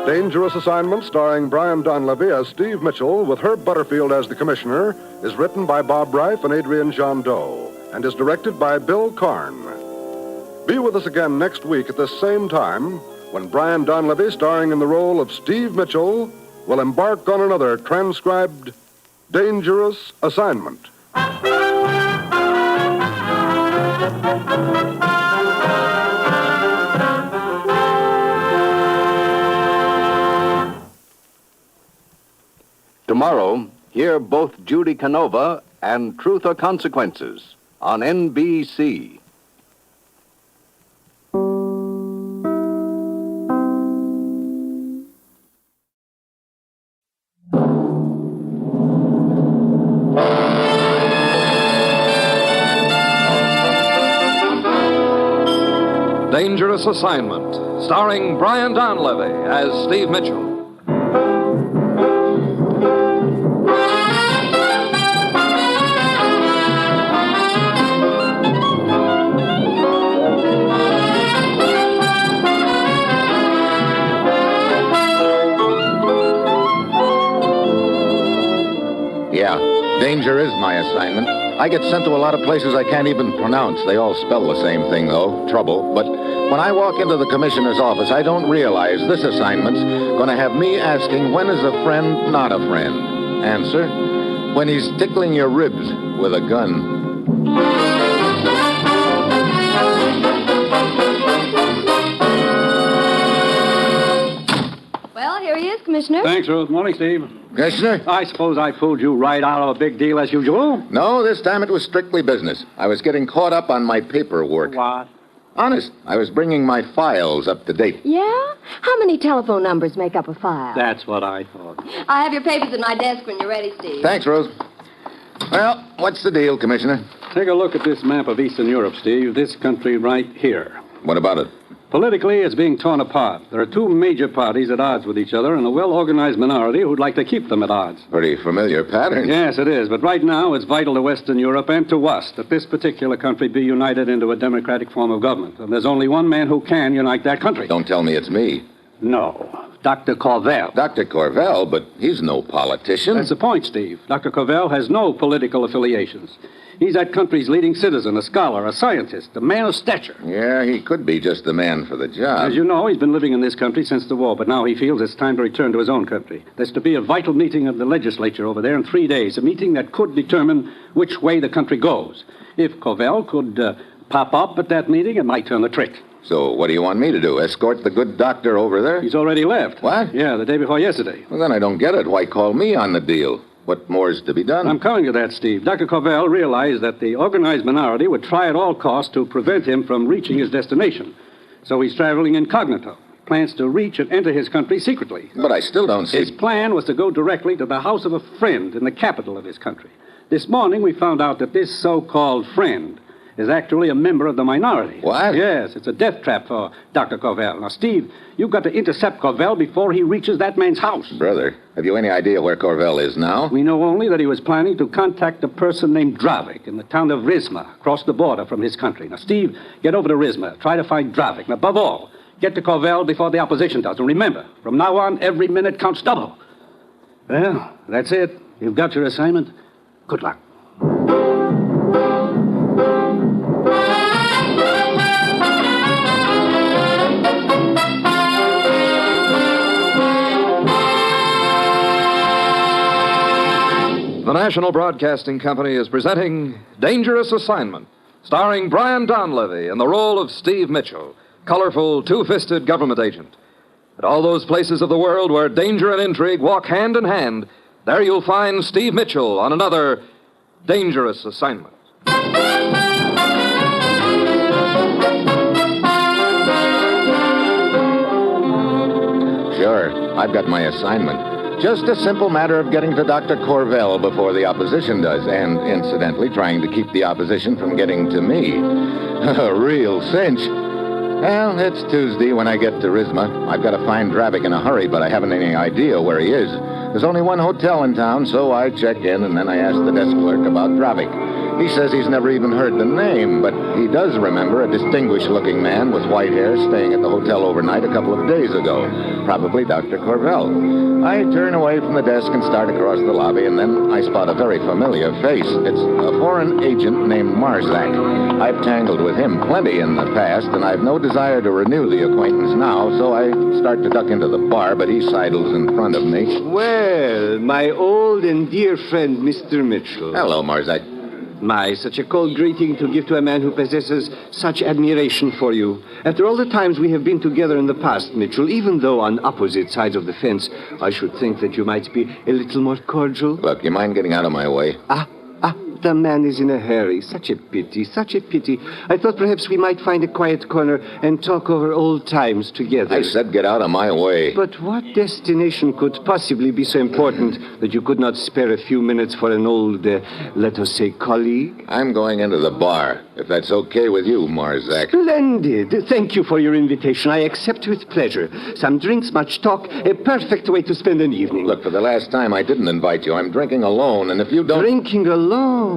Dangerous Assignment, starring Brian Donlevy as Steve Mitchell, with Herb Butterfield as the commissioner, is written by Bob Reif and Adrian Jondeau, and is directed by Bill Karn. Be with us again next week at this same time when Brian Donlevy, starring in the role of Steve Mitchell, will embark on another transcribed Dangerous Assignment. Tomorrow, hear both Judy Canova and Truth or Consequences on NBC. Dangerous Assignment, starring Brian Donlevy as Steve Mitchell. Yeah, danger is my assignment. I get sent to a lot of places I can't even pronounce. They all spell the same thing, though, trouble. But when I walk into the commissioner's office, I don't realize this assignment's going to have me asking, when is a friend not a friend? Answer, when he's tickling your ribs with a gun. Well, here he is, Commissioner. Thanks, Ruth. Morning, Steve. Commissioner? I suppose I pulled you right out of a big deal as usual? No, this time it was strictly business. I was getting caught up on my paperwork. What? Honest, I was bringing my files up to date. Yeah? How many telephone numbers make up a file? That's what I thought. I have your papers at my desk when you're ready, Steve. Thanks, Rose. Well, what's the deal, Commissioner? Take a look at this map of Eastern Europe, Steve. This country right here. What about it? Politically, it's being torn apart. There are two major parties at odds with each other and a well-organized minority who'd like to keep them at odds. Pretty familiar pattern. Yes, it is. But right now, it's vital to Western Europe and to us that this particular country be united into a democratic form of government. And there's only one man who can unite that country. Don't tell me it's me. No. Dr. Corvell. Dr. Corvell, but he's no politician. That's the point, Steve. Dr. Corvell has no political affiliations. He's that country's leading citizen, a scholar, a scientist, a man of stature. Yeah, he could be just the man for the job. As you know, he's been living in this country since the war, but now he feels it's time to return to his own country. There's to be a vital meeting of the legislature over there in 3 days, a meeting that could determine which way the country goes. If Corvell could pop up at that meeting, it might turn the trick. So what do you want me to do, escort the good doctor over there? He's already left. What? Yeah, the day before yesterday. Well, then I don't get it. Why call me on the deal? What more is to be done? I'm coming to that, Steve. Dr. Corvell realized that the organized minority would try at all costs to prevent him from reaching his destination. So he's traveling incognito. Plans to reach and enter his country secretly. But I still don't see... His plan was to go directly to the house of a friend in the capital of his country. This morning we found out that this so-called friend is actually a member of the minority. What? Yes, it's a death trap for Dr. Corvell. Now, Steve, you've got to intercept Corvell before he reaches that man's house. Brother, have you any idea where Corvell is now? We know only that he was planning to contact a person named Dravik in the town of Rizma, across the border from his country. Now, Steve, get over to Rizma. Try to find Dravik. And above all, get to Corvell before the opposition does. And remember, from now on, every minute counts double. Well, that's it. You've got your assignment. Good luck. The National Broadcasting Company is presenting Dangerous Assignment, starring Brian Donlevy in the role of Steve Mitchell, colorful, two-fisted government agent. At all those places of the world where danger and intrigue walk hand in hand, there you'll find Steve Mitchell on another Dangerous Assignment. Sure, I've got my assignment. Just a simple matter of getting to Dr. Corvell before the opposition does, and incidentally trying to keep the opposition from getting to me. A real cinch. Well, it's Tuesday when I get to Rizma. I've got to find Dravik in a hurry, but I haven't any idea where he is. There's only one hotel in town, so I check in, and then I ask the desk clerk about Dravik. He says he's never even heard the name, but he does remember a distinguished-looking man with white hair staying at the hotel overnight a couple of days ago. Probably Dr. Corvell. I turn away from the desk and start across the lobby, and then I spot a very familiar face. It's a foreign agent named Marzak. I've tangled with him plenty in the past, and I've no desire to renew the acquaintance now, so I start to duck into the bar, but he sidles in front of me. Well, my old and dear friend, Mr. Mitchell. Hello, Marzak. My, such a cold greeting to give to a man who possesses such admiration for you. After all the times we have been together in the past, Mitchell, even though on opposite sides of the fence, I should think that you might be a little more cordial. Look, you mind getting out of my way? The man is in a hurry. Such a pity, such a pity. I thought perhaps we might find a quiet corner and talk over old times together. I said get out of my way. But what destination could possibly be so important that you could not spare a few minutes for an old, let us say, colleague? I'm going into the bar, if that's okay with you, Marzak. Splendid. Thank you for your invitation. I accept with pleasure. Some drinks, much talk, a perfect way to spend an evening. Look, for the last time, I didn't invite you. I'm drinking alone, and if you don't... Drinking alone?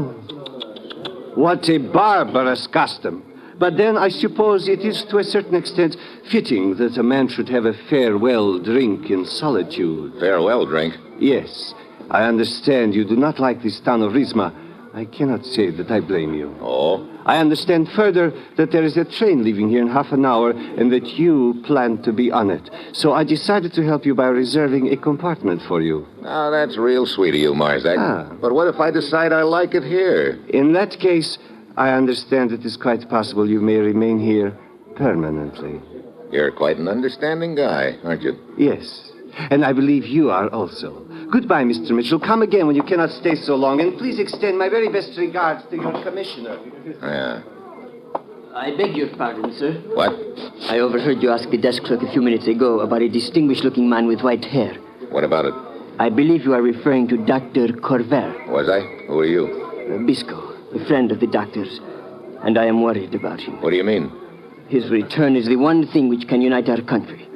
What a barbarous custom. But then I suppose it is to a certain extent fitting that a man should have a farewell drink in solitude. Farewell drink? Yes. I understand you do not like this town of Rizma. I cannot say that I blame you. Oh? I understand further that there is a train leaving here in half an hour and that you plan to be on it. So I decided to help you by reserving a compartment for you. Now, that's real sweet of you, Marzak. But what if I decide I like it here? In that case, I understand it is quite possible you may remain here permanently. You're quite an understanding guy, aren't you? Yes. And I believe you are also. Goodbye, Mr. Mitchell. Come again when you cannot stay so long. And please extend my very best regards to your commissioner. Yeah. I beg your pardon, sir. What? I overheard you ask the desk clerk a few minutes ago about a distinguished-looking man with white hair. What about it? I believe you are referring to Dr. Corvell. Was I? Who are you? Bisco, a friend of the doctor's. And I am worried about him. What do you mean? His return is the one thing which can unite our country.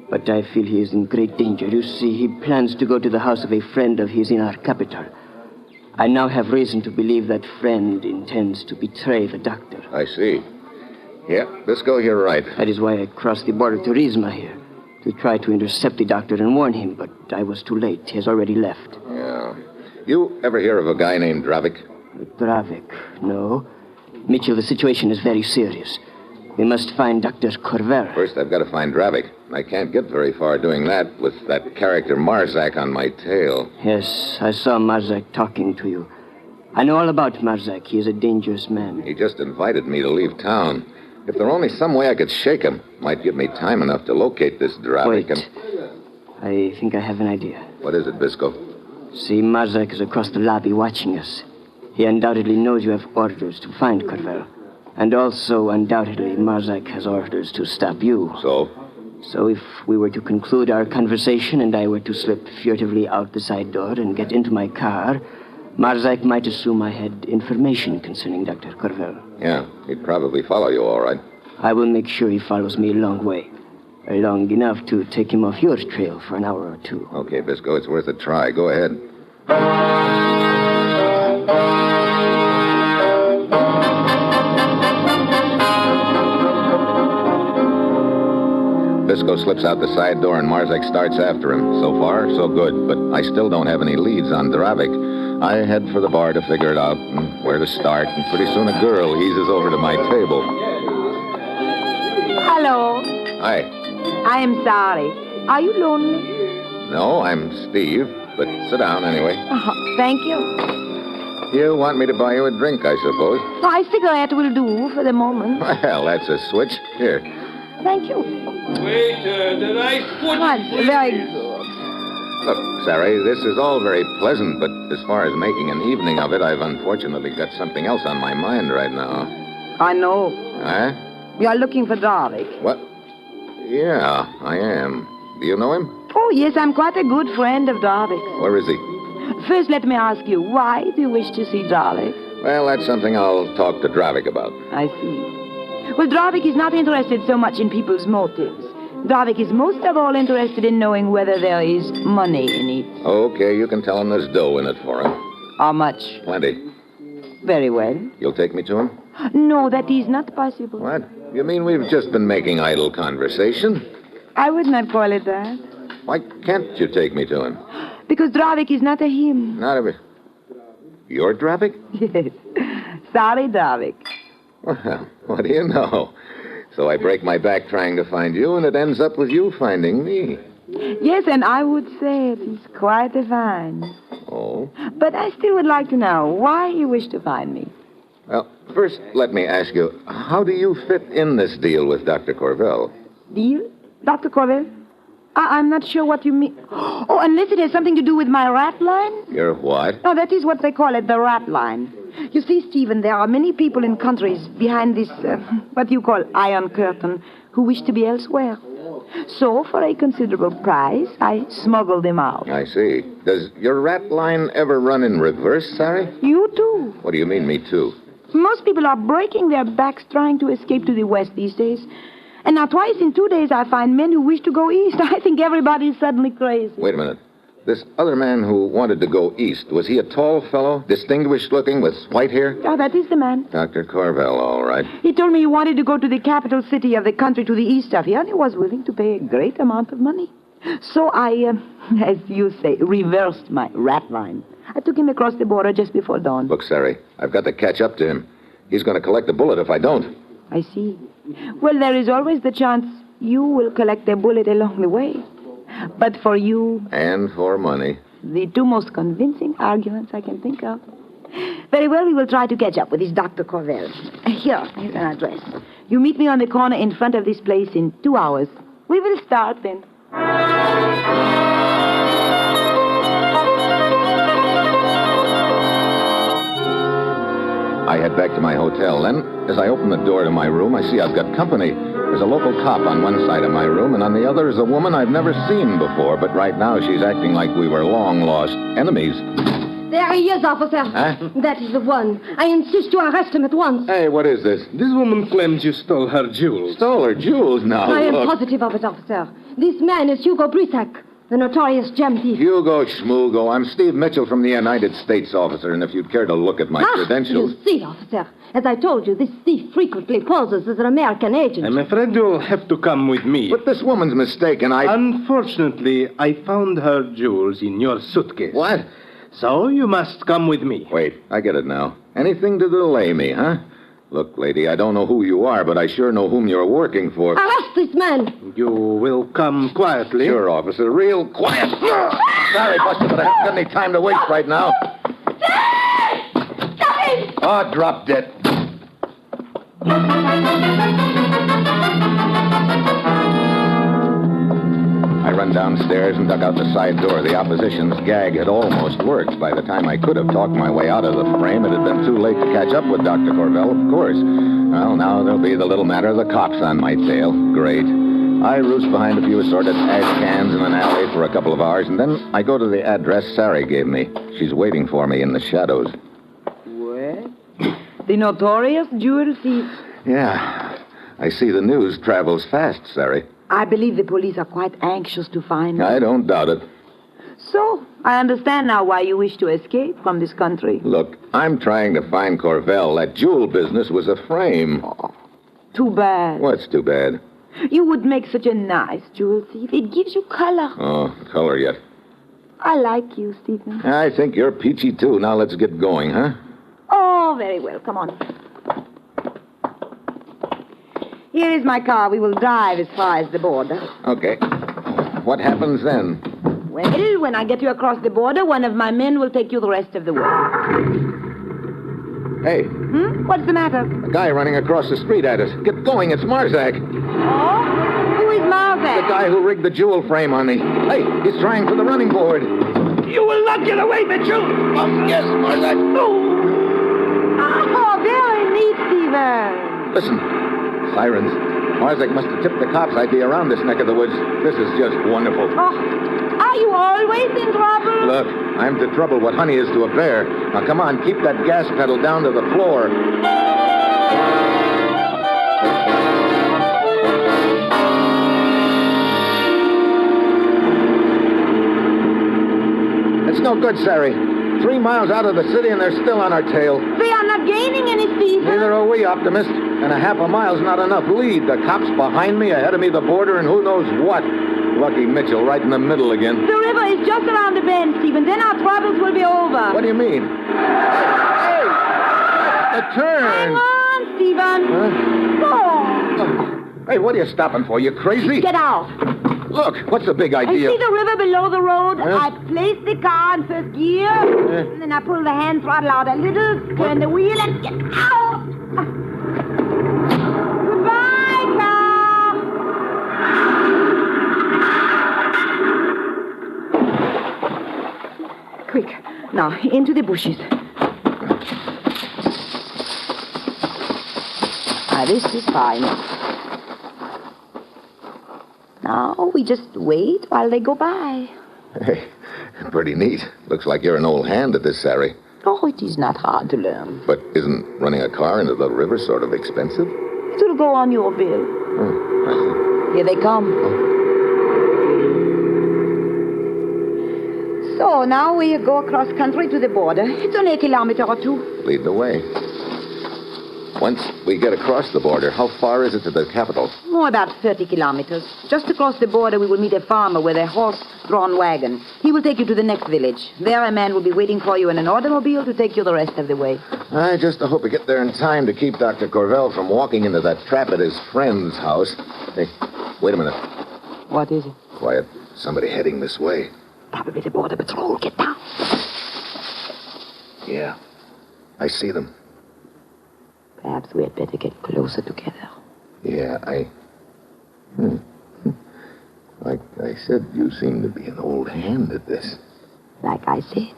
But I feel he is in great danger. You see, he plans to go to the house of a friend of his in our capital. I now have reason to believe that friend intends to betray the doctor. I see. Yeah, Bisco, you're right. That is why I crossed the border to Rizma here, to try to intercept the doctor and warn him, but I was too late. He has already left. Yeah. You ever hear of a guy named Dravik? Dravik? No. Mitchell, the situation is very serious. We must find Dr. Corver. First, I've got to find Dravik. I can't get very far doing that with that character Marzak on my tail. Yes, I saw Marzak talking to you. I know all about Marzak. He is a dangerous man. He just invited me to leave town. If there were only some way I could shake him, might give me time enough to locate this Dravik. Wait. I think I have an idea. What is it, Bisco? See, Marzak is across the lobby watching us. He undoubtedly knows you have orders to find Corver. And also, undoubtedly, Marzak has orders to stop you. So? So if we were to conclude our conversation and I were to slip furtively out the side door and get into my car, Marzak might assume I had information concerning Dr. Corver. Yeah, he'd probably follow you, all right. I will make sure he follows me a long way. Long enough to take him off your trail for an hour or two. Okay, Bisco, it's worth a try. Go ahead. Bisco slips out the side door and Marzak starts after him. So far, so good, but I still don't have any leads on Dravik. I head for the bar to figure it out and where to start, and pretty soon a girl eases over to my table. Hello. Hi. I am sorry. Are you lonely? No, I'm Steve, but sit down anyway. Oh, thank you. You want me to buy you a drink, I suppose? Oh, a cigarette will do for the moment. Well, that's a switch. Here. Thank you. Waiter, the rice pudding. That's very good. Look, Sari, this is all very pleasant, but as far as making an evening of it, I've unfortunately got something else on my mind right now. I know. Huh? You're looking for Dravik. What? Yeah, I am. Do you know him? Oh, yes, I'm quite a good friend of Dravik. Where is he? First, let me ask you, why do you wish to see Dravik? Well, that's something I'll talk to Dravik about. I see. Well, Dravik is not interested so much in people's motives. Dravik is most of all interested in knowing whether there is money in it. Okay, you can tell him there's dough in it for him. How much? Plenty. Very well. You'll take me to him? No, that is not possible. What? You mean we've just been making idle conversation? I would not call it that. Why can't you take me to him? Because Dravik is not a him. Not a... You're Dravik? Yes. Sorry, Dravik. Well, what do you know? So I break my back trying to find you, and it ends up with you finding me. Yes, and I would say it is quite a find. Oh? But I still would like to know why you wish to find me. Well, first, let me ask you, how do you fit in this deal with Dr. Corvell? Deal? Dr. Corvell? I'm not sure what you mean. Oh, unless it has something to do with my rat line? Your what? No, that is what they call it, the rat line. You see, Stephen, there are many people in countries behind this, what you call iron curtain, who wish to be elsewhere. So, for a considerable price, I smuggle them out. I see. Does your rat line ever run in reverse, Sari? You too. What do you mean, me too? Most people are breaking their backs trying to escape to the west these days. And now twice in 2 days I find men who wish to go east. I think everybody's suddenly crazy. Wait a minute. This other man who wanted to go east, was he a tall fellow, distinguished looking, with white hair? Oh, that is the man. Dr. Corvell, all right. He told me he wanted to go to the capital city of the country to the east of here, and he was willing to pay a great amount of money. So I, as you say, reversed my rat line. I took him across the border just before dawn. Look, Sari, I've got to catch up to him. He's going to collect a bullet if I don't. I see. Well, there is always the chance you will collect a bullet along the way. But for you... And for money. The two most convincing arguments I can think of. Very well, we will try to catch up with this Dr. Corvell. Here's an address. You meet me on the corner in front of this place in 2 hours. We will start then. I head back to my hotel. Then, as I open the door to my room, I see I've got company. There's a local cop on one side of my room, and on the other is a woman I've never seen before, but right now she's acting like we were long-lost enemies. There he is, officer. Huh? That is the one. I insist you arrest him at once. Hey, what is this? This woman claims you stole her jewels. Stole her jewels? Now, I am look. positive of it, officer. This man is Hugo Brisac, the notorious gem thief. Hugo Schmoogo. I'm Steve Mitchell from the United States, officer, and if you'd care to look at my credentials... You see, officer, as I told you, this thief frequently poses as an American agent. I'm afraid you'll have to come with me. But this woman's mistaken. Unfortunately, I found her jewels in your suitcase. What? So you must come with me. Wait, I get it now. Anything to delay me, huh? Look, lady, I don't know who you are, but I sure know whom you're working for. Arrest this man! You will come quietly. Sure, officer. Real quiet. Sorry, Buster, but I haven't got any time to waste right now. Oh, drop dead. I run downstairs and dug out the side door. The opposition's gag had almost worked. By the time I could have talked my way out of the frame, it had been too late to catch up with Dr. Corvell, of course. Well, now there'll be the little matter of the cops on my tail. Great. I roost behind a few assorted ash cans in an alley for a couple of hours, and then I go to the address Sari gave me. She's waiting for me in the shadows. What? The notorious jewel thief. Yeah. I see the news travels fast, Sari. I believe the police are quite anxious to find him. I don't doubt it. So, I understand now why you wish to escape from this country. Look, I'm trying to find Corvell. That jewel business was a frame. Oh, too bad. What's too bad? You would make such a nice jewel thief. It gives you color. Oh, color yet. I like you, Stephen. I think you're peachy, too. Now let's get going, huh? Oh, very well. Come on. Here is my car. We will drive as far as the border. Okay. What happens then? Well, when I get you across the border, one of my men will take you the rest of the way. Hey. What's the matter? A guy running across the street at us. Get going. It's Marzak. Oh? Who is Marzak? The guy who rigged the jewel frame on me. Hey, he's trying for the running board. You will not get away, Mitchell! Oh, yes, Marzak. Oh, very neat, Stephen. Listen. Sirens. Marzak must have tipped the cops I'd be around this neck of the woods. This is just wonderful. Oh, are you always in trouble? Look, I'm to trouble what honey is to a bear. Now, come on, keep that gas pedal down to the floor. It's no good, Sari. 3 miles out of the city and they're still on our tail. They are not gaining any speed. Neither are we, Optimist. And a half a mile's not enough lead. The cops behind me, ahead of me, the border, and who knows what. Lucky Mitchell right in the middle again. The river is just around the bend, Stephen. Then our troubles will be over. What do you mean? Hey! A turn! Hang on, Stephen. Huh? Hey, what are you stopping for? You crazy? Get out. Look, what's the big I idea? see the river below the road. Huh? I place the car in first gear, and then I pull the hand throttle out a little, turn the wheel, and get out. Goodbye, car. Quick. Now, into the bushes. This is fine. Now, we just wait while they go by. Hey, pretty neat. Looks like you're an old hand at this, Sari. Oh, it is not hard to learn. But isn't running a car into the river sort of expensive? It will go on your bill. Oh, I see. Here they come. So, now we go across country to the border. It's only a kilometer or two. Lead the way. Once we get across the border, how far is it to the capital? Oh, about 30 kilometers. Just across the border, we will meet a farmer with a horse-drawn wagon. He will take you to the next village. There, a man will be waiting for you in an automobile to take you the rest of the way. I just hope we get there in time to keep Dr. Corvell from walking into that trap at his friend's house. Hey, wait a minute. What is it? Quiet. Somebody heading this way. Probably the border patrol. Get down. Yeah, I see them. Perhaps we had better get closer together. Yeah, Like I said, you seem to be an old hand at this. Like I said,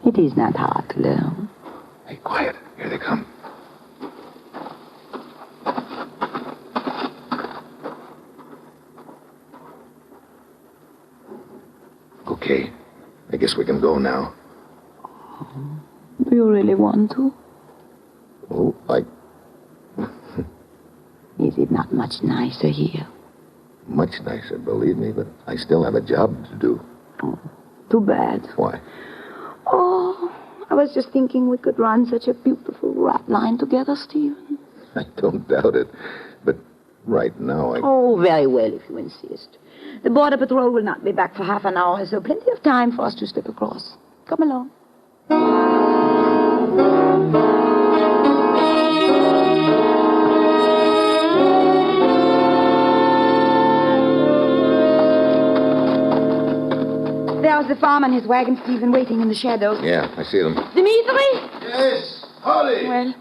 it is not hard to learn. Hey, quiet. Here they come. Okay. I guess we can go now. Do you really want to? Oh, Is it not much nicer here? much nicer, believe me, but I still have a job to do. Too bad. Why? Oh, I was just thinking we could run such a beautiful rat line together, Stephen. I don't doubt it. But right now, Oh, very well, if you insist. The Border Patrol will not be back for half an hour, so plenty of time for us to slip across. Come along. There's the farm and his wagon, Stephen, waiting in the shadows. Yeah, I see them. Dimitri! Yes, Holly. Well,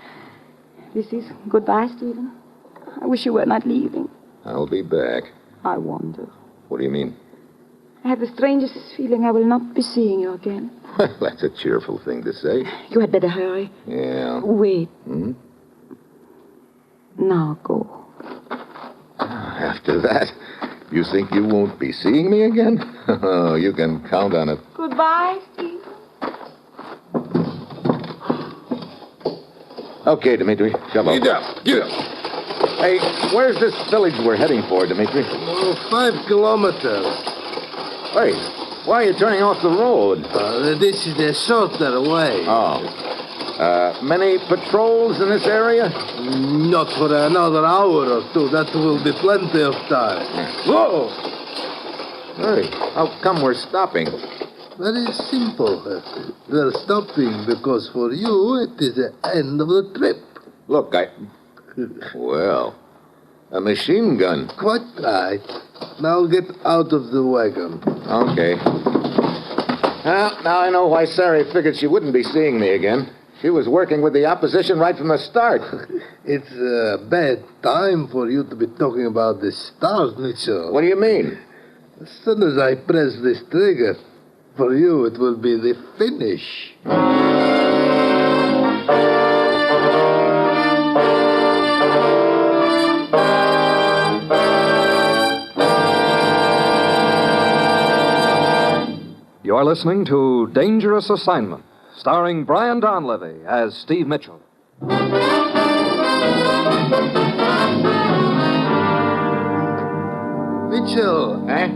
this is goodbye, Stephen. I wish you were not leaving. I'll be back. I wonder. What do you mean? I have the strangest feeling I will not be seeing you again. That's a cheerful thing to say. You had better hurry. Yeah. Wait. Hmm? Now go. After that, you think you won't be seeing me again? Oh, you can count on it. Goodbye, Stephen. Okay, Dimitri. Szabo. Get up. Get up. Hey, where's this village we're heading for, Dimitri? Oh, 5 kilometers. Hey, why are you turning off the road? This is the shorter way. Oh. Many patrols in this area? Not for another hour or two. That will be plenty of time. Whoa! Hey, how come we're stopping? Very simple. We're stopping because for you it is the end of the trip. Look, Well, a machine gun. Quite right. Now get out of the wagon. Okay. Well, now I know why Sari figured she wouldn't be seeing me again. She was working with the opposition right from the start. It's a bad time for you to be talking about the stars, Mitchell. What do you mean? As soon as I press this trigger, for you it will be the finish. You're listening to Dangerous Assignment, starring Brian Donlevy as Steve Mitchell. Mitchell. Eh?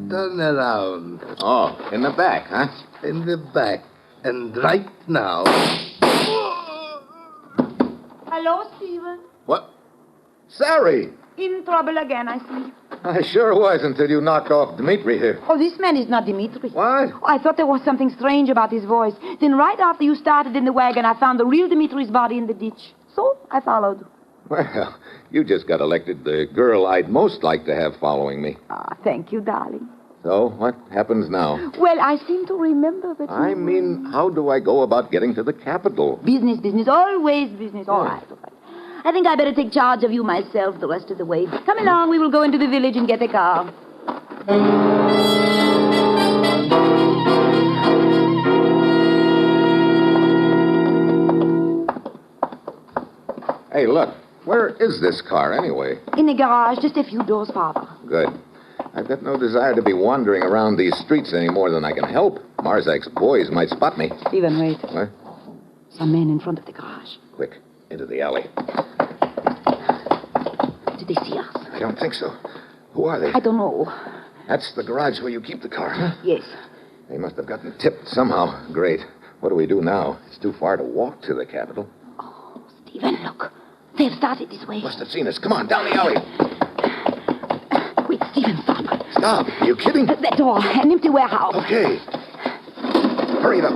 Turn around. Oh, in the back, huh? In the back. And right now. Hello, Stephen. What? Sari! In trouble again, I see. I sure was until you knocked off Dimitri here. Oh, this man is not Dimitri. What? Oh, I thought there was something strange about his voice. Then right after you started in the wagon, I found the real Dimitri's body in the ditch. So I followed. Well, you just got elected the girl I'd most like to have following me. Ah, thank you, darling. So, what happens now? Well, I seem to remember that I mean, how do I go about getting to the capital? Business, always business. All right, all right. I think I better take charge of you myself the rest of the way. Come along, we will go into the village and get a car. Hey, look, where is this car anyway? In the garage, just a few doors farther. Good. I've got no desire to be wandering around these streets any more than I can help. Marzak's boys might spot me. Stephen, wait. What? Some men in front of the garage. Quick, into the alley. Did they see us? I don't think so. Who are they? I don't know. That's the garage where you keep the car, huh? Yes. They must have gotten tipped somehow. Great. What do we do now? It's too far to walk to the capital. Oh, Stephen, look. They've started this way. Must have seen us. Come on, down the alley. Wait, Stephen, stop. Stop. Are you kidding? That door, an empty warehouse. Okay. Hurry up.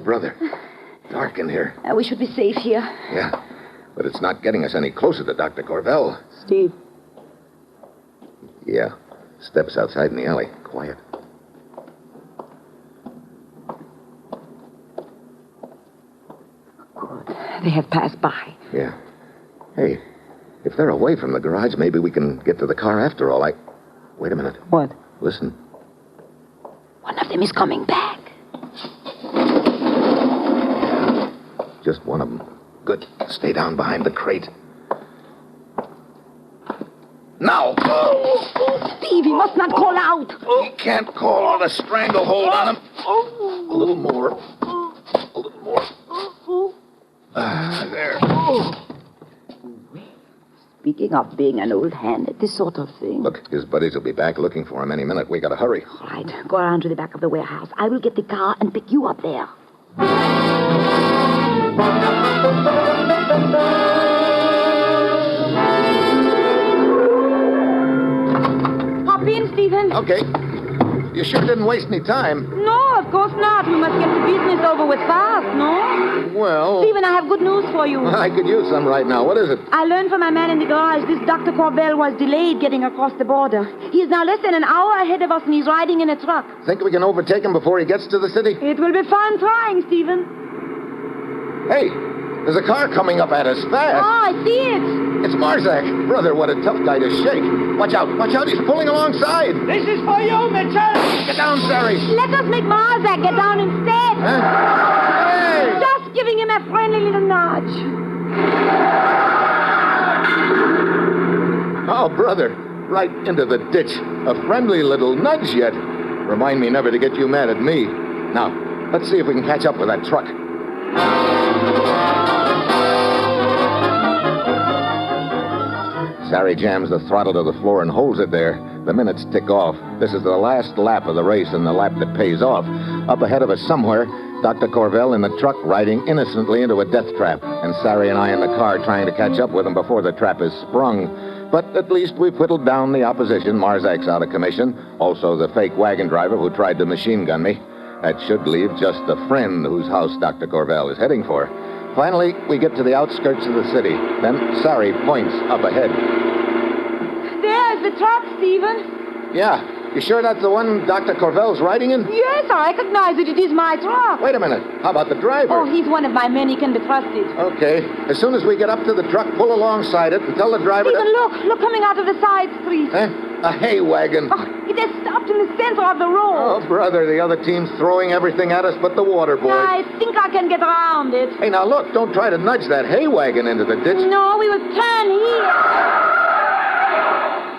Brother, dark in here. We should be safe here. Yeah, but it's not getting us any closer to Dr. Corvell. Steve. Yeah, steps outside in the alley. Quiet. Good. They have passed by. Yeah. Hey, if they're away from the garage, maybe we can get to the car after all. Wait a minute. What? Listen. One of them is coming back. Just one of them. Good. Stay down behind the crate. Now. Steve, he must not call out. He can't call on a stranglehold on him. A little more. A little more. There. Speaking of being an old hand at this sort of thing. Look, his buddies will be back looking for him any minute. We gotta hurry. All right, go around to the back of the warehouse. I will get the car and pick you up there. Hop in, Stephen. Okay. You sure didn't waste any time. No, of course not. We must get the business over with fast, no? Well... Stephen, I have good news for you. I could use some right now. What is it? I learned from my man in the garage this Dr. Corbell was delayed getting across the border. He is now less than an hour ahead of us, and he's riding in a truck. Think we can overtake him before he gets to the city? It will be fun trying, Stephen. Hey, there's a car coming up at us fast. Oh, I see it. It's Marzak. Brother, what a tough guy to shake. Watch out, he's pulling alongside. This is for you, Mitchell! Get down, Sari. Let us make Marzak get down instead. Huh? Hey! Just giving him a friendly little nudge. Oh, brother, right into the ditch. A friendly little nudge yet. Remind me never to get you mad at me. Now, let's see if we can catch up with that truck. Sari jams the throttle to the floor and holds it there. The minutes tick off. This is the last lap of the race and the lap that pays off. Up ahead of us somewhere, Dr. Corvell in the truck riding innocently into a death trap, and Sari and I in the car trying to catch up with him before the trap is sprung. But at least we've whittled down the opposition. Marzak's out of commission. Also the fake wagon driver who tried to machine gun me. That should leave just the friend whose house Dr. Corvell is heading for. Finally, we get to the outskirts of the city. Then Sari points up ahead. There's the truck, Stephen. Yeah. You sure that's the one Dr. Corvell's riding in? Yes, I recognize it. It is my truck. Wait a minute. How about the driver? Oh, he's one of my men. He can be trusted. Okay. As soon as we get up to the truck, pull alongside it and tell the driver Stephen, look coming out of the side street. A hay wagon. Oh, it has stopped in the center of the road. Oh, brother, the other team's throwing everything at us but the water boy. I think I can get around it. Hey, now look, don't try to nudge that hay wagon into the ditch. No, we will turn here.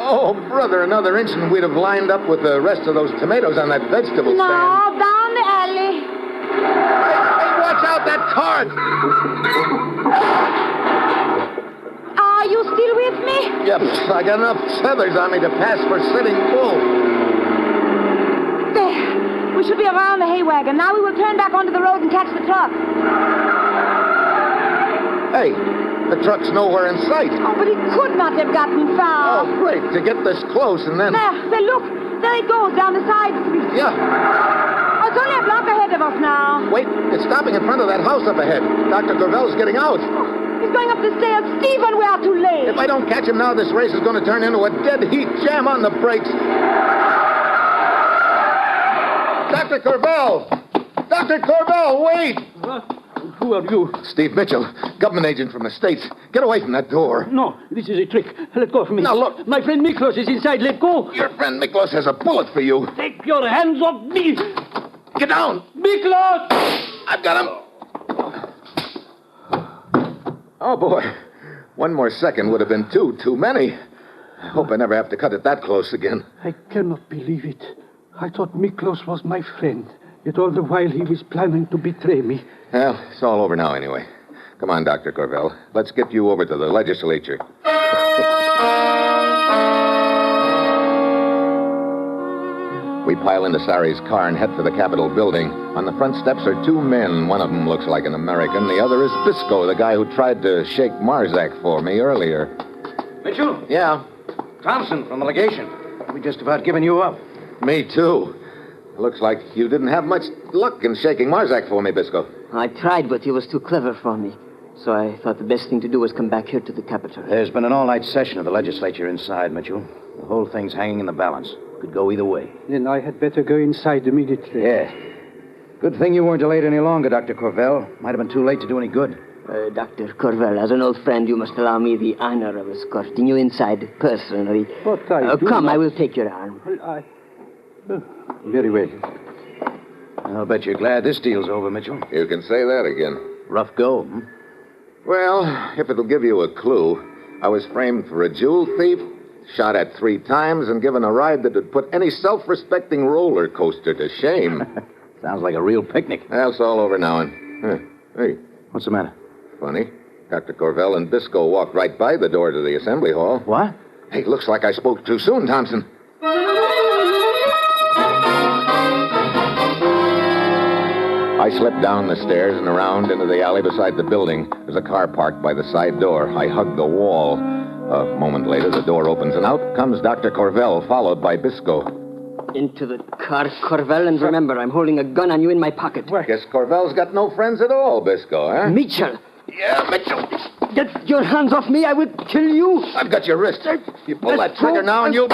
Oh, brother, another inch and we'd have lined up with the rest of those tomatoes on that vegetable stand. No, down the alley. Hey, watch out, that cart! Are you still with me? Yep, I got enough feathers on me to pass for sitting bull. There. We should be around the hay wagon. Now we will turn back onto the road and catch the truck. Hey, the truck's nowhere in sight. Oh, but it could not have gotten far. Oh, great, to get this close and then... There, look. There it goes, down the side street. Yeah. Oh, it's only a block ahead of us now. Wait, it's stopping in front of that house up ahead. Dr. Corvell's getting out. He's going up the stairs. Stephen, we are too late. If I don't catch him now, this race is going to turn into a dead heat. Jam on the brakes. Dr. Corvell! Dr. Corvell, wait! Who are you? Steve Mitchell, government agent from the States. Get away from that door. No, this is a trick. Let go of me. Now, look. My friend Miklos is inside. Let go. Your friend Miklos has a bullet for you. Take your hands off me. Get down. Miklos! I've got him. Oh, boy. One more second would have been too many. I hope I never have to cut it that close again. I cannot believe it. I thought Miklos was my friend. Yet all the while he was planning to betray me. Well, it's all over now anyway. Come on, Dr. Corvell. Let's get you over to the legislature. We pile into Sari's car and head for the Capitol building. On the front steps are two men. One of them looks like an American. The other is Bisco, the guy who tried to shake Marzak for me earlier. Mitchell? Yeah? Thompson from the legation. We just about given you up. Me too. Looks like you didn't have much luck in shaking Marzak for me, Bisco. I tried, but he was too clever for me. So I thought the best thing to do was come back here to the Capitol. There's been an all-night session of the legislature inside, Mitchell. The whole thing's hanging in the balance. Could go either way. Then I had better go inside immediately. Yeah. Good thing you weren't delayed any longer, Dr. Corvell. Might have been too late to do any good. Dr. Corvell, as an old friend, you must allow me the honor of escorting you inside personally. But I do come, not... I will take your arm. Very well. I'll bet you're glad this deal's over, Mitchell. You can say that again. Rough go, hmm? Well, if it'll give you a clue, I was framed for a jewel thief, Shot at 3 times and given a ride that would put any self-respecting roller coaster to shame. Sounds like a real picnic. Well, it's all over now. Hey. What's the matter? Funny. Dr. Corvell and Bisco walked right by the door to the assembly hall. What? Hey, looks like I spoke too soon, Thompson. I slipped down the stairs and around into the alley beside the building. There's a car parked by the side door. I hugged the wall. A moment later, the door opens, and out comes Dr. Corvell, followed by Bisco. Into the car, Corvell, and remember, I'm holding a gun on you in my pocket. Guess Corvell's got no friends at all, Bisco, huh? Mitchell! Yeah, Mitchell. Get your hands off me, I will kill you. I've got your wrist. You pull that trigger now and you'll...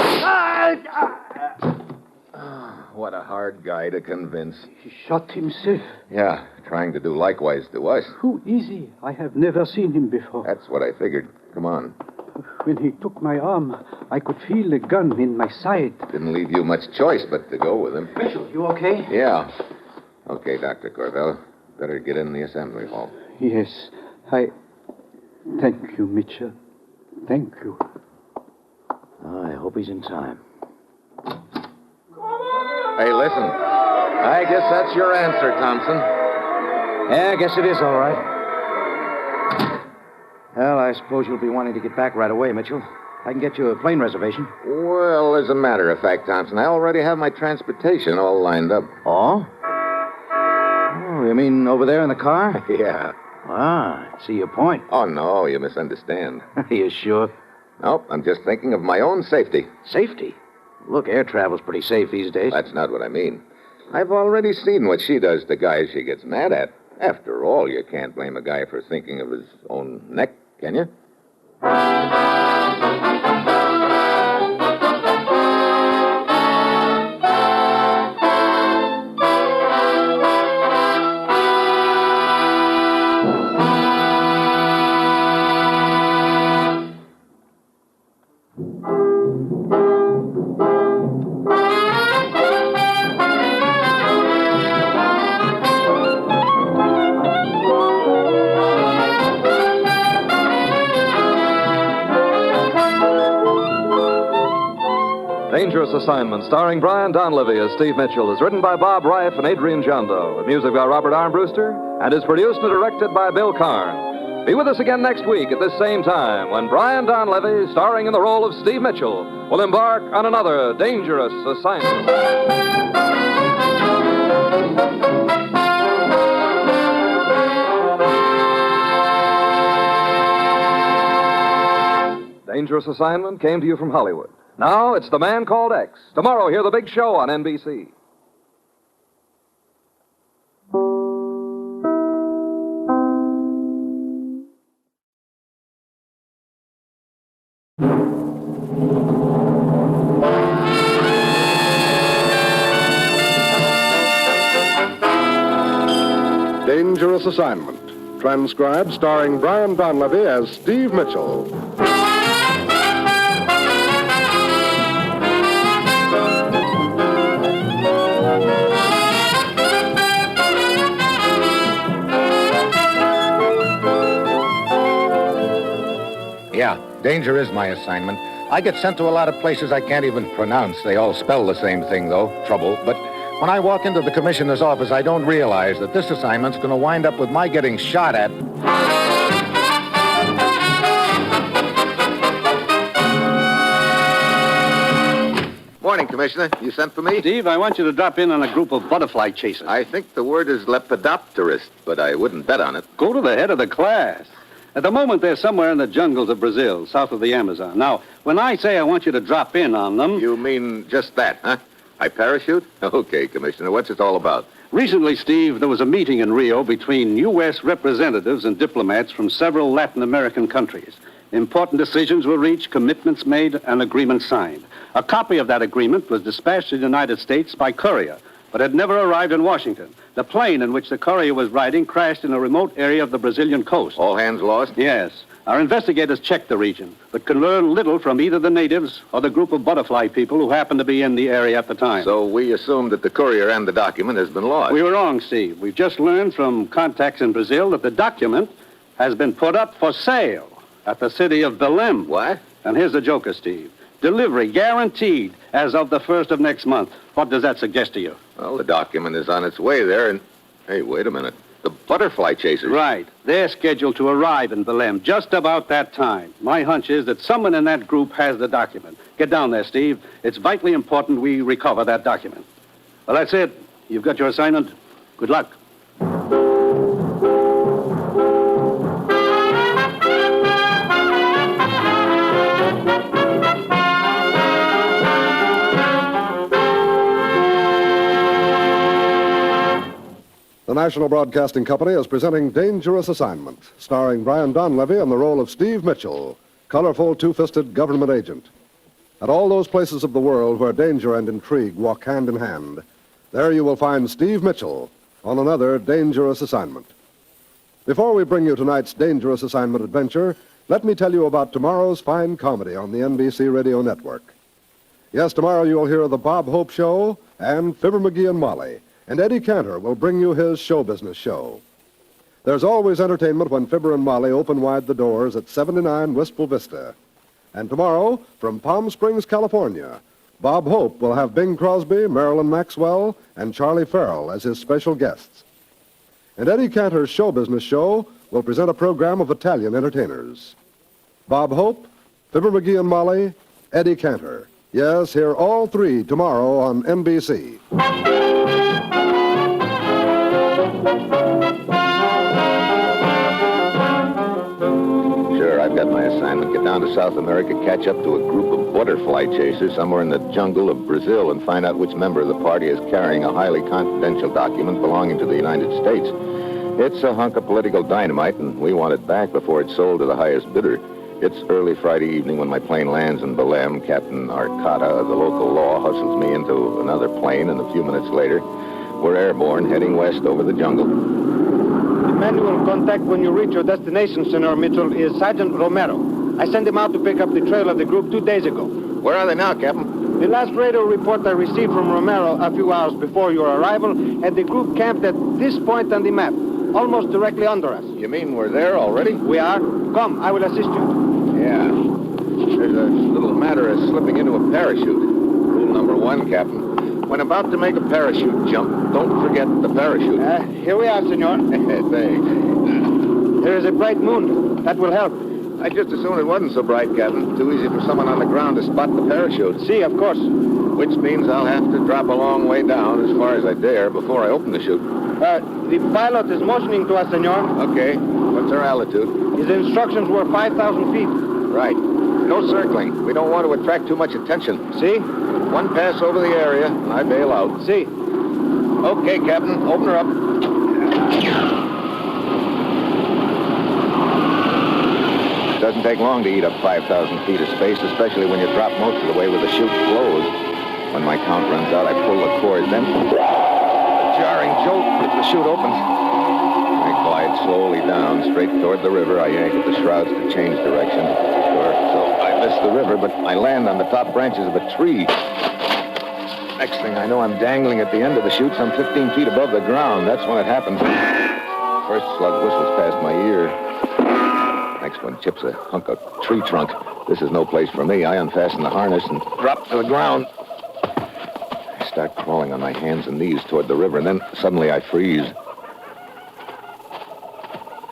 What a hard guy to convince. He shot himself. Yeah, trying to do likewise to us. Who is he? I have never seen him before. That's what I figured. Come on. When he took my arm, I could feel the gun in my side. Didn't leave you much choice but to go with him. Mitchell, you okay? Yeah. Okay, Dr. Corvell. Better get in the assembly hall. Yes, Thank you, Mitchell. Thank you. I hope he's in time. Hey, listen. I guess that's your answer, Thompson. Yeah, I guess it is all right. Well, I suppose you'll be wanting to get back right away, Mitchell. I can get you a plane reservation. Well, as a matter of fact, Thompson, I already have my transportation all lined up. Oh? Oh, you mean over there in the car? Yeah. Ah, I see your point. Oh, no, you misunderstand. You sure? Nope, I'm just thinking of my own safety. Safety? Look, air travel's pretty safe these days. That's not what I mean. I've already seen what she does to guys she gets mad at. After all, you can't blame a guy for thinking of his own neck, can you? Dangerous Assignment, starring Brian Donlevy as Steve Mitchell, is written by Bob Reif and Adrian Jondo, with music by Robert Armbruster, and is produced and directed by Bill Karn. Be with us again next week at this same time when Brian Donlevy, starring in the role of Steve Mitchell, will embark on another dangerous assignment. Dangerous Assignment came to you from Hollywood. Now it's The Man Called X. Tomorrow, hear the big show on NBC. Dangerous Assignment. Transcribed starring Brian Donlevy as Steve Mitchell. Yeah, danger is my assignment. I get sent to a lot of places I can't even pronounce. They all spell the same thing, though, trouble. But when I walk into the commissioner's office, I don't realize that this assignment's going to wind up with my getting shot at. Morning, Commissioner. You sent for me? Steve, I want you to drop in on a group of butterfly chasers. I think the word is lepidopterist, but I wouldn't bet on it. Go to the head of the class. At the moment, they're somewhere in the jungles of Brazil, south of the Amazon. Now, when I say I want you to drop in on them... You mean just that, huh? I parachute? Okay, Commissioner. What's it all about? Recently, Steve, there was a meeting in Rio between U.S. representatives and diplomats from several Latin American countries. Important decisions were reached, commitments made, and agreements signed. A copy of that agreement was dispatched to the United States by courier, but had never arrived in Washington. The plane in which the courier was riding crashed in a remote area of the Brazilian coast. All hands lost? Yes. Our investigators checked the region, but can learn little from either the natives or the group of butterfly people who happened to be in the area at the time. So we assumed that the courier and the document has been lost. We were wrong, Steve. We've just learned from contacts in Brazil that the document has been put up for sale at the city of Belém. What? And here's the joker, Steve. Delivery guaranteed as of the 1st of next month. What does that suggest to you? Well, the document is on its way there, and... Hey, wait a minute. The butterfly chasers. Right. They're scheduled to arrive in Belém just about that time. My hunch is that someone in that group has the document. Get down there, Steve. It's vitally important we recover that document. Well, that's it. You've got your assignment. Good luck. The National Broadcasting Company is presenting Dangerous Assignment, starring Brian Donlevy in the role of Steve Mitchell, colorful, two-fisted government agent. At all those places of the world where danger and intrigue walk hand in hand, there you will find Steve Mitchell on another dangerous assignment. Before we bring you tonight's Dangerous Assignment adventure, let me tell you about tomorrow's fine comedy on the NBC Radio Network. Yes, tomorrow you'll hear The Bob Hope Show and Fibber McGee and Molly, and Eddie Cantor will bring you his show business show. There's always entertainment when Fibber and Molly open wide the doors at 79 Wistful Vista. And tomorrow, from Palm Springs, California, Bob Hope will have Bing Crosby, Marilyn Maxwell, and Charlie Farrell as his special guests. And Eddie Cantor's show business show will present a program of Italian entertainers. Bob Hope, Fibber McGee and Molly, Eddie Cantor. Yes, hear all three tomorrow on NBC. Sure, I've got my assignment. Get down to South America, catch up to a group of butterfly chasers somewhere in the jungle of Brazil, and find out which member of the party is carrying a highly confidential document belonging to the United States. It's a hunk of political dynamite, and we want it back before it's sold to the highest bidder. It's early Friday evening when my plane lands in Belém. Captain Arcata of the local law hustles me into another plane, and a few minutes later, we're airborne, heading west over the jungle. The manual contact when you reach your destination, Senor Mitchell, is Sergeant Romero. I sent him out to pick up the trail of the group 2 days ago. Where are they now, Captain? The last radio report I received from Romero a few hours before your arrival had the group camped at this point on the map, almost directly under us. You mean we're there already? We are. Come, I will assist you. Yeah. There's a little matter of slipping into a parachute. Rule number 1, Captain. When about to make a parachute jump, don't forget the parachute. Here we are, senor. Thanks. There is a bright moon. That will help. I'd just as soon it wasn't so bright, Captain. Too easy for someone on the ground to spot the parachute. See, of course. Which means I'll have to drop a long way down, as far as I dare, before I open the chute. The pilot is motioning to us, senor. Okay. What's our altitude? His instructions were 5,000 feet. Right. No circling. We don't want to attract too much attention. See? One pass over the area, and I bail out. See? Okay, Captain. Open her up. It doesn't take long to eat up 5,000 feet of space, especially when you drop most of the way where the chute flows. When my count runs out, I pull the cord, then... A jarring jolt as the chute opens. I glide slowly down, straight toward the river. I yank at the shrouds to change direction. Sure, so I miss the river, but I land on the top branches of a tree. Next thing I know, I'm dangling at the end of the chute, some 15 feet above the ground. That's when it happens. First slug whistles past my ear. Next one chips a hunk of tree trunk. This is no place for me. I unfasten the harness and drop to the ground. I start crawling on my hands and knees toward the river, and then suddenly I freeze.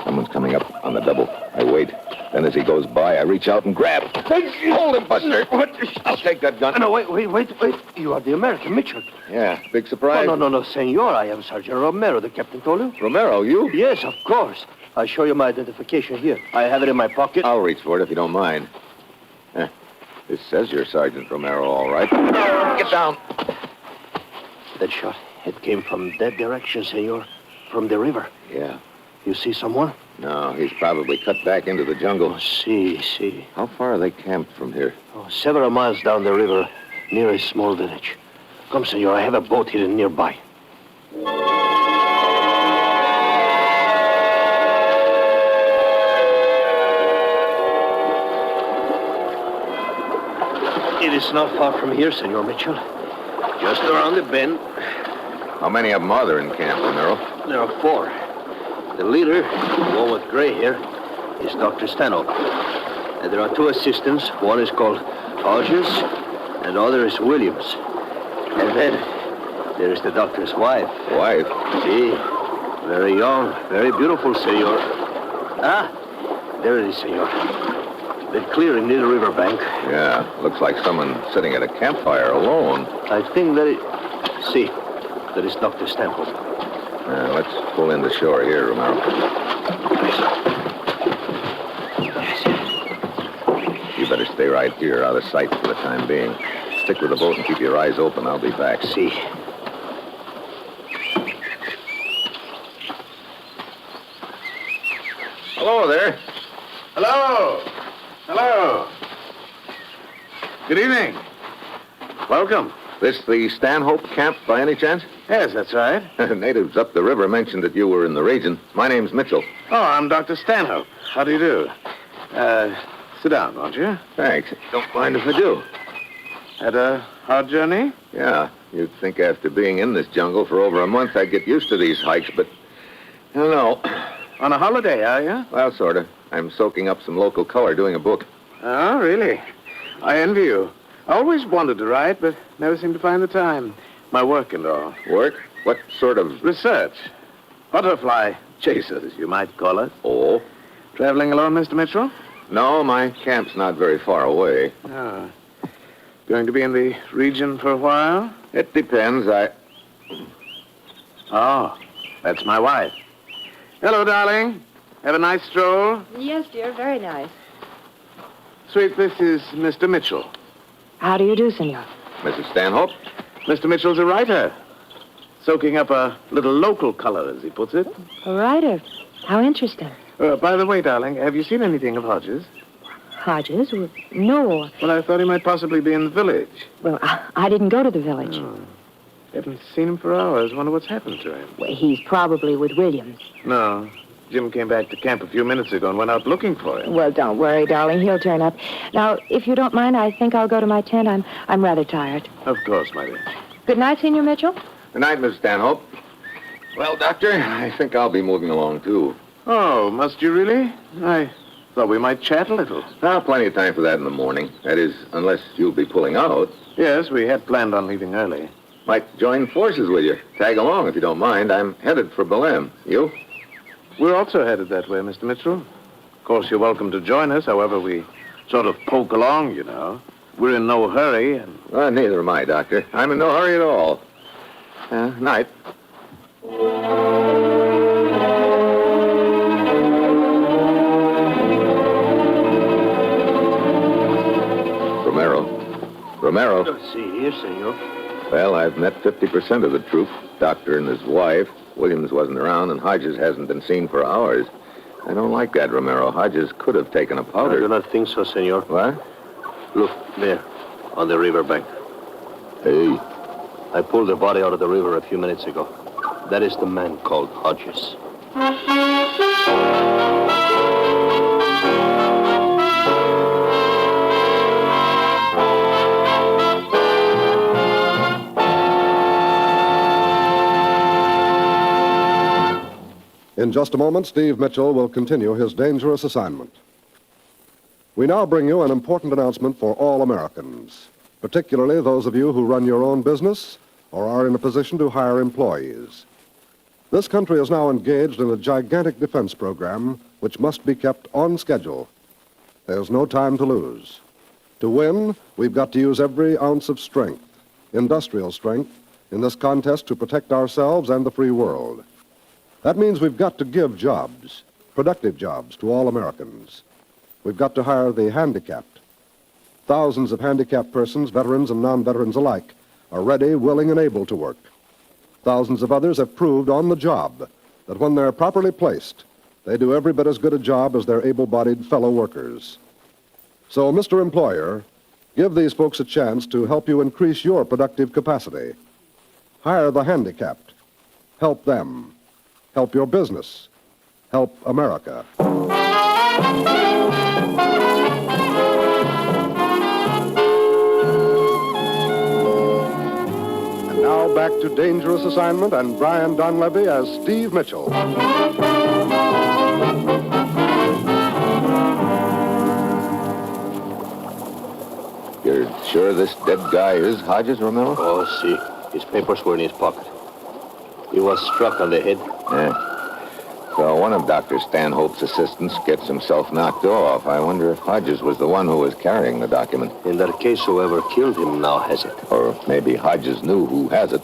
Someone's coming up on the double. I wait. Then as he goes by, I reach out and grab. Hold him, Buster. What? I'll take that gun. No, wait. You are the American Mitchell. Yeah, big surprise. No, senor. I am Sergeant Romero, the captain told you. Romero, you? Yes, of course. I'll show you my identification here. I have it in my pocket. I'll reach for it if you don't mind. This says you're Sergeant Romero, all right. Get down. That shot, it came from that direction, senor. From the river. Yeah. You see someone? No, he's probably cut back into the jungle. See. How far are they camped from here? Several miles down the river, near a small village. Come, senor, I have a boat here nearby. It is not far from here, Senor Mitchell. Just around the bend. How many of them are there in camp, Romero? There are 4. The leader, the one with gray hair, is Dr. Stanhope. And there are 2 assistants. One is called Hodges, and the other is Williams. And then there is the doctor's wife. Wife? See, very young, very beautiful, senor. Ah, there it is, senor. That clearing near the riverbank. Yeah, looks like someone sitting at a campfire alone. I think that it... See, that is Dr. Stanhope. Let's pull in the shore here, Romero. You better stay right here, out of sight for the time being. Stick with the boat and keep your eyes open. I'll be back. See. Hello there. Hello. Hello. Good evening. Welcome. This the Stanhope camp by any chance? Yes, that's right. Natives up the river mentioned that you were in the region. My name's Mitchell. Oh, I'm Dr. Stanhope. How do you do? Sit down, won't you? Thanks. Don't mind if I do. Had a hard journey? Yeah. You'd think after being in this jungle for over a month I'd get used to these hikes, but I don't know. On a holiday, are you? Well, sort of. I'm soaking up some local color doing a book. Oh, really? I envy you. I always wanted to write, but never seemed to find the time. My work and all. Work? What sort of... Research. Butterfly chasers, you might call it. Oh? Traveling alone, Mr. Mitchell? No, my camp's not very far away. Oh. Going to be in the region for a while? It depends. Oh, that's my wife. Hello, darling. Have a nice stroll? Yes, dear, very nice. Sweet, this is Mr. Mitchell. How do you do, senor? Mrs. Stanhope? Mr. Mitchell's a writer. Soaking up a little local color, as he puts it. A writer? How interesting. By the way, darling, have you seen anything of Hodges? Hodges? Well, no. Well, I thought he might possibly be in the village. Well, I didn't go to the village. Oh. Haven't seen him for hours. Wonder what's happened to him. Well, he's probably with Williams. No. Jim came back to camp a few minutes ago and went out looking for him. Well, don't worry, darling. He'll turn up. Now, if you don't mind, I think I'll go to my tent. I'm rather tired. Of course, my dear. Good night, Senor Mitchell. Good night, Mrs. Stanhope. Well, Doctor, I think I'll be moving along, too. Oh, must you really? I thought we might chat a little. Plenty of time for that in the morning. That is, unless you'll be pulling out. Yes, we had planned on leaving early. Might join forces with you. Tag along if you don't mind. I'm headed for Belém. You? We're also headed that way, Mr. Mitchell. Of course, you're welcome to join us. However, we sort of poke along, you know. We're in no hurry, and... Well, neither am I, Doctor. I'm in no hurry at all. Night. Romero. See here, senor. Well, I've met 50% of the troop. Doctor and his wife. Williams wasn't around, and Hodges hasn't been seen for hours. I don't like that, Romero. Hodges could have taken a powder. I do not think so, senor. What? Look, there, on the riverbank. Hey. I pulled the body out of the river a few minutes ago. That is the man called Hodges. In just a moment, Steve Mitchell will continue his dangerous assignment. We now bring you an important announcement for all Americans, particularly those of you who run your own business or are in a position to hire employees. This country is now engaged in a gigantic defense program which must be kept on schedule. There's no time to lose. To win, we've got to use every ounce of strength, industrial strength, in this contest to protect ourselves and the free world. That means we've got to give jobs, productive jobs, to all Americans. We've got to hire the handicapped. Thousands of handicapped persons, veterans and non-veterans alike, are ready, willing, and able to work. Thousands of others have proved on the job that when they're properly placed, they do every bit as good a job as their able-bodied fellow workers. So, Mr. Employer, give these folks a chance to help you increase your productive capacity. Hire the handicapped. Help them. Help your business. Help America. And now back to Dangerous Assignment and Brian Donlevy as Steve Mitchell. You're sure this dead guy is Hodges, Romero? Oh, see. His papers were in his pocket. He was struck on the head. Yeah. So one of Dr. Stanhope's assistants gets himself knocked off. I wonder if Hodges was the one who was carrying the document. In that case, whoever killed him now has it. Or maybe Hodges knew who has it.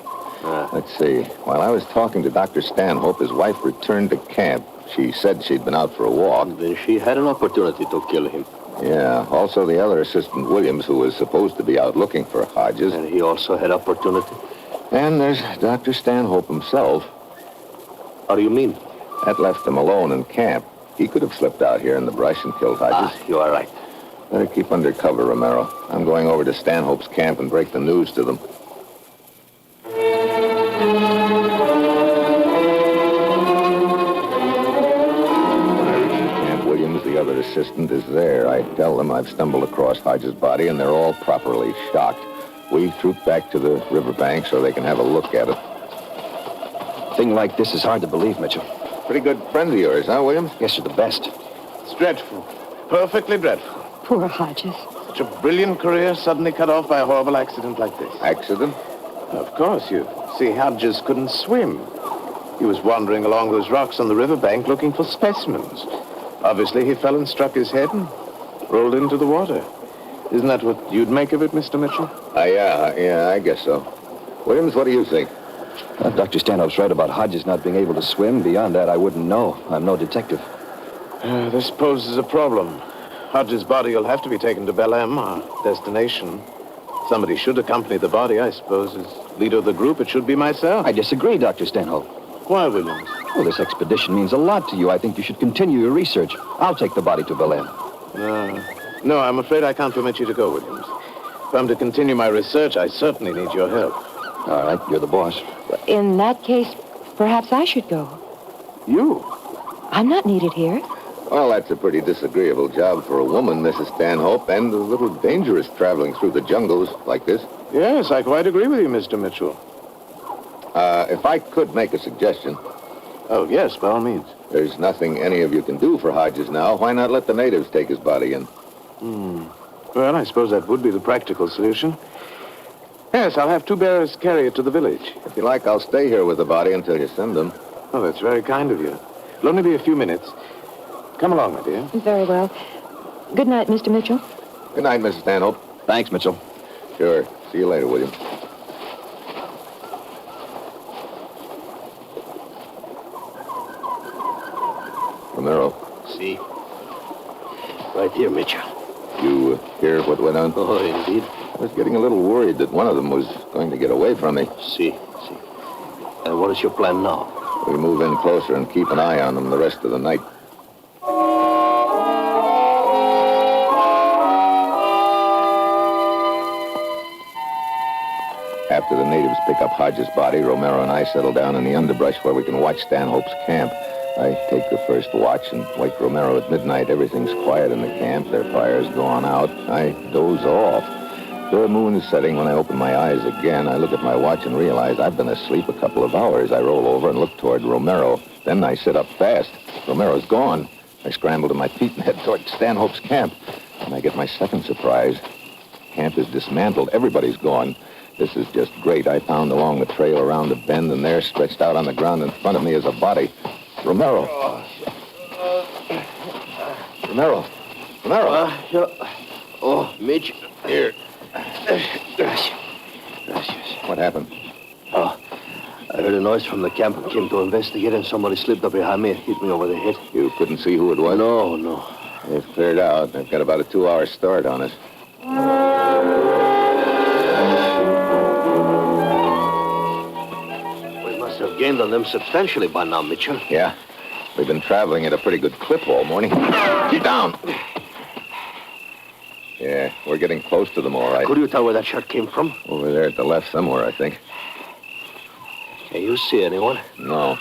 Let's see. While I was talking to Dr. Stanhope, his wife returned to camp. She said she'd been out for a walk. Then she had an opportunity to kill him. Yeah. Also, the other assistant, Williams, who was supposed to be out looking for Hodges. And he also had opportunity. And there's Dr. Stanhope himself. How do you mean? That left him alone in camp. He could have slipped out here in the brush and killed Hodges. You are right. Better keep under cover, Romero. I'm going over to Stanhope's camp and break the news to them. Camp Williams, the other assistant, is there. I tell them I've stumbled across Hodges' body, and they're all properly shocked. We troop back to the riverbank so they can have a look at it. A thing like this is hard to believe, Mitchell. Pretty good friend of yours, huh, Williams? Yes, you're the best. It's dreadful. Perfectly dreadful. Poor Hodges. Such a brilliant career suddenly cut off by a horrible accident like this. Accident? Of course, you see, Hodges couldn't swim. He was wandering along those rocks on the riverbank looking for specimens. Obviously, he fell and struck his head and rolled into the water. Isn't that what you'd make of it, Mr. Mitchell? Yeah, I guess so. Williams, what do you think? Dr. Stanhope's right about Hodges not being able to swim. Beyond that, I wouldn't know. I'm no detective. This poses a problem. Hodges' body will have to be taken to Belém, our destination. Somebody should accompany the body, I suppose. As leader of the group, it should be myself. I disagree, Dr. Stanhope. Why, Williams? Well, this expedition means a lot to you. I think you should continue your research. I'll take the body to Belém. No, I'm afraid I can't permit you to go, Williams. If I'm to continue my research, I certainly need your help. All right, you're the boss. In that case, perhaps I should go. You? I'm not needed here. Well, that's a pretty disagreeable job for a woman, Mrs. Stanhope, and a little dangerous traveling through the jungles like this. Yes, I quite agree with you, Mr. Mitchell. If I could make a suggestion. Oh, yes, by all means. There's nothing any of you can do for Hodges now. Why not let the natives take his body in? Well, I suppose that would be the practical solution. Yes, I'll have two bearers carry it to the village. If you like, I'll stay here with the body until you send them. Oh, that's very kind of you. It'll only be a few minutes. Come along, my dear. Very well. Good night, Mr. Mitchell. Good night, Mrs. Stanhope. Thanks, Mitchell. Sure. See you later, William. Romero. See? Right here, Mitchell. You hear what went on? Oh, indeed. I was getting a little worried that one of them was going to get away from me. See. And what is your plan now? We move in closer and keep an eye on them the rest of the night. After the natives pick up Hodges' body, Romero and I settle down in the underbrush where we can watch Stanhope's camp. I take the first watch and wake Romero at midnight. Everything's quiet in the camp. Their fire's gone out. I doze off. The moon is setting when I open my eyes again. I look at my watch and realize I've been asleep a couple of hours. I roll over and look toward Romero. Then I sit up fast. Romero's gone. I scramble to my feet and head toward Stanhope's camp. And I get my second surprise. Camp is dismantled. Everybody's gone. This is just great. I pound along the trail around the bend, and there, stretched out on the ground in front of me, is a body. Romero. Romero. Mitch. Here. Gracias. What happened? Oh, I heard a noise from the camp and came to investigate, and somebody slipped up behind me and hit me over the head. You couldn't see who it was? No. They've cleared out. They've got about a 2-hour start on us. We must have gained on them substantially by now, Mitchell. Yeah. We've been traveling at a pretty good clip all morning. Get down! Yeah, we're getting close to them, all right. Could you tell where that shot came from? Over there at the left somewhere, I think. Can you see anyone? No.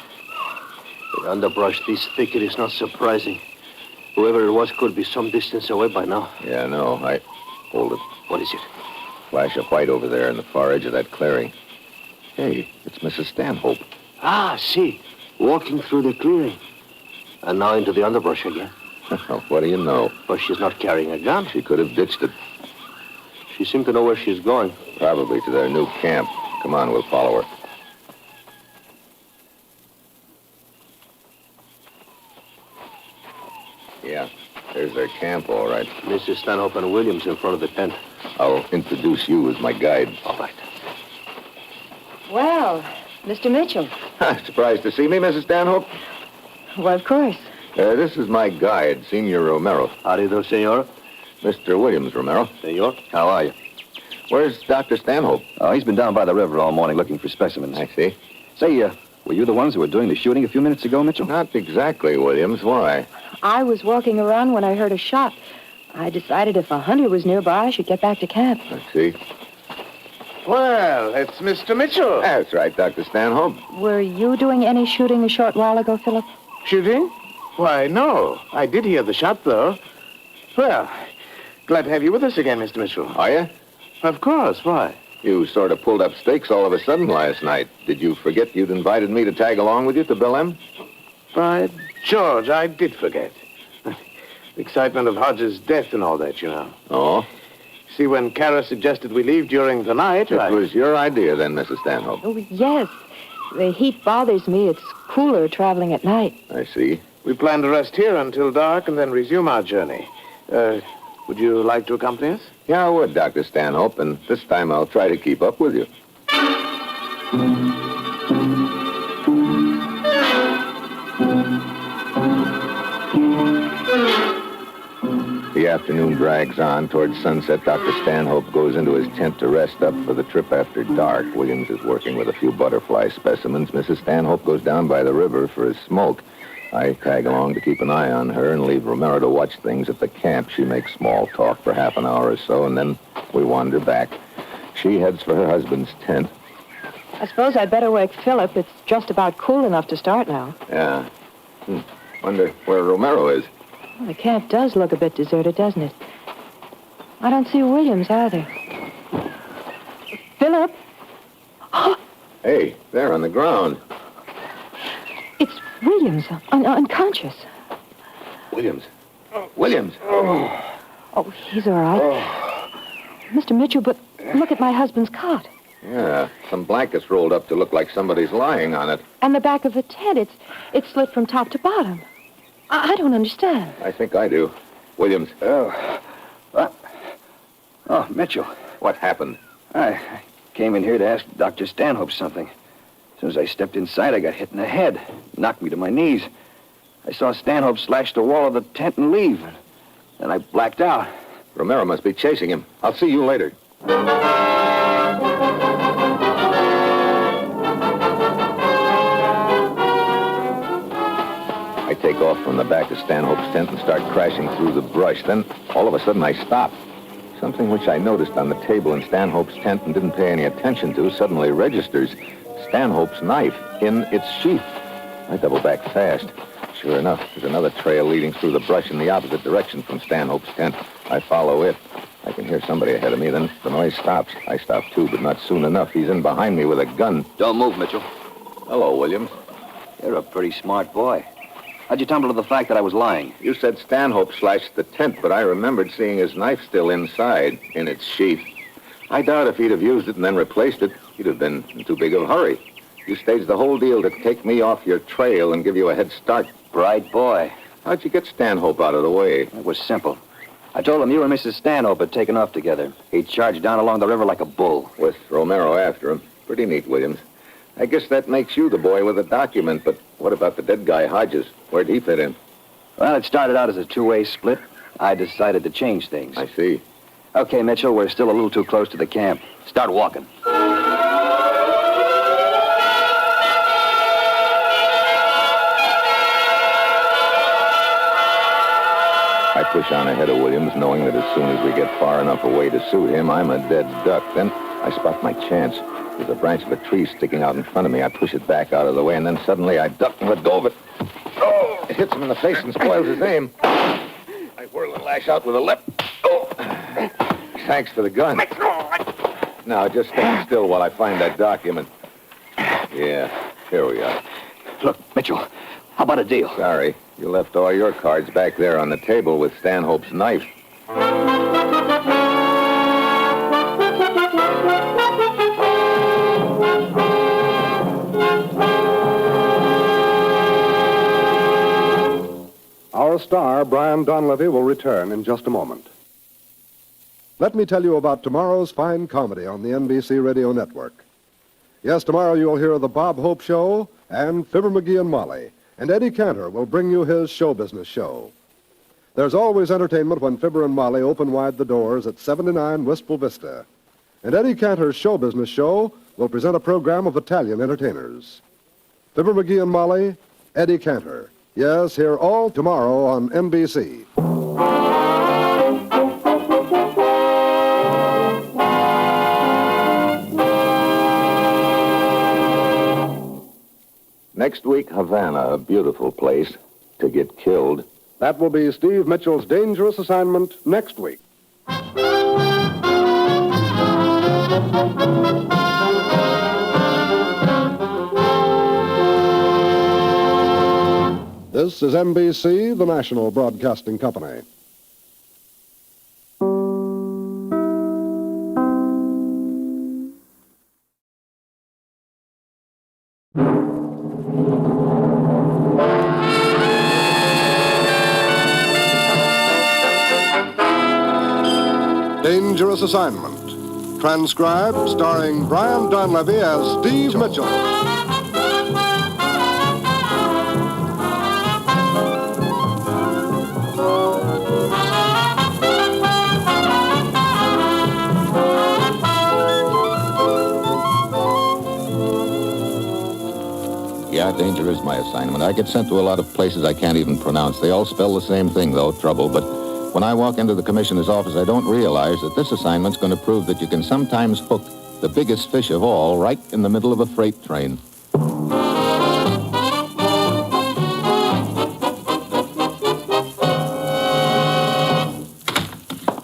The underbrush, this thicket is not surprising. Whoever it was could be some distance away by now. Yeah, no, Hold it. What is it? Flash of white over there in the far edge of that clearing. Hey, it's Mrs. Stanhope. See. Walking through the clearing. And now into the underbrush again. What do you know? But she's not carrying a gun. She could have ditched it. She seemed to know where she's going. Probably to their new camp. Come on, we'll follow her. Yeah, there's their camp, all right. Mrs. Stanhope and Williams in front of the tent. I'll introduce you as my guide. All right. Well, Mr. Mitchell. Surprised to see me, Mrs. Stanhope? Well, of course. This is my guide, Senor Romero. How do you do, senor? Mr. Williams Romero. Senor? How are you? Where's Dr. Stanhope? Oh, he's been down by the river all morning looking for specimens. I see. Say, were you the ones who were doing the shooting a few minutes ago, Mitchell? Not exactly, Williams. Why? I was walking around when I heard a shot. I decided if a hunter was nearby, I should get back to camp. I see. Well, it's Mr. Mitchell. That's right, Dr. Stanhope. Were you doing any shooting a short while ago, Philip? Shooting? Why, no. I did hear the shot, though. Well, glad to have you with us again, Mr. Mitchell. Are you? Of course. Why? You sort of pulled up stakes all of a sudden last night. Did you forget you'd invited me to tag along with you to Bill M? By George, I did forget. The excitement of Hodges' death and all that, you know. Oh? See, when Kara suggested we leave during the night, It was your idea then, Mrs. Stanhope. Oh, yes. The heat bothers me. It's cooler traveling at night. I see. We plan to rest here until dark and then resume our journey. Would you like to accompany us? Yeah, I would, Dr. Stanhope, and this time I'll try to keep up with you. The afternoon drags on. Towards sunset, Dr. Stanhope goes into his tent to rest up for the trip after dark. Williams is working with a few butterfly specimens. Mrs. Stanhope goes down by the river for a smoke. I tag along to keep an eye on her and leave Romero to watch things at the camp. She makes small talk for half an hour or so, and then we wander back. She heads for her husband's tent. I suppose I'd better wake Philip. It's just about cool enough to start now. Yeah. Wonder where Romero is. Well, the camp does look a bit deserted, doesn't it? I don't see Williams either. Philip? Hey, there on the ground. It's Williams, unconscious. Williams. Williams. Oh, he's all right. Mr. Mitchell, but look at my husband's cot. Yeah, some blankets rolled up to look like somebody's lying on it. And the back of the tent, it's slit from top to bottom. I don't understand. I think I do. Williams. Oh, what? Oh, Mitchell. What happened? I came in here to ask Dr. Stanhope something. As soon as I stepped inside, I got hit in the head. Knocked me to my knees. I saw Stanhope slash the wall of the tent and leave. Then I blacked out. Romero must be chasing him. I'll see you later. I take off from the back of Stanhope's tent and start crashing through the brush. Then, all of a sudden, I stop. Something which I noticed on the table in Stanhope's tent and didn't pay any attention to suddenly registers. Stanhope's knife in its sheath. I double back fast. Sure enough, there's another trail leading through the brush in the opposite direction from Stanhope's tent. I follow it. I can hear somebody ahead of me, then the noise stops. I stop too, but not soon enough. He's in behind me with a gun. Don't move, Mitchell. Hello, Williams. You're a pretty smart boy. How'd you tumble to the fact that I was lying? You said Stanhope slashed the tent, but I remembered seeing his knife still inside, in its sheath. I doubt if he'd have used it and then replaced it, he'd have been in too big of a hurry. You staged the whole deal to take me off your trail and give you a head start. Bright boy. How'd you get Stanhope out of the way? It was simple. I told him you and Mrs. Stanhope had taken off together. He charged down along the river like a bull. With Romero after him. Pretty neat, Williams. I guess that makes you the boy with the document, but what about the dead guy, Hodges? Where'd he fit in? Well, it started out as a two-way split. I decided to change things. I see. Okay, Mitchell, we're still a little too close to the camp. Start walking. I push on ahead of Williams, knowing that as soon as we get far enough away to suit him, I'm a dead duck. Then I spot my chance. There's a branch of a tree sticking out in front of me. I push it back out of the way, and then suddenly I duck and let go of it. Oh, it hits him in the face and spoils his aim. I whirl and lash out with a left. Oh, thanks for the gun. Now, just stand still while I find that document. Yeah, here we are. Look, Mitchell, how about a deal? Sorry, you left all your cards back there on the table with Stanhope's knife. star, Brian Donlevy, will return in just a moment. Let me tell you about tomorrow's fine comedy on the NBC Radio Network. Yes, tomorrow you'll hear The Bob Hope Show and Fibber McGee and Molly, and Eddie Cantor will bring you his show business show. There's always entertainment when Fibber and Molly open wide the doors at 79 Wistful Vista. And Eddie Cantor's show business show will present a program of Italian entertainers. Fibber McGee and Molly, Eddie Cantor. Yes, hear all tomorrow on NBC. Next week, Havana, a beautiful place to get killed. That will be Steve Mitchell's dangerous assignment next week. This is NBC, the national broadcasting company. Dangerous Assignment. Transcribed, starring Brian Donlevy as Steve Mitchell. Yeah, danger is my assignment. I get sent to a lot of places I can't even pronounce. They all spell the same thing, though, trouble. But when I walk into the commissioner's office, I don't realize that this assignment's going to prove that you can sometimes hook the biggest fish of all right in the middle of a freight train.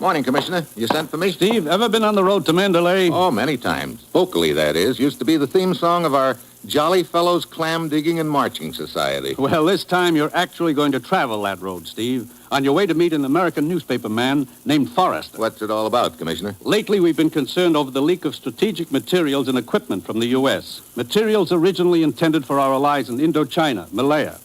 Morning, Commissioner. You sent for me? Steve, ever been on the road to Mandalay? Oh, many times. Vocally, that is. Used to be the theme song of our Jolly Fellows Clam Digging and Marching Society. Well, this time you're actually going to travel that road, Steve, on your way to meet an American newspaper man named Forrester. What's it all about, Commissioner? Lately, we've been concerned over the leak of strategic materials and equipment from the U.S. Materials originally intended for our allies in Indochina, Malaya.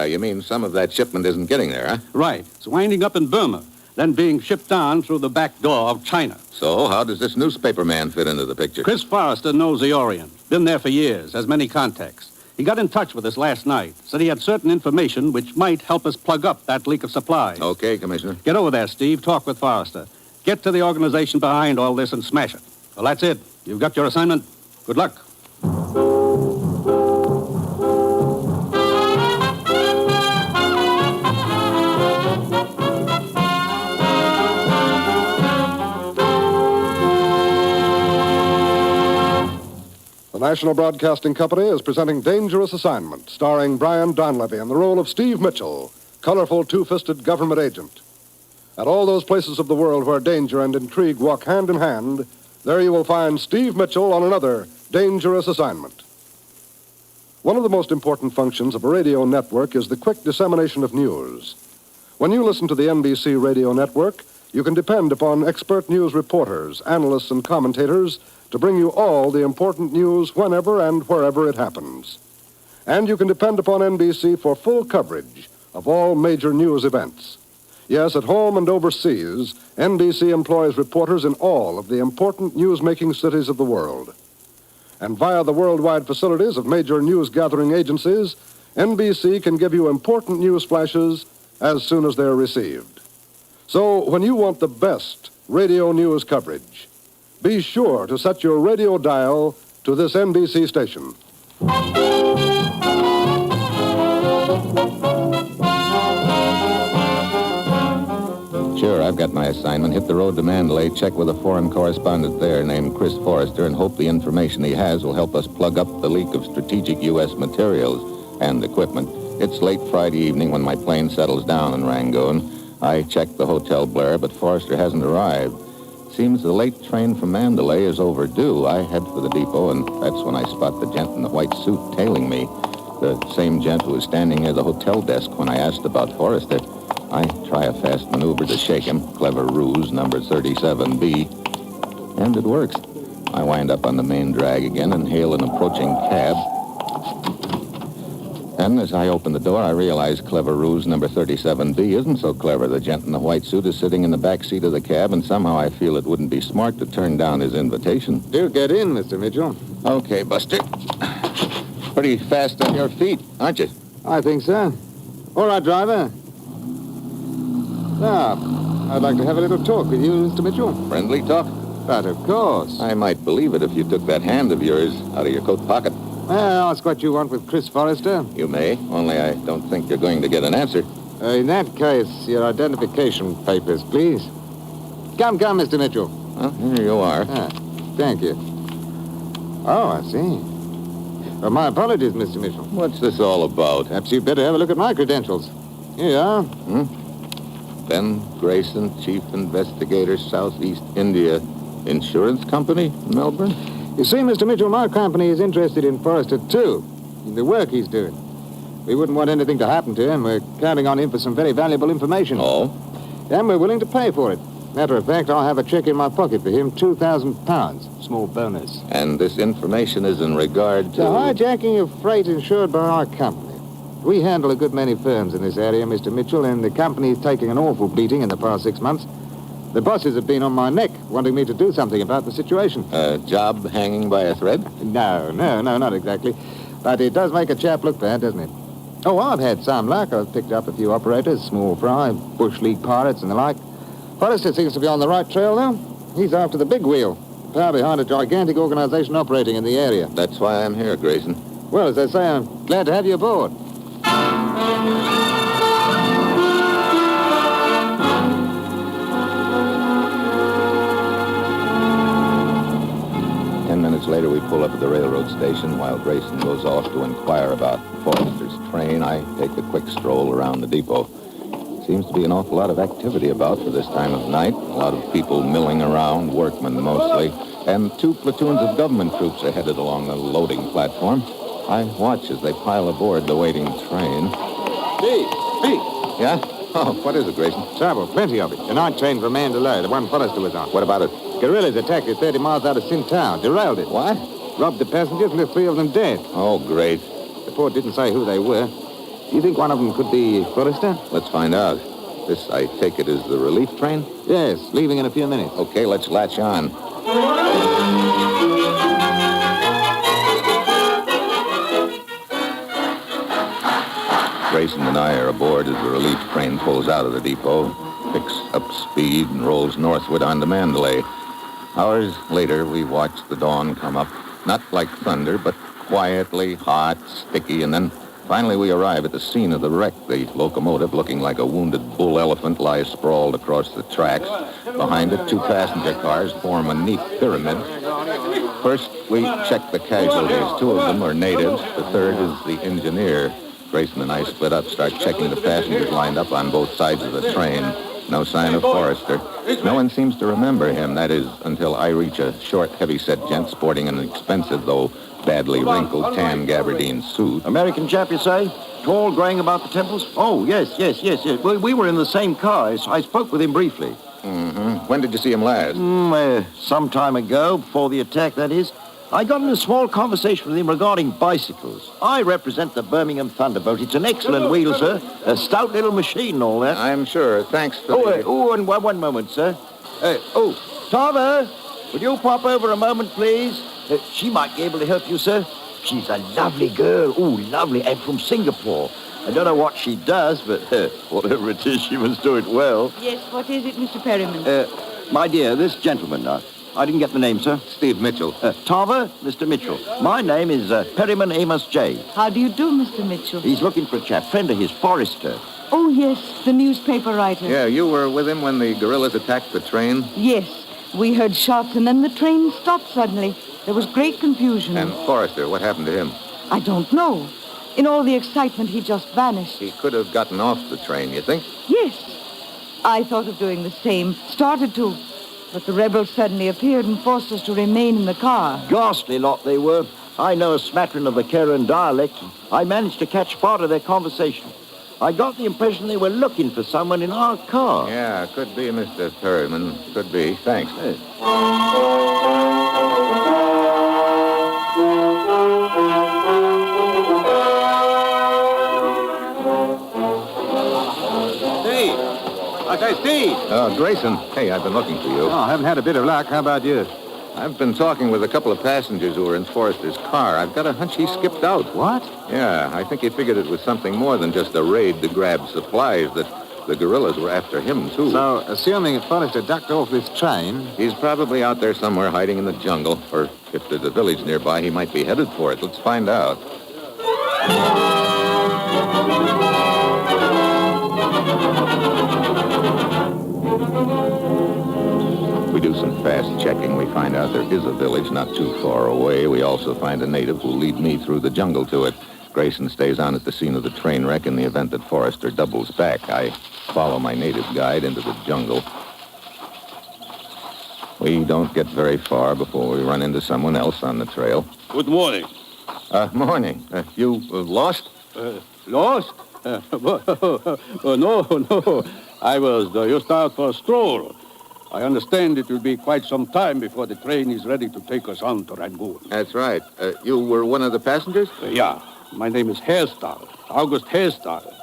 You mean some of that shipment isn't getting there, huh? Right. It's winding up in Burma, then being shipped on through the back door of China. So, how does this newspaper man fit into the picture? Chris Forrester knows the Orient. Been there for years, has many contacts. He got in touch with us last night, said he had certain information which might help us plug up that leak of supplies. Okay, Commissioner. Get over there, Steve. Talk with Forrester. Get to the organization behind all this and smash it. Well, that's it. You've got your assignment. Good luck. The National Broadcasting Company is presenting Dangerous Assignment, starring Brian Donlevy in the role of Steve Mitchell, colorful two-fisted government agent. At all those places of the world where danger and intrigue walk hand in hand, there you will find Steve Mitchell on another dangerous assignment. One of the most important functions of a radio network is the quick dissemination of news. When you listen to the NBC radio network, you can depend upon expert news reporters, analysts, and commentators to bring you all the important news whenever and wherever it happens. And you can depend upon NBC for full coverage of all major news events. Yes, at home and overseas, NBC employs reporters in all of the important news-making cities of the world. And via the worldwide facilities of major news-gathering agencies, NBC can give you important news flashes as soon as they're received. So when you want the best radio news coverage, be sure to set your radio dial to this NBC station. Sure, I've got my assignment. Hit the road to Mandalay, check with a foreign correspondent there named Chris Forrester, and hope the information he has will help us plug up the leak of strategic U.S. materials and equipment. It's late Friday evening when my plane settles down in Rangoon. I checked the Hotel Blair, but Forrester hasn't arrived. Seems the late train from Mandalay is overdue. I head for the depot, and that's when I spot the gent in the white suit tailing me. The same gent who was standing near the hotel desk when I asked about Forrester. I try a fast maneuver to shake him, clever ruse, number 37B, and it works. I wind up on the main drag again and hail an approaching cab. And as I open the door, I realize clever ruse number 37B isn't so clever. The gent in the white suit is sitting in the back seat of the cab, and somehow I feel it wouldn't be smart to turn down his invitation. Do get in, Mr. Mitchell. Okay, Buster. Pretty fast on your feet, aren't you? I think so. All right, driver. Now, I'd like to have a little talk with you, Mr. Mitchell. Friendly talk? But of course. I might believe it if you took that hand of yours out of your coat pocket. Well, ask what you want with Chris Forrester. You may, only I don't think you're going to get an answer. In that case, your identification papers, please. Come, Mr. Mitchell. Well, here you are. Thank you. Oh, I see. Well, my apologies, Mr. Mitchell. What's this all about? Perhaps you'd better have a look at my credentials. Here you are. Ben Grayson, Chief Investigator, Southeast India Insurance Company, Melbourne? You see, Mr. Mitchell, my company is interested in Forrester, too, in the work he's doing. We wouldn't want anything to happen to him. We're counting on him for some very valuable information. Oh? And we're willing to pay for it. Matter of fact, I'll have a check in my pocket for him, £2,000. Small bonus. And this information is in regard to... The hijacking of freight insured by our company. We handle a good many firms in this area, Mr. Mitchell, and the company's taking an awful beating in the past 6 months. The bosses have been on my neck, wanting me to do something about the situation. A job hanging by a thread? No, not exactly. But it does make a chap look bad, doesn't it? Oh, I've had some luck. I've picked up a few operators, small fry, bush league pirates and the like. Forrester seems to be on the right trail, though. He's after the big wheel, the power behind a gigantic organization operating in the area. That's why I'm here, Grayson. Well, as I say, I'm glad to have you aboard. 10 minutes later, we pull up at the railroad station while Grayson goes off to inquire about Forrester's train. I take a quick stroll around the depot. Seems to be an awful lot of activity about for this time of night. A lot of people milling around, workmen mostly, and 2 platoons of government troops are headed along the loading platform. I watch as they pile aboard the waiting train. Hey! Yeah? Oh, what is it, Grayson? Szabo, plenty of it. The night train from Mandalay, the one Forrester was on. What about it? Guerrillas attacked it 30 miles out of Sin Town, derailed it. What? Robbed the passengers and left 3 of them dead. Oh, great. The report didn't say who they were. Do you think one of them could be Forrester? Let's find out. This, I take it, is the relief train? Yes, leaving in a few minutes. Okay, let's latch on. Grayson and I are aboard as the relief train pulls out of the depot, picks up speed, and rolls northward onto Mandalay. Hours later, we watch the dawn come up, not like thunder, but quietly, hot, sticky, and then finally we arrive at the scene of the wreck. The locomotive, looking like a wounded bull elephant, lies sprawled across the tracks. Behind it, 2 passenger cars form a neat pyramid. First, we check the casualties. 2 of them are natives. The third is the engineer. Grayson and I split up, start checking the passengers lined up on both sides of the train. No sign of Forrester. No one seems to remember him, that is, until I reach a short, heavy-set gent sporting an expensive, though badly wrinkled, tan gabardine suit. American chap, you say? Tall, graying about the temples? Oh, yes. We were in the same car. I spoke with him briefly. Mm-hmm. When did you see him last? Some time ago, before the attack, that is. I got in a small conversation with him regarding bicycles. I represent the Birmingham Thunderbolt. It's an excellent wheel, sir. A stout little machine and all that. I'm sure. Thanks for and one moment, sir. Tava, would you pop over a moment, please? She might be able to help you, sir. She's a lovely girl. Oh, lovely. And from Singapore. I don't know what she does, but whatever it is, she must do it well. Yes, what is it, Mr. Perryman? My dear, this gentleman, I didn't get the name, sir. Steve Mitchell. Tava, Mr. Mitchell. My name is Perryman Amos J. How do you do, Mr. Mitchell? He's looking for a chap, friend of his, Forrester. Oh, yes, the newspaper writer. Yeah, you were with him when the guerrillas attacked the train? Yes. We heard shots, and then the train stopped suddenly. There was great confusion. And Forrester, what happened to him? I don't know. In all the excitement, he just vanished. He could have gotten off the train, you think? Yes. I thought of doing the same. Started to. But the rebels suddenly appeared and forced us to remain in the car. Ghastly lot they were. I know a smattering of the Karen dialect. I managed to catch part of their conversation. I got the impression they were looking for someone in our car. Yeah, could be, Mr. Perryman. Could be. Thanks. Hey, Steve! Grayson. Hey, I've been looking for you. Oh, I haven't had a bit of luck. How about you? I've been talking with a couple of passengers who were in Forrester's car. I've got a hunch he skipped out. What? Yeah, I think he figured it was something more than just a raid to grab supplies, that the guerrillas were after him, too. So, assuming that Forrester ducked off this train... He's probably out there somewhere hiding in the jungle, or if there's a village nearby, he might be headed for it. Let's find out. We do some fast checking. We find out there is a village not too far away. We also find a native who'll lead me through the jungle to it. Grayson stays on at the scene of the train wreck in the event that Forrester doubles back. I follow my native guide into the jungle. We don't get very far before we run into someone else on the trail. Good morning. Morning. You lost? Lost? No. I was just out for a stroll. I understand it will be quite some time before the train is ready to take us on to Rangoon. That's right. You were one of the passengers? Yeah. My name is Hairstyle, August Hairstyle.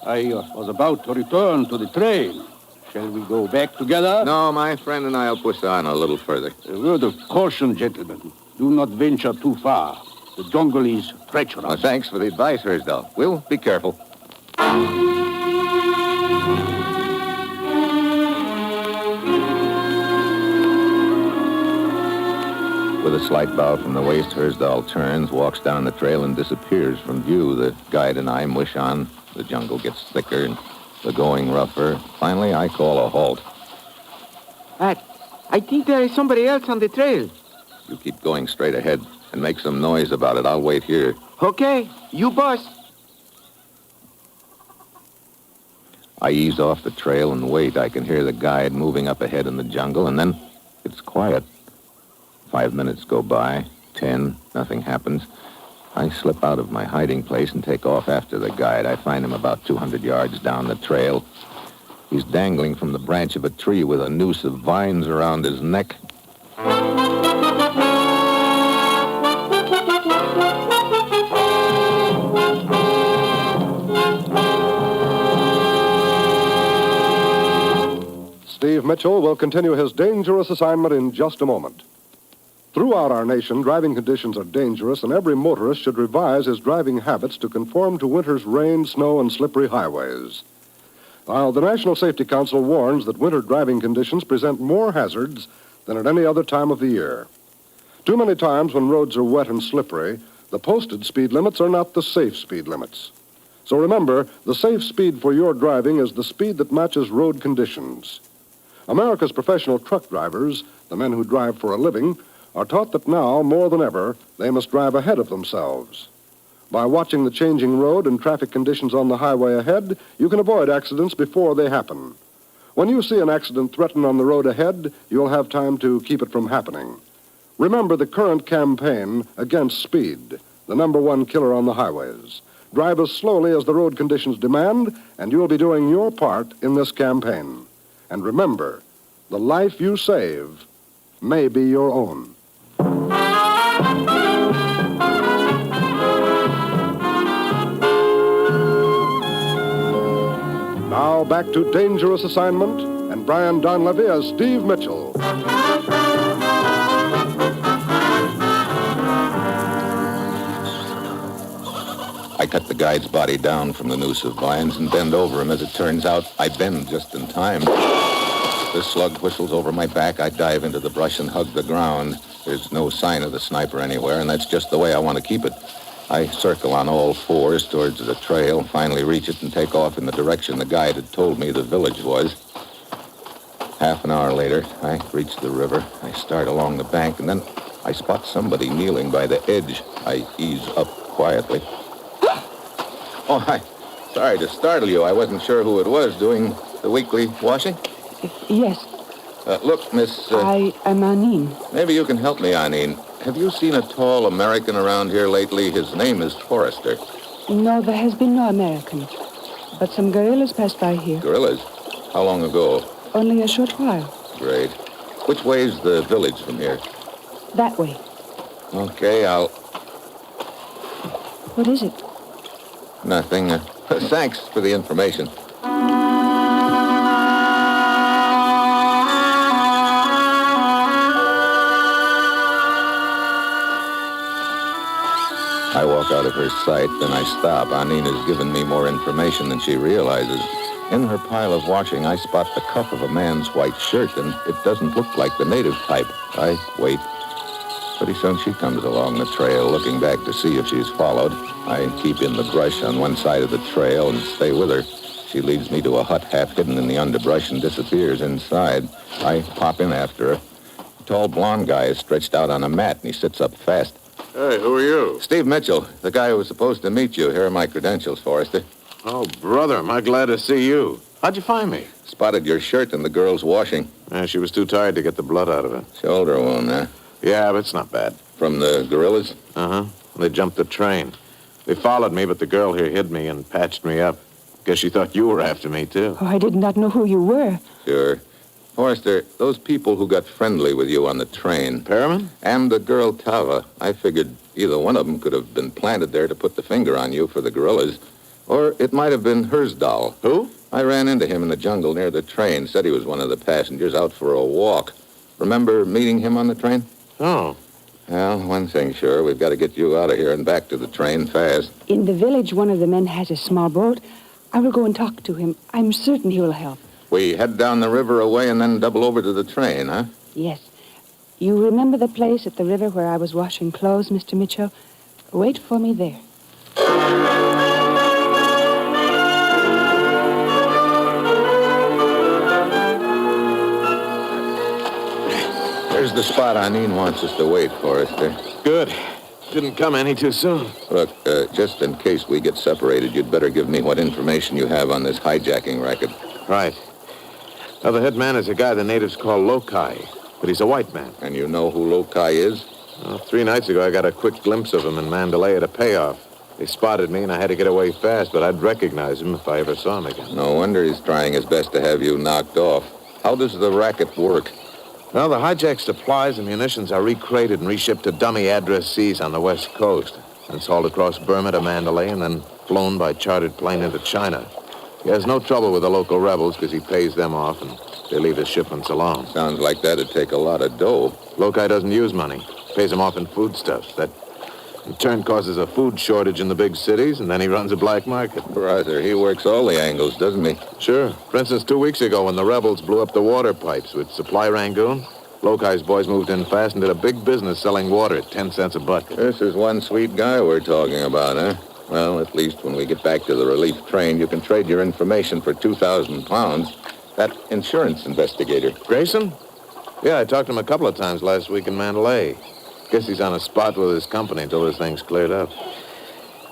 I was about to return to the train. Shall we go back together? No, my friend and I will push on a little further. A word of caution, gentlemen. Do not venture too far. The jungle is treacherous. Well, thanks for the advice, Hersdal. We'll be careful. With a slight bow from the waist, Hersdal turns, walks down the trail, and disappears from view. The guide and I mush on. The jungle gets thicker and the going rougher. Finally, I call a halt. I think there is somebody else on the trail. You keep going straight ahead and make some noise about it. I'll wait here. Okay, you boss. I ease off the trail and wait. I can hear the guide moving up ahead in the jungle, and then it's quiet. 5 minutes go by, 10, nothing happens. I slip out of my hiding place and take off after the guide. I find him about 200 yards down the trail. He's dangling from the branch of a tree with a noose of vines around his neck. Steve Mitchell will continue his dangerous assignment in just a moment. Throughout our nation, driving conditions are dangerous, and every motorist should revise his driving habits to conform to winter's rain, snow, and slippery highways. While the National Safety Council warns that winter driving conditions present more hazards than at any other time of the year. Too many times when roads are wet and slippery, the posted speed limits are not the safe speed limits. So remember, the safe speed for your driving is the speed that matches road conditions. America's professional truck drivers, the men who drive for a living, are taught that now, more than ever, they must drive ahead of themselves. By watching the changing road and traffic conditions on the highway ahead, you can avoid accidents before they happen. When you see an accident threaten on the road ahead, you'll have time to keep it from happening. Remember the current campaign against speed, the #1 killer on the highways. Drive as slowly as the road conditions demand, and you'll be doing your part in this campaign. And remember, the life you save may be your own. Now back to Dangerous Assignment and Brian Donlevy as Steve Mitchell. I cut the guide's body down from the noose of vines and bend over him. As it turns out, I bend just in time. The slug whistles over my back. I dive into the brush and hug the ground. There's no sign of the sniper anywhere, and that's just the way I want to keep it. I circle on all fours towards the trail, finally reach it and take off in the direction the guide had told me the village was. Half an hour later, I reach the river. I start along the bank, and then I spot somebody kneeling by the edge. I ease up quietly. Oh, sorry to startle you. I wasn't sure who it was doing the weekly washing. Yes. Look, Miss... I am Anine. Maybe you can help me, Anine. Have you seen a tall American around here lately? His name is Forrester. No, there has been no American. But some guerrillas passed by here. Guerrillas? How long ago? Only a short while. Great. Which way's the village from here? That way. Okay, What is it? Nothing. Thanks for the information. I walk out of her sight, then I stop. Anine has given me more information than she realizes. In her pile of washing, I spot the cuff of a man's white shirt, and it doesn't look like the native type. I wait. Pretty soon she comes along the trail, looking back to see if she's followed. I keep in the brush on one side of the trail and stay with her. She leads me to a hut half hidden in the underbrush and disappears inside. I pop in after her. A tall blonde guy is stretched out on a mat, and he sits up fast. Hey, who are you? Steve Mitchell, the guy who was supposed to meet you. Here are my credentials, Forrester. Oh, brother, am I glad to see you. How'd you find me? Spotted your shirt in the girl's washing. Yeah, she was too tired to get the blood out of it. Shoulder wound, huh? Yeah, but it's not bad. From the guerrillas? Uh-huh. They jumped the train. They followed me, but the girl here hid me and patched me up. Guess she thought you were after me, too. Oh, I did not know who you were. Sure. Forrester, those people who got friendly with you on the train... Perriman? And the girl Tava, I figured either one of them could have been planted there to put the finger on you for the guerrillas. Or it might have been Hersdahl. Who? I ran into him in the jungle near the train. Said he was one of the passengers out for a walk. Remember meeting him on the train? Oh. Well, one thing's sure. We've got to get you out of here and back to the train fast. In the village, one of the men has a small boat. I will go and talk to him. I'm certain he will help. We head down the river away and then double over to the train, huh? Yes. You remember the place at the river where I was washing clothes, Mr. Mitchell? Wait for me there. There's the spot Anine wants us to wait for us there. Good. Didn't come any too soon. Look, just in case we get separated, you'd better give me what information you have on this hijacking racket. Right. Now, the head man is a guy the natives call Lokai, but he's a white man. And you know who Lokai is? Well, 3 nights ago, I got a quick glimpse of him in Mandalay at a payoff. They spotted me, and I had to get away fast, but I'd recognize him if I ever saw him again. No wonder he's trying his best to have you knocked off. How does the racket work? Well, the hijacked supplies and munitions are recrated and reshipped to dummy addressees on the West Coast. And it's hauled across Burma to Mandalay and then flown by chartered plane into China. He has no trouble with the local rebels because he pays them off and they leave his shipments alone. Sounds like that'd take a lot of dough. Lokai doesn't use money. Pays them off in foodstuffs. That, in turn, causes a food shortage in the big cities, and then he runs a black market. Brother, he works all the angles, doesn't he? Sure. For instance, 2 weeks ago when the rebels blew up the water pipes with Supply Rangoon, Lokai's boys moved in fast and did a big business selling water at 10 cents a bucket. This is one sweet guy we're talking about, huh? Well, at least when we get back to the relief train, you can trade your information for 2,000 pounds. That insurance investigator. Grayson? Yeah, I talked to him a couple of times last week in Mandalay. Guess he's on a spot with his company until this thing's cleared up.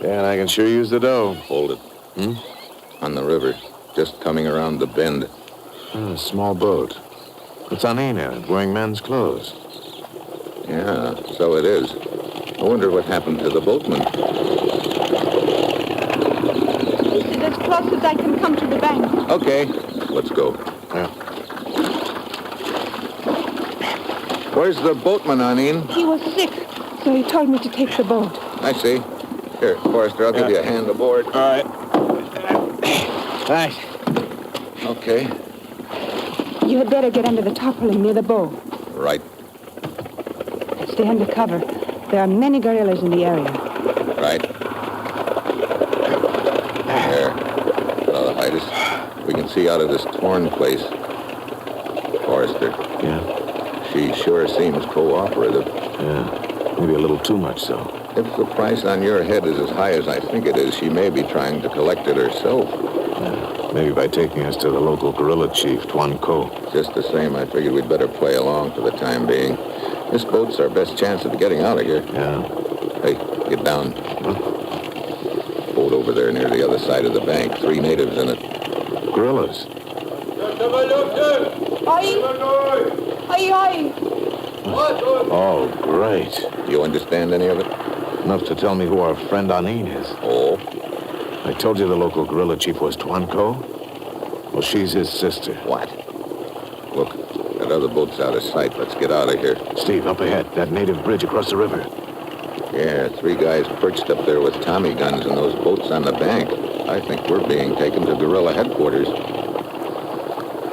Yeah, and I can sure use the dough. Hold it. On the river, just coming around the bend. A small boat. It's Anine in it, wearing men's clothes. Yeah, so it is. I wonder what happened to the boatman. This is as close as I can come to the bank. Okay, let's go. Yeah. Where's the boatman, Anine? He was sick, so he told me to take the boat. I see. Here, Forrester, I'll give you a hand aboard. All right. Thanks. Okay. You had better get under the tarpaulin near the bow. Right. Stay under cover. There are many guerrillas in the area. Right. There. That'll hide us. We can see out of this torn place. Forrester. Yeah? She sure seems cooperative. Yeah. Maybe a little too much so. If the price on your head is as high as I think it is, she may be trying to collect it herself. Yeah. Maybe by taking us to the local guerrilla chief, Tuan Ko. Just the same, I figured we'd better play along for the time being. This boat's our best chance of getting out of here. Yeah. Hey, get down. Boat over there near the other side of the bank. 3 natives in it. Guerrillas. Oh, great. You understand any of it? Enough to tell me who our friend Anine is. Oh? I told you the local guerrilla chief was Tuan Ko. Well, she's his sister. What? Look, that other boat's out of sight. Let's get out of here. Steve, up ahead. That native bridge across the river. Yeah, 3 guys perched up there with Tommy guns and those boats on the bank. I think we're being taken to guerrilla headquarters.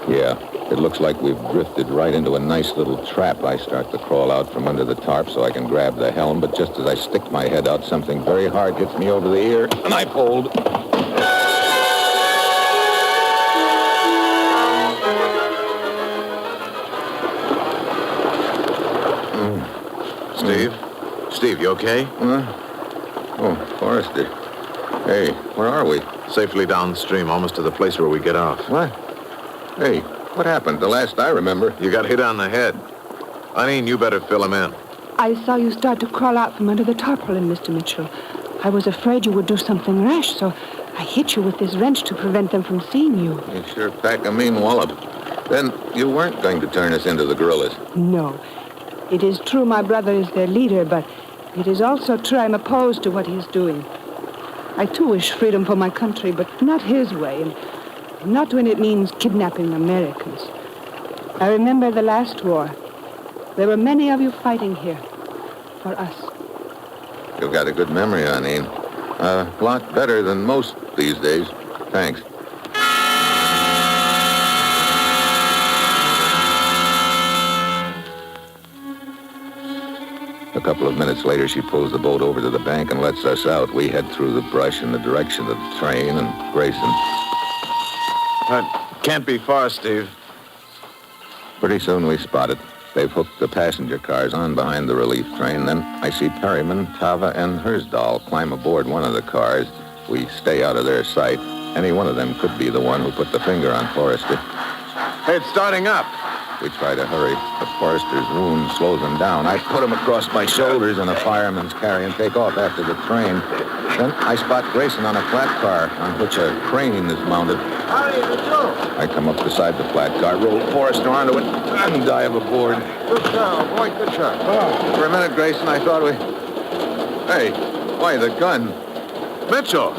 Yeah, It looks like we've drifted right into a nice little trap. I start to crawl out from under the tarp so I can grab the helm, but just as I stick my head out, something very hard hits me over the ear, and I fold. Steve? Steve, you okay? Oh, Forrester. Hey, where are we? Safely downstream, almost to the place where we get off. What? Hey, what happened? The last I remember. You got hit on the head. Eileen, you better fill him in. I saw you start to crawl out from under the tarpaulin, Mr. Mitchell. I was afraid you would do something rash, so I hit you with this wrench to prevent them from seeing you. You sure pack a mean wallop. Then you weren't going to turn us into the guerrillas. No. It is true my brother is their leader, but it is also true I'm opposed to what he is doing. I too wish freedom for my country, but not his way, and not when it means kidnapping Americans. I remember the last war. There were many of you fighting here for us. You've got a good memory, Eileen. A lot better than most these days. Thanks. A couple of minutes later, she pulls the boat over to the bank and lets us out. We head through the brush in the direction of the train, and Grayson... That can't be far, Steve. Pretty soon we spot it. They've hooked the passenger cars on behind the relief train. Then I see Perryman, Tava, and Hersdahl climb aboard one of the cars. We stay out of their sight. Any one of them could be the one who put the finger on Forrester. Hey, it's starting up. We try to hurry, but Forrester's wound slows him down. I put him across my shoulders in a fireman's carry and take off after the train. Then I spot Grayson on a flat car on which a crane is mounted. Howdy, Mitchell. I come up beside the flat car, roll Forrester onto it, and dive aboard. Good shot, boy, good shot. Oh, for a minute, Grayson, I thought we... Hey, why, the gun? Mitchell!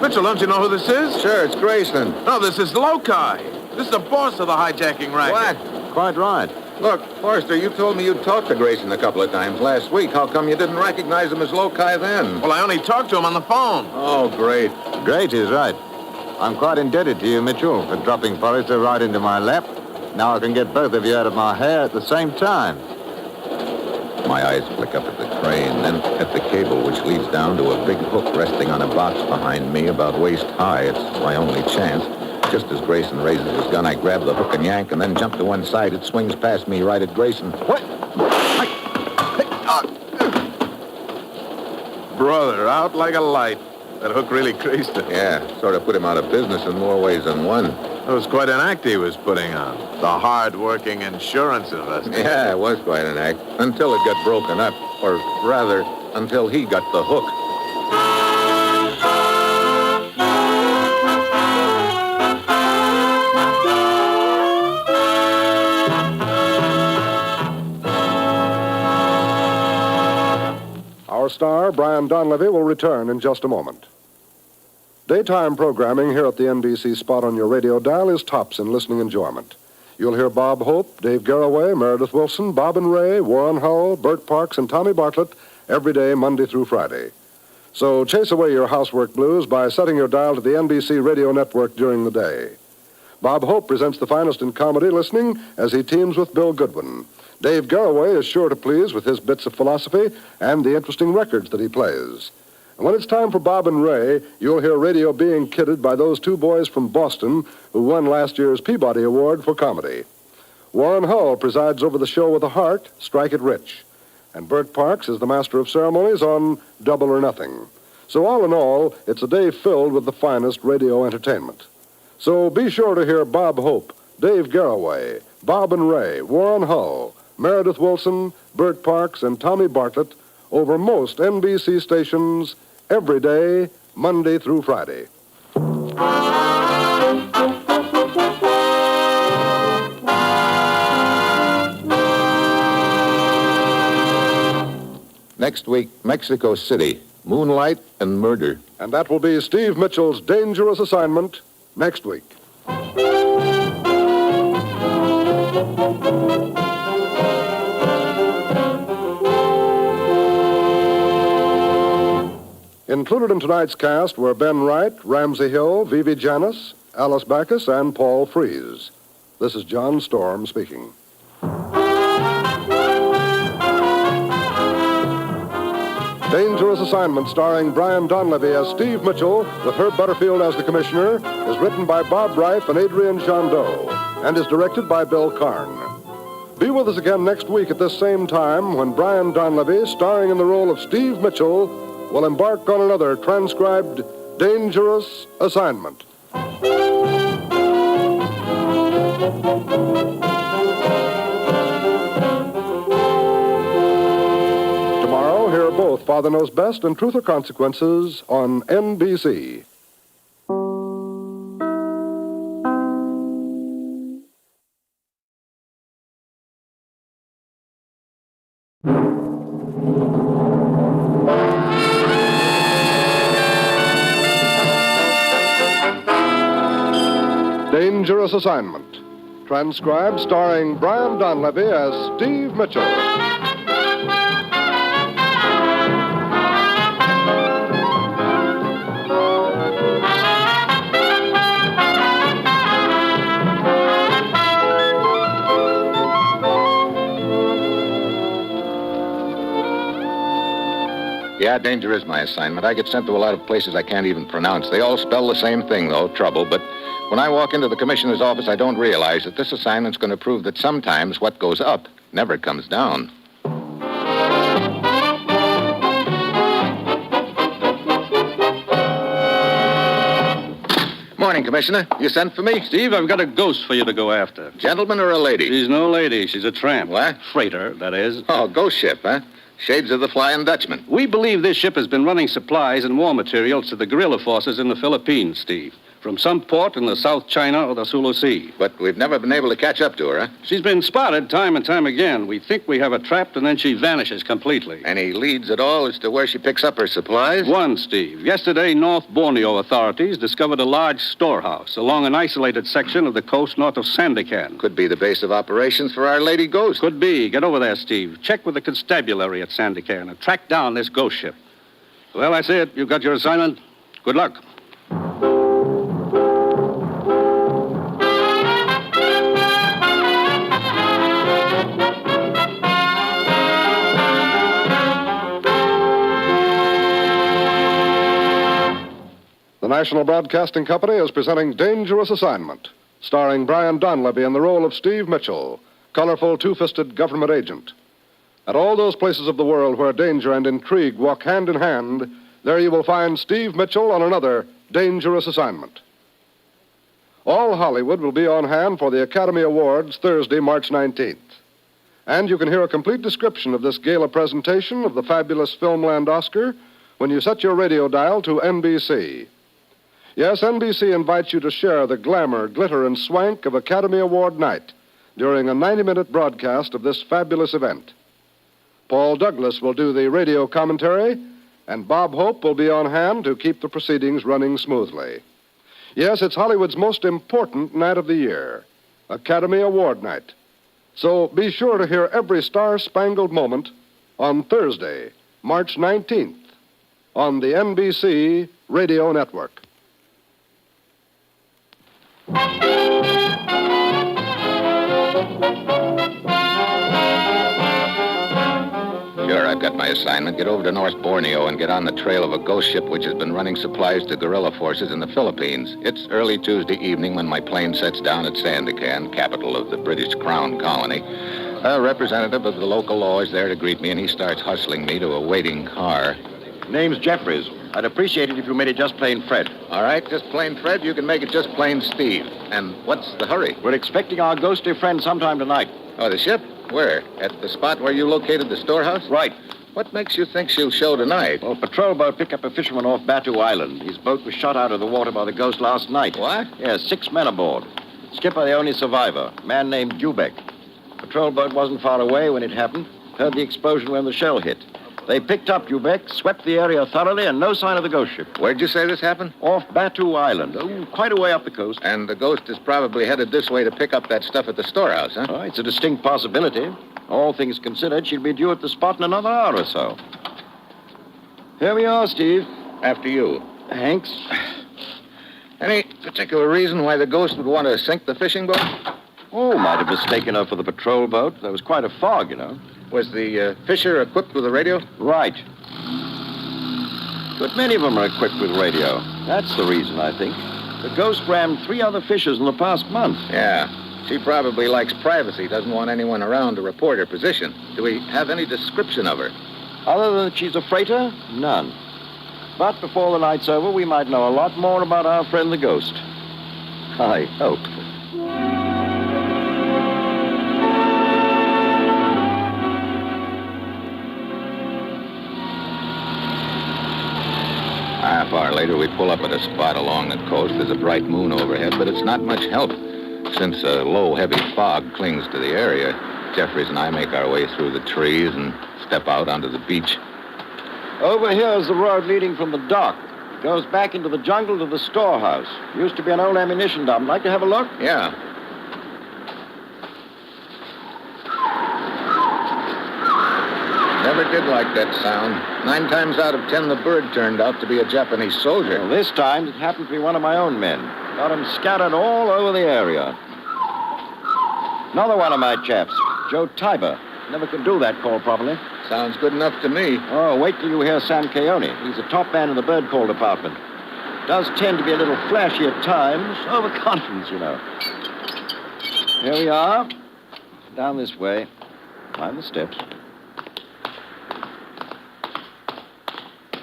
Mitchell, don't you know who this is? Sure, it's Grayson. No, this is Lokai. This is the boss of the hijacking racket. What? Quite right. Look, Forrester, you told me you'd talked to Grayson a couple of times last week. How come you didn't recognize him as Lokai then? Well, I only talked to him on the phone. Oh, great. Great is right. I'm quite indebted to you, Mitchell, for dropping Forrester right into my lap. Now I can get both of you out of my hair at the same time. My eyes flick up at the crane, then at the cable which leads down to a big hook resting on a box behind me about waist high. It's my only chance. Just as Grayson raises his gun, I grab the hook and yank and then jump to one side. It swings past me right at Grayson. What? Brother, out like a light. That hook really creased it. Yeah, sort of put him out of business in more ways than one. It was quite an act he was putting on. The hard-working insurance investigator. Yeah, it was quite an act. Until it got broken up. Or rather, until he got the hook. Our star, Brian Donlevy, will return in just a moment. Daytime programming here at the NBC spot on your radio dial is tops in listening enjoyment. You'll hear Bob Hope, Dave Garraway, Meredith Wilson, Bob and Ray, Warren Hull, Bert Parks, and Tommy Bartlett every day, Monday through Friday. So chase away your housework blues by setting your dial to the NBC radio network during the day. Bob Hope presents the finest in comedy listening as he teams with Bill Goodwin. Dave Garraway is sure to please with his bits of philosophy and the interesting records that he plays. And when it's time for Bob and Ray, you'll hear radio being kidded by those two boys from Boston who won last year's Peabody Award for comedy. Warren Hull presides over the show with a heart, Strike It Rich. And Bert Parks is the master of ceremonies on Double or Nothing. So all in all, it's a day filled with the finest radio entertainment. So be sure to hear Bob Hope, Dave Garraway, Bob and Ray, Warren Hull, Meredith Wilson, Bert Parks, and Tommy Bartlett over most NBC stations every day, Monday through Friday. Next week, Mexico City, moonlight and murder. And that will be Steve Mitchell's dangerous assignment next week. Included in tonight's cast were Ben Wright, Ramsey Hill, Vivi Janis, Alice Backus, and Paul Frees. This is John Storm speaking. Dangerous Assignment, starring Brian Donlevy as Steve Mitchell, with Herb Butterfield as the commissioner, is written by Bob Reif and Adrian Jandot, and is directed by Bill Karn. Be with us again next week at this same time when Brian Donlevy, starring in the role of Steve Mitchell, will embark on another transcribed Dangerous Assignment. Tomorrow, hear both Father Knows Best and Truth or Consequences on NBC. Dangerous Assignment. Transcribed starring Brian Donlevy as Steve Mitchell. Yeah, danger is my assignment. I get sent to a lot of places I can't even pronounce. They all spell the same thing, though, trouble. But when I walk into the commissioner's office, I don't realize that this assignment's going to prove that sometimes what goes up never comes down. Morning, Commissioner. You sent for me? Steve, I've got a ghost for you to go after. Gentleman or a lady? She's no lady. She's a tramp. What? Freighter, that is. Oh, ghost ship, huh? Shades of the Flying Dutchman. We believe this ship has been running supplies and war materials to the guerrilla forces in the Philippines, Steve. From some port in the South China or the Sulu Sea. But we've never been able to catch up to her, huh? She's been spotted time and time again. We think we have her trapped, and then she vanishes completely. Any leads at all as to where she picks up her supplies? One, Steve. Yesterday, North Borneo authorities discovered a large storehouse along an isolated section of the coast north of Sandakan. Could be the base of operations for Our Lady Ghost. Could be. Get over there, Steve. Check with the constabulary at Sandakan and track down this ghost ship. Well, that's it. You've got your assignment. Good luck. The National Broadcasting Company is presenting Dangerous Assignment, starring Brian Donlevy in the role of Steve Mitchell, colorful two-fisted government agent. At all those places of the world where danger and intrigue walk hand in hand, there you will find Steve Mitchell on another Dangerous Assignment. All Hollywood will be on hand for the Academy Awards Thursday, March 19th. And you can hear a complete description of this gala presentation of the fabulous Filmland Oscar when you set your radio dial to NBC. Yes, NBC invites you to share the glamour, glitter, and swank of Academy Award night during a 90-minute broadcast of this fabulous event. Paul Douglas will do the radio commentary, and Bob Hope will be on hand to keep the proceedings running smoothly. Yes, it's Hollywood's most important night of the year, Academy Award night. So be sure to hear every star-spangled moment on Thursday, March 19th, on the NBC Radio Network. Sure, I've got my assignment. Get over to North Borneo and get on the trail of a ghost ship which has been running supplies to guerrilla forces in the Philippines. It's early Tuesday evening when my plane sets down at Sandakan, capital of the British Crown Colony. A representative of the local law is there to greet me, and he starts hustling me to a waiting car. Name's Jeffries. I'd appreciate it if you made it just plain Fred. All right, just plain Fred. You can make it just plain Steve. And what's the hurry? We're expecting our ghostly friend sometime tonight. Oh, the ship? Where? At the spot where you located the storehouse? Right. What makes you think she'll show tonight? Well, a patrol boat picked up a fisherman off Batu Island. His boat was shot out of the water by the ghost last night. What? Yes, 6 men aboard. Skipper, the only survivor, a man named Dubek. Patrol boat wasn't far away when it happened. Heard the explosion when the shell hit. They picked up Dubek, swept the area thoroughly, and no sign of the ghost ship. Where'd you say this happened? Off Batu Island. Oh, quite a way up the coast. And the ghost is probably headed this way to pick up that stuff at the storehouse, huh? Oh, it's a distinct possibility. All things considered, she'll be due at the spot in another hour or so. Here we are, Steve. After you. Thanks. Any particular reason why the ghost would want to sink the fishing boat? Oh, might have mistaken her for the patrol boat. There was quite a fog, you know. Was the fisher equipped with a radio? Right. But many of them are equipped with radio. That's the reason, I think. The ghost rammed 3 other fishers in the past month. Yeah. She probably likes privacy, doesn't want anyone around to report her position. Do we have any description of her? Other than that she's a freighter, none. But before the night's over, we might know a lot more about our friend the ghost. I hope. Half hour later, we pull up at a spot along the coast. There's a bright moon overhead, but it's not much help. Since a low, heavy fog clings to the area, Jeffries and I make our way through the trees and step out onto the beach. Over here is the road leading from the dock. It goes back into the jungle to the storehouse. Used to be an old ammunition dump. Like to have a look? Yeah. Never did like that sound. 9 times out of 10, the bird turned out to be a Japanese soldier. Well, this time, it happened to be one of my own men. Got him scattered all over the area. Another one of my chaps, Joe Tiber. Never could do that call properly. Sounds good enough to me. Oh, wait till you hear Sam Keone. He's the top man in the bird call department. Does tend to be a little flashy at times. Overconfident, you know. Here we are. Down this way. Climb the steps.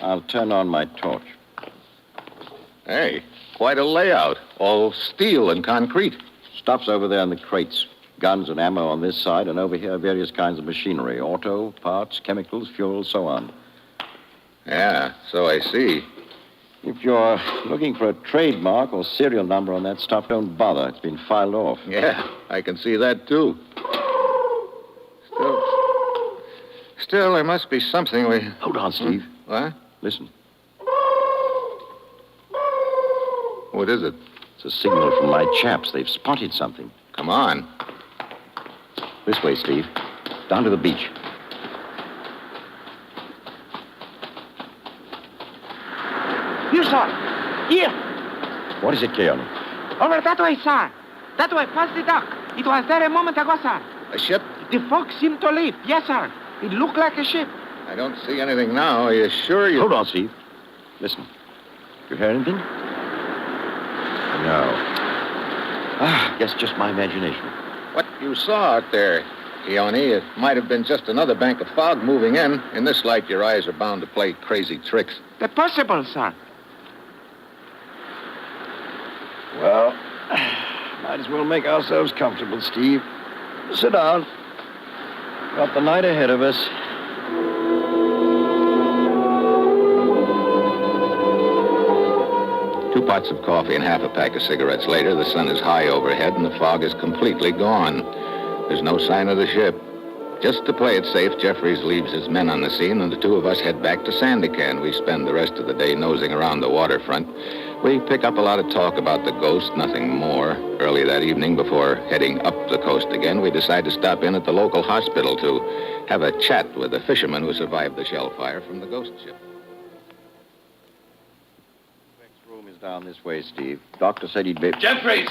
I'll turn on my torch. Hey, quite a layout. All steel and concrete. Stuff's over there in the crates. Guns and ammo on this side, and over here various kinds of machinery. Auto, parts, chemicals, fuel, so on. Yeah, so I see. If you're looking for a trademark or serial number on that stuff, don't bother. It's been filed off. Yeah, I can see that, too. Still, there must be something we... Hold on, Steve. What? Listen. What is it? It's a signal from my chaps. They've spotted something. Come on. This way, Steve. Down to the beach. Here, sir. Here. What is it, Keone? Over that way, sir. That way, past the dock. It was there a moment ago, sir. A ship? The fog seemed to leave. Yes, sir. It looked like a ship. I don't see anything now. Are you sure you... Hold on, Steve. Listen. You hear anything? No. Guess just my imagination. What you saw out there, Keone, it might have been just another bank of fog moving in. In this light, your eyes are bound to play crazy tricks. That's possible, sir. Well, might as well make ourselves comfortable, Steve. Sit down. Got the night ahead of us. Two pots of coffee and half a pack of cigarettes later, the sun is high overhead and the fog is completely gone. There's no sign of the ship. Just to play it safe, Jeffries leaves his men on the scene and the two of us head back to Sandakan. We spend the rest of the day nosing around the waterfront. We pick up a lot of talk about the ghost, nothing more. Early that evening, before heading up the coast again, we decide to stop in at the local hospital to have a chat with the fisherman who survived the shell fire from the ghost ship. Down this way, Steve. Doctor said he'd be... Jeffries!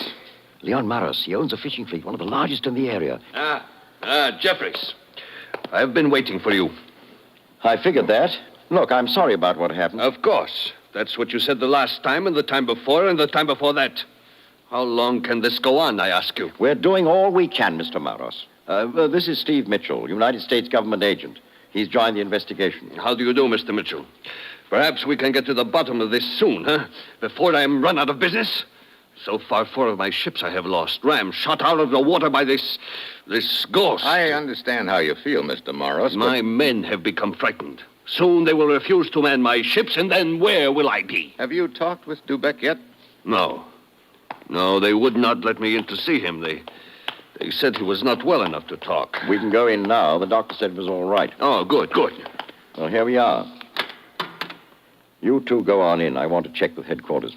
Leon Maros. He owns a fishing fleet, one of the largest in the area. Jeffries. I've been waiting for you. I figured that. Look, I'm sorry about what happened. Of course. That's what you said the last time and the time before and the time before that. How long can this go on, I ask you? We're doing all we can, Mr. Maros. This is Steve Mitchell, United States government agent. He's joined the investigation. How do you do, Mr. Mitchell? Perhaps we can get to the bottom of this soon, huh? Before I am run out of business? So far, 4 of my ships I have lost. Rams shot out of the water by this ghost. I understand how you feel, Mr. Morris. My men have become frightened. Soon they will refuse to man my ships, and then where will I be? Have you talked with Dubeck yet? No. No, they would not let me in to see him. They said he was not well enough to talk. We can go in now. The doctor said it was all right. Oh, good. Well, here we are. You two go on in. I want to check with headquarters.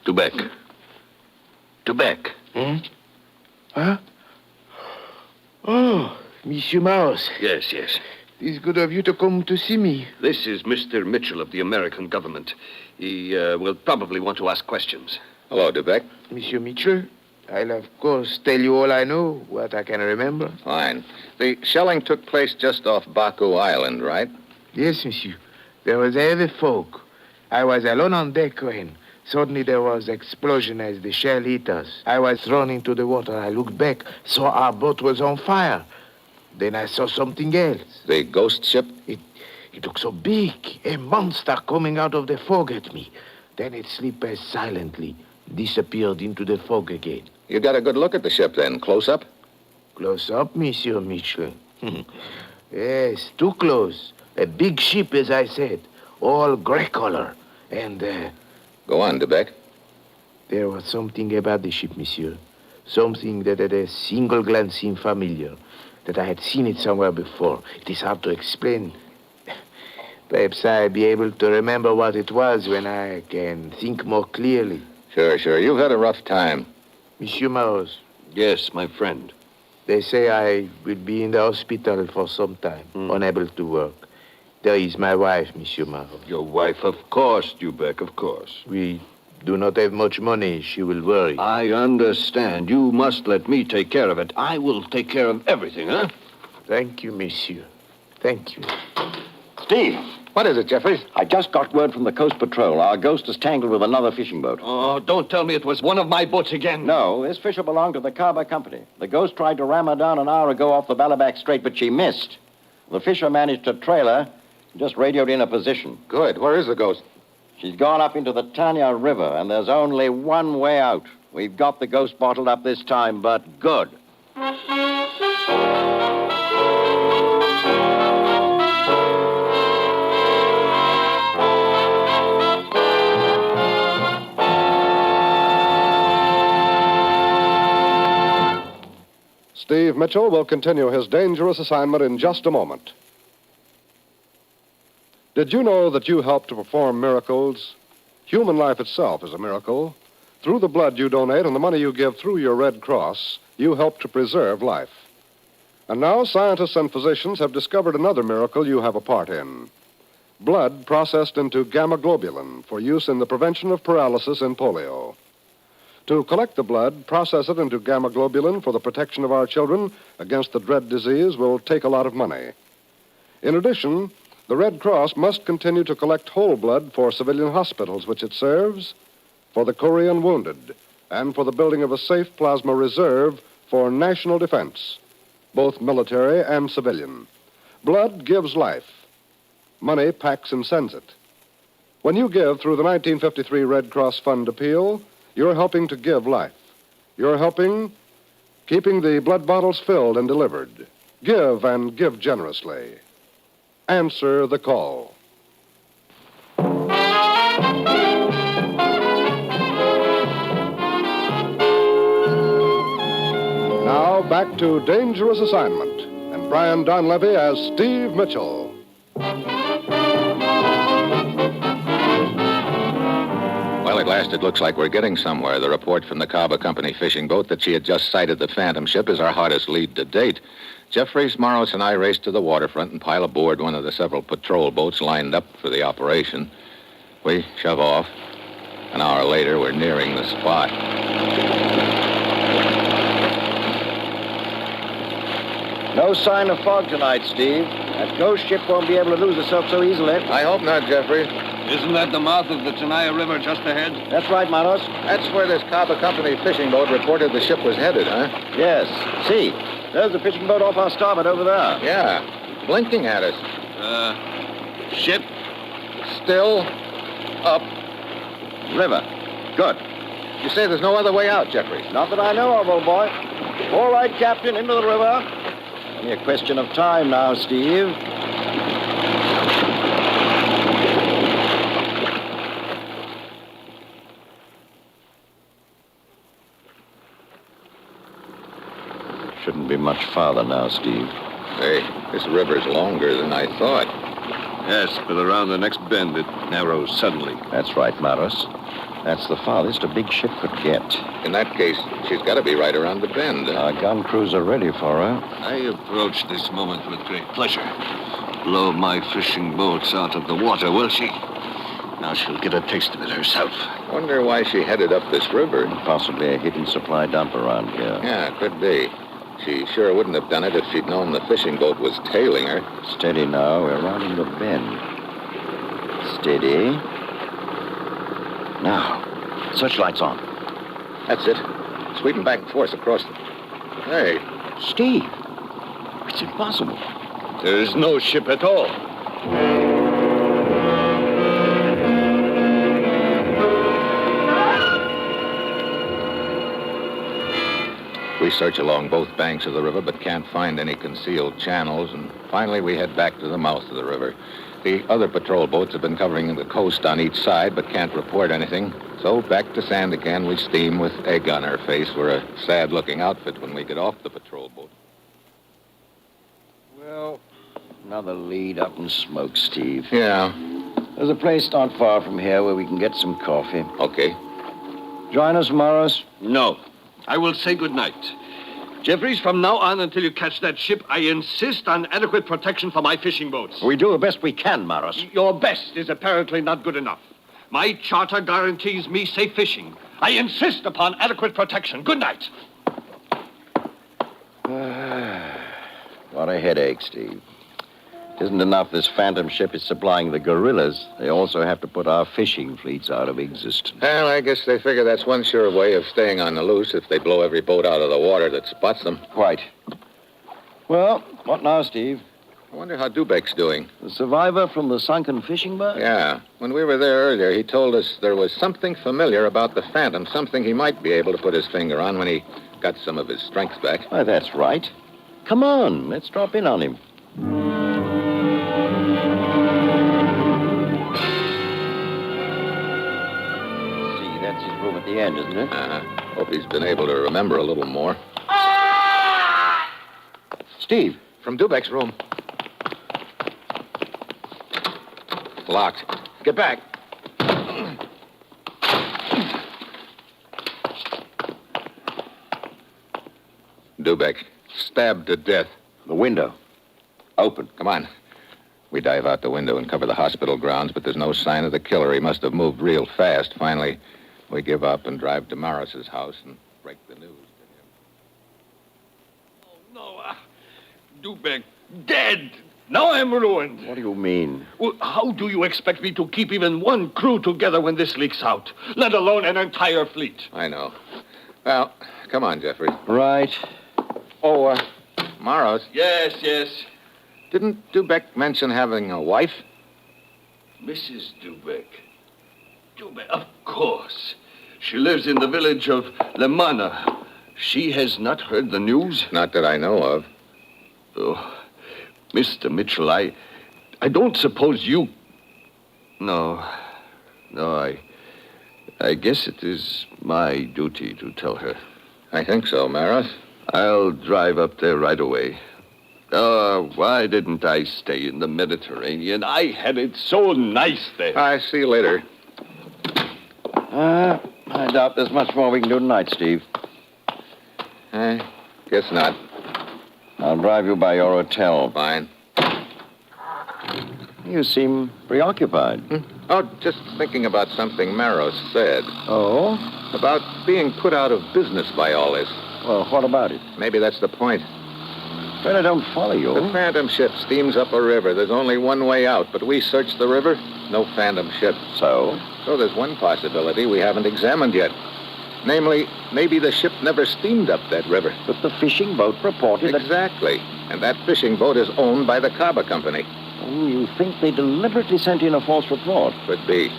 Dubeck. Hmm? Huh? Oh, Monsieur Maus. Yes. It's good of you to come to see me. This is Mr. Mitchell of the American government. He will probably want to ask questions. Hello, Debeck. Monsieur Mitchell, I'll of course tell you all I know, what I can remember. Fine. The shelling took place just off Baku Island, right? Yes, monsieur. There was heavy fog. I was alone on deck when suddenly there was explosion as the shell hit us. I was thrown into the water. I looked back, saw our boat was on fire. Then I saw something else. The ghost ship? It looked so big, a monster coming out of the fog at me. Then it slipped as silently, disappeared into the fog again. You got a good look at the ship then, close up? Close up, Monsieur Mitchell. Yes, too close. A big ship, as I said, all gray color. And, Go on, Debeck. There was something about the ship, monsieur. Something that at a single glance seemed familiar. That I had seen it somewhere before. It is hard to explain. Perhaps I'll be able to remember what it was when I can think more clearly. Sure. You've had a rough time. Monsieur Maros. Yes, my friend. They say I will be in the hospital for some time, unable to work. There is my wife, Monsieur Maros. Your wife, of course, Dubeck, of course. We do not have much money. She will worry. I understand. You must let me take care of it. I will take care of everything, huh? Thank you, monsieur. Thank you. Steve. What is it, Jeffries? I just got word from the Coast Patrol. Our ghost is tangled with another fishing boat. Oh, don't tell me it was one of my boats again. No, this fisher belonged to the Carver Company. The ghost tried to ram her down an hour ago off the Ballaback Strait, but she missed. The fisher managed to trail her, just radioed in a position. Good. Where is the ghost? She's gone up into the Tanya River, and there's only one way out. We've got the ghost bottled up this time, but good. Steve Mitchell will continue his dangerous assignment in just a moment. Did you know that you help to perform miracles? Human life itself is a miracle. Through the blood you donate and the money you give through your Red Cross, you help to preserve life. And now scientists and physicians have discovered another miracle you have a part in. Blood processed into gamma globulin for use in the prevention of paralysis and polio. To collect the blood, process it into gamma globulin for the protection of our children against the dread disease will take a lot of money. In addition, the Red Cross must continue to collect whole blood for civilian hospitals which it serves, for the Korean wounded, and for the building of a safe plasma reserve for national defense, both military and civilian. Blood gives life. Money packs and sends it. When you give through the 1953 Red Cross Fund appeal, you're helping to give life. You're helping keeping the blood bottles filled and delivered. Give and give generously. Answer the call. Now back to Dangerous Assignment and Brian Donlevy as Steve Mitchell. Well, at last it looks like we're getting somewhere. The report from the Carver Company fishing boat that she had just sighted the Phantom ship is our hottest lead to date. Jeffries, Morris, and I race to the waterfront and pile aboard one of the several patrol boats lined up for the operation. We shove off. An hour later, we're nearing the spot. No sign of fog tonight, Steve. That ghost ship won't be able to lose herself so easily. I hope not, Jeffrey. Isn't that the mouth of the Tenaya River just ahead? That's right, Manos. That's where this Carver Company fishing boat reported the ship was headed, huh? Yes. See, there's the fishing boat off our starboard over there. Yeah, blinking at us. Ship? Still up. River. Good. You say there's no other way out, Jeffrey? Not that I know of, old boy. All right, Captain, into the river. Only a question of time now, Steve. Shouldn't be much farther now, Steve. Hey, this river's longer than I thought. Yes, but around the next bend, it narrows suddenly. That's right, Maros. That's the farthest a big ship could get. In that case, she's got to be right around the bend. Our gun crews are ready for her. I approach this moment with great pleasure. blow my fishing boats out of the water, will she? Now she'll get a taste of it herself. Wonder why she headed up this river. Possibly a hidden supply dump around here. Yeah, could be. She sure wouldn't have done it if she'd known the fishing boat was tailing her. Steady now. We're rounding the bend. Steady. Now, searchlight's on. That's it. Sweeping back and forth across the... Hey. Steve, it's impossible. There's no ship at all. We search along both banks of the river, but can't find any concealed channels, and finally we head back to the mouth of the river. The other patrol boats have been covering the coast on each side, but can't report anything. So back to sand again, we steam with egg on our face. We're a sad-looking outfit when we get off the patrol boat. Well, another lead up in smoke, Steve. Yeah. There's a place not far from here where we can get some coffee. Okay. Join us, Morris? No. I will say good night. Jeffries, from now on until you catch that ship, I insist on adequate protection for my fishing boats. We do the best we can, Morris. Your best is apparently not good enough. My charter guarantees me safe fishing. I insist upon adequate protection. Good night. What a headache, Steve. It isn't enough this phantom ship is supplying the guerrillas. They also have to put our fishing fleets out of existence. Well, I guess they figure that's one sure way of staying on the loose if they blow every boat out of the water that spots them. Quite. Well, what now, Steve? I wonder how Dubek's doing. The survivor from the sunken fishing boat? Yeah. When we were there earlier, he told us there was something familiar about the Phantom, something he might be able to put his finger on when he got some of his strength back. Why, that's right. Come on, let's drop in on him. See, that's his room at the end, isn't it? Hope he's been able to remember a little more. Steve. From Dubek's room. Locked. Get back. Dubek, stabbed to death. The window. Open. Come on. We dive out the window and cover the hospital grounds, but there's no sign of the killer. He must have moved real fast. Finally, we give up and drive to Morris's house and break the news to him. Oh, no. Dubek, dead. Now I'm ruined. What do you mean? Well, how do you expect me to keep even one crew together when this leaks out, let alone an entire fleet? I know. Well, come on, Jeffrey. Right. Oh, Morris. Yes. Didn't Dubek mention having a wife? Mrs. Dubek. Dubek, of course. She lives in the village of Lemana. She has not heard the news? Not that I know of. Oh, Mr. Mitchell, I don't suppose you... No, I guess it is my duty to tell her. I think so, Maris. I'll drive up there right away. Why didn't I stay in the Mediterranean? I had it so nice there. I see you later. I doubt there's much more we can do tonight, Steve. I guess not. I'll drive you by your hotel. Fine. You seem preoccupied. Oh, just thinking about something Maros said. Oh? About being put out of business by all this. Well, what about it? Maybe that's the point. But I don't follow you. The Phantom ship steams up a river. There's only one way out, but we searched the river. No Phantom ship. So? So there's one possibility we haven't examined yet. Namely, maybe the ship never steamed up that river. But the fishing boat reported Exactly. And that fishing boat is owned by the Caba Company. Oh, you think they deliberately sent in a false report? Could be.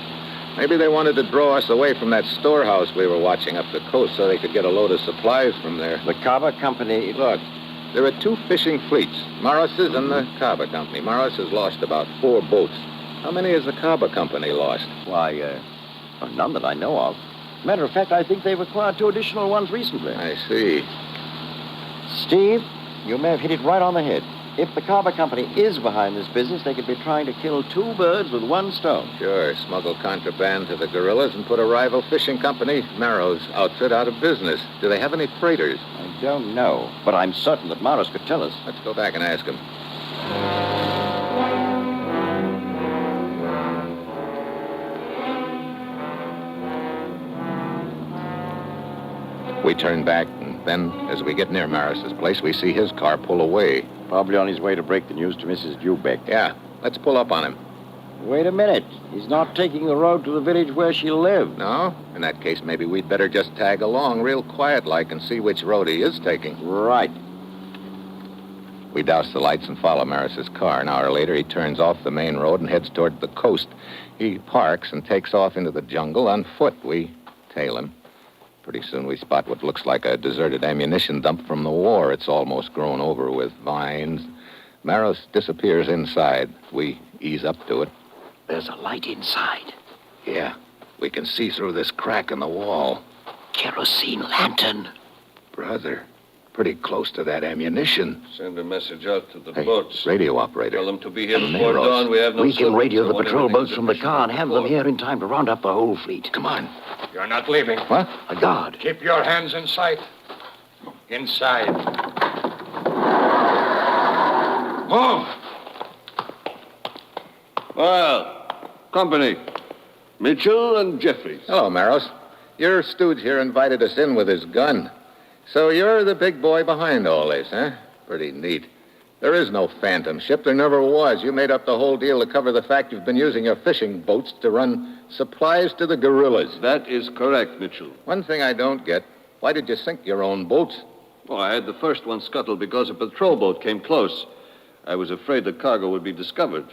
Maybe they wanted to draw us away from that storehouse we were watching up the coast so they could get a load of supplies from there. The Caba Company... Look, there are two fishing fleets, Morris's and the Caba Company. Morris has lost about 4 boats. How many has the Caba Company lost? Why, none that I know of. Matter of fact, I think they've acquired 2 additional ones recently. I see. Steve, you may have hit it right on the head. If the Caba Company is behind this business, they could be trying to kill 2 birds with 1 stone. Sure, smuggle contraband to the guerrillas and put a rival fishing company, Marrow's outfit, out of business. Do they have any freighters? I don't know, but I'm certain that Morris could tell us. Let's go back and ask him. We turn back, and then, as we get near Maris's place, we see his car pull away. Probably on his way to break the news to Mrs. Jubeck. Yeah, let's pull up on him. Wait a minute. He's not taking the road to the village where she lived. No? In that case, maybe we'd better just tag along real quiet-like and see which road he is taking. Right. We douse the lights and follow Maris's car. An hour later, he turns off the main road and heads toward the coast. He parks and takes off into the jungle on foot. We tail him. Pretty soon we spot what looks like a deserted ammunition dump from the war. It's almost grown over with vines. Maris disappears inside. We ease up to it. There's a light inside. Yeah, we can see through this crack in the wall. Kerosene lantern. Brother, pretty close to that ammunition. Send a message out to the boats. Radio operator. Tell them to be here before dawn. We have no We can servants. radio I the want patrol everything boats from the car and have them here in time to round up the whole fleet. Come on. You're not leaving. What? A guard. Keep your hands in sight. Inside. Move! Well, company. Mitchell and Jeffries. Hello, Maros. Your stooge here invited us in with his gun. So you're the big boy behind all this, huh? Pretty neat. There is no phantom ship. There never was. You made up the whole deal to cover the fact you've been using your fishing boats to run supplies to the guerrillas. That is correct, Mitchell. One thing I don't get, why did you sink your own boats? Oh, I had the first one scuttled because a patrol boat came close. I was afraid the cargo would be discovered.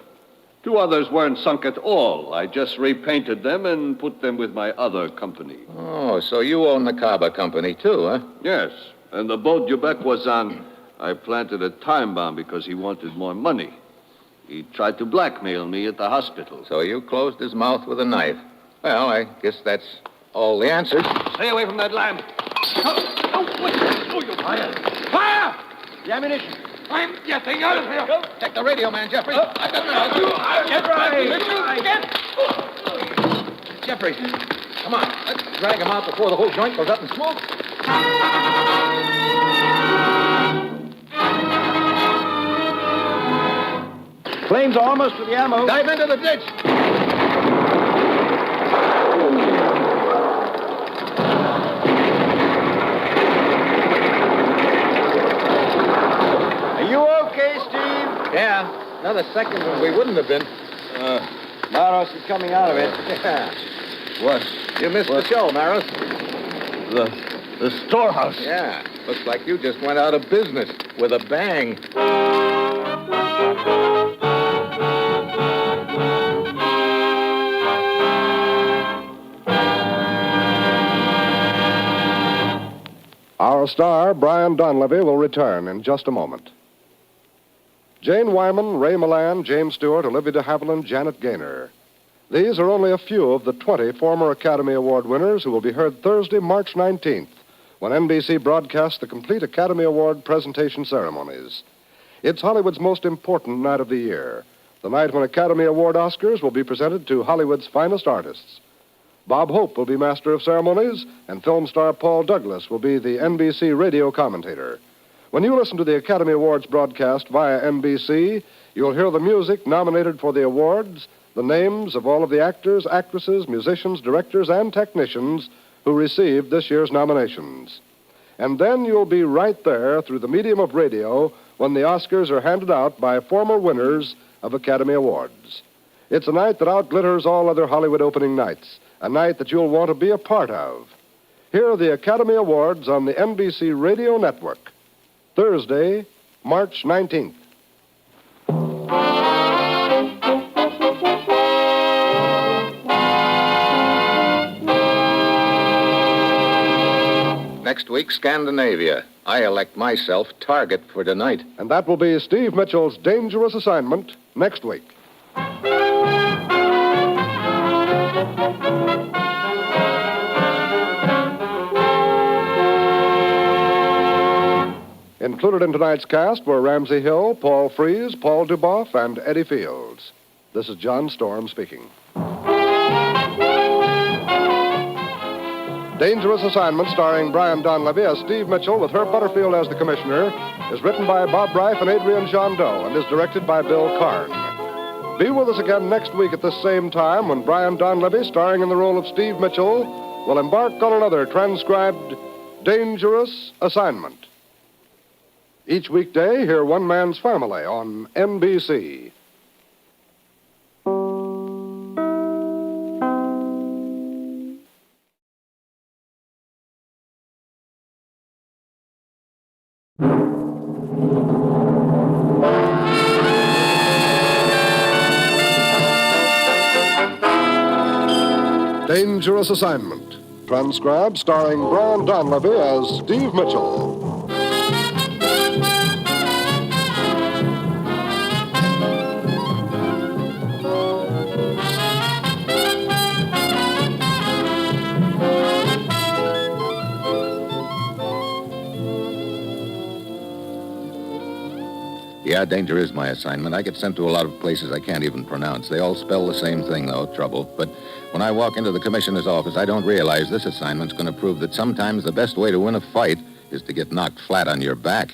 2 others weren't sunk at all. I just repainted them and put them with my other company. Oh, so you own the Caba company, too, huh? Yes, and the boat Dubeck was on, I planted a time bomb because he wanted more money. He tried to blackmail me at the hospital. So you closed his mouth with a knife. Well, I guess that's all the answers. Stay away from that lamp. Fire! Fire! The ammunition. I'm getting out of here. Take the radio, man, Jeffrey. I've got Get Jeffrey, come on. Let's drag him out before the whole joint goes up in smoke. Flames are almost to the ammo. Dive into the ditch. Are you okay, Steve? Yeah. Another second and we wouldn't have been. Maros is coming out of it. Yeah. What? You missed the show, Maros. The storehouse. Yeah. Looks like you just went out of business with a bang. Our star, Brian Donlevy, will return in just a moment. Jane Wyman, Ray Milan, James Stewart, Olivia de Havilland, Janet Gaynor. These are only a few of the 20 former Academy Award winners who will be heard Thursday, March 19th, when NBC broadcasts the complete Academy Award presentation ceremonies. It's Hollywood's most important night of the year, the night when Academy Award Oscars will be presented to Hollywood's finest artists. Bob Hope will be master of ceremonies, and film star Paul Douglas will be the NBC radio commentator. When you listen to the Academy Awards broadcast via NBC, you'll hear the music nominated for the awards, the names of all of the actors, actresses, musicians, directors, and technicians who received this year's nominations. And then you'll be right there through the medium of radio when the Oscars are handed out by former winners of Academy Awards. It's a night that outglitters all other Hollywood opening nights, a night that you'll want to be a part of. Here are the Academy Awards on the NBC Radio Network. Thursday, March 19th. Next week, Scandinavia. I elect myself target for tonight. And that will be Steve Mitchell's dangerous assignment next week. Included in tonight's cast were Ramsey Hill, Paul Frees, Paul Duboff, and Eddie Fields. This is John Storm speaking. Dangerous Assignment, starring Brian Donlevy as Steve Mitchell with Herb Butterfield as the commissioner, is written by Bob Reif and Adrian Jondeau and is directed by Bill Karn. Be with us again next week at this same time when Brian Donlevy, starring in the role of Steve Mitchell, will embark on another transcribed Dangerous Assignment. Each weekday, hear One Man's Family on NBC. Dangerous Assignment. Transcribed starring Brian Donlevy as Steve Mitchell. Yeah, danger is my assignment. I get sent to a lot of places I can't even pronounce. They all spell the same thing, though, trouble. But when I walk into the commissioner's office, I don't realize this assignment's going to prove that sometimes the best way to win a fight is to get knocked flat on your back.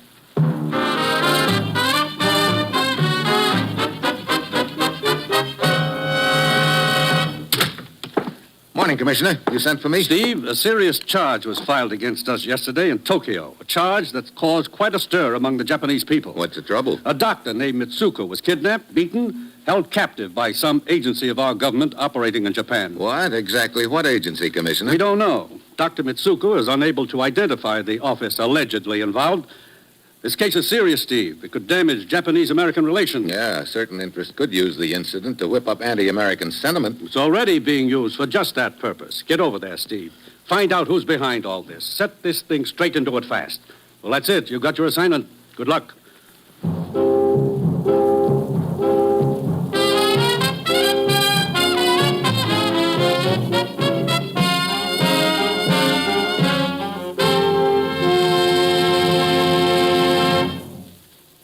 Morning, Commissioner. You sent for me? Steve, a serious charge was filed against us yesterday in Tokyo. A charge that's caused quite a stir among the Japanese people. What's the trouble? A doctor named Mitsuko was kidnapped, beaten, held captive by some agency of our government operating in Japan. What? Exactly what agency, Commissioner? We don't know. Dr. Mitsuko is unable to identify the office allegedly involved. This case is serious, Steve. It could damage Japanese-American relations. Yeah, certain interests could use the incident to whip up anti-American sentiment. It's already being used for just that purpose. Get over there, Steve. Find out who's behind all this. Set this thing straight and do it fast. Well, that's it. You got your assignment. Good luck.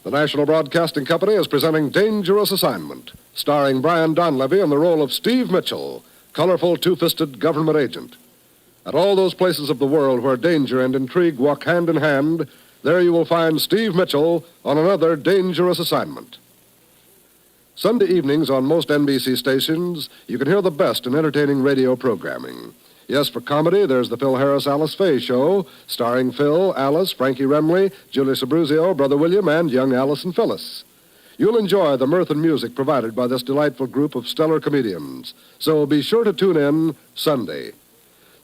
The National Broadcasting Company is presenting Dangerous Assignment, starring Brian Donlevy in the role of Steve Mitchell, colorful two-fisted government agent. At all those places of the world where danger and intrigue walk hand in hand, there you will find Steve Mitchell on another dangerous assignment. Sunday evenings on most NBC stations, you can hear the best in entertaining radio programming. Yes, for comedy, there's the Phil Harris-Alice Faye Show, starring Phil, Alice, Frankie Remley, Julius Abruzio, Brother William, and young Alice and Phyllis. You'll enjoy the mirth and music provided by this delightful group of stellar comedians. So be sure to tune in Sunday.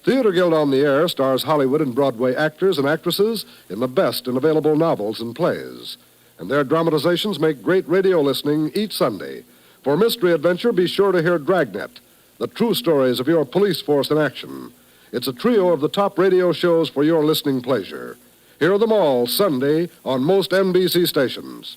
Theater Guild on the Air stars Hollywood and Broadway actors and actresses in the best in available novels and plays. And their dramatizations make great radio listening each Sunday. For Mystery Adventure, be sure to hear Dragnet, the true stories of your police force in action. It's a trio of the top radio shows for your listening pleasure. Hear them all Sunday on most NBC stations.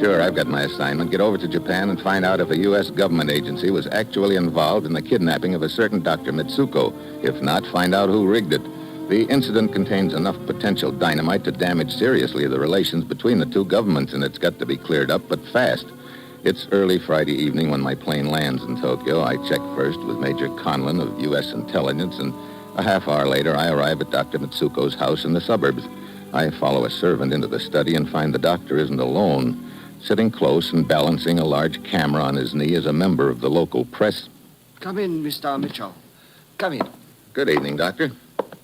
Sure, I've got my assignment. Get over to Japan and find out if a U.S. government agency was actually involved in the kidnapping of a certain Dr. Mitsuko. If not, find out who rigged it. The incident contains enough potential dynamite to damage seriously the relations between the two governments, and it's got to be cleared up, but fast. It's early Friday evening when my plane lands in Tokyo. I check first with Major Conlon of U.S. Intelligence, and a half hour later, I arrive at Dr. Mitsuko's house in the suburbs. I follow a servant into the study and find the doctor isn't alone. Sitting close and balancing a large camera on his knee is a member of the local press. Come in, Mr. Mitchell. Come in. Good evening, Doctor.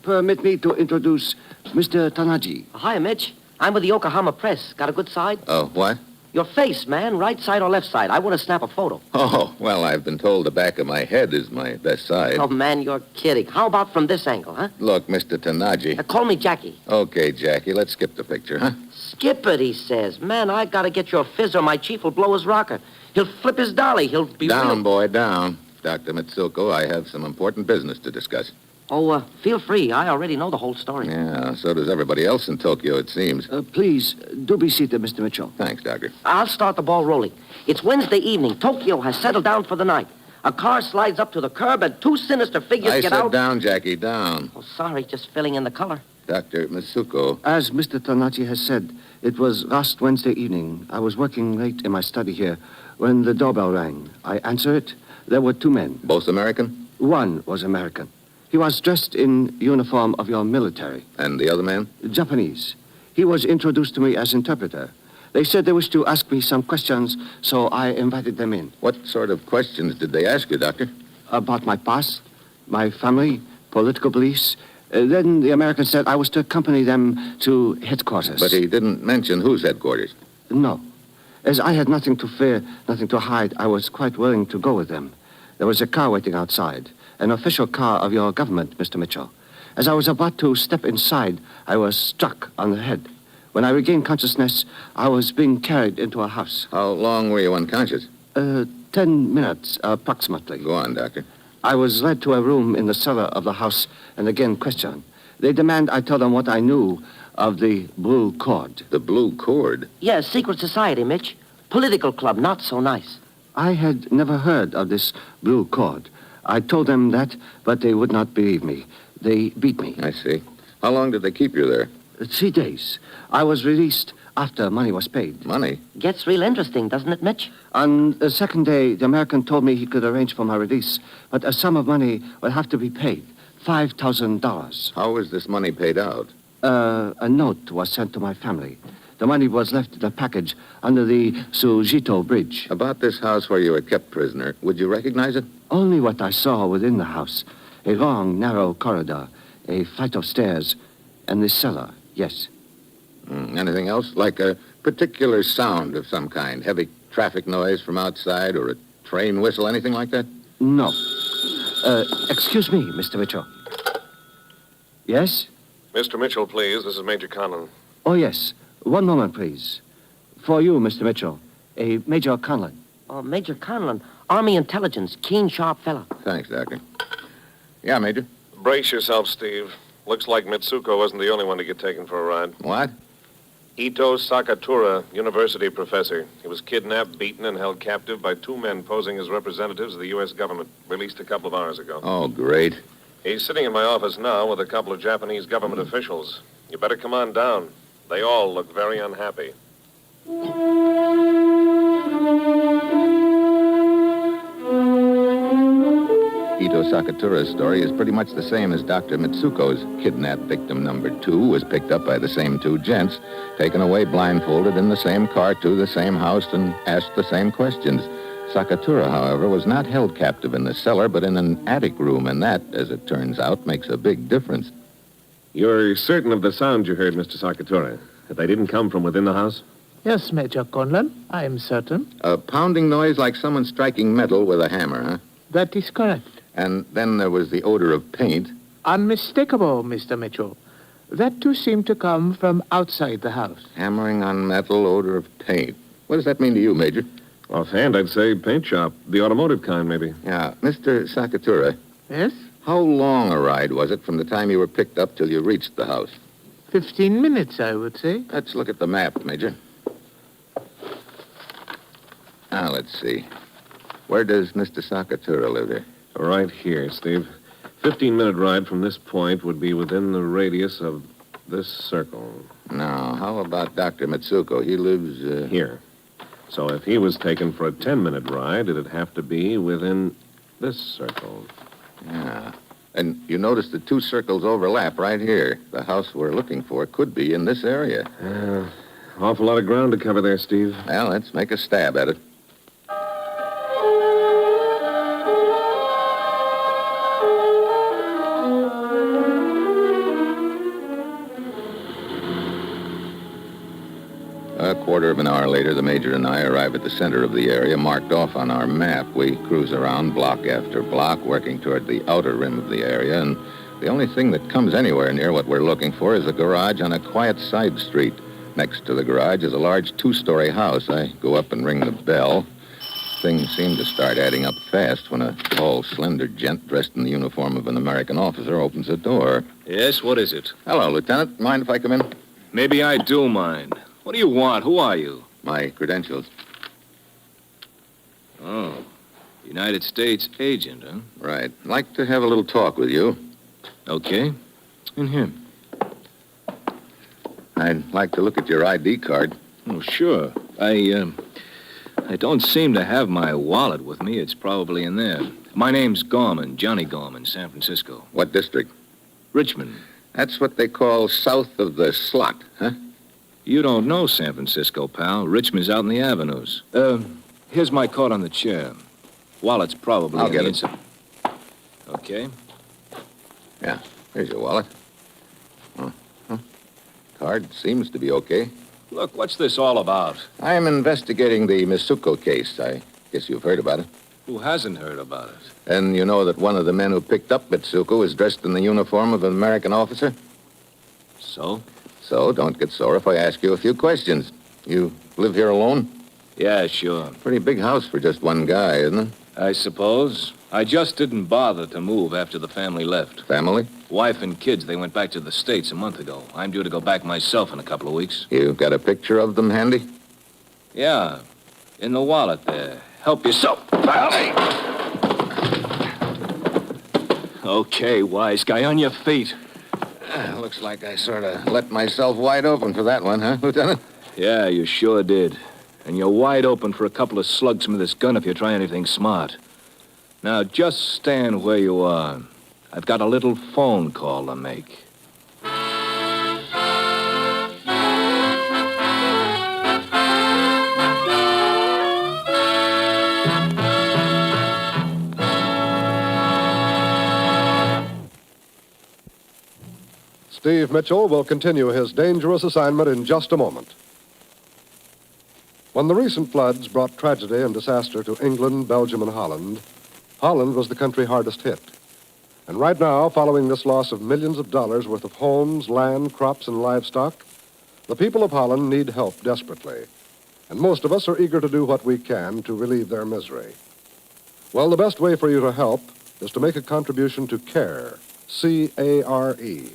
Permit me to introduce Mr. Tanaji. Hi, Mitch. I'm with the Yokohama Press. Got a good side? Oh, what? Your face, man. Right side or left side? I want to snap a photo. Oh, well, I've been told the back of my head is my best side. Oh, man, you're kidding. How about from this angle, huh? Look, Mr. Tanaji. Call me Jackie. Okay, Jackie, let's skip the picture, huh? Skip it, he says. Man, I got to get your fizz or my chief will blow his rocker. He'll flip his dolly. He'll be Down, boy, down. Dr. Mitsuko, I have some important business to discuss. Oh, feel free. I already know the whole story. Yeah, so does everybody else in Tokyo, it seems. Please, do be seated, Mr. Mitchell. Thanks, Doctor. I'll start the ball rolling. It's Wednesday evening. Tokyo has settled down for the night. A car slides up to the curb and two sinister figures get out. I said down, Jackie, down. Oh, sorry, just filling in the color. Dr. Mitsuko. As Mr. Tanaji has said, it was last Wednesday evening. I was working late in my study here when the doorbell rang. I answered it. There were two men. Both American? One was American. He was dressed in uniform of your military. And the other man? Japanese. He was introduced to me as interpreter. They said they wished to ask me some questions, so I invited them in. What sort of questions did they ask you, Doctor? About my past, my family, political beliefs. Then the American said I was to accompany them to headquarters. But he didn't mention whose headquarters. No. As I had nothing to fear, nothing to hide, I was quite willing to go with them. There was a car waiting outside, an official car of your government, Mr. Mitchell. As I was about to step inside, I was struck on the head. When I regained consciousness, I was being carried into a house. How long were you unconscious? 10 minutes, approximately. Go on, Doctor. I was led to a room in the cellar of the house and again questioned. They demand I tell them what I knew of the Blue Cord. The Blue Cord? Yes, secret society, Mitch. Political club, not so nice. I had never heard of this Blue Cord. I told them that, but they would not believe me. They beat me. I see. How long did they keep you there? 3 days. I was released after money was paid. Money? Gets real interesting, doesn't it, Mitch? On the second day, the American told me he could arrange for my release, but a sum of money would have to be paid. $5,000. How was this money paid out? A note was sent to my family. The money was left in a package under the Sujito Bridge. About this house where you were kept prisoner, would you recognize it? Only what I saw within the house. A long, narrow corridor, a flight of stairs, and the cellar, yes. Anything else? Like a particular sound of some kind? Heavy traffic noise from outside or a train whistle, anything like that? No. Excuse me, Mr. Mitchell. Yes? Mr. Mitchell, please. This is Major Conlon. Oh, yes. One moment, please. For you, Mr. Mitchell. A Major Conlon. Oh, Major Conlon. Army intelligence. Keen, sharp fella. Thanks, Doctor. Yeah, Major. Brace yourself, Steve. Looks like Mitsuko wasn't the only one to get taken for a ride. What? Ito Sakatura, university professor. He was kidnapped, beaten, and held captive by 2 men posing as representatives of the U.S. government. Released a couple of hours ago. Oh, great. He's sitting in my office now with a couple of Japanese government officials. You better come on down. They all look very unhappy. Ito Sakatura's story is pretty much the same as Dr. Mitsuko's. Kidnapped victim number 2 was picked up by the same 2 gents, taken away blindfolded in the same car to the same house, and asked the same questions. Sakatura, however, was not held captive in the cellar, but in an attic room, and that, as it turns out, makes a big difference. You're certain of the sound you heard, Mr. Sakatura? That they didn't come from within the house? Yes, Major Conlon, I am certain. A pounding noise like someone striking metal with a hammer, huh? That is correct. And then there was the odor of paint. Unmistakable, Mr. Mitchell. That too seemed to come from outside the house. Hammering on metal, odor of paint. What does that mean to you, Major? Offhand, I'd say paint shop. The automotive kind, maybe. Yeah. Mr. Sakatura. Yes? How long a ride was it from the time you were picked up till you reached the house? 15 minutes, I would say. Let's look at the map, Major. Now, let's see. Where does Mr. Sakatura live here? Right here, Steve. 15-minute ride from this point would be within the radius of this circle. Now, how about Dr. Mitsuko? He lives, Here. So if he was taken for a 10-minute ride, it'd have to be within this circle. Yeah. And you notice the 2 circles overlap right here. The house we're looking for could be in this area. Awful lot of ground to cover there, Steve. Well, let's make a stab at it. A quarter of an hour later, the Major and I arrive at the center of the area marked off on our map. We cruise around block after block, working toward the outer rim of the area, and the only thing that comes anywhere near what we're looking for is a garage on a quiet side street. Next to the garage is a large 2-story house. I go up and ring the bell. Things seem to start adding up fast when a tall, slender gent dressed in the uniform of an American officer opens the door. Yes, what is it? Hello, Lieutenant. Mind if I come in? Maybe I do mind. What do you want? Who are you? My credentials. Oh, United States agent, huh? Right. I'd like to have a little talk with you. Okay. In here. I'd like to look at your ID card. Oh, sure. I don't seem to have my wallet with me. It's probably in there. My name's Gorman, Johnny Gorman, San Francisco. What district? Richmond. That's what they call south of the slot, huh? You don't know San Francisco, pal. Richmond's out in the avenues. Here's my card on the chair. Wallet's probably I'll in get the it. inside. Okay. Yeah, here's your wallet. Huh. Card seems to be okay. Look, what's this all about? I'm investigating the Mitsuko case. I guess you've heard about it. Who hasn't heard about it? And you know that one of the men who picked up Mitsuko is dressed in the uniform of an American officer? So? So, don't get sore if I ask you a few questions. You live here alone? Yeah, sure. Pretty big house for just one guy, isn't it? I suppose. I just didn't bother to move after the family left. Family? Wife and kids, they went back to the States a month ago. I'm due to go back myself in a couple of weeks. You got a picture of them handy? Yeah, in the wallet there. Help yourself, pal. Okay, wise guy, on your feet. Looks like I sort of let myself wide open for that one, huh, Lieutenant? Yeah, you sure did. And you're wide open for a couple of slugs from this gun if you try anything smart. Now, just stand where you are. I've got a little phone call to make. Steve Mitchell will continue his dangerous assignment in just a moment. When the recent floods brought tragedy and disaster to England, Belgium, and Holland, Holland was the country hardest hit. And right now, following this loss of millions of dollars worth of homes, land, crops, and livestock, the people of Holland need help desperately. And most of us are eager to do what we can to relieve their misery. Well, the best way for you to help is to make a contribution to CARE, C-A-R-E.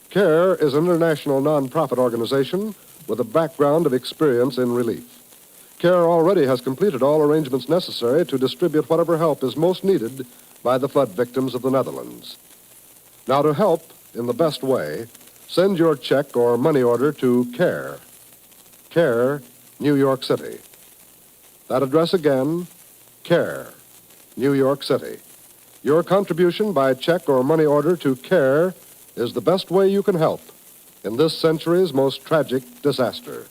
CARE is an international nonprofit organization with a background of experience in relief. CARE already has completed all arrangements necessary to distribute whatever help is most needed by the flood victims of the Netherlands. Now, to help in the best way, send your check or money order to CARE. CARE, New York City. That address again, CARE, New York City. Your contribution by check or money order to CARE is the best way you can help in this century's most tragic disaster.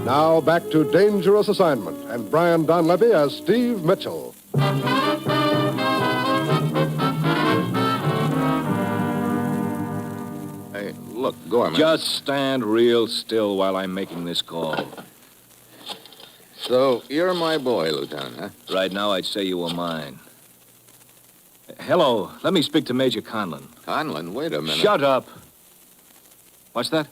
Now back to Dangerous Assignment and Brian Donlevy as Steve Mitchell. Hey, look, Gorman. Just stand real still while I'm making this call. So, you're my boy, Lieutenant, huh? Right now, I'd say you were mine. Hello, let me speak to Major Conlon. Conlon, wait a minute. Shut up. What's that?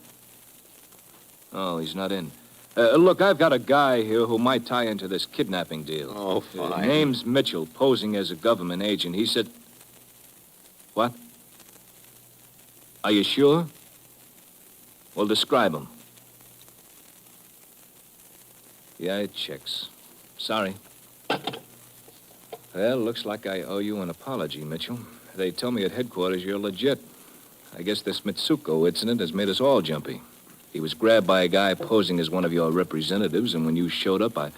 Oh, he's not in. Look, I've got a guy here who might tie into this kidnapping deal. Oh, fine. Name's Mitchell, posing as a government agent. He said... What? Are you sure? Well, describe him. Yeah, it checks. Sorry. Well, looks like I owe you an apology, Mitchell. They tell me at headquarters you're legit. I guess this Mitsuko incident has made us all jumpy. He was grabbed by a guy posing as one of your representatives, and when you showed up, I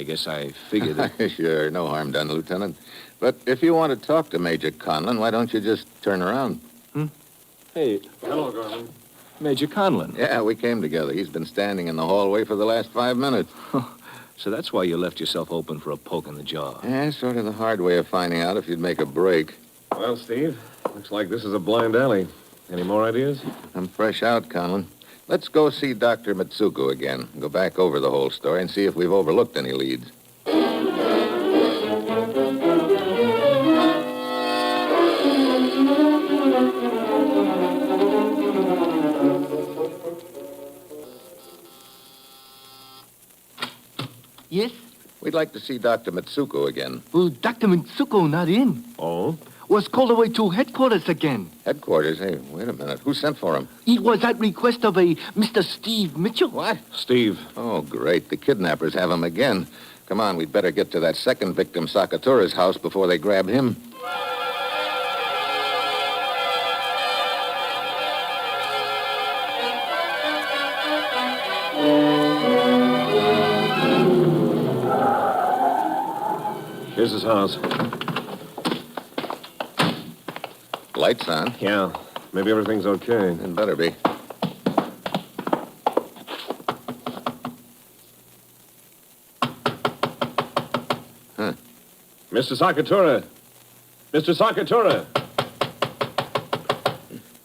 guess I figured that... Sure, no harm done, Lieutenant. But if you want to talk to Major Conlon, why don't you just turn around? Hey. Hello, Gorman. Major Conlon. Yeah, we came together. He's been standing in the hallway for the last 5 minutes. So that's why you left yourself open for a poke in the jaw. Yeah, sort of the hard way of finding out if you'd make a break. Well, Steve, looks like this is a blind alley. Any more ideas? I'm fresh out, Conlon. Let's go see Dr. Mitsuko again. Go back over the whole story and see if we've overlooked any leads. Yes? We'd like to see Dr. Mitsuko again. Well, Dr. Mitsuko not in. Oh? Was called away to headquarters again. Headquarters? Hey, wait a minute. Who sent for him? It was at request of a Mr. Steve Mitchell. What? Steve. Oh, great. The kidnappers have him again. Come on, we'd better get to that second victim, Sakatura's house, before they grab him. Here's his house. Lights on? Yeah. Maybe everything's okay. It better be. Huh. Mr. Sakatura! Mr. Sakatura!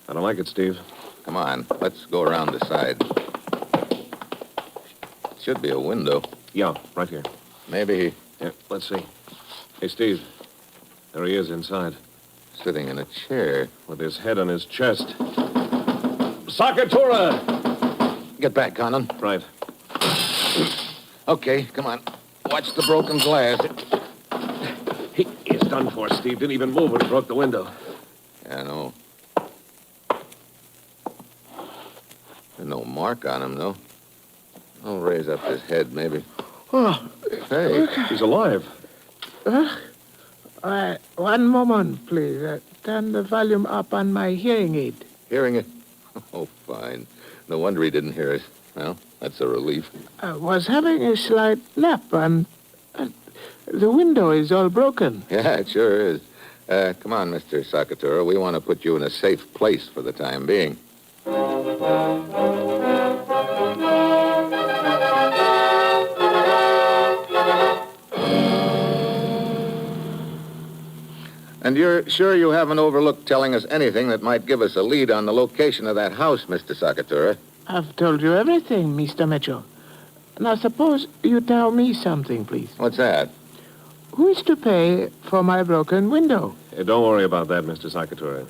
I don't like it, Steve. Come on, let's go around the side. Should be a window. Yeah, right here. Maybe. Yeah, let's see. Hey, Steve. There he is inside. Sitting in a chair. With his head on his chest. Sakatura! Get back, Conan. Right. Okay, come on. Watch the broken glass. He's done for, Steve. Didn't even move when he broke the window. Yeah, I know. There's no mark on him, though. I'll raise up his head, maybe. Oh. Hey, he's alive. One moment, please. Turn the volume up on my hearing aid. Hearing it? Oh, fine. No wonder he didn't hear us. Well, that's a relief. I was having a slight nap, and the window is all broken. Yeah, it sure is. Come on, Mr. Sakatura. We want to put you in a safe place for the time being. And you're sure you haven't overlooked telling us anything that might give us a lead on the location of that house, Mr. Sakatura? I've told you everything, Mr. Mitchell. Now, suppose you tell me something, please. What's that? Who is to pay for my broken window? Hey, don't worry about that, Mr. Sakatura.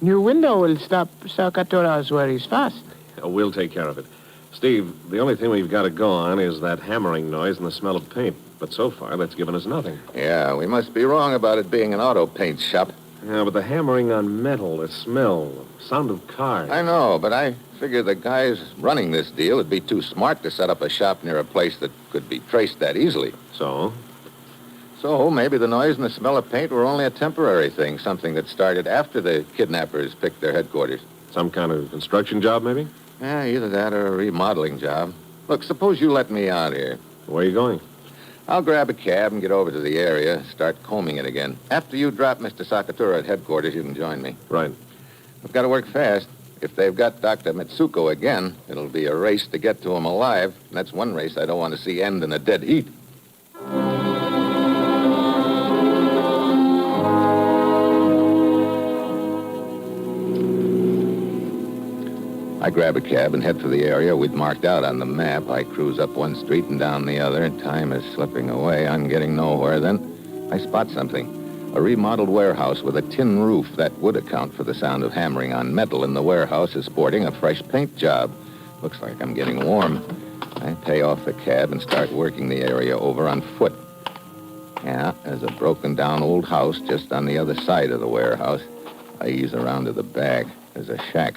New window will stop Sakatura's worries fast. We'll take care of it. Steve, the only thing we've got to go on is that hammering noise and the smell of paint. But so far, that's given us nothing. Yeah, we must be wrong about it being an auto paint shop. Yeah, but the hammering on metal, the smell, the sound of cars. I know, but I figure the guys running this deal would be too smart to set up a shop near a place that could be traced that easily. So? So maybe the noise and the smell of paint were only a temporary thing, something that started after the kidnappers picked their headquarters. Some kind of construction job, maybe? Yeah, either that or a remodeling job. Look, suppose you let me out here. Where are you going? I'll grab a cab and get over to the area, start combing it again. After you drop Mr. Sakatura at headquarters, you can join me. Right. We've got to work fast. If they've got Dr. Mitsuko again, it'll be a race to get to him alive. And that's one race I don't want to see end in a dead heat. I grab a cab and head for the area we'd marked out on the map. I cruise up one street and down the other. Time is slipping away. I'm getting nowhere. Then I spot something. A remodeled warehouse with a tin roof that would account for the sound of hammering on metal in the warehouse is sporting a fresh paint job. Looks like I'm getting warm. I pay off the cab and start working the area over on foot. Yeah, there's a broken-down old house just on the other side of the warehouse. I ease around to the back. There's a shack.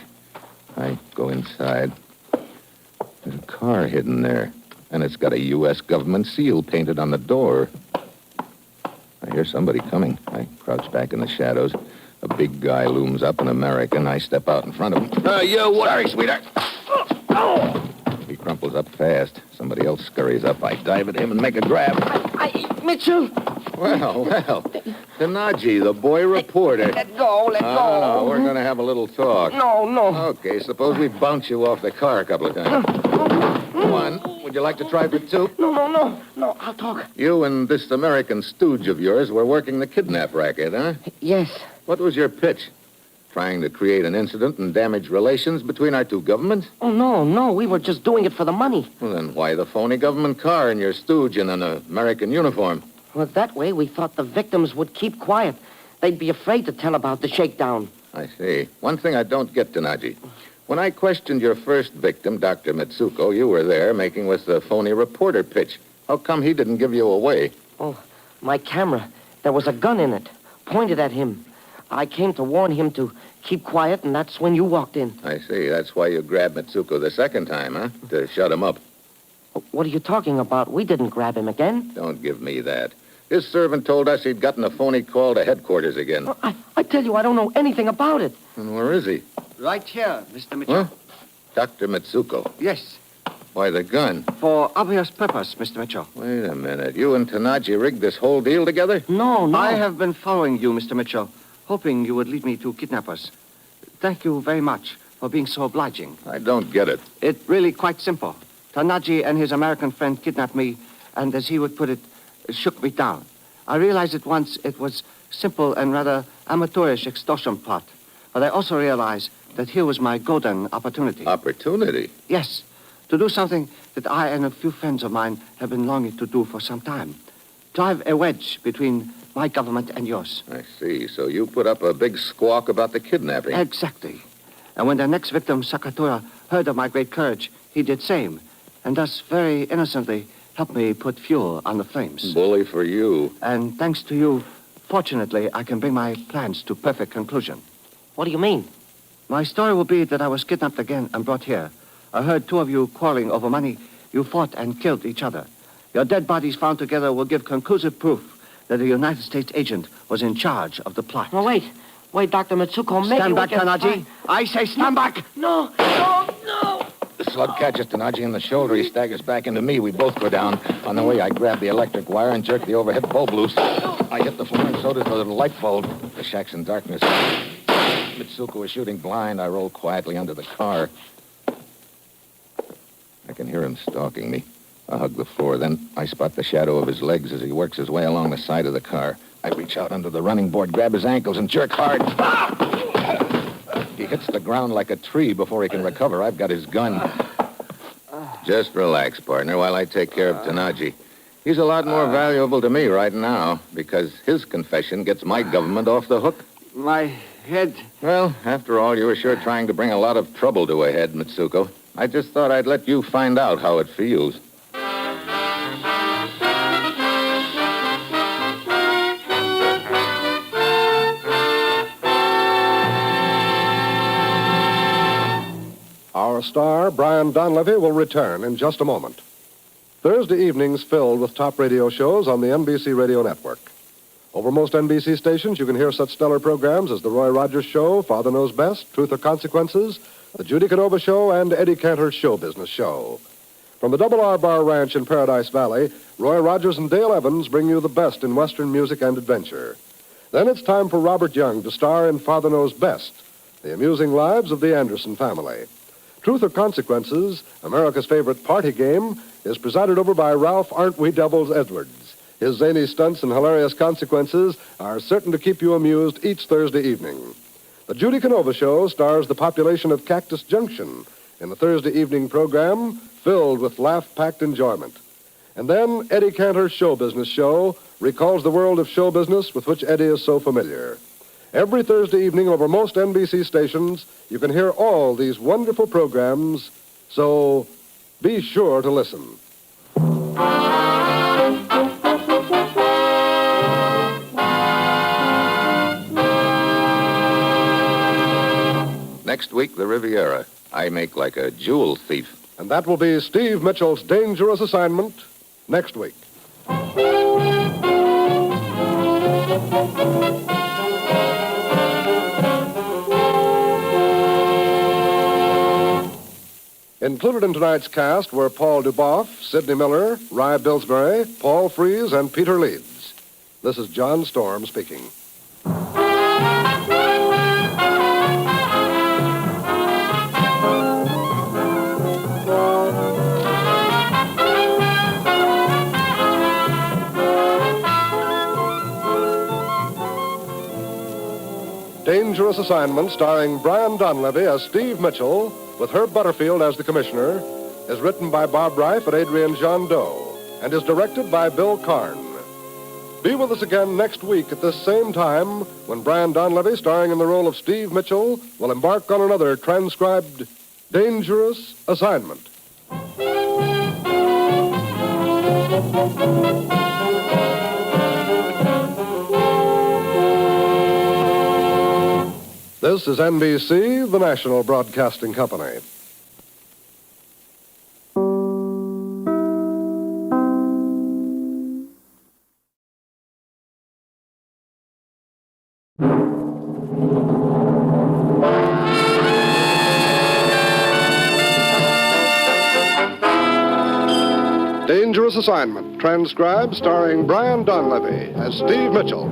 I go inside. There's a car hidden there, and it's got a U.S. government seal painted on the door. I hear somebody coming. I crouch back in the shadows. A big guy looms up, an American. I step out in front of him. Sorry, sweetheart. He crumples up fast. Somebody else scurries up. I dive at him and make a grab. Mitchell! Well. Tanaji, the boy reporter. Let go. No, we're going to have a little talk. No. Okay, suppose we bounce you off the car a couple of times. One. Would you like to try for two? No, I'll talk. You and this American stooge of yours were working the kidnap racket, huh? Yes. What was your pitch? Trying to create an incident and damage relations between our two governments? Oh, no. We were just doing it for the money. Well, then why the phony government car and your stooge in an American uniform? Well, that way we thought the victims would keep quiet. They'd be afraid to tell about the shakedown. I see. One thing I don't get, Tanaji. When I questioned your first victim, Dr. Mitsuko, you were there making with the phony reporter pitch. How come he didn't give you away? Oh, my camera. There was a gun in it, pointed at him. I came to warn him to keep quiet, and that's when you walked in. I see. That's why you grabbed Mitsuko the second time, huh? To shut him up. What are you talking about? We didn't grab him again. Don't give me that. His servant told us he'd gotten a phony call to headquarters again. Well, I tell you, I don't know anything about it. And where is he? Right here, Mr. Mitchell. Huh? Dr. Mitsuko. Yes. Why, the gun? For obvious purpose, Mr. Mitchell. Wait a minute. You and Tanaji rigged this whole deal together? No. I have been following you, Mr. Mitchell, hoping you would lead me to kidnappers. Thank you very much for being so obliging. I don't get it. It's really quite simple. Tanaji and his American friend kidnapped me, and as he would put it, shook me down. I realized at once it was simple and rather amateurish extortion plot. But I also realized that here was my golden opportunity. Opportunity? Yes, to do something that I and a few friends of mine have been longing to do for some time. Drive a wedge between my government and yours. I see. So you put up a big squawk about the kidnapping. Exactly. And when the next victim, Sakatura, heard of my great courage, he did same. And thus, very innocently, helped me put fuel on the flames. Bully for you. And thanks to you, fortunately, I can bring my plans to perfect conclusion. What do you mean? My story will be that I was kidnapped again and brought here. I heard two of you quarreling over money. You fought and killed each other. Your dead bodies found together will give conclusive proof that a United States agent was in charge of the plot. No, wait. Wait, Dr. Mitsuko, maybe Stand we back, can Tanaji. find- I say stand back. No. The slug catches Tanaji in the shoulder. He staggers back into me. We both go down. On the way, I grab the electric wire and jerk the overhead bulb loose. I hit the floor, and so does the little light bulb. The shack's in darkness. Mitsuko is shooting blind. I roll quietly under the car. I can hear him stalking me. I hug the floor. Then I spot the shadow of his legs as he works his way along the side of the car. I reach out under the running board, grab his ankles, and jerk hard. He hits the ground like a tree before he can recover. I've got his gun. Just relax, partner, while I take care of Tanaji. He's a lot more valuable to me right now because his confession gets my government off the hook. My head. Well, after all, you were sure trying to bring a lot of trouble to a head, Mitsuko. I just thought I'd let you find out how it feels. Our star, Brian Donlevy, will return in just a moment. Thursday evenings filled with top radio shows on the NBC Radio Network. Over most NBC stations, you can hear such stellar programs as The Roy Rogers Show, Father Knows Best, Truth or Consequences, The Judy Canova Show, and Eddie Cantor's Show Business Show. From the Double R Bar Ranch in Paradise Valley, Roy Rogers and Dale Evans bring you the best in Western music and adventure. Then it's time for Robert Young to star in Father Knows Best, The Amusing Lives of the Anderson Family. Truth or Consequences, America's favorite party game, is presided over by Ralph Aren't We Devils Edwards. His zany stunts and hilarious consequences are certain to keep you amused each Thursday evening. The Judy Canova Show stars the population of Cactus Junction in the Thursday evening program filled with laugh-packed enjoyment. And then Eddie Cantor's Show Business Show recalls the world of show business with which Eddie is so familiar. Every Thursday evening over most NBC stations, you can hear all these wonderful programs, so be sure to listen. Next week, the Riviera. I make like a jewel thief. And that will be Steve Mitchell's Dangerous Assignment next week. Included in tonight's cast were Paul Duboff, Sidney Miller, Rye Billsbury, Paul Frees, and Peter Leeds. This is John Storm speaking. Dangerous Assignment, starring Brian Donlevy as Steve Mitchell, with Herb Butterfield as the commissioner, is written by Bob Reif and Adrian John Doe, and is directed by Bill Karn. Be with us again next week at this same time when Brian Donlevy, starring in the role of Steve Mitchell, will embark on another transcribed Dangerous Assignment. This is NBC, the national broadcasting company. Dangerous Assignment, transcribed, starring Brian Donlevy as Steve Mitchell.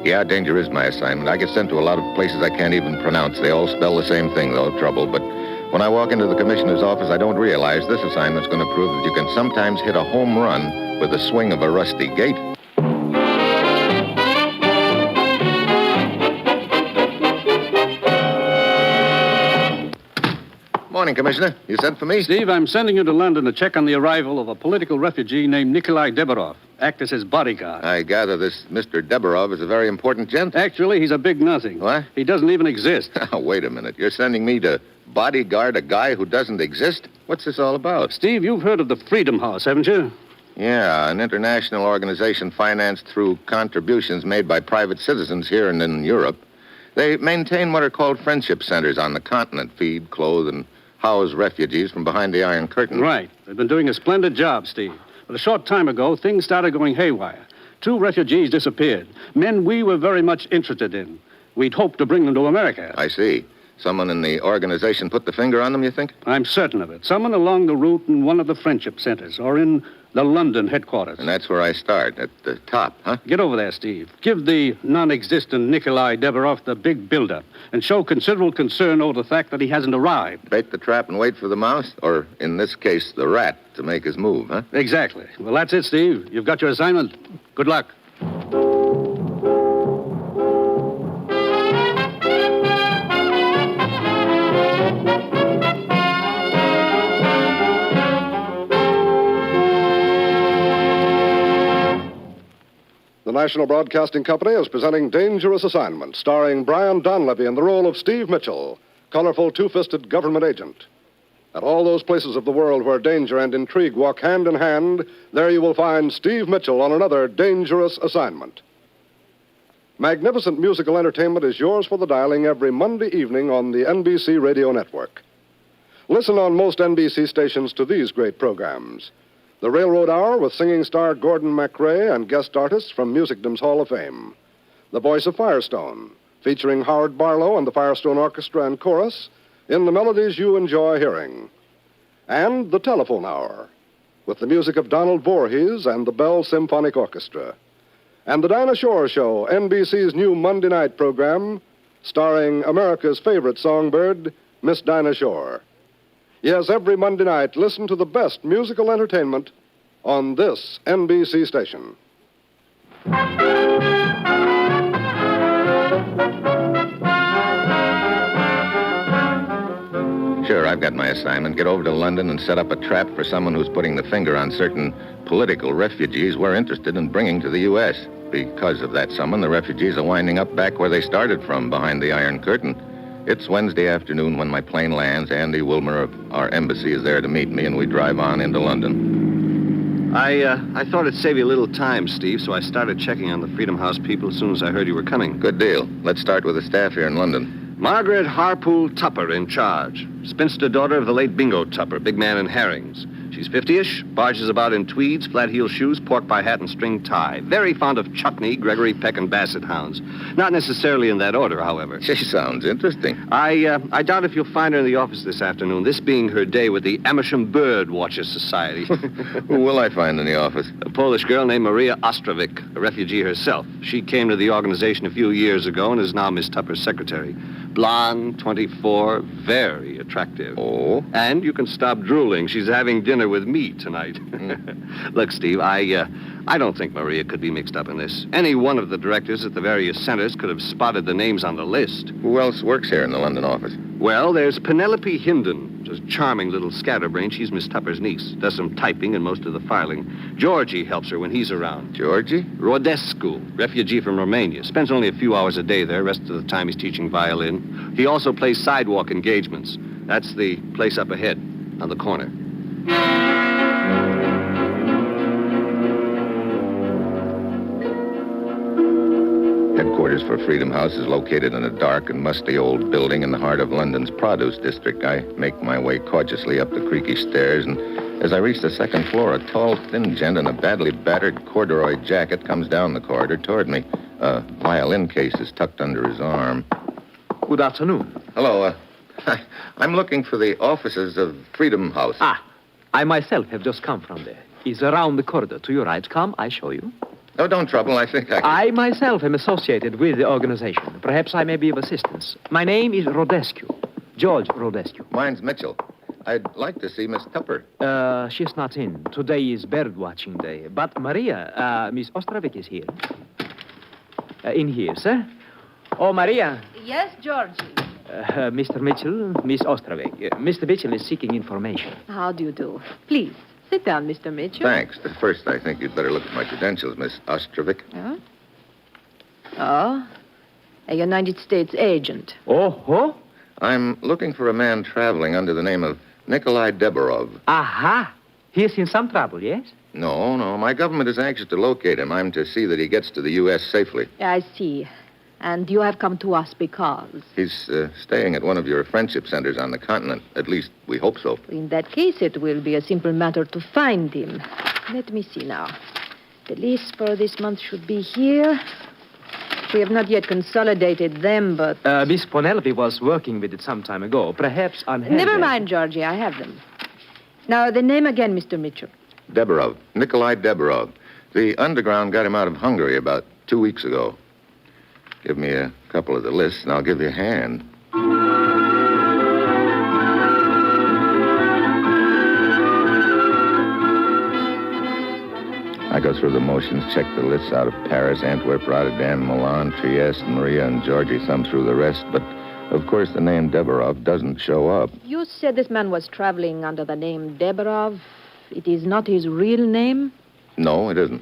Yeah, danger is my assignment. I get sent to a lot of places I can't even pronounce. They all spell the same thing, though, trouble. But when I walk into the commissioner's office, I don't realize this assignment's going to prove that you can sometimes hit a home run with the swing of a rusty gate. Morning, Commissioner. You sent for me? Steve, I'm sending you to London to check on the arrival of a political refugee named Nikolai Deborov. Act as his bodyguard. I gather this Mr. Deborov is a very important gent. Actually, he's a big nothing. What? He doesn't even exist. Oh, wait a minute. You're sending me to bodyguard a guy who doesn't exist? What's this all about? Steve, you've heard of the Freedom House, haven't you? Yeah, an international organization financed through contributions made by private citizens here and in Europe. They maintain what are called friendship centers on the continent, feed, clothe, and house refugees from behind the Iron Curtain. Right. They've been doing a splendid job, Steve. But a short time ago, things started going haywire. 2 refugees disappeared. Men we were very much interested in. We'd hoped to bring them to America. I see. Someone in the organization put the finger on them, you think? I'm certain of it. Someone along the route in one of the friendship centers or in the London headquarters. And that's where I start, at the top, huh? Get over there, Steve. Give the non-existent Nikolai Deborov the big build-up and show considerable concern over the fact that he hasn't arrived. Bait the trap and wait for the mouse? Or, in this case, the rat to make his move, huh? Exactly. Well, that's it, Steve. You've got your assignment. Good luck. The National Broadcasting Company is presenting Dangerous Assignment, starring Brian Donlevy in the role of Steve Mitchell, colorful two-fisted government agent. At all those places of the world where danger and intrigue walk hand in hand, there you will find Steve Mitchell on another Dangerous Assignment. Magnificent musical entertainment is yours for the dialing every Monday evening on the NBC Radio Network. Listen on most NBC stations to these great programs. The Railroad Hour with singing star Gordon MacRae and guest artists from Musicdom's Hall of Fame. The Voice of Firestone, featuring Howard Barlow and the Firestone Orchestra and Chorus in the melodies you enjoy hearing. And the Telephone Hour, with the music of Donald Voorhees and the Bell Symphonic Orchestra. And the Dinah Shore Show, NBC's new Monday night program, starring America's favorite songbird, Miss Dinah Shore. Yes, every Monday night, listen to the best musical entertainment on this NBC station. Sure, I've got my assignment. Get over to London and set up a trap for someone who's putting the finger on certain political refugees we're interested in bringing to the U.S. Because of that someone, the refugees are winding up back where they started from, behind the Iron Curtain. It's Wednesday afternoon when my plane lands. Andy Wilmer of our embassy is there to meet me, and we drive on into London. I thought it'd save you a little time, Steve, so I started checking on the Freedom House people as soon as I heard you were coming. Good deal. Let's start with the staff here in London. Margaret Harpool Tupper in charge. Spinster daughter of the late Bingo Tupper, big man in herrings. She's 50-ish, barges about in tweeds, flat-heel shoes, pork pie hat, and string tie. Very fond of Chuckney, Gregory Peck, and Basset hounds. Not necessarily in that order, however. She sounds interesting. I doubt if you'll find her in the office this afternoon, this being her day with the Amersham Bird Watchers Society. Who will I find in the office? A Polish girl named Maria Ostrovic, a refugee herself. She came to the organization a few years ago and is now Miss Tupper's secretary. Blonde, 24, very attractive. Oh? And you can stop drooling. She's having dinner with me tonight. Look, Steve, I don't think Maria could be mixed up in this. Any one of the directors at the various centers could have spotted the names on the list. Who else works here in the London office? Well, there's Penelope Hinden, just a charming little scatterbrain. She's Miss Tupper's niece. Does some typing and most of the filing. Georgie helps her when he's around. Georgie? Rodescu, refugee from Romania. Spends only a few hours a day there. Rest of the time he's teaching violin. He also plays sidewalk engagements. That's the place up ahead, on the corner. Headquarters for Freedom House is located in a dark and musty old building in the heart of London's produce district. I make my way cautiously up the creaky stairs and As I reach the second floor, a tall, thin gent in a badly battered corduroy jacket comes down the corridor toward me. A violin case is tucked under his arm. Good afternoon. Hello, I'm looking for the offices of Freedom House. I myself have just come from there. It's around the corridor. To your right. Come, I show you. Oh, don't trouble. I think I can... I myself am associated with the organization. Perhaps I may be of assistance. My name is Rodescu. George Rodescu. Mine's Mitchell. I'd like to see Miss Tupper. She's not in. Today is bird watching day. But Maria, Miss Ostrovik is here. In here, sir. Oh, Maria. Yes, George. Mr. Mitchell, Miss Ostrovik. Mr. Mitchell is seeking information. How do you do? Please, sit down, Mr. Mitchell. Thanks. But first, I think you'd better look at my credentials, Miss Ostrovik. Huh? Oh, a United States agent. Oh? I'm looking for a man traveling under the name of Nikolai Deborov. Aha! He's in some trouble, yes? No. My government is anxious to locate him. I'm to see that he gets to the U.S. safely. I see. And you have come to us because... He's staying at one of your friendship centers on the continent. At least, we hope so. In that case, it will be a simple matter to find him. Let me see now. The list for this month should be here. We have not yet consolidated them, but... Miss Penelope was working with it some time ago. Perhaps on her... Never mind, Georgie. I have them. Now, the name again, Mr. Mitchell. Deborov. Nikolai Deborov. The underground got him out of Hungary about 2 weeks ago. Give me a couple of the lists, and I'll give you a hand. I go through the motions, check the lists out of Paris, Antwerp, Rotterdam, Milan, Trieste, Maria, and Georgie thumb through the rest, but, of course, the name Deborov doesn't show up. You said this man was traveling under the name Deborov. It is not his real name? No, it isn't.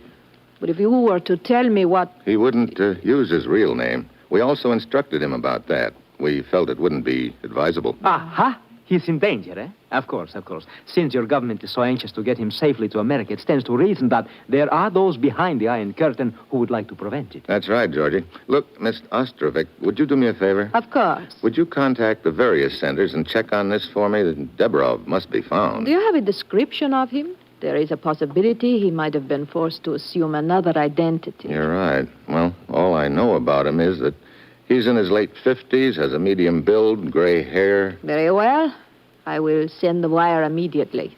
But if you were to tell me what... He wouldn't use his real name. We also instructed him about that. We felt it wouldn't be advisable. Aha! He's in danger, eh? Of course. Since your government is so anxious to get him safely to America, it stands to reason that there are those behind the Iron Curtain who would like to prevent it. That's right, Georgie. Look, Miss Ostrovik, would you do me a favor? Of course. Would you contact the various centers and check on this for me? Deborov must be found. Do you have a description of him? There is a possibility he might have been forced to assume another identity. You're right. Well, all I know about him is that he's in his late 50s, has a medium build, gray hair. Very well. I will send the wire immediately.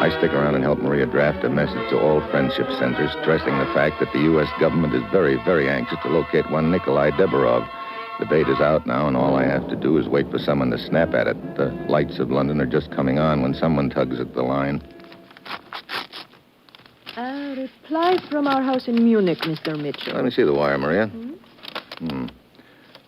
I stick around and help Maria draft a message to all friendship centers, stressing the fact that the U.S. government is very, very anxious to locate one Nikolai Deborov. The bait is out now, and all I have to do is wait for someone to snap at it. The lights of London are just coming on when someone tugs at the line. A reply from our house in Munich, Mr. Mitchell. Let me see the wire, Maria.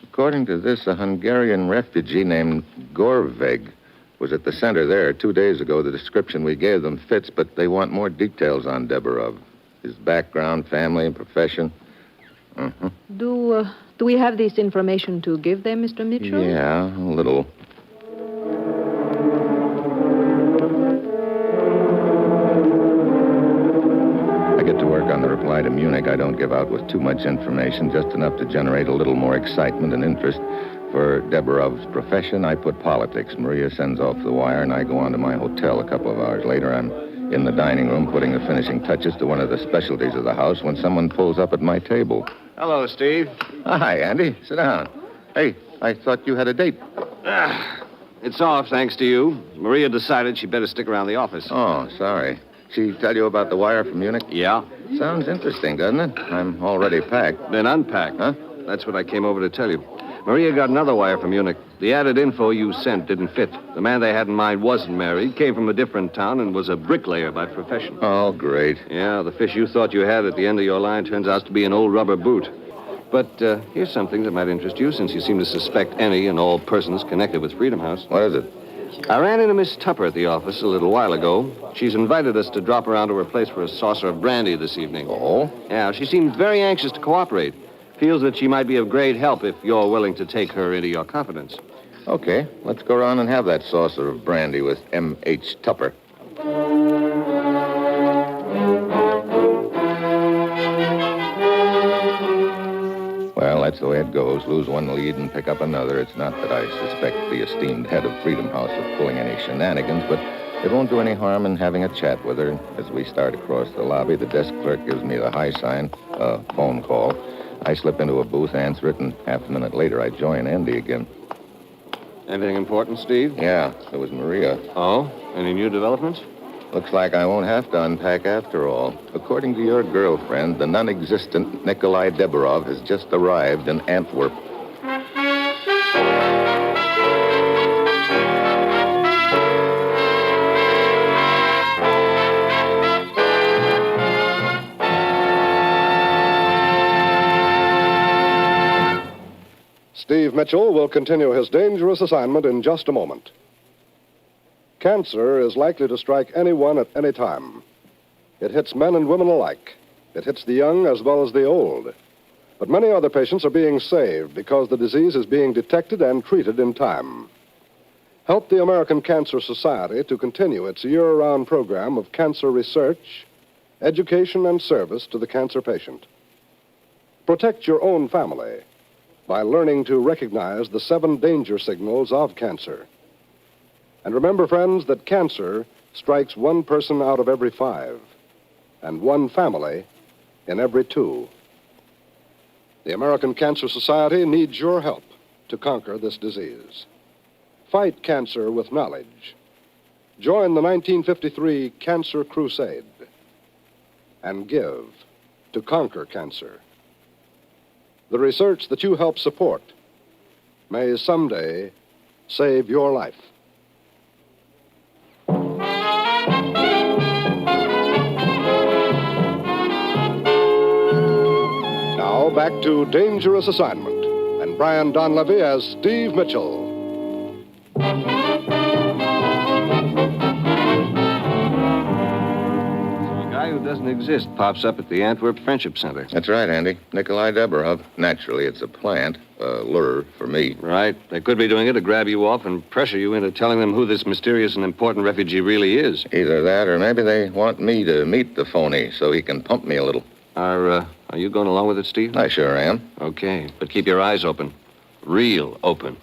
According to this, a Hungarian refugee named Gorveg was at the center there 2 days ago. The description we gave them fits, but they want more details on Deborov. His background, family, and profession. Do we have this information to give them, Mr. Mitchell? Yeah, a little. I get to work on the reply to Munich. I don't give out with too much information, just enough to generate a little more excitement and interest. For Deborov's profession, I put politics. Maria sends off the wire, and I go on to my hotel. A couple of hours later, I'm in the dining room putting the finishing touches to one of the specialties of the house when someone pulls up at my table. Hello, Steve. Hi, Andy. Sit down. Hey, I thought you had a date. It's off, thanks to you. Maria decided she'd better stick around the office. Oh, sorry. She tell you about the wire from Munich? Yeah. Sounds interesting, doesn't it? I'm already packed. Then unpack. Huh? That's what I came over to tell you. Maria got another wire from Munich. The added info you sent didn't fit. The man they had in mind wasn't married, came from a different town, and was a bricklayer by profession. Oh, great. Yeah, the fish you thought you had at the end of your line turns out to be an old rubber boot. But here's something that might interest you, since you seem to suspect any and all persons connected with Freedom House. What is it? I ran into Miss Tupper at the office a little while ago. She's invited us to drop around to her place for a saucer of brandy this evening. Oh? Yeah, she seems very anxious to cooperate. Feels that she might be of great help if you're willing to take her into your confidence. Okay, let's go around and have that saucer of brandy with M.H. Tupper. Well, that's the way it goes. Lose one lead and pick up another. It's not that I suspect the esteemed head of Freedom House of pulling any shenanigans, but it won't do any harm in having a chat with her. As we start across the lobby, the desk clerk gives me the high sign, phone call. I slip into a booth, answer it, and half a minute later I join Andy again. Anything important, Steve? Yeah, it was Maria. Oh? Any new developments? Looks like I won't have to unpack after all. According to your girlfriend, the non-existent Nikolai Deborov has just arrived in Antwerp. Steve Mitchell will continue his dangerous assignment in just a moment. Cancer is likely to strike anyone at any time. It hits men and women alike. It hits the young as well as the old. But many other patients are being saved because the disease is being detected and treated in time. Help the American Cancer Society to continue its year-round program of cancer research, education, and service to the cancer patient. Protect your own family by learning to recognize the 7 danger signals of cancer. And remember, friends, that cancer strikes one person out of every 5, and one family in every 2. The American Cancer Society needs your help to conquer this disease. Fight cancer with knowledge. Join the 1953 Cancer Crusade and give to conquer cancer. The research that you help support may someday save your life. Now back to Dangerous Assignment and Brian Donlevy as Steve Mitchell. Who doesn't exist pops up at the Antwerp Friendship Center. That's right, Andy. Nikolai Deborov. Naturally, it's a plant, a lure for me. Right. They could be doing it to grab you off and pressure you into telling them who this mysterious and important refugee really is. Either that, or maybe they want me to meet the phony so he can pump me a little. Are you going along with it, Steve? I sure am. Okay, but keep your eyes open. Real open.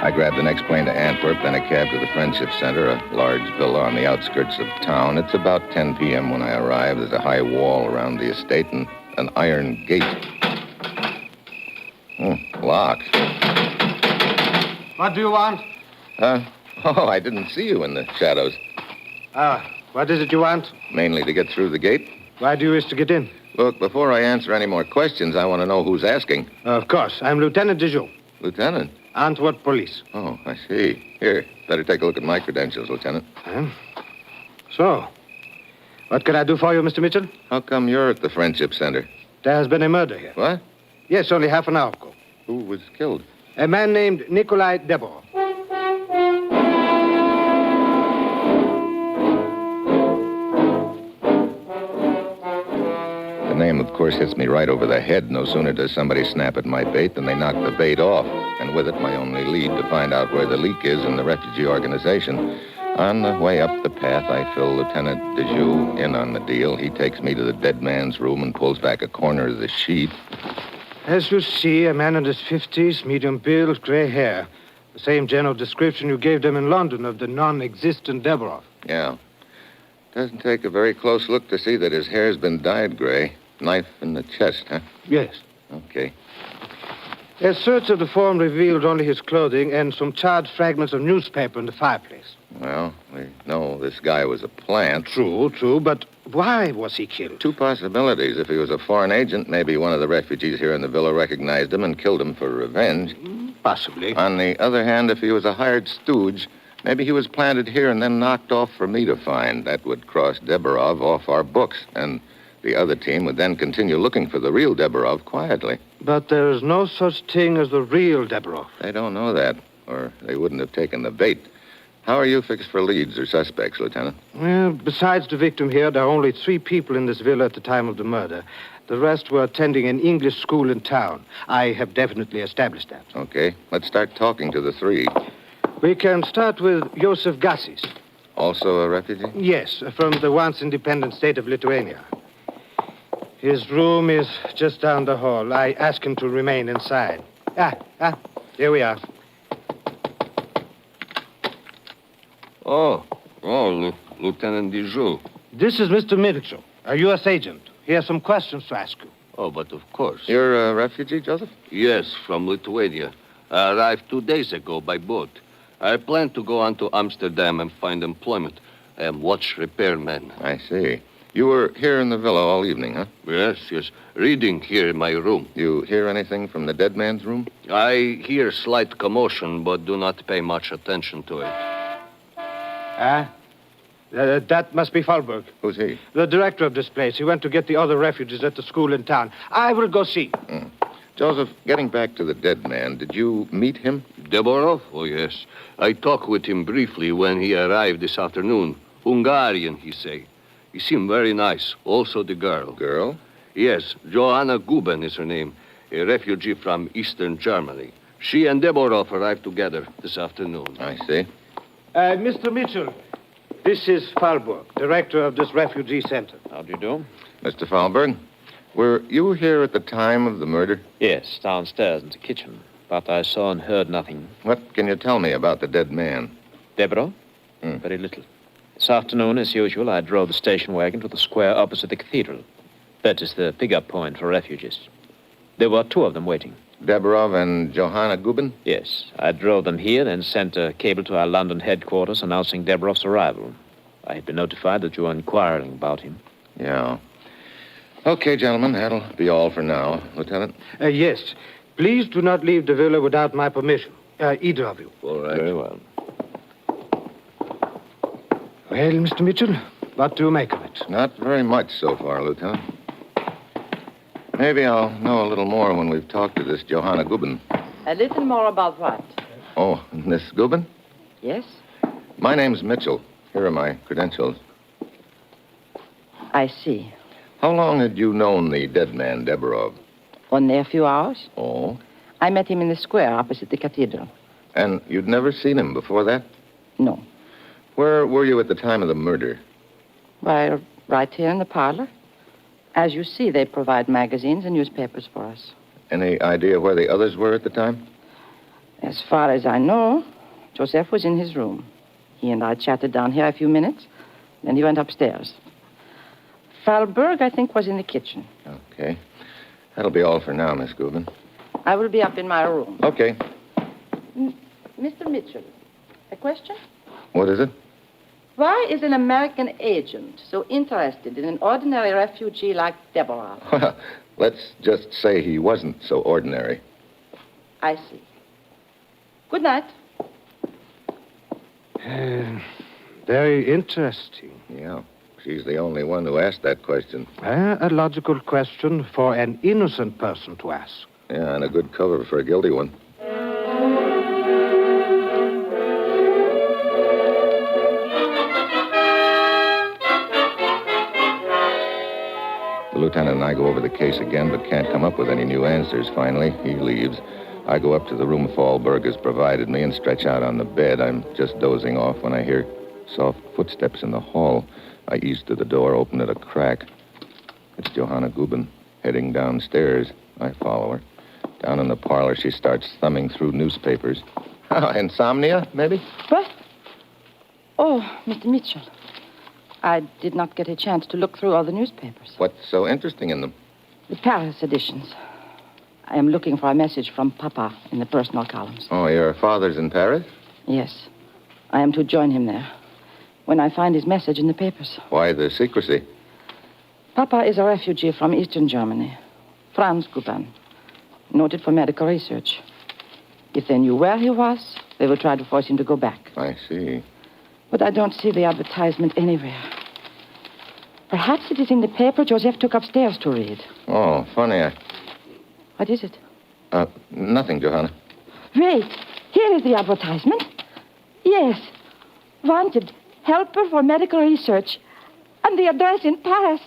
I grabbed the next plane to Antwerp, then a cab to the Friendship Center, a large villa on the outskirts of town. It's about 10 p.m. when I arrive. There's a high wall around the estate and an iron gate. Locked. What do you want? I didn't see you in the shadows. What is it you want? Mainly to get through the gate. Why do you wish to get in? Look, before I answer any more questions, I want to know who's asking. Of course. I'm Lieutenant Dijon. Lieutenant? Antwerp Police. Oh, I see. Here, better take a look at my credentials, Lieutenant. So, what can I do for you, Mr. Mitchell? How come you're at the Friendship Center? There has been a murder here. What? Yes, only half an hour ago. Who was killed? A man named Nikolai Deborov. The name, of course, hits me right over the head. No sooner does somebody snap at my bait than they knock the bait off. And with it, my only lead to find out where the leak is in the refugee organization. On the way up the path, I fill Lieutenant Dijon in on the deal. He takes me to the dead man's room and pulls back a corner of the sheet. As you see, a man in his 50s, medium build, gray hair. The same general description you gave them in London of the non-existent Deborov. Yeah. Doesn't take a very close look to see that his hair's been dyed gray. Knife in the chest, huh? Yes. Okay. A search of the form revealed only his clothing and some charred fragments of newspaper in the fireplace. Well, we know this guy was a plant. True, but why was he killed? 2 possibilities. If he was a foreign agent, maybe one of the refugees here in the villa recognized him and killed him for revenge. Possibly. On the other hand, if he was a hired stooge, maybe he was planted here and then knocked off for me to find. That would cross Deborov off our books, and the other team would then continue looking for the real Deborov quietly. But there is no such thing as the real Deborov. They don't know that, or they wouldn't have taken the bait. How are you fixed for leads or suspects, Lieutenant? Well, besides the victim here, there are only 3 people in this villa at the time of the murder. The rest were attending an English school in town. I have definitely established that. Okay, let's start talking to the 3. We can start with Joseph Gassis. Also a refugee? Yes, from the once independent state of Lithuania. His room is just down the hall. I asked him to remain inside. Here we are. Lieutenant Dijou. This is Mr. Mitchell, a U.S. agent. He has some questions to ask you. Oh, but of course. You're a refugee, Joseph? Yes, from Lithuania. I arrived 2 days ago by boat. I plan to go on to Amsterdam and find employment. I am watch repairman. I see. You were here in the villa all evening, huh? Yes. Reading here in my room. You hear anything from the dead man's room? I hear slight commotion, but do not pay much attention to it. That must be Falberg. Who's he? The director of this place. He went to get the other refugees at the school in town. I will go see. Joseph, getting back to the dead man, did you meet him? Deborov? Oh, yes. I talked with him briefly when he arrived this afternoon. Hungarian, he say. He seemed very nice. Also the girl. Girl? Yes. Johanna Guben is her name. A refugee from Eastern Germany. She and Deborov arrived together this afternoon. I see. Mr. Mitchell, this is Falberg, director of this refugee center. How do you do? Mr. Falberg, were you here at the time of the murder? Yes, downstairs in the kitchen. But I saw and heard nothing. What can you tell me about the dead man? Deborah? Very little. This afternoon, as usual, I drove the station wagon to the square opposite the cathedral. That is the pickup point for refugees. There were 2 of them waiting. Deborov and Johanna Guben? Yes. I drove them here and sent a cable to our London headquarters announcing Deborov's arrival. I had been notified that you were inquiring about him. Yeah. Okay, gentlemen, that'll be all for now. Lieutenant? Yes. Please do not leave the villa without my permission. Either of you. All right. Very well. Well, Mr. Mitchell, what do you make of it? Not very much so far, Lieutenant. Maybe I'll know a little more when we've talked to this Johanna Guben. A little more about what? Oh, Miss Guben? Yes? My name's Mitchell. Here are my credentials. I see. How long had you known the dead man, Deborov? Only a few hours. Oh? I met him in the square opposite the cathedral. And you'd never seen him before that? No. Where were you at the time of the murder? Why, right here in the parlor. As you see, they provide magazines and newspapers for us. Any idea where the others were at the time? As far as I know, Joseph was in his room. He and I chatted down here a few minutes. Then he went upstairs. Falberg, I think, was in the kitchen. Okay. That'll be all for now, Miss Guben. I will be up in my room. Okay. Mr. Mitchell, a question? What is it? Why is an American agent so interested in an ordinary refugee like Deborah? Well, let's just say he wasn't so ordinary. I see. Good night. Very interesting. Yeah. She's the only one who asked that question. A logical question for an innocent person to ask. Yeah, and a good cover for a guilty one. The lieutenant and I go over the case again, but can't come up with any new answers. Finally, he leaves. I go up to the room Falberg has provided me and stretch out on the bed. I'm just dozing off when I hear soft footsteps in the hall. I ease to the door, open it a crack. It's Johanna Guben, heading downstairs. I follow her. Down in the parlor, she starts thumbing through newspapers. Insomnia, maybe? What? Oh, Mr. Mitchell. I did not get a chance to look through all the newspapers. What's so interesting in them? The Paris editions. I am looking for a message from Papa in the personal columns. Oh, your father's in Paris? Yes. I am to join him there when I find his message in the papers. Why the secrecy? Papa is a refugee from Eastern Germany. Franz Guben. Noted for medical research. If they knew where he was, they will try to force him to go back. I see. But I don't see the advertisement anywhere. Perhaps it is in the paper Joseph took upstairs to read. Oh, funny. What is it? Nothing, Johanna. Wait. Here is the advertisement. Yes. Wanted. Helper for medical research. And the address in Paris.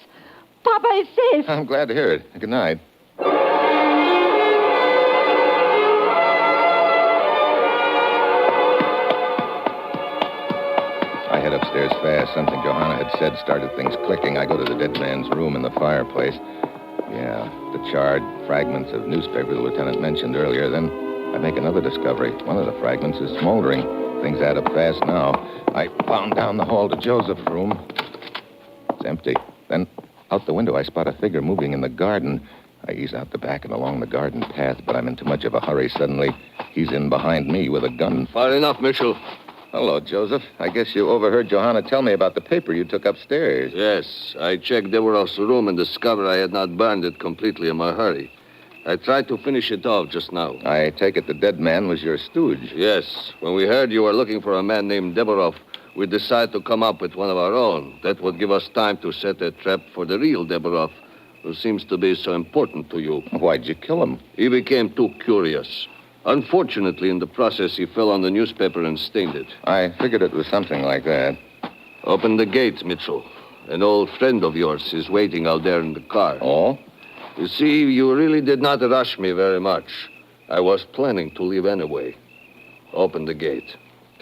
Papa is safe. I'm glad to hear it. Good night. I head upstairs fast. Something Johanna had said started things clicking. I go to the dead man's room in the fireplace. Yeah, the charred fragments of newspaper the lieutenant mentioned earlier. Then I make another discovery. One of the fragments is smoldering. Things add up fast now. I bound down the hall to Joseph's room. It's empty. Then out the window, I spot a figure moving in the garden. I ease out the back and along the garden path, but I'm in too much of a hurry. Suddenly, he's in behind me with a gun. Far enough, Mitchell. Hello, Joseph. I guess you overheard Johanna tell me about the paper you took upstairs. Yes, I checked Deverov's room and discovered I had not burned it completely in my hurry. I tried to finish it off just now. I take it the dead man was your stooge. Yes. When we heard you were looking for a man named Deverov, we decided to come up with one of our own. That would give us time to set a trap for the real Deverov, who seems to be so important to you. Why'd you kill him? He became too curious. Unfortunately, in the process, he fell on the newspaper and stained it. I figured it was something like that. Open the gates, Mitchell. An old friend of yours is waiting out there in the car. Oh? You see, you really did not rush me very much. I was planning to leave anyway. Open the gate.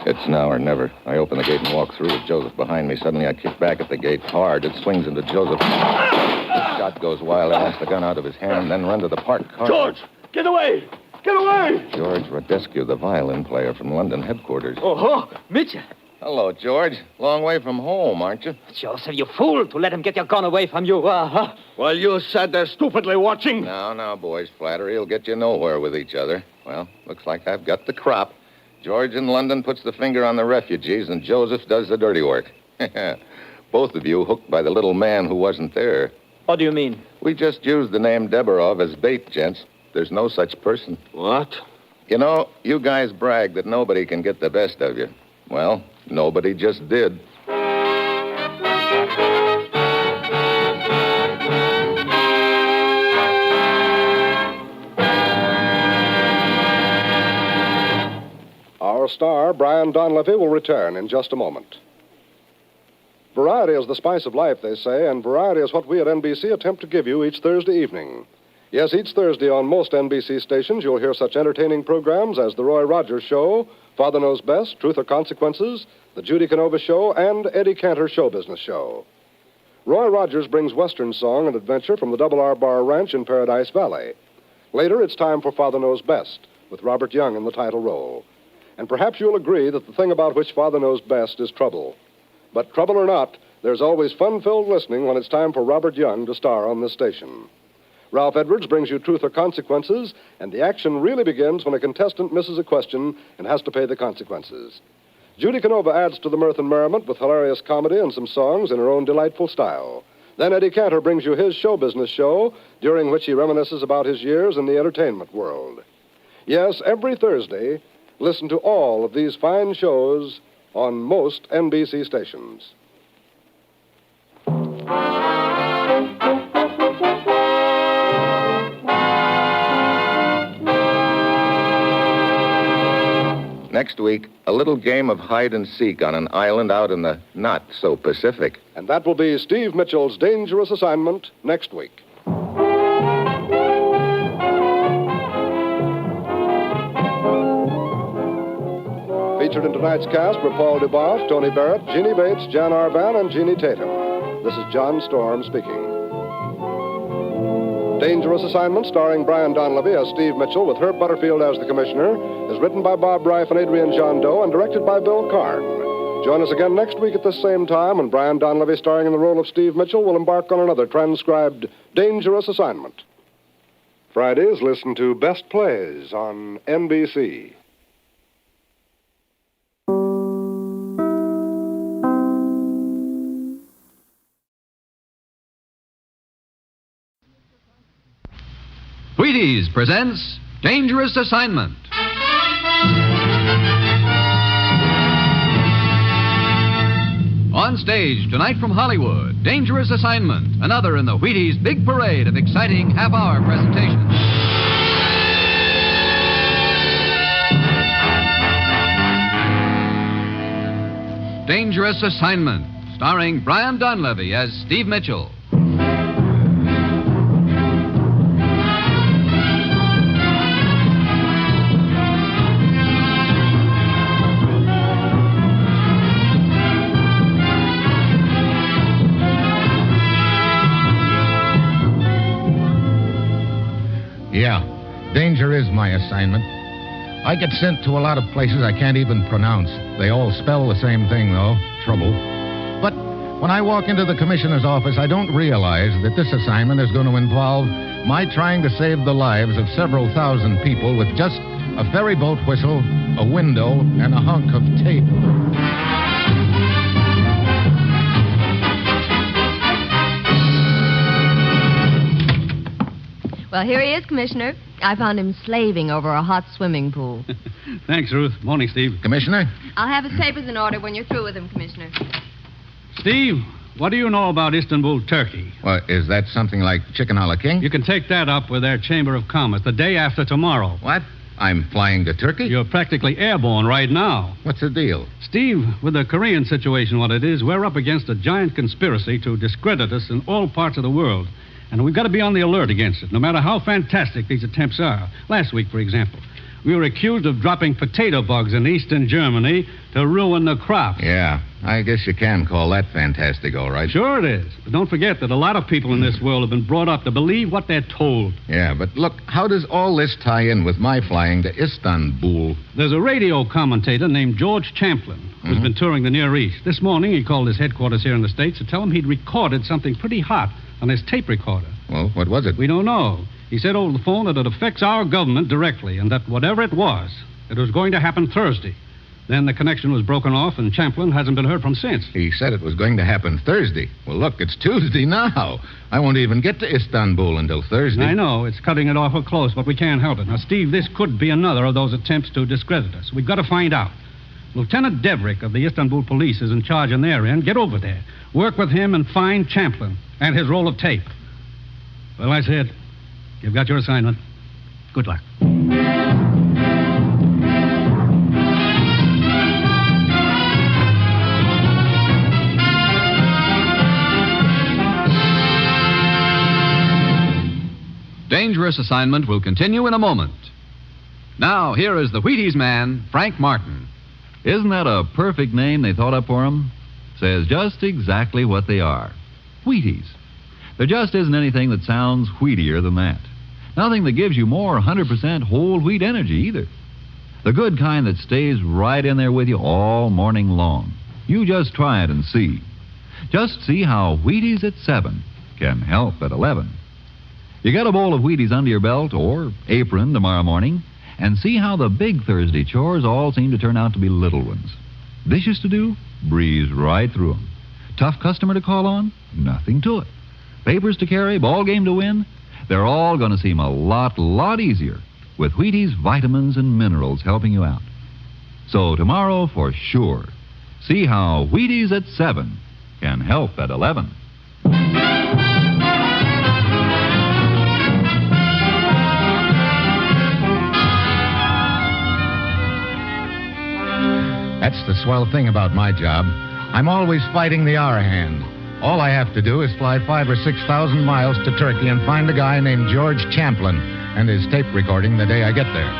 It's now or never. I open the gate and walk through with Joseph behind me. Suddenly, I kick back at the gate hard. It swings into Joseph. The shot goes wild. I wrench the gun out of his hand, then run to the parked car. George, get away! Get away! George Rodescu, the violin player from London headquarters. Oh, Mitchell. Hello, George. Long way from home, aren't you? Joseph, you fool, to let him get your gun away from you. While you sat there stupidly watching. Now, boys. Flattery will get you nowhere with each other. Well, looks like I've got the crop. George in London puts the finger on the refugees, and Joseph does the dirty work. Both of you hooked by the little man who wasn't there. What do you mean? We just used the name Deborov as bait, gents. There's no such person. What? You know, you guys brag that nobody can get the best of you. Well, nobody just did. Our star, Brian Donlevy, will return in just a moment. Variety is the spice of life, they say, and variety is what we at NBC attempt to give you each Thursday evening. Yes, each Thursday on most NBC stations, you'll hear such entertaining programs as The Roy Rogers Show, Father Knows Best, Truth or Consequences, The Judy Canova Show, and Eddie Cantor Show Business Show. Roy Rogers brings Western song and adventure from the Double R Bar Ranch in Paradise Valley. Later, it's time for Father Knows Best, with Robert Young in the title role. And perhaps you'll agree that the thing about which Father knows best is trouble. But trouble or not, there's always fun-filled listening when it's time for Robert Young to star on this station. Ralph Edwards brings you Truth or Consequences, and the action really begins when a contestant misses a question and has to pay the consequences. Judy Canova adds to the mirth and merriment with hilarious comedy and some songs in her own delightful style. Then Eddie Cantor brings you his show business show, during which he reminisces about his years in the entertainment world. Yes, every Thursday, listen to all of these fine shows on most NBC stations. Next week, a little game of hide and seek on an island out in the not-so-Pacific. And that will be Steve Mitchell's dangerous assignment next week. Featured in tonight's cast were Paul Duboff, Tony Barrett, Jeannie Bates, Jan Arban, and Jeannie Tatum. This is John Storm speaking. Dangerous Assignment, starring Brian Donlevy as Steve Mitchell with Herb Butterfield as the Commissioner, is written by Bob Reif and Adrian John Doe and directed by Bill Karn. Join us again next week at this same time when Brian Donlevy, starring in the role of Steve Mitchell, will embark on another transcribed Dangerous Assignment. Fridays, listen to Best Plays on NBC. Wheaties presents Dangerous Assignment. On stage tonight from Hollywood, Dangerous Assignment, another in the Wheaties' big parade of exciting half-hour presentations. Dangerous Assignment, starring Brian Donlevy as Steve Mitchell. Yeah, danger is my assignment. I get sent to a lot of places I can't even pronounce. They all spell the same thing, though, trouble. But when I walk into the commissioner's office, I don't realize that this assignment is going to involve my trying to save the lives of several thousand people with just a ferry boat whistle, a window, and a hunk of tape. Well, here he is, Commissioner. I found him slaving over a hot swimming pool. Thanks, Ruth. Morning, Steve. Commissioner? I'll have his papers in order when you're through with him, Commissioner. Steve, what do you know about Istanbul, Turkey? Well, is that something like chicken a la king? You can take that up with their Chamber of Commerce the day after tomorrow. What? I'm flying to Turkey? You're practically airborne right now. What's the deal? Steve, with the Korean situation, what it is, we're up against a giant conspiracy to discredit us in all parts of the world. And we've got to be on the alert against it, no matter how fantastic these attempts are. Last week, for example, we were accused of dropping potato bugs in eastern Germany to ruin the crops. Yeah, I guess you can call that fantastic, all right. Sure it is. But don't forget that a lot of people in this world have been brought up to believe what they're told. Yeah, but look, how does all this tie in with my flying to Istanbul? There's a radio commentator named George Champlin who's been touring the Near East. This morning, he called his headquarters here in the States to tell him he'd recorded something pretty hot on his tape recorder. Well, what was it? We don't know. He said over the phone that it affects our government directly, and that whatever it was going to happen Thursday. Then the connection was broken off, and Champlin hasn't been heard from since. He said it was going to happen Thursday. Well, look, it's Tuesday now. I won't even get to Istanbul until Thursday. I know. It's cutting it awful close, but we can't help it. Now, Steve, this could be another of those attempts to discredit us. We've got to find out. Lieutenant Deverick of the Istanbul police is in charge on their end. Get over there. Work with him and find Champlin and his roll of tape. Well, I said, you've got your assignment. Good luck. Dangerous Assignment will continue in a moment. Now, here is the Wheaties man, Frank Martin. Isn't that a perfect name they thought up for him? Says just exactly what they are. Wheaties. There just isn't anything that sounds wheatier than that. Nothing that gives you more 100% whole wheat energy either. The good kind that stays right in there with you all morning long. You just try it and see. Just see how Wheaties at 7 can help at 11. You get a bowl of Wheaties under your belt or apron tomorrow morning, and see how the big Thursday chores all seem to turn out to be little ones. Dishes to do? Breeze right through them. Tough customer to call on? Nothing to it. Papers to carry? Ball game to win? They're all going to seem a lot easier with Wheaties vitamins and minerals helping you out. So tomorrow, for sure, see how Wheaties at 7 can help at 11. That's the swell thing about my job. I'm always fighting the hour hand. All I have to do is fly 5,000 or 6,000 miles to Turkey and find a guy named George Champlin and his tape recording the day I get there.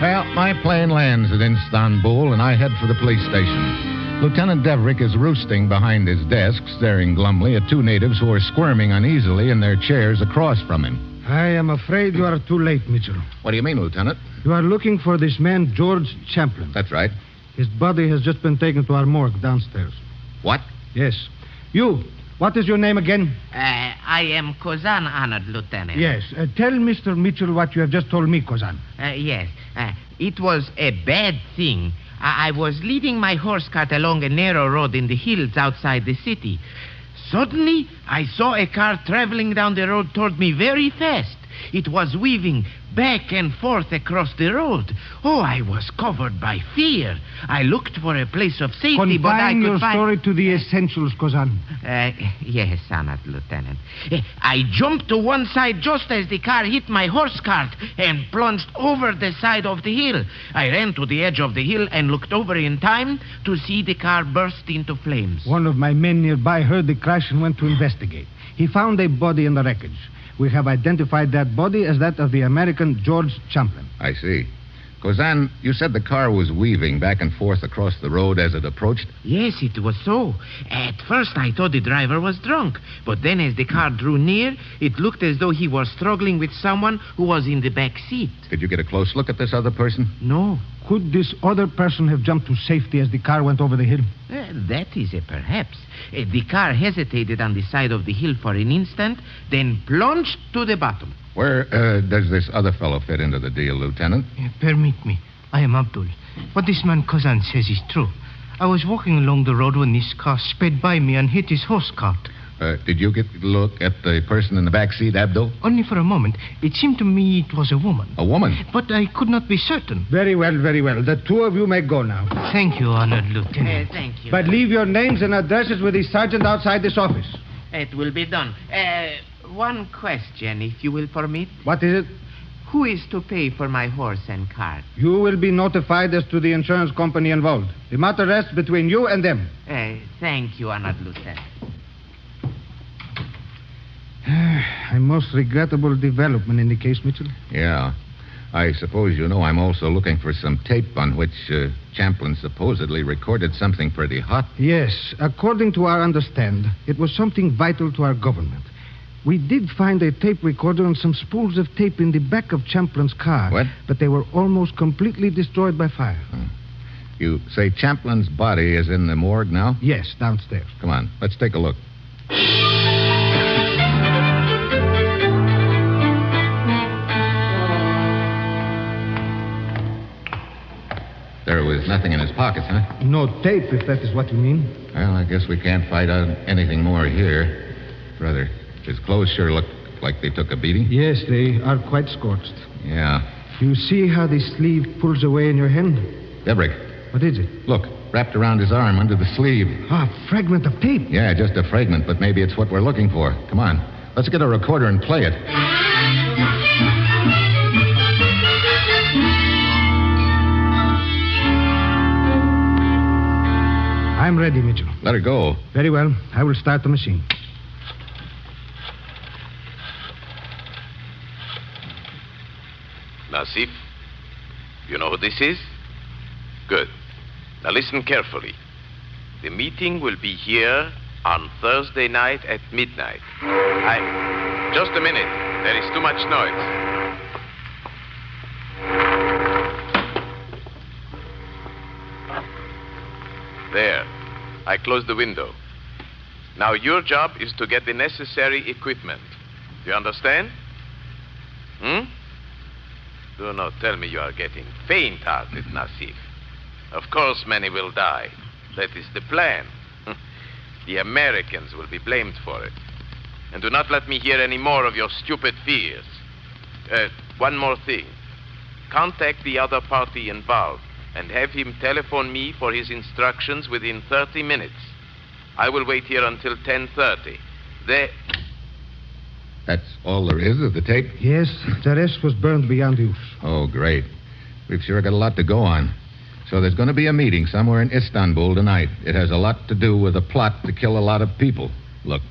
Well, my plane lands at Istanbul, and I head for the police station. Lieutenant Deverick is roosting behind his desk, staring glumly at two natives who are squirming uneasily in their chairs across from him. I am afraid you are too late, Mitchell. What do you mean, Lieutenant? You are looking for this man, George Champlin. That's right. His body has just been taken to our morgue downstairs. What? Yes. You, what is your name again? I am Kozan, Honored Lieutenant. Yes. Tell Mr. Mitchell what you have just told me, Kozan. Yes. It was a bad thing. I was leading my horse cart along a narrow road in the hills outside the city. Suddenly, I saw a car traveling down the road toward me very fast. It was weaving back and forth across the road. Oh, I was covered by fear. I looked for a place of safety, but I could Confine your find... story to the essentials, Kozan. Yes, Honored Lieutenant. I jumped to one side just as the car hit my horse cart and plunged over the side of the hill. I ran to the edge of the hill and looked over in time to see the car burst into flames. One of my men nearby heard the crash and went to investigate. He found a body in the wreckage. We have identified that body as that of the American George Champlin. I see. Kozan, you said the car was weaving back and forth across the road as it approached? Yes, it was so. At first, I thought the driver was drunk. But then as the car drew near, it looked as though he was struggling with someone who was in the back seat. Did you get a close look at this other person? No. Could this other person have jumped to safety as the car went over the hill? That is a perhaps. The car hesitated on the side of the hill for an instant, then plunged to the bottom. Where does this other fellow fit into the deal, Lieutenant? Permit me. I am Abdul. What this man Kozan says is true. I was walking along the road when this car sped by me and hit his horse cart. Did you get a look at the person in the back seat, Abdul? Only for a moment. It seemed to me it was a woman. A woman? But I could not be certain. Very well, very well. The two of you may go now. Thank you, Honored Lieutenant. Thank you. But leave your names and addresses with the sergeant outside this office. It will be done. One question, if you will permit. What is it? Who is to pay for my horse and cart? You will be notified as to the insurance company involved. The matter rests between you and them. Thank you, Honored Lieutenant. A most regrettable development in the case, Mitchell. Yeah. I suppose you know I'm also looking for some tape on which Champlin supposedly recorded something pretty hot. Yes. According to our understanding, it was something vital to our government. We did find a tape recorder and some spools of tape in the back of Champlin's car. What? But they were almost completely destroyed by fire. You say Champlin's body is in the morgue now? Yes, downstairs. Come on, let's take a look. There was nothing in his pockets, huh? No tape, if that is what you mean. Well, I guess we can't find out anything more here. Brother, his clothes sure look like they took a beating. Yes, they are quite scorched. Yeah. You see how the sleeve pulls away in your hand? Debrick. What is it? Look, wrapped around his arm under the sleeve. Ah, a fragment of tape. Yeah, just a fragment, but maybe it's what we're looking for. Come on, let's get a recorder and play it. I'm ready, Mitchell. Let her go. Very well. I will start the machine. Nasif, you know who this is? Good. Now listen carefully. The meeting will be here on Thursday night at midnight. Just a minute. There is too much noise. There. I closed the window. Now your job is to get the necessary equipment. Do you understand? Do not tell me you are getting faint-hearted, Nasif. Of course many will die. That is the plan. The Americans will be blamed for it. And do not let me hear any more of your stupid fears. One more thing. Contact the other party involved and have him telephone me for his instructions within 30 minutes. I will wait here until 10:30. That's all there is of the tape? Yes, the rest was burned beyond use. Oh, great. We've sure got a lot to go on. So there's going to be a meeting somewhere in Istanbul tonight. It has a lot to do with a plot to kill a lot of people. Look,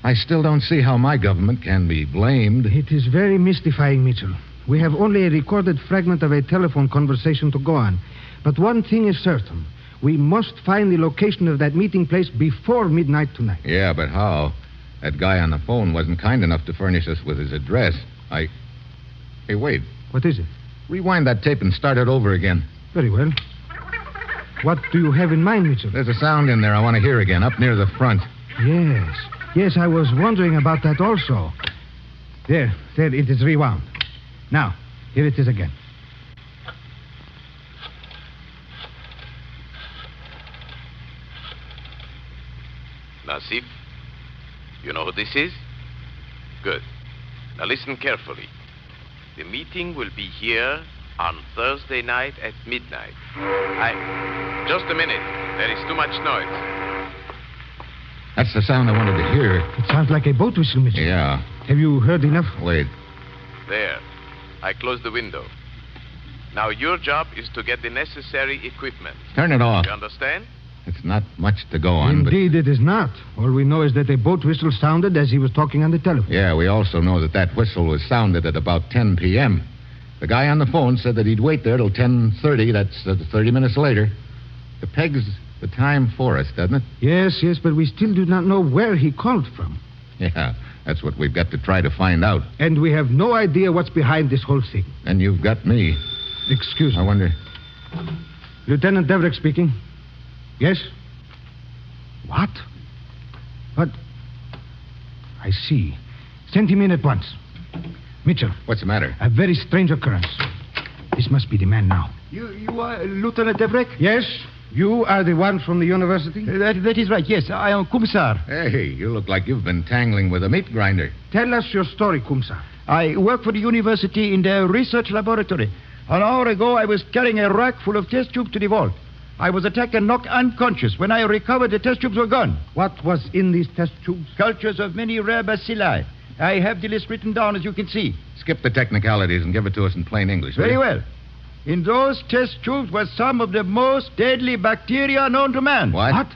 I still don't see how my government can be blamed. It is very mystifying, Mitchell. We have only a recorded fragment of a telephone conversation to go on. But one thing is certain. We must find the location of that meeting place before midnight tonight. Yeah, but how? That guy on the phone wasn't kind enough to furnish us with his address. Hey, wait. What is it? Rewind that tape and start it over again. Very well. What do you have in mind, Mitchell? There's a sound in there I want to hear again, up near the front. Yes. Yes, I was wondering about that also. There, it is rewound. Now, here it is again. Nasif, you know who this is? Good. Now listen carefully. The meeting will be here on Thursday night at midnight. Just a minute. There is too much noise. That's the sound I wanted to hear. It sounds like a boat whistle, Mitchell. Yeah. Have you heard enough? Wait. There. I closed the window. Now your job is to get the necessary equipment. Turn it off. You understand? It's not much to go on, Indeed, it is not. All we know is that a boat whistle sounded as he was talking on the telephone. Yeah, we also know that whistle was sounded at about 10 p.m. The guy on the phone said that he'd wait there till 10:30. That's 30 minutes later. The peg's the time for us, doesn't it? Yes, but we still do not know where he called from. Yeah, that's what we've got to try to find out. And we have no idea what's behind this whole thing. And you've got me. Excuse me. I wonder... Lieutenant Deverick speaking. Yes? What? But... I see. Send him in at once. Mitchell. What's the matter? A very strange occurrence. This must be the man now. You are Lieutenant Deverick? Yes. You are the one from the university? That is right, yes. I am Commissar. Hey, you look like you've been tangling with a meat grinder. Tell us your story, Commissar. I work for the university in their research laboratory. An hour ago, I was carrying a rack full of test tubes to the vault. I was attacked and knocked unconscious. When I recovered, the test tubes were gone. What was in these test tubes? Cultures of many rare bacilli. I have the list written down, as you can see. Skip the technicalities and give it to us in plain English. Very well. In those test tubes were some of the most deadly bacteria known to man. What?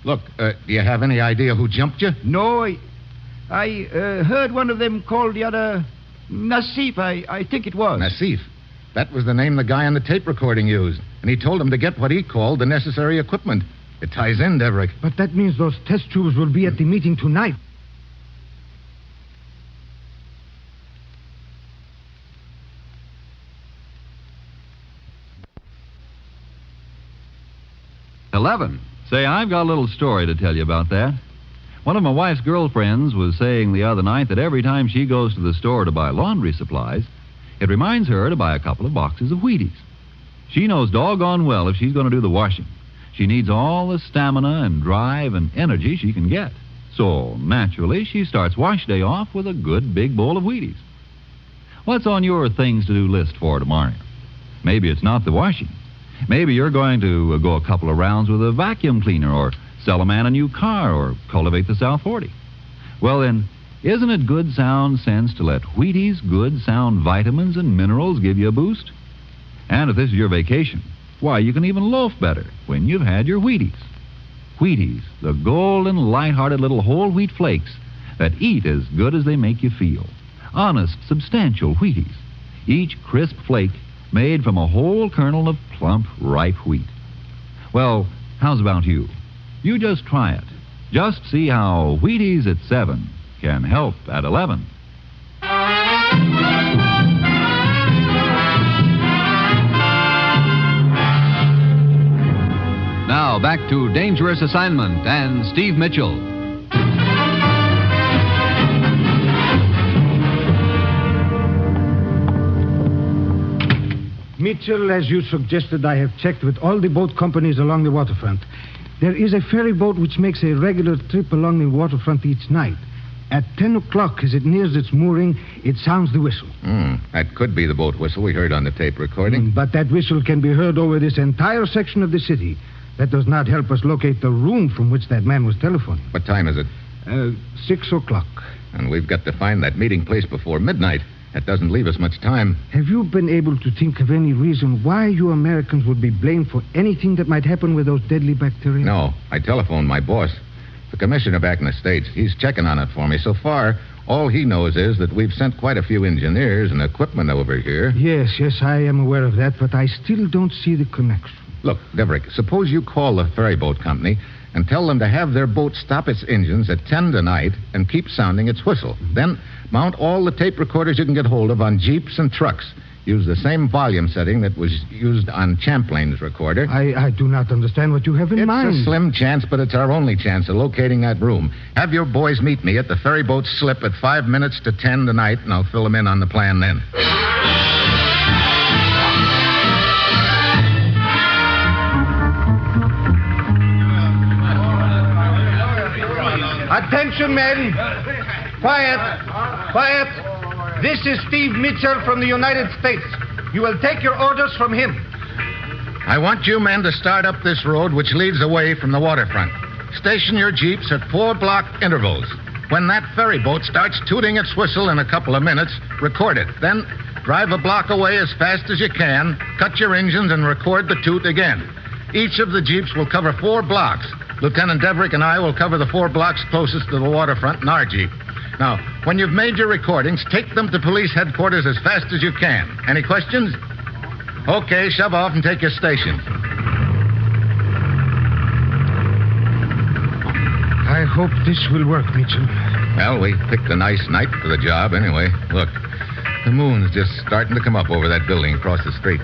Look, do you have any idea who jumped you? No, I heard one of them call the other Nassif, I think it was. Nassif? That was the name the guy on the tape recording used. And he told him to get what he called the necessary equipment. It ties in, Deverick. But that means those test tubes will be at the meeting tonight. $11. Say, I've got a little story to tell you about that. One of my wife's girlfriends was saying the other night that every time she goes to the store to buy laundry supplies, it reminds her to buy a couple of boxes of Wheaties. She knows doggone well if she's going to do the washing, she needs all the stamina and drive and energy she can get. So, naturally, she starts wash day off with a good big bowl of Wheaties. What's on your things to do list for tomorrow? Maybe it's not the washing. Maybe you're going to go a couple of rounds with a vacuum cleaner, or sell a man a new car, or cultivate the South 40. Well, then, isn't it good sound sense to let Wheaties' good sound vitamins and minerals give you a boost? And if this is your vacation, why, you can even loaf better when you've had your Wheaties. Wheaties, the golden, light-hearted little whole wheat flakes that eat as good as they make you feel. Honest, substantial Wheaties. Each crisp flake made from a whole kernel of plump, ripe wheat. Well, how's about you? You just try it. Just see how Wheaties at 7 can help at 11. Now, back to Dangerous Assignment and Steve Mitchell. Mitchell, as you suggested, I have checked with all the boat companies along the waterfront. There is a ferry boat which makes a regular trip along the waterfront each night. At 10 o'clock, as it nears its mooring, it sounds the whistle. That could be the boat whistle we heard on the tape recording. But that whistle can be heard over this entire section of the city. That does not help us locate the room from which that man was telephoning. What time is it? 6 o'clock. And we've got to find that meeting place before midnight. That doesn't leave us much time. Have you been able to think of any reason why you Americans would be blamed for anything that might happen with those deadly bacteria? No. I telephoned my boss. The commissioner back in the States. He's checking on it for me. So far, all he knows is that we've sent quite a few engineers and equipment over here. Yes, I am aware of that, but I still don't see the connection. Look, Deverick, suppose you call the ferry boat company and tell them to have their boat stop its engines at 10 tonight and keep sounding its whistle. Then mount all the tape recorders you can get hold of on Jeeps and trucks. Use the same volume setting that was used on Champlain's recorder. I do not understand what you have in mind. It's a slim chance, but it's our only chance of locating that room. Have your boys meet me at the ferry boat slip at 5 minutes to 10 tonight, and I'll fill them in on the plan then. Attention, men. Quiet. This is Steve Mitchell from the United States. You will take your orders from him. I want you men to start up this road which leads away from the waterfront. Station your jeeps at 4-block intervals. When that ferry boat starts tooting its whistle in a couple of minutes, record it. Then drive a block away as fast as you can, cut your engines, and record the toot again. Each of the jeeps will cover 4 blocks. Lieutenant Deverick and I will cover the 4 blocks closest to the waterfront in our jeep. Now, When you've made your recordings, take them to police headquarters as fast as you can. Any questions? Okay, shove off and take your station. I hope this will work, Mitchell. Well, we picked a nice night for the job anyway. Look, the moon's just starting to come up over that building across the street.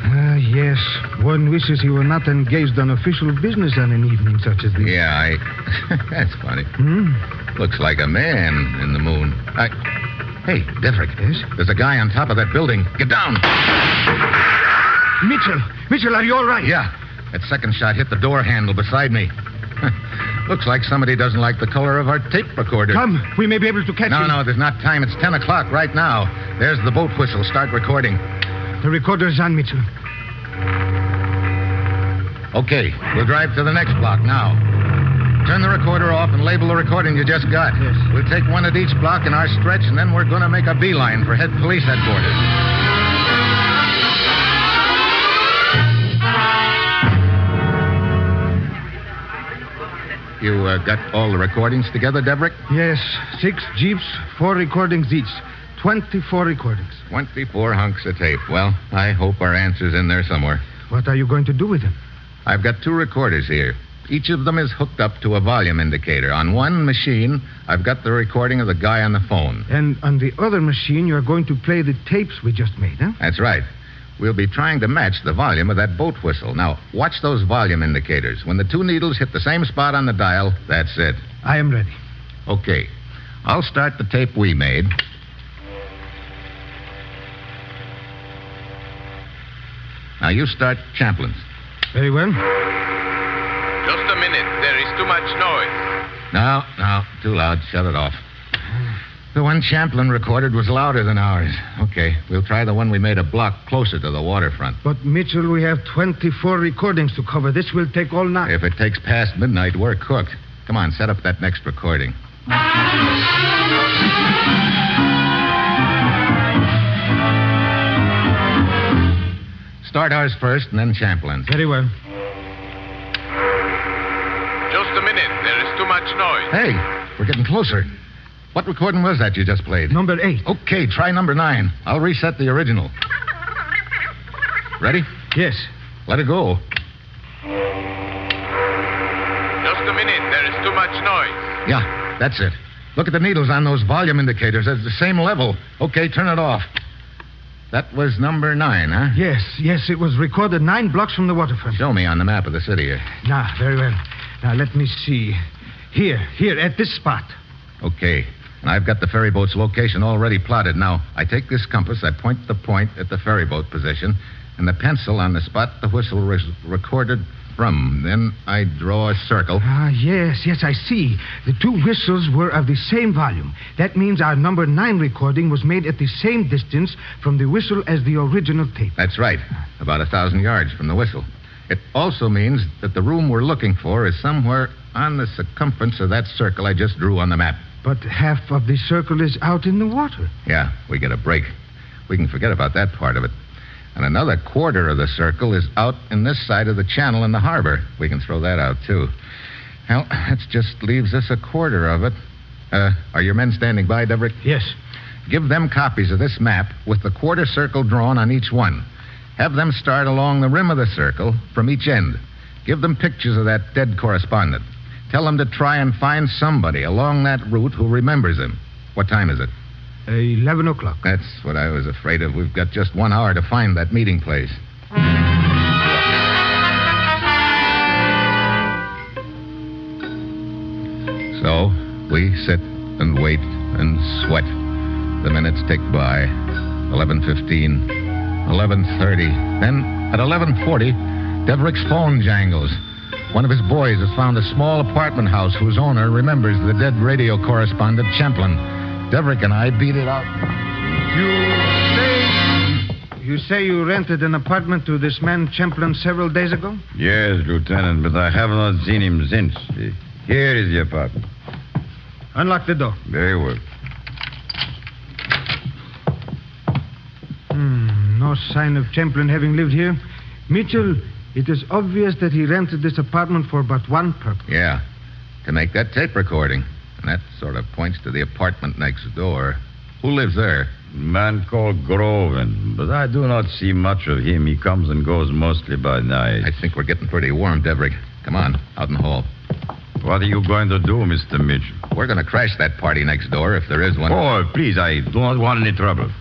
Yes. One wishes he were not engaged on official business on an evening such as this. Yeah, that's funny. Looks like a man in the moon. Hey, Deverick. Yes? There's a guy on top of that building. Get down. Mitchell, are you all right? Yeah. That second shot hit the door handle beside me. Looks like somebody doesn't like the color of our tape recorder. Come, we may be able to catch him. No, there's not time. It's 10 o'clock right now. There's the boat whistle. Start recording. The recorder is on, Mitchell. Okay, we'll drive to the next block now. Turn the recorder off and label the recording you just got. Yes. We'll take one at each block in our stretch, and then we're going to make a beeline for police headquarters. You got all the recordings together, Deverick? Yes. 6 jeeps, 4 recordings each. 24 recordings. 24 hunks of tape. Well, I hope our answer's in there somewhere. What are you going to do with them? I've got 2 recorders here. Each of them is hooked up to a volume indicator. On one machine, I've got the recording of the guy on the phone. And on the other machine, you're going to play the tapes we just made, huh? That's right. We'll be trying to match the volume of that boat whistle. Now, watch those volume indicators. When the 2 needles hit the same spot on the dial, that's it. I am ready. Okay. I'll start the tape we made. Now, you start Champlin's. Very well. Just a minute. There is too much noise. No. Too loud. Shut it off. The one Champlin recorded was louder than ours. Okay, we'll try the one we made a block closer to the waterfront. But, Mitchell, we have 24 recordings to cover. This will take all night. If it takes past midnight, we're cooked. Come on, set up that next recording. Start ours first and then Champlin's. Very well. Just a minute. There is too much noise. Hey, we're getting closer. What recording was that you just played? Number 8. Okay, try number 9. I'll reset the original. Ready? Yes. Let it go. Just a minute. There is too much noise. Yeah, that's it. Look at the needles on those volume indicators. It's the same level. Okay, turn it off. That was number 9, huh? Yes. It was recorded 9 blocks from the waterfront. Show me on the map of the city here. Very well. Now, let me see. Here, at this spot. Okay. And I've got the ferry boat's location already plotted. Now, I take this compass, I point the point at the ferry boat position, and the pencil on the spot the whistle was recorded from. Then I draw a circle. Yes, I see. The 2 whistles were of the same volume. That means our number 9 recording was made at the same distance from the whistle as the original tape. That's right. About 1,000 yards from the whistle. It also means that the room we're looking for is somewhere on the circumference of that circle I just drew on the map. But half of the circle is out in the water. Yeah, we get a break. We can forget about that part of it. And another quarter of the circle is out in this side of the channel in the harbor. We can throw that out, too. Well, that just leaves us a quarter of it. Are your men standing by, Deverick? Yes. Give them copies of this map with the quarter circle drawn on each one. Have them start along the rim of the circle from each end. Give them pictures of that dead correspondent. Tell them to try and find somebody along that route who remembers him. What time is it? 11 o'clock. That's what I was afraid of. We've got just 1 hour to find that meeting place. So, we sit and wait and sweat. The minutes tick by. 11:15, 11:30. Then, at 11:40, Deverick's phone jangles. One of his boys has found a small apartment house whose owner remembers the dead radio correspondent, Champlin. Deverick and I beat it out. You say you rented an apartment to this man Champlin several days ago? Yes, Lieutenant, but I have not seen him since. Here is the apartment. Unlock the door. Very well. No sign of Champlin having lived here. Mitchell, it is obvious that he rented this apartment for but one purpose. Yeah, to make that tape recording. And that sort of points to the apartment next door. Who lives there? Man called Groven, but I do not see much of him. He comes and goes mostly by night. I think we're getting pretty warm, Deverick. Come on, out in the hall. What are you going to do, Mr. Mitchell? We're going to crash that party next door, if there is one. Oh, please, I do not want any trouble.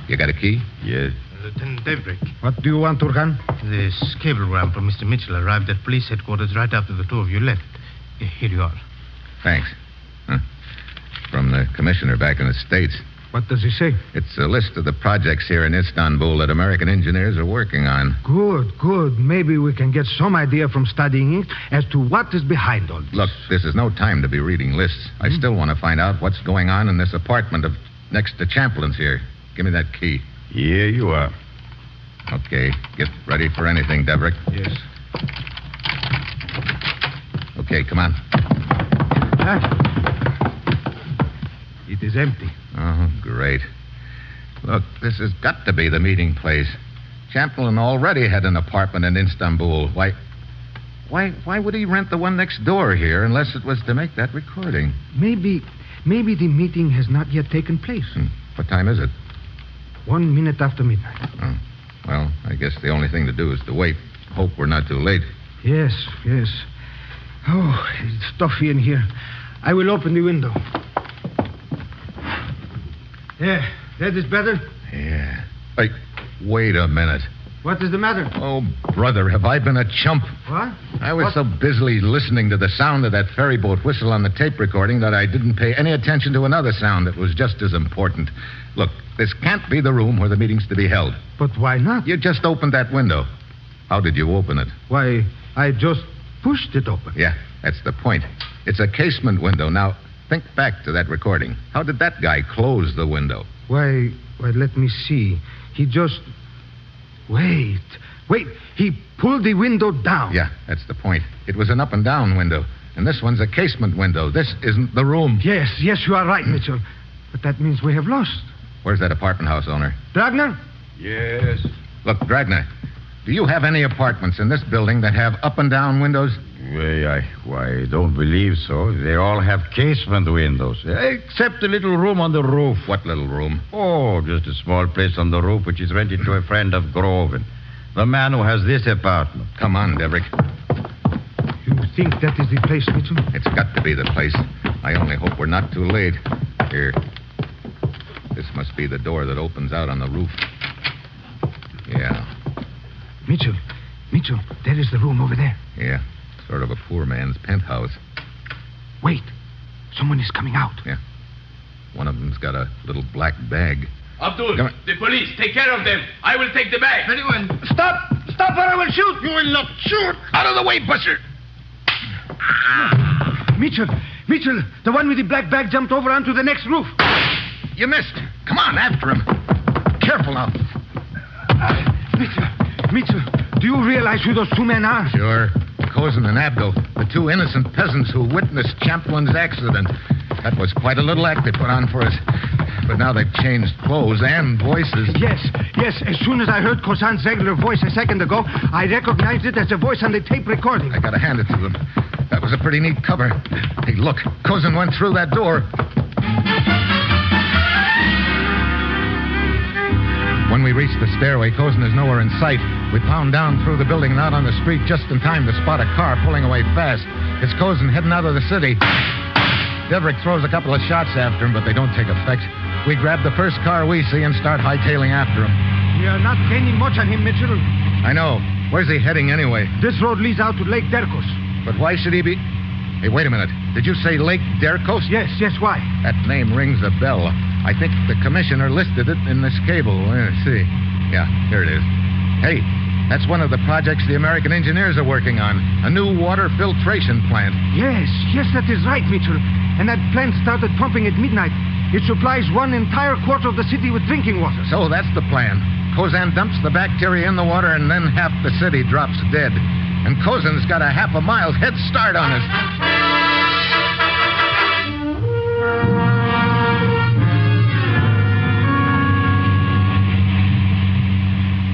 You got a key? Yes. Lieutenant Deverick. What do you want, Turhan? This cablegram from Mr. Mitchell arrived at police headquarters right after the two of you left. Here you are. Thanks. Huh. From the commissioner back in the States. What does he say? It's a list of the projects here in Istanbul that American engineers are working on. Good. Maybe we can get some idea from studying it as to what is behind all this. Look, this is no time to be reading lists. I still want to find out what's going on in this apartment of next to Champlin's here. Give me that key. Here you are. Okay, get ready for anything, Deverick. Yes. Okay, come on. It is empty. Oh, great. Look, this has got to be the meeting place. Champlin already had an apartment in Istanbul. Why would he rent the one next door here unless it was to make that recording? Maybe the meeting has not yet taken place. What time is it? 1 minute after midnight. Oh, well, I guess the only thing to do is to wait. Hope we're not too late. Yes. Oh, it's stuffy in here. I will open the window. There, that is better. Yeah. Hey, wait a minute. What is the matter? Oh, brother, have I been a chump? What? I was so busily listening to the sound of that ferry boat whistle on the tape recording that I didn't pay any attention to another sound that was just as important. Look, this can't be the room where the meeting's to be held. But why not? You just opened that window. How did you open it? Why, I just pushed it open. Yeah, that's the point. It's a casement window. Now, think back to that recording. How did that guy close the window? Why, let me see. He just... Wait. He pulled the window down. Yeah, that's the point. It was an up and down window. And this one's a casement window. This isn't the room. Yes, you are right, Mitchell. But that means we have lost. Where's that apartment house owner? Dragner? Yes. Look, Dragner, do you have any apartments in this building that have up and down windows? I don't believe so. They all have casement windows, except the little room on the roof. What little room? Oh, just a small place on the roof which is rented to a friend of Groven, the man who has this apartment. Come on, Deverick. You think that is the place, Mitchell? It's got to be the place. I only hope we're not too late. Here. This must be the door that opens out on the roof. Yeah. Mitchell, there is the room over there. Yeah. Sort of a poor man's penthouse. Wait. Someone is coming out. Yeah. One of them's got a little black bag. Abdul, the police, take care of them. I will take the bag. Very well. Stop, or I will shoot. You will not shoot. Out of the way, Buster. Mitchell, the one with the black bag jumped over onto the next roof. You missed. Come on, after him. Careful now. Mitchell, do you realize who those two men are? Sure. Kozin and Abdo, the two innocent peasants who witnessed Champlin's accident. That was quite a little act they put on for us. But now they've changed clothes and voices. Yes. As soon as I heard Kozan's regular voice a second ago, I recognized it as a voice on the tape recording. I gotta hand it to them. That was a pretty neat cover. Hey, look, Kozin went through that door. When we reached the stairway, Kozin is nowhere in sight. We pound down through the building and out on the street just in time to spot a car pulling away fast. It's Kozin heading out of the city. Deverick throws a couple of shots after him, but they don't take effect. We grab the first car we see and start hightailing after him. We are not gaining much on him, Mitchell. I know. Where's he heading anyway? This road leads out to Lake Derkos. But why should he be... Hey, wait a minute. Did you say Lake Derkos? Yes, why? That name rings a bell. I think the commissioner listed it in this cable. Let's see. Yeah, here it is. Hey, that's one of the projects the American engineers are working on. A new water filtration plant. Yes, that is right, Mitchell. And that plant started pumping at midnight. It supplies one entire quarter of the city with drinking water. So that's the plan. Kozan dumps the bacteria in the water, and then half the city drops dead. And Kozan's got a half a mile's head start on us.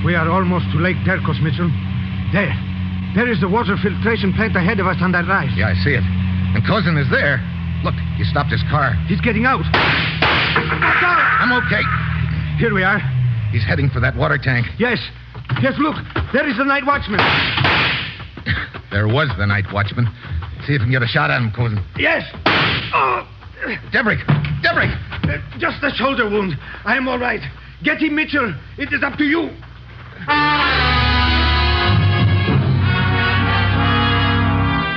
We are almost to Lake Derkos, Mitchell. There is the water filtration plant ahead of us on that rise. Yeah, I see it. And Kozan is there. Look, He stopped his car. He's getting out. Watch out! I'm okay. Here we are. He's heading for that water tank. Yes. Yes, look. There is the night watchman. There was the night watchman. See if we can get a shot at him, Cozen. Yes. Oh. Deverick! Just a shoulder wound. I am all right. Get him, Mitchell. It is up to you.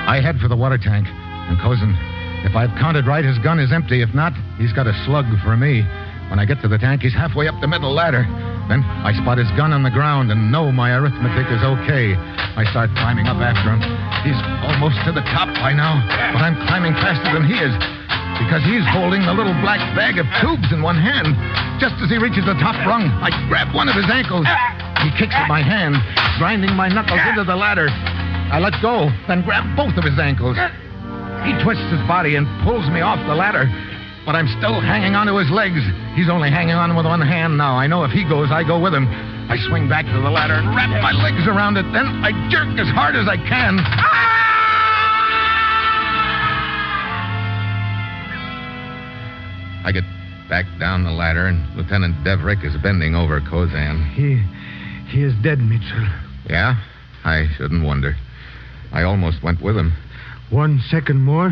I head for the water tank. And Cozen, if I've counted right, his gun is empty. If not, he's got a slug for me. When I get to the tank, he's halfway up the middle ladder. Then I spot his gun on the ground and know my arithmetic is okay. I start climbing up after him. He's almost to the top by now, but I'm climbing faster than he is because he's holding the little black bag of tubes in one hand. Just as he reaches the top rung, I grab one of his ankles. He kicks at my hand, grinding my knuckles into the ladder. I let go, then grab both of his ankles. He twists his body and pulls me off the ladder. But I'm still hanging onto his legs. He's only hanging on with one hand now. I know if he goes, I go with him. I swing back to the ladder and wrap my legs around it. Then I jerk as hard as I can. I get back down the ladder, and Lieutenant Deverick is bending over Kozan. He is dead, Mitchell. Yeah? I shouldn't wonder. I almost went with him. 1 second more,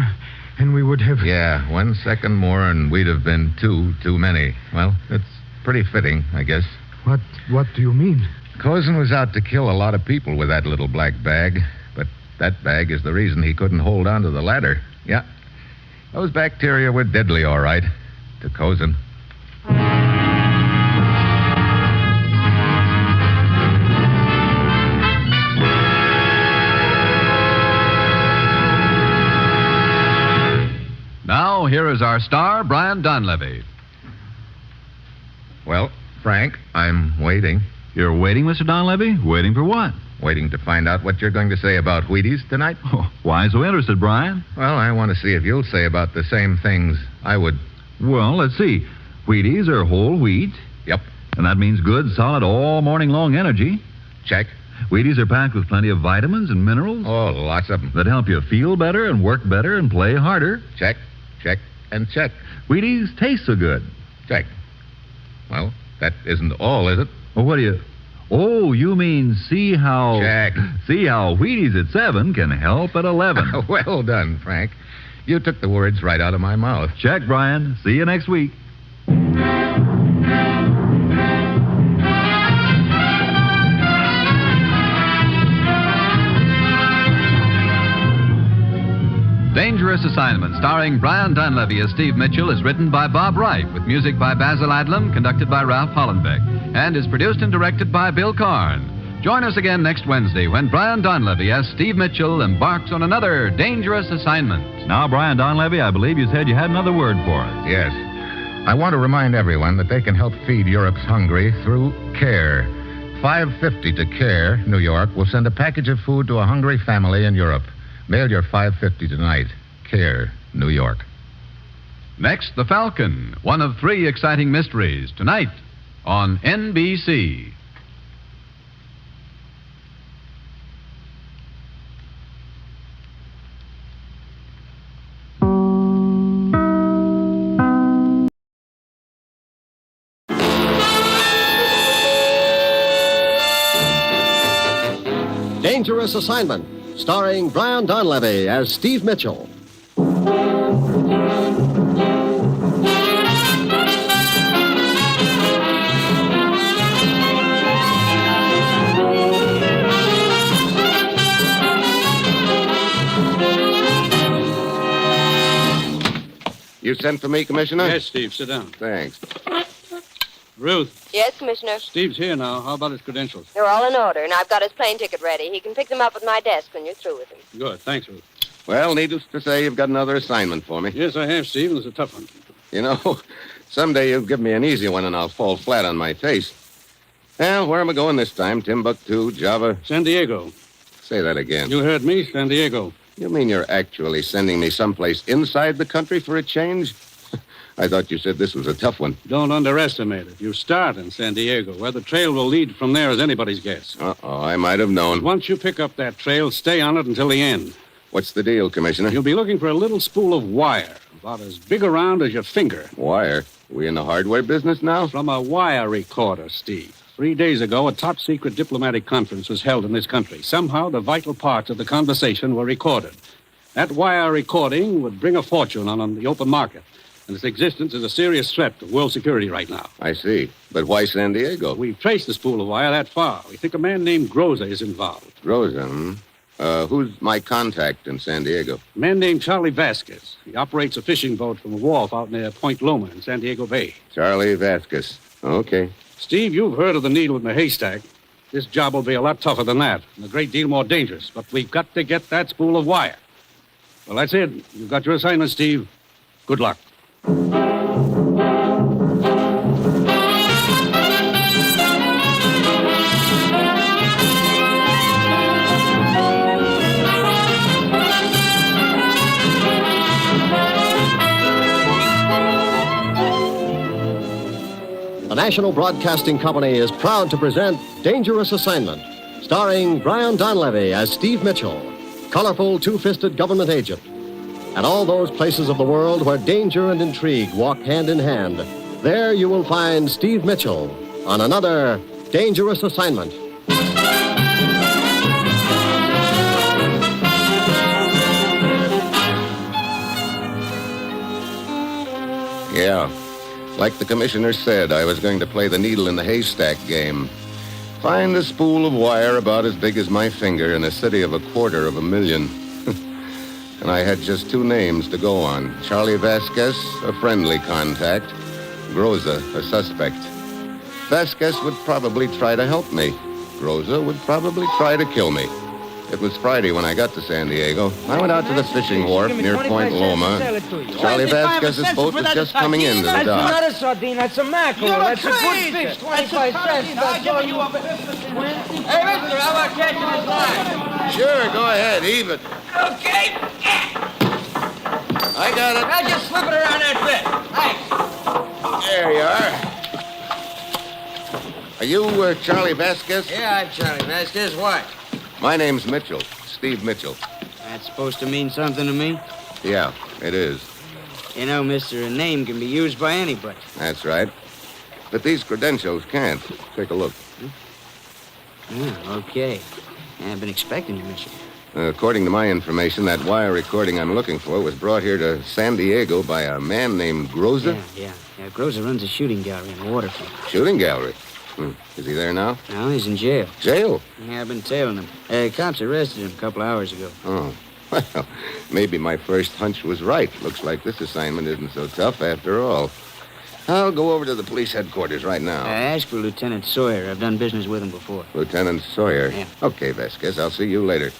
and we would have... Yeah, 1 second more, and we'd have been too many. Well, it's pretty fitting, I guess. What do you mean? Kozan was out to kill a lot of people with that little black bag, but that bag is the reason he couldn't hold on to the ladder. Yeah. Those bacteria were deadly, all right, to Kozan. Now, here is our star, Brian Donlevy. Well, Frank, I'm waiting. You're waiting, Mr. Donlevy? Waiting for what? Waiting to find out what you're going to say about Wheaties tonight. Oh, why so interested, Brian? Well, I want to see if you'll say about the same things I would. Well, let's see. Wheaties are whole wheat. Yep. And that means good, solid, all morning long energy. Check. Wheaties are packed with plenty of vitamins and minerals. Oh, lots of them. That help you feel better and work better and play harder. Check, check, and check. Wheaties taste so good. Check. Well, that isn't all, is it? Well, what do you... Oh, you mean see how... Check. See how Wheaties at 7 can help at 11. Well done, Frank. You took the words right out of my mouth. Check, Brian. See you next week. Dangerous Assignment, starring Brian Donlevy as Steve Mitchell, is written by Bob Wright, with music by Basil Adlam, conducted by Ralph Hollenbeck, and is produced and directed by Bill Karn. Join us again next Wednesday when Brian Donlevy as Steve Mitchell embarks on another dangerous assignment. Now, Brian Donlevy, I believe you said you had another word for us. Yes. I want to remind everyone that they can help feed Europe's hungry through CARE. $5.50 to CARE, New York, will send a package of food to a hungry family in Europe. Mail your $5.50 tonight. CARE, New York. Next, The Falcon, one of 3 exciting mysteries, tonight on NBC. Dangerous Assignment, starring Brian Donlevy as Steve Mitchell. You sent for me, Commissioner? Yes, Steve. Sit down. Thanks. Ruth, Yes, Commissioner. Steve's here now. How about his credentials? They're all in order, and I've got his plane ticket ready. He can pick them up at my desk when you're through with him. Good. Thanks, Ruth. Well, needless to say, you've got another assignment for me. Yes, I have, Steve, and it's a tough one. You know, someday you'll give me an easy one and I'll fall flat on my face. Well, where am I going this time? Timbuktu, Java? San Diego. Say that again. You heard me, San Diego. You mean you're actually sending me someplace inside the country for a change? I thought you said this was a tough one. Don't underestimate it. You start in San Diego. Where the trail will lead from there is anybody's guess. Uh-oh, I might have known. Once you pick up that trail, stay on it until the end. What's the deal, Commissioner? You'll be looking for a little spool of wire About as big around as your finger. Wire? We in the hardware business now? From a wire recorder, Steve. 3 days ago, a top-secret diplomatic conference was held in this country. Somehow, the vital parts of the conversation were recorded. That wire recording would bring a fortune on the open market. And its existence is a serious threat to world security right now. I see. But why San Diego? We've traced the spool of wire that far. We think a man named Groza is involved. Groza, hmm? Who's my contact in San Diego? A man named Charlie Vasquez. He operates a fishing boat from a wharf out near Point Loma in San Diego Bay. Charlie Vasquez. Okay. Steve, you've heard of the needle in the haystack. This job will be a lot tougher than that, and a great deal more dangerous. But we've got to get that spool of wire. Well, that's it. You've got your assignment, Steve. Good luck. The National Broadcasting Company is proud to present Dangerous Assignment, starring Brian Donlevy as Steve Mitchell, colorful two-fisted government agent. At all those places of the world where danger and intrigue walk hand in hand, there you will find Steve Mitchell on another Dangerous Assignment. Yeah. Like the commissioner said, I was going to play the needle in the haystack game. Find a spool of wire about as big as my finger in a city of 250,000. And I had just 2 names to go on. Charlie Vasquez, a friendly contact. Groza, a suspect. Vasquez would probably try to help me. Groza would probably try to kill me. It was Friday when I got to San Diego. I went out to the fishing wharf near Point Loma. Charlie Vasquez's boat was just coming into the dock. That's not a sardine, that's a mackerel. That's a good fish, 25 cents. That's all you... Hey, mister, how about catching this line? Sure, go ahead, even. Okay. I got it. Now just slip it around that bit. Thanks. There you are. Are you Charlie Vasquez? Yeah, I'm Charlie Vasquez. What? My name's Mitchell, Steve Mitchell. That's supposed to mean something to me? Yeah, it is. You know, mister, a name can be used by anybody. That's right. But these credentials can't. Take a look. Okay. I've been expecting you, mister. According to my information, that wire recording I'm looking for was brought here to San Diego by a man named Groza. Yeah. Groza runs a shooting gallery in the waterfront. Shooting gallery? Is he there now? No, he's in jail. Jail? Yeah, I've been tailing him. Cops arrested him a couple hours ago. Oh. Well, maybe my first hunch was right. Looks like this assignment isn't so tough after all. I'll go over to the police headquarters right now. Ask for Lieutenant Sawyer. I've done business with him before. Lieutenant Sawyer? Yeah. Okay, Vasquez. I'll see you later.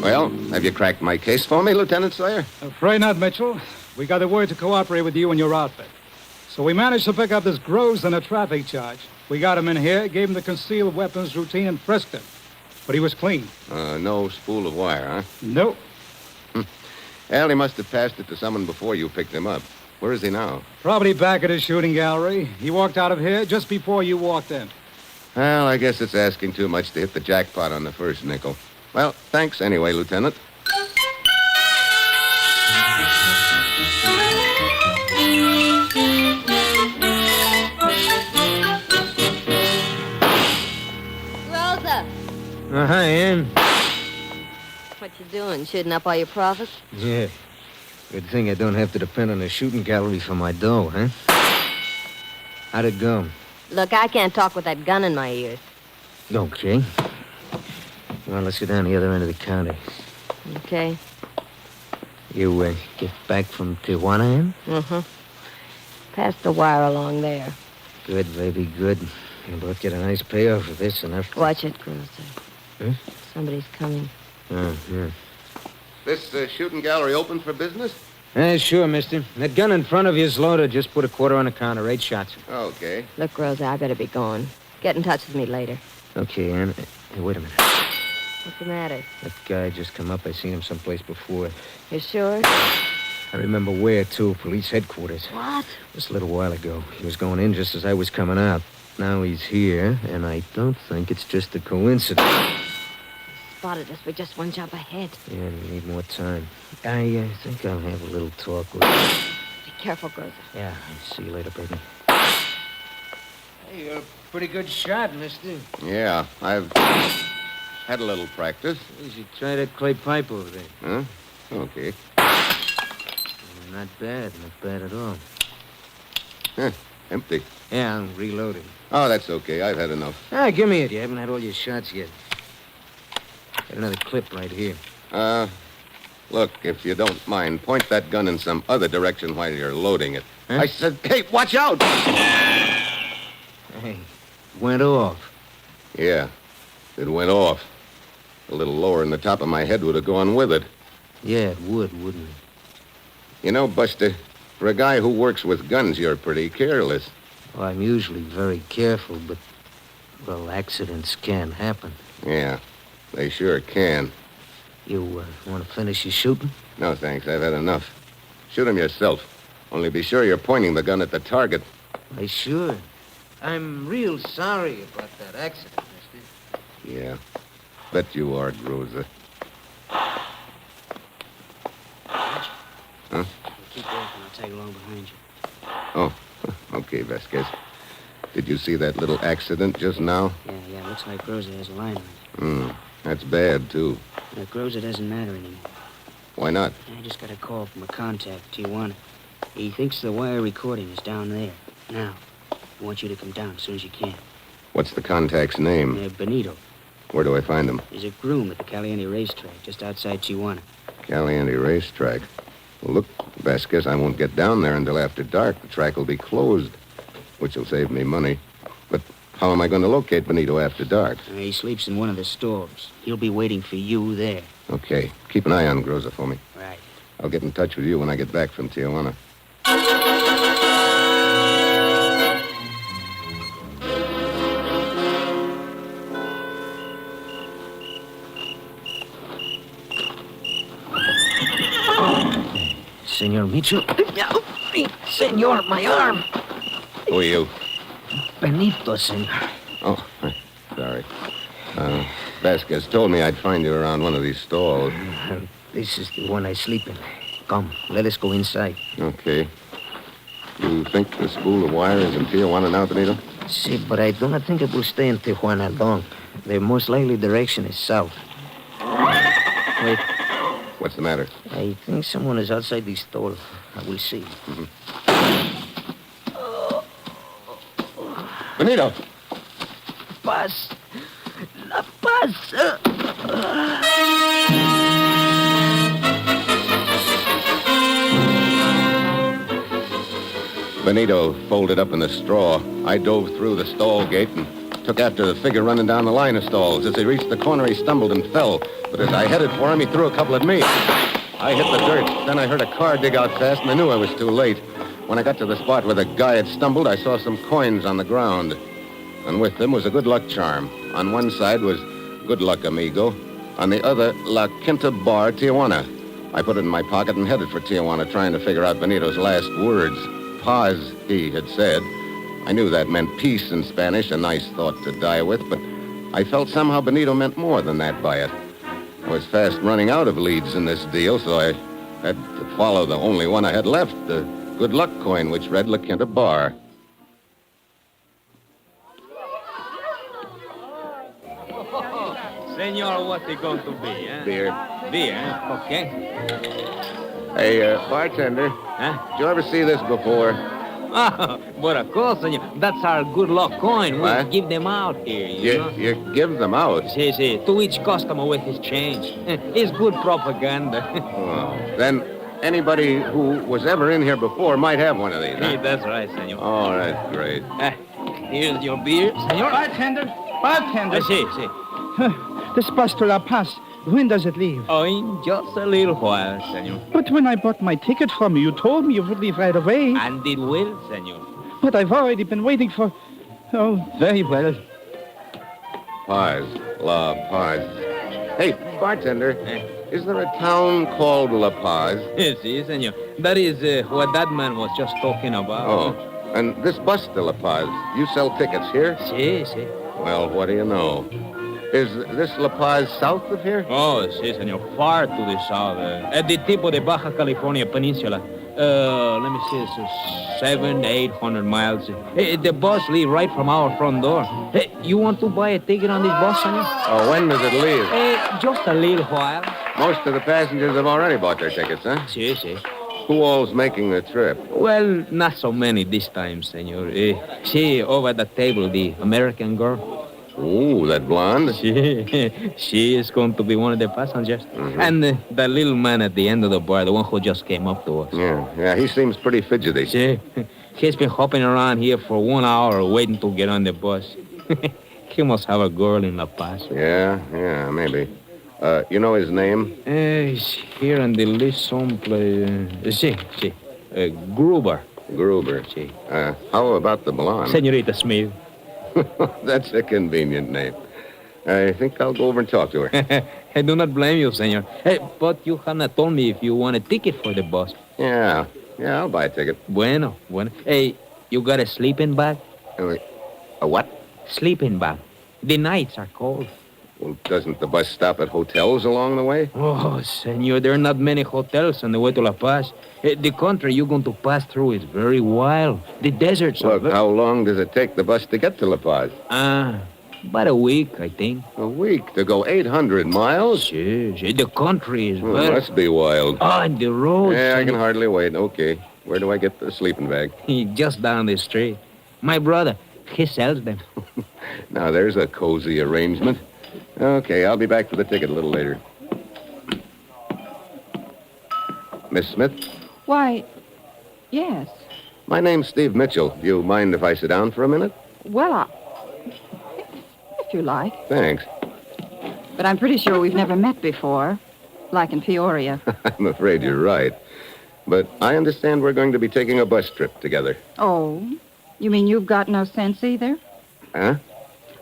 Well, have you cracked my case for me, Lieutenant Sawyer? Afraid not, Mitchell. We got the word to cooperate with you and your outfit. So we managed to pick up this Groves on a traffic charge. We got him in here, gave him the concealed weapons routine, and frisked him. But he was clean. No spool of wire, huh? Nope. Well, he must have passed it to someone before you picked him up. Where is he now? Probably back at his shooting gallery. He walked out of here just before you walked in. Well, I guess it's asking too much to hit the jackpot on the first nickel. Well, thanks anyway, Lieutenant. Rosa, Hi, Ann. what you doing? Shooting up all your profits? Yeah. Good thing I don't have to depend on a shooting gallery for my dough, huh? How'd it go? Look, I can't talk with that gun in my ears. Okay. Well, let's go down the other end of the county. Okay. You get back from Tijuana, Ann? Mm-hmm. Pass the wire along there. Good, baby, good. You'll both get a nice payoff for this and after... Watch it, Groza. Huh? Somebody's coming. Oh, yeah. This shooting gallery open for business? Sure, mister. That gun in front of you is loaded. Just put a quarter on the counter. 8 shots. Okay. Look, Rosa, I better be going. Get in touch with me later. Okay, Ann. Hey, wait a minute. What's the matter? That guy just come up. I seen him someplace before. You sure? I remember where, too. Police headquarters. What? Just a little while ago. He was going in just as I was coming out. Now he's here, and I don't think it's just a coincidence. Spotted us. We're just one jump ahead. Yeah, we need more time. I think I'll have a little talk with him. Be careful, Groza. Yeah, I'll see you later, baby. Hey, you're a pretty good shot, mister. Yeah, I've had a little practice. You should try that clay pipe over there. Huh? Okay. Not bad at all. Huh, empty. Yeah, I'm reloading. Oh, that's okay. I've had enough. Give me it. You haven't had all your shots yet. Got another clip right here. Look, if you don't mind, point that gun in some other direction while you're loading it. Huh? I said, hey, watch out! Hey, went off. Yeah, it went off. A little lower in the top of my head would have gone with it. Yeah, it would, wouldn't it? You know, Buster, for a guy who works with guns, you're pretty careless. Well, I'm usually very careful, but, well, accidents can happen. Yeah, they sure can. You want to finish your shooting? No, thanks. I've had enough. Shoot him yourself. Only be sure you're pointing the gun at the target. Why, sure. I'm real sorry about that accident, mister. Yeah, bet you are, Groza. Huh? Keep walking. I'll tag along behind you. Oh, okay, Vasquez. Did you see that little accident just now? Yeah. Looks like Groza has a line on it. That's bad, too. Groza doesn't matter anymore. Why not? I just got a call from a contact, Tijuana. He thinks the wire recording is down there. Now, I want you to come down as soon as you can. What's the contact's name? Benito. Where do I find him? He's a groom at the Caliente racetrack, just outside Tijuana. Caliente racetrack. Well, look, Vasquez, I won't get down there until after dark. The track will be closed, which will save me money. But how am I going to locate Benito after dark? He sleeps in one of the stores. He'll be waiting for you there. Okay. Keep an eye on Groza for me. Right. I'll get in touch with you when I get back from Tijuana. Senor Mitchell. Senor, my arm. Who are you? Benito, senor. Oh, sorry. Vasquez told me I'd find you around one of these stalls. This is the one I sleep in. Come, let us go inside. Okay. You think the spool of wire is in Tijuana now, Benito? See, but I do not think it will stay in Tijuana long. The most likely direction is south. Wait. What's the matter? I think someone is outside the store. I will see. Mm-hmm. Benito! Paz! La Paz! Benito folded up in the straw. I dove through the stall gate and took after the figure running down the line of stalls. As he reached the corner, he stumbled and fell. But as I headed for him, he threw a couple at me. I hit the dirt. Then I heard a car dig out fast, and I knew I was too late. When I got to the spot where the guy had stumbled, I saw some coins on the ground. And with them was a good luck charm. On one side was good luck, amigo. On the other, La Quinta Bar, Tijuana. I put it in my pocket and headed for Tijuana, trying to figure out Benito's last words. Paz, he had said. I knew that meant peace in Spanish, a nice thought to die with, but I felt somehow Benito meant more than that by it. I was fast running out of leads in this deal, so I had to follow the only one I had left, the good luck coin, which read La Quinta Bar. Senor, what's it going to be, eh? Beer. Beer, okay. Hey, bartender. Huh? Did you ever see this before? Ah, but of course, senor. That's our good luck coin. We What? give them out here, you know? You give them out? See, to each customer with his change. It's good propaganda. Oh, then anybody who was ever in here before might have one of these, huh? That's right, senor. All right, great. Here's your beer, senor. Bartender! Bartender! See. This bus to La Paz, when does it leave? Oh, in just a little while, senor. But when I bought my ticket from you told me you would leave right away. And it will, senor. But I've already been waiting for... Oh, very well. Paz. La Paz. Hey, bartender. is there a town called La Paz? Si, senor. That is what that man was just talking about. Oh, and this bus to La Paz, you sell tickets here? Si, si. Well, what do you know? Is this La Paz south of here? Oh, si, senor. Far to the south. At the tip of the Baja California Peninsula. Let me see. It's 700 to 800 miles. The bus leaves right from our front door. Hey, you want to buy a ticket on this bus, senor? Oh, when does it leave? Just a little while. Most of the passengers have already bought their tickets, huh? Si, si. Who all's making the trip? Well, not so many this time, senor. See, over at the table, the American girl. Ooh, that blonde? She is going to be one of the passengers. Mm-hmm. And the little man at the end of the bar, the one who just came up to us. Yeah, he seems pretty fidgety. See, he's been hopping around here for 1 hour waiting to get on the bus. He must have a girl in La Paz. Yeah, maybe. You know his name? He's here on the list someplace. Gruber. Gruber. See. How about the blonde? Senorita Smith. That's a convenient name. I think I'll go over and talk to her. I do not blame you, senor. Hey, but you have not told me if you want a ticket for the bus. Yeah, I'll buy a ticket. Bueno. Hey, you got a sleeping bag? A what? Sleeping bag. The nights are cold. Well, doesn't the bus stop at hotels along the way? Oh, senor, there are not many hotels on the way to La Paz. The country you're going to pass through is very wild. The deserts are... Look, how long does it take the bus to get to La Paz? About a week, I think. A week? To go 800 miles? Yes. The country is very... Must be wild. And the roads... Yeah, I can hardly wait. Okay. Where do I get the sleeping bag? Just down the street. My brother, he sells them. Now, there's a cozy arrangement. Okay, I'll be back for the ticket a little later. Miss Smith? Why, yes. My name's Steve Mitchell. Do you mind if I sit down for a minute? Well, if you like. Thanks. But I'm pretty sure we've never met before, like in Peoria. I'm afraid you're right. But I understand we're going to be taking a bus trip together. Oh, you mean you've got no sense either? Huh?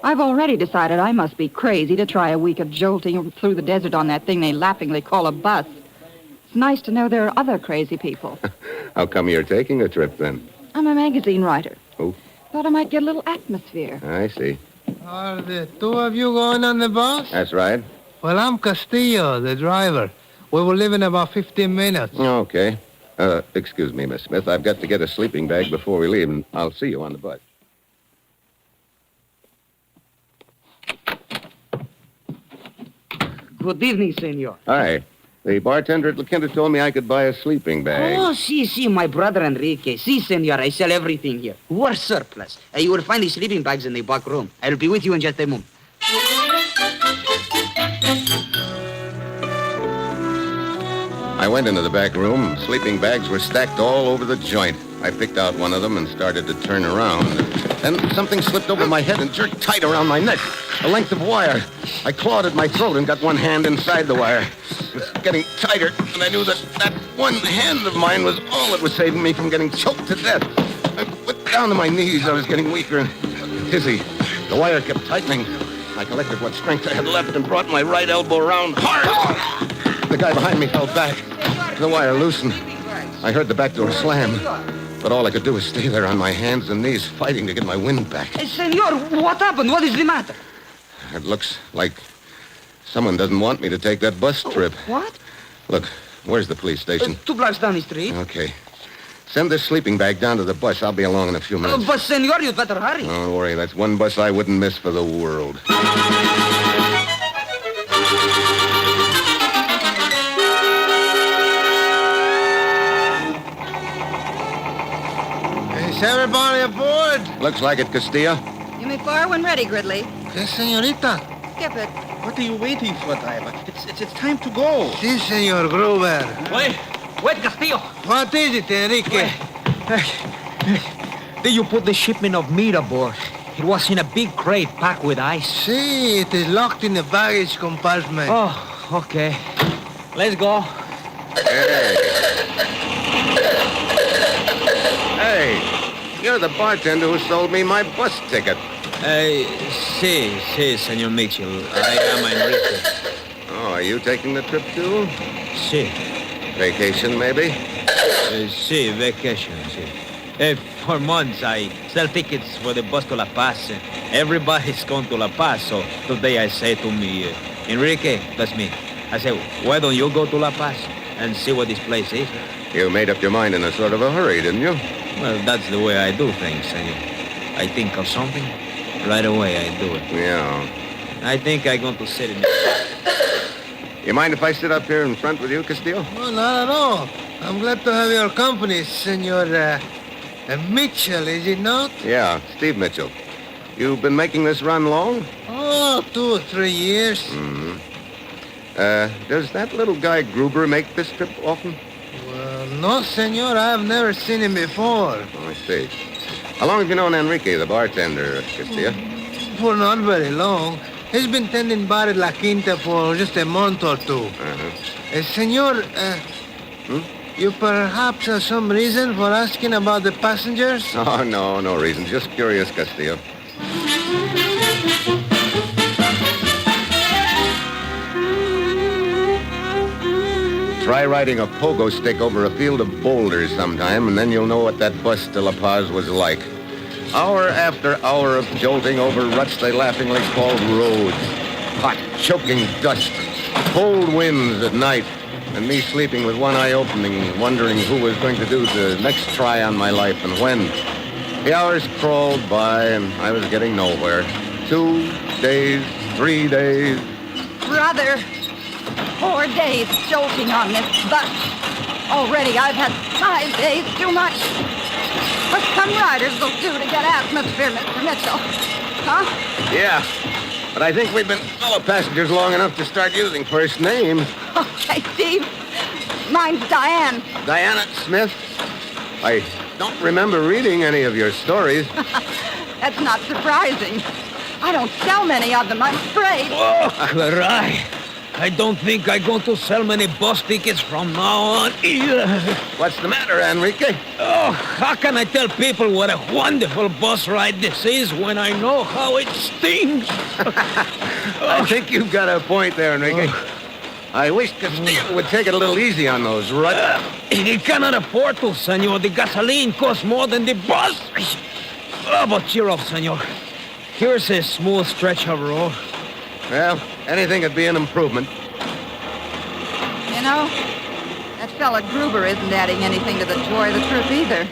I've already decided I must be crazy to try a week of jolting through the desert on that thing they laughingly call a bus. It's nice to know there are other crazy people. How come you're taking a trip, then? I'm a magazine writer. Oh. Thought I might get a little atmosphere. I see. Are the two of you going on the bus? That's right. Well, I'm Castillo, the driver. We will leave in about 15 minutes. Okay. Excuse me, Miss Smith. I've got to get a sleeping bag before we leave, and I'll see you on the bus. Good evening, senor. Hi. The bartender at La Quinta told me I could buy a sleeping bag. Oh, si, my brother Enrique. Si, senor, I sell everything here. We're surplus. You will find the sleeping bags in the back room. I'll be with you in just a moment. I went into the back room. Sleeping bags were stacked all over the joint. I picked out one of them and started to turn around. Then something slipped over my head and jerked tight around my neck. A length of wire. I clawed at my throat and got one hand inside the wire. It was getting tighter, and I knew that one hand of mine was all that was saving me from getting choked to death. I went down to my knees. I was getting weaker and dizzy. The wire kept tightening. I collected what strength I had left and brought my right elbow around hard. The guy behind me fell back. The wire loosened. I heard the back door slam. But all I could do was stay there on my hands and knees, fighting to get my wind back. Hey, senor, what happened? What is the matter? It looks like someone doesn't want me to take that bus trip. What? Look, where's the police station? 2 blocks down the street. Okay. Send this sleeping bag down to the bus. I'll be along in a few minutes. But, senor, you better hurry. Don't worry. That's one bus I wouldn't miss for the world. Is everybody aboard? Looks like it, Castillo. You may fire when ready, Gridley. Yes, senorita. Skip it. What are you waiting for, driver? It's time to go. Si, senor Gruber. Wait, Castillo. What is it, Enrique? Did you put the shipment of meat aboard? It was in a big crate packed with ice. Si, it is locked in the baggage compartment. Oh, okay. Let's go. Hey, you're the bartender who sold me my bus ticket. Si, Senor Mitchell. I am Enrique. Oh, you taking the trip too? Si. Vacation, maybe? Si, vacation, si. For months, I sell tickets for the bus to La Paz. Everybody's going to La Paz, so today I say to me, Enrique, that's me. I say, why don't you go to La Paz and see what this place is? You made up your mind in a sort of a hurry, didn't you? Well, that's the way I do things, senor. I think of something, right away I do it. Yeah. I think I'm going to sit in... You mind if I sit up here in front with you, Castillo? Oh, not at all. I'm glad to have your company, Senor Mitchell, is it not? Yeah, Steve Mitchell. You've been making this run long? Oh, 2 or 3 years. Mm-hmm. Does that little guy Gruber make this trip often? Well, no, senor. I've never seen him before. Oh, I see. How long have you known Enrique, the bartender, Castillo? For not very long. He's been tending bar at La Quinta for just a month or two. Senor, you perhaps have some reason for asking about the passengers? Oh, no reason. Just curious, Castillo. Try riding a pogo stick over a field of boulders sometime, and then you'll know what that bus to La Paz was like. Hour after hour of jolting over ruts they laughingly called roads. Hot, choking dust, cold winds at night, and me sleeping with one eye open and wondering who was going to do the next try on my life and when. The hours crawled by, and I was getting nowhere. 2 days, 3 days. Brother, 4 days jolting on this bus. Already I've had 5 days too much. What some riders will do to get atmosphere, Mr. Mitchell. Huh? Yeah, but I think we've been fellow passengers long enough to start using first names. Okay, Steve. Mine's Diane. Diana Smith. I don't remember reading any of your stories. That's not surprising. I don't sell many of them, I'm afraid. Oh, caray. I don't think I'm going to sell many bus tickets from now on either. What's the matter, Enrique? Oh, how can I tell people what a wonderful bus ride this is when I know how it stings? I think you've got a point there, Enrique. I wish Castillo would take it a little easy on those ruts. He cannot afford to, senor. The gasoline costs more than the bus. Oh, but cheer up, senor. Here's a smooth stretch of road. Well, anything would be an improvement. You know, that fella Gruber isn't adding anything to the joy of the trip either.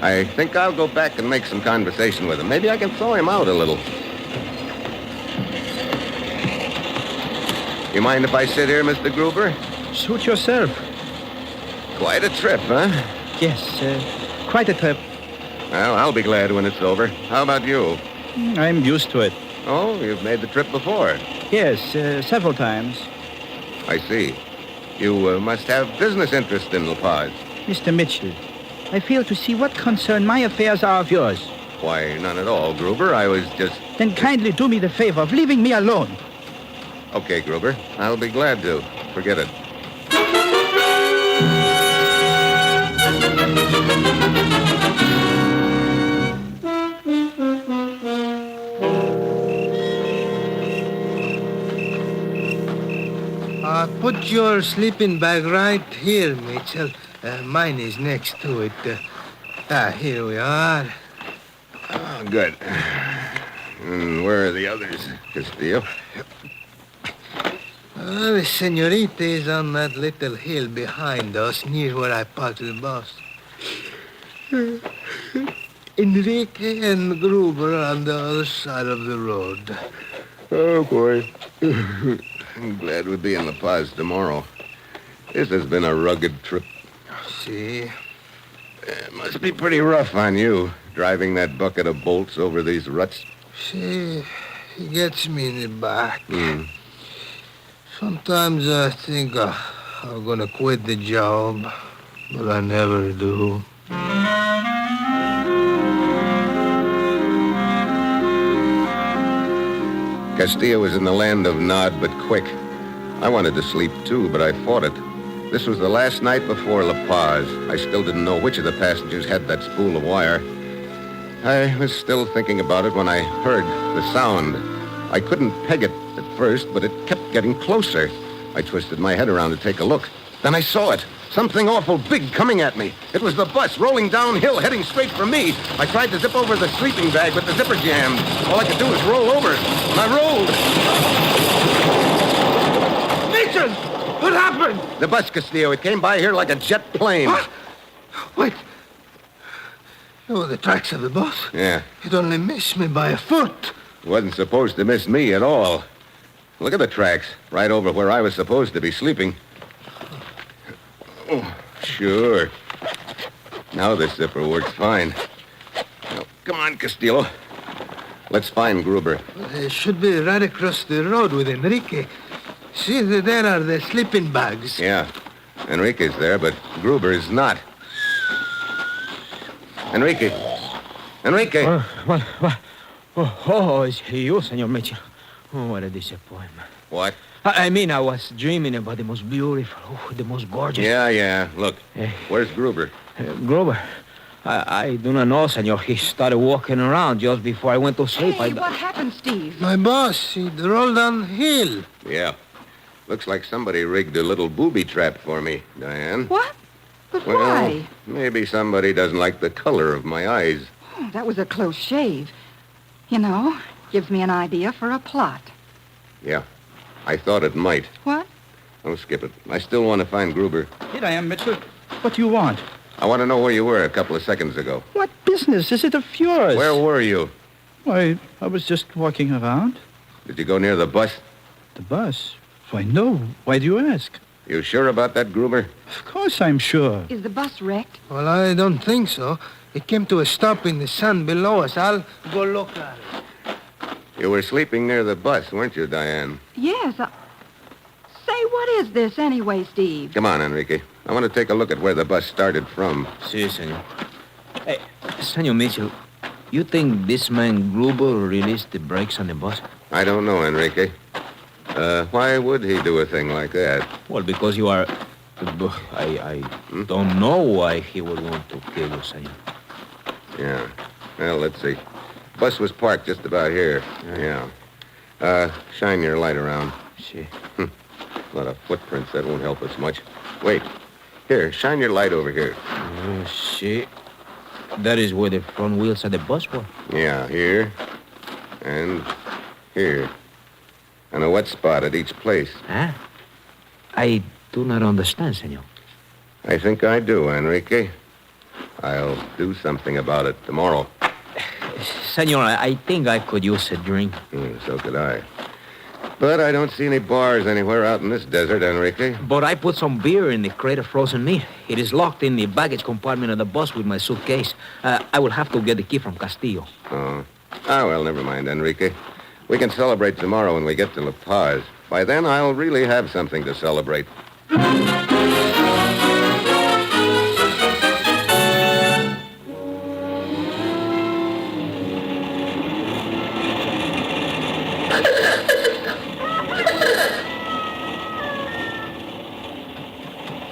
I think I'll go back and make some conversation with him. Maybe I can throw him out a little. You mind if I sit here, Mr. Gruber? Suit yourself. Quite a trip, huh? Yes, quite a trip. Well, I'll be glad when it's over. How about you? I'm used to it. Oh, you've made the trip before? Yes, several times. I see. You must have business interest in La Paz. Mr. Mitchell, I fail to see what concern my affairs are of yours. Why, none at all, Gruber. I was just... Then kindly do me the favor of leaving me alone. Okay, Gruber. I'll be glad to. Forget it. Put your sleeping bag right here, Mitchell. Mine is next to it. Here we are. Oh, good. And where are the others, Castillo? The senorita is on that little hill behind us, near where I parked the bus. Enrique and Gruber on the other side of the road. Oh, boy. I'm glad we'll be in La Paz tomorrow. This has been a rugged trip. See? It must be pretty rough on you, driving that bucket of bolts over these ruts. See, he gets me in the back. Sometimes I think I'm gonna quit the job, but I never do. Castillo was in the land of nod but quick. I wanted to sleep too, but I fought it. This was the last night before La Paz. I still didn't know which of the passengers had that spool of wire. I was still thinking about it when I heard the sound. I couldn't peg it at first, but it kept getting closer. I twisted my head around to take a look. Then I saw it. Something awful big coming at me. It was the bus rolling downhill, heading straight for me. I tried to zip over the sleeping bag, but the zipper jammed. All I could do was roll over. And I rolled. Mitchell! What happened? The bus, Castillo. It came by here like a jet plane. What? Wait. Oh, the tracks of the bus? Yeah. It only missed me by a foot. Wasn't supposed to miss me at all. Look at the tracks, right over where I was supposed to be sleeping. Oh, sure. Now this zipper works fine. Now, come on, Castillo. Let's find Gruber. They should be right across the road with Enrique. See, there are the sleeping bags. Yeah. Enrique's there, but Gruber is not. Enrique. Enrique. What? Oh, it's you, Senor Mitchell. Oh, what a disappointment. What? I mean, I was dreaming about the most beautiful, the most gorgeous. Yeah. Look, where's Gruber? Gruber? I do not know, Senor. He started walking around just before I went to sleep. Hey, what happened, Steve? My boss, he rolled downhill. Yeah. Looks like somebody rigged a little booby trap for me, Diane. What? But Well, why? maybe somebody doesn't like the color of my eyes. Oh, that was a close shave. You know, gives me an idea for a plot. Yeah, I thought it might. What? Oh, skip it. I still want to find Gruber. Here I am, Mitchell. What do you want? I want to know where you were a couple of seconds ago. What business is it of yours? Where were you? Why, I was just walking around. Did you go near the bus? The bus? Why, no. Why do you ask? You sure about that, Gruber? Of course I'm sure. Is the bus wrecked? Well, I don't think so. It came to a stop in the sun below us. I'll go look at it. You were sleeping near the bus, weren't you, Diane? Yes. Say, what is this anyway, Steve? Come on, Enrique. I want to take a look at where the bus started from. Si, Senor. Hey, Senor Mitchell, you think this man Gruber released the brakes on the bus? I don't know, Enrique. Why would he do a thing like that? Well, because you are... I don't know why he would want to kill you, Senor. Yeah. Well, let's see. Bus was parked just about here. Yeah. Shine your light around. See. A lot of footprints. That won't help us much. Wait. Here, shine your light over here. See. That is where the front wheels of the bus were. Yeah, here. And here. And a wet spot at each place. Huh? I do not understand, Senor. I think I do, Enrique. I'll do something about it tomorrow. Senor, I think I could use a drink. So could I. But I don't see any bars anywhere out in this desert, Enrique. But I put some beer in the crate of frozen meat. It is locked in the baggage compartment of the bus with my suitcase. I will have to get the key from Castillo. Oh. Ah, well, never mind, Enrique. We can celebrate tomorrow when we get to La Paz. By then, I'll really have something to celebrate.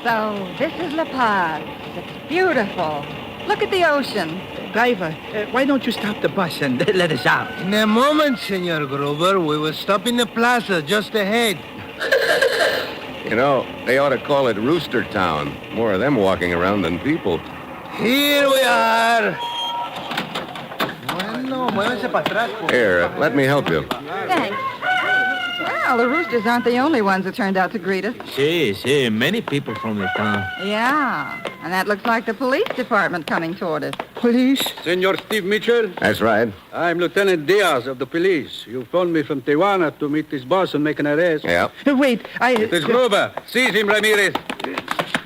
So, this is La Paz. It's beautiful. Look at the ocean. Driver, why don't you stop the bus and let us out? In a moment, Senor Gruber. We will stop in the plaza just ahead. You know, they ought to call it Rooster Town. More of them walking around than people. Here we are. Here, let me help you. Thanks. Well, the roosters aren't the only ones that turned out to greet us. See, many people from the town. Yeah, and that looks like the police department coming toward us. Police? Senor Steve Mitchell? That's right. I'm Lieutenant Diaz of the police. You phoned me from Tijuana to meet this boss and make an arrest. Yeah. Wait, It is Gruber. Seize him, Ramirez.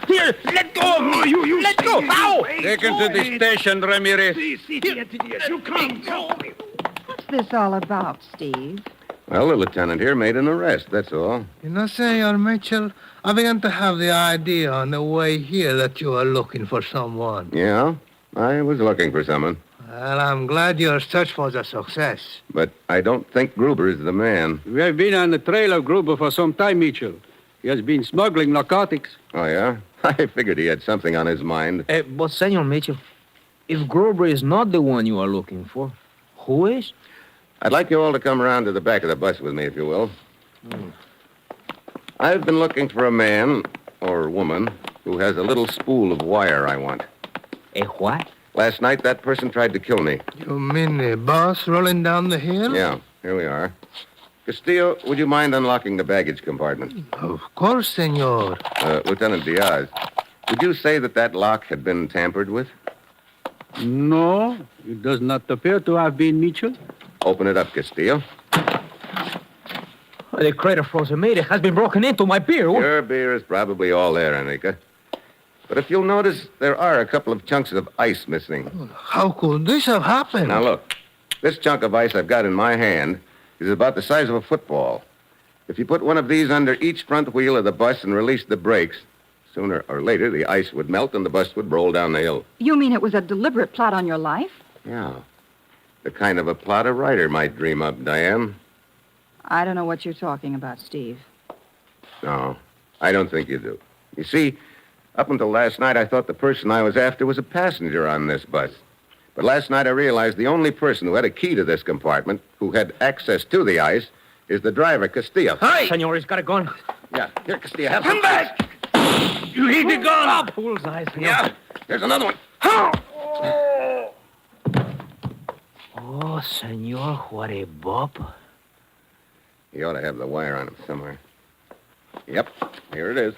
Here, let go of me! You let go! Ow! Take him to the station, Ramirez. You come. What's this all about, Steve? Well, the lieutenant here made an arrest, that's all. You know, Senor Mitchell, I began to have the idea on the way here that you are looking for someone. Yeah, I was looking for someone. Well, I'm glad your search was a success. But I don't think Gruber is the man. We have been on the trail of Gruber for some time, Mitchell. He has been smuggling narcotics. Oh, yeah? I figured he had something on his mind. But, Senor Mitchell, if Gruber is not the one you are looking for, who is? I'd like you all to come around to the back of the bus with me, if you will. I've been looking for a man, or woman, who has a little spool of wire I want. A what? Last night, that person tried to kill me. You mean the boss rolling down the hill? Yeah, here we are. Castillo, would you mind unlocking the baggage compartment? Of course, senor. Lieutenant Diaz, would you say that lock had been tampered with? No, it does not appear to have been, Mitchell. Open it up, Castillo. The crater frozen meat has been broken into my beer. Your beer is probably all there, Enrique. But if you'll notice, there are a couple of chunks of ice missing. How could this have happened? Now, look. This chunk of ice I've got in my hand is about the size of a football. If you put one of these under each front wheel of the bus and release the brakes, sooner or later the ice would melt and the bus would roll down the hill. You mean it was a deliberate plot on your life? Yeah. The kind of a plot a writer might dream up, Diane. I don't know what you're talking about, Steve. No, I don't think you do. You see, up until last night, I thought the person I was after was a passenger on this bus. But last night I realized the only person who had a key to this compartment, who had access to the ice, is the driver, Castillo. Hi! Senor, he's got a gun. Yeah, here, Castillo, have Come back! You need the gun! Oh, bullseye, senor. Yeah, there's another one. Oh, senor, what a bop. He ought to have the wire on him somewhere. Yep, here it is.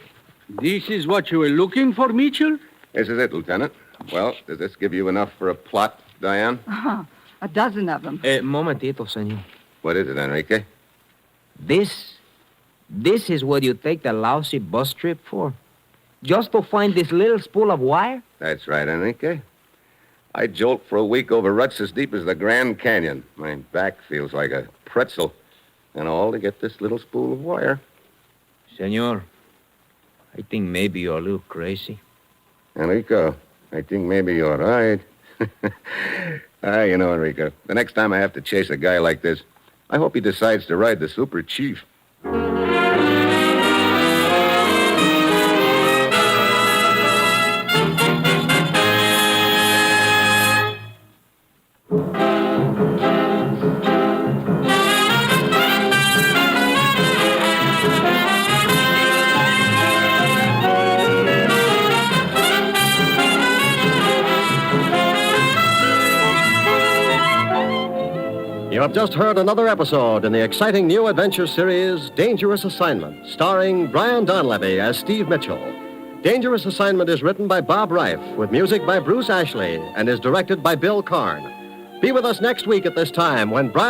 This is what you were looking for, Mitchell? This is it, Lieutenant. Well, does this give you enough for a plot, Diane? A dozen of them. Momentito, senor. What is it, Enrique? This is what you take the lousy bus trip for? Just to find this little spool of wire? That's right, Enrique. I jolt for a week over ruts as deep as the Grand Canyon. My back feels like a pretzel. And all to get this little spool of wire. Senor, I think maybe you're a little crazy. Enrico, I think maybe you're right. You know, Enrico, the next time I have to chase a guy like this, I hope he decides to ride the Super Chief. You have just heard another episode in the exciting new adventure series, Dangerous Assignment, starring Brian Donlevy as Steve Mitchell. Dangerous Assignment is written by Bob Reif, with music by Bruce Ashley, and is directed by Bill Karn. Be with us next week at this time when Brian...